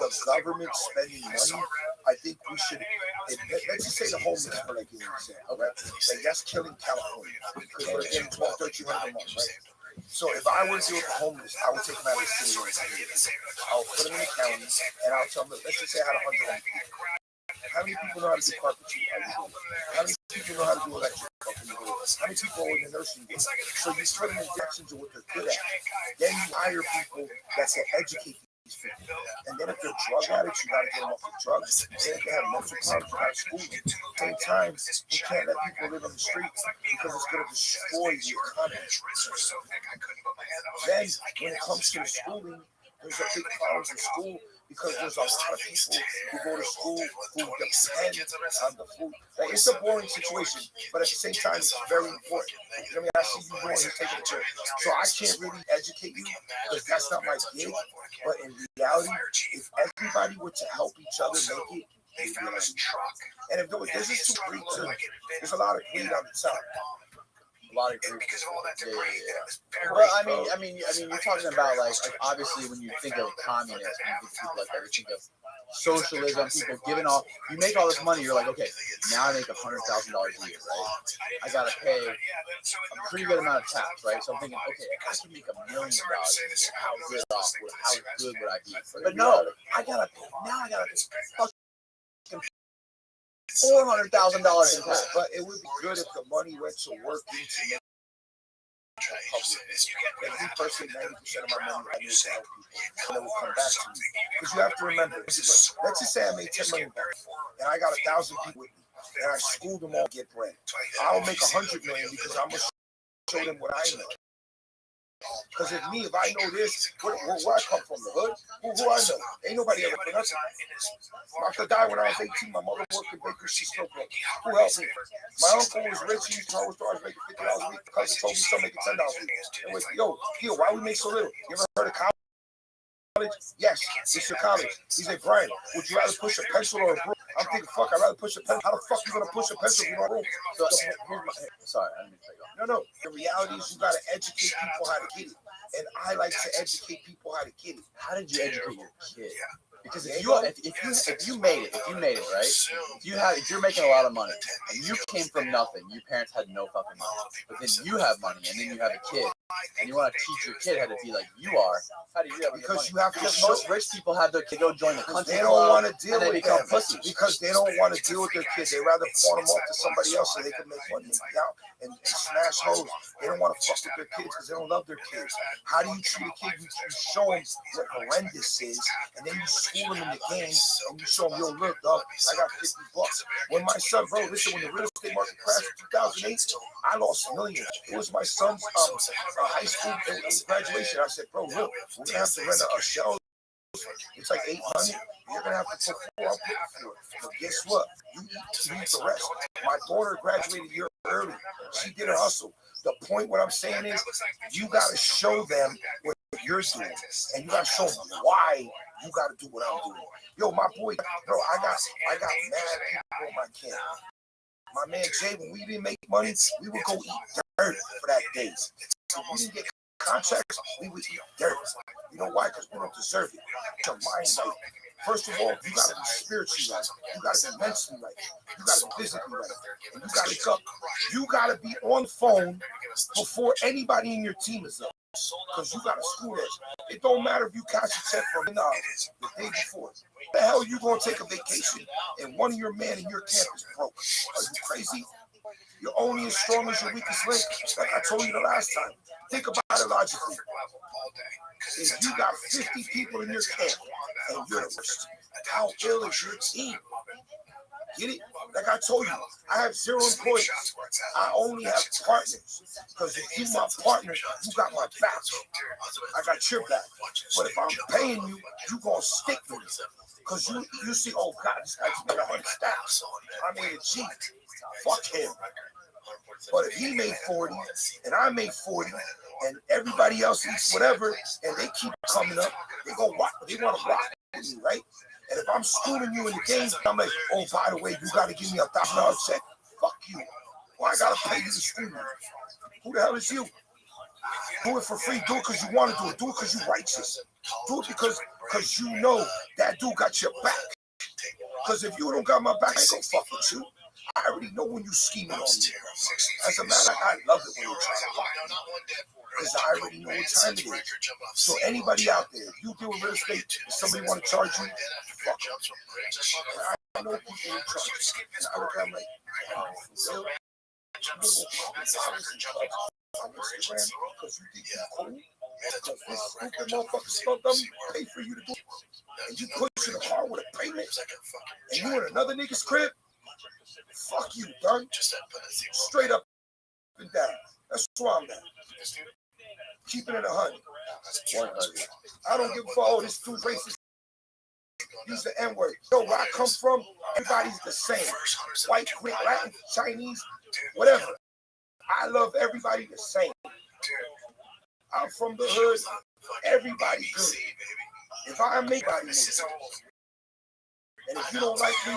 the government spending money, I think we should let's just say the homeless for like an example, right? Like that's killing California because we're getting 12, 1,300 a month, right? So if I were to deal with the homeless, I would take them out of the city. I'll put them in the county and I'll tell them, let's just say I had 100 people. How many people know how to do carpentry? How many people know how to do electric? How many people are in the nursing business? So you put them in directions of what they're good at. Then you hire people that can educate these people. And then if they're drug addicts, you got to get them off the drugs. And if they have mental problems, you got to school them. At the same time, you can't let people live in the streets because it's going to destroy the economy. Then when it comes to the schooling, there's a big problem in school because there's a lot of people who go to school who depend on the food. Like, it's a boring situation, but at the same time, it's very important. I mean, I see you doing this, taking a trip. So I can't really educate you because that's not my gig. But in reality, if everybody were to help each other make it, they found us truck. And if this is too greed too, there's a lot of greed on the top. A lot of groups. Well, I mean, you're talking about like obviously when you think of communism, you think of people like that. You think of socialism, people giving all. You make all this money, you're like, okay, now I make $100,000 a year, right? I gotta pay a pretty good amount of tax, right? So I'm thinking, okay, if I can make $1 million, how good would I be? But no, I gotta pay. Now I gotta pay $400,000 in tax. But it would be good if the money went to work into like me personally, 90% of my money I use to help people, and it will come back to me. Because you have to remember, let's just say I made $10 million and I got 1,000 people with me, and I schooled them all to get bread. I'll make $100 million because I'm gonna show them what I know. Because if I know this, where I come from, the hood, who I know? Ain't nobody ever put nothing. My uncle died when I was 18. My mother worked in bakery. She still broke. Who helped me? My uncle was rich. He used to always start making $50 a week. Cousin told me still making $10 a week. And was, yo, Gil, why we make so little? You ever heard of college? Yes, it's your college. He said, Brian, would you rather push a pencil or a broom? I'm thinking, fuck, I'd rather push a pencil. How the fuck you gonna push a pencil if you don't room? So, sorry, I didn't take off. No. The reality is you gotta educate people how to get it. And I like to educate people how to get it. How did you educate your kid? Because if you made it, right? If you're making a lot of money and you came from nothing, your parents had no fucking money, but then you have money and then you have a kid and you want to teach your kid how to be like you are. How do you have because you have to show, most rich people have their kid go join the country they don't want to deal with them pussies because they don't want to deal with their kids. They rather pawn them off to somebody else so they can make money and smash hoes. They don't want to fuck with their kids because they don't love their kids. How do you treat a kid? You show them what horrendous is, and then you school them in the game, and you show them, yo, look, dog, I got $50. When my son, bro, listen, when the real estate market crashed in 2008, I lost millions. It was my son's high school graduation. I said, bro, look, we're gonna have to rent a shell. It's like $800. You're gonna have to put $400 for it. But guess what? You eat the rest. My daughter graduated a year early. She did her hustle. The point, what I'm saying is, you gotta show them what you're doing, and you gotta show them why you gotta do what I'm doing. Yo, my boy, bro, I got mad people in my camp. My man Jay, when we didn't make money, we would go eat dirt for that day. If we didn't get contracts, we would eat dirt. You know why? Because we don't deserve it. Your mind right. First of all, you gotta be spiritually right. You gotta be mentally right. You gotta be physically right. And you gotta be on the phone before anybody in your team is up. Because you got to school that. It don't matter if you catch a check from the day before. The hell you gonna take a vacation and one of your men in your camp is broke? Are you crazy? You're only as strong as your weakest link. Like I told you the last time. Think about it logically. If you got 50 people in your camp and you're the worst, how ill is your team? Get it? Like I told you, I have 0 employees. I only have partners. Because if you my partner, you got my back. I got your back. But if I'm paying you, you gonna stick with me. Because you see, oh God, this guy's made 100 staff. I made a G. Fuck him. But if he made 40 and I made 40 and everybody else eats whatever and they keep coming up, they want to rock with me, right? And if I'm schooling you in the game, I'm like, oh, by the way, you got to give me $1,000 check. Fuck you. Well, I got to pay you to school you. Who the hell is you? Do it for free. Do it because you want to do it. Do it because you're righteous. Do it because you know that dude got your back. Because if you don't got my back, I ain't gonna fuck with you. I already know when you scheming on me. As a matter of fact, I love it when you try to fuck me. Because I already know what time it is. So anybody out there, if you deal with real estate, if somebody want to charge you, fuck them. I know people who charge. And I look at them like, oh, for real? You don't fucking on Instagram because you think you're cool? Because this stupid motherfucker stuff doesn't pay for you to do it. And you push in the car with a payment, and you in another nigga's crib? Fuck you, done. Straight up and down. That's why I'm at. Keep it in 100. 100. I don't give a fuck. Oh, this dude racist. Use the N-word. Yo, where I come from, everybody's the same. White, Greek, Latin, Chinese, whatever. I love everybody the same. I'm from the hood. Everybody good. If I make anybody, and if you don't like me,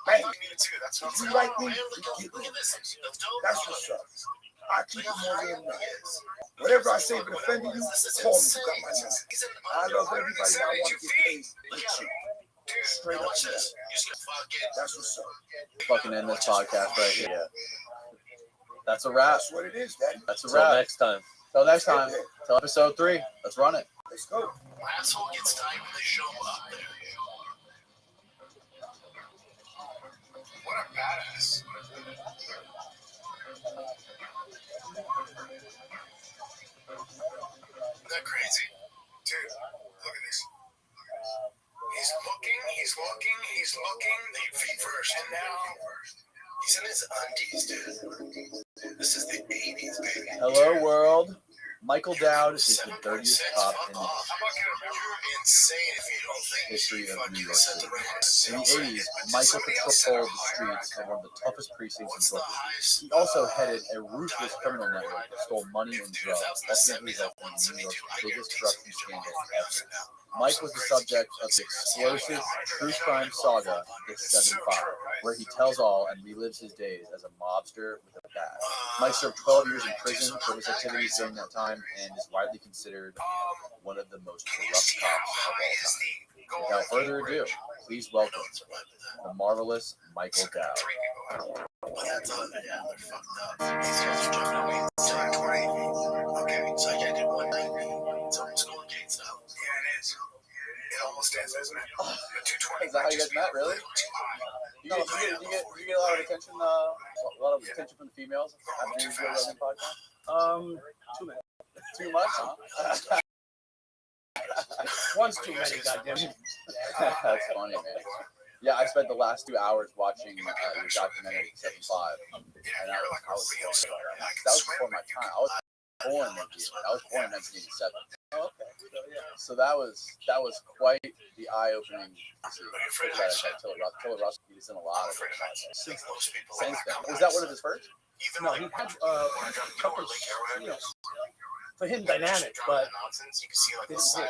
bang. If you like me, you get me. That's what's up. I keep it more than that. Whatever I say if it offended you, call me. You got my number. I love everybody. I want to get paid. Straight up. That's what's up. Fucking end this podcast right here. That's a wrap. That's what it is, Daddy. That's a Till wrap. next time. Till next time. Till episode 3. Let's run it. Let's go. Asshole gets tired when they show up. What a badass. Isn't that crazy? Dude, look at this. He's looking. Feet first. And now he's in his undies, dude. This is the 80s, baby. Hello, world. Michael Dowd is the dirtiest cop in the history of New York City. In the 80s, Michael patrolled the streets of one of the toughest precincts in Brooklyn. He also headed a ruthless criminal network that stole money and drugs, ultimately resulting in New York's biggest corruption scandal ever. Mike was the subject of the explosive true crime saga, The 7-5, where he tells all and relives his days as a mobster with a badge. Mike served 12 years in prison for his activities during that time and is widely considered one of the most corrupt cops of all time. Without further ado, please welcome the marvelous Michael Dowd. Okay, so I gotta do one thing. It's almost going gate style. Yeah, it is. It almost is, isn't it? Is that how you guys met, really? You get a lot of attention, from the females after you go on the podcast? Too many. Too much, huh? One's too many, goddamn. That's funny, man. Yeah, I spent the last 2 hours watching your documentary, 7-5, and I was blown away. That was before my time. I was born in 1987. Oh, okay. So that was quite the eye-opening. Tiller Russell, he's in a lot of it. Since then. Was that one of his first? No, he had a couple, for him, dynamic, but didn't hit.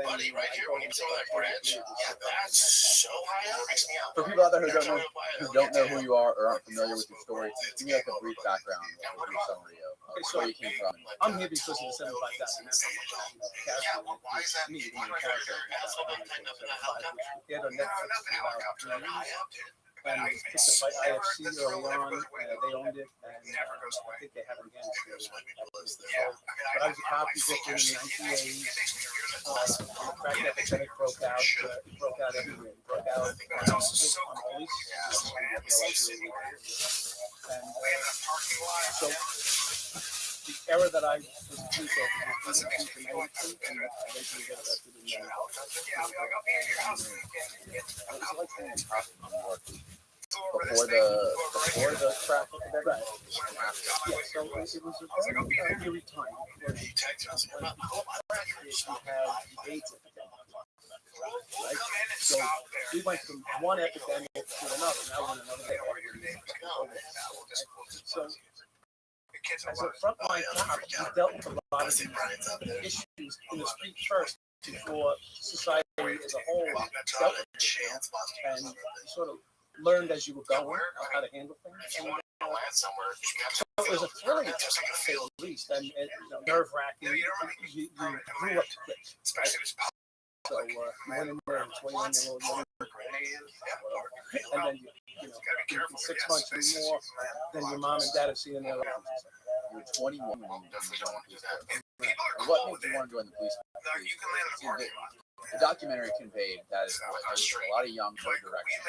Buddy, right here when you saw that branch. Yeah, that's so high up. For people out there who don't know who you are or aren't familiar with your story, give me like a brief background, like a brief summary of where you came from. I'm here because of the 7-5 documentary. Why is that? Me being a character. He had a Netflix about 3 years. And it was picked up by IFC early on. They owned it, and I think they have it again. But I was a cop convicted in the 1980s. The crack epidemic broke out everywhere. It broke out on police. And so the era that I was a police officer was in 1982, and eventually got arrested in there. It was like being a cop in New York. Before the crack epidemic. Right. Yeah, so it was a very eerie time. When you had the AIDS epidemic. Right? So we went from one epidemic to another. Now we're in another epidemic. So as a frontline cop, we dealt with a lot of these issues in the street first before society as a whole dealt with it. And sort of learned as you were going how to handle things. And, so it was a thrilling, to say the least, and nerve-wracking. You grew up quick. Right? So you went in there, 21-year-old young And then in 6 months or more, then your mom and dad have seen their lives. You were 21 when you joined the police force. And what made you want to join the police force? The documentary conveyed that there was a lot of young, no direction.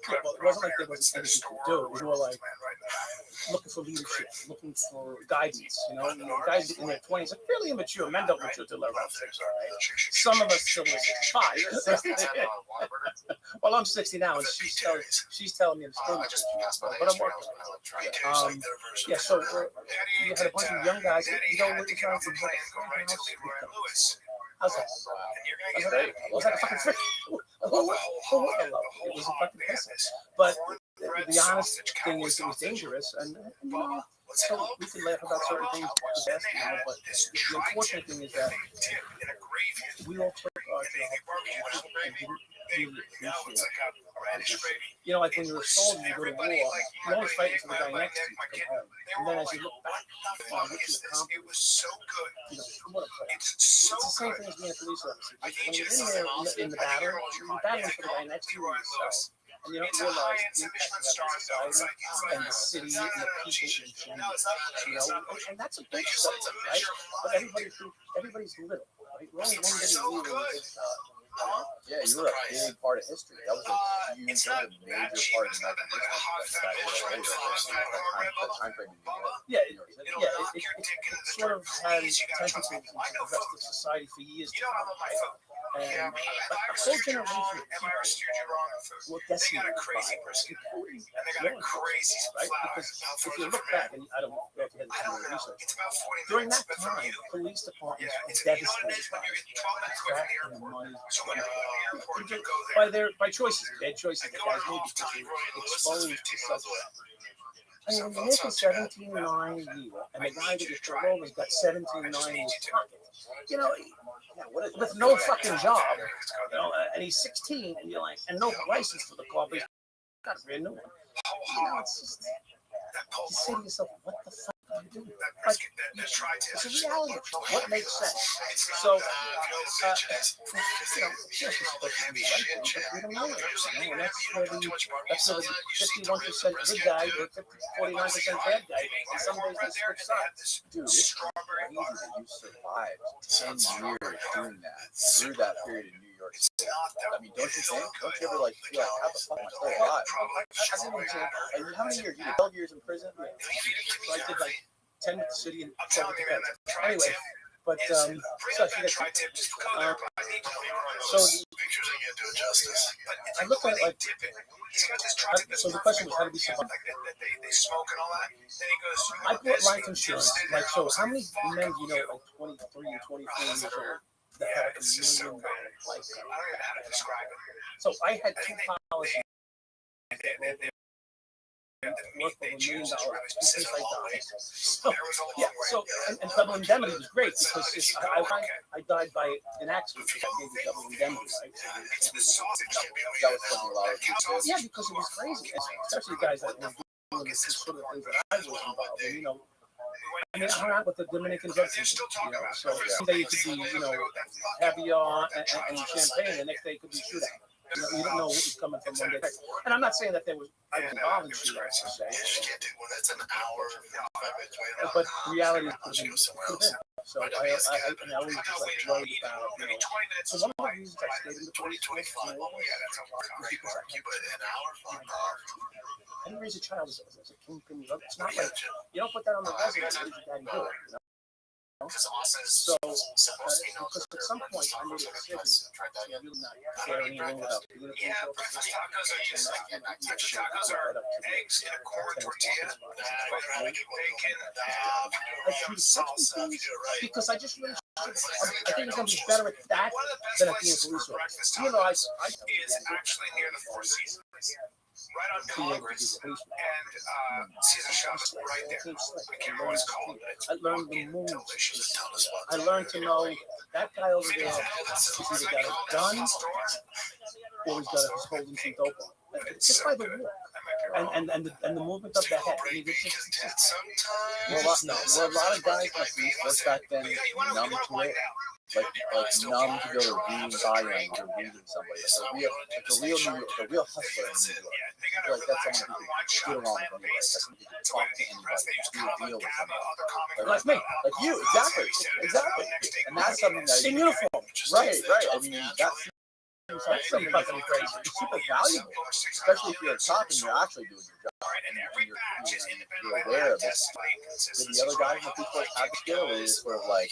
Yeah, well, it wasn't like there was anything to do. We were like looking for leadership, looking for guidance. Guys in their 20s are fairly immature. Men don't mature till they're around 60. Some of us still was 5. Well, I'm 60 now, and she's telling me I'm still not but I'm working. Yeah, so you had a bunch of young guys. You know what you're trying to do? How's that? That's great. It was like a fucking fish. It was a fucking piss. But the honest thing is, it was dangerous, and so we can laugh about certain things, but the unfortunate thing is that we all took our job and didn't really appreciate it. Like when you're a soldier, you go to war, you're always fighting for the guy next to you. And then as you look back on what you accomplished, what a player. It's the same thing as being a police officer. When you're in there in the battle, you're battling for the guy next to you and yourself. And you don't realize the impact of society and the city and the people in general. And that's a big stuff, right? But everybody's little, right? We're only one little big Yeah, you were a big part of history. That was a major part of American history. It sort of has tentacles into the rest of society for years to come, right? And a whole generation of people were decimated by it, including right? Because if you look back, and I don't know if you had the time to research, during that time, police departments were devastated by crack and money. By choices, bad choices that guys made because they were exposed to such. I mean, when you're making $17.9 a year, and the guy that you throw over's got $17.9 in his pocket, with no fucking job, and he's 16, and you're like, and no license for the car, but he's got a brand new one. It's just, you say to yourself, what the fuck are you doing? Like, it's a reality. What makes sense? So, yes, it's supposed to be right, but we don't know it. And that's where the 51% good guy or 49% bad guy, and some days they switch sides. Dude, it's crazy that you survived 10 years doing that, through that period in New York City. I mean, don't you think? Don't you ever feel like, how the fuck am I still alive? How many years? You did 12 years in prison? So I did 10 with the city and 12 with the feds. Anyway, but so I looked at it so the question was, how do we survive? I bought life insurance. So how many men do you know, 23 and 24 years old, that have $1 million life? So I had 2 policies. Worth over $1 million since I died. So and double indemnity was great because I died by an accident. So I gave you double indemnity, right? That was something a lot of people did. Yeah, because it was crazy, especially guys that were doing the sort of things that I was involved in. I mean, I hung out with the Dominican drug people, so someday you could be, caviar and champagne, the next day it could be shootout. You don't know what was coming from one day. And I'm not saying that I was involved in shootout, per se. But reality could have been. So I always just worried about, So one of the reasons I stayed in the police force is because I didn't raise a child as a kingpin. It's not like, you don't put that on the resume. What did your daddy do? So, because at some point I made a decision to really not care anything about being a police officer. Because I just really, I think it's going to be better at that than at being a police officer. I is actually near the Four Seasons. Right on Congress and Caesar Shops right there. I can't remember what it's called, but it's fucking delicious. I learned to know that guy over there has either got a gun or he's holding some dope on. Just by the walk. and the movement of the head. I mean, it's just Were a lot of guys like these sports back then numb to it? Like numb to go to reading body language or reading somebody. Like a real hustler in New York. I feel like that's someone who can get along with anybody. That's someone who can talk to anybody, do a deal with somebody. like me. Like you, exactly. And that's something that In uniform. right. I mean, that's something that's super valuable, especially if you're a cop and you're actually doing your job and you're aware of it. Did the other guys in the police force have the skill, or is it sort of like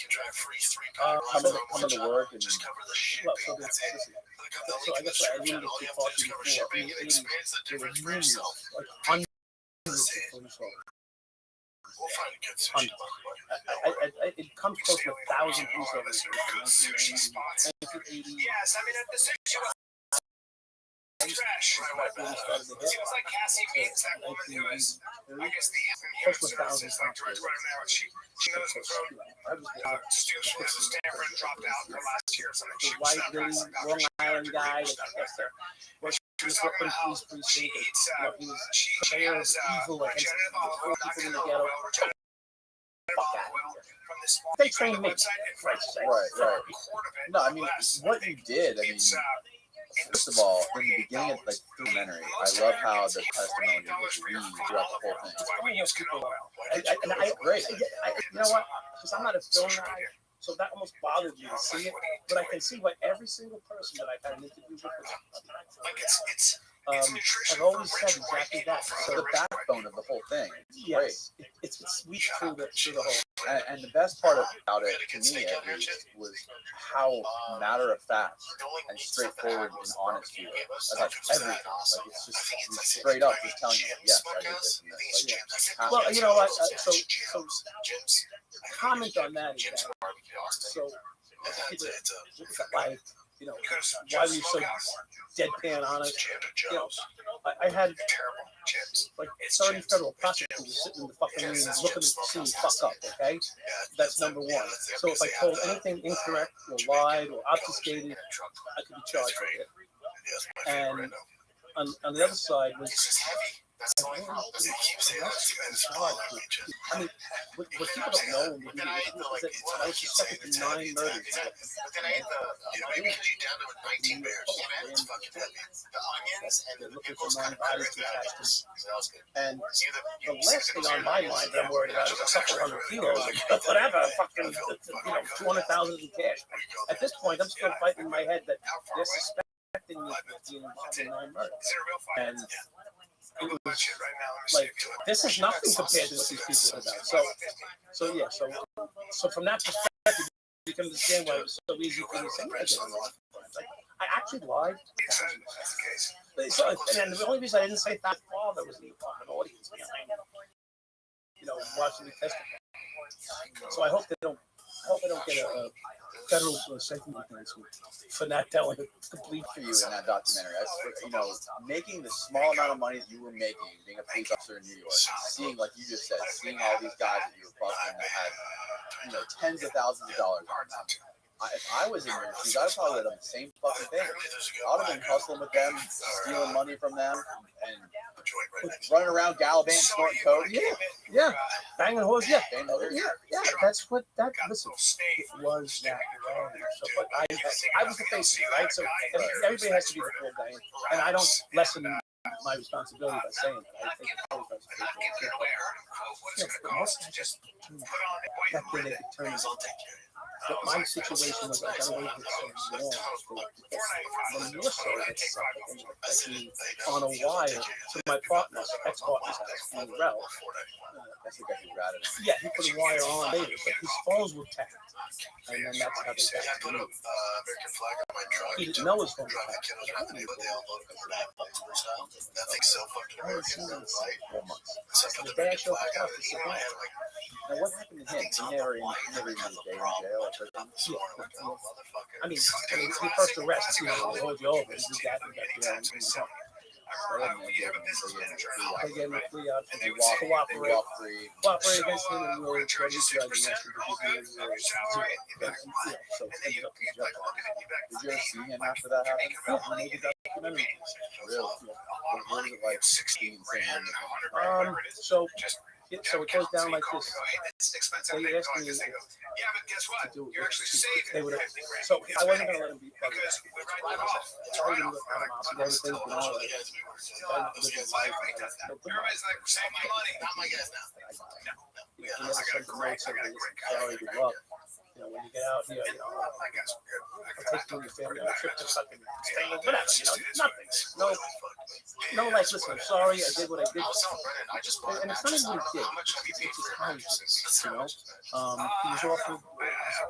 coming to work and Well, so I guess I alluded to talking before. In the 80s, there were numerous, like hundreds of police officers. It comes close to 1,000 police officers in 1980. Yes, I mean, at the trash right away. Seems like Cassie means that woman who is, I guess, the human services like director right now. She knows what's wrong. Stu went to Stanford and dropped out her last year. So The white, really Long Island guy that worked in the Brooklyn police precinct. He was fair as evil against the people in the ghetto. They trained me. right. No, I mean, what you did, I mean, first of all, in the beginning of like the documentary, I love how the testimony was read throughout the whole thing. Great. You know what? Because I'm not a film guy, so that almost bothered me to see it. But I can see why every single person that I've had an interview with have always said exactly that. So the backbone of the whole thing. Yes, it's sweet through the whole. And the best part about it, to me at least, was how matter of fact and straightforward and honest you were about everything. Like it's just straight up, just telling you, yes, I did this and this. Like, well, you know what? So comment on that is that. So people, why, you know, why were you so deadpan honest? You know, I had like 30 federal prosecutors sitting in the fucking room looking to see me fuck up, okay? That's number one. So if I told anything incorrect or lied or obfuscated, I could be charged with it. And on the other side was, I mean, what people don't know is that I was suspected for 9 murders. They're looking for 9 bodies to attach to me. And the last thing on my mind that I'm worried about is a couple hundred kilos, but whatever, fucking, 200,000 in cash. At this point, I'm still fighting in my head that they're suspecting me of being involved in 9 murders. And it was like, this is nothing compared to what these people are about. So from that perspective, you can understand why it was so easy for me to say, I actually lied. So, and the only reason I didn't say that father was the audience behind it, watching me testify. So I hope they don't get a federal safety enhancement for not telling the complete for you in that documentary. Making the small amount of money that you were making, being a police officer in New York, seeing, like you just said, seeing all these guys that you were busting that had, tens of thousands of dollars on them. If I was in their shoes, I'd probably have done the same fucking thing. I'd have been hustling with them, stealing money from them, and running around gallivanting, snorting coke. Yeah, banging horse. Yeah. That's what that. Listen, it was that way. So, but I was the face of it, right? So everybody has to be the full guy, and I don't lessen my responsibility by saying that. I think most just that way they could turn it. But my situation was I got away with so long. When you're so on a wire to my partner's ex-partner's house, Ralph. Yeah, he put a wire on later, but his phones were tapped. And then that's how they got to me. He didn't know his phone was tapped. I hadn't seen him in 4 months. The day I showed up at the house, he said, now what happened to him? He never even had a day in jail. I mean, your first arrest, they hold you over. You got jail. They gave him a plea option. They cooperate against him, and we'll judge him against him. So ended up in jail. Did you ever see him after that happened? Yeah, documentary. Really? What was it like 16 cents? So it goes down like this. They asked me to do it. They would. So I wasn't gonna let him be part of that. I told him that I'm out to everything, you know. He never said the notes of this. Sorry, good luck. You know, when you get out here, you know, I'll take you and your family on a trip to fucking Spain or whatever, you know, nothing. No, like, listen, I'm sorry, I did what I did. And it's not even what he did, it's just how he did it, you know. He was offered a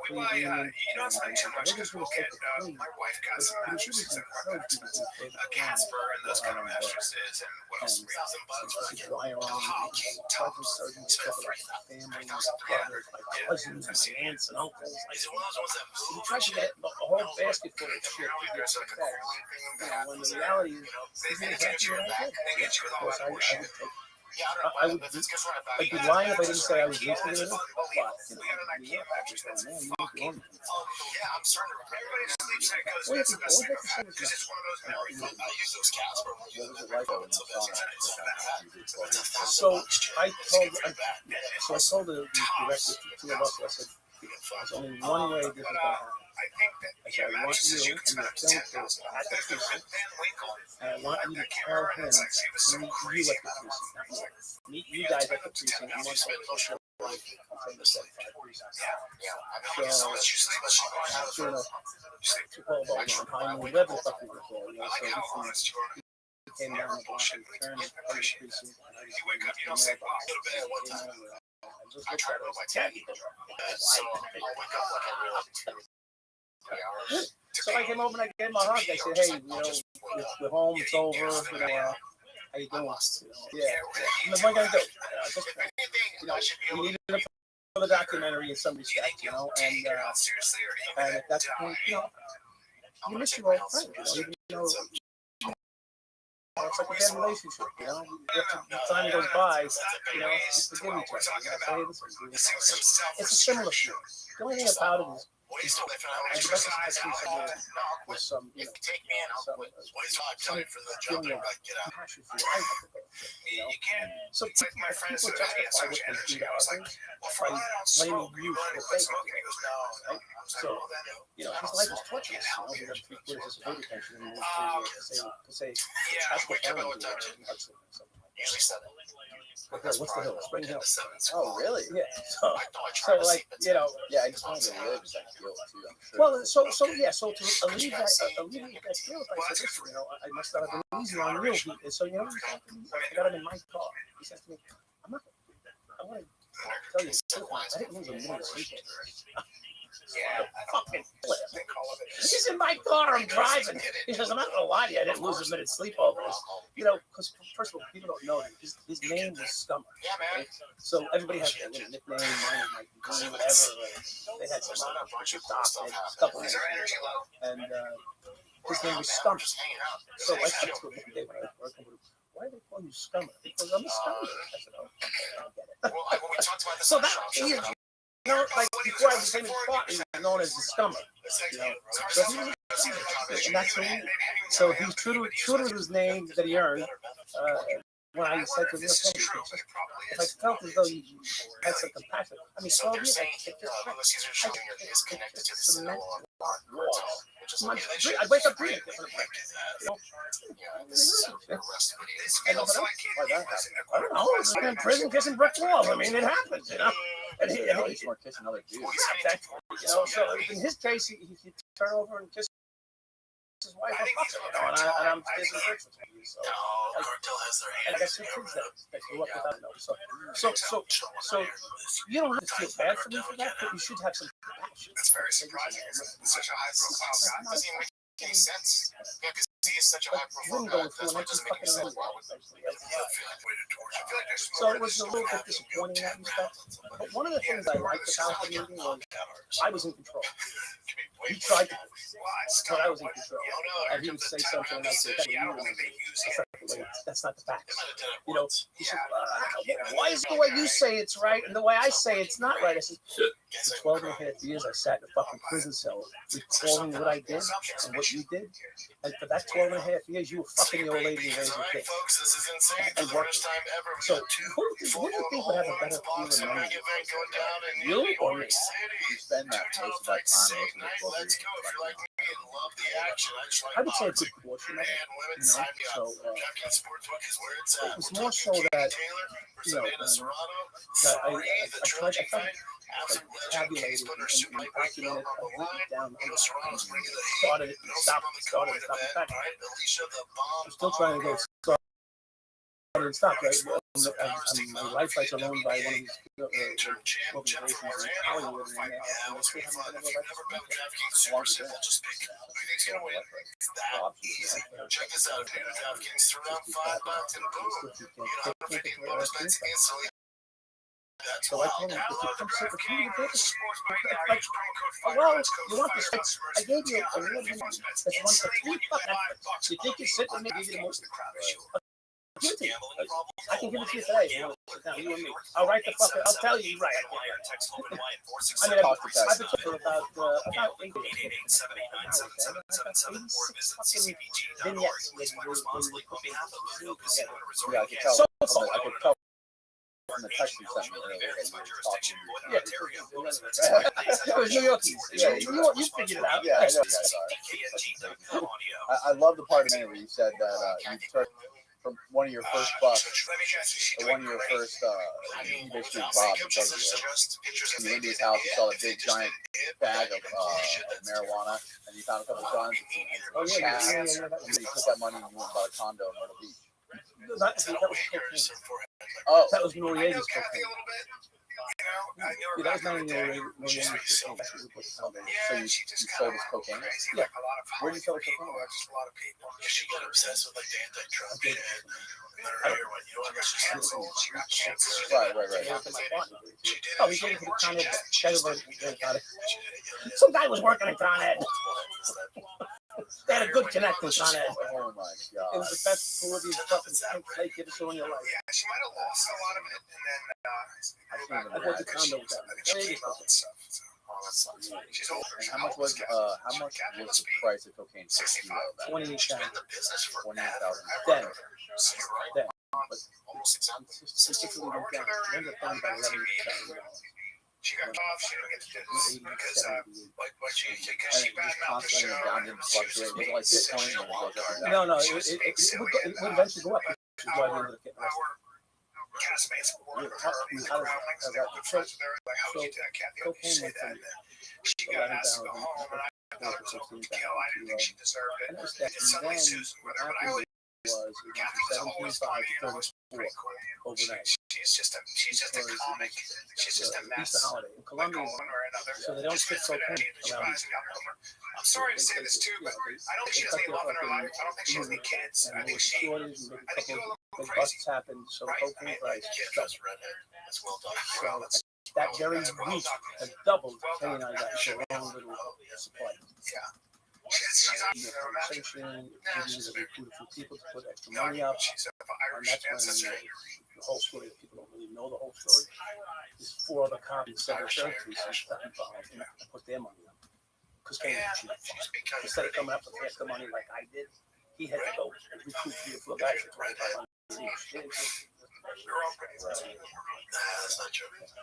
plea agreement, and I think he's going to take the plea, but he should have encouraged him to pay the fine. And he's lying around, plastic surgeons talk about my family, my brothers, my cousins, my aunts and uncles. He tried to get a whole basket full of shit to get the facts. You know, when the reality is, he's going to have to do what I did. Of course, I would take. I'd be lying if I didn't say I was used to it. But, you know, man, Yeah, I'm starting to regret everybody's sleep psychos. It's the best thing I've had because it's one of those memory foam. I use those Casper. What was it like over in Sauna? so I told the director, two of us, I said, there's only one way this is going to happen. I said, I want you and your film crew at the precinct, and I want you to tell him to meet you at the precinct, not me. Meet you guys at the precinct. You want to social life. I'm saying the 75 precincts. So, you know, to call about behind the web and stuff we were there, you know, so he came down the block and turned to the precinct, and I just went up, you don't say, well, go to bed one time. I tried to my 10. So I came over and I gave him a hug. I said, hey, you know, we're home, it's over, you know, how you doing? Yeah. What am I going to do? You know, we needed it for the documentary in some respect, you know, and at that point, you know, you miss your old friend, you know, it's like a bad relationship, you know. The time goes by, you know, you forgive each other. You know, it's a similar thing. The only thing about it is, I guess with some, you know, some feeling of compassion for life, you know. So people justify what they do to others by blaming you for what they do, right? So, you know, his life is torturous. You know, he got 3 quarters disability pension and to say, that's what family do. Usually 7. What's the hill? Spring Hill. Oh, really? Yeah. So like, you know. Yeah, I just wanted to live that guilt too. I'm sure. Well, so to alleviate that guilt, I said, listen, you know, I must not have been easy on you. So, you know, I got him in my car. He says to me, I want to tell you, I didn't lose a minute of sleep. Yeah, fucking flip. He's in my car, I'm driving. He says, I'm not gonna lie to you, I didn't lose a minute's sleep over this. You know, because first of all, people don't know him. His name was Scummer. Right? So everybody has a little nickname, mine might be whatever. They had some couple names. And his name was Scummer. So I said to him one day when I was working with him, why do they call you Scummer? Because I'm a scummer. I said, oh, I get it. So that he is. You know, like before I became his partner, he was known as the Scummer. You know, so he was a scummer, and that's who he is. So he's true to his name that he earned. When I said to him, if I felt as though he had some compassion, I mean, 12 years, I just cement walls. I wake up breathing. I don't know. It's in prison kissing brick walls. I mean, it happens, you know. And he's more kissing other dudes. Exactly. You know, so in his case, he turn over and kiss his wife, you know, and I'm kissing bricks. So, and I got 2 kids that grew up without knowing. So you don't have to feel bad for me for that, but you should have some compassion. That's very surprising. It's such a high-profile guy. It doesn't even make any sense. Yeah, because he is such a high-profile guy. That's what doesn't make any sense. So it was a little bit disappointing in that respect. But one of the things I liked about the movie was I was in control. He tried to, but I was in control. And he would say something, and I'd say, that's not the facts. You know, he said, why is the way you say it's right and the way I say it's not right? I said, For 12 and a half years, I sat in a fucking prison cell recalling what I did and what you did. And for that 12 and a half years, you were fucking the old lady and raising kids. And working. So, who do you think would have a better clearer memory? You or me? You spend that most of that time, most of the 12 years. I would say a good portion of it, you know. So it was more so that, you know, that I tried to tabulate it and document it, written it down. Started it and stopped. Started it, stopped. In fact, I'm still trying to get started and stop. Right? My life rights are owned by one of these organizations in Hollywood right now. And they still haven't been able to Check this out, dude. DraftKings threw out $5 and boom, you know, picking bonus bets instantly. So I told him, if you come sit with me, like, oh, well, you want the six? I gave you a real one that's one for $3. You think you sit with me? Give you the most. Give it to you. I can give it to you today. You know, you and me. I'll write the fucker. I'll tell you. Right. I mean, I've been talking for about 8 years. Vignettes. Yeah, I could tell. So I could tell from the text you sent me earlier that you were talking. Yeah, it was New Yorkies. Yeah, you figured it out. Yeah, I know you guys are. I love the part of it where you said that you took from one of your first bucks, or one of your first eBay Street Bob, you went to his house, you saw a big giant bag of marijuana, and you found a couple of guns and cash, and then you took that money and you went and bought a condo in Myrtle Beach. That was cocaine. Oh, that was Noriega's cocaine. Yeah, that was not Noriega's cocaine. So you sold his cocaine? Yeah. Where did you sell his cocaine? She got obsessed with like the anti-drug Right. Oh, he gave it to the Con Ed. Some guy was working at Con Ed. They had a good connect with Con Ed. Oh my God. It was the best Peruvian fucking play you ever saw in your life. Yeah, she might have lost a lot of it, and then I bought the condo with that. And how much was the price of cocaine per kilo? 28,000. 28,000. Then. But statistically went down. It ended up down by 11,000. she got off. She didn't get to do this because she badmouthed the show. No, it would eventually go up. Which is why we ended up getting arrested. Castmates were cocaine went from she got asked to go home, and I thought it was a kill. I didn't think she deserved it. And suddenly Susan, whatever, but I always was 17.5 to 34 overnight. She's just a comic. She's just a mess. Easter holiday in Colombia, so they don't ship cocaine around. I'm sorry to say this too, but I don't think she has any love in her life. I don't think she has any kids. I think she. I think big busts happened, so cocaine price doubled. So that very week had doubled. Kenny and I got into a long little supply. She's Conversation, meetings that recruited for people to put extra money up, and that's when the whole story. People don't really know the whole story. There's 4 other copies, 7 churches that involved and put their money up. Because Kenny was cheap. Instead of coming up with extra money like I did, he had to go and recruit 3 or 4 guys for $2,500 each.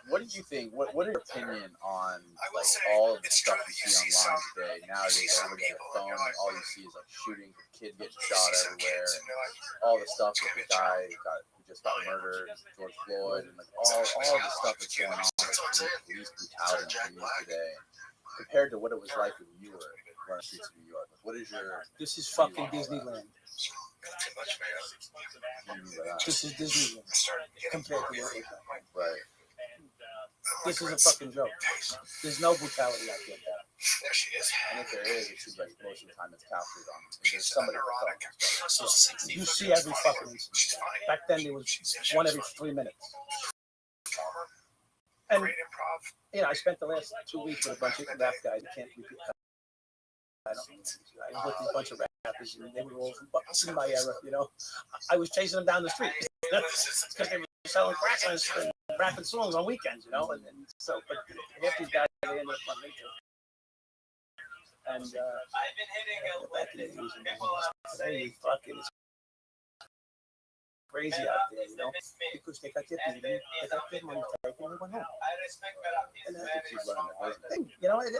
What do you think? What is your opinion on like all of the stuff you see online today? Nowadays, everybody has a phone, and all you see is like shootings, a kid getting shot everywhere, and all the stuff with the guy who just got murdered, George Floyd, and like all the stuff that's going on with police brutality in the news today, compared to what it was like when you were running streets of New York. What is your? This is fucking Disneyland. This is Disneyland compared to what it was like. Right. This is a fucking joke. There's no brutality out there. There she is. And if there is, it seems like most of the time it's captured on. There's somebody. You see every fucking incident. Back then there was one every 3 minutes. And you know, I spent the last 2 weeks with a bunch of rap guys. I can't repeat. I was with a bunch of rappers, and they were all from my era. You know, I was chasing them down the street because they were selling crack on the street. rapping songs on weekends, you know, and so, but half these guys, they end up running into. And back in the days, today, fucking, it's crazy out there, you know, because they got their money taken and they went home. And She's running the business. you know, this is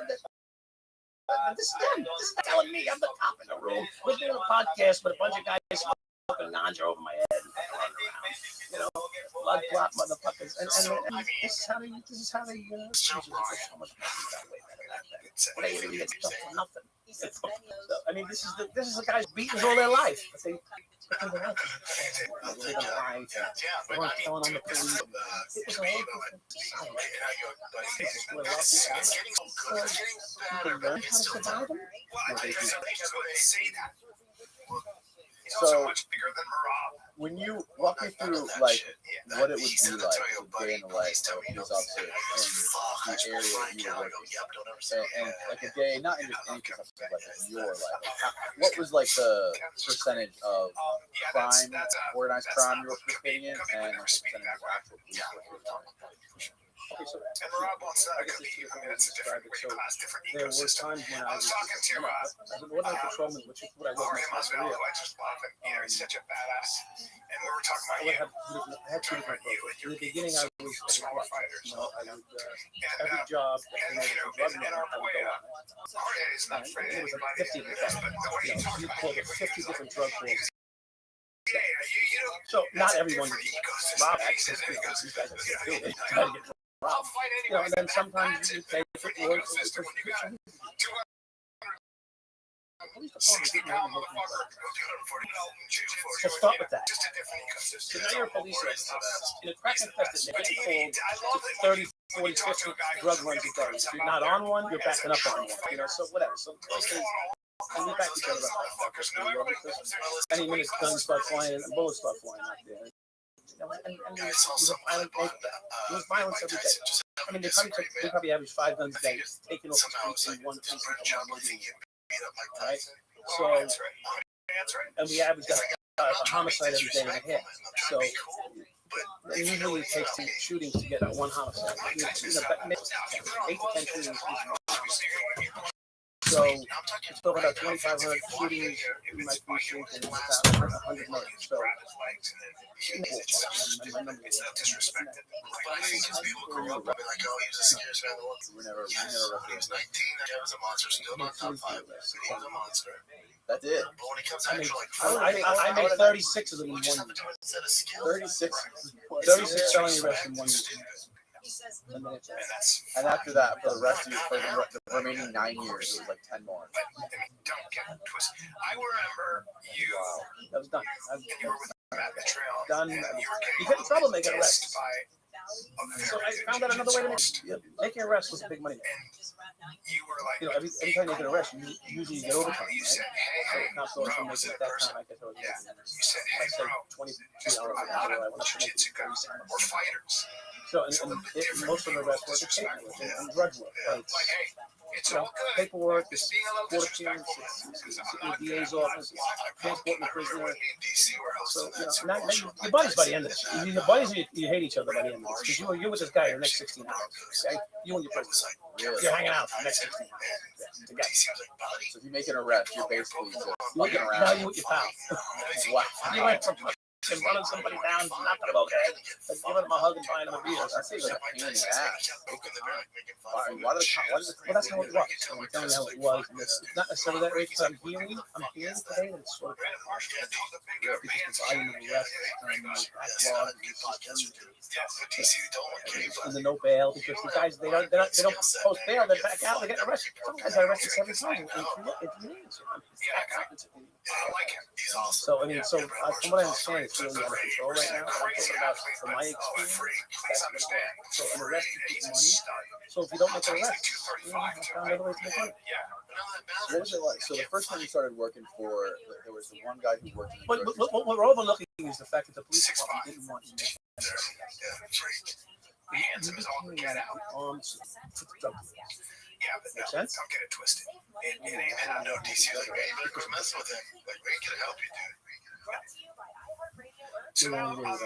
them. This is telling me I'm the top in the room. We're doing a podcast with a bunch of guys smoking ganja over my head and running around, you know, blood clot motherfuckers. And this is how they so much money. They even get stuff for nothing. So, I mean, this is the guys beating all their life. But they live a lie. They weren't telling on the police. It was a whole different society. This is where people learn how to survive them. So, when you walk me through like what it would be like a day in the life of police officer in the area you were working, and like a day, not in just any police officer, but in your life, what was like the percentage of crime, organized crime you were participating in, and the percentage of actual police work? Okay, so I guess there's two different ways to describe it. So there were times when I was as an ordinary patrolman, which is what I was my career. I had two different approaches. In the beginning, I was a fighter. You know, I would every job that came over from drug men, I would go on it. It was like 50 different, you know, you called it 50 different drug calls. So not everyone would rob access. You know, these guys are doing it. Try to get robbed. You know, and then sometimes you pay for it. So start with that. So now you're a police officer. In a crack infested neighborhood, called 30, 40, 50 drug runs a day. If you're not on one, you're backing up on one. You know, so whatever. So and we back each other up. Any minute guns start flying and bullets start flying out there. You know, and it was a violent day. It was violence every day. I mean, they probably average 5 guns a day, taking off the streets in one piece of maybe. Right? So, and we average a homicide every day and a half. So, usually it takes 2 shootings to get one homicide. You know, 8 to 10 shootings. So, it's talking about 2,500 shootings in my precinct and 100 murders. So, That's it. I made 36 of them in 1 year. 36 felony arrests in 1 year. And after that, for the rest of for the remaining 9 years, it was like 10 more. I remember you. That was done. You were with done. You get in trouble making arrests. So I found out another way to making arrests was a big money. You know, every time you make an arrest, you usually get overtime, right? So cops always making at that time. I guess I was making, 22 hours an hour. I went up to making 37. So and most of the arrests were paperwork and drug work. Right? It's paperwork, it's court appearance, it's the DA's office, it's transporting the prisoner. So, you know, your buddies by the end of this. Your buddies, you hate each other by the end of this. Because you're with this guy the next 16 hours. Okay? You and your prisoner. You're hanging out for the next 16 hours. Together. So if you make an arrest, you're basically just looking Now around. you with your pal. Wow. You went from running somebody down, knocking them over the head, and giving them a hug and buying them a beer. That seems like a pain in the ass. Why Well, that's how it was. I'm telling you how it was. It's not necessarily that way because I'm hearing today that it's sort of because the volume of the arrest and the no bail because the guys they don't post bail, they back out, they get arrested. Some guys are arrested 7 times in 3 years. So I mean, from what I understand, it's really out of control right now. I'm talking about from my experience. So an arrest is money. So if you don't make an arrest, you know, I found other ways to make money. So what was it like? So the first time you started working for, there was the one guy who worked in the But grocery what we're overlooking is the fact that the police department didn't want you to make you became an arms to the drug dealers. Make sense? Don't get it twisted. It ain't no DC. Like, hey, we're messing with it. Like, we can help you, dude. So now, like,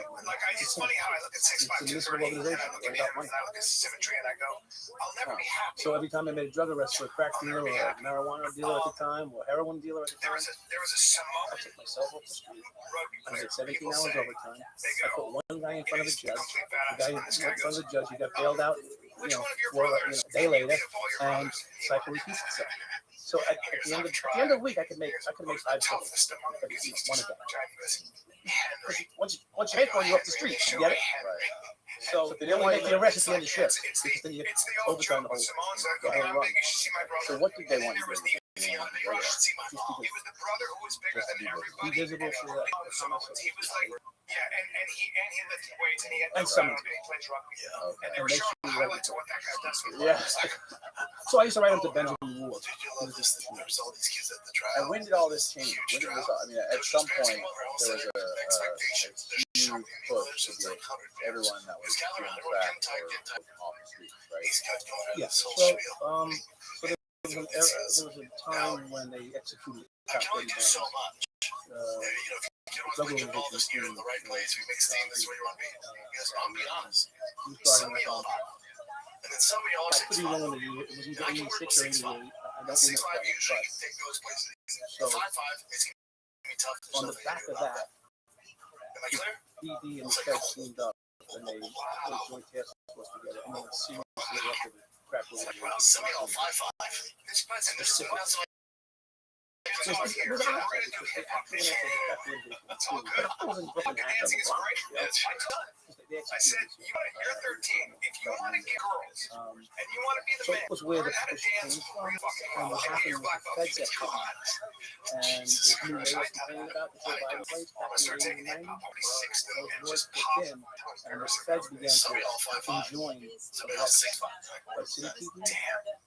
it's funny how I look at 6'5", 230, and I look at him and I look at symmetry and I go, I'll never be happy. So every time I made a drug arrest for a crack dealer or a marijuana dealer at the time or a heroin dealer at the time, there was a I took myself off the street. I did 17 hours overtime. I put one guy in front of a judge. The guy in front of the judge, he got bailed out, a day later, and cycle repeats itself. So at the end of the week, I could make 5 kills. One a day. Once you make one, you're off the street. You get it? Right. So they only make the arrest at the end of shift because then you overtime the whole run. So what did they want you to do? He was the brother who was bigger than everybody. Be visible for that. He was like, yeah, and he lifted weights and he had some he plays rugby. And they were showing highlights of what that guy does. Yeah. So I used to write him to Benjamin Ward. And when did all this change? When did this? I mean, at some point there was a huge push to get everyone that was doing the track or off the streets, right? Yeah. So there was a time when they executed top 30 bands. Drug organization in the right place. We mix things where you want to be. Yes, I'll be honest. And then somebody else. I could be wrong on the year. It was either 86 or 88. I don't remember. 6'5" usually take those places. So 5'5", it's gonna be tough. On the back of that, BD and the Feds teamed up and they put a joint task force together and then seriously elected crack organization. I said, you're 13. If you want to get girls and you want to be the man, was where the push came from. And what happened was the Feds got caught. And this new way of complaining about the Joe Biden place back in the 80s and 90s, those boys kicked in, and the Feds began to enjoin the rest by city people.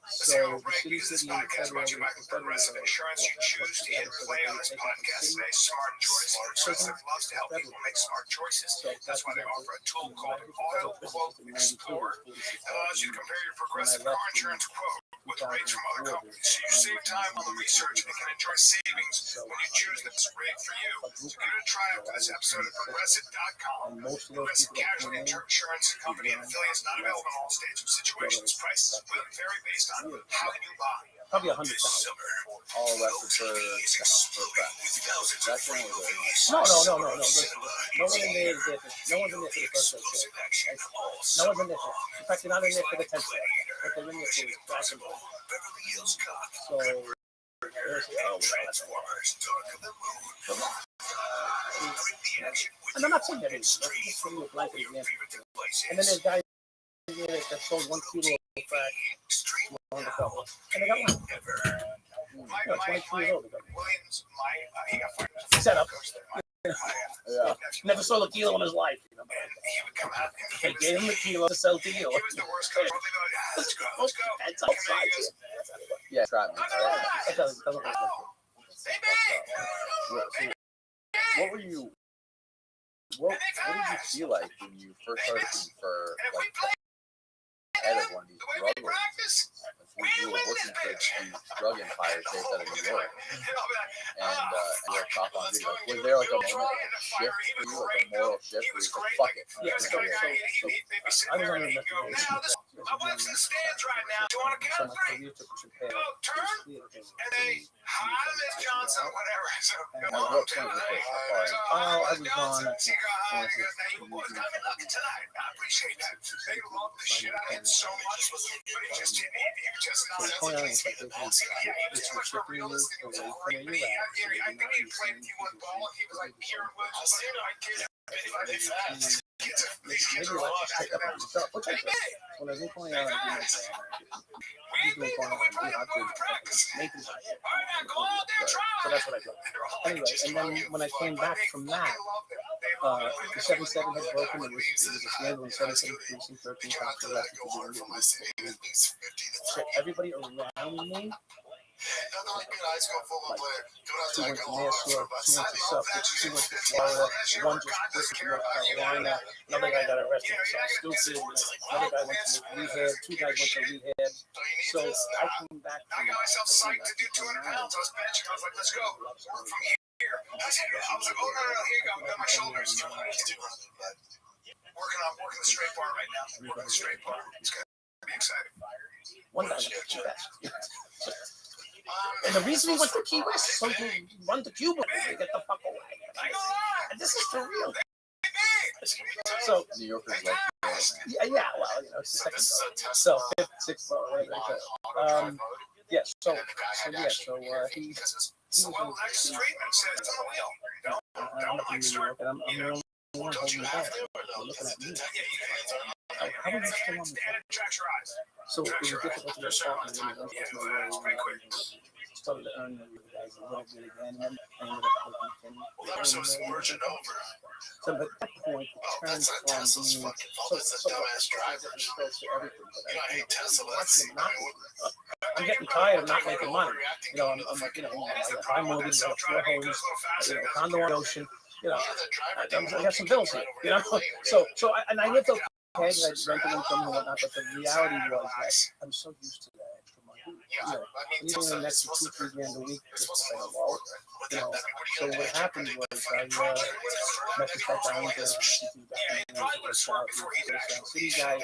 So the city and the federal insurance you choose to either play on this podcast today, Smart Choice. Citizens loves to help people make smart choices. That's why they offer a tool called Oil Quote Explorer that allows you to compare your Progressive car insurance quote with rates from other companies. So you save time on the research and can enjoy savings when you choose the best rate for you. So give it a try after this episode at Progressive.com. Progressive Casualty Insurance Company and affiliates not available in all states or situations. Prices will vary based on how you buy. Probably 100,000. All arrested for crack. That's when it was No. No one in there is there. No one's in there for the first place. No one's in there for. In fact, they're not in there for the 10th grade. But they're in there for crack and roll. So. And I'm not saying that it's just giving you a blanket example. And then there's guys here that sold 1 kilo of crack. And they got one. 22 years old. Set up. Yeah. Never sold a kilo in his life. You know? They gave him a kilo to sell to you. Let's go. That's outside. Yeah, try me. It doesn't work. What were you? What did you feel like when you first started looking for like head of one of these drug organizations? You were working for these drug empires based out of New York, and you're top on video. Was there like a moment, like a shift for you, like a moral shift where you're like, fuck it? Yeah, so I was on an investigation. My wife's in the stands right now. Do you want to count three? Go turn and they hi, Miss Johnson, whatever. At what point was this? I was on. You boys got me lucky tonight. I appreciate that. They love the shit out of him so much, but he just not. I think he played a few one ball. He was like pure religious. So that's what I did. Anyway, and then when I came back from that, the 77 had broken. It was a scandal in 77 precinct, 13 cops were arrested for doing it. So everybody around me. Two went to Nassau, 2 went to Suffolk, 2 went to Florida, 1 just quit to North Carolina, another guy got arrested for something stupid, another guy went to rehab, 2 guys went to rehab. So I came back. I got myself psyched to do 200 pounds. I was benching. I was like, let's go. From here here. Let's hit it. I was like, oh, no, here you go. I got my shoulders. Working the straight bar right now. Working the straight bar. It's gonna be exciting. One guy went to Key West. And the reason he went to Key West is so he can run to Cuba and get the fuck away. And this is for real. So New Yorkers like yeah, well, you know, it's the second boat. So fifth, sixth boat, whatever they call it. Yeah, so he was in I'm up in New York, and I'm the only one holding the bag. They're looking at me. Like, how are you still on the boat? So it was difficult to get started. Started to earn the guys a little bit again, and then I ended up looking so at that point, it turned from being so I'm getting tired of not making money. You know, I'm like, you know, I mortgage, I have 4 homes, you know, condo on the ocean. You know, I got some bills here. You know, so I lived okay. I rented income and whatnot, but the reality was that I'm so used to that extra money. You know, even an extra $2-3 grand a week, you know. So what happened was I met this guy down there, city guy, and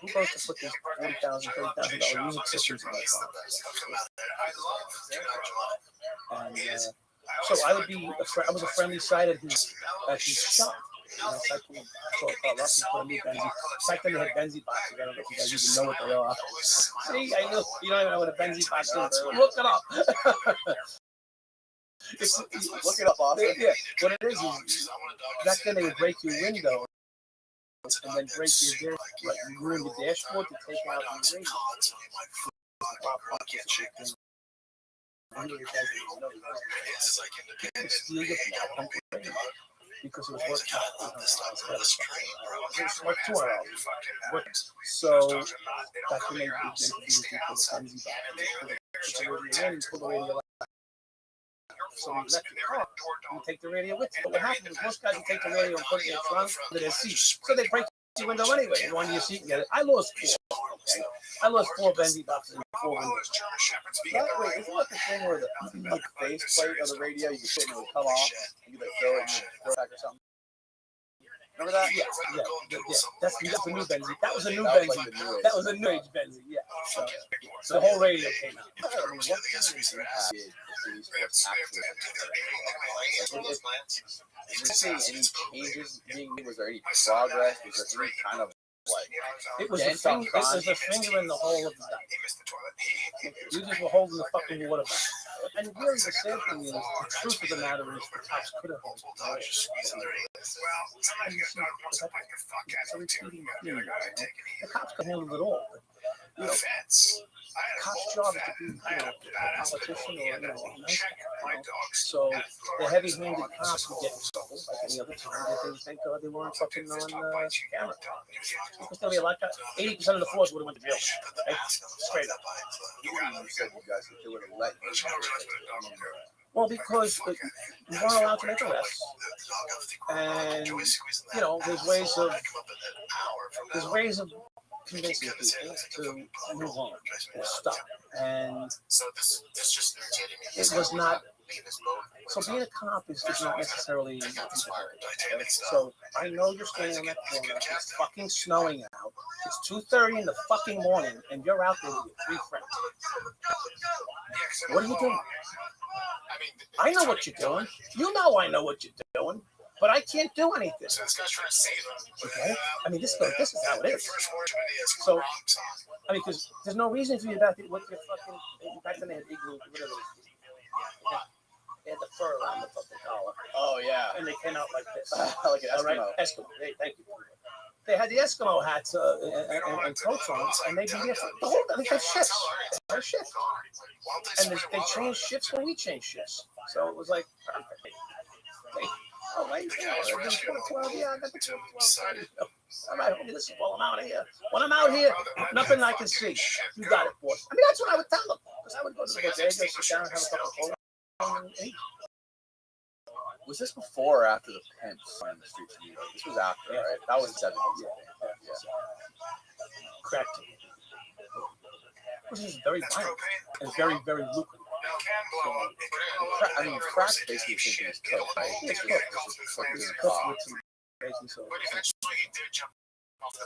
who goes to put these $40,000, $30,000 music systems in my and so I would be I was a friendly side at his shop. You know, so I pulled a car up and put a new Benzie. Back then they had Benzie boxes. I don't know if you guys even know what they are. See, I knew you don't even know what a Benzie box is. Look it up. look it up, Austin. Yeah, what it is back then they would break your window and then break your ruin the dashboard to take out your radio. Because it was worth 2 hours. So back when they introduced people to Benzie boxes, pull the radio out. So we left the car and take the radio with you. But what happened was most guys would take the radio and put it in the trunk under their seat. So they break the window anyway and go under your seat and get it. I lost 4. Okay? I lost 4 Benzie boxes and 4 windows. By the way, isn't that the thing where the faceplate of the radio you can put and it would come off and you like throw it in your back or something? Remember that? Yeah. That's the new Benzie. That was a new Benzie. That was a new age Benzie. Yeah. So the whole radio came out. I mean, what did you see any changes being made? Was there any progress? Was there any kind of like it was a finger in the hole of the dike. You just were holding the fucking water back. And really the sad thing is, the truth of the matter is the cops could have held it. The cops could handle it all. You know, cop's job is to be, you know, a politician or, you know, a nice guy, you know? So the heavy-handed cops would get in trouble like any other time. They thank God they weren't fucking on camera. Because there'll be a lot of 80% of the force would have went to jail. Right? Straight up. You said you guys would have let you. Well, because you weren't allowed to make arrests, and you know, there's ways of convincing people to move on or stop, and it was not. So being a cop is not necessarily. So I know you're standing on that corner. It's fucking snowing out. It's 2:30 in the fucking morning, and you're out there with your 3 friends. What are you doing? I know what you're doing. You know I know what you're doing, but I can't do anything. Okay? I mean, this is how it is. So, I mean, because there's no reason for you back there with your fucking. Back then they had igloo, whatever. They had the fur around the fucking collar. Oh yeah. And they came out like this. Like an Eskimo. All right? Eskimo. Hey, thank you. They had the Eskimo hats and coats on, and they'd be there for the whole. I think they shifts. Their shift. And they changed shifts when we changed shifts. So it was like perfect. Oh, wait, yeah, I got the 12. All right, okay, listen, while I'm out here. When I'm out here, nothing I can see. You got it, boss. I mean, that's what I would tell them. Because I would go to the bodega, sit down, have a couple of cold. Was this before or after the pimps on the streets of New York? This was after, right? That was 70s. Yeah. Correct. was just very violent and very, very lucrative. I mean, crack basically thinking is coke, right? It's It's cooked. just cooked It's in cooked pot. with some baking soda.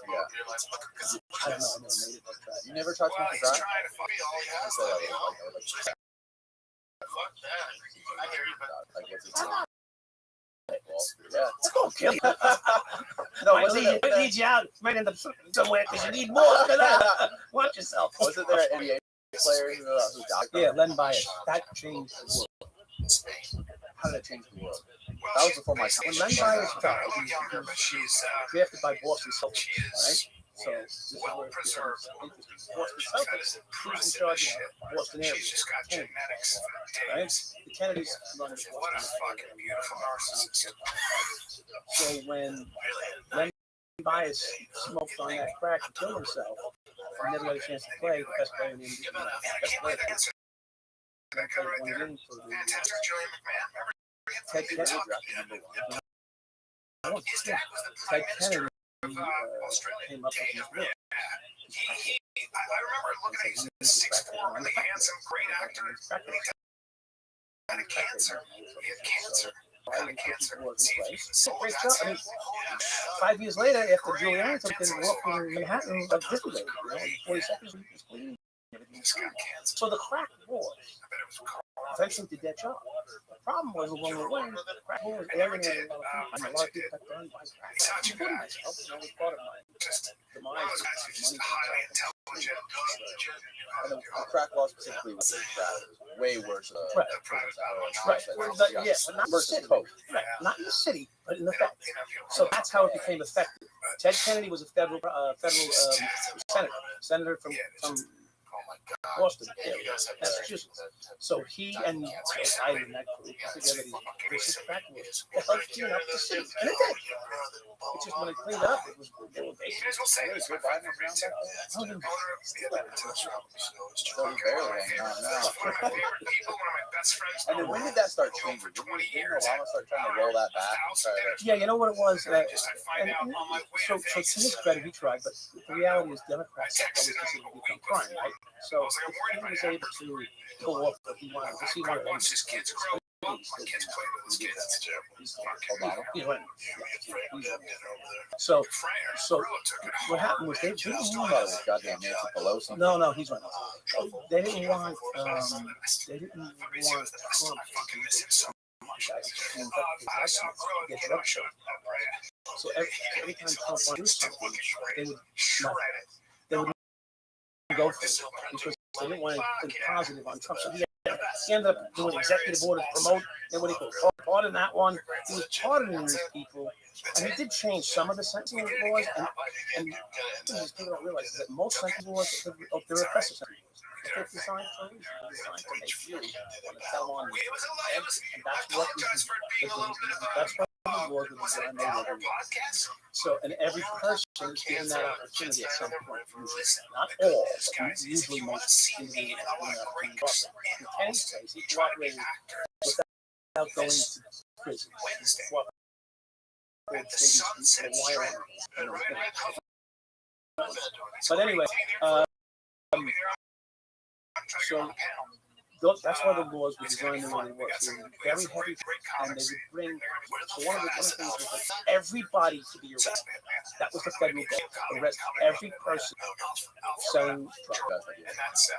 Yeah. I don't know. I never made it. But tried. You never tried smoking crack? I said I would like to try. Like, what's it called? Yeah. It's gonna kill you. No, Might lead you out. Might end up somewhere because you need more than that. Watch yourself. Wasn't there an NBA player who died? Yeah, Len Bias. That changed the world. How did that change the world? That was before my time. When Len Bias died, he was drafted by Boston Celtics, right? So this is where it becomes interesting. Boston Celtics, who's in charge of Boston area? Kennedy, right? The Kennedys run the Boston area. So when Len Bias smoked on that crack and killed himself, and never got a chance to play, the best player in the NBA, best player. Then played one game for the Ted Kennedy. Ted Kennedy came up with his will. I remember looking at him, he's 6'4", really handsome, great actor. He had cancer. He had cancer. Great job. I mean, 5 years later, after Giuliani took him walking in Manhattan, like this was it, 40 seconds, he was clean. So the crack wars eventually did their job. The problem was along the way, the crack wars alienated a lot of people. A lot of people got burned by crack. Including myself, it was part of my demise. And the crack law specifically was way worse than Right. Right. Yeah, but not in the city. Right. Not in the city, but in the feds. So that's how it became effective. Ted Kennedy was a federal senator from Boston, Massachusetts. So he and Biden and that group put together these crack wars to help clean up the city, and it did. It just when it cleaned up, it was And then when did that start changing? Didn't Obama start trying to roll that back? Yeah, you know what it was. So to his credit, he tried, but the reality is Democrats always consider it to become crime, right? So if he was able to pull off what he wanted, because he wanted So what happened was they didn't want goddamn Nancy Pelosi. No, he's running. They didn't want Trump. So every time Trump wanted to do something, they would go for it because they didn't want anything positive on Trump. So he ended up doing executive order to promote, and what he called part in that one. He was pardoning these people, and he did change some of the sentencing laws. And these people don't realize that most sentencing laws they're oppressive sentencing laws. It's designed for a reason. It's designed to make you want to tell on you. And that's what the laws are designed to do. So, and every person is given that opportunity at some point. Not all, but usually most individuals are given that opportunity. In Kenny's case, he cooperated without going to prison. But anyway, so that's why the laws were designed the way they were. They were very heavy, and they would bring. So one of the things was that everybody to be arrested. That was the federal goal. Arrest every person selling drugs,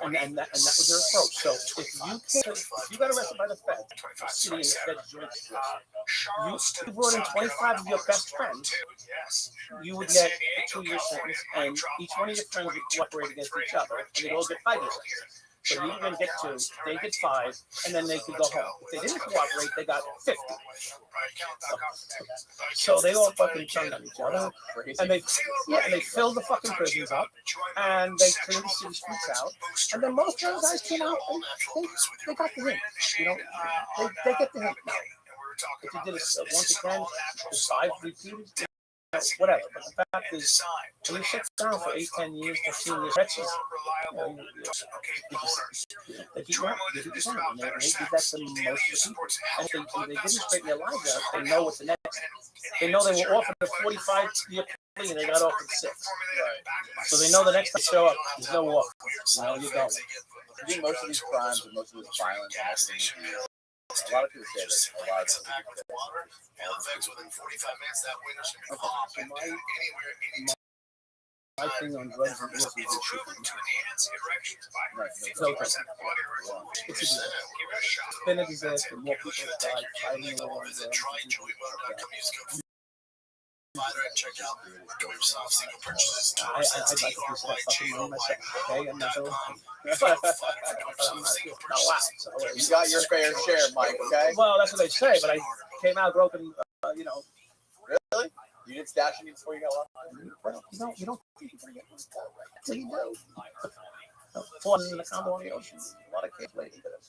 and that was their approach. So if you got arrested by the Fed, sitting in the Fed's joint you brought in 25 of your best friends, you would get a 2-year sentence, and each one of your friends would cooperate against each other, and they'd all get 5 years sentences. So you didn't get 2, they get 5, and then they could go home. If they didn't cooperate, they got 50. So they all fucking turned on each other, and they filled the fucking prisons up, and they cleaned the city streets out, and then most of those guys came out, and they got the hint. You know, they get the hint now. If you did it once again, 5 repeated, whatever. But the fact is, when you sit down for 8-10 years, 15 years, stretches, they keep going. They do that to most of the people. And if they didn't straighten their lives out, they know what's the next. They know they were offered a 45-year and they got off at 6. Right. So they know the next time they show up, there's no walk. You know, you don't. I think most of these crimes and most of this violence and everything is real. A lot of people say that a lot of people my thing on drugs and this is shit. Right. No, it's a disaster. It's been a disaster. More people have died fighting over drugs. I'd like to do that fucking money myself. Okay, I'm not going to. Wow. So, you got your fair share, Mike. Okay. Well, that's what they say, but I came out broken. You know. Really? You didn't stash any before you got locked? Well, you don't think you're gonna get one until you do. Falls in the condo on the ocean. A lot of kids waiting for that.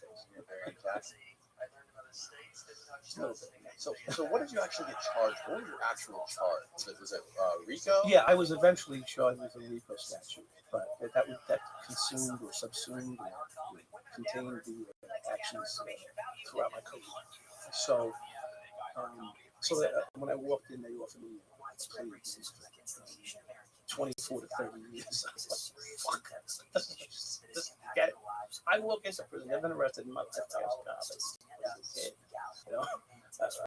So what did you actually get charged? What was your actual charge? Was it RICO? Yeah, I was eventually charged with a RICO statute, but that consumed or subsumed or contained the actions throughout my career. So, when I walked in, they offered me 24 to 30 years. I was like, fuck, just get it. I walk into prison. I've been arrested in my lifetime. You know,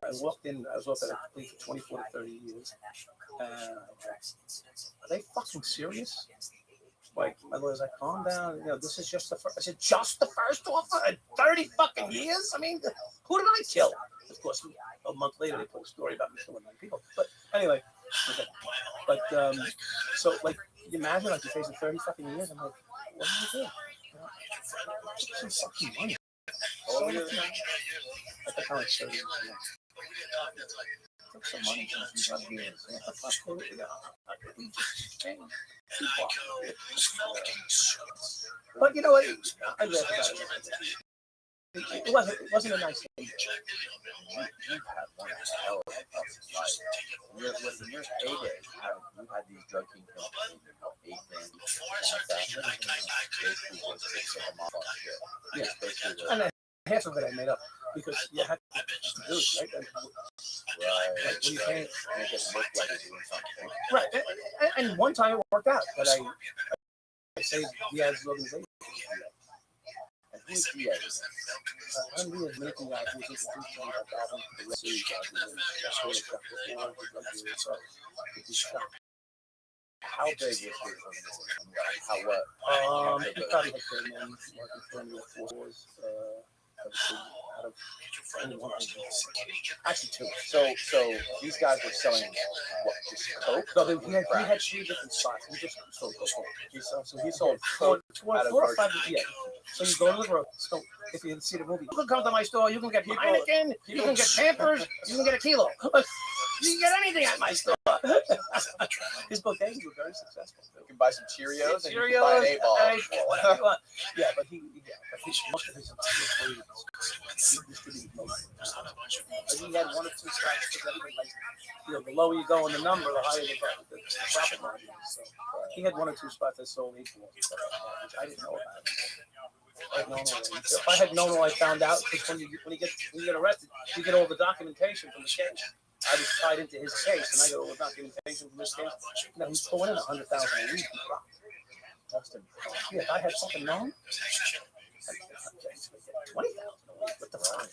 I walked in. I was offered a plea for 24 to 30 years. Are they fucking serious? Like, my lawyer's like, calm down. You know, this is just the first. I said, just the first offer in 30 fucking years? I mean, who did I kill? Of course, a month later, they put a story about me killing 9 people. But anyway, okay. But so, like, you imagine, like, you're facing 30 fucking years. I'm like, what do I do? You know, some fucking money. So at the time, 30 years. Took some money from some drug dealers. What the fuck? But you know what? I read about it. It wasn't a nice thing. You've had one hell of a tough life. In your heyday, you've had these drug kingpins, 8 things, basically just sick them off on shit. Yeah, and half of it I made up because you had to do it, right? Right. Like, when you can't make it look like you're doing something. Right, and one time it worked out, but I saved Diaz's organization. And who's Diaz? I'm the Dominican guy who was introduced to me about the Red Series How big was your organization? How what? He probably had 30 men working for me with 4 stores. Out of anyone. Actually 2. So these guys were selling what? Just coke? No, he had 3 different spots. He just sold coke. So he sold 4 or 5. Yeah. So you go to the grocery store. If you see the movie, you can come to my store. You can get Heineken. You can get Pampers. You can get a kilo. You can get anything at my store. His bodegas were very successful. You can buy some Cheerios and you can buy an 8-ball. Whatever you want. Yeah, but most of his he had 1 or 2 spots because everybody likes, you know, the lower you go in the number, the higher the profit margin is. So he had 1 or 2 spots that sold 8 balls, which I didn't know about. If I had known or I found out, because when you get arrested, you get all the documentation from the case. I was tied into his case, and I got all the documentation from his case. Now he's pulling in 100,000 a week. Yeah, if I had fucking known, 20,000 a week. What the fuck?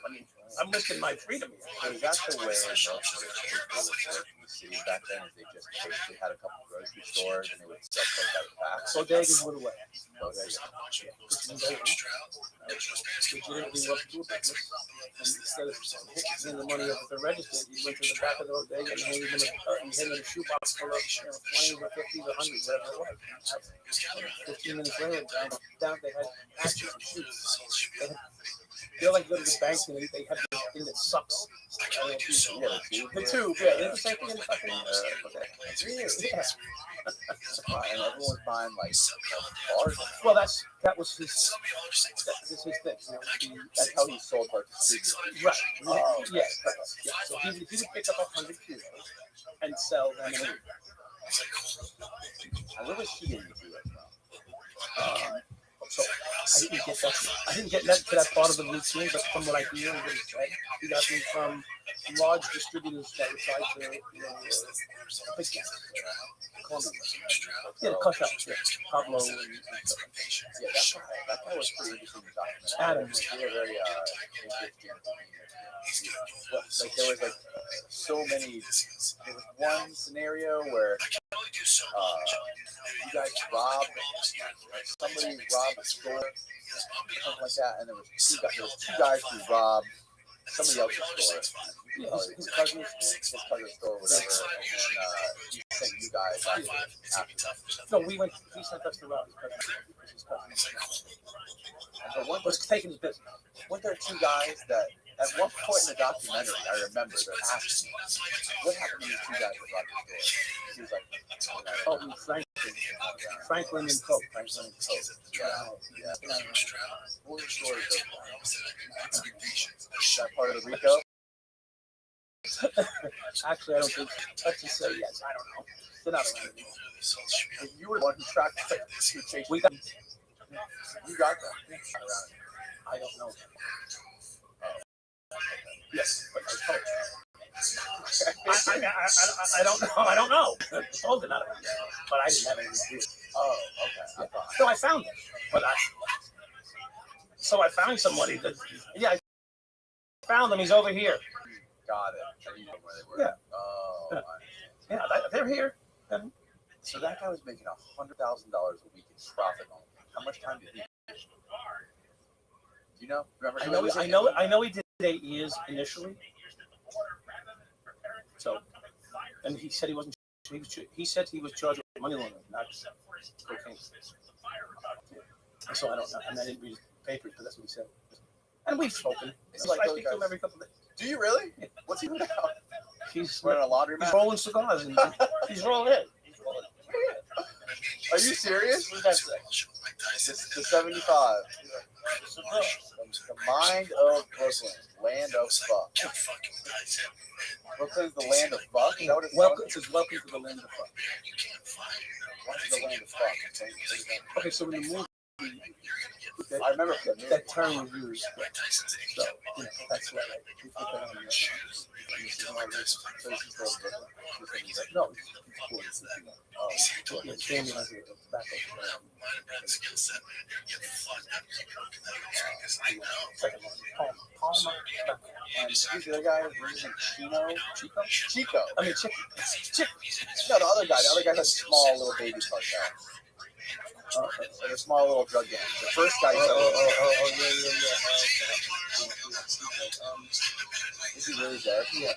I mean, I'm risking my freedom here. So is that the way most of the people worked in the city back then? Is they just basically had a couple of grocery stores and they would sell coke out of the back? Bodegas went away. Bodegas. Legitimately what to do about this. And instead of hitting the money up at the register, you went to the back of the bodega and handed them a shoebox full of 20s or 50s or 100s, whatever it was. 15 minutes later, down they had patches and shoots. They're like go to the bank and they have this thing that sucks. The tube, yeah. They have the same thing in the fucking yeah. And everyone's buying like bars. Well, that was his thing. You know, that's how he sold like right. Oh, yeah. So he would pick up 100 kilos and sell them. And where was he in the So I didn't get that to that part of the routine, but from what I hear and what he said, he got me from large distributors that were tied to big Columbia. Yeah, the Cush Out, yeah. Pablo and Yeah, that guy was pretty interesting to document. Adam. They were very interesting. Like there was like so many. There was one scenario where you guys robbed somebody robbed a store, something like that, and there was two guys who robbed somebody else's store. Yeah, his cousin's store, whatever, and he sent you guys after. No, he sent us to rob his cousin. But one was taking his business. Weren't there two guys that, at one point in the documentary, I remember they're asking, what happened to these two guys that robbed the store? He was like, oh, Franklin and Coke. Franklin and Coke. Yeah. What was the story of those guys? Is that part of the RICO? Actually, I don't think. Let's just say yes. I don't know. They're not around anymore. If you were the one who tracked we got. You got them. I don't know. Yes, but I don't know. I don't know. I told it not, but I didn't have any review. Oh, okay. Yeah. So I found it, but I found somebody that. Yeah, I found him. He's over here. Got it. And you know where they were. Yeah. Oh. Yeah, they're here. So that guy was making $100,000 a week in profit only. How much time did he do? Do you know? Remember? I know he did 8 years initially. So, and he said he wasn't. He said he was charged with money laundering, not cocaine. So I don't know. I mean, I didn't read his papers, but that's what he said. And we've spoken. It's like I speak to him every couple of days. Do you really? What's he doing now? He's running a laundry mat. He's rolling cigars and he's rolling it. Are you serious? The 75. The mind of Brooklyn, land of fuck. Brooklyn's the land of fuck. Is that what it's welcome? It says welcome to the land of fuck. What's the land of fuck? Okay, so in the movie, I remember that term was used. So that's what we put that on. No. Family has a tobacco. Palmer. And who's the other guy? Chico. I mean, Chico. No, the other guy. The other guy has a small little baby cartel. Like a small little drug gang. The first guy. Is he really dead? Yeah.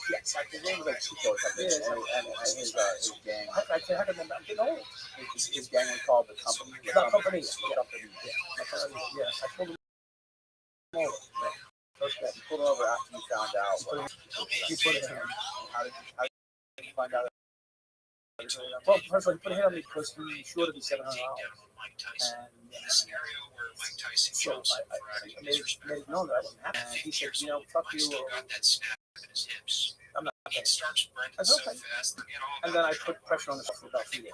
Yes, his name was like Chico or something. And his gang. I can't remember. I'm getting old. His gang was called the Company. The Company. Yeah. I told him. You pulled him over after you found out. You put it in. How did you find out? Well, first of all, he put a hit on me because he short of me $700. And so I made it known that I wasn't happy. And he said, fuck you. I'm not okay. I said, okay. And then I put pressure on the for about 3 days. I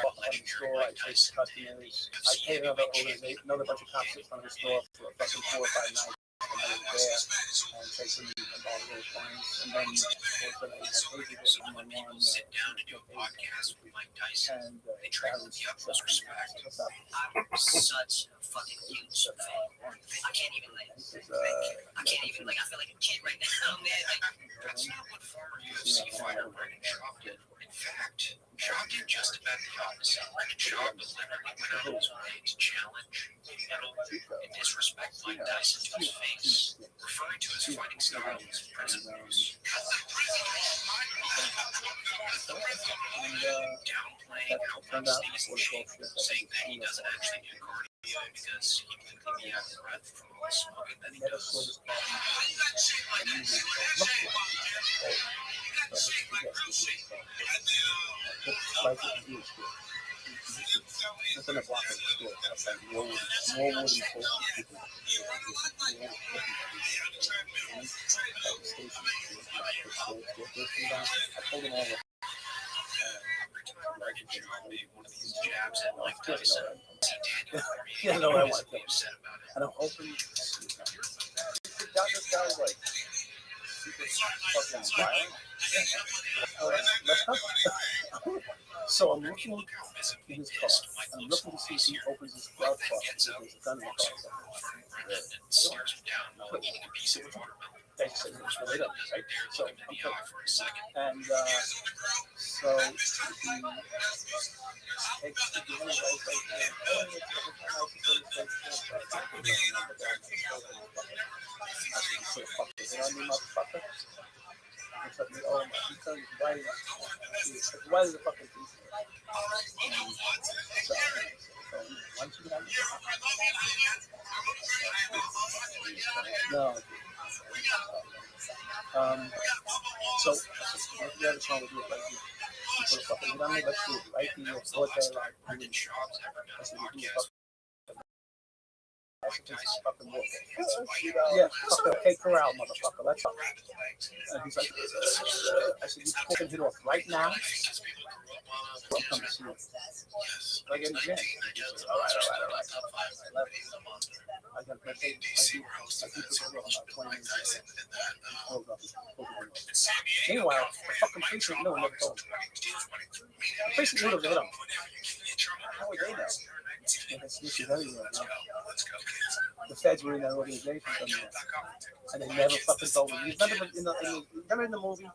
walked out of the store, I chased customers, I paid another bunch of cops in front of the store for fucking 4 or 5 nights. And I was there and chasing all of those clients. And then, of course, I paid you this 911. And such a fucking huge fan. I can't even I feel like a kid right now, man. That's not what former UFC fighter Brendan Schaub did. In fact, Schaub did just about the opposite. Brendan Schaub deliberately went out of his way to challenge, and disrespect Mike Tyson to his face, referring to his fighting style as principles. Downplaying how Bruce Lee's in shape, saying that he doesn't actually do cardio because he would be out of breath from all the smoking that he does. Nothing to block it. More wooden I told him all that. one of these jabs at Mike Tyson. Yeah, no, I want to. And I'm hoping. Got this guy like super fucking violent. So I'm looking in his car. I'm looking to see if he opens his glove box and there's a gun in the car. They said it was related, right? So I'm cool. And so he takes the gun and goes like, motherfucker. It's like, oh, he turned his white as a fucking piece. So once you get out no. So the other song will do it right here. You put a fucking hit on me, let's do it right here. Forte, like, I said, you do a fucking. Fucking walk. Yeah, fucking K Corral, motherfucker. That's all. And he's like, I said, you fucking hit off right now. I'm coming to see you. I get in jail. All right. I got my face. I keep it about 20 minutes. Meanwhile, the fucking precinct knew never told me. The precinct knew to hit him. How would they know? That's issues everywhere, man. The feds were in that organization somewhere, and they never fucking told me. Remember in the movie,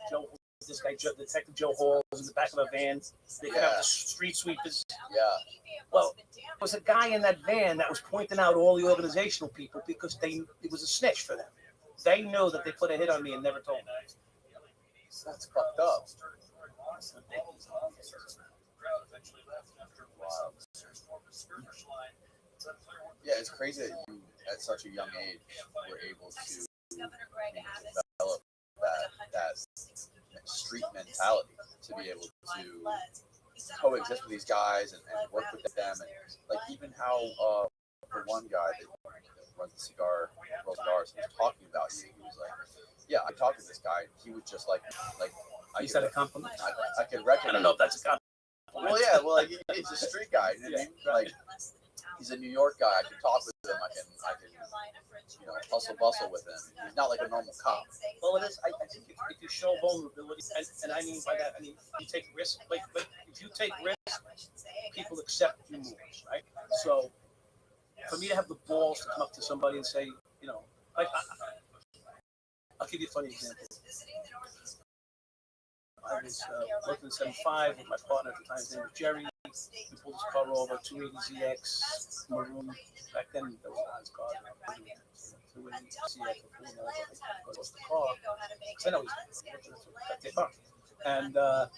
Joe, this guy, Detective Joe Hall, was in the back of a van. They could have the street sweepers. Yeah. Well, there was a guy in that van that was pointing out all the organizational people because it was a snitch for them. They knew that they put a hit on me and never told me. That's fucked up. Wow. Yeah, it's crazy that you, at such a young age, were able to develop that street mentality to be able to coexist with these guys and work with them, and like even how the one guy that runs the rolls cigars, he was talking about you. He was like, "Yeah, I talked to this guy. He was just like He said a compliment. I could recognize." I don't know if that's a compliment. Well, yeah, well, like he's a street guy. You know what I mean? Like he's a New York guy. I can talk with him. I can hustle bustle with him. He's not like a normal cop. Well, it is. I think if you show vulnerability, and I mean by that, I mean you take risks. Like if you take risks, people accept your moves, right? So for me to have the balls to come up to somebody and say, like I'll give you a funny example. I was working in 75 with my partner at the time. His name was Jerry. We pulled his car over, 280ZX maroon. Back then, there was a lot of cars. 280ZX, the car. So I know he's car. And I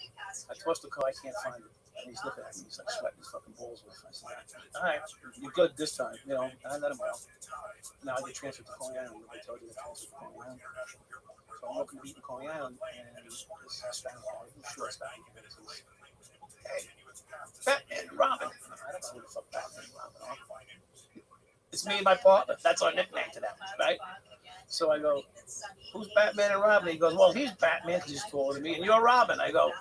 tossed the car. I can't find it. And he's looking at me. He's like sweating his fucking balls off. I said, "All right, you're good this time, And I let him go. Now I get transferred to Coney Island. I told you to transfer to Coney Island. So I'm looking to beat in Coney Island, and this Spanish guy, short Spanish guy, says, "Hey, Batman and Robin." I don't know who the fuck Batman and Robin are. It's me and my partner. That's our nickname to them, right? So I go, "Who's Batman and Robin?" He goes, "Well, he's Batman because he's taller than me, and you're Robin." I go,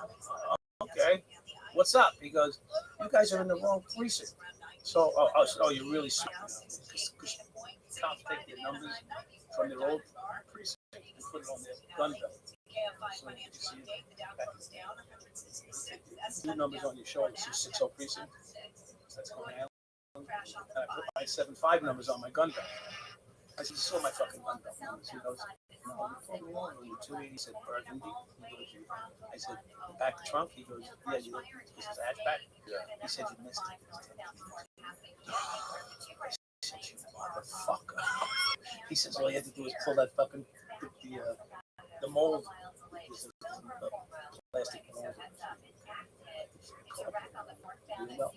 "Okay, what's up?" He goes, "You guys are in the wrong precinct." So, you're really sweet. Because cops take their numbers from their old precinct and put it on their gun belt. So you see two numbers on your shoulder, so 60 precinct. That's Coney Island. And I put my 75 numbers on my gun belt. I said, "You saw my fucking gun belt numbers." He goes, "No, you 280." He said, "Burgundy." I said, "Back the trunk." He goes, "Yeah, this is hatchback." Yeah. He said, "You missed it." I said, "You motherfucker." He says, "All you had to do is pull that fucking the mold, the plastic mold." Well,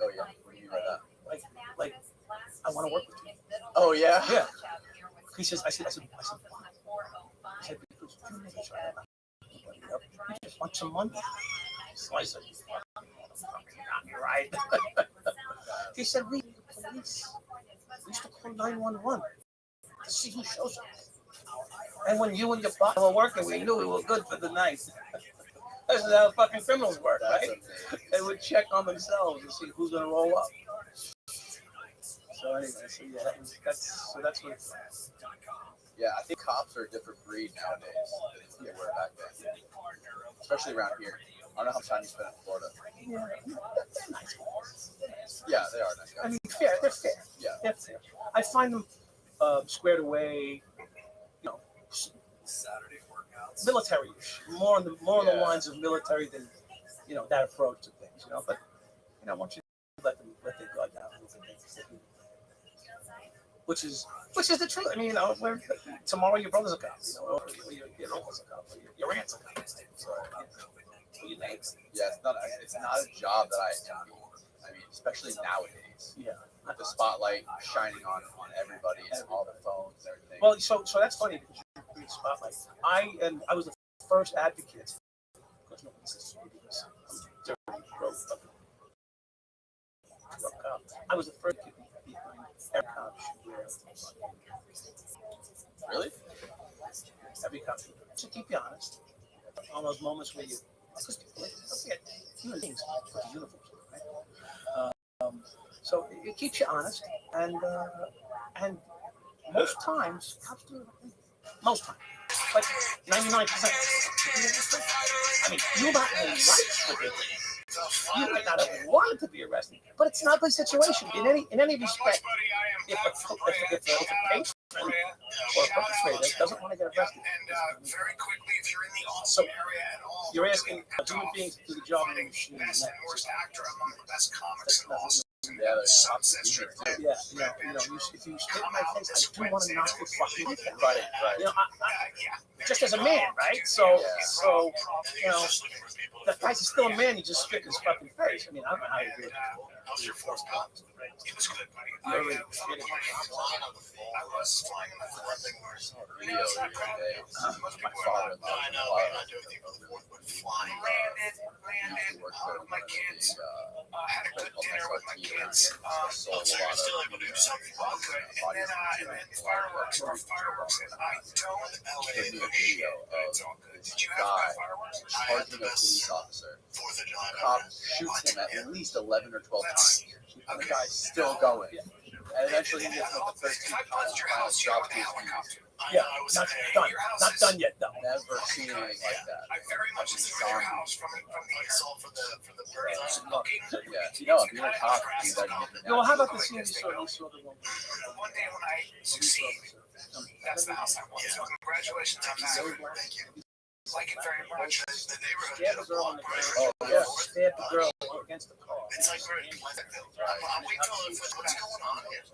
Oh yeah, what do you mean by that? Like, I want to work with you. Oh yeah. Yeah. He says, I said, "You just want some money." So I said, "You're right." He said, "We used to call 911. to see who shows up. And when you and your partner were working, we knew we were good for the night. This is how fucking criminals work, right? They would check on themselves and see who's gonna roll up. So anyway, that's what. Yeah, I think cops are a different breed nowadays than they were back then, especially around here. I don't know how much time you spend in Florida. Yeah, they're nice guys. Yeah, they are nice guys. I mean, they're fair. Yeah, they're fair. I find them squared away, you know, military-ish, more on the lines of military than, you know, that approach to things, you know. But you know, once you let their guard down a little bit, which is the truth. I mean, you know, tomorrow your brother's a cop, you know, or your uncle's a cop, or your aunt's a cop. So, yeah, it's not a job that I envy. I mean, especially nowadays. Yeah. With the spotlight shining on everybody and all their phones and everything. Well, so that's funny because you bring spotlight. I was the first advocate. Of course, no one listens to me because I'm dirty, broke, fucking cop. I was the first kid behind every cop should wear. Really? Every cop to keep you honest. On those moments where you, because human beings with the uniforms, right? So it keeps you honest, and most times cops do it. Most times, like 99%. I mean, you might have rights to it. You might not have wanted to be arrested, but it's not a good situation in any respect. If a patron or a perpetrator doesn't want to get arrested, so you're asking human beings to do the job of the machine. Yeah, you know, if you spit in my face, I do want to knock your fucking head down. Right. You know, I, just as a man, right? So, you know, that guy's still a man. You just spit in his fucking face. I mean, I don't know how you do it. How's your fourth cop? It was good, buddy. I was flying in the Video the other day. My father-in-law flying. Landed. My kids had a good dinner with my kids. So you're still able to do something good. And then fireworks were fireworks. I don't LA. Video of this guy charging a police officer. The cop shoots him at least 11 or 12 times. And the guy's still going. And eventually he gets up the 13 times, drops to his knees. Yeah, not done yet, though. Never seen anything like that. I very much enjoyed your house from the insult for the birds. Yeah, you know, being a cop, you like No, how about the scene you saw the one? One day when I succeed, that's the house I want. So congratulations on that. Thank you. Like it very much. The neighborhood. Stab a girl in the car. Oh, yeah. Stab the girl against the car. It's like we're in Pleasantville. I'm waiting for what's going on here.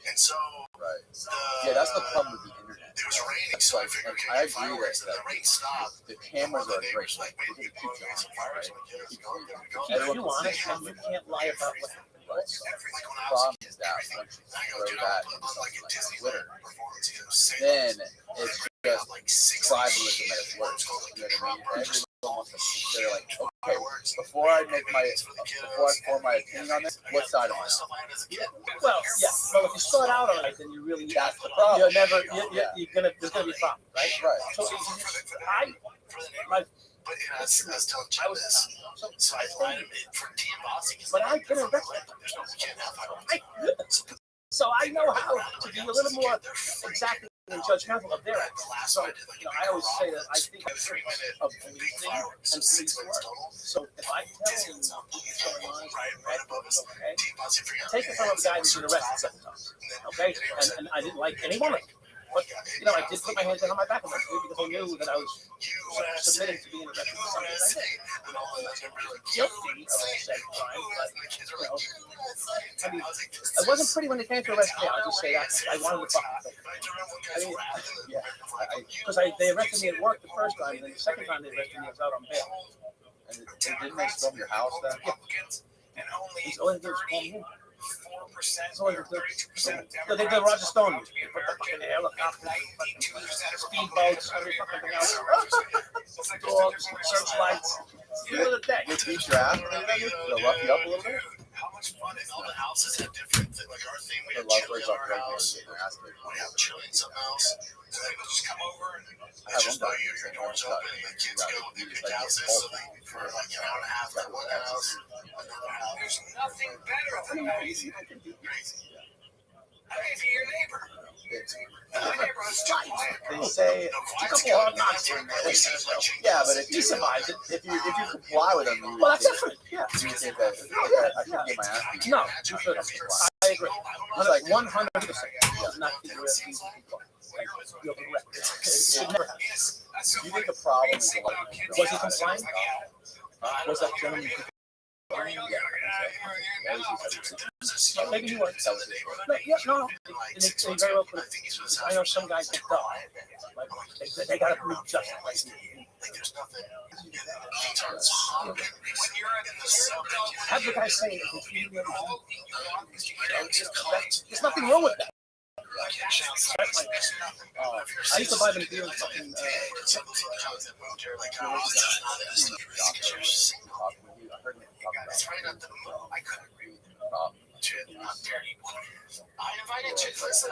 And so, yeah, that's the problem with the internet. It was raining, so I figured I agree that the rain stopped. The cameras are great. Like, they keep you honest, right? Keep you honest, and you can't lie about what happened. Right. The problem is that once you throw that into something like Twitter, then it's just tribalism at its worst. You know what I mean? Everyone wants to, they're like, okay, before I form my opinion on this, what side am I on? Well, yeah. Well, if you start out on it, then you really that's the problem. You're never. There's gonna be problems, right? Right. So but I can arrest so I know how to be a little more exactly and judgmental of their actions. So, you know, I always say that I think of policing and police work. So if I tell you someone, okay, take it from a guy who's been arrested 7 times, okay, and I didn't like any one of them. But, you know, I did put my hands down on my back and because I knew that I was submitting to being arrested for something that I did. Guilty of said crime, but, you know, I mean, I wasn't pretty when they came to arrest me. I'll just say that. I wanted to fuck them. I mean, yeah. Because they arrested me at work the first time, and then the second time they arrested me, I was out on bail. And didn't they storm your house then? Yeah. It's only good to me. It's only good. So they did Roger Stone. They put the fucking helicopters, speedboats, every fucking thing else. Dogs, searchlights. End of the day. They beat your ass? They'll rough you up a little bit? How much fun is all the else has had different, like our thing, we have chili on our house, we have chili and something else. So they would just come over and just know your door's open and the kids go and they pick houses. So they, for like an hour and a half at one house, another house. There's nothing better than crazy. I mean, be your neighbor. My neighborhood's tight. They say a couple hard knocks here and there. Yeah, but if you survive it, if you comply with them, Well, that's different. Yeah. you would think that I shouldn't get my ass beat. No, you should. I agree. It's like 100%. Not the US people. You're correct. It never happens. Do you think the problem is like, Was he compliant? Was that gentleman? Maybe he was. No. And they very well could have. I know some guys get dumb. Like, they got to prove justice. Have the guy saying there's nothing wrong with that. I used to buy them beer and fucking. I invited you. Listen.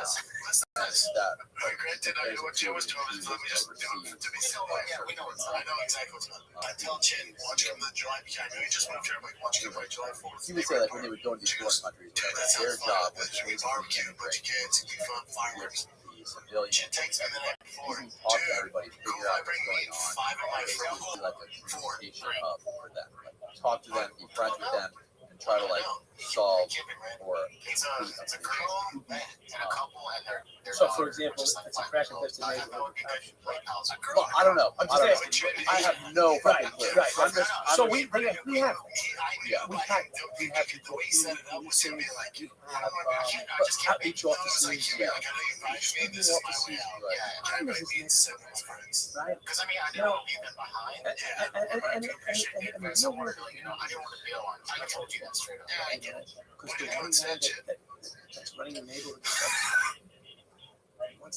Granted, I know what Joe was doing. Let me just do it to be silly. Yeah, we know it's. I know exactly what's going on. I tell Chin, watch him the July. I know you just went there. Like, watch him by July 4th. He would say, like, when they would go into these foreign countries, their job was to barbecue, a bunch of kids, we fun fireworks. Civilian, talk to everybody, figure out what's going on, basically be like a communication hub for them. Like, talk to them, be friends with them, and try to like solve or it's a girl and a couple, and they're So, for example, it's a crash investigation. Well, I don't know. I'm just saying, I have no fucking clue. Right. So we have outreach offices, right? Because I mean, I know even behind, and I didn't want to be on. I told you that straight up. Yeah, I get it. Because the one guy that's running the neighborhood.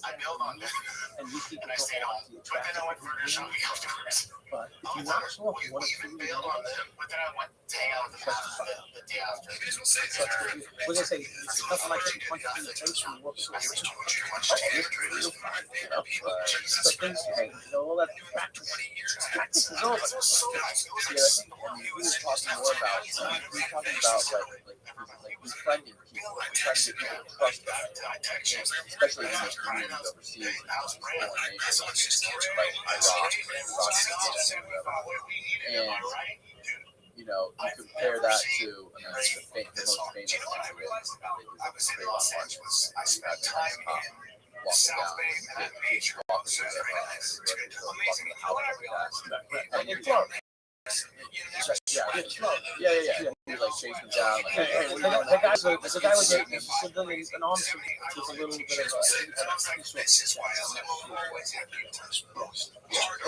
I build on that, and you keep and I stayed home. But then I went burger shopping afterwards. But if you knock off one of we bailed on them, but then I went to hang out with them the day after. We're gonna say nothing like that. Punch in the face and walk away. So things, all that practice is over. We were talking more about, like befriending people, trying to get people to trust them, especially in those communities overseas, foreign nations, like Iraq, and you know, you compare that to, I mean, the most famous country is the Trayvon Martin. You have the nice cop walking down, kids walking through the house, and in Florida. Yeah. He like chased him down. The guy was an arms with a little bit of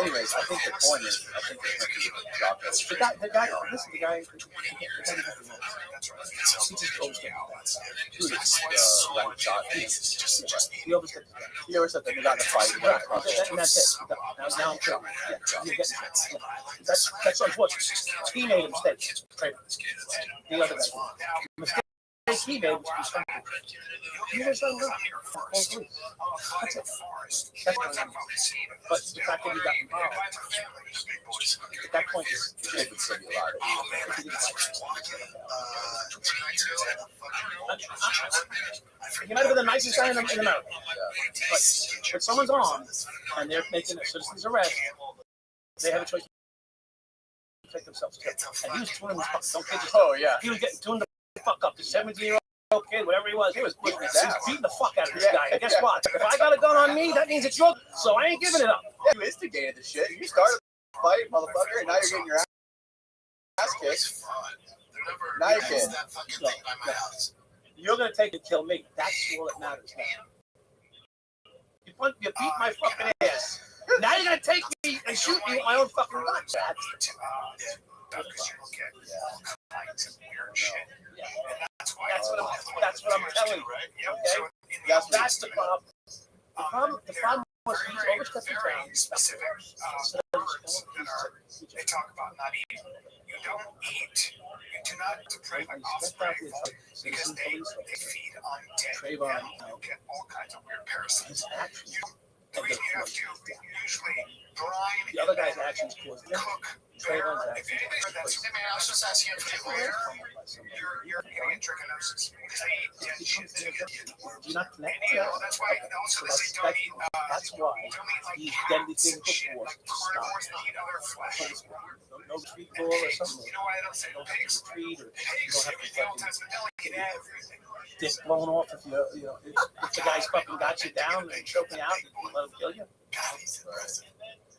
Anyways, I think the point is, the guy, listen, the guy, he always said that they got in a fight. And that's it. Now I'm sure. That's unfortunate. He made a mistake. The other guy. The mistake he made was he was done. That's it. But the fact that he got involved at that point is It would still be alive. he might have been the nicest guy in America. But if someone's on and they're making a citizen's arrest, they have a choice to protect themselves too. And he was tuning the fuck up. Oh yeah. He was getting tuned the fuck up. The 17-year-old kid, whatever he was beating the fuck out of this guy. And guess what? If I got a gun on me, that means it's your. So I ain't giving it up. You instigated the shit. You started the fight, motherfucker, and now you're getting your ass kicked. Now you're kidding. You're gonna take and kill me. That's all that matters now. You beat my fucking ass. Now you're gonna take me and shoot me with my own fucking gun. That's what I'm telling you. Okay? That's the problem. The problem was he's overstepping bounds. Instead of words they talk about not eating. You don't eat. You do not pray like osprey because they feed on dead animal. You get all kinds of weird parasites. The reason you have to usually brine The other guy's actions caused him. cook Trayvon's better. If anybody's heard that, I was just asking you for you're getting a trichinosis because they eat dead shit. Do you not connect? Yeah, that's why also they say don't eat That's why like these cats deadly and physical shit, force like carnivores that eat other flesh. no retreat ball or something. You know why I don't say No pigs? retreat or you Pigs, don't have every to all times they'll eat everything. dick blown off if if the guy's fucking got you down and choking you out and let him kill you.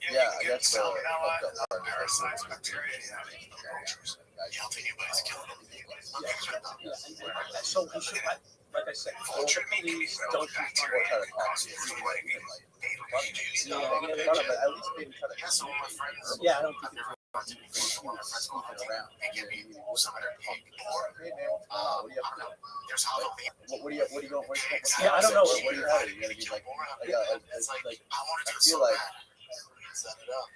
Yeah, I guess Not a lot of parasites, bacteria, cultures. You don't think anybody's killing them? Yeah. So we should, like I said, all the police don't Bacteria try to talk to causes you. like But at least maybe try to Yes, all my friends. Yeah, I don't think sneaking around. They give me some of their pig. Hey man, what do you have to do? There's Halloween. What do you going? Yeah, I don't know. What do you have? You gotta be like, like I want to I do it feel so like bad. Set it up.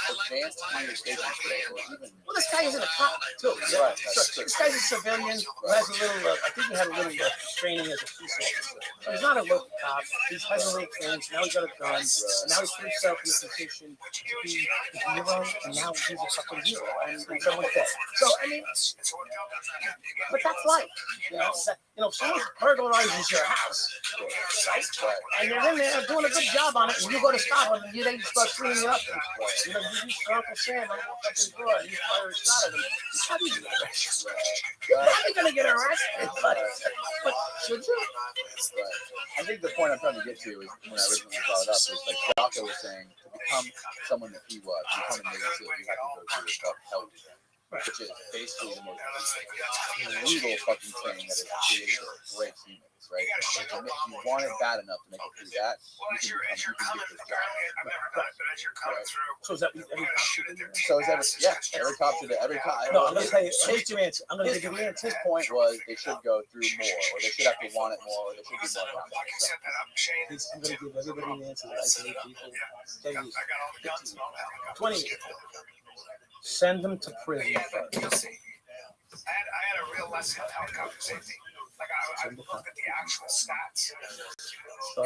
advanced communication skills, or even Well, this guy isn't a cop, too. Right, that's true. This guy's a civilian who has a little, I think he had a little training as a police officer. He's not a local cop. He's had a little training, so now he's got a gun. And now he's put himself in a position to be a hero, and now he's a fucking hero. And someone dead. So, I mean, but that's life. If someone burglarizes your house, right? And you're in there doing a good job on it, and you go to stop them, and they start cleaning you up. You for Uncle Sam, I'm fucking good. You fire a shot at him. You're probably gonna get arrested. You're probably gonna get arrested, but should you? I think the point I'm trying to get to is when I originally brought it up is like Jocko was saying to become someone that he was, become a Navy SEAL, you have to go through what's called hell week, which is basically the most brutal fucking thing that has created a great humans, right? If you want it bad enough to make it through that, you can get this job. I've never done it, but as you're coming through, So is that every cop should do? So is every cop should do every cop. No, I'm gonna tell you. Here's your answer. I'm gonna give you the answer. His point was they should go through more, or they should have to want it more, or they should be more I can set that up, Shane. I'm gonna give everybody an answer that I say to people. I got all the guns and all that. 20 years. Send them to prison Yeah, but first. you'll see. I had a real lesson on helicopter safety. Like I looked at the actual stats.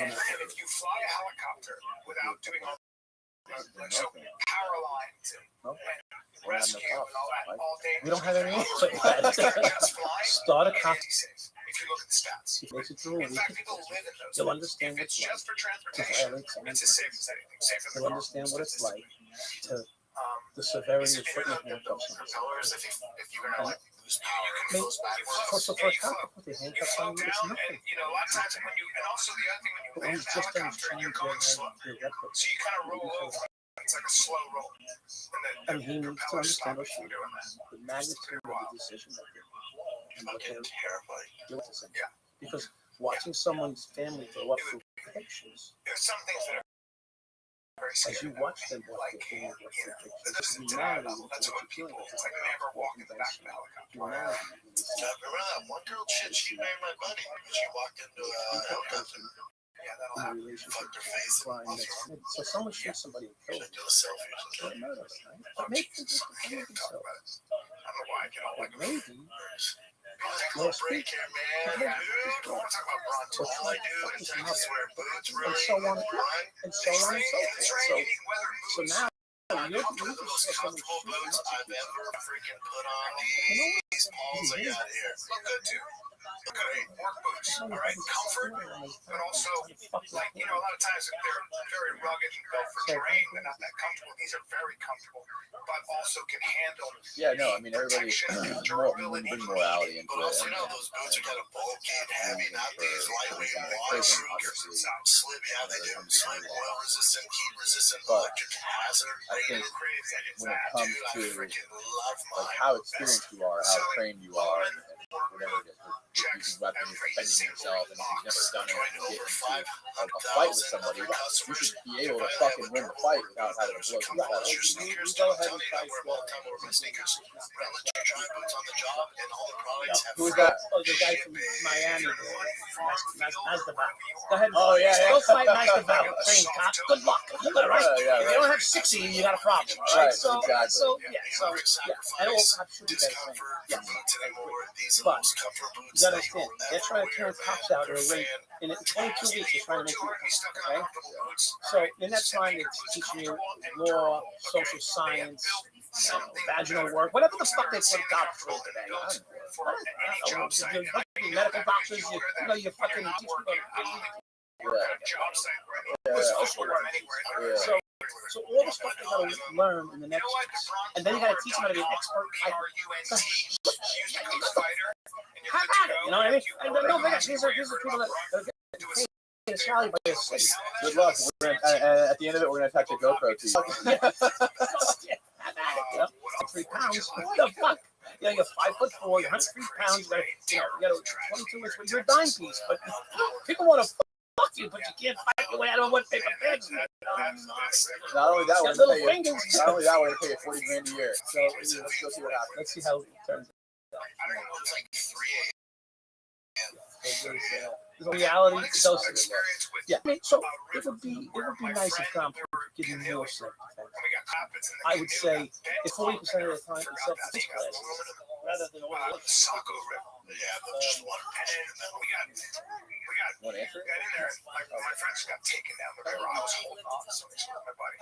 And if you fly a helicopter without doing all so power lines and rescue and all that all day. We don't have any answer for that. Start a cop. If you look at the stats. If makes it through a In week, fact, people live in those. you'll understand If what it's it's like just for to transportation, violate someone's it's as safe as anything. Safer than You'll understand what it's like to the severity of putting your handcuffs on. If you're gonna like lose power, I mean, of course, the first time they put their handcuffs on you, it's nothing. and you know, a lot of times when you, and also the other thing when you But when land he's the just on his helicopter, training you're going slow. to their record. So you kind of roll over. It's like a slow roll. And he needs to propellers understand stop what you from doing that. the magnitude of the decision making and what they're doing to them. Yeah. Because watching someone's family grow up through pictures, There's some things that are very as scary. you watch them grow up through You pictures, know, it's this is humanity denial. That's what what you're people, feeling. it's like never walk in the back of the helicopter. Humanity. when you see Remember that one girl? She married my buddy. She walked into a helicopter, Yeah, that'll in a happen. relationship fucked her face, and crying lost next her to me. So someone shoots somebody and kills them. do a selfie. Well, it matters, right? But maybe they just defend themselves. I don't know why I get all But like maybe Take a little break here, man. Yeah. I want to talk about Bronto. Or All I try to do fuck is this I up. just wear boots, And really. so on Right? and so on and so It's forth. raining, weather So moves. now you're One of the most just comfortable boots I've ever freaking put on. You know what? These balls I got here. Look good too. Look good. Work boots. All right. Comfort, but also like you know, a lot of times they're very rugged and built for terrain. They're not that comfortable. These are very comfortable, but also can handle. Yeah, no, I mean everybody bring morality into But also, it. you know, those boots are kind of bulky and heavy, not these lightweight Prison, waterproof. obviously. Slip, yeah, they do. Slip, oil resistant, heat resistant, But electric hazard. I think when it comes Dude, I to freaking love like mine. how experienced you are, how trained you are, and whatever it is, using weapons, defending yourself, and if you've never done it and you get into a fight with somebody, you should be able to fucking win the fight without having to blow someone up. You go ahead and fight. Who was that? Oh, the guy from Miami. Masvidal. Go ahead. Oh, yeah, yeah. Go fight Masvidal. Train cop. Good luck. All right. Yeah, If you don't have 60, you got a problem. All Right, right. So, exactly. I don't have to be that thing. Yeah. But you gotta understand, they're trying to turn cops out in a rate in 22 weeks. They're trying to make it. Okay. So in that time, they're teaching you law, social science, vaginal work, whatever the fuck they put cops through today. Your medical doctors, you fucking teach social work. So all the stuff they gotta learn in the next, and then you gotta teach them how to be an expert fighter. Have at it, you know what I mean? And don't forget, these are people that get paid a salary by the city. Good luck. At the end of it, we're going to attach a GoPro to you. Have at it, you know? 3 pounds. What the fuck? Yeah, you're 5'4", you're 103 pounds, you got 22 inch, you're a dime piece, but people want to fuck you, but you can't fight your way out of one paper bags. Not only that, we're little going to pay you. fingers. Not only that, we're going to pay you $40,000 a year. So let's go see what happens. Let's see how it turns out. It's like 3 a.m. There's a reality. Yeah, I mean, so it would be nice if Trump would give you more self-defense. I would say if 40% of the time it's self-defense classes rather than all the Just one One answer? my friends got taken down the river. I was holding on to my buddy.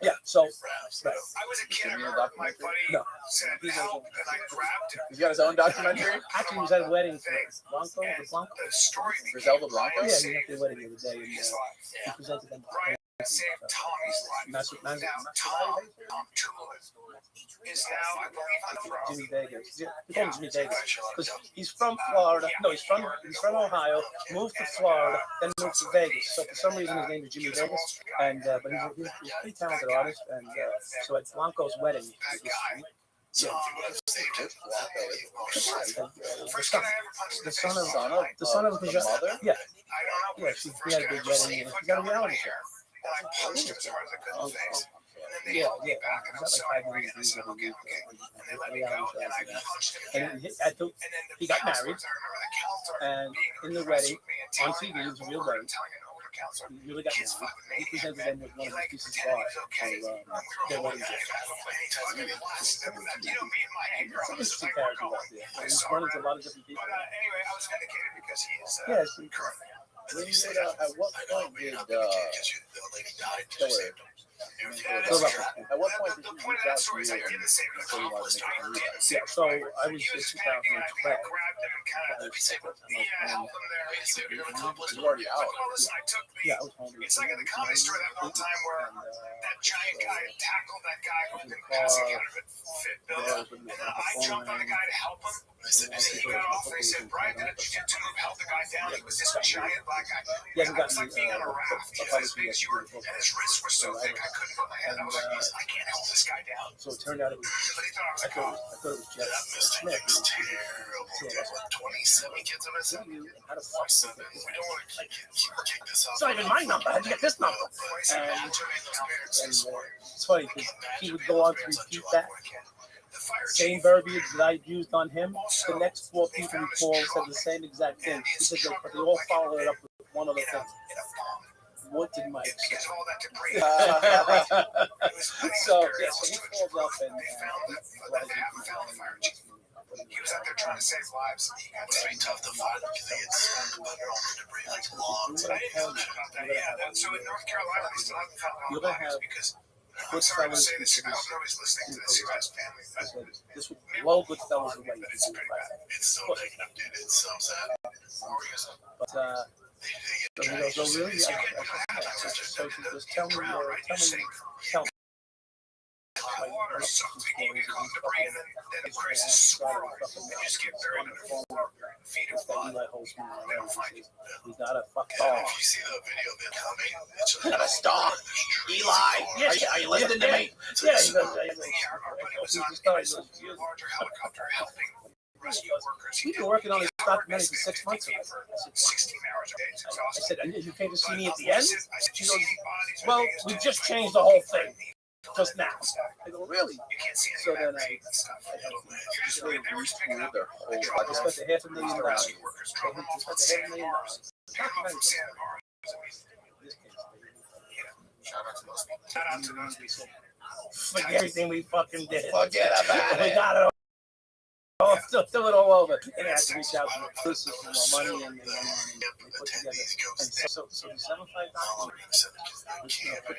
Yeah, so, right. I was a kid. I Is he in a remember my documentary? buddy No. said help, and I grabbed him. He's got his own documentary? Actually, he was at a wedding for Blanco. The Blanco. The story Griselda Blanco? Yeah, he was at the wedding the other day, and he presented them. saved Tommy's life. Now, Tom is now, I believe, on the throne. Jimmy Vegas. He called him Jimmy Vegas because he's from Florida. No, he's from Ohio. Moved to Florida, then moved to Vegas. So for some reason, his name is Jimmy Vegas. And but he's a pretty talented artist. And so at Blanco's wedding, the son of his mother. Yeah, he had a big wedding. And he got a reality show. I punched him as hard as I could in the face. And then they Yeah, held me yeah. back, and I was like, okay. And I said, okay. And they let me go, and I punched him again. He got married, and in the wedding, on TV, it was a real wedding. He really got married. He presented them with one of the pieces of art for their wedding gift. Some interesting characters out there. He's run into a lot of different people. Anyway, I was vindicated because he is Yes. currently. At what point did Killer? At what point did he reach out to you and say he wanted to make a movie? Yeah, so I was in 2012. He's already out. Yeah, I was home. It's like in the comedy store that one time where that giant guy tackled that guy who didn't pass the counterfeit bill, and then I jumped on the guy to help him. And then he got off and he said, Brian, did you get to help the guy down? He was this giant black guy. He hasn't It was gotten like being on a raft. He was as big as you were, and his wrists were so thick I couldn't put my hand. I was like, I can't help this guy down. So it turned out it was. But he thought I was I like, thought it was Jeff Smith. 27 kids of us. How the fuck? We don't want to kick this off. It's not even my number. How'd you get this number? And it's funny because he would go on to repeat that same verbiage that I used on him. The next 4 people he called said the same exact thing. He said, but they all followed it up with one other thing. What did Mike say? So he called up and he was out there trying to save lives. It's very tough to find the kids underwater debris like long. I didn't know that about that. Yeah. So in North Carolina, they still haven't found all the bodies because I'm sorry to say this. I hope nobody's listening to this who has family. This would blow Goodfellas away. It's so taken up, dude. It's so sad. But he goes, oh really? So she goes, tell me. Water sucks the game and cause debris, and then of course it's swirling. They just get buried under the floor. Feet of blood. They don't find you. We gotta fuck If off. you see the video of them coming, it's Gotta stop. Eli, are you listening to me? Yeah, he goes, our buddy was on a larger helicopter helping we've been working on this documentary for 6 months already. I said, and you came to see me at the end? She goes, well, we just changed the whole thing. Just now. I go, really? So then I spent $500,000. Forget everything we fucking did. Forget about it. We got it all. Still it all over. And I had to reach out to the police for more money, and they put together. And so the 7,500 was put together and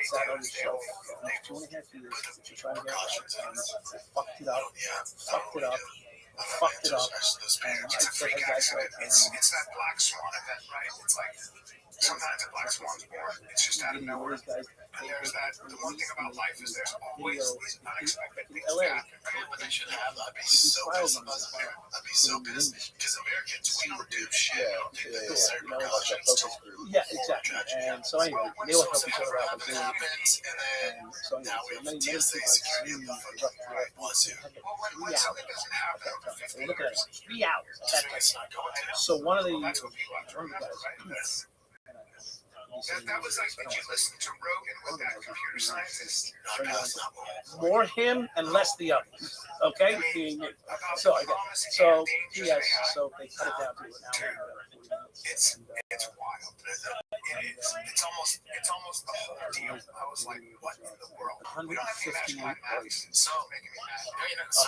sat on the shelf for 2.5 years to try to get it. And they fucked it up. And I said, hey guys, It's that black swan event, right? It's like sometimes a black swan's born. It's just out of nowhere. And there's that. The one thing about life is there's always these unexpected things that happen. But they should have. I'd be so pissed. I'd be so pissed because Americans, we don't do shit. Yeah, exactly. And so anyway, they all help each other out. And so anyway, many people have seen the rough draft. Look at it, 3 hours. So one of the guys. That was like when you listen to Rogan with that computer scientist. More him and less the others. Okay? So I got so yes, so they cut it down to an hour and 40 minutes. It's wild. It is. It's almost the whole deal. I was like, what in the world? 150 so making me mad.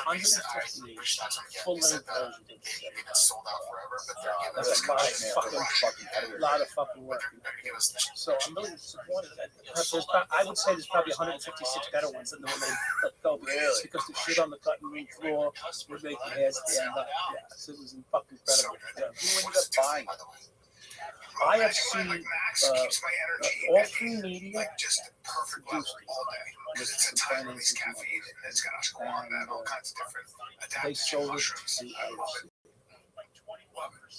150 full-length versions. It's sold out forever, but they're giving That's us a lot of fucking work. So I'm really disappointed that I would say there's probably 156 better ones than the one they let go. Really? Because the shit on the cutting room floor would make your head stand up. Yeah, so it was fucking incredible. Yeah. Who ended up buying it? I have seen all three media produced with some financing and they sold it to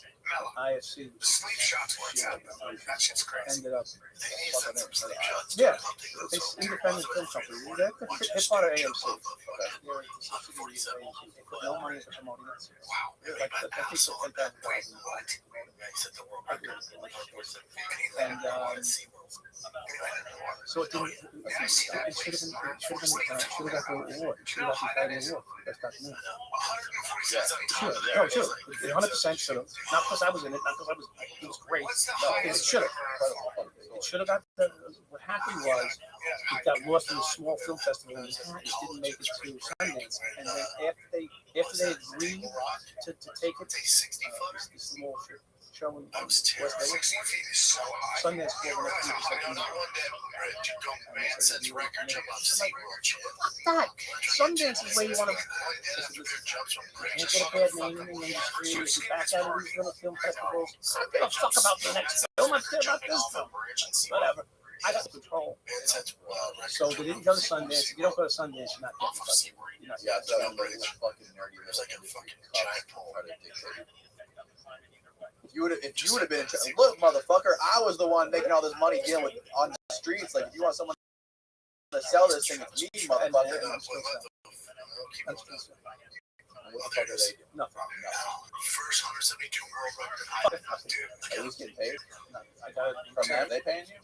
IFC. IFC sleep shots worked out. That shit's crazy. ended up Fucking sleep shots. yeah, it's independent film company. It's part of AMC. They're a subsidiary of AMC. They put no money into promoting it. Wow. Like I think so. And so it didn't. It should have been. It should have got the award. It should have got the Academy Award. That's documentary. No, sure. 100% should have. Not because I was in it. Not because it was great. No, it should have. It should have got the. What happened was it got lost in a small film festival and it didn't make it to Sundance. And then after they agreed to take it, this small show in West Vegas, Sundance called up and said, fuck that. Sundance is where you want to. Can't get a bad name in the industry. If you back out of these little film festivals, I don't give a fuck about the next film. I care about this film. Whatever. I got control. So they didn't go to Sundance. If you don't go to Sundance, you're not getting fucking. You're not Yeah, so I'm like fucking nerdy. There's like a fucking giant pole. If you would have been, look, motherfucker, I was the one making all this money dealing with on the streets. Like, if you want someone to sell this thing, it's me, motherfucker. What the fuck are they doing? Nothing. First 172 world record. At least getting paid I got it from them. They paying you?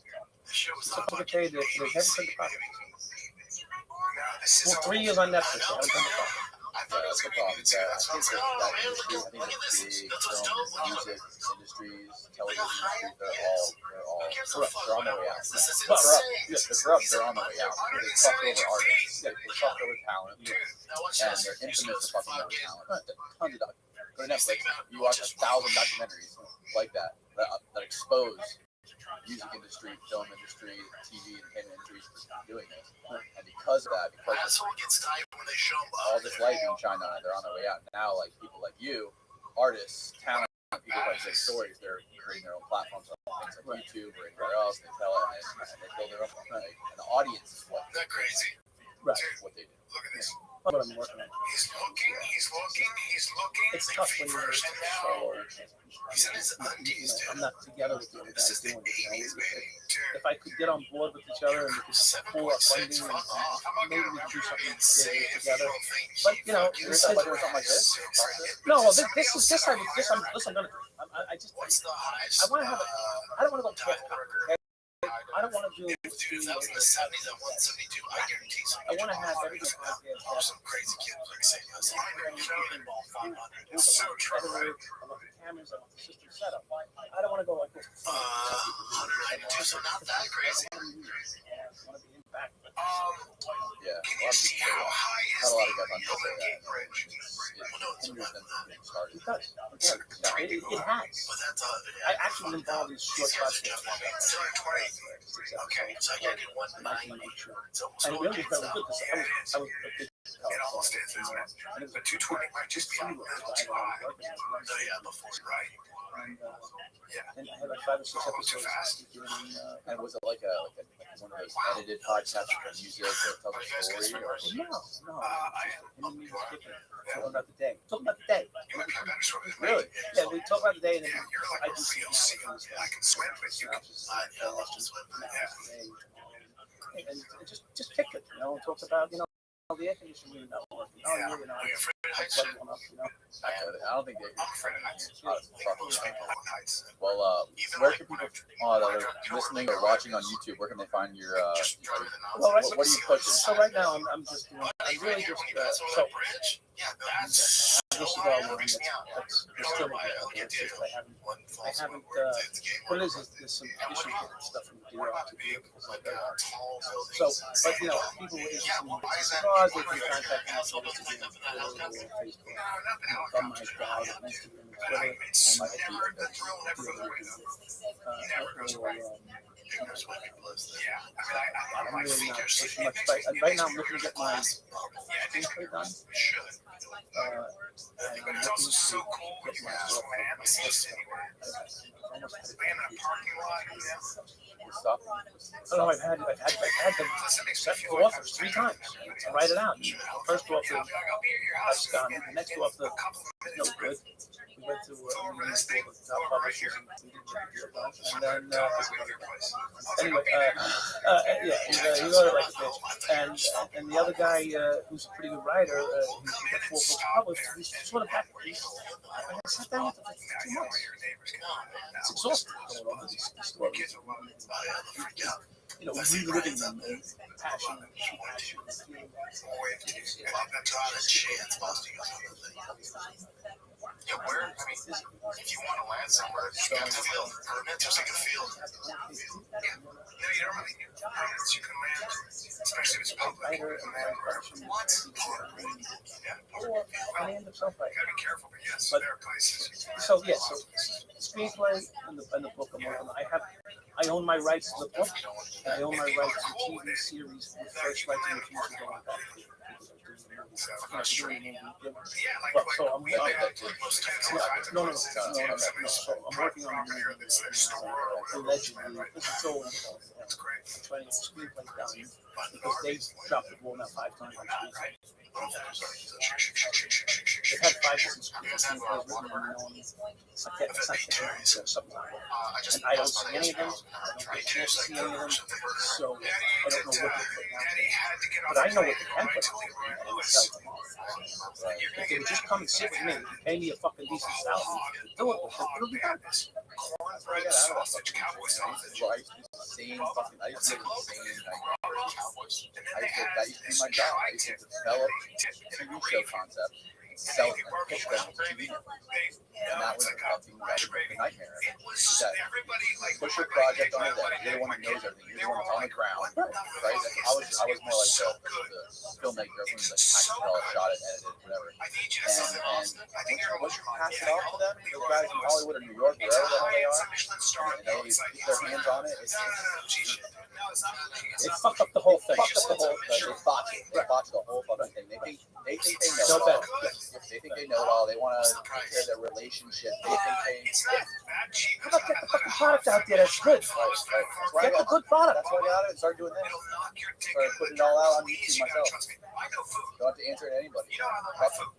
So they paid it. They haven't paid the profit. Well, 3 years on Netflix. They haven't paid the profit. That's the problem. I think that industry, I think the big film, music industries, television industries, they're all corrupt. They're on their way out. They're corrupt. They're on their way out. They fuck over artists. They fuck over talent. And they're infamous for fucking over talent. Tons of documentaries. Go to Netflix. You watch 1,000 documentaries like that expose music industry, film industry, TV, entertainment industries for doing this. And because of that, all this light being shined on it, they're on their way out. Now, like people like you, artists, talent, people who big stories, they're creating their own platforms on things like YouTube or anywhere else. They tell it and they build their own. And the audience is what that crazy. Right. What they do. Look at this. what I'm working on. It's tough when you're solo. I'm not together with the other guys doing it. If I could get on board with each other and we could pull up funding and maybe we could do something big together. But You're talking about doing something like this? no, well, listen, I'm gonna. I want to have. I don't want to go talk. Okay? I don't want to do. I want to have everything podcast. Some crazy kid like saying us. So true. I want the cameras. I want the system set up. I don't want to go like this. 192, so not that crazy. I want to be in back. Yeah, a lot of people say that. Not a lot of guys on here say that. It hinders them from getting started. It does. It has. I actually was involved in short podcasts. Okay, so I gotta do 190. And it really felt good because I was a big and it was a 220 might just be on the high. Oh yeah, before right. And I had like 5 or 6 episodes. And was it like one of those edited podcasts for music or tell a story? Or? No. Talking about the day. Really? Yeah, we talk about the day and then I do some I can swim, but you can and just pick it, and talk about, the air conditioning unit not working. I plugged one up, I don't think they Well, where can people that are listening or watching on YouTube, where can they find your what are you pushing? So right now I'm just doing, I'm really just this is all one that's still I haven't what it is there's some issues with stuff from the DR so but people were interested in cars, they can contact me on Instagram, Facebook, from my guy on Instagram and Twitter, I'm really not pushing much. Right now I'm looking to get my screenplay done. And I'm looking to get myself I've had the offers 3 times to write it out. The first offer was gone. The next offer no good. We went to the top publishers and then anyway, he wrote it like a bitch. And the other guy who's a pretty good writer, he got 4 books published. He's sort of back. I sat down with him for 2 months. It's exhausting. Reliving them and passion. Where, if you want to land somewhere, you got to field. Just like a field. You don't really need permits. You can land, especially if it's public. What? I end up self-writing. You got to be careful, but yes, there are places. So screenplay and the book I'm working on. I own my rights to the book. And I own my rights to TV series with first rights in the future going back. So I'm working on allegedly. This is so trying to screenplay down because they dropped the ball now 5 times on screenplay. They've had 5 different screenplays written and no one something. And I don't see any of them. I can't see any of them. So I don't know what they're putting out. But I know what they can put out. If they would just come and sit with me and pay me a fucking decent salary to do it, it'll be done. Cornbread, sausage, cowboy sausage. I used to do the same that used to be my job. I used to develop TV show concepts, sell them, and pitch them to TV. And that was a fucking nightmare. Push your project on the deck. You're the one that knows everything. You're the one that's on the ground, right? I was more like the filmmaker. I was like tactical, shot it, edited, whatever. And once you pass it off to them, those guys in Hollywood or New York, wherever the hell they are, and they get their hands on it, it's They fucked up the whole thing. They botched it. They botched the whole fucking thing. They think they know No it all. better. They think they know it all. They want to take care of their relationship. They think they. How about get the fucking product out there that's good? That's why Get the good product. That's why I got it and started doing this. Started putting it all out on YouTube myself. Don't have to answer to anybody. You know I love my food.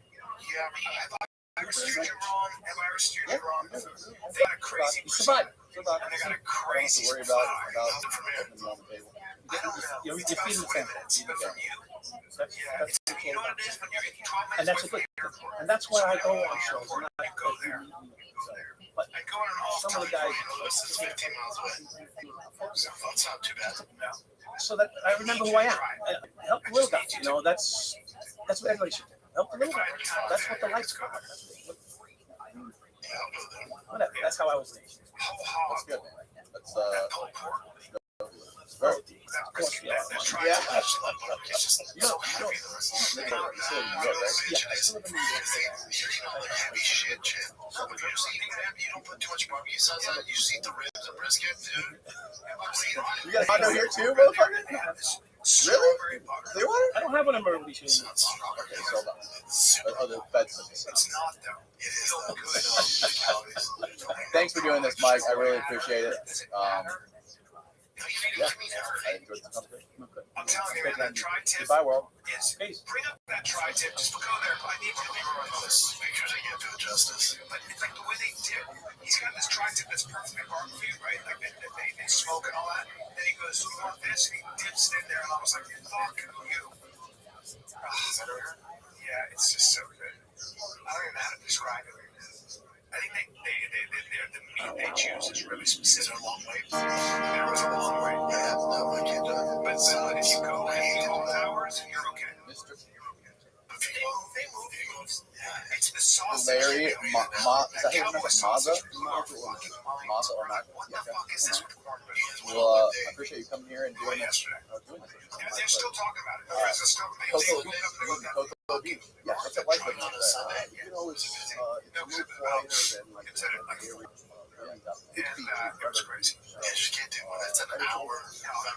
Yeah, me. Have I ever steered you wrong? Have I ever steered you wrong? They got a crazy You survive. and they got a crazy Don't have to worry about putting them on the table. You're feeding the family. That's You know what it is when you're eating 12 minutes and that's a good thing. And that's why I go on shows. And I go there. But I go on an off some of the guys. This is 15 miles away. So it's not too bad. So that I remember who I am. Help the little guy. You know, that's what everybody should do. Help the little guy. That's what the life's about. Whatever. That's how I was thinking. That's good, man. That's Yeah. You don't live in New York, right? Yeah, I still live in New York. Heavy shit, Jim. You don't put too much barbecue sauce on it. You just eat the ribs and brisket, dude. You got a condo here too, motherfucker? Really? Clearwater? I don't have one in Beverly Hills. Okay, so the beds. It's not though. It is though. Thanks for doing this, Mike. I really appreciate it. Yeah, I enjoyed the conversation. I'm telling you, man, that tri-tip Goodbye, world. is bring up that tri-tip. Just go there. I need to be around this. Make sure they get to justice. But it's like the way they dip. He's got this tri-tip that's perfectly barbecued, right? Like they smoke and all that. Then he goes, "You want this?" And he dips it in there, and I was like, "Fuck you." Yeah, it's just so good. I don't even know how to describe it. I think the meat they choose is really specific. It's a long way. There was a long way. Yeah, no, I can't do it. But if you go in 12 hours, you're okay. They move. It's the sauce. Larry, is that how you pronounce it? Maza or not? What the fuck is this with cornbread? Well, I appreciate you coming here and doing this. They're still talking about it. They're still Cocoa Beach. Yeah, that's a like it. You can always, it's a little quieter than like it was crazy. Yeah, you can't do it. It's an hour. Why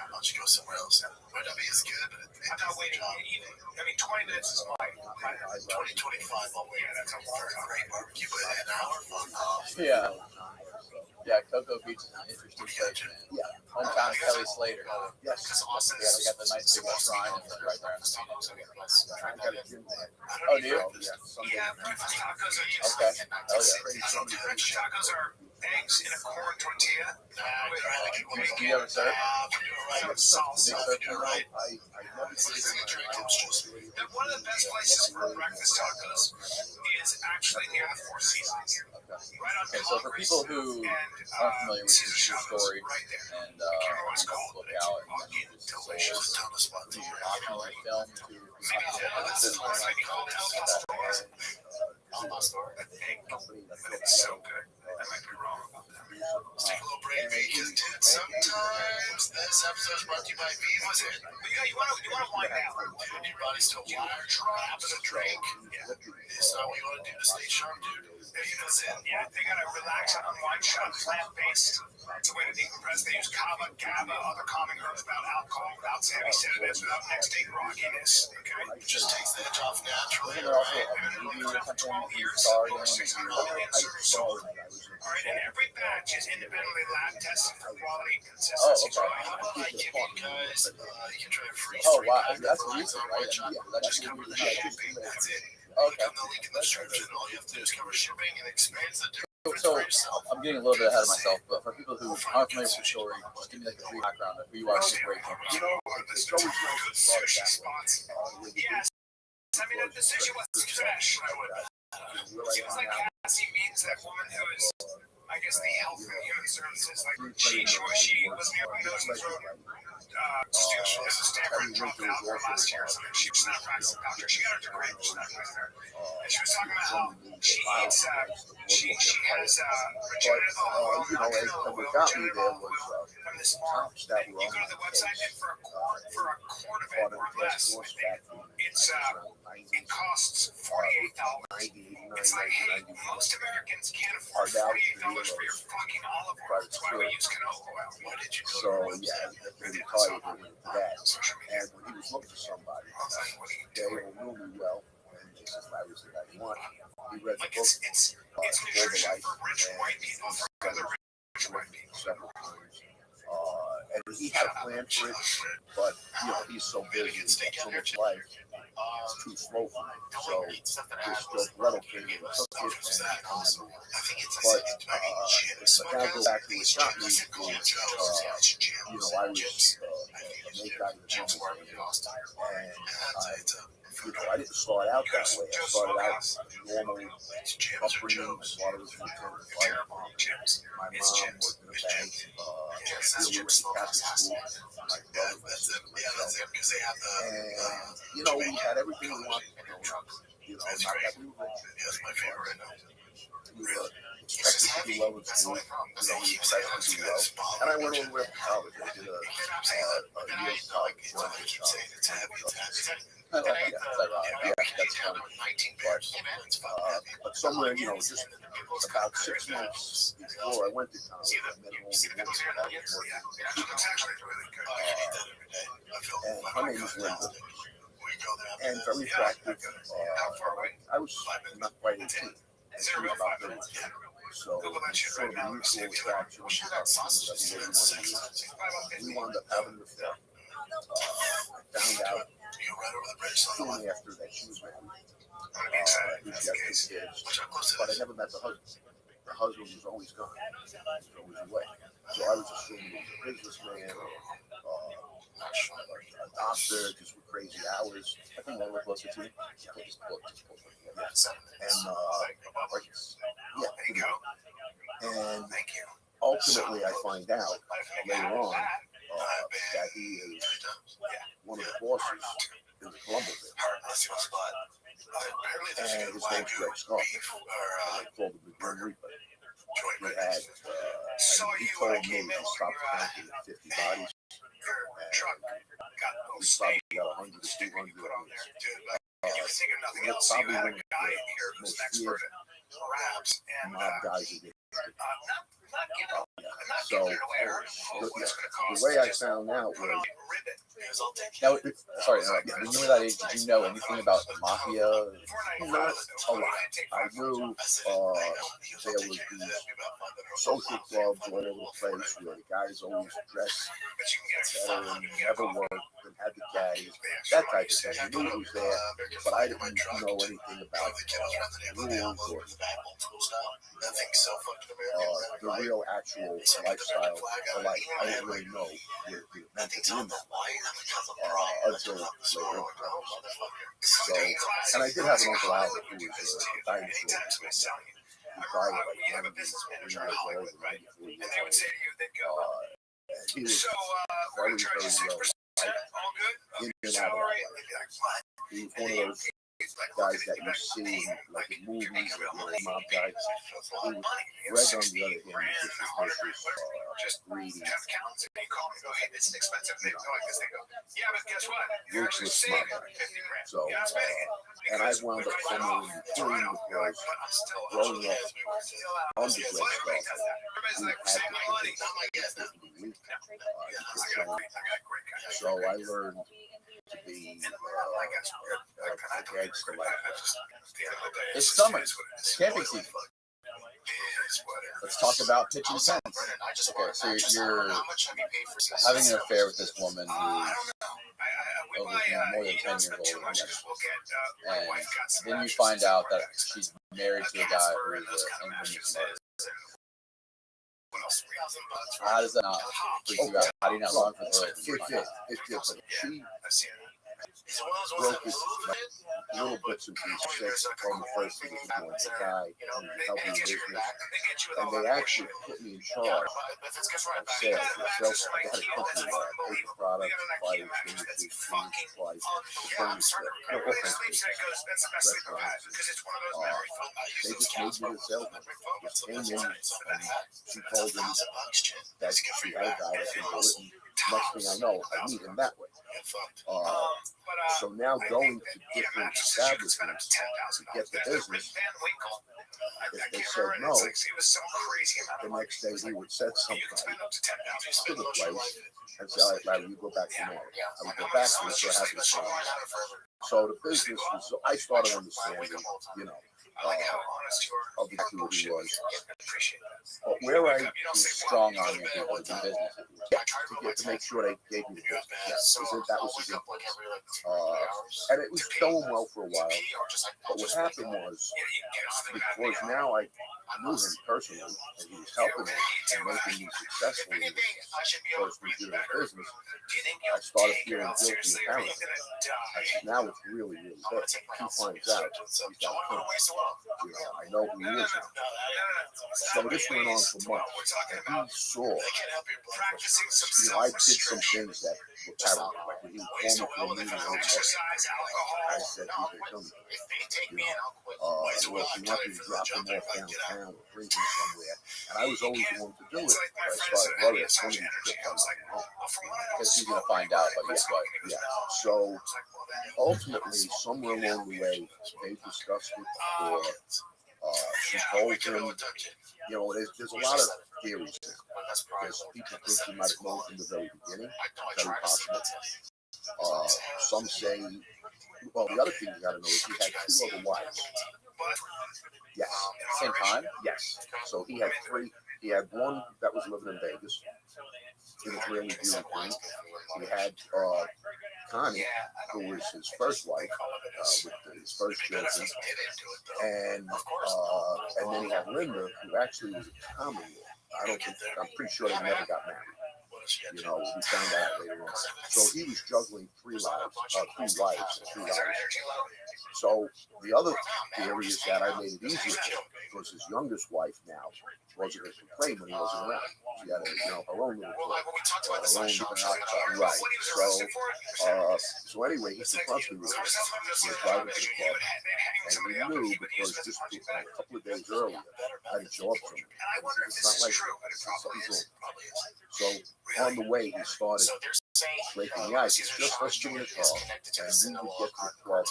don't you go somewhere else? RW is good, but it's not waiting. I mean, 20 minutes is fine. 20-25 all way. That's a great barbecue, but an hour? Fuck off. Yeah. Yeah, Cocoa Beach is an interesting place, man. Yeah. Hometown of Kelly Slater. Yes. Yeah, they got the nice big shrine right there on the scene. Oh, do you? Yeah, breakfast tacos are just Okay. Oh, yeah. breakfast tacos are eggs in a corn tortilla. Do you ever serve? Some salsa. Big surf Right. I One of the best places for breakfast tacos is actually near the Four Seasons. Right on Okay, so for people who aren't familiar with your story and look out and just delicious. documentary film to It's so good. I might be wrong about that. Stick a little brain bacon, dude. Sometimes this episode's brought to you by Viva's. But you want to wind down. Dude, your body's still wire trapped in a drink. Yeah. It's not what you want to do to stay sharp, dude. Yeah, they gotta relax and unwind, shot plant-based. It's a way to decompress. They use kava, GABA, other calming herbs without alcohol, without heavy sedatives, without next-day rockiness. Okay? Just takes the edge off naturally. Over 12 years, over 600 million servers sold. All right, and every batch is independently lab tested for quality and consistency. Guys, you can try a free. Oh, wow. That's recent, right? Yeah, just cover the shipping. That's it. Okay. Click on the link in the description. All you have to do is cover shipping and experience the difference So for yourself. I'm getting a little bit ahead of myself, but for people who aren't familiar with your story, just give me like a brief background of who you are, where you came from. You know, it's always good sushi spots. Yes. I mean, the sushi was fresh. It was like Cassie means that woman who is, I guess, the health and human services. Like she was near my nose and throat. She was a Stanford dropped out for last year or something. She was not a practicing doctor. She got her degree, but she's not practicing there. And she was talking about how she eats, she has regenerative oil, not canola oil, regenerative this cops that were you on go to the my website case, and for a quart of it part of or the task less, force back in it costs $48. It's like, hey, most Americans can't afford $48 for your fucking olive oil. That's why we use canola oil. Why did you So yeah, they retired him into that. And when he was looking for somebody, they all knew me well, and they said I was the guy he wanted. He read the book, It's nutrition for rich white people for other rich white people. several times. And he had a plan for it, but you know he's so busy, he's got so much life, it's too slow for him. So this Stiletto came and took it, but now go back to what got me is, you know, I was a make guy in the jungle, and I didn't start out that way. I started out normal upbringing. My father was a lieutenant fire department. My mom worked in a bank. We went to Catholic school. My brother, my sister, myself. And, you know, we had everything we wanted. You know, not that we were rich. That's my favorite. We were expected to do well in school. You know, we expected to do well. And I went all the way up to college. I did a year of college. Yeah, that's funny. But somewhere, you know, just about 6 months before I went to college, I met an older woman that I was working with. And her name was Linda. And very attractive. I was not quite 18. And she was about 30. So it was sort of a mutual attraction. We wound up having an affair. I found out soon after that she was married. She had 2 kids, but I never met the husband. The husband was always gone. He was always away. So I was assuming he was a businessman, a doctor, just for crazy hours. I think that was closer to you. And ultimately, I find out later on that he is one of the bosses in the Columbus. And his name's Greg Scott. I called him the Grim Reaper. He had, he told me he stopped counting at 50 bodies. And he probably got 100 to 200 of these. Probably one of the most feared mob guys in the so the way I found out was now. Sorry, when you were that age, did you know anything about the mafia? Not a lot. I knew there was these social clubs all over the place where the guys always dressed better and never worked and had the caddies, that type of thing. I knew it was there, but I didn't know anything about rules or the real actual lifestyle. I didn't really know what it meant to be in that life until later. So, and I did have an Uncle Albert who was a dinosaur. He died at like 93 years old and 94 years old. He was very, very well in and out of that life. He was one of those guys that you see in, like in movies or mob guys. He was Greg, on the other hand, was just greedy, ruthless mob guy. So, and I wound up somewhere in between because growing up under Greg Scott, we had to be weak. So I learned to be against the life. It's summer. It's camping season. Let's talk about pitching tents. Okay, so you're having an affair with this woman who's over more than 10 years old, I guess. And then you find out that she's married to a guy who is an infamous murderer. How does that not freak you out? How do you not run for the It did, but she broke his little bits and pieces from the first thing he was doing. The guy and helping the business. And they actually put me in charge of sales. I got a company that paper products, fire extinguishers, cleaning supplies, the furniture, all kinds of business, restaurants. They just made me the salesman. just came in and she told him that she had a guy that can do it. And next thing I know, I meet him that way. So now going to different establishments to get the business, if they said no, the next day he would send somebody to the place and say, all right, Larry, you go back tomorrow. I would go back to it, so I have to say. So the business was, I started understanding, you know, of exactly what he was. But where I was Strong on you people to do business with you. to make sure they gave me the business. Yes, that was his influence. And it was going well for a while. But what happened was, because now I knew him personally, and he was helping me and making me successful in this first legitimate business, I started feeling guilty and paranoid. I said, now it's really, really bad. He finds out, he's got a gun. You know, I know who he is now. So this went on for months, and he saw, you know, I did some things that were paranoid. Like when he called me for a meeting, I said, he's going to kill me. You know, well, if he wanted to drop him off downtown or bring him somewhere, and I was always the one to do it, but I started worrying, one of these trips I'm not home. Because he's going to find out, but guess what? Yeah, so ultimately, somewhere along the way, they discussed it, or she told him, you know, there's a lot of theories now. There's people think he might have known from the very beginning, very possible. Some say, well, the other thing you got to know is he had two other wives. Yes. Same time? Yes. So he had three. He had one that was living in Vegas. It was really beautiful. He had Connie, who was his first wife, with his first children, and then he had Linda, who actually was a common law. I'm pretty sure they never got married. You know, we found out later on. So he was juggling three wives. So the other theory is that I made it easier for him because his youngest wife now wasn't going to complain when he wasn't around. She had her own little right. So anyway, he confronted me with it. We were driving to the club, and we knew because just a couple of days earlier, I had a job from him. It's not like something's wrong. So on the way, he started breaking the ice. It's just us two in the car, and we would get to the club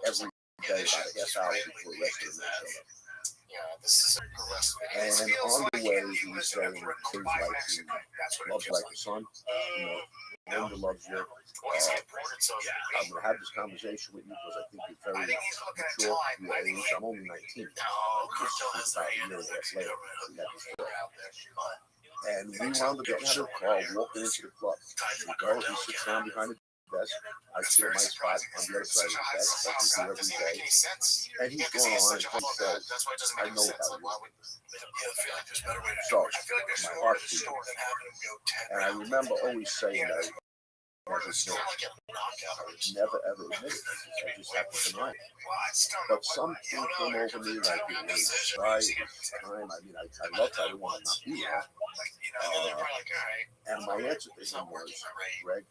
every day about a half hour before the rest of the night. And on the way, he was saying things like he loves like a son, you know, Linda loves you. I'm going to have this conversation with you because I think you're very mature for your age. I'm only 19. Just about a year and a half later, we got this boy. And we wound up getting out of the car, walking into the club. We go, he sits down behind the desk. I sit at my spot on the other side of the desk, like we do every day. And he's going on and he says, I know about you. So, my heart's beating. And I remember always saying that I would never ever admit it. I just have to deny it. But something came over me like it was right, time. I mean, I loved it. I didn't want to not be there. And my answer to him was, Greg,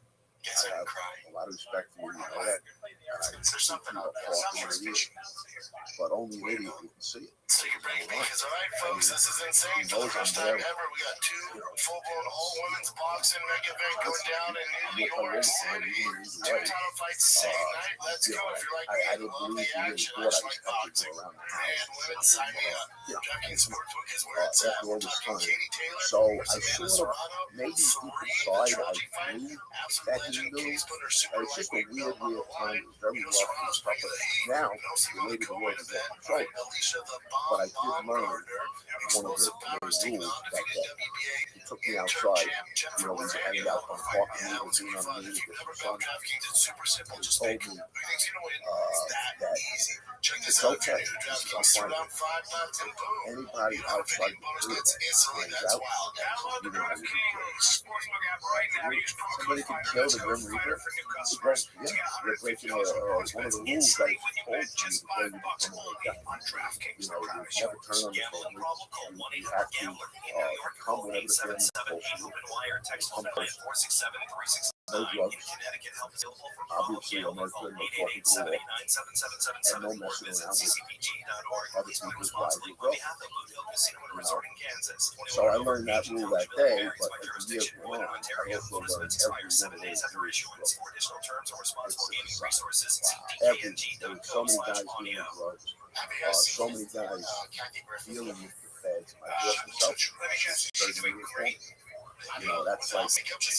I have a lot of respect for you, you know that. And I think you are talking to you, but only an idiot who can see it. So you're bringing me, because all right, folks, this is insane. For the first time ever, we got two full-blown all-women's boxing mega event going down in New York City. Two title fights same night. Let's go. If you're like me, I love the action. I just like boxing. And women, sign me up. DraftKings Sportsbook is where it's at. We're talking Katie Taylor, So I Savannah sort of, Serrano, maybe deep inside, I knew that he knew. It's just a weird time. It was very rough and stuff. But now, the way the world is controlled. But I did learn one of the main rules that day. He took me outside. You know, we were hanging out on the park and we were doing on the news with the sun. And he told me that it's okay. I'm fine. Anybody outside the group hangs out, you know how to do it. Somebody can kill the Grim Reaper? Yeah, you're breaking one of the rules that is told to you before you become a wake up. You know, you never turn on the phone. You have to come whenever the family calls you. Come close. no drugs. Obviously, no talking to the law, and no messing around with other people's wives and girlfriends. So I learned that rule that day, but as the years went on, I also learned every one of those rules. Every there were so many guys dealing with drugs, so many guys dealing with the feds. I lost myself 30 years ago. You know, that's like the coup de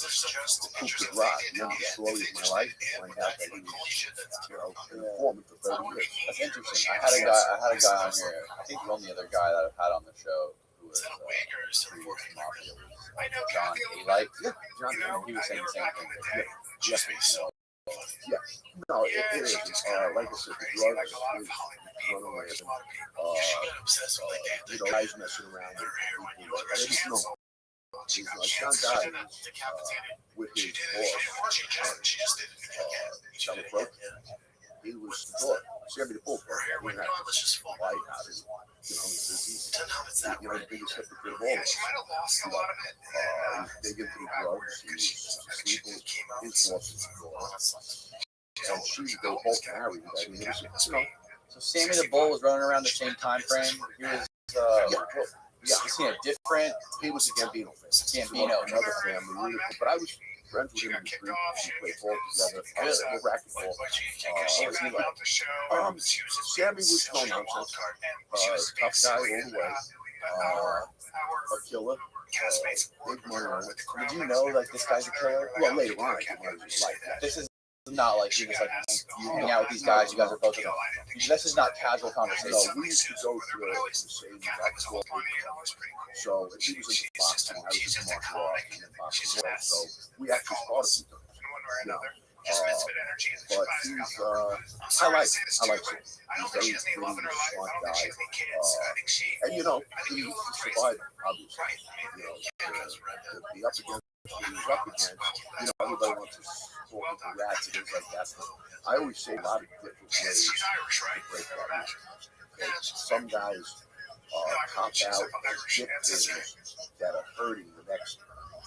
grace. You know the story of my life. Find out that he was, an informant for 30 years. That's interesting. I had a guy on here. I think the only other guy that I've had on the show who was previous mafia was John Alite. Yeah, John. And he was saying the same thing. Yes. Yeah. No, it is. Like I said, the drugs is running rampant. Guys messing around with people. I didn't know. He's like, John died with his boss, he was the boss. Sammy the Bull. The biggest hypocrite of all of us. He's big into the drugs. He's sleeping with his boss's boss. And they were both married. I mean, it was, So Sammy the Bull was running around the same time frame. He was. Yeah, is he a different? He was a Gambino fan. Gambino, another family. But I was friends with him in the street. We played ball together. Racquetball. Sammy was no nonsense. Tough guy all the way. A killer. Big money. Did you know like this guy's a killer? Well, later on, I didn't know he was like that. This is not like you just like you hang out with these guys. You guys are both. This is not casual conversation. No, we used to go through the same basketball. So if he was into boxing, I was into martial arts and boxing. So we actually started with them. But he's, I like him. He's very pretty, smart guy. And he survived, obviously. The up against what he was up against, everybody wants to talk into rats and things like that. But I always say a lot of different ways to break that. Some guys cop out and get things that are hurting the next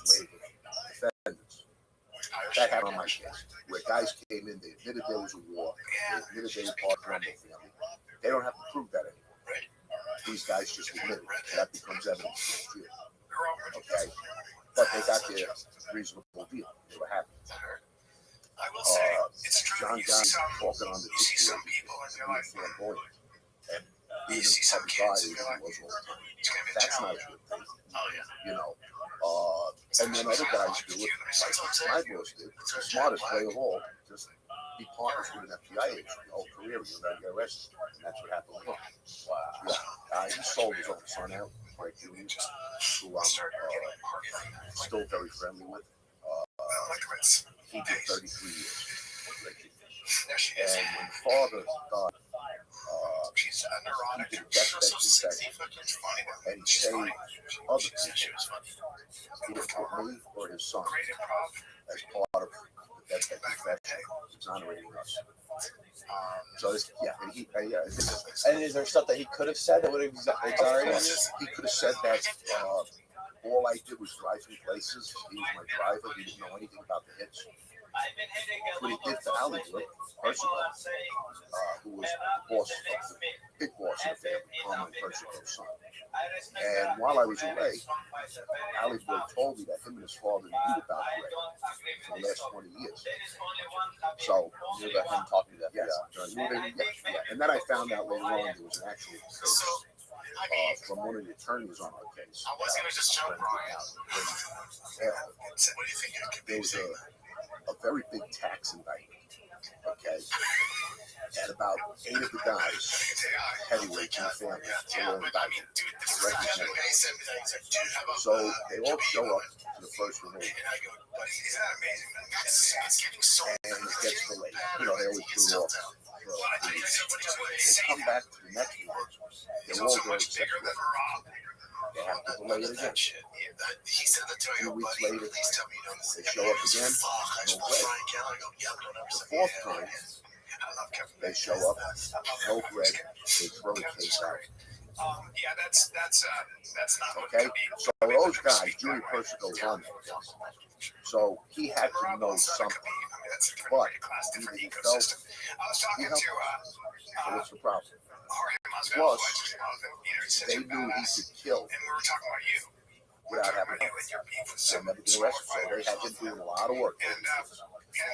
wave of defendants. That happened on my case, where guys came in, they admitted there was a war, they admitted they were part of the Rumble family. They don't have to prove that anymore. These guys just admit it. That becomes evidence against you. Okay? But they got their reasonable deal. They were happy. John John talking on the issue being flamboyant. And being a public body was all the time. That's not a good thing. And then other guys do it, like my boss did. The smartest way of all, just be partners with an FBI agent your whole career, you're going to get arrested. And that's what happened with him. Wow. Yeah. He sold his own son out, Mike Jr., who I'm still very friendly with. He did 33 years. And when father died, he did a deathbed confession. And he saved other people, either for me or his son, as part of the deathbed confession, exonerating us. So this, and is there stuff that he could have said that would have exonerated us? He could have said that all I did was drive through places. He was my driver. He didn't know anything about the hits. What he did for Ali Percival, who was the boss, big boss of the family, Carmen Percival's son. And while I was away, Ali Boy told me that him and his father knew about Greg for the last 20 years. So, knew about him talking to them. Yes. And then I found out later on there was an actual case from one of the attorneys on our case. I wasn't going to just jump there was a very big tax indictment. Okay. And about 8 of the guys, heavyweights in the family, were indicted. So they all show up to the first removal. And it gets delayed. They always put it off. They come back to the next meeting. They're all very excited. They have to delay it again. 2 weeks later, they show up again. No bread. The fourth time, they show up. No bread. They throw the case out. That's not okay. So those guys, Julie Percival, won that case. So he had to know something. But either he felt he helped. So what's the problem? Plus, they knew he could kill without having to. They'll never get arrested. So they had him doing a lot of work.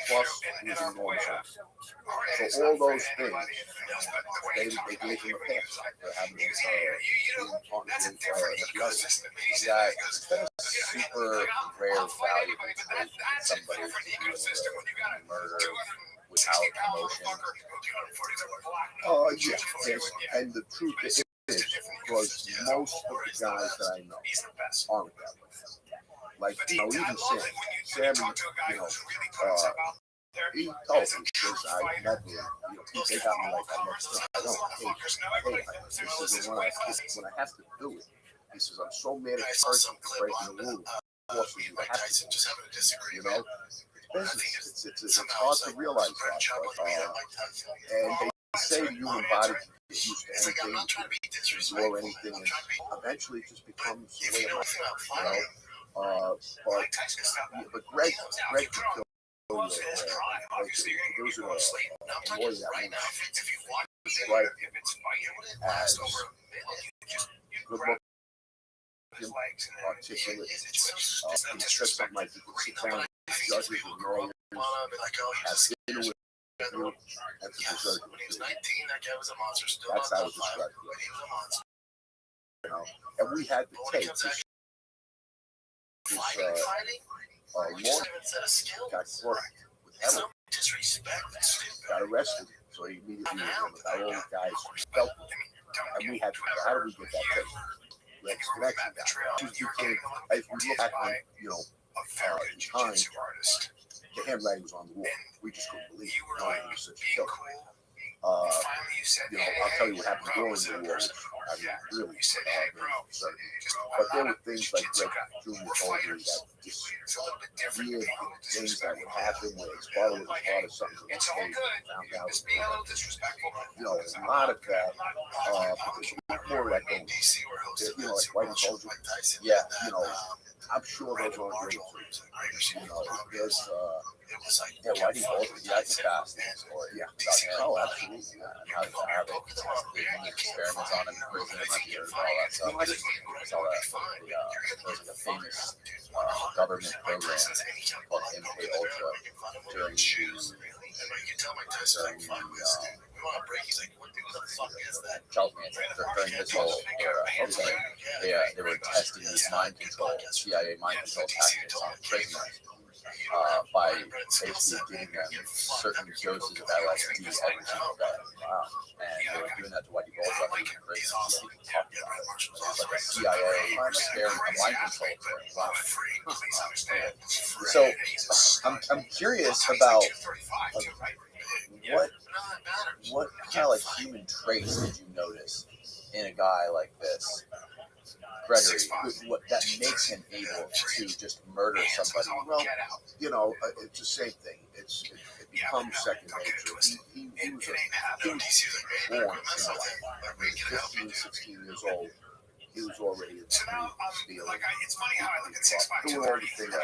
Plus, he was an enormous artist. So all those things, they gave him a pass for having his partner with Yeah, it's been a super rare value to somebody to murder without emotion. Yeah. Yes. And the truth is, because most of the guys that I know aren't that way. Like, even Sam, he told me because I never, they got me like I don't hate. He says, when I have to do it, he says, I'm so mad at the person for breaking the rule. Forcing you to have to do it, business. It's hard to realize that, and they say the human body is used to anything, absorb anything, and eventually it just becomes the way of life, but Greg could kill you. There was a lawyer that was described as good looking, articulate. He said something like, you could sit down with judges and lawyers, have dinner with you, and to desert you. That's how it described it. And we had to take this lawyer got caught with heroin, got arrested, so he immediately got all the guys felt it. And we had to, how do we get that tape? We had to connect that. You can't, if we look back on, time, the handwriting was on the wall. We just couldn't believe it. He was such a killer. I'll tell you what happened during the war. I mean, really, certain. But there were things like Greg Jr. told me that just weird things that would happen where his father was part of something that they found out. A lot of that, because more like, like White Soldier. Yeah. I'm sure those aren't real. There's, Whitey Bulger, that's a fascinating story. Yeah. Oh, absolutely. And how they did experiments on him in prison and like years and all that stuff. It's all that. There's like a famous government program called MK Ultra during Charles Manson, during his whole era. They were testing these mind control, CIA mind control tactics on prisoners. By basically giving them certain doses of LSD every single day. Wow. And they were doing that to Whitey Bulger in prison. So people talked about it. It's like a CIA experiment, a mind control experiment. Wow. So I'm curious about what kind of like human traits did you notice in a guy like this? Gregory, what that makes him able to just murder somebody. Well, it's the same thing. It becomes second nature. He was born in the life. I mean, 15, 16 years old. He was already in stealing. Doing all the things that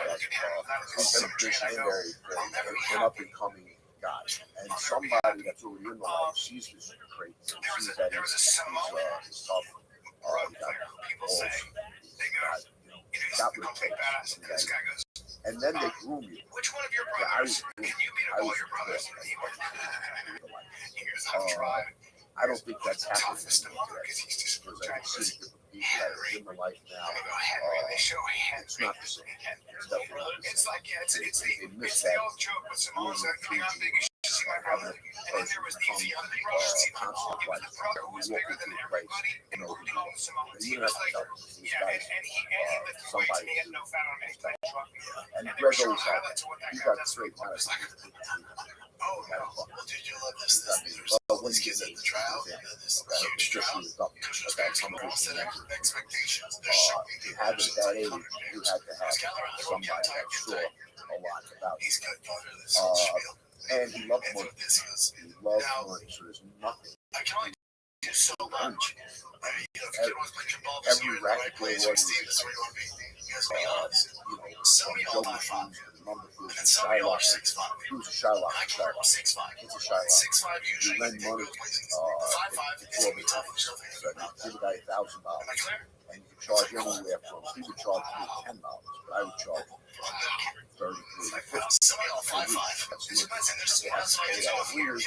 an up and coming guy. And somebody that's already in the life sees this trait, sees that he's tough. Got what it takes. And then they groom you. Which one of your brothers can you be to call your brothers? I don't think that's happening because I can see the people that are in the life now. It's not the same. It's definitely not the same. They miss that having a person become constant life. We walk into a place, you don't have to tell these guys somebody. And Greg always had that. He got straight out of Oh, well, did you love this? When you get the trial, this huge trial, that's some of the expectations. To have it at that age, you had to have somebody that saw a lot about it. And he loved money. He loved money, so there's nothing. I can only do so much. Every racket player was, Joe was the number three. Shylock. He was a Shylock. It's a Shylock. You lend money. Give the guy $1,000, and you could charge anywhere from. He would charge me $10, but I would charge 33, 50. Weird.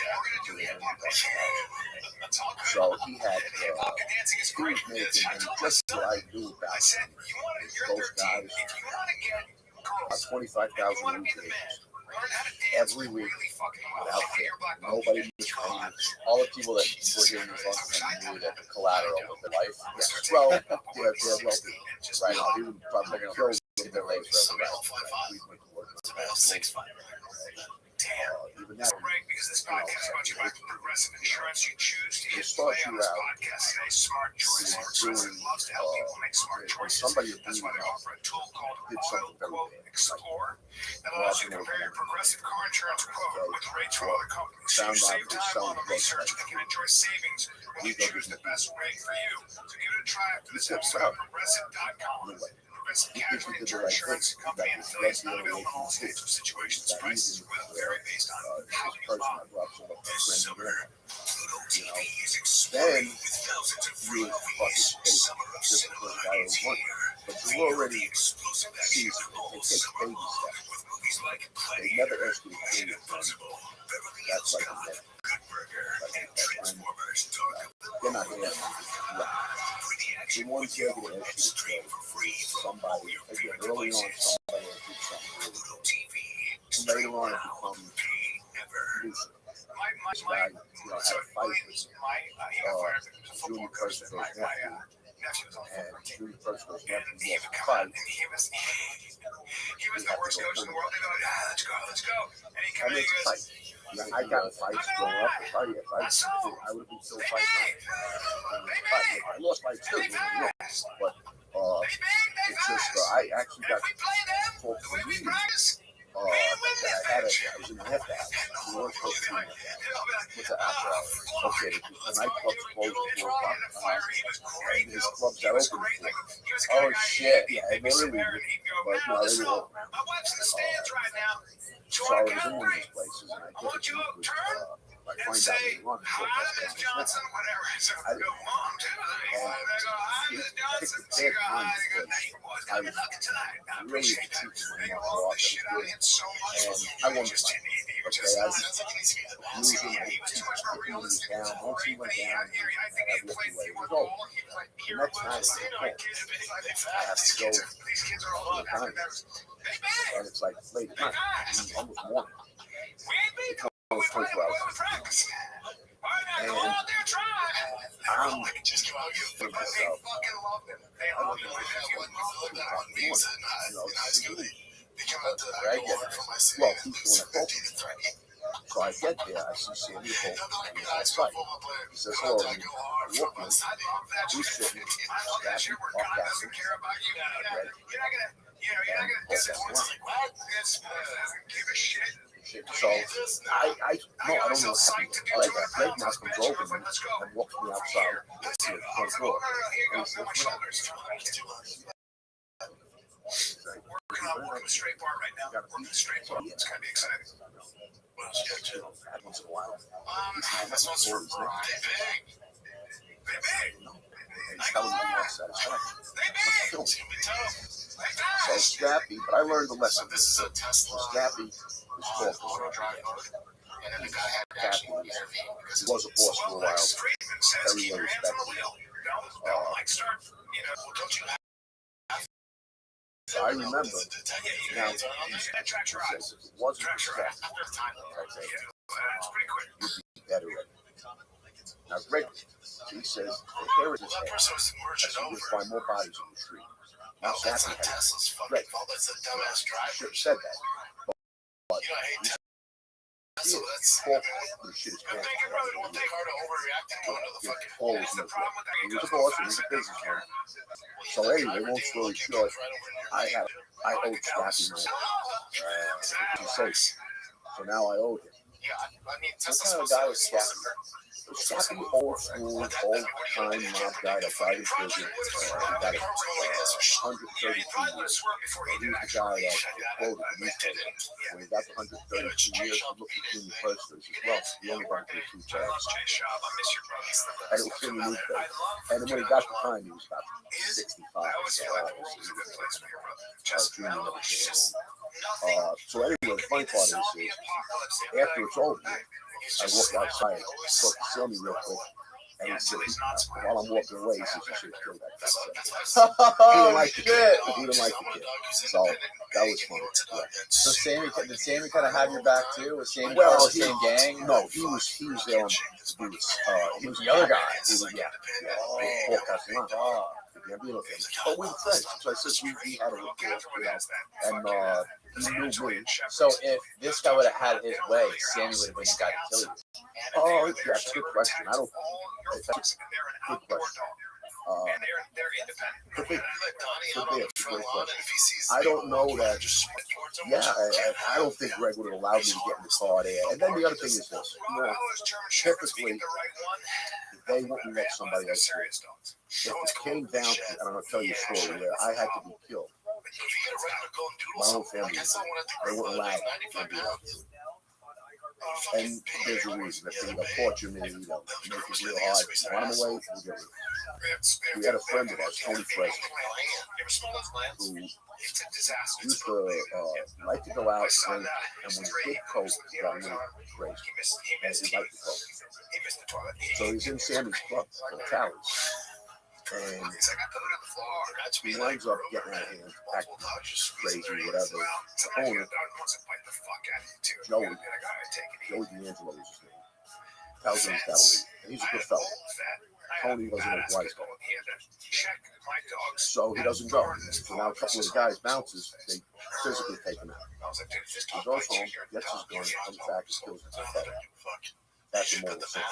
So he had he was making, and just what I knew about those guys, 25,000 every week without fail. Nobody was paying. All the people that were doing these loans knew that the collateral was their life. Yeah. Well, they're wealthy. Right. He would probably kill their life for even that, Because this podcast brought to you by Progressive Insurance. You choose to hit start play on you this out podcast today. Smart choice. Progressive loves to help people make smart choices. somebody That's why they offer a tool called did Auto something very Quote bad. Explore that allows you to compare your Progressive car insurance quote with rates from other companies. So you save time on the research and can enjoy savings when you choose the best rate for you. So give it a try after this episode at Progressive.com. Progressive Casualty Insurance Company and affiliates not available in all states or situations. Prices will vary based on how you buy. This summer, Pluto TV is exploding with thousands of free movies. Summer of cinema is here. But you already Explosive see action they all take summer baby long steps. with movies like They Gladiator, never ask you to Mission clean it. Impossible, Beverly That's Hills like Cop, a Good Burger, and Transformers: Dark of the they're not Moon. there. For the The action ones video that and ask stream for free from all somebody, your again, favorite early on, devices. somebody will do something. Pluto TV. Later on, it Now, becomes pay never. abusive. My This guy, had so a fight with a football Junior coach that Percival's my nephew, nephew was on and football team. Junior Percival's nephew He lost would a come fight. out and he was the worst coach in the world. They go, let's go. And he I come in mean, and it's a goes, fight. I got in fights growing up. If I would have been still fighting. I lost my too, but it's just I actually got called to a meeting. I was in the half house. We weren't supposed to be in the half house. What's the after hours? Okay, the nightclub's closed at 4 o'clock. And his club's got open at 4. Oh shit! Yeah, and they were leaving, but they were open. my wife's in the stands right now. So I was in one of these places, and I get to meet with, I And find out say, they run. hi, Miss Johnson, whatever. So I go, Mom, too. They go, hi, Miss Johnson. She go, hi. They go, now you boys got me looking tonight. I appreciate that. They go, all this shit out of him so much. And I won the Just fight. you were Okay, just I not. was losing. He was too much more realistic. Once he went down, I think he played it with was all. over. He was like, The here next was, night, you know, kids have been like, I have to go these kids are all up. and it's like late at night, almost morning. We ain't beat them. Almost 24 hours. Practice. And go out there, try. I'm Just come out here. thinking They myself, fucking love them. They I love don't them. know If you love them, what to do. they come out to I get it. Well, he's the one that told me. So I get there, I see Sandy Hope, and he's outside. He says, hello, to me. I walk in, he's sitting, Staffy, off casting, red, so I don't know what happened. Greg now comes over and walks me outside to the front door. And he says, working a straight bar right now. Working a straight bar. It's gonna be exciting. What else you got to do? Once in a while. This one's for Big. He's telling me what satisfaction. Big. So Scrappy, but I learned the lesson. This is a Tesla. Scrappy was talking. And then the guy had to actually intervene because He was a boss for a while. Very well respected. I remember now he says if it wasn't for that, you'd be better at it. Now Greg, he says the hair is his head. I said you'll find more bodies in the street. Now That's Scrappy not had Tesla's fucking Greg, fault. That's a dumbass driver. should have said that. But You know, I hate he Tesla. That's. fought to shit his pants. Thank you, brother. Don't take her to overreact and go into the fucking. Paul was That's no the problem with that. He was a boss, he was a businessman. So anyway, long story short, I owed Scrappy money. He said, so now I owed him. Yeah, I mean, What Tesla's kind of supposed to guy have was supposed Scrappy? to. Scrappy, old school, old time mob guy that died in prison. He got 132 years. He was the guy that quoted the newspaper. When he got the 132 years, he looked at Junior first and he said, well, he only went through 2 terms. And it was in the newspaper. And then when he got the time, he was about 65. Junior never came home. So anyway, the funny part of this is, after it's over, I walked outside, talked to Sammy real quick, and he said, while I'm walking away, he said, you should have killed that guy. He didn't like the kid. He didn't like the kid. So that was funny. Yeah. So did Sammy kind of have your back too? Was Sammy Well, part of the same gang? No, he was the other guy. Paul Castellano. But we were friends. So I said we had a rapport, and he knew me. So if this guy would have had his way, Sammy would have been the guy to kill you. Oh, yeah, that's a good question. That's a good question. I don't know that. Yeah, I don't think Greg would have allowed me to get in the car there. And then the other thing is this: typically they wouldn't let somebody else do it. If it came down to, and I'm going to tell you a story where I had to be killed, my whole family, they wouldn't allow me to do it. And there's a reason. If they torture me, make it real hard, run them away, we'll get rid of it. We had a friend of ours, Tony Fresno, who used to like to go out and drink, and when he did coke, he got a little crazy, and he liked to coke. So he's in Sammy's club, called Tallies. And he winds up getting out of hand, acting crazy, whatever. The owner, Joey D'Angelo is his name, tells him he's got to leave. And he's a good fellow. Tony wasn't a wise guy. So he doesn't go. So now a couple of the guys bounces, they physically take him out. He goes home, gets his gun, comes back and kills himself. That's a moral sin.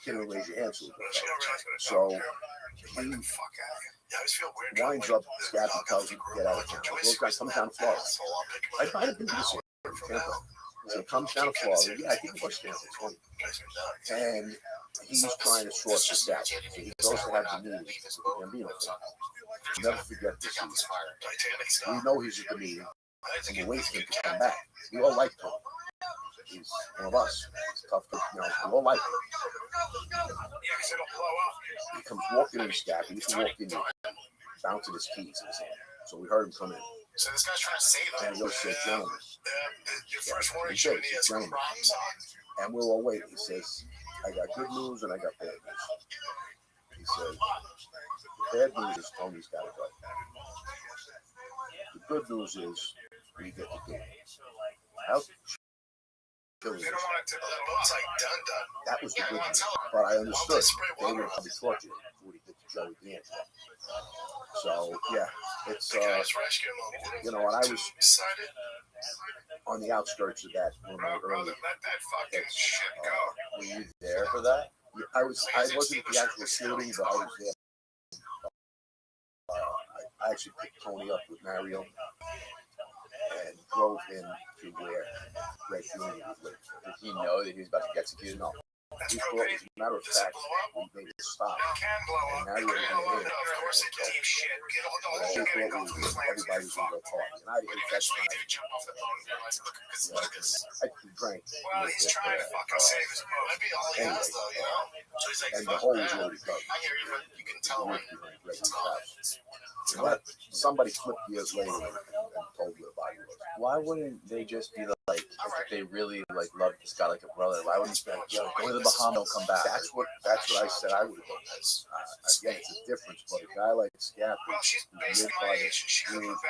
Can't even raise your hands to it. So he winds up, Scabby tells him to get out of town. Those guys come down to Florida. I might have been to this area, Tampa. So he comes down to Florida. Yeah, I think it was Tampa. And he's trying to sort this out. So he goes to have the meeting with the Gambino. Never forget this. We know he's at the meeting, and we're waiting for him to come back. We all like Tony. He's one of us. He's tough to, we all like him. He comes walking in, Scabby. He used to walk in there, bouncing his keys in his hand. So we heard him come in. So this guy's trying to save us. And he said, gentlemen. Your first warning showed me as gentlemen. And we're all waiting. He says, I got good news and I got bad news. He said, the bad news is Tony's got to go. The good news is we get to do it. That was the good news. But I understood. They were probably tortured what he did to Joey D'Angelo. So, yeah, it's, and I was on the outskirts of that when I early. Were you there for that? I wasn't at the actual shooting, but I was there. I actually picked Tony up with Mario and drove him to where Greg Jr. was living. Did he know that he was about to get executed? No. He thought, as a matter of fact, we made a stop. And Mario was in there. Everybody was in their car. And I didn't catch time. I drank. Anyway, and the hole was already dug. But somebody flipped years later and told me about it. Why wouldn't they just be like, if they really like love this guy like a brother? Why wouldn't they go to the Bahamas, come back? That's what I said I would go. Again, it's a difference, but a guy like Scabby, who's lived by the rules,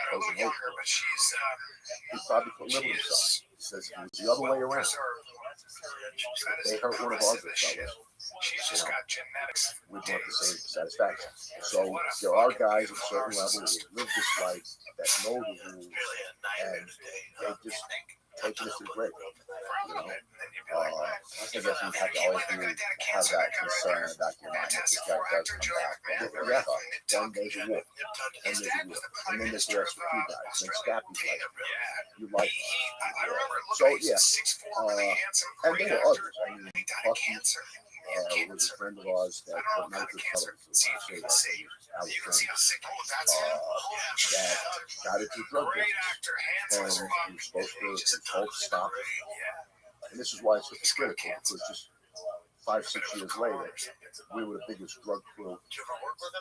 he probably could live with himself. He says it was the other way around. They hurt one of our good fellas. We want the same satisfaction. So there are guys at certain levels who live this life that know the rules, and they just taking us to the grave. You know, I guess you have to always have that concern in the back of your mind that this guy does come back. yeah. Then there's a war. And then there's the rest of the two guys. Then Scrappy's like, you like us. So yeah. And there were others. I mean, Bucky was a friend of ours that not just fellows, our friend, that got into drug business. And he was supposed to stop it. And this is why it's so critical, because just 5-6 years later, we were the biggest drug crew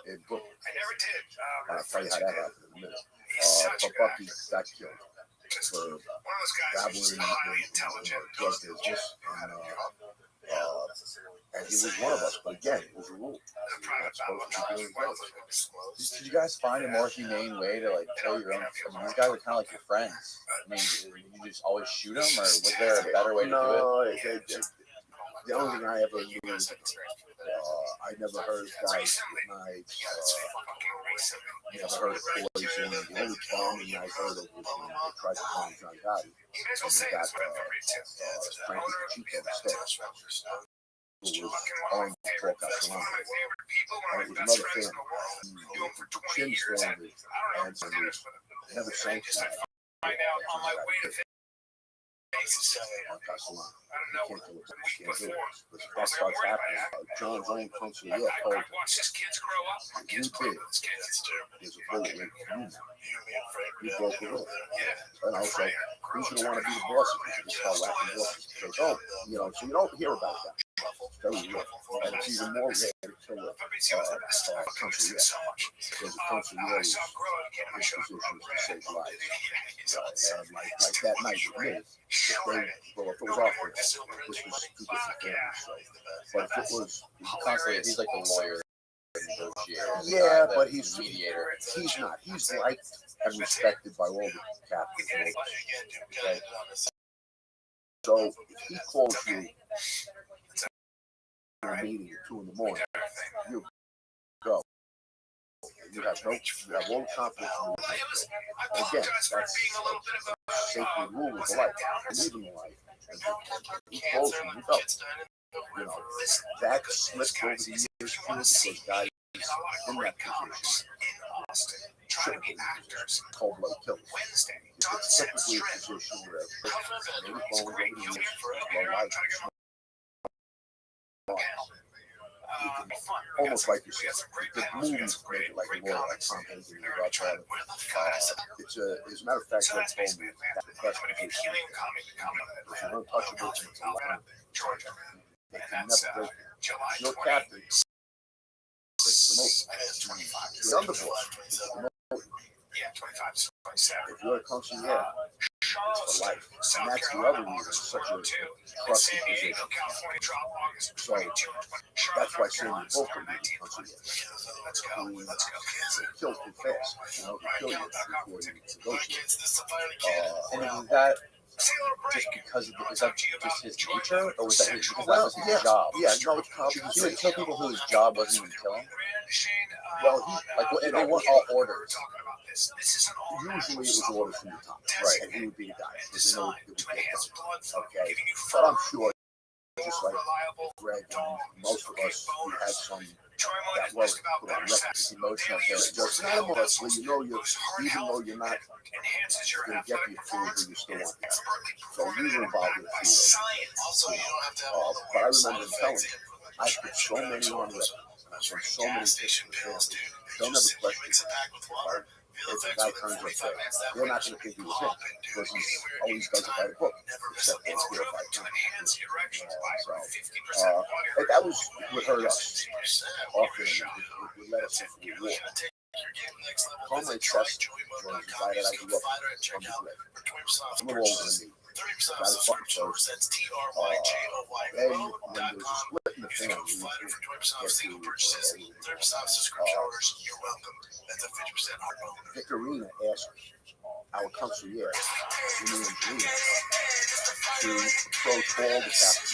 in Brooklyn. I'll tell you how that happened in a minute. But Bucky got killed for dabbling in the drug business. And he was one of us, but again, it was a rule. Did you guys find a more humane way to like kill your own? I mean, these guys are kind of like your friends. I mean, you just always shoot them, or was there a better way to do it? The only thing I ever knew was I never heard guys with knives. Never heard of poison. The only bombing I heard of was when they tried to bomb John Gotti. And they got Frankie Pacheco instead. Who was on the talk out the line. And it was another family. Chin's family and some never sanctioned that. That starts happening. John's own counsel, told him, you did. There's a bullet right for you now. You broke the rule. And I was like, who's going to want to be the boss if you just start whacking bosses? So you don't hear about that. Very real. And it's even more rare to kill a country yet. Because the country yet is positions to save lives. And like that night with me, if it was off there, this was two different families. But if it was Constantly, he's like the lawyer, negotiator. Yeah, but he's mediator. He's not. He's liked and respected by all the captains. Okay? So if he calls you a meeting at 2 a.m, you go. You have all confidence in you. Again, that's sacred rule of life. Believe in life. He calls you, you go. You know, that slipped over the years too, because guys in that position should have been cold-blooded killers. It's typically a position where maybe phones over the years, low life, almost like you said, the movies make it like a lawyer, like Tom Hanks and Godfather. It's a matter of fact, Red told me that the best position is an untouchable and it's a line. They can never break it. Your captain is the most. The underboss is the most. If you're a concierge, it's for life. And that's the other reason it's such a trusted position. So that's why Sandy Booker is a concierge. They kill too fast. You know, they kill you before you negotiate. And is that just because of is that just his nature, or was that because that was his job? Yeah, no, it's probably he would kill people whose job wasn't even killing. Well, they weren't all orders. Usually it was orders from the top, right? And he would be the guy. Okay, but I'm sure, just like Greg and most of us, we had some that worry put on record. Emotional Just not emotional. You know, even though you're not going to get the approval, you still want that. So we were involved in the field. But I remember telling him, I put so many on record. From so many pictures, they'll never question it. If a guy turns up there, they're not going to think he was him, because he always does it by the book, except for 4 or 5 times. And that was what hurt us. Often, it led us into the war. Comrade Chester was a guy that I grew up with from the grave. A little older than me. Got his fucking first. Then, when there was a split in the family, Vicarina asked our concierge, to approach all the captains.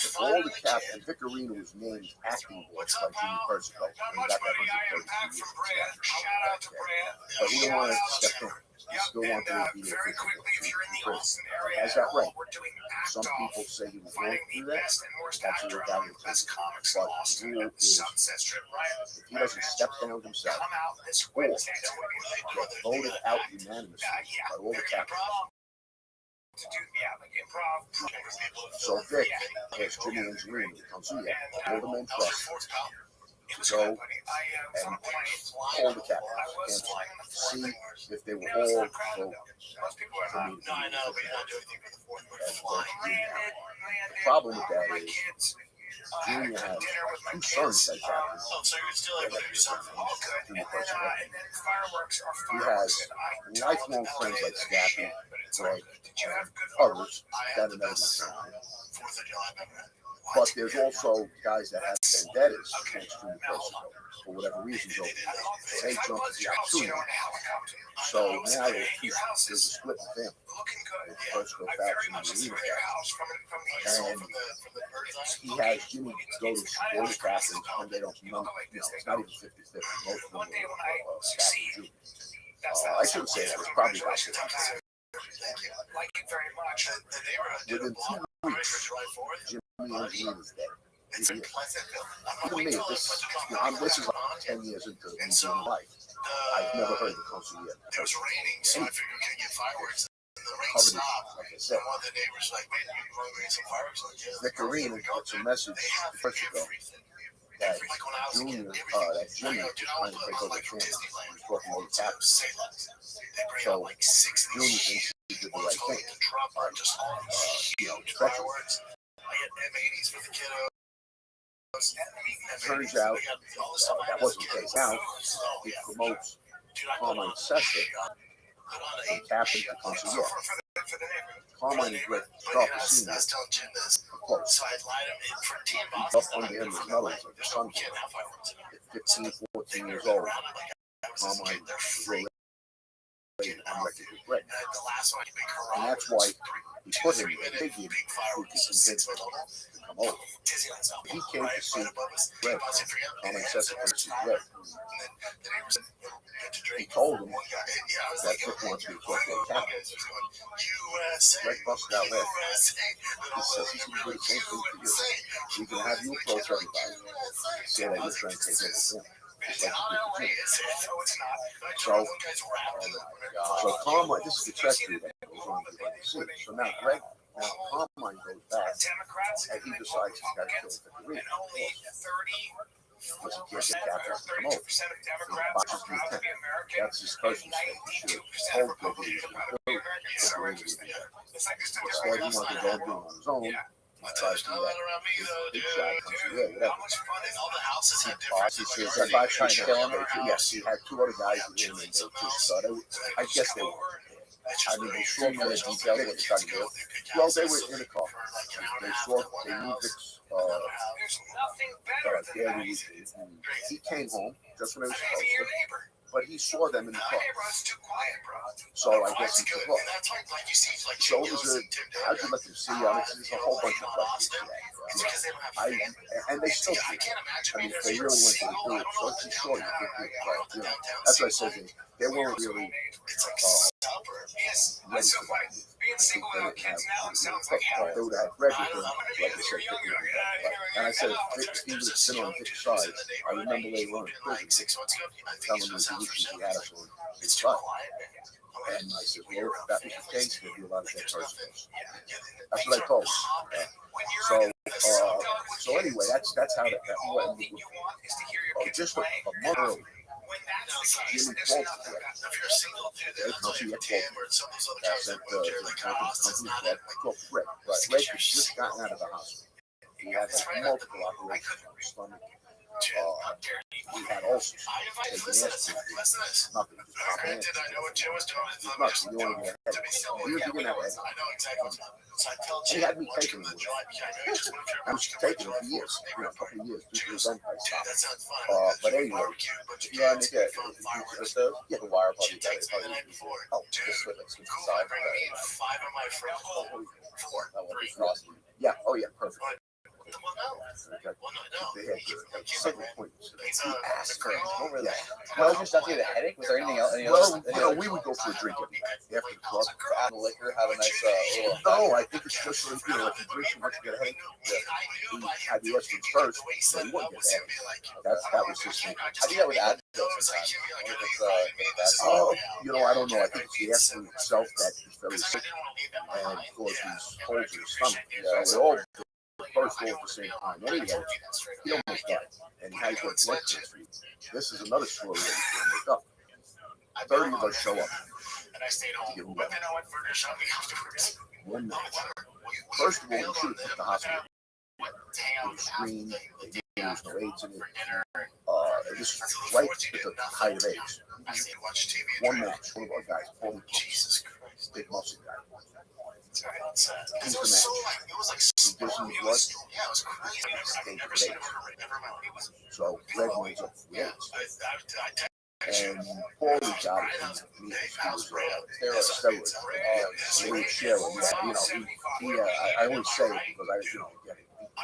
If all the captains, Vicarina was named acting voice by Jimmy Persico, and he got that 132 years. But he didn't want to step in. You still want there to be a prison. Has that right. Some people say you won't do that. That's your value. But the rule is, if he doesn't step down himself, or get voted out unanimously by all the captains. So Vic has Jimmy Engineering to come see you, all the men trust, to go and call the captains and see if they will all vote for me to be the problem with that is Junior has two sons that captains. He has lifelong friends like Scrappy, Greg, others that are never going to. But there's also guys that have vendettas against Junior Person for whatever reasons over there. They jump at the opportunity. So now there's a split in the family. There's the Personal faction and the Arena faction. And he has Jimmy go to all the captains when they don't know. It's not even 50-50. Most of them are captain Junior. I shouldn't say that. It's probably about 50-50. Within 2 weeks, Jimmy Engineering is dead. Even me, this is like 10 years into my life. I've never heard the council yet. It was raining, so I figured we could get fireworks. And the rain stopped. Like I said, one of the neighbors like, man, you want to bring some fireworks? Vic Arena gets a message first ago that Junior, that Jimmy is trying to take over the channel. He's talking over captains. So Junior thinks he did the right thing. Fireworks. I get M80s for the kiddos. Turns out that wasn't the case. Now he promotes Carmine Sessa from captain to consigliere. Carmine is Greg Crawford Sr. Close. He's up under him as another, like a son. At 15, 14 years old, Carmine is really on record with Greg. And that's why he put him in. They gave him who could convince him to come over. He came to see Greg. Carmine Sessa came to see Greg. He told him that Vic wants me to talk to the captain. Greg busted out laughing. He says he's going to do the same thing for you. He's going to have you approach everybody. Say that you're trying to take over the film. Just like you did for Jim. So Carmine, this is the chess dude that goes on behind the scenes. So now Carmine goes back and he decides he's got to kill the Arena. Because he can't get captains to come over. He botches the attempt. That's his cousin's thing. He should have told Vic he was going to do it. Instead, he wanted to go and do it on his own. He tries to do that. Big shot comes to the whatever. He says, if I try to kill him, yes, he had two other guys with him, and they just started. I guess they were. I mean, they saw more details of what they tried to do. Well, they were in the car. They knew Vic's, he came home just when it was supposed to, but he saw them in the car. So I guess he took off. So it was how'd you let them see? There's a whole bunch of questions. And they still do. I mean, they really went to do it. So it's sure you know, that's why I said they weren't really ready for that. They would have had Greg with them, like I said, and I said, if he would have been on Vic's side, I remember later on in prison, telling me the issues he had us on his side. And I said, well, if that was the case, there'd be a lot of dead persons. That's what I told him. So anyway, that's how that went. Just a month early, Jimmy called for Greg. Greg had just gotten out of the hospital. He had multiple operations on his stomach. He had ulcers. Nothing. Nothing. You want to get ahead. He was getting ahead. He had me taking him. I was taking him for years, a couple of years. But anyway, you want to make the wire probably better. Oh, just with the side. Yeah. Oh, yeah. Perfect. They had several points. He asked for it. What were Yeah. Well, just not to get a headache. Was there anything else? Any Well, other? you know, we would go for a drink after the club. Have a liquor, have a nice little. No, I think it's just like, you know, if you drink too much, you get a headache. He had the aspirin first, so he wouldn't get a headache. That was his thing. I do that with Advil sometimes. I wonder if it's Oh, you know, I don't know. I think it's the aspirin itself that is very sick and causes these holes in the stomach. So they all first go at the same time. Anyway, he almost died, and he had to get blood transfusion. This is another story that we can make up. 30 of us show up to get moved out. One night. First of all, we should have took the hospital. It was green. There was no AIDS in it. This was right at the height of AIDS. One match, one of our guys, Holy Jesus Christ, big muscle guy. He's the match. He gives him blood. So Greg wins up for the AIDS. And Paulie got it from me. He was steroids. So we would share him. You know, I always say it because I, you know, get it. The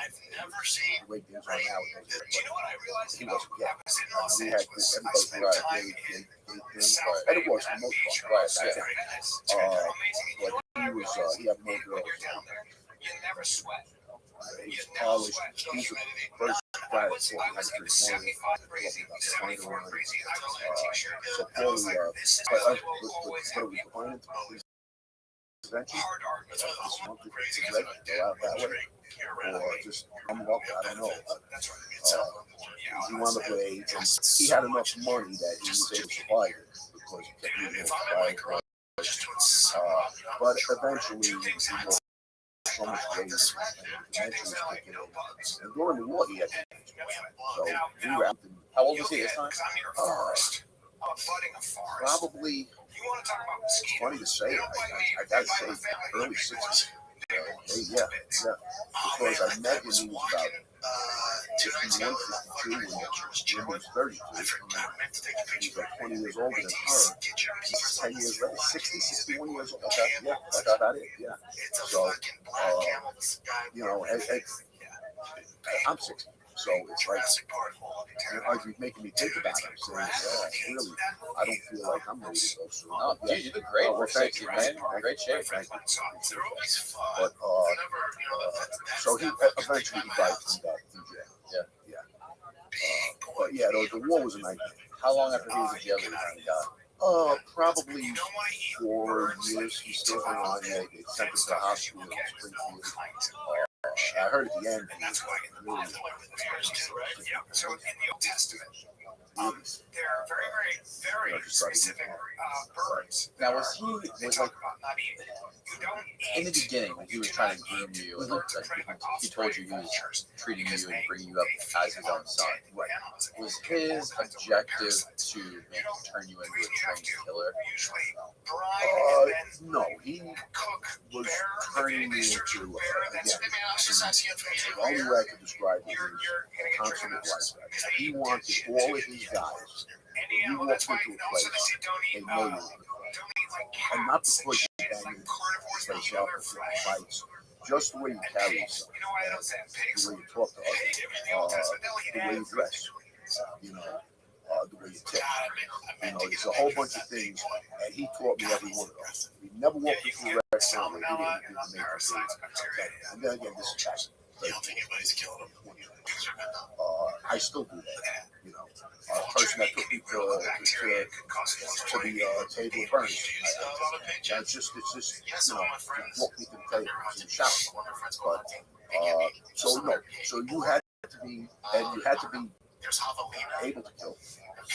way things are now, he wasn't yet. We had everybody and it was for the most part. Right. But he had more girls. He's polished. He's the first guy that taught me how to drink wine. So Paulie, but it was fine. Eventually, this month is ready to go out that way, or just come up. I don't know. He wound up with AIDS, and he had enough money that he was able to survive it because he kept using it. But eventually, he lost so much weight, and eventually kicking in. And during the war, he had AIDS. So we were out. How old was he this time? Probably. It's funny to say. I gotta say, early 60s. Yeah. Because I met him, he was about 51, 52, and he was 32. He's like 20 years older than her. He's 10 years later, 60, 61 years old. Okay. Yeah, that's about it. Yeah. So, you know, I'm 60. So it's like, you're making me think about it. So, really, I don't feel like I'm ready to go soon. Oh, dude, you look great. We're 60, man. Great shape. But, so he eventually he died from that. Yeah. But yeah, the war was a nightmare. How long after he was in jail did he die? Probably 4 years. He still hung on. Yeah, they sent him to the hospital in Springfield. I heard at the end. That's why really, so in the Old Testament, there are very specific birds. Now, was like in the beginning when he was trying to groom you, and like he told you he was treating you and bringing you up as his own son? Right. Was his objective to turn you into a trained killer? No, he was turning me into again. The only way I could describe it is consummate lifestyle. He wanted all of his guys. When you walk into a place, they know you. And not because you bang the place out with fights, just the way you carry yourself, the way you talk to others, the way you dress, you know, the way you tip. You know, there's a whole bunch of things, and he taught me every one of those. We never walked into a restaurant where he didn't do the major things. And then again, this is fashion. I still do that, you know. A person that took me to the table of burns. It's just, you know, walk me to the table and shout. But, so no, so you had to be able to kill.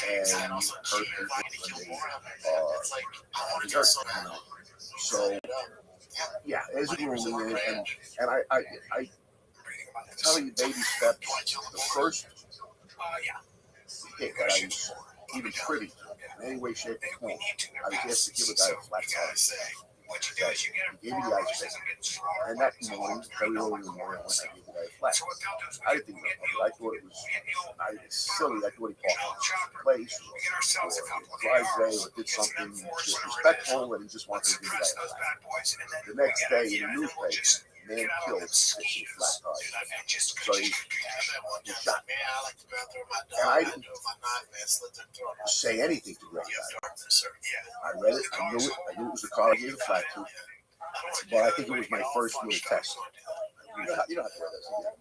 And hurt people when they hurt, you know. So, yeah, it's grooming, and I tell you, baby steps. The first hit that I was even privy to in any way, shape, or form, I was asked to give a guy a flat tire. He gave me the ice pick, and that morning, very early in the morning, I gave the guy a flat. I didn't think about it. I thought it was silly. I thought he parked in the place, or driveway, or did something disrespectful, and he just wanted to give the guy a flat. The next day, in the newspaper, Man killed 16 flat tires. So he shot me. And I didn't say anything to Greg about it. I read it, I knew it was the car I gave a flat to. But I think it was my first little test. You don't have to wear this again.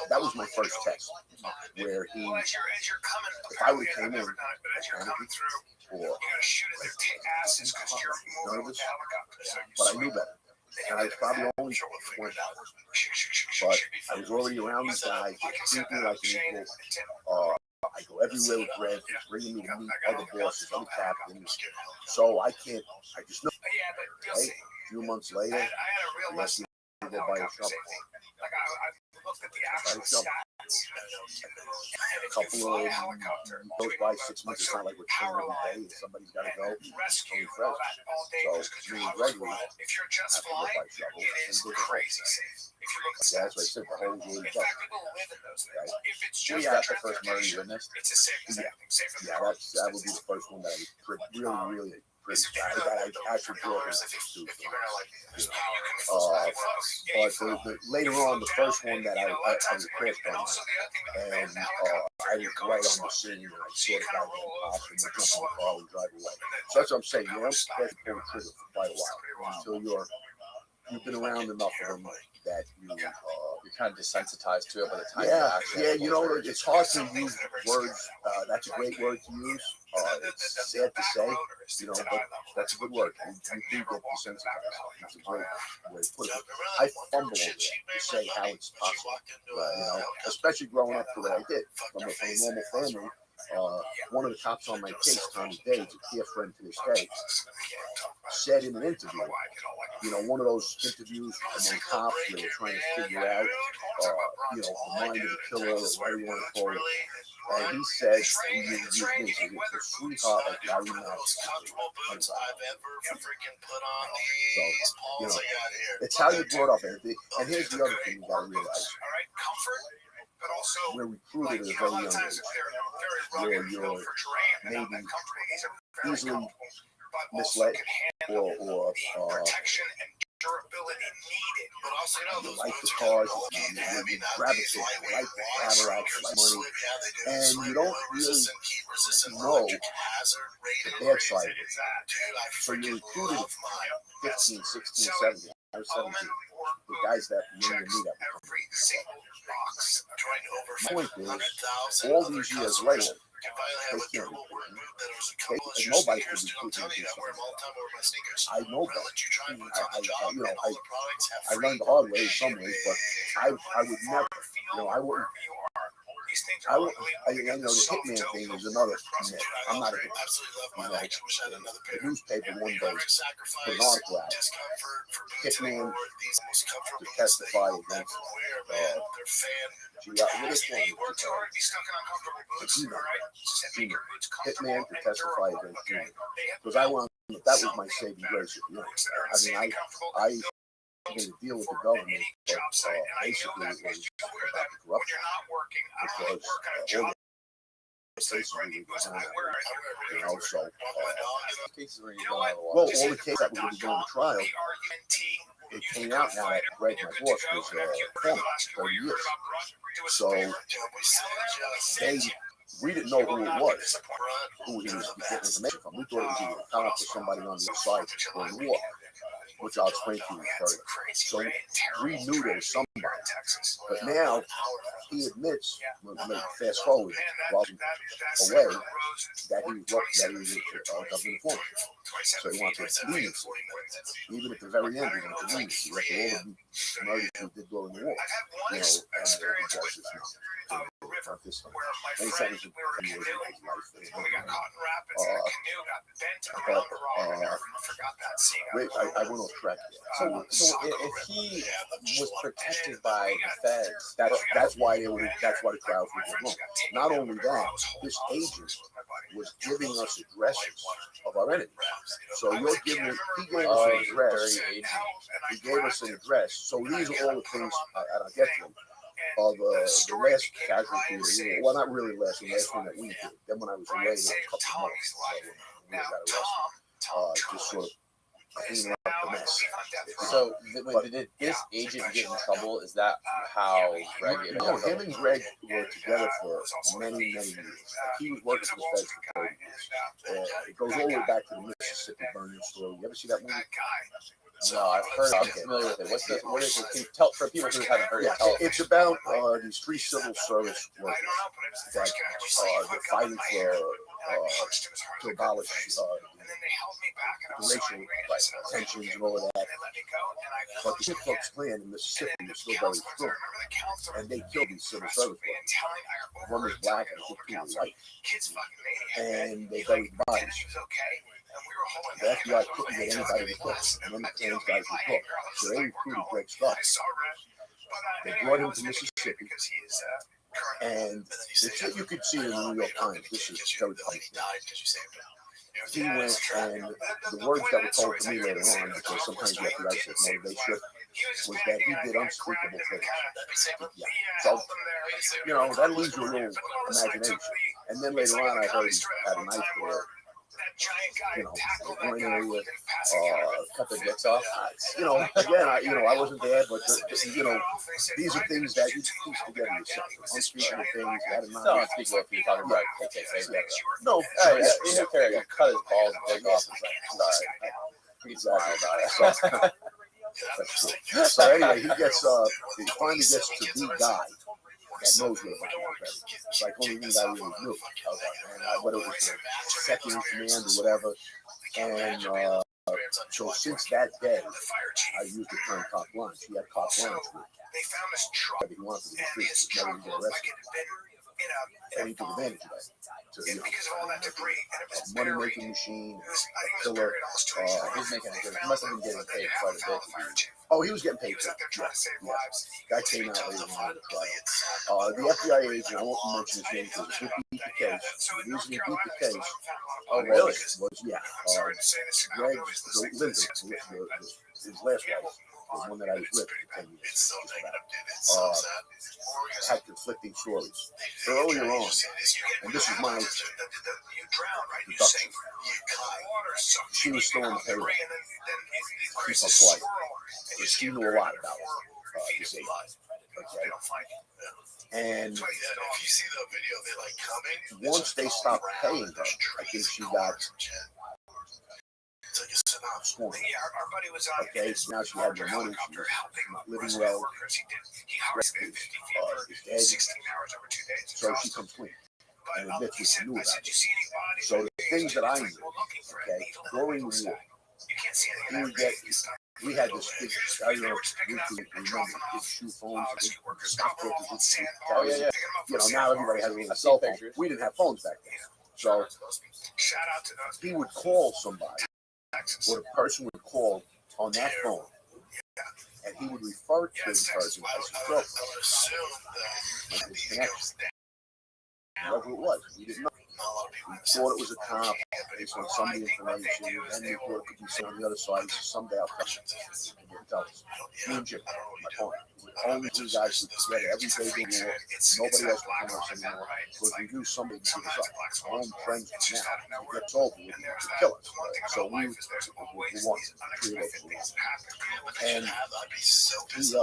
That was my first test where he, if I would have came in or nervous, but I knew better. And I was probably only 20. But I was already around these guys, they treat me like an equal. I go everywhere with Greg, he's bringing me to meet other bosses, other captains. So I just know. Hey, a few months later, he asked me to go buy a shovel. A couple of goes by 6 months. It's not like we're chilling every day. Somebody's got to go. It's totally fresh. So me and Gregory have to go buy shovels and do crazy. Yeah, that's what I said. The whole game. Was that the first murder you witnessed? Yeah, that would be the first one that I really pretty bad. I actually brought him to but later on, the first one that I was a crash on, and I was right on the scene, and I saw the guy getting popped, and they jump in the car and drive away. So that's what I'm saying. You don't pull the trigger for quite a while until you've been around enough of them that you're kind of desensitized to it by the time you actually. You know, it's hard to use words. That's a great word to use. It's sad to say, but that's a good word. You do get desensitized. It's a great way to put it. I fumble over that to say how it's possible. Especially growing up the way I did from a normal family. One of the cops on my case, Tommy Day, a dear friend to this day, said in an interview, one of those interviews among cops where they're trying to figure out, the mind of the killer or whatever you want to call it. And he said, he used me, it's a sweetheart like Larry Madison. So, it's how you brought up everything. And here's the other thing you got to realize. We're recruited at a very young age, where you're maybe easily misled or you like the cars, you gravitate, you like the Cadillacs, like money, and you don't really know the bad side of it. So you're recruited 15, 16, 17, or 17. The guys that you meet up. My point is, all these years later, they can't nobody can recruit me. I know that. I learned the hard way in some ways, but I would never, I wouldn't. The hitman thing is another myth. I'm not a hitman. The newspaper one day put an article out. Hitman to testify against Hitman to testify against Junior. Because that was my saving grace. I going to deal with the government, but basically it was about the corruption because all the cases we were going so cases where you go all the cases that were going to go to trial, it came out now that Greg, my boss, was former 30 years. So we didn't know who it was, who he was getting information from. We thought it was either a cop or somebody on the other side going to war, which I'll explain to you further. So we knew there was somebody. But now he admits, fast forward, while he's away, that he was a government informant. So he wanted to leave. Even at the very end, he wanted to leave. After all the murders he did during the war. And he does this now. And he said it was a few years of his life. Wait, I went off track here. So if he was protected by the feds, that's why the crowds were wrong. Not only that, this agent was giving us addresses of our enemies. So he gave us an address. He gave us an address. So these are all the things, and I'll get to them, of the last casualty. Well, not really last one that we did. Then when I was away, there were a couple months we got arrested. just sort of cleaning up the mess. So, did this agent get in trouble? Is that how Greg ended No, up? him and Greg were together for many years. He was working for the feds for 30 years. It goes all the way back to the Mississippi burning story. You ever see that movie? No, I've heard. I'm familiar with it. What is it? Can you tell for people who haven't heard it? Tell us. It's about these 3 civil service workers that they're fighting to abolish racial tensions and all of that. But the Ku Klux Klan in Mississippi is still very strong, and they killed these civil service workers. One was black and two was white, and they buried the bodies. The FBI couldn't get anybody to cook, and then the Klan's guys would cook, so they recruited Greg Scott. They brought him to Mississippi, and you could see it in the New York Times. This is very funny. He went, and the words that were told to me later on, because sometimes you have to write this motivation, was that he did unspeakable things. Yeah. So, that leaves you a little imagination. And then later on, I heard he had a knife there. One area, cut their dicks off. Again, I wasn't there, but these are things that you piece together yourself. Unspeakable things. No, unspeakable if you're talking about KKK. No, cut his balls and dick off. It's like, sorry. About it. So anyway, he finally gets to the guy that knows what it's like only one guy really knew. And whether it was the second in command or whatever. And so since that day, I used the term cop lunch. He had cop lunch with whatever he wanted to do. He never even get arrested. And he took advantage of that. So, a money-making machine, a killer. He's making a good. He must have been getting paid quite a bit. Oh, he was getting paid. Yeah. Guy came out later on the trial. The FBI agent, I won't mention his name because he beat the case. The reason he beat the case, really? Was Greg, Linda, his last wife, the one that I was with for 10 years, had conflicting stories. Earlier on, and this is my deduction, she was still on the payroll. She's not quiet. She knew a lot about this agent. Okay. And once they stopped paying her, I think she got sworn. Okay, so now she had the money, she was not living well, is dead, so she comes clean and admits what she knew about it. So the things that I knew, okay, during the war, we had this big, I don't know if you remember, big shoe phones, big stockbrokers. Now everybody has a cell phone. We didn't have phones back then. So he would call somebody, or the person would call on that phone, and he would refer to the person as his girlfriend. And his connection. Whatever it was, we didn't know. We thought it was a cop based on some of the information, and we thought it could be someone on the other side. So someday I'll tell you. They didn't tell us. Me and Jim, my phone. Only 2 guys who together every day during the war. Nobody else would come us anymore. Because we knew somebody would give us up. Our own friends from now. It gets over, would kill us. So we wanted to treat us. And because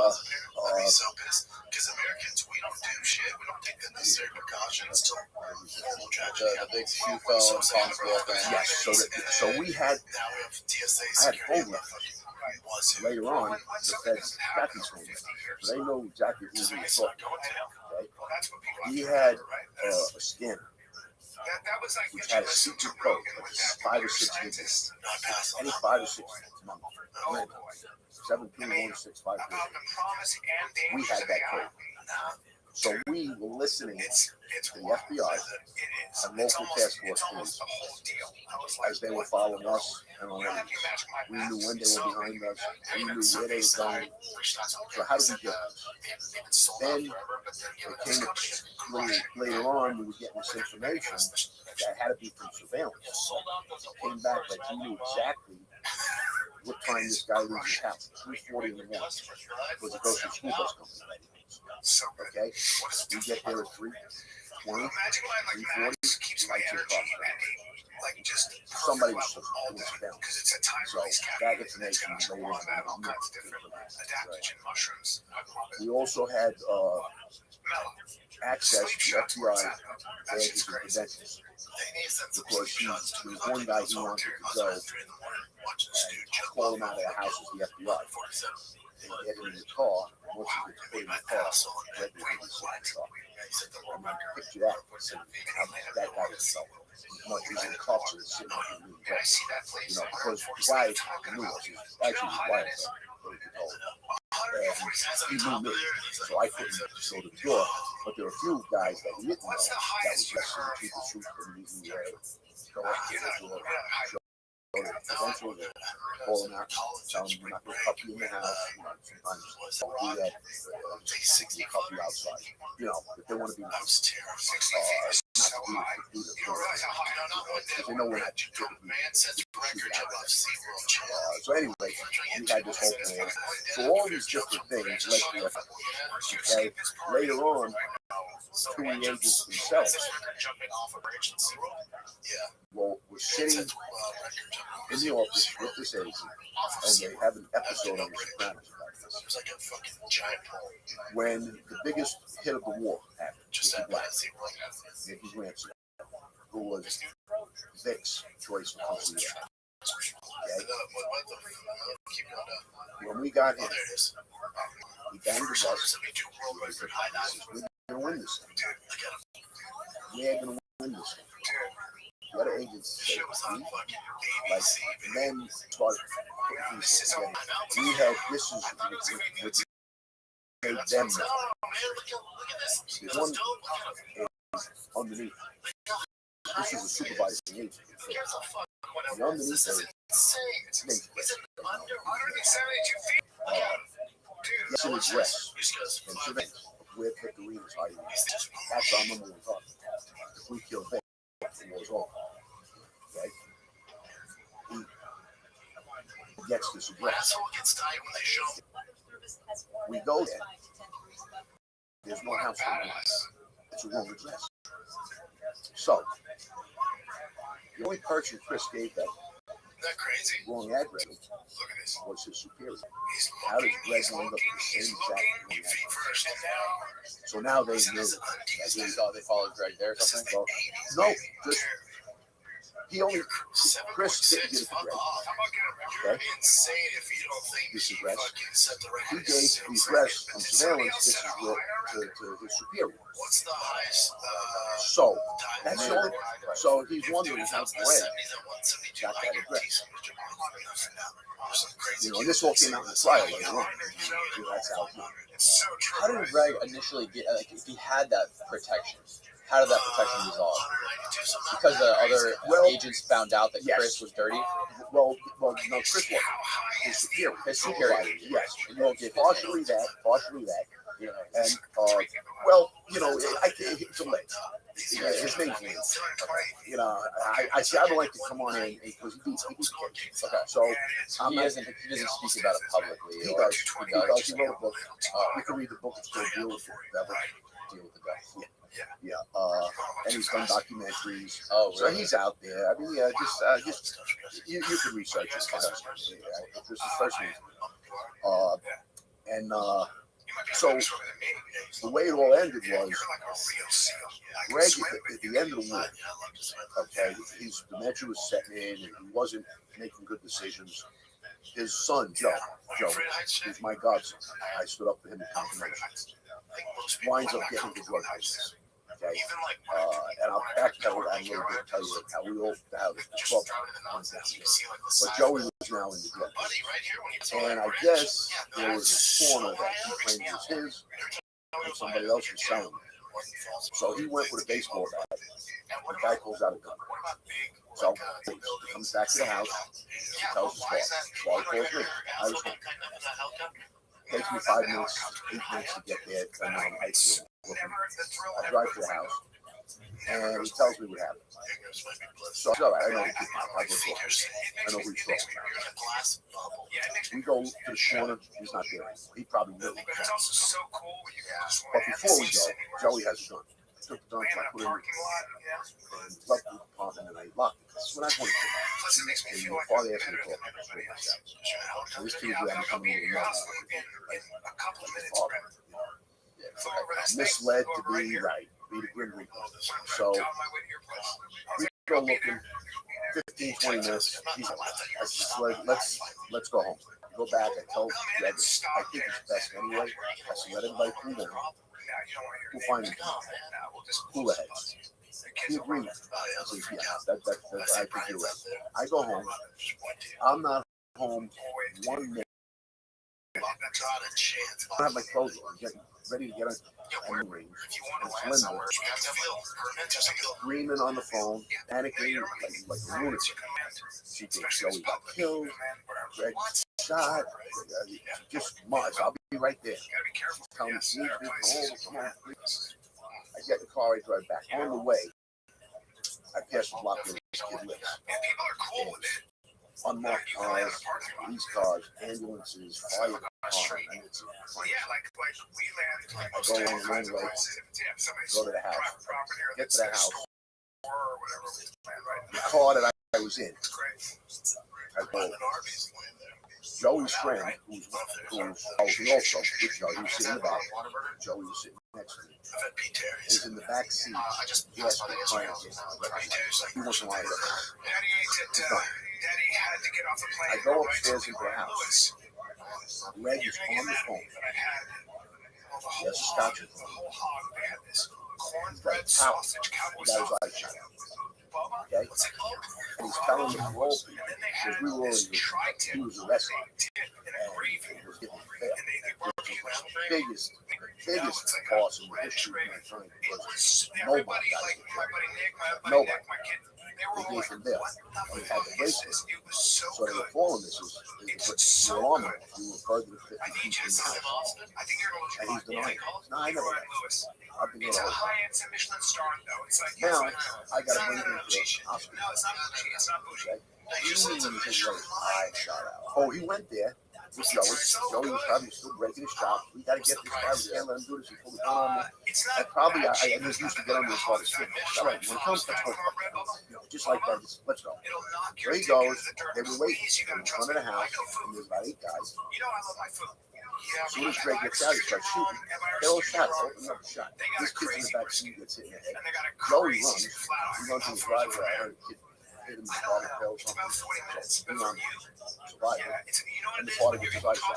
Americans, we don't do shit. We don't take the necessary precautions to normal tragedy. The big shoe phone, responsible thing. Yes, so we had, I had phone records. Later on, the feds got these phone records. So they know exactly who we were talking about. Okay? He had a scanner, which had a secret code, like 5 or 6 digits. Any 5 or 6 numbers. 72165. We had that code. So we were listening to the FBI and local task force police as they were following us and our enemies. We knew when they were behind us. We knew where they were going. So how did we get this? Then it came later on, we were getting this information that had to be from surveillance. It came back that you knew exactly what time this guy leaves his house. 3:40 in the morning. Because it goes to the school bus company. Okay? We get there at 3:20, 3:40, lights are off. somebody was doing film. So that information was later on. We also had access to FBI badges and credentials because there was one guy who wanted to go and call him out of the house as the FBI. They get him in the car, and once he gets put in the car, Greg was in the car. I mean, picture that. That guy was so. He's in cuffs and sitting up in the room. You know, because the guy knew us. He was actually his wife. And he knew me, so I couldn't go to the door. But there were a few guys that we didn't know that was just in the truth and we go up to the door, show the credentials, call them out, tell them we're not going to cuff you in the house. You know, sometimes we do that, we cuff you outside. You know, if they want to be nice, not to do the because they know we're not so anyway, we had this whole plan. So all these different things led to okay. Later on, two of the agents themselves were sitting in the office with this agent, and they have an episode on The Sopranos about this. When the biggest hit of the war happened, Mickey's Ransom, who was Vic's choice for country. Okay. When we got him, he banged the bus. We're going to win this thing. We're going to win this thing. The other agents said, like, men started putting these together. We had, this is what made them know. There's one underneath. This is a supervising agent. And underneath there, it's an address. And surveillance of where Piccarino's hiding. That's our number one target. If we kill Vic, the war's over. Okay? He gets this address. We go there. There's no house on the It's a wrong address. So, the only person Chris gave that wrong address was his superior. How did Greg end up with the same exact wrong address? So now they knew. They followed Greg there or something? So, no, just he only Chris didn't get it to Greg. Okay? This address. He gave the address from surveillance. This is to his superior. So that's the only. So he's wondering how Greg got that address. You know, and this all came out in the trial later on. That's how it went. How did Greg initially get? Like, if he had that protection, how did that protection resolve? Because the other agents found out that Chris was dirty. Well, no, Chris wasn't. His superior. Yes. And partially that. You know, and well, you know, it's a late. His name's Lance. You know, I say I don't like to come on in because he beats kids. Okay. So he doesn't speak about it publicly. He does. He wrote a book. You can read the book. It's called Deal with the Devil. Deal with the Devil. Yeah. And he's done documentaries. Oh, really? So he's out there. I mean, yeah, just you can research his kind of stuff. This is first name. So the way it all ended was Greg at the end of the war. Okay, his dementia was setting in, and he wasn't making good decisions. His son Joe, who's my godson, I stood up for him in confirmation. Winds up getting the drug business. Okay, and I'll backpedal that a little bit and tell you how we all how the trouble went down here. But Joey was now in the drug business, and I guess there was a corner that he claimed was his, and somebody else was selling it. So he went with a baseball bat. The guy pulls out a gun. So he comes back to the house, tells his boss. So I calls me. I was home. Takes me 5 minutes, 8 minutes to get there. And I drive to the house, and he tells me what happened. So I know the kid. I go talk. I know who he's talking about. We go to the corner. He's not there anymore. He probably knew. But before we go, Joey has a gun. took the dump truck, put it in, and left the apartment, and I locked it. This is what I wanted to do. And your father asked me to talk to him. And this kid was becoming a little nuts. Father, misled to be right, be the Grim Reaper. So we go looking, 15, 20 minutes. I said, let's go home. Go back. I told Greg, I think it's best anyway. I said, let everybody cool down. We'll find him. Cool ahead. He agreed. I said, yeah, I think you're right. I go home. I'm not home 1 minute. I don't have my clothes on. I'm getting ready to get on range. And it's Linda screaming on the phone, panicking like a lunatic. She thinks Joey got killed, Greg shot, just Mars. I'll be right there. She's telling me, come on, please. I get in the car, I drive back. On the way, I pass the block where this kid lives. Unmarked cars, police cars, ambulances, fire cars. And it's I go along the runway, go to the house, get to the house. The car that I was in, I go. Joey's friend, who's also with Joey, was sitting in the back. Joey was sitting next to me. He's in the back seat. Yes, crying. He wasn't lying. I go upstairs into the house. Greg is on the phone. He has scotch in front of him. He's got a towel. He got his eyes shut out. Okay? And he's telling the parole people, because we were already, he was arrested. And he was getting bail. Which is the biggest loss in the history of mankind, because nobody got it. Nobody. They gave him bail. And he had the bracelet. So they were calling this is your alarm. You were further than 50 feet from the house. And he's denying it. No, I never left. I've been there the whole time. Now, I got to bring him to the hospital. Okay? Oh, he went there with Joey. Joey was probably still breaking his job. We got to get this guy. We can't let him do this. He pulled the gun on me. And probably I just used to get on his father's skin. All right, when it comes to just like that, let's go. There he goes. They were waiting in front of the house, and there's about 8 guys. As soon as Greg gets out, he starts shooting. They all shot. Open up a shot. This kid's in the back seat gets hit in the head. Joey runs. He runs in the driveway. I heard a kid hit him in the body, fell something. So he runs. Survived. And the father gets his eyes shot.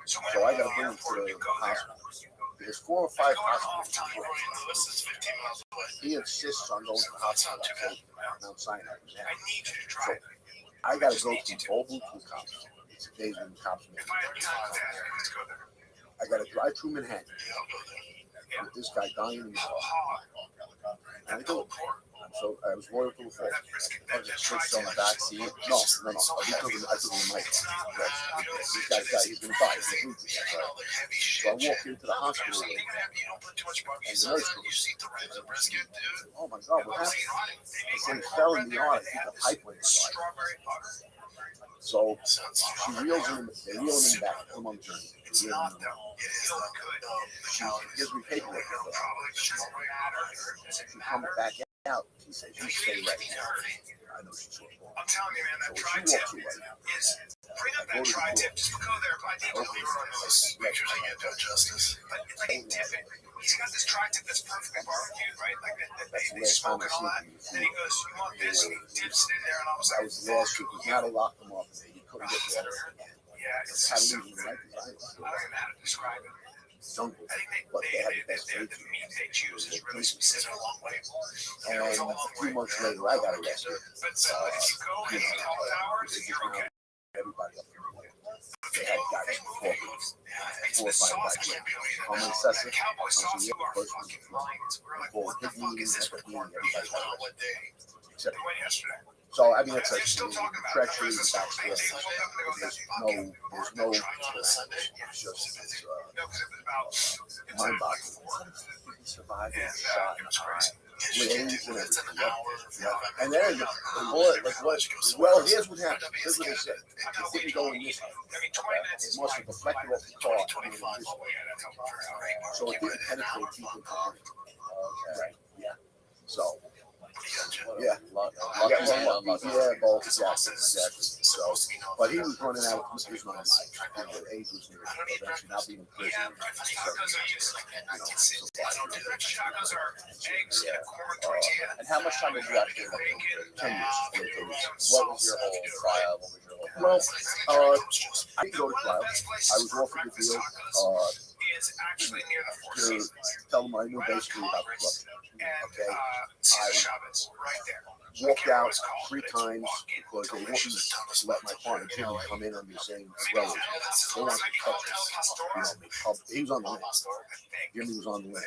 So I got to bring him to the hospital. There's 4 or 5 hospitals. He insists on going to the hospital. Mount Sinai. So I got to go from Bobo to the cops. It's a day when the cops make it. I got to drive through Manhattan with this guy dying in the car. And I go. So I was loyal to the fault. Switched on the back seat. No. I took him the mic. This guy's he's going to die. So I walked into the hospital and the nurse goes, oh my God, what happened? I said, he fell in the yard. I think the pipe went in the yard. So she reels him, they reel him back, put him on the journey. She gives me paperwork. She comes back out. She says, you stay right now. I know she's so wrong. I'm telling you, man, that tri-tip is bring up that tri-tip. Just go there, but I think the lever on those pictures I get no justice. But it's like dip it. He's got this tri-tip that's perfectly barbecued, right? Like they smoke it all that. Then he goes, you want this? And he dips it in there, and all of a sudden, that was the last week. Now they locked him up. He couldn't get the other. Yeah, it's so good. I don't know how to describe it. Jungle, but they had the best food. The meat they choose is really specific a long way. And a few months later, I got arrested. But if you go in the tall towers, you're okay. Everybody up there. They had guys before me. 4 or 5 guys. I'm an assessor. I'm the first one to fly. For big meetings, everybody got arrested. Except yesterday. So, I mean, it's like treachery and backstory. There's no, it's just mind-boggling. He survived and shot in the eye. Wings and everything. And then, well, here's what happened. Here's what they said. It didn't go in this way. It must have deflected off the car. So it didn't penetrate deep into the brain. Right. Yeah. So. Yeah. Lucky and unlucky. Yeah, both exactly. So, but he was running out. He was running out. The age was near. Eventually, not being in prison. And how much time did you actually have? 10 years. What was your whole trial? What was your whole Well, I didn't go to trial. I was offered the deal to tell them I knew basically about the club. Okay, I walked out 3 times because they wouldn't let my partner Jimmy come in under the same umbrella. They wanted to touch us. He was on the land. Jimmy was on the land.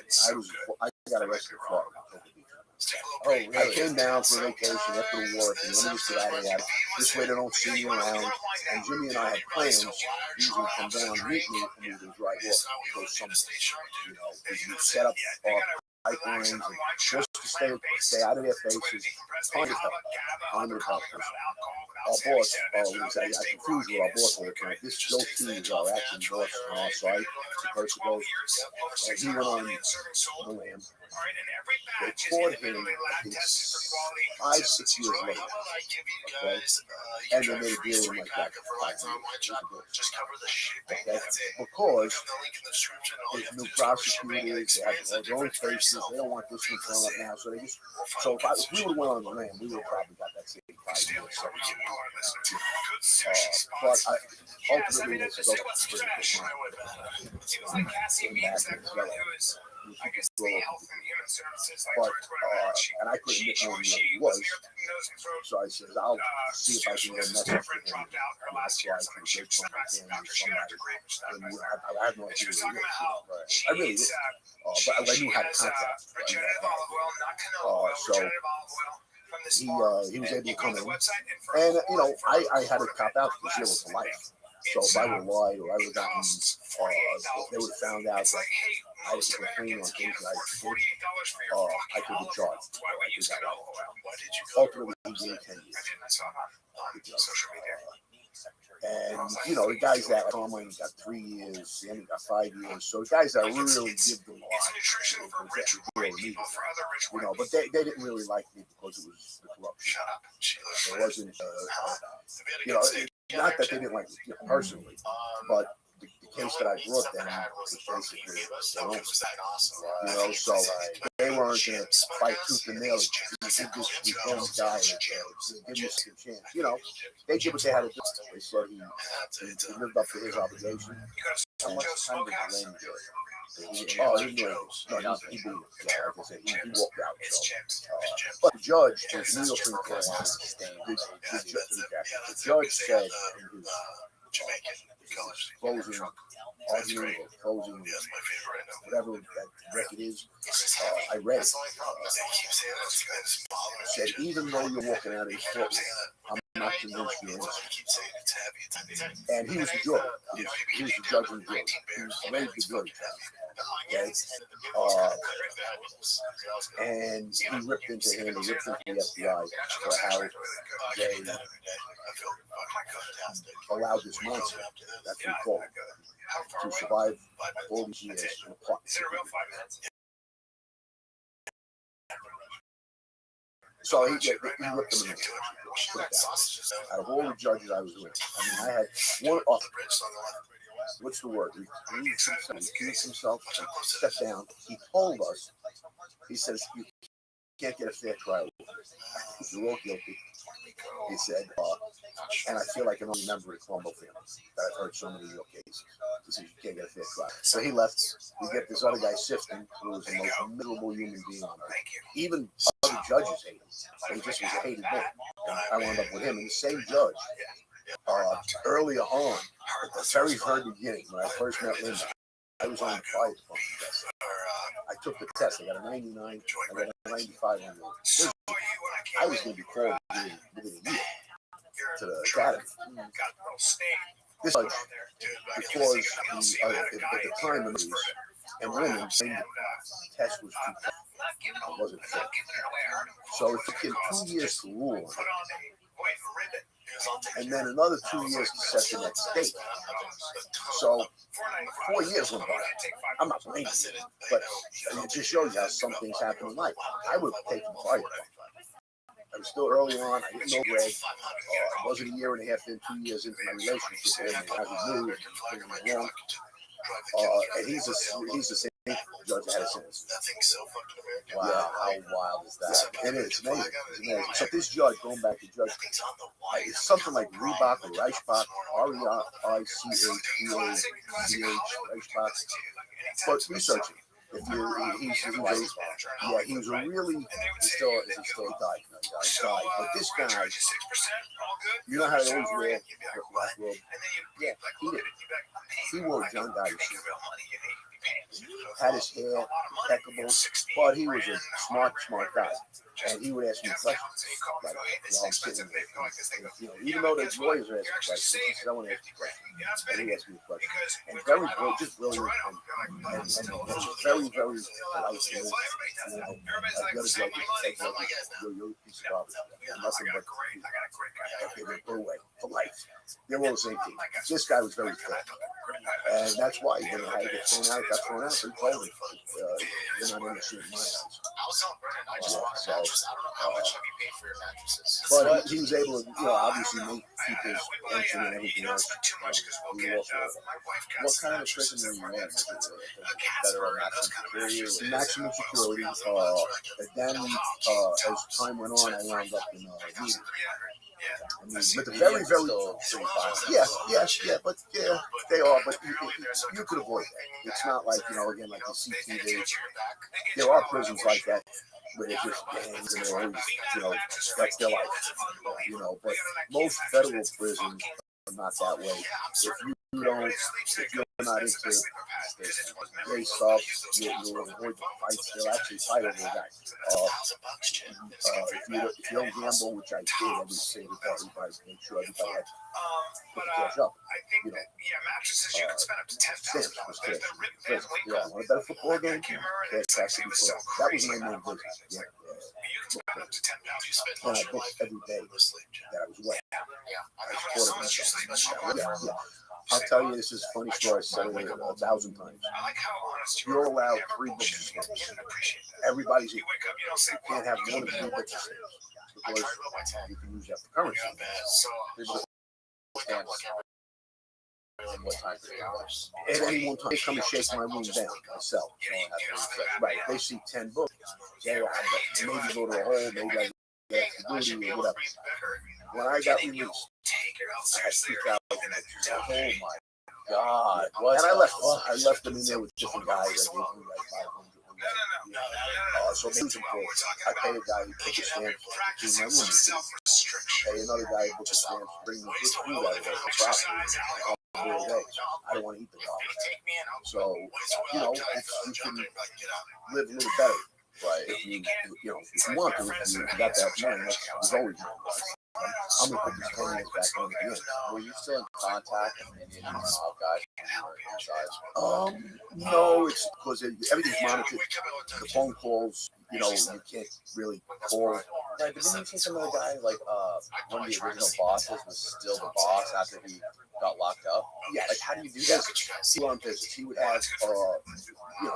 I got arrested in Florida. Oh, really? I came down for vacation after the war. And let me just get out of here. This way they don't see me around. And Jimmy and I had plans. He was going to come down, meet me, and we would drive off and go somewhere. We set up our pipelines and just to stay out of their faces. Time to help. Our boss, I confused with our boss all the time. This Joe T is our acting boss on our side, Persico, and he went on the land. They caught him, I think, 5-6 years later. Okay? And they made a deal with him like that. Okay? Because there's new prosecutors, they have their own cases, they don't want this one thrown up now. So if we would have went on the land, we would have probably got that same 5 years, 7 years. But ultimately, they said, and I couldn't get knowing where he was. So I said, I'll see if I can get a message to him. And that's why I could get somebody. I had no idea where he was. I really did. But I knew how to contact him. So he was able to come in. And, I had to cop out because it was for life. So if I would have lied or I would have gotten, they would have found out that I was complaining on things that I could be charged. Ultimately, he gave 10 years. And, the guys that Tomlin got 3 years, Sammy got 5 years. So the guys that really give the law, but they didn't really like me because it was the corruption. It wasn't, not that they didn't like me personally, but the case that I brought them was basically their own. So they weren't going to fight tooth and nail. Give this reform guy give me a chance. They did what they had to do. They said he lived up to his obligation. How much time did you lend to? He didn't know. He beat it. Like I said, he walked out. But the judge, the New York Supreme Court, the judge said in his closing argument or closing whatever that record is, I read it. Said even though you're walking out of his courtroom, I'm not convinced you're innocent. And he was the judge. He was the judge and the jury. He made the judge. Okay. And he ripped into him. He ripped into the FBI for how they allowed this monster, that's what we call it, to survive all these years in a plot. So he ripped him in the out of all the judges I was with. I had one off. What's the word? He recused himself, stepped down. He told us, he says, you can't get a fair trial. You're all guilty. He said, and I feel like an only member of the Colombo family that I've heard so many of your cases. He says, you can't get a fair trial. So he left. We get this other guy, Sifton, who was the most miserable human being on earth. Even other judges hate him. He just was a hated man. And I wound up with him. And the same judge, earlier on, at the very beginning, when I first met Linda, I was on the fire department test. I took the test. I got a 99. I got a 95 on the. I was going to be called within a year to the academy. This judge, because at the time of these and women, saying the test was too tough. It wasn't fair. So it took him 2 years to rule on it. and then another 2 years to set the next date. So 4 years went by. I'm not blaming you, but it just shows you how some things happen in life. I would have taken the fire department. I was still early on. I didn't know Greg. It wasn't a year and a half in, 2 years into my relationship with him. I knew it was wrong. And he's the same judge that had a sentence. Wow, how wild is that? Yeah, it is. It's amazing. It's amazing. So this judge, going back to Judge, it's something like Reebok or Reichbach, Reichbach, Reichbach. But research it. If you, he was a really, he's still died. But this guy, you know how they always wear black robe? Yeah, he did. He wore John Gotti shoes. Had his hair impeccable, but he was a smart guy. And he would ask me questions. Like, while I'm sitting there. Even though the lawyers are asking questions, he said, I want to ask you a question. And he asked me a question. And very brilliant, just brilliant. And very, very polite to me. Like the other judges, you're a piece of garbage. Nothing but okay, they go away for life. They're all the same thing. This guy was very fair. And that's why he didn't have to get thrown out. He got thrown out, so he told me, you're not in the shit in my house. But he was able to, obviously make people's entry and everything else. What kind of prison were you in? Federal maximum security? Maximum security. And then, as time went on, I wound up in media. I mean, but the very, very, but they are. But you could avoid that. It's not like again, like the CTV. There are prisons like that where they're just gangs and they're always, that's their life. But most federal prisons are not that way. If you're not into gay stuff, you'll avoid the fights. They'll actually fight over that. If you don't gamble, which I did every single day, everybody made sure everybody had put the cash up. Stamps was cash. Yeah, want a better football game? Cash has to be put up. That was my main business. Yeah. And I booked every day that I was away. I supported myself. Yeah. I'll tell you, this is a funny story. I said it 1,000 times. You're allowed 3 books of stamps. Everybody's equal. You can't have more than 3 books of stamps because you can use that for currency. At any one time, they come and shake my room down myself. Right. They see 10 books. Maybe go to a hole, maybe I get duty or whatever. When I got released, I had 2,000 books. Oh my God! And I left them in there with different guys. I gave them like 500. So maybe I pay a guy who took a stamp to my room. Pay another guy who took a stamp to bring me good food out of the property. I don't want to eat the dog. So, you can live a little better. Right. If you want to, you got that money. There's always money. I'm going to put these payments back on the end. Were you still in contact with any of these guys inside? No, it's because everything's monitored. The phone calls, you can't really call. Right, but didn't you say some of the guys, like one of the original bosses was still the boss after he got locked up? Yeah. Like, how do you do that? He on visits. He would have,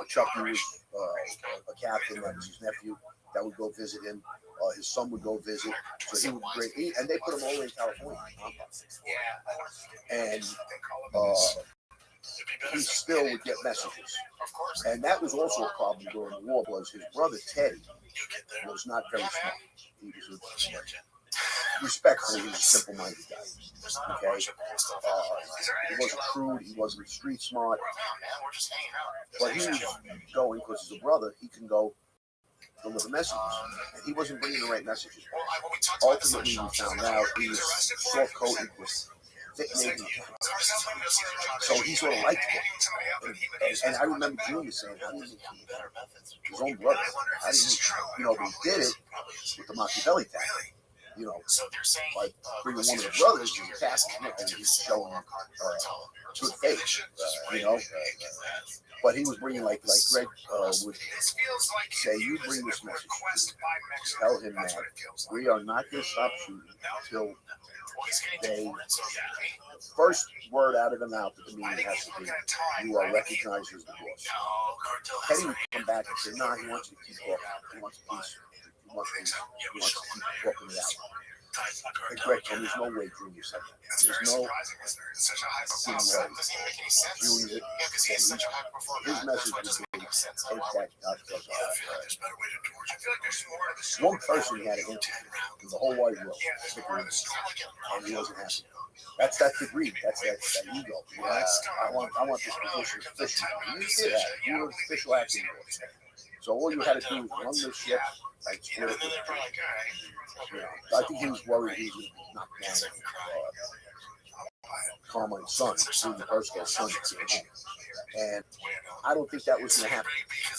Chuck, who was a captain, that was his nephew, that would go visit him. His son would go visit. So he would bring, and they put him all in California. And he still would get messages. And that was also a problem during the war, was his brother Teddy was not very smart. He was respectful, he was a simple-minded guy. Okay? He wasn't crude, he wasn't street smart. But he was going, because he's a brother, he can go deliver messages. And he wasn't bringing the right messages. Ultimately, we found out he was soft-coated with thick Navy. So he sort of liked it. And I remember Junior saying, how did he his own brother? How did he, but he did it with the Machiavelli tag. Like bringing one of the brothers to the task, and he's showing good faith, But he was bringing like Greg would say, you bring this message. Tell him that we are not going to stop shooting until they, the first word out of the mouth of the meeting has to be, you are recognized as the boss. Kenny would come back and say, no, he wants you to keep talking. He wants peace. He wants peace. He wants to keep talking it out. And Greg told me, there's no way Junior said that. There's no way Junior said his message would be, take that God's one person he had an interview in the whole wide world, and he wasn't happy. That's the greed. That's that ego. I want this position official. You did have. You were an official acting coach. So all you had to do was run the ship. Like, you know, I think he was worried he was not down Carmine's son, Junior Bursko's son, and I don't think that was going to happen.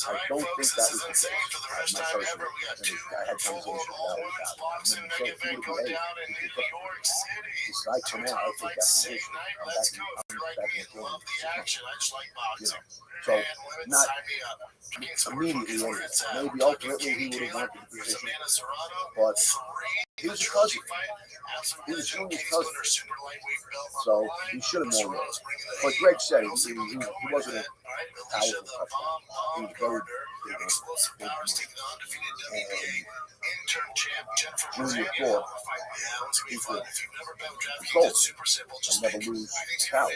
I don't think that was the case. My personal, I had conversations about it. So if you would behave, this guy come out, I think that's the issue. I'm back in the game. You know, so not immediately, maybe ultimately he would have wanted the position, but he was a cousin. He was Junior's cousin, so he should have known that. But Greg said he wasn't a powerful cousin. He was very big. And Junior thought he could control and never lose power.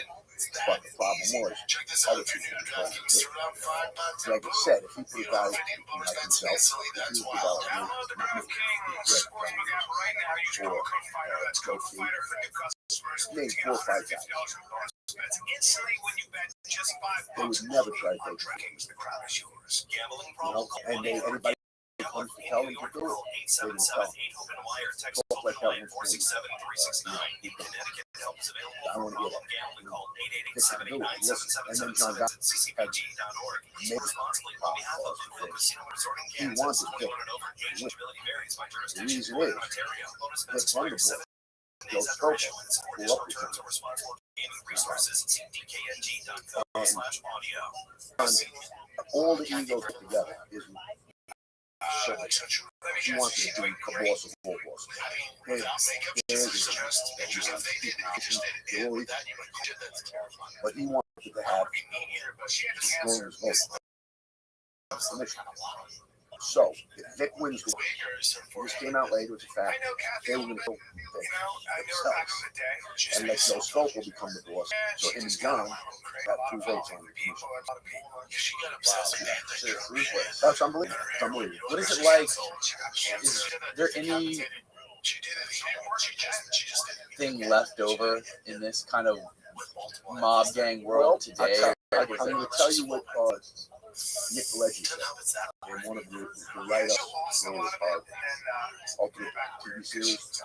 But the problem was, other people controlled it too. Greg said if he put a guy like himself, if he was developing maybe 4 or 5 guys, they would never try to take it. You know, and anybody comes to tell them to do it, they will tell them. Talk like that one's me. I want to get it. This can do it. Listen. And then John Dodd had made he wanted to kill him. The reason is that Thunderbolt, Joe Scopo, grew up with him. And all the egos together is so he wanted to be a boss of all bosses. But he wanted to have the strongest vote. So, if Vic wins the this came out later, it's a fact, they were going to vote themselves and let Joe Scopo become the boss. So him and John got 2 votes on the commission. That's unbelievable. It's unbelievable. What is it like? Is there any thing left over in this kind of mob gang world today? I'm going to tell you what Nick Leggy said in one of the write-ups for Ultimate TV series.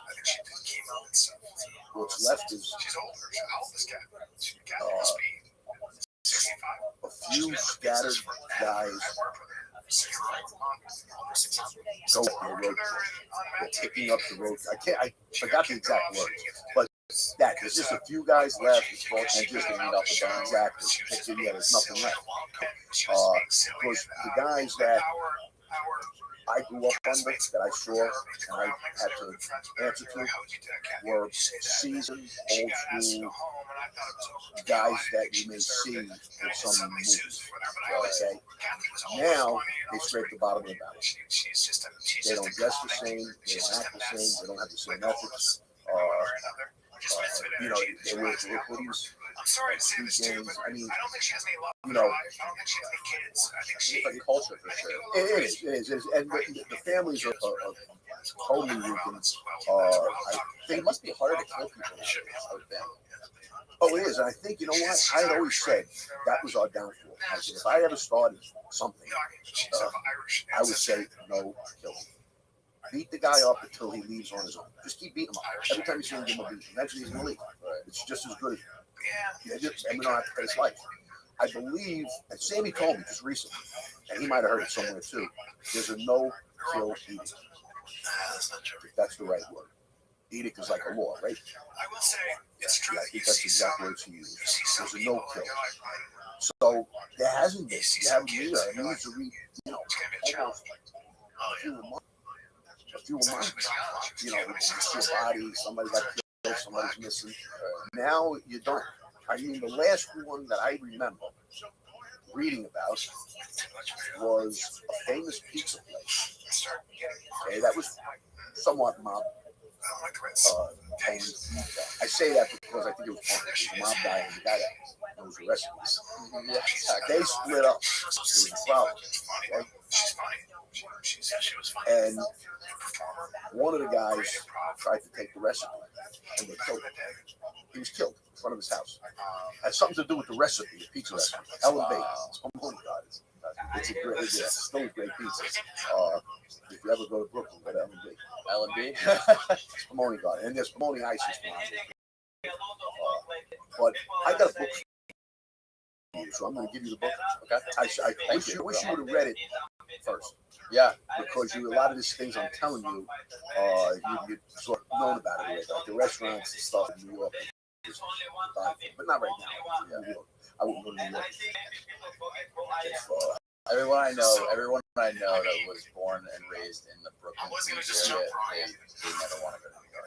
What's left is a few scattered guys go up the road. They're picking up the road. I forgot the exact words, but that there's just a few guys left and just picking up the gun. Exactly. Yeah, there's nothing left. Because the guys that I grew up under, that I saw, and I had to answer to, were seasoned, old school guys that you may see in some movies. Okay? Now, they scrape the bottom of the barrel. They don't dress the same, they don't act the same, they don't have the same ethics. You know, they wear hoodies. Games. I mean, you know, It's like culture for sure. it is. And the families are totally weakened. I think It must be harder to kill people than oh, it is. And I think, you know what? I had always said that was our downfall. I said, if I ever started something, I would say, no, kill him. Beat the guy up until he leaves on his own. Just keep beating him up. Every time you see him, give him a beat. Eventually, he's going to leave. It's just as good as and we don't have to face life. I believe, and Sammy told me just recently, and he might have heard it somewhere too, there's a no-kill edict. If that's the right word. edict is like a law, right? I will say, it's true. Yeah, I think that's exactly what you use. There's a no-kill. So there hasn't been. You haven't either. I mean, to read, almost a few months. You see a body, somebody got killed, somebody's missing. Now you don't. I mean, the last one that I remember reading about was a famous pizza place. Okay, that was somewhat mob. And I say that because I think it was fun. It was a mob guy and the guy that was arrested. They split up. There was a problem. Okay? And one of the guys tried to take the recipe and they killed him. He was killed in front of his house. It had something to do with the recipe, the pizza recipe. L&B. It's a great, it's still a great pizza. If you ever go to Brooklyn, go to L&B. L&B. Pomoni Garden, and there's Pomoni Ice is but I got a book for you, so I'm going to give you the book. Okay. I wish you would have read it first. Yeah. Because a lot of these things I'm telling you, you sort of known about it already, like the restaurants and stuff in New York. But not right now. Yeah. New York. I wouldn't go to New York. Everyone I know that was born and raised in the Brooklyn area, they never want to go to New York.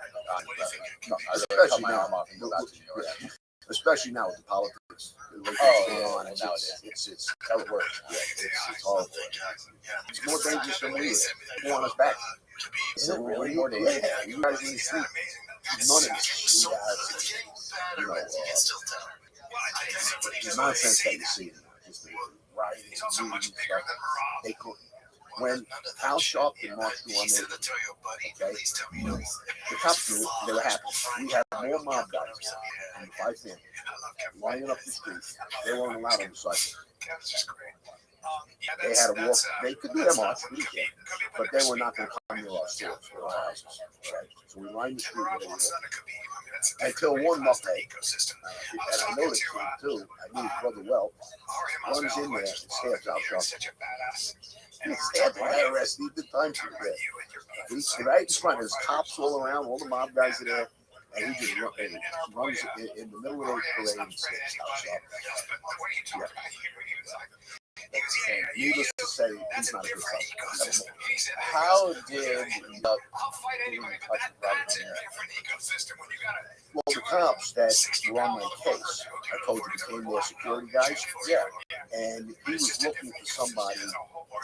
No, I'd rather cut my arm off and go back to New York. Yeah. Especially now with the politics. It's how it works. Yeah, it's horrible. It's more dangerous than we is. They want us back. Is it really more dangerous? Yeah, you guys need to sleep. None of this. The nonsense that you see. Just the rioting, they could. When Al Sharpton marched through our neighborhood, okay, the cops knew they were happy. We had more mob guys and 5 families lining up the street. They weren't allowed on the sidewalk. They had to walk. They could do their march, but they were not going to come near our stores or our houses. Right? So we lined the street where they were. Until one muffhead, and I know this too, I knew his brother well, runs in there and stabs Al Sharpton. He stabbed him, got arrested, he did time for it. He's right in front, there's cops all around, all the mob guys are there, and he just runs in the middle of the parade and stabs Al Sharpton. Yeah. Needless to say, he's not a good fighter. How did Well, the cops that were on my case, I told you, became their security guys. Yeah. And he was looking for somebody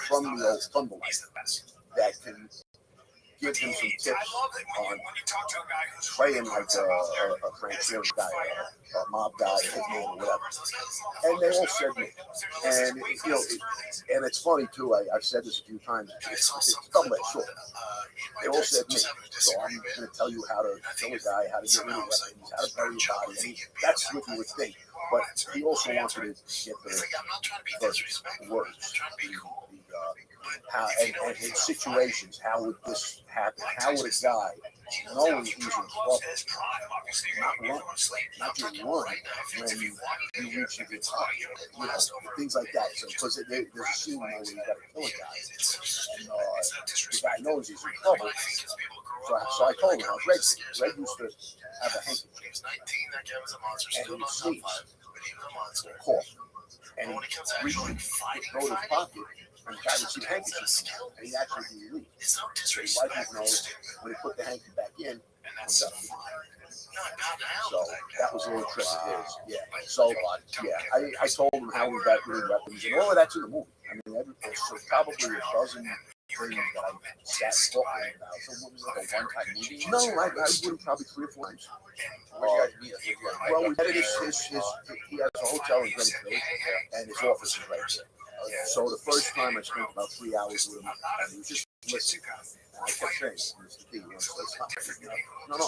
from the old Thunderlight that can give him some tips on playing like a Francine guy, a mob guy, hitman, or whatever. And they all said me. And, and it's funny, too, I've said this a few times, it's double-edged sword. They all said me. So I'm going to tell you how to kill a guy, how to get rid of weapons, how to bury your body. I mean, that's what you would think. But he also wanted to get the words, how, and in situations, how would this happen? How would a guy, knowing he's in trouble, not just run when you reach the top, things like that. So, because there's a scene where you got to kill a guy, and the guy knows he's in trouble. So I told him how Greg used to have a handkerchief, and he would sneeze, or cough, and he'd reach in, go to his pocket, and the guy would see the handkerchief, and he'd actually be relieved. So he wiped his nose, when he put the hanky back in, comes up. So that was a little trick of his. Yeah. So I told him how we got rid of weapons, and all of that's in the movie. I mean, so probably a dozen things that I sat talking about. So what was it, a one-time meeting? No, I would probably 3 or 4 times. Well, we had he has a hotel in Greenwich Village, and his office is right there. So the first time I spent about 3 hours with him, and he was just listening. And I kept saying, Mr. D, no,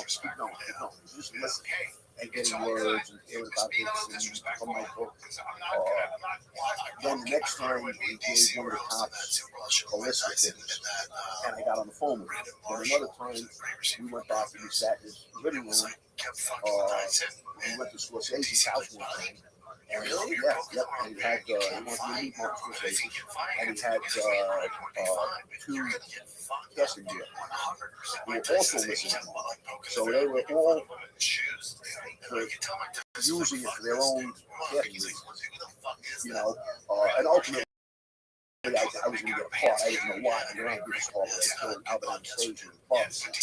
keep going. Just listen. And getting words and hearing about his from my book. Then the next time he gave one of the cops a list of things, and I got on the phone with him. Then another time we went back and we sat in his living room. We went to Scorsese's house one time. And really? Yeah. And he had, he wanted to meet Martin Scorsese. And he had 2 casting deal. Who were also listening. So they were all using it for their own casting reasons. You know, and ultimately, I was going to get a part. I didn't know why. I didn't do this all until Albert on stage in the bus, which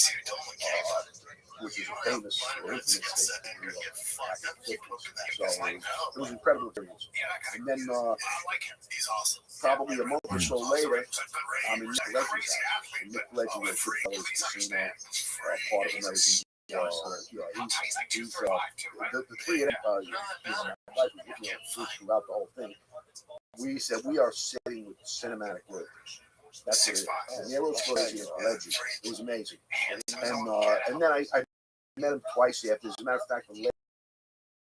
is a famous or infamous stage in New York back in the 50s. So it was an incredible experience. And then probably a month or so later, I'm in Nick Leggie's house. And Nick Leggie was a good casino, part of American. The three of them, my wife was throughout the whole thing. We said we are sitting with cinematic workers. That's what it is. And they were crazy and legend. It was amazing. And then I met him twice after. As a matter of fact, the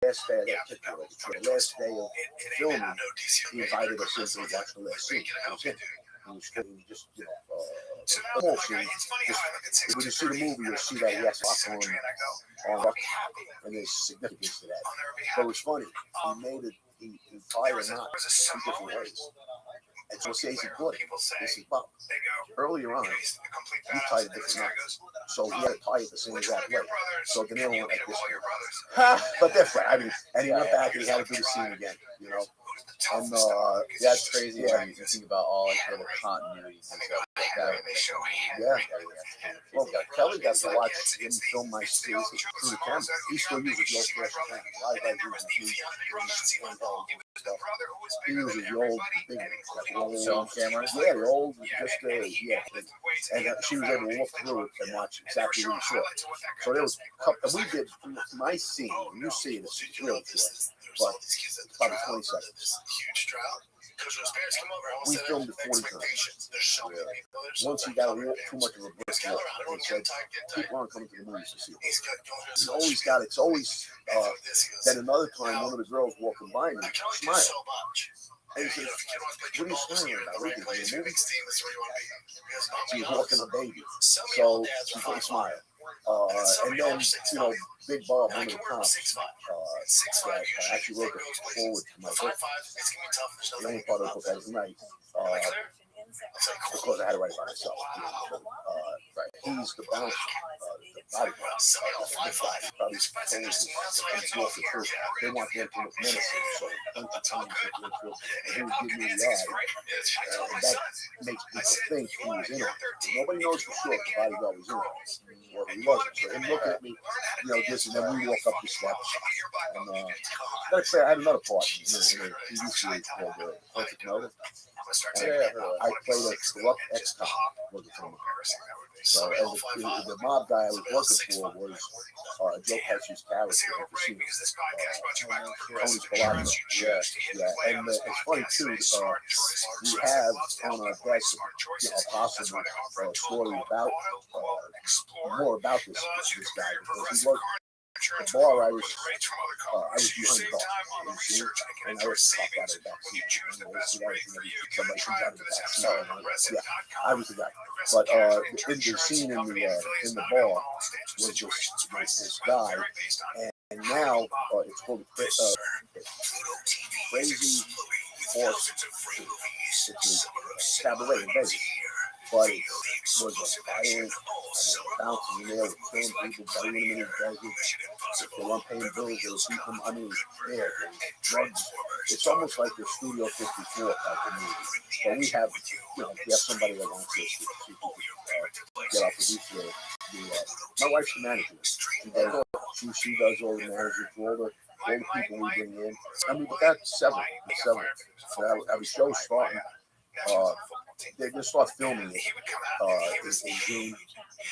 last day of that picture, the last day of filming, he invited us in to watch the last scene. It was him. He was just, you know, almost when you see the movie, you'll see that he has lots on and there's significance to that. But it was funny. He made it. He fired a knot in different ways. And so say he put it. This is Bob. Earlier on, he tied a different knot. So he had to tie it the same exact way. So the nail went like this. But they're fine. I mean, and he went back and he had to do the scene again, you know. And that's crazy. Yeah, you think about all like little continuities and stuff like that. Yeah. Well, Kelly got to watch him film my scenes through the camera. He still uses the old fashioned camera. A lot of guys use stuff. He uses the old big film cameras. Yeah, the old, just yeah. And she was able to look through it and watch exactly what he saw. So there was a couple. We did my scene. You see it. It's real short, but it's probably 20 seconds. We filmed it 40 times. Once he got too much of a brisk walk, he said, people aren't coming to the movies to see it. It's always then another time, one of the girls walking by me smiled. And he said, what are you smiling about? What are you doing, a movie? She was walking a baby. So she couldn't smile. And then, you know, Big Bob, one of the cops, actually wrote it forward to my book. The only part of the book I didn't write, because I had to write it by myself. He's the bouncer, the bodyguard, probably told his walk the truth. They want him to look menacing, so plenty of times he would give me the eye. And that makes people think he was in it. Nobody knows for sure if the bodyguard was in it, or he wasn't. So him looking at me, you know, this, and then we walk up the steps. And let's say I had another part in a TV series called Perfect Motive. I played a corrupt ex-cop. So, and the mob guy I was working for was Joe Pesci's character in Casino. Tony Spalato. Yeah. And it's funny too. We have on our desk a possible story about more about this guy, because he was. The bar I was behind the bar, and I was popped out of the back seat. Somebody comes out of the back seat. Yeah, I was the guy. But in the scene in the bar was this guy, and now it's called Crazy Horse. It's a cabaret in Vegas. But it was a violent bouncing in there with killing people, biting them in his desert. They weren't paying bills, they were beating them. I mean, yeah, drugs. It's almost like the Studio 54 type of movie. But we have, you know, we have somebody that wants to get our producer. My wife's the manager. She does all the management for all the people we bring in. I mean, but that's seven. So our show's starting. They just start filming it in June.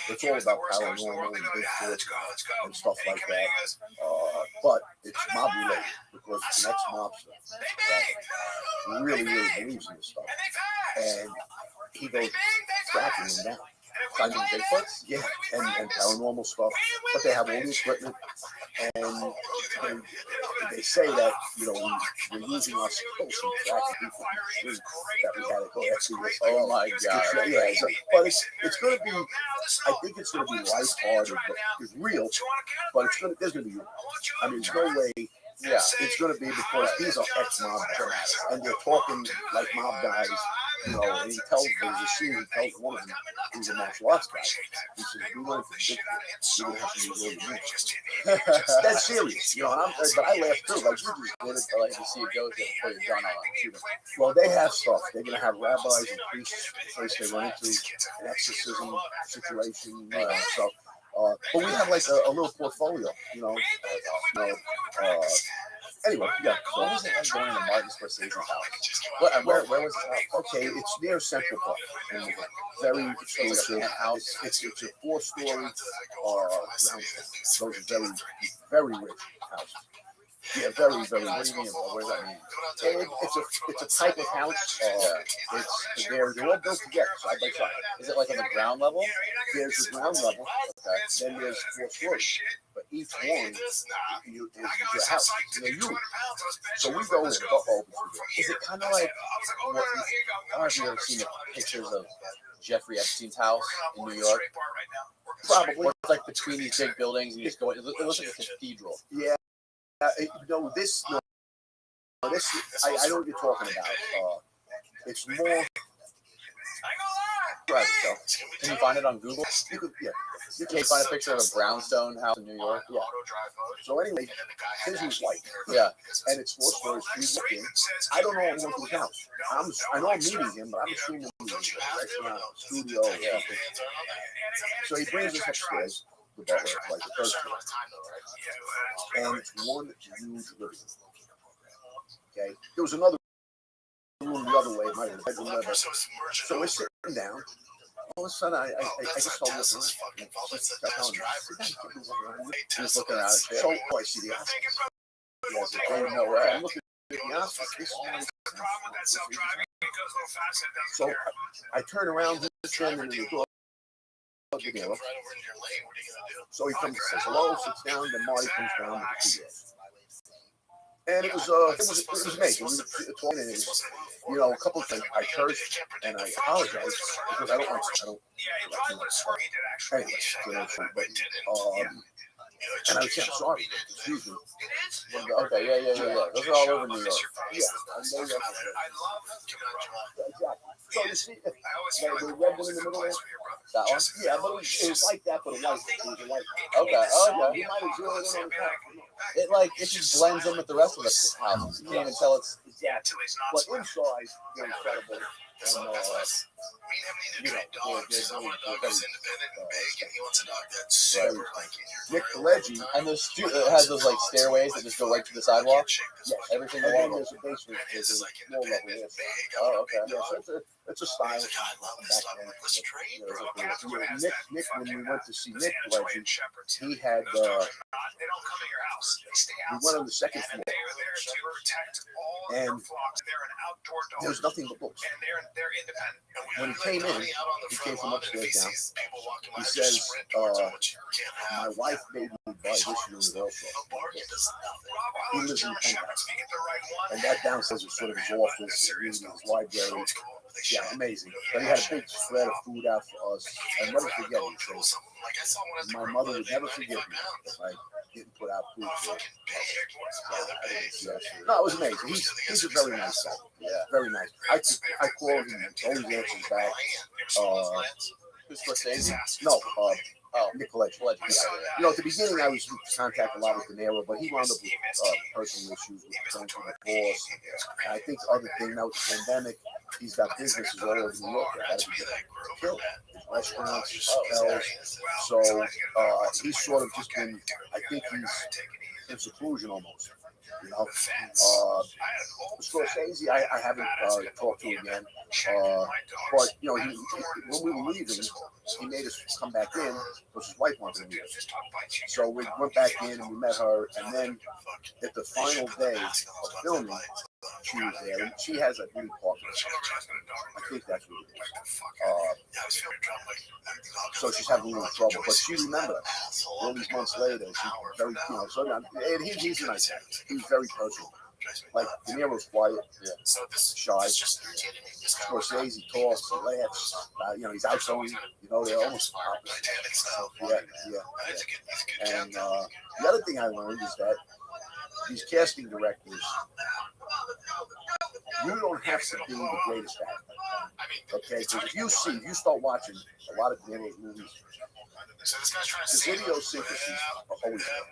It's all about paranormal and Bigfoot and stuff like that. But it's mob related, because it's an ex-mobster that really believes in this stuff. And he goes tracking them down. Finding Bigfoots, yeah, and paranormal stuff. But they have all the equipment, and they say that, you know, we're using our skills to tracking people that we had to go after this. Oh my God! Yeah, but it's going to be. I think it's going to be lighthearted, but it's real. But there's going to be. I mean, there's no way. Yeah, it's going to be, because these are ex-mob guys, and they're talking like mob guys. you know, and he tells there's a scene, he tells one of them, he's a martial arts guy. He says, we learn from Bigfoot, you're gonna have to use all your moves. That's serious, you know. And but I laugh too, like you just did it. I like to see it go to put your gun on and shoot him. Well, they have stuff. They're gonna have rabbis and priests in place they run into an exorcism situation, so. But we have like a little portfolio, you know. Anyway, yeah. So what was it like going to Martin Scorsese's house? Where was his house? Okay, it's near Central Park. And very exclusive house. It's a 4-story round. So it's very, very rich house. Yeah, very, very. What do you mean? What does that mean? It's a type of house. They're all built together side by side. Is it like on the ground level? There's the ground level. Okay. Then there's 4 stories. But each one is your house. They're huge. So we go in. Is it kind of like what? I don't know if you've ever seen the pictures of Jeffrey Epstein's house in New York. Probably. Where it's like between these big buildings, and you just go. It looks like a cathedral. Yeah. This. I know what you're talking about. It's more. Right, so. Can you find it on Google? You could, yeah. Can you find a picture of a brownstone house in New York? Yeah. So anyway, his is white. Yeah. And it's 4 stories. We look in. I don't know him to his house. I know I'm meeting him, but I'm assuming he's in a restaurant, studio, or something. So he brings us upstairs. The butler, like the first floor. And it's one huge living room. Okay. There was another room the other way. It might have been bedroom level. So we're sitting down. All of a sudden, I just told him, He's looking at it. so I see the Oscars. Yes, I don't know where. I'm looking at the Oscars. So I turn around, he's standing in the door. So he comes and says hello, sits down, then Marty comes down with the TV. And it was amazing. We were talking, and it was, you know, a couple of things. I cursed and I apologized because I don't. Anyway, you know, and I was saying, I'm sorry, excuse me. Okay, yeah. Those are all over New York. Yeah, I know that. Exactly. So you see, the red one in the middle there? That one? Yeah, but it was like that, but it was white. Okay. You might have zeroed in on the top. It just blends in with the rest of the house. You can't even tell it's. Exactly. But inside, they're incredible. And, Nick Pileggi, and it has those like stairways that just go right to the sidewalk. Yes, everything. And then there's a basement. There's a small level there. Oh, okay. Yeah, so it's a style. Nick, when we went to see Nick Pileggi, he had. We went on the second floor, and there was nothing but books. When he came in, he came from upstairs down. He says, my wife made me buy this unit also. He lives in the penthouse. And that downstairs was sort of his office, his library. Yeah, amazing. But he had a big spread of food out for us. I'll never forget it. He says, my mother would never forgive me if I didn't put out food for her. No, it was amazing. He's a very nice guy. Yeah, very nice. I called him and always answers back. Who's Scorsese? No, Nick Pileggi. Yeah. You know, at the beginning, I was in contact a lot with De Niro, but he wound up with personal issues with going through the divorce. And I think the other thing, now with the pandemic, he's got businesses all over New York that got to be killed. Restaurants, hotels. So he's sort of just been, I think he's in seclusion almost. You know, Scorsese, I haven't talked to him again. But you know, when we were leaving, he made us come back in because his wife wanted to meet us. So we went back in and we met her. And then at the final day of filming, she was there, and she has a beauty partner. I think that's what it is. So she's having a little trouble, but she remembered us. All these months later, she's very, you know, so and he's a nice guy. He's very personal. Like, De Niro's quiet, shy. Scorsese talks, he laughs. You know, he's outgoing. You know, they're almost opposite. Yeah. And the other thing I learned is that these casting directors, You don't have to be the greatest actor. Okay, because if you start watching a lot of De Niro's movies, the idiosyncrasies are always there.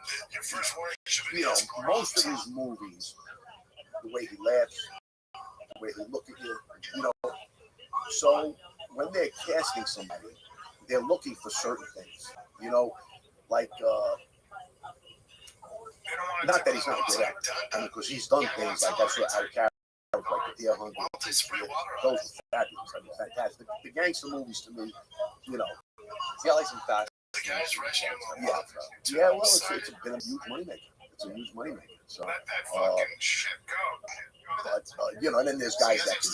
You know, most of his movies, the way he laughs, the way he looks at you know. So when they're casting somebody, they're looking for certain things. You know, like not that he's not a good actor, I mean, because he's done things like that's out of character, like the Deer Hunter. Those were fabulous. I mean, fantastic. The gangster movies to me, you know, He's got like some fast. Yeah. Well, it's been a huge moneymaker. It's a huge moneymaker. So, but you know, and then there's guys that can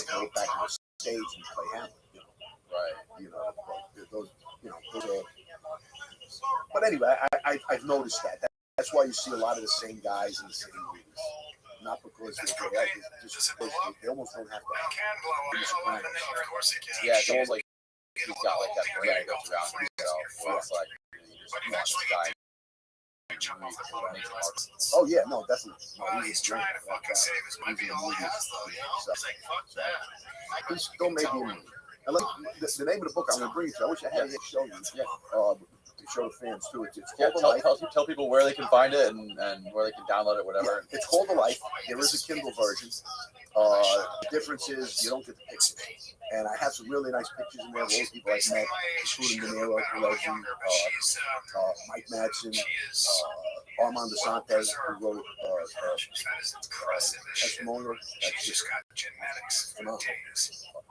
go back on the stage and play Hamlet. You know, Right. You know, those. You know, those are. But anyway, I've noticed that. That's why you see a lot of the same guys in the same movies. Not because they're great actors, just because they almost don't have to. Yeah, it's almost like he's got like that brand built around himself. Where it's like you just watch this guy. Oh yeah, no, definitely. No, he's trying to fucking save his movie last though, you know? It's like fuck that. He's still maybe in me. And like the name of the book I'm gonna bring it to. I wish I had it to show you. Yeah. To show the fans too. It's called tell people where they can find it and where they can download it, whatever. Yeah, it's called The Life. There is a Kindle version. The difference is you don't get the pictures. And I have some really nice pictures in there of those people I've met, including De Niro, Legend, Mike Madsen, Armand DeSantis, who wrote Testimonial. That's just phenomenal.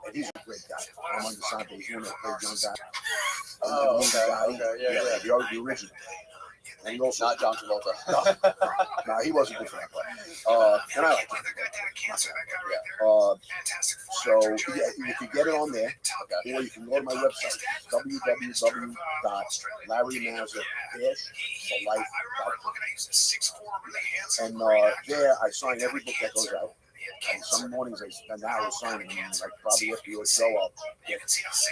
And he's a great guy. Armand DeSantis, he's one of the great young guys. The original. And he also not John Travolta. No, he wasn't good for that part. And I like him. So yeah, you can get it on there, or you can go to my website, www.larrymazer-thelife.com. And there I sign every book that goes out. And some mornings I spend hours signing them, and like probably after your show I'll get a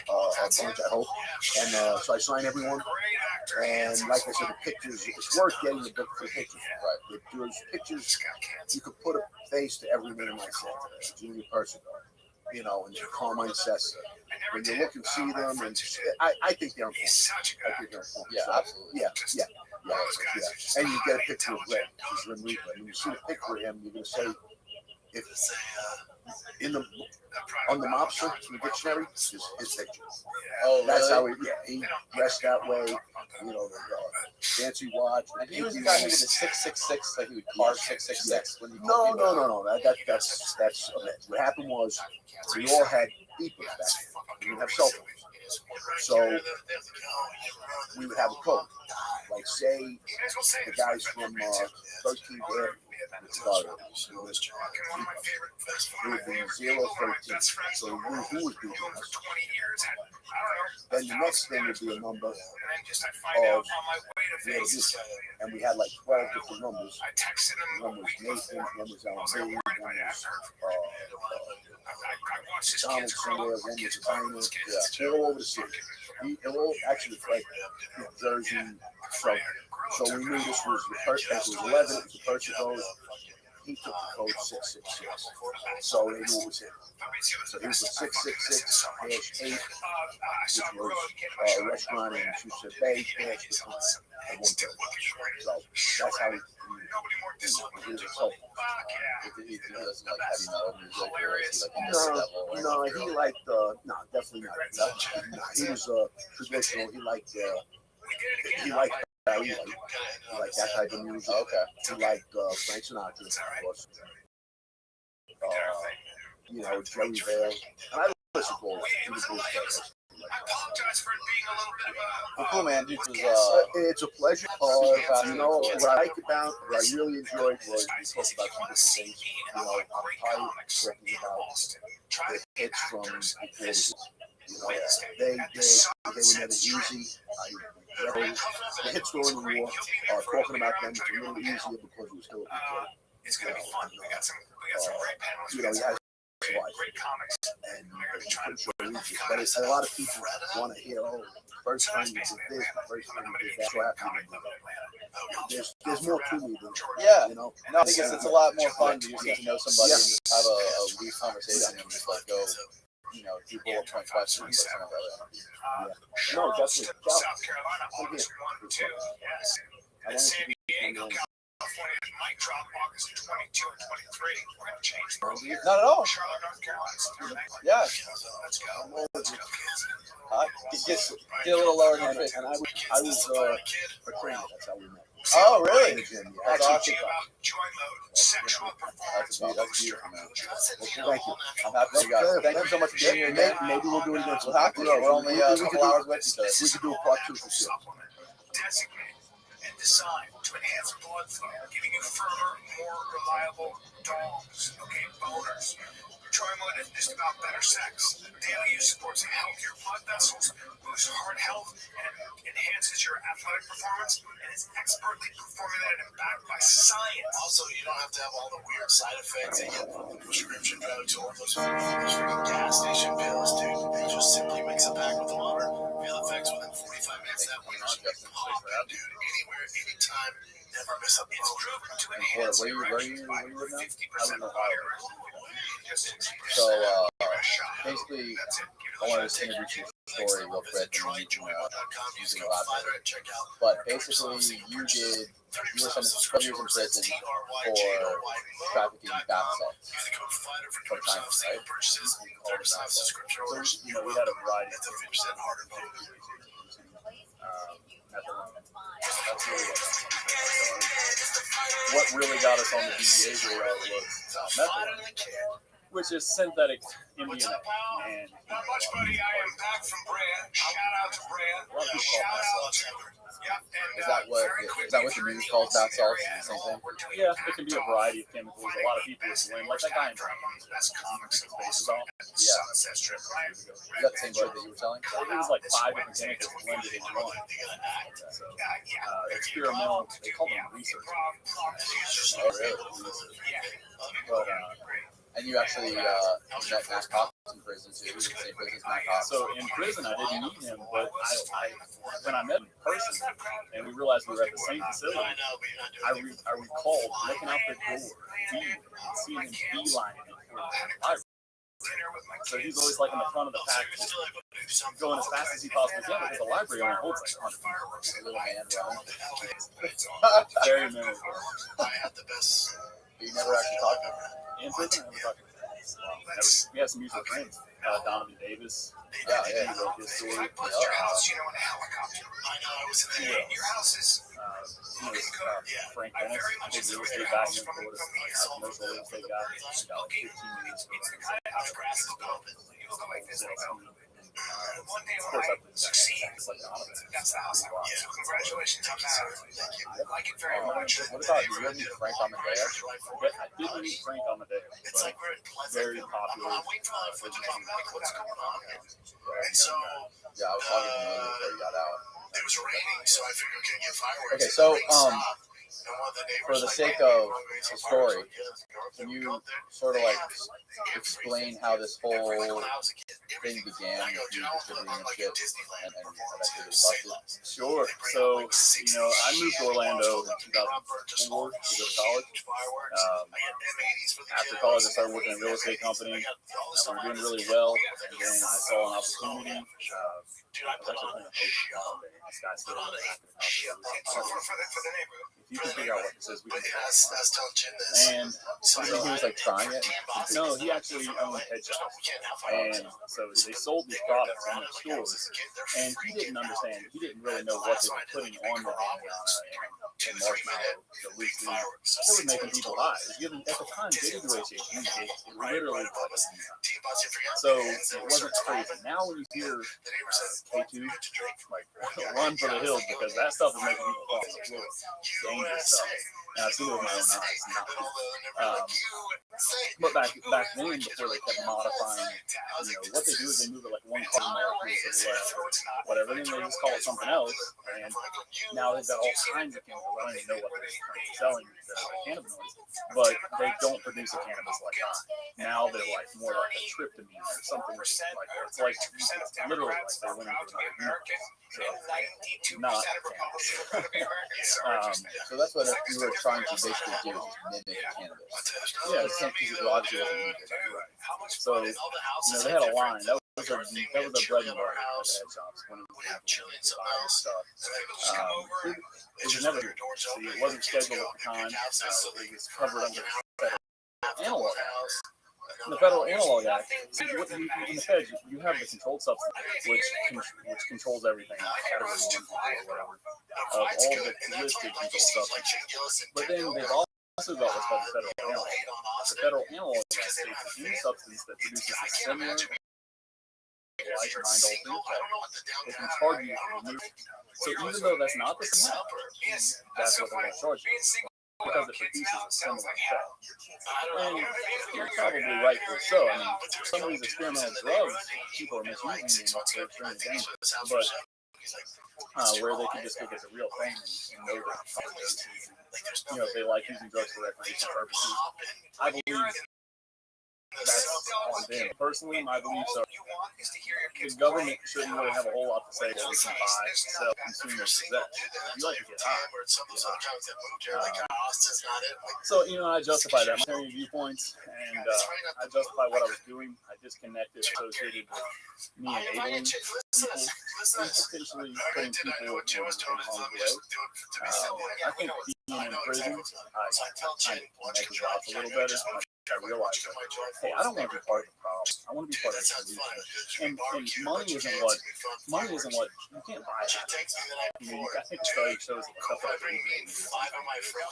bunch, I hope. And so I sign everyone. And like I said, the pictures, it's worth getting the book for the pictures. Right. There's pictures, you could put a face to every name I said. Junior Percival, you know, and Carmine Sessa. When you look and see them, and I think they're important. I think they're important. Yeah, absolutely. Yeah. And you get a picture of Red, Grim Reaper. When you see a picture of him, you're going to say, if in the on the mobster in the dictionary is his picture. Oh, that's really? how he dressed that way. You know, the fancy watch. And he was the guy who did the 666, like he would carve 666 when he. No. That's a myth. What happened was we all had beepers back then. We didn't have cell phones, so we would have a code. Like say the guys from 13th Avenue. It would be 013. So who was beating us? Then the next thing would be a number of the edition. And we had like 12 different numbers. One was Nathan, one was Alan B, one was Donald somewhere, one was China. Yeah, all over the city. All actually like Jersey. So we knew this was the first. It was 11. It was the first of those. He took the code 666. So they knew it was him. So he was 666-8, which was a restaurant in Chusa Bay, and 130. So that's how he was so. No, he liked no, definitely not. No, he was traditional. He liked Barry White. He liked that type of music. Okay. He liked Frank Sinatra, of course. You know, Jerry Vale. And I listen to all that. He was good. I apologize for it being a little bit of a. Well, cool, man. Dude, it's a pleasure. You know, what I like about, what I really enjoyed was we talked about some different things. You know, I'm tired of talking about the hits from before. You know, they were never easy. The hits during the war, talking about them was a little easier because it was still a good. It's gonna be fun. We got some great panels. You know, he has great comics, and but it's a lot of people want to hear, oh, first time you did this, the first time you did that. So happy there's more to me than Yeah. you know. No, I think it's a lot more fun to get to know somebody and just have a loose conversation and just like go, you know, do bullet point questions like some of the other interviews. No, definitely. South Carolina, August 1 2. Yes. I And want San to be Diego, California might drop August 22 and 23. We're going to change the world here. Not at all. Charlotte, North Carolina. September 9th. Yeah. Let's go. Let's go, kids. Get a little lower than that. and I was portraying it. That's how we met. Oh, really? In the gym, yeah. That's awesome. Joy mode, sexual performance. That's beautiful, man. Well, thank you. I'm happy for you guys. Thank you so much for being here again. Maybe we'll do it again. We'll have to. We're only a couple hours with each other. We could do a part 2 for sure. Supplement designated and designed to enhance blood flow, giving you firmer, more reliable dogs. Okay, boners. Joy mode isn't just about better sex. Daily use supports healthier blood vessels, boosts heart health, and enhances your athletic performance, and is expertly formulated and backed by science. Also, you don't have to have all the weird side effects that you get from prescription drugs or those freaking gas station pills, dude. It just simply mix a pack with water. Feel effects within 45 minutes. That way, dude. Anywhere, anytime. Never miss a beat. It's proven to enhance your erections by 50% higher. So, basically, I wanted to introduce your story real quick and then you can elaborate. But basically, you were sentenced to 12 years in prison for trafficking bath salts from China, right? So, you know, we had a variety of what really got us on the DEA radar was methadone, which is synthetic MDMA. And not much, buddy. I am back from Brea. Shout out to Brea. Shout out to Is that what the news calls bath salts? Is the same thing? yeah, it can be a variety of chemicals. A lot of people blend, like that guy in faces off. Yeah. Is that the same shit that you were telling? It was like 5 different chemicals blended in one. So, experimental, they call them research. Oh, really? But, and you actually met Matt Cox in prison too. He was in the same prison as Matt Cox. so in prison, I didn't meet him, but when I met him in person and we realized we were at the same facility, I recalled looking out the door, seeing him beelining it for the library. So he's always like in the front of the pack, just going as fast as he possibly can because the library only holds like 100 people. A little man running. Very memorable. You never actually talked to him. In prison, I never talked to him. We have some mutual friends. Donovan Davis. Yeah. He wrote his story. Your house, you know, in a helicopter. I know. I was in there. Your house is. Frank Dennis, big real estate guy here in Florida. Commercial real estate guy. He's got like 15 years. It's the kind of house grass is built. You look like this, they go. One day when I succeed, that's the house I want. So congratulations on that. I like it very much. What about you? Did you meet Frank Amadeo? I didn't meet Frank Amadeo, but very popular. What's going on? And so, Yeah, I was talking to him before he got out. it was raining, so I figured we could get fireworks. Okay, so for the sake of the story, can you sort of like explain how this whole thing began with you distributing the shit and eventually busted? Sure. So, you know, I moved to Orlando in 2004 to go to college. After college, I started working in a real estate company. We were doing really well, and then I saw an opportunity. I was actually playing a poker one day. This guy stood on the back of the house. If you can figure out what this is, we can And So he was like trying it. no, he actually owned head shops. And so they sold these products in their stores. And he didn't understand. He didn't really know what they were putting on the marshmallow, the loose leaf. They were making people high. It was given, at the time, data ratio, literally. So it wasn't crazy. Now when you hear K2, like run for the hills because that stuff is making people fall. It's dangerous. this stuff, and I've seen it with my own eyes. But back then, before they kept modifying, what they do is they move it like one carbon molecule to the left or whatever, and then they just call it something else. And now they've got all kinds of chemicals. I don't even know what they're currently selling that are like cannabinoids, but they don't produce a cannabis like that. Now they're like more like a tryptamine or something like that. It's like literally like they went into another universe. So not cannabis. So that's what you were trying to basically do, mimic cannabis. Yeah, it's something that obviously wasn't needed. Right. So they had a line. That was their bread and butter at the head shops when it was stuff. It was never good. See, it wasn't scheduled at the time. It was covered under the Federal Analog Act. In the Federal Analog Act, in the Feds, you have the controlled substance, which controls everything, category 1 or whatever, of all the listed controlled substances. But then they've also got what's called the Federal Analog Act. The Federal Analog Act states that any substance that produces a similar like mind altered effect, they can charge you for use. So even though that's not the same, that's what they're going to charge you. Because it produces a similar effect. And you're probably rightfully so. I mean, some of these experimental drugs, people are misusing them, they're extremely dangerous. But where they can just go get the real thing and know that if they like using drugs for recreational purposes, I believe that's on them. Personally, my beliefs are the government shouldn't really have a whole lot to say what we can buy, sell, consume, or possess. If you like to get high, so I justify that. My viewpoints, and I justify what I was doing. I disconnected, associated with me enabling people, and potentially putting people in harm's way. I think being in prison, I kind of connected the dots a little better. I realized that, hey, I don't want to be part of the problem. I want to be part of the solution. And money isn't what you can't buy. I think the study shows that stuff like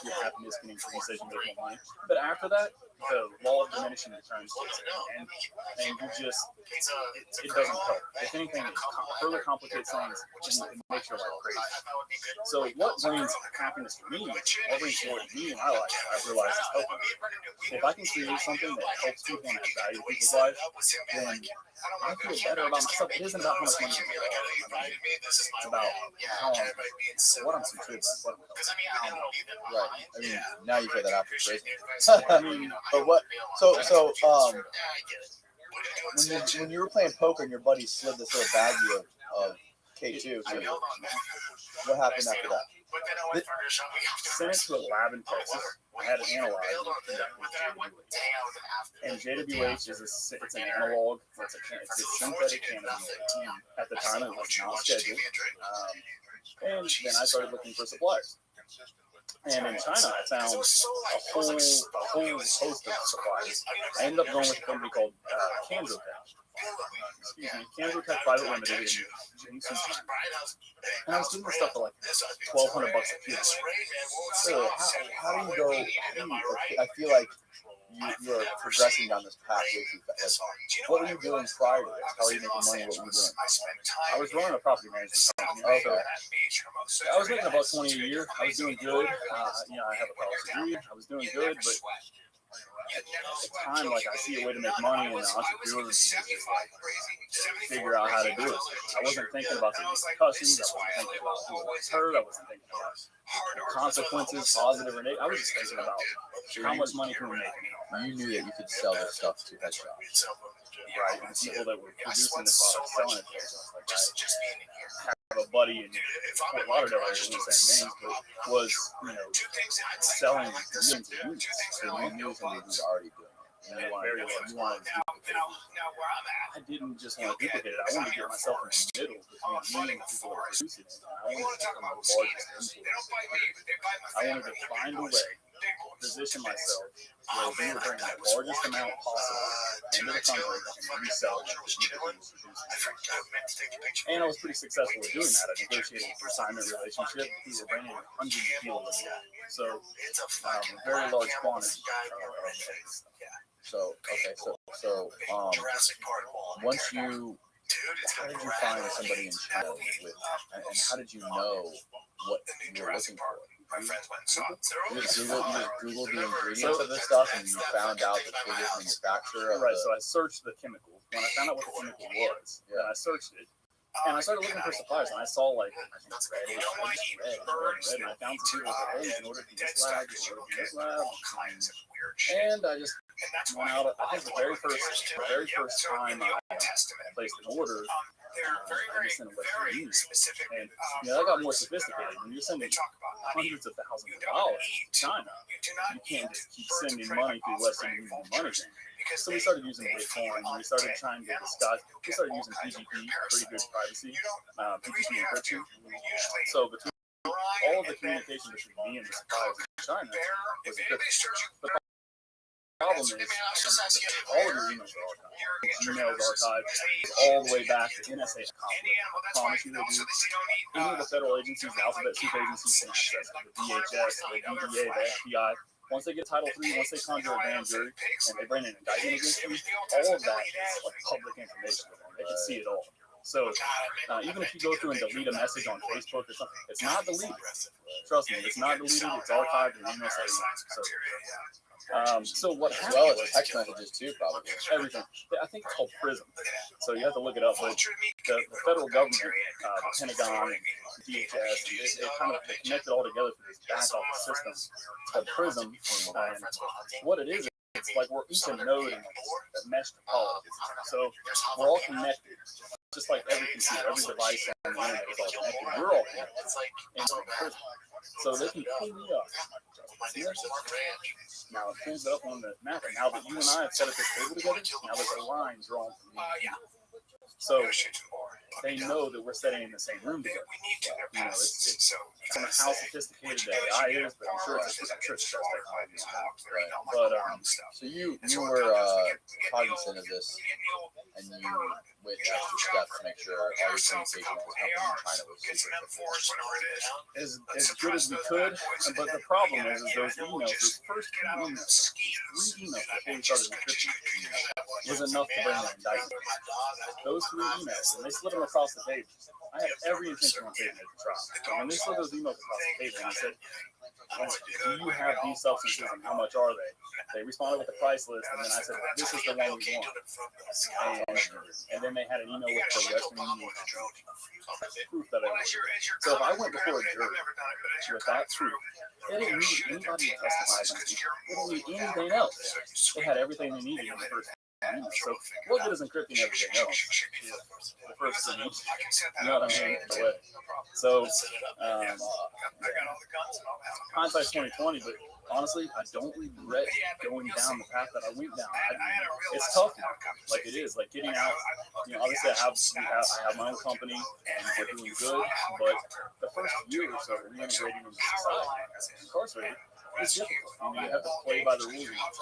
your happiness can increase as you make more money. But after that, the law of diminishing returns kicks in, and you just it doesn't help. If anything, it further complicates things and makes your life crazy. So what brings happiness to me, what brings joy to me in my life, I realize is helping. If I can create something that helps people and adds value to people's lives, then I feel better about myself. It isn't about how much money you make. It's about what I'm contributing. Right. I mean, now you feel that after prison. I mean, but what? So when you were playing poker and your buddy slid this little baggie of K2, what happened after that? Sent it to a lab in Texas. I had it analyzed and JWH is it's an analog. It's a synthetic cannabinoid. At the time, it was not scheduled. And then I started looking for suppliers. And in China, I found a whole host of suppliers. I ended up going with a company called Canzotech Private Limited in Jiangsu, China. And I was doing this stuff for like $1,200 a kilo. So how do you go? I feel like you're progressing down this path way too fast. What were you doing prior to this? How are you making money? What were you doing? I was running a property management company. Okay. I was making about $20 a year. I was doing good. I have a college degree. I was doing good, but at the time, like, I see a way to make money, and the entrepreneurs just like figure out how to do it. I wasn't thinking about the repercussions. I wasn't thinking about who was hurt. I wasn't thinking about consequences, positive or negative. I was just thinking about how much money can we make. You knew that you could sell this stuff to head shops. Right, and the people that were producing the product, selling it to us. Like, I have a buddy in Fort Lauderdale, I won't say names, but was, selling millions of units. So you knew somebody was already doing it. And you wanted to duplicate it. I didn't just want to duplicate it. I wanted to get myself in the middle between me and the people that are producing it. I wanted to become the largest influencer. I wanted to find a way, position myself where we were bringing the largest amount possible into the country and resell it to people who was producing. And I was pretty successful at doing that. I negotiated a consignment relationship. We were bringing hundreds of kilos a year. So, very large quantity. So once how did you find somebody in China and how did you know what you were looking for? My friends went and saw it. You just Googled the ingredients of this stuff and you found out the biggest manufacturer of Right, so I searched the chemical. When I found out what the chemical was, then I searched it. And I started looking for suppliers, and I saw, like, red, and I found some people that, hey, in order to this lab, and I just went out. I think the very first time I placed an order, I just sent a Western Union. And, that got more sophisticated. When you're sending hundreds of thousands of dollars to China, you can't just keep sending money through Western Union money. So we started using Bitcoin. We started trying to discuss. We started using PGP, pretty good privacy, PGP encryption. So between all of the communication between me and the suppliers in China was encrypted. The problem is all of your emails are archived. Emails archived all the way back to NSA. I promise you they do. Any of the federal agencies, the alphabet soup agencies can access it. The DHS, the DEA, the FBI. Once they get Title III, once they conjure a grand jury and they bring an indictment against you, all of that is like public information. They can see it all. So even if you go through and delete a message on Facebook or something, it's not deleted. Trust me, it's not deleted. It's archived in NSA. So what happened? Well, it's text messages too, probably. Everything. I think it's called PRISM. So you have to look it up. But the federal government, the Pentagon, and DHS, they connect it all together through this back office system called PRISM. And what it is, it's like we're each a node in a mesh topology. So we're all connected. Just like every computer, every device on the internet is all connected. We're all connected. And so they can pull me up. Now it pulls it up on the map. And now that you and I have set up this table together, now there's a line drawn from me. So they know that we're sitting in the same room together. It's I don't know how sophisticated the AI is, but I'm sure it's best technology. But so you were cognizant of this, and you went extra steps to make sure all your communication with the company in China was as good as we could. But the problem is those emails, those first 3 emails before we started encryption, was enough to bring an indictment. Those 3 emails, when they slid them across the table, I had every intention on taking it to trial. So when they slid those emails across the table and said, do you have these substances and how much are they? They responded with a price list, and then I said, well, this is the one we want. And then they had an email with the Western Union proof that I was. So if I went before a jury with that proof, they didn't need anybody to testify against me. They didn't need anything else. They had everything they needed in the first email. So what good is encrypting everything else? The first thing, you know what I mean? So, hindsight's 20/20, but honestly, I don't regret going down the path that I went down. It's tough now, like it is, like getting out. Obviously, I have my own company, and we're doing good. But the first year or so, reintegrating into society, incarcerated, it's difficult. You have to play by the rules. You're not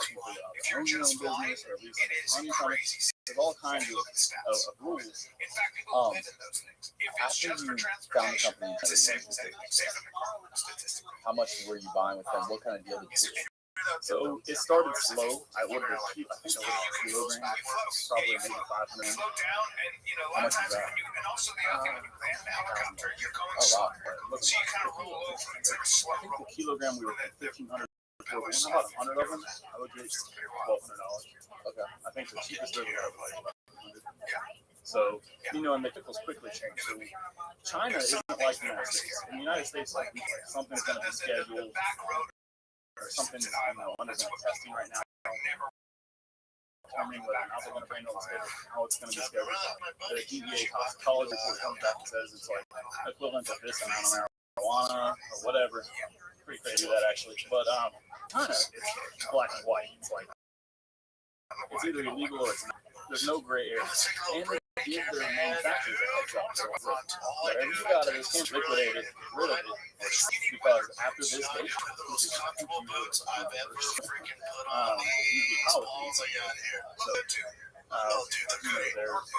technically own your own business, or at least run your company. There's all kinds of rules. After you found the company, how much were you buying with them? What kind of deal did you do? So it started slow. I ordered a kilogram, probably maybe 500. How much is that? Oh wow! Look, I think the kilogram we were paying $1,500 for. When I bought 100 of them, I would get $1,200. Okay, I think the cheapest rate was like $100. So, and the vehicles quickly change. So China isn't like the United States. In the United States, like something's going to be scheduled, or something's undergoing testing right now. Determining whether or not they're going to bring it on schedule, how it's going to be scheduled. The DEA toxicology report comes back and says it's like equivalent to this amount of marijuana or whatever. Pretty crazy that actually. But China, it's black and white. It's like it's either illegal or it's not. There's no gray area. And they give their manufacturers a heads up. So whatever you got of this, can't liquidate it, get rid of it. Because after this date, which is 2 years,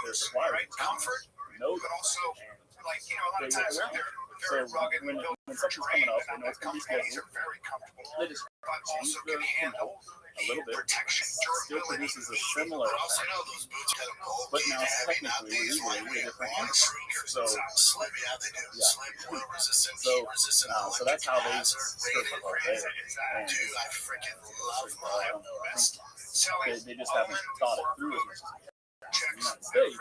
their suppliers in China know that, and they work around. So when something's coming up, they know it's going to be scheduled. They just change the little bit. protection, Still durability, produces a similar also effect, know those boots kind of bulky, but now it's heavy technically nowadays. legally a different chemical. So Slip, yeah, they do. yeah. Slip, oil resistant, So, heat resistant, so that's how they hazard skirt the rated whole grades. there. And Dude, I freaking love I don't my know. I West. think they just haven't thought it through as much as we have. In the United States,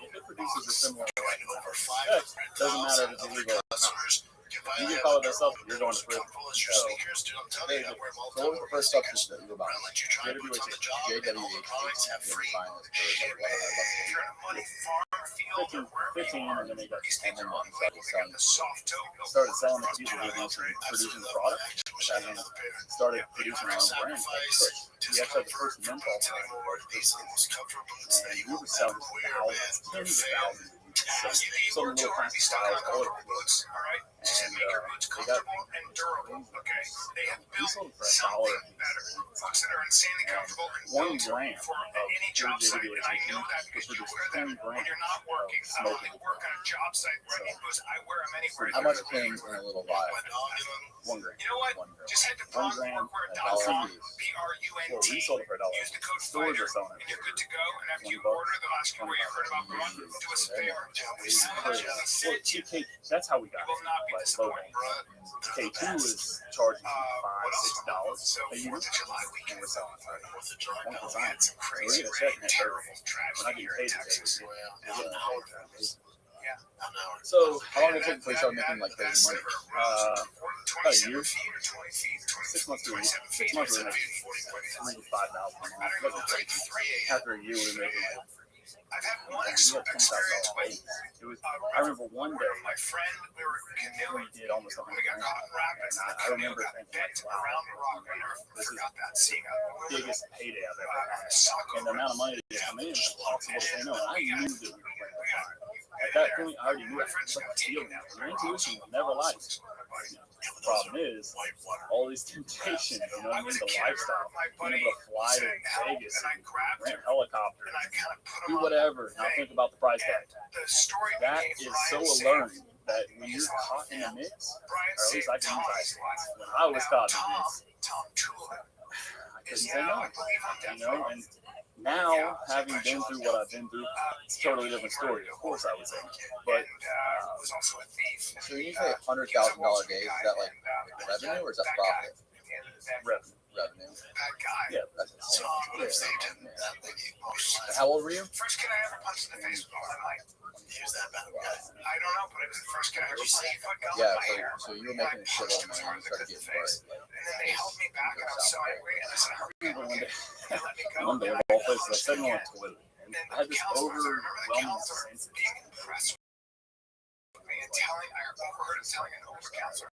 if it produces a similar effect, doesn't matter if it's illegal or not. You get caught with this up, you're going to prison. So, So what was the first substance that you were buying? JWH. JWH. 15, and then they got And then you started selling it to people who were producing the product, and then started producing our own brand. We actually had the first menthol brand, and we were selling thousands, tens of thousands. So little plastic vials all over the place. And they got we sold it for $1. And 1 gram of pure JWH could produce 10 grams of smoking. So, How much came in a little vial? 1 gram. You know what? 1 gram. Just head to 1 gram, ProWorkwear.com. $1 Well, we sold it for $1. Use the code Stores FIGHTER, are selling and it you're good to go. And after you $20. order, they'll ask you where you heard about Bruin. Do us a favor. That's how we got You will not be it. disappointed, bro. K2 is charging $5-6 a unit, Fourth of July and weekend. we're selling it for Fourth of July. $1 No, design. we had some crazy, We're gonna check rain, that terrible We're not tragedy getting here paid in today. Texas. We're Yeah, getting an hour. paid. An hour. So, How long did it take before you started making like crazy money? About a year. 6 months to a year. 6 months we were making $3,000 to $5,000. After a year, we were making like I've had one we had experience with $10,000. It was. I remember one day my friend. We were we did almost we got caught in rapids. and I remember thinking like, wow, around the rock. I never this is forgot that seeing the biggest payday I've ever had. And the amount of money that just come in was impossible to say no. And I knew that we were playing with fire. At that point, I already knew it. It's like a feeling now. Your intuition never lies. The problem is all these temptations, you know what I mean? The lifestyle, being able to fly to Vegas and rent helicopters, do whatever, not think about the price tag. That is so alluring that when you're caught in a mix, or at least I can use when I was caught in a mix, I couldn't say no. You know, and now, having been through what I've been through, it's a totally different story. Of course, I would say, but So when you say $100,000 days, is that like revenue or is that profit? revenue. Revenue. Yeah, That's insane. Yeah. How old were you? First kid I ever punched in the face was like, here's that bad guy. I don't know, but it was the first kid I ever seen. Yeah, so you were making a shitload of money and you started getting burned. And then they held me back, and I was so angry. And I said, hurry up. One day, They let me go. one day of all places, I said no on Twitter. And I had this overwhelming sense of being impressed with me and telling, I overheard him telling an older counselor,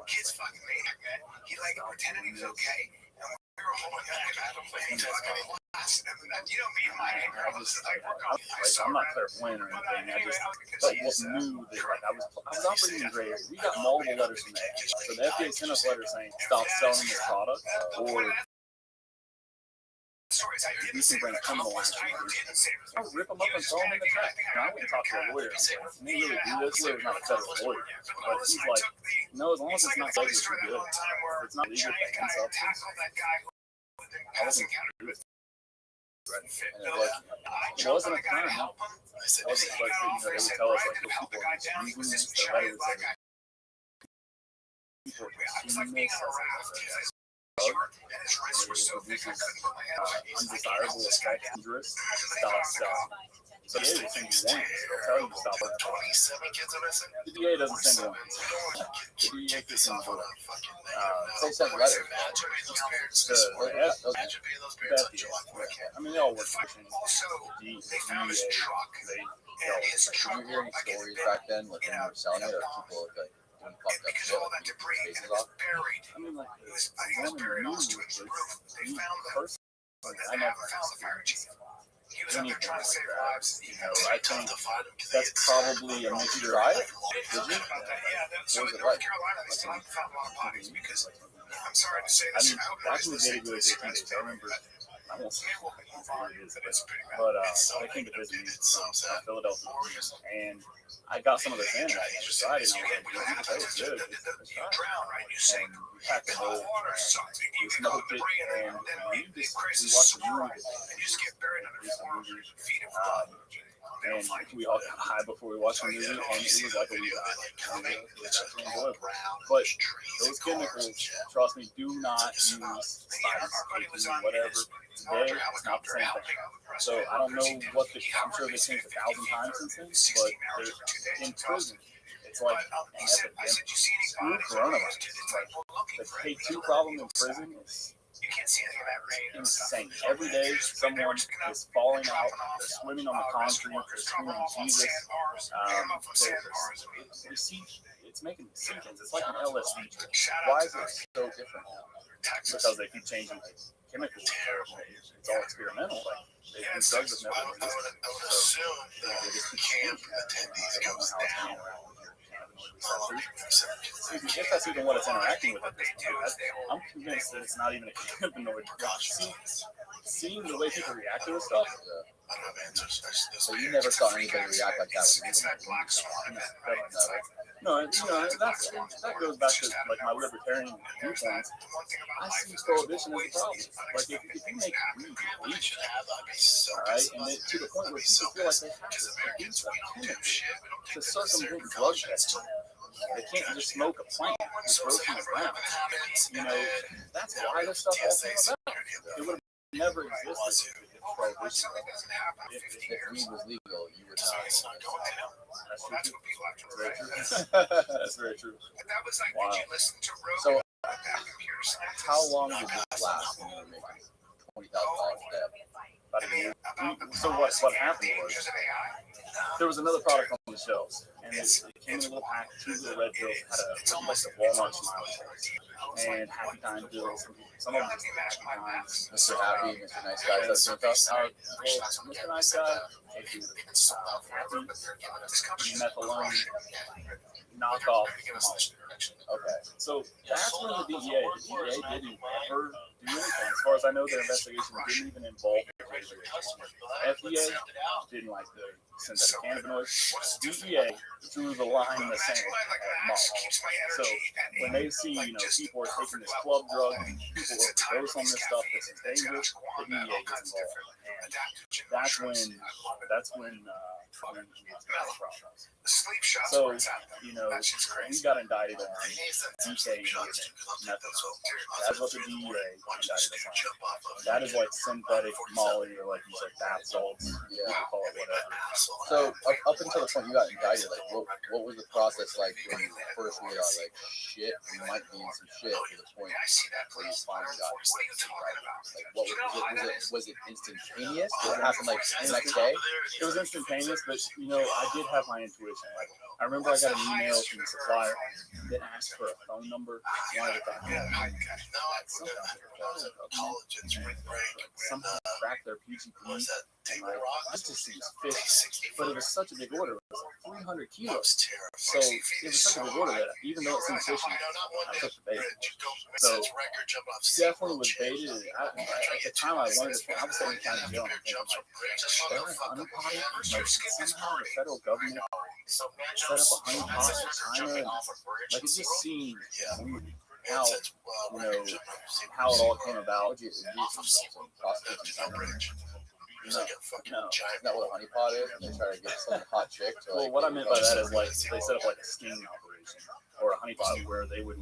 kid's fucking maniac, man. He like pretended he was okay. And we were holding back at him, and he took any class. And you know me and my anger, I was like, I'm not clairvoyant or anything. I just knew that like I was operating in gray area. We got multiple letters from the FDA. So the FDA sent us letters saying stop selling this product or you can bring criminal action. I'll rip them up and throw them in the trash. Now I wouldn't talk to a lawyer. And they really do this. Lawyer's not a federal lawyer. But he's like, no, as long as it's not dangerous, you're good. It's not legal banned substance. I wasn't do it. And it wasn't a crime. No. It wasn't like, you know, they would tell us like, people are using this. The letter would say, people are consuming this. Undesirable effect, dangerous, stop selling. So the DA will send you warnings. They'll tell you to stop it. The DA doesn't send warnings. The DA just sends warnings. They sent letters. I mean, they all work for the DEA. Did you hear any stories back then, like when you were selling it, or people like doing fucked up shit, like beating faces off? I mean, like, the woman knew was the person. I never He was out there trying to save lives. You know, I think that's probably a mixture. You tried it? Did you? Yeah, so in North Carolina, they still haven't found a lot of bodies because I'm sorry to say I this. mean, back in the day, I remember I won't say what it is, but they came to visit me from Philadelphia, and I got some of their salmon. I tried it, and I was like, that was good. Let's try it. And we packed a bowl, we smoked it, and we watched the movie. And we all got high before we watched the movie, and it was like a weed high. It was actually enjoyable. But those chemicals, trust me, do not use spice, whatever. Today, it's not the same thing. So I don't know what I'm sure they've changed 1,000 times since then, but they're in prison. It's like an epidemic. Screw coronavirus. Like, the K2 problem in prison is insane. Every day, someone is falling out, they're swimming on the concrete, they're screaming Jesus. It's making decisions. It's like an LSD trip. Why is it so different now? Because they keep changing chemicals. It's all experimental. Like, they do drugs that never existed. So they just keep changing. If that's even what it's interacting with at this point, I'm convinced that it's not even a cannabinoid. Seeing the way people react to this stuff. So you never saw anybody react like that when you No, that goes back to like my libertarian viewpoints. I see prohibition as a problem. Like if you make weed legal, all right, and then to the point where people feel like they have to produce a chemical to circumvent drug testing. They can't just smoke a plant with protein around. You know, that's why this stuff all came about. It would have never existed if prohibition. If weed was legal, you would not. That's very true. Wow. So, how long did this last when you were making $20,000 a day? About a year. So what happened was there was another product on the shelves, and it came in a little pack, 2 little red pills, had a like a Walmart smiley, and Happy Time pills. Some of them just Happy Times. Mr. Happy, Mr. Nice Guy, that's what Mr. Nice Guy, Happy, methylone, knockoff. Okay. So that's when the DEA didn't ever do anything. As far as I know, their investigation didn't even involve the FDA didn't like the synthetic cannabinoids. DEA drew the line in the sand at mall. So when they see, people are taking this club drug, people overdose on this stuff that's dangerous, the DEA gets involved. And that's when so, we got indicted on DK methadone. That's what the DEA indicted us on. That is like synthetic Molly, or like you said, bath salts. Yeah, call it whatever. So up until the point you got indicted, like what was the process like when you first realized, like, shit, we might be in some shit to the point where you finally got indicted? Like, was it instantaneous? Did it happen like the next day? It was instantaneous, but I did have my intuition. Like, I remember I got an email from the supplier that asked for a phone number. Wanted to talk to somehow crack their PGP. This just seems fishy, but it was such a big order. It was like 300 kilos. So it was such a big order that even though it seemed fishy, I took the bait. So definitely was baited. At the time, I wanted to. I was sitting in county jail, and I'm thinking, like, they're honeypotting. Like, somehow the federal government set up a honeypot in China, and like, it just seemed weird. How how it all came about. No. Isn't that what a honeypot is? And they try to get some hot chick to, well, what I meant by that is, like, they set up like a stinging operation or a honeypot where they would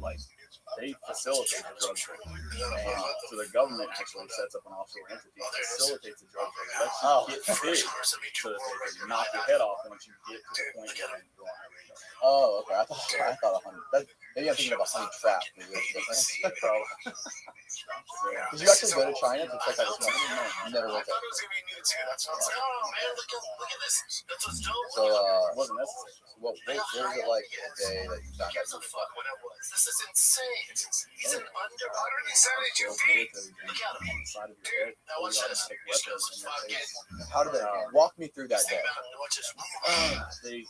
they facilitate the drug trade. And so the government actually sets up an offshore entity that facilitates the drug trade. Lets you get big so that they can knock your head off once you get to the point where you go on that radar. Oh, okay. I thought a honey. Maybe I'm thinking of a honey trap. Did you actually go to China to check out this money? No, you never went there. So, wasn't necessary. What was it like the day that you found out? This is insane. He's an underwater inside of your feet. How did they walk me through that day? They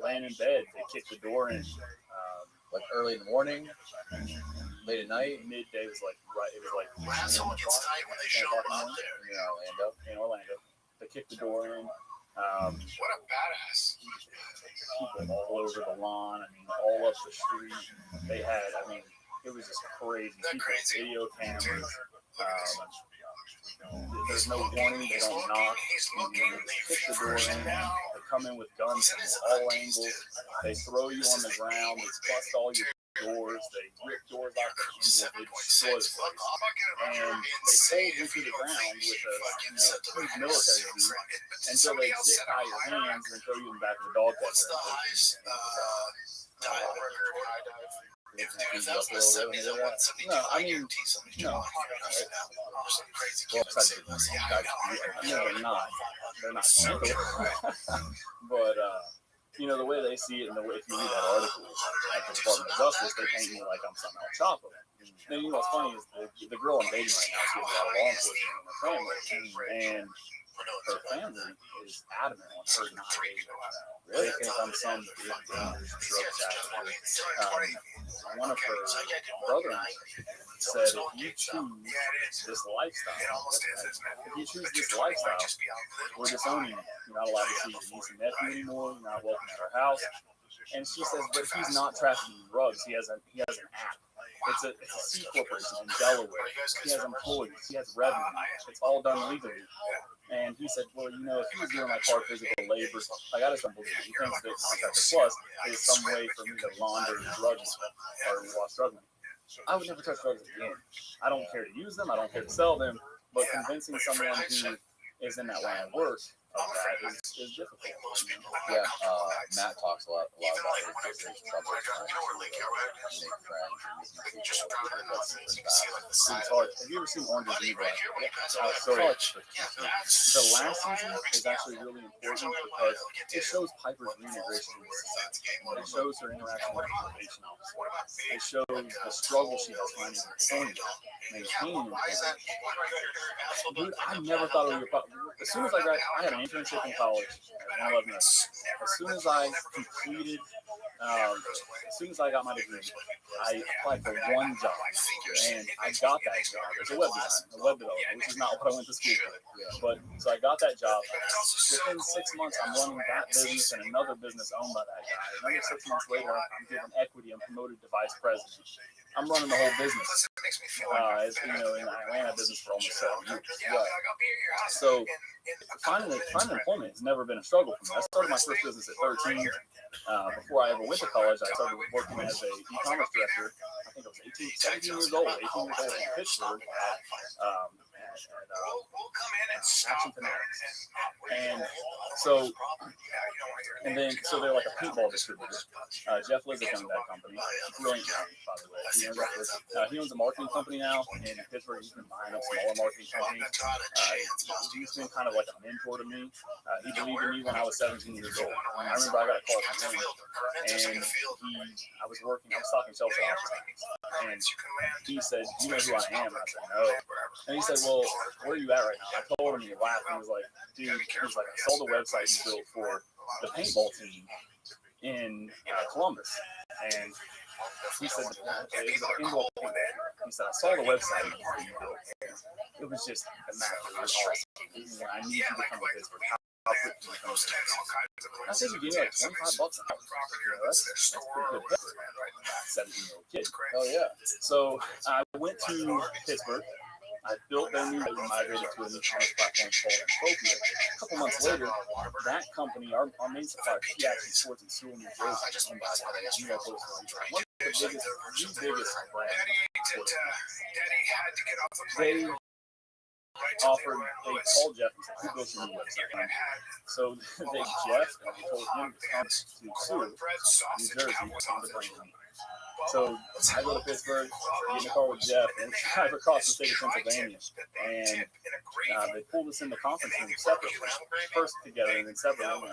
laying in bed. They kicked the door in. Like early in the morning. Late at night? Midday was like right. It was like That's all gets tight when they show them out there. In Orlando. In Orlando. They kicked the door in. What a badass. People all over the lawn. I mean, all up the street. They had. I mean, it was just crazy. People, video cameras. There's no warning. They don't knock. They kick the door in. They come in with guns from all angles. They throw you on the ground. They bust all your doors. They rip doors out the hinges. They destroy the place. And they hold you to the ground with a huge military boot until they zip tie your hands and throw you in the back of the dog What's the highest dive record, high dive? If that was the 70s, I want 72. No, I mean, no. They're not. But you know, the way they see it, and the way if you read that article at the Department of Justice, they paint me like I'm somehow chocolate. And you know what's funny is the girl I'm dating right now, she has a lot of law enforcement in her family, and her family is adamant on her not dating. They think I'm some big dangerous drug trafficker. One of her brothers said, if you choose this lifestyle, we're disowning you. You're not allowed to see your niece and nephew anymore. You're not welcome at our house. And she says, but he's not trafficking drugs. He has an app. It's a C corporation in Delaware. He has employees. He has revenue. It's all done legally. And he said, well, you know, if he was doing like hard physical labor, like I just don't believe it. He thinks that Contractor Plus is some way for me to launder drugs or while struggling. I would never touch drugs again. I don't care to use them. I don't care to sell them. But convincing someone who is in that line of work of that is difficult. Yeah, Matt talks a lot about his trouble trying to make friends and meet people. It's hard. Have you ever seen Orange is the New Black? So the last season is actually really important because it shows Piper's reintegration into society. It shows her interaction with the probation officer. It shows the struggle she has finding maintaining her. Dude, I never thought it would be. As soon as I had an internship in college at 111. As soon as I completed, as soon as I got my degree, I applied for one job, and I got that job. It's a web developer, which is not what I went to school for. But so I got that job. Within 6 months, I'm running that business and another business owned by that guy. Another 6 months later, I'm given equity. I'm promoted to vice president. I'm running the whole business. As you know, and I ran that business for almost 7 years. So finding employment has never been a struggle for me. I started my first business at 13. Before I ever went to college, I started working as a e-commerce director. I think I was 18 years old in Pittsburgh at Action Fanatics. And so they're like a paintball distributor. Jeff Lizzick owns that company. Brilliant company, by the way. He owns a marketing company now in Pittsburgh. He's been buying up smaller marketing companies. He's been kind of like a mentor to me. He believed in me when I was 17 years old. I remember I got a call from him, and I was stocking shelves at Office, and he said, "Do you know who I am?" And I said, "No." And he said, "Well, where are you at right now?" I told him, and he laughed. And he was like, "Dude," he's like, "I saw the website you built for the paintball team in Columbus," and he said, "It was an indoor paintball." He said, "I saw the website you built. It was just immaculate. It was awesome. I need you to come to Pittsburgh. How quick can you come to Pittsburgh?" I said, "You give me like $25 an hour. That's pretty good for a 17-year-old kid." Oh yeah. So I went to Pittsburgh. I built their new migrated to a new commerce platform called Entropia. A couple months later, that company, our main supplier, Key Action Sports in Sewell, New Jersey, owned by one of the biggest brands. They called Jeff and said, "Who built your new website?" So Jeff told him to come to Sewell, New Jersey, on the brand. So I go to Pittsburgh, get in the car with Jeff, and drive across the state of Pennsylvania. And they pulled us in the conference room separately, first together and then separately.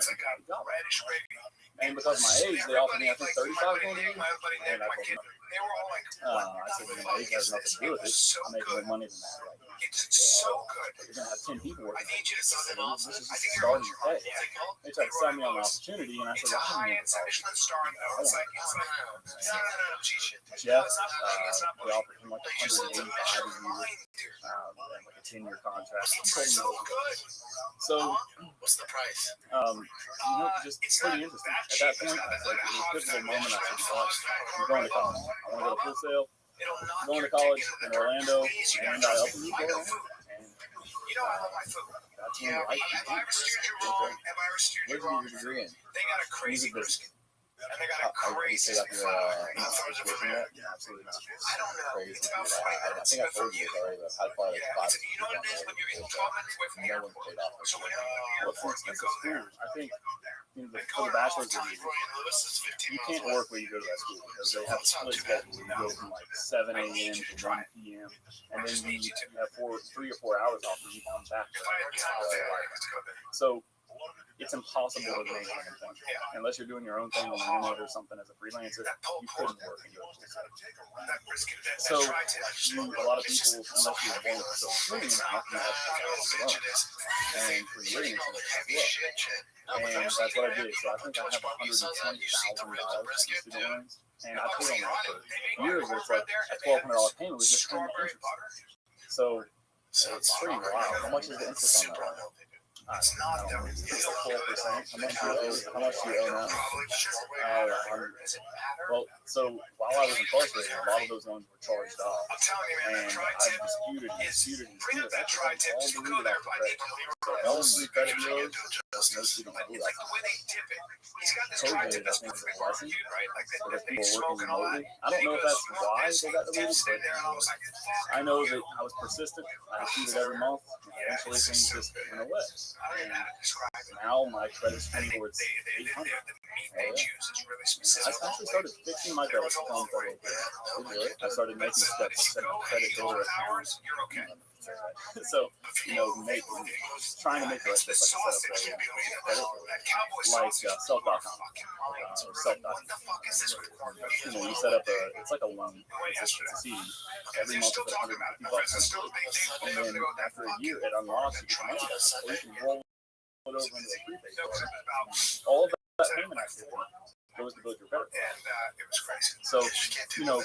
And because of my age, they offered me, I think, $35 million. And I told them, I said, "My age has nothing to do with it. I'm making more money than that right now." It's so good. You're gonna have 10 people working. I need you to sign them off. This is I just think starting you're pay. They tried to sell me on an opportunity, and I it's said, a well, I high-end section of starring though. It's like no, cheat shit. Jeff, That's not we offered him like 185 a year, and like a 10-year contract. So good. So, What's the price? Just pretty interesting. At that point, it's like it was a pivotal moment. I said, well, I'm going to college. I want to go to Full Sail. I'm going to college in Orlando, and I up in Orlando. And you know I love my food. that's when life If I ever steered you wrong, if I ever steered you wrong, Where'd you get your degree in? they got a crazy brisket. And they got a Are you crazy set up your situation yet? Absolutely not. I don't know. Crazy. It's about I 40 minutes. think I But for told you you, this already, but I'd probably like 5 you know what it is when you're 12 minutes away from the No one airport. paid off. So when Well, for expensive school, I think for the bachelor's degree, you can't work when you go to that school because they have a split schedule. You go from like 7 a.m. to 1 p.m. and then you have 3 or 4 hours off and you come back. So it's impossible to make anything unless you're doing your own thing on the internet or something as a freelancer. You couldn't work and go to school. So a lot of people, unless you're born with a social stream, now can have to run and for living expenses as well. And that's what I did. So I think I have $120,000 in student loans, and I paid on that for years. It's like a $1,200 payment was just paying the interest. So it's pretty wild. How much is the interest on that one? It's not I don't know. It's 4%. How much do you owe now? Well, so while I was incarcerated, a lot of those loans were charged off, and I disputed. That's all deleted off the credit. So LC credit bureaus, most people don't do that. COVID, I think, is a blessing because people are working remotely. I don't know if that's why they got deleted, but I know that I was persistent. I disputed every month, and eventually things just went away. And now my credit score is 800. I actually started fixing my credit score. I started making steps to credit builder accounts. So, trying to make the right steps like a setup like self.com or self.com. You set up it's like a loan. It's a CD. Every month it's $150. And then after a year, it unlocks, you get the money back. Or you can roll it over into a prepaid card. All of that payment activity goes to build your credit. So,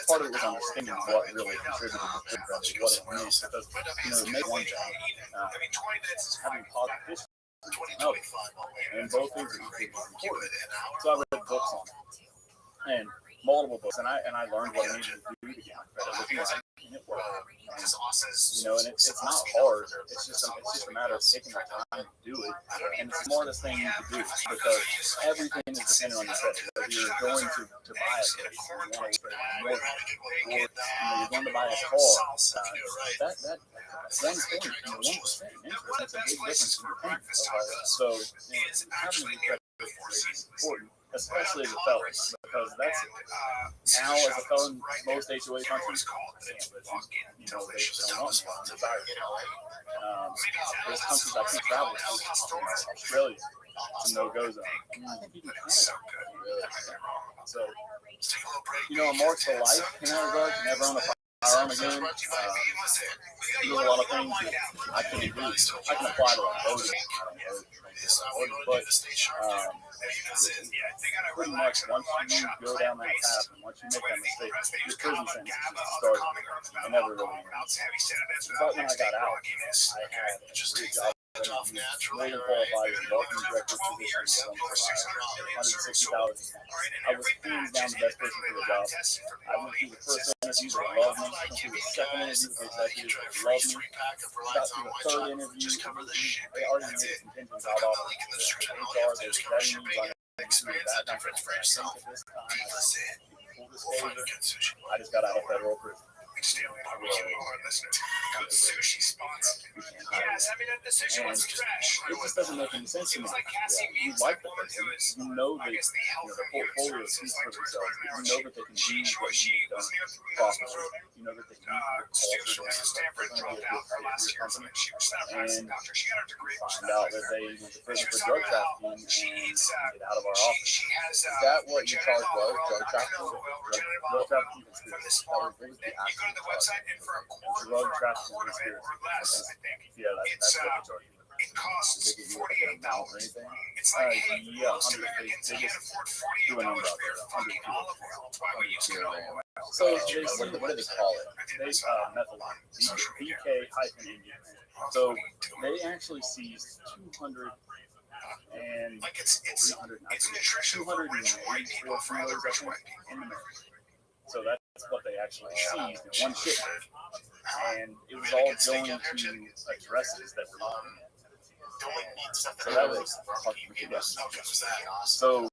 part of it was understanding what really contributed to good credit, what it means, because, to make one job, having positive history, and both things are equally important. So I read books on it, and multiple books, and I learned what I needed to do to get my credit looking right, and it worked. And it's not hard. It's just a matter of taking the time to do it, and it's the smartest thing you can do because everything is dependent on your credit. Whether you're going to buy a place, or you want to trade a mortgage, or you're going to buy a car, that 1 interest makes a big difference in your payment. So having a good credit is important. Especially as a felon, because that's now as a felon, most HOA countries, they don't want to buy it. There's countries I keep traveling to, Australia, it's a no-go zone. I think even Canada, really. So, I'm marked for life in that regard. Never own a firearm again. There's a lot of things that I can do. I can apply to voting. But pretty much once you go down that path and once you make that mistake, your prison sentence is started. I never really ends. But when I got out, I had a great job. More than qualified as a marketing director position, $160,000. I was hands down the best person for the job. I went through the first interview, they loved me. Went through the second interview with the executives, they loved me. Got through the third interview, they already made a contingent job offer. HR, they were vetting me, running through the background. I think at this time, full disclosure, I just got out of federal prison. Good sushi spots. Yes, I mean the sushi one's trash. It just doesn't make any sense to me. You like the person, you know that the portfolio speaks for themselves. You know that they can do what you've done properly. You know that they can culture they're going to be a good fit for your company. And find out that they went to prison for drug trafficking and get out of our office. Is that what you charge was? Drug trafficking? Drug trafficking conspiracy. That was the go to the website and for a quarter Drug for a trafficking quarter conspiracy. or less, I think. Yeah, that's It's what it's arguing. it costs $48. It's Uh, like, hey, yeah, most 100 Americans they can't just afford do a number $48 out for there, their fucking 100 olive oil. Why would you use canola oil? So what do they call it? They methylene, BK-Indian. So they actually seized 200 and Like it's nutrition for rich white people for other rich white people. in America. So that's what they actually seized in one shipment, and it was all going to addresses that were. Don't eat stuff So that was so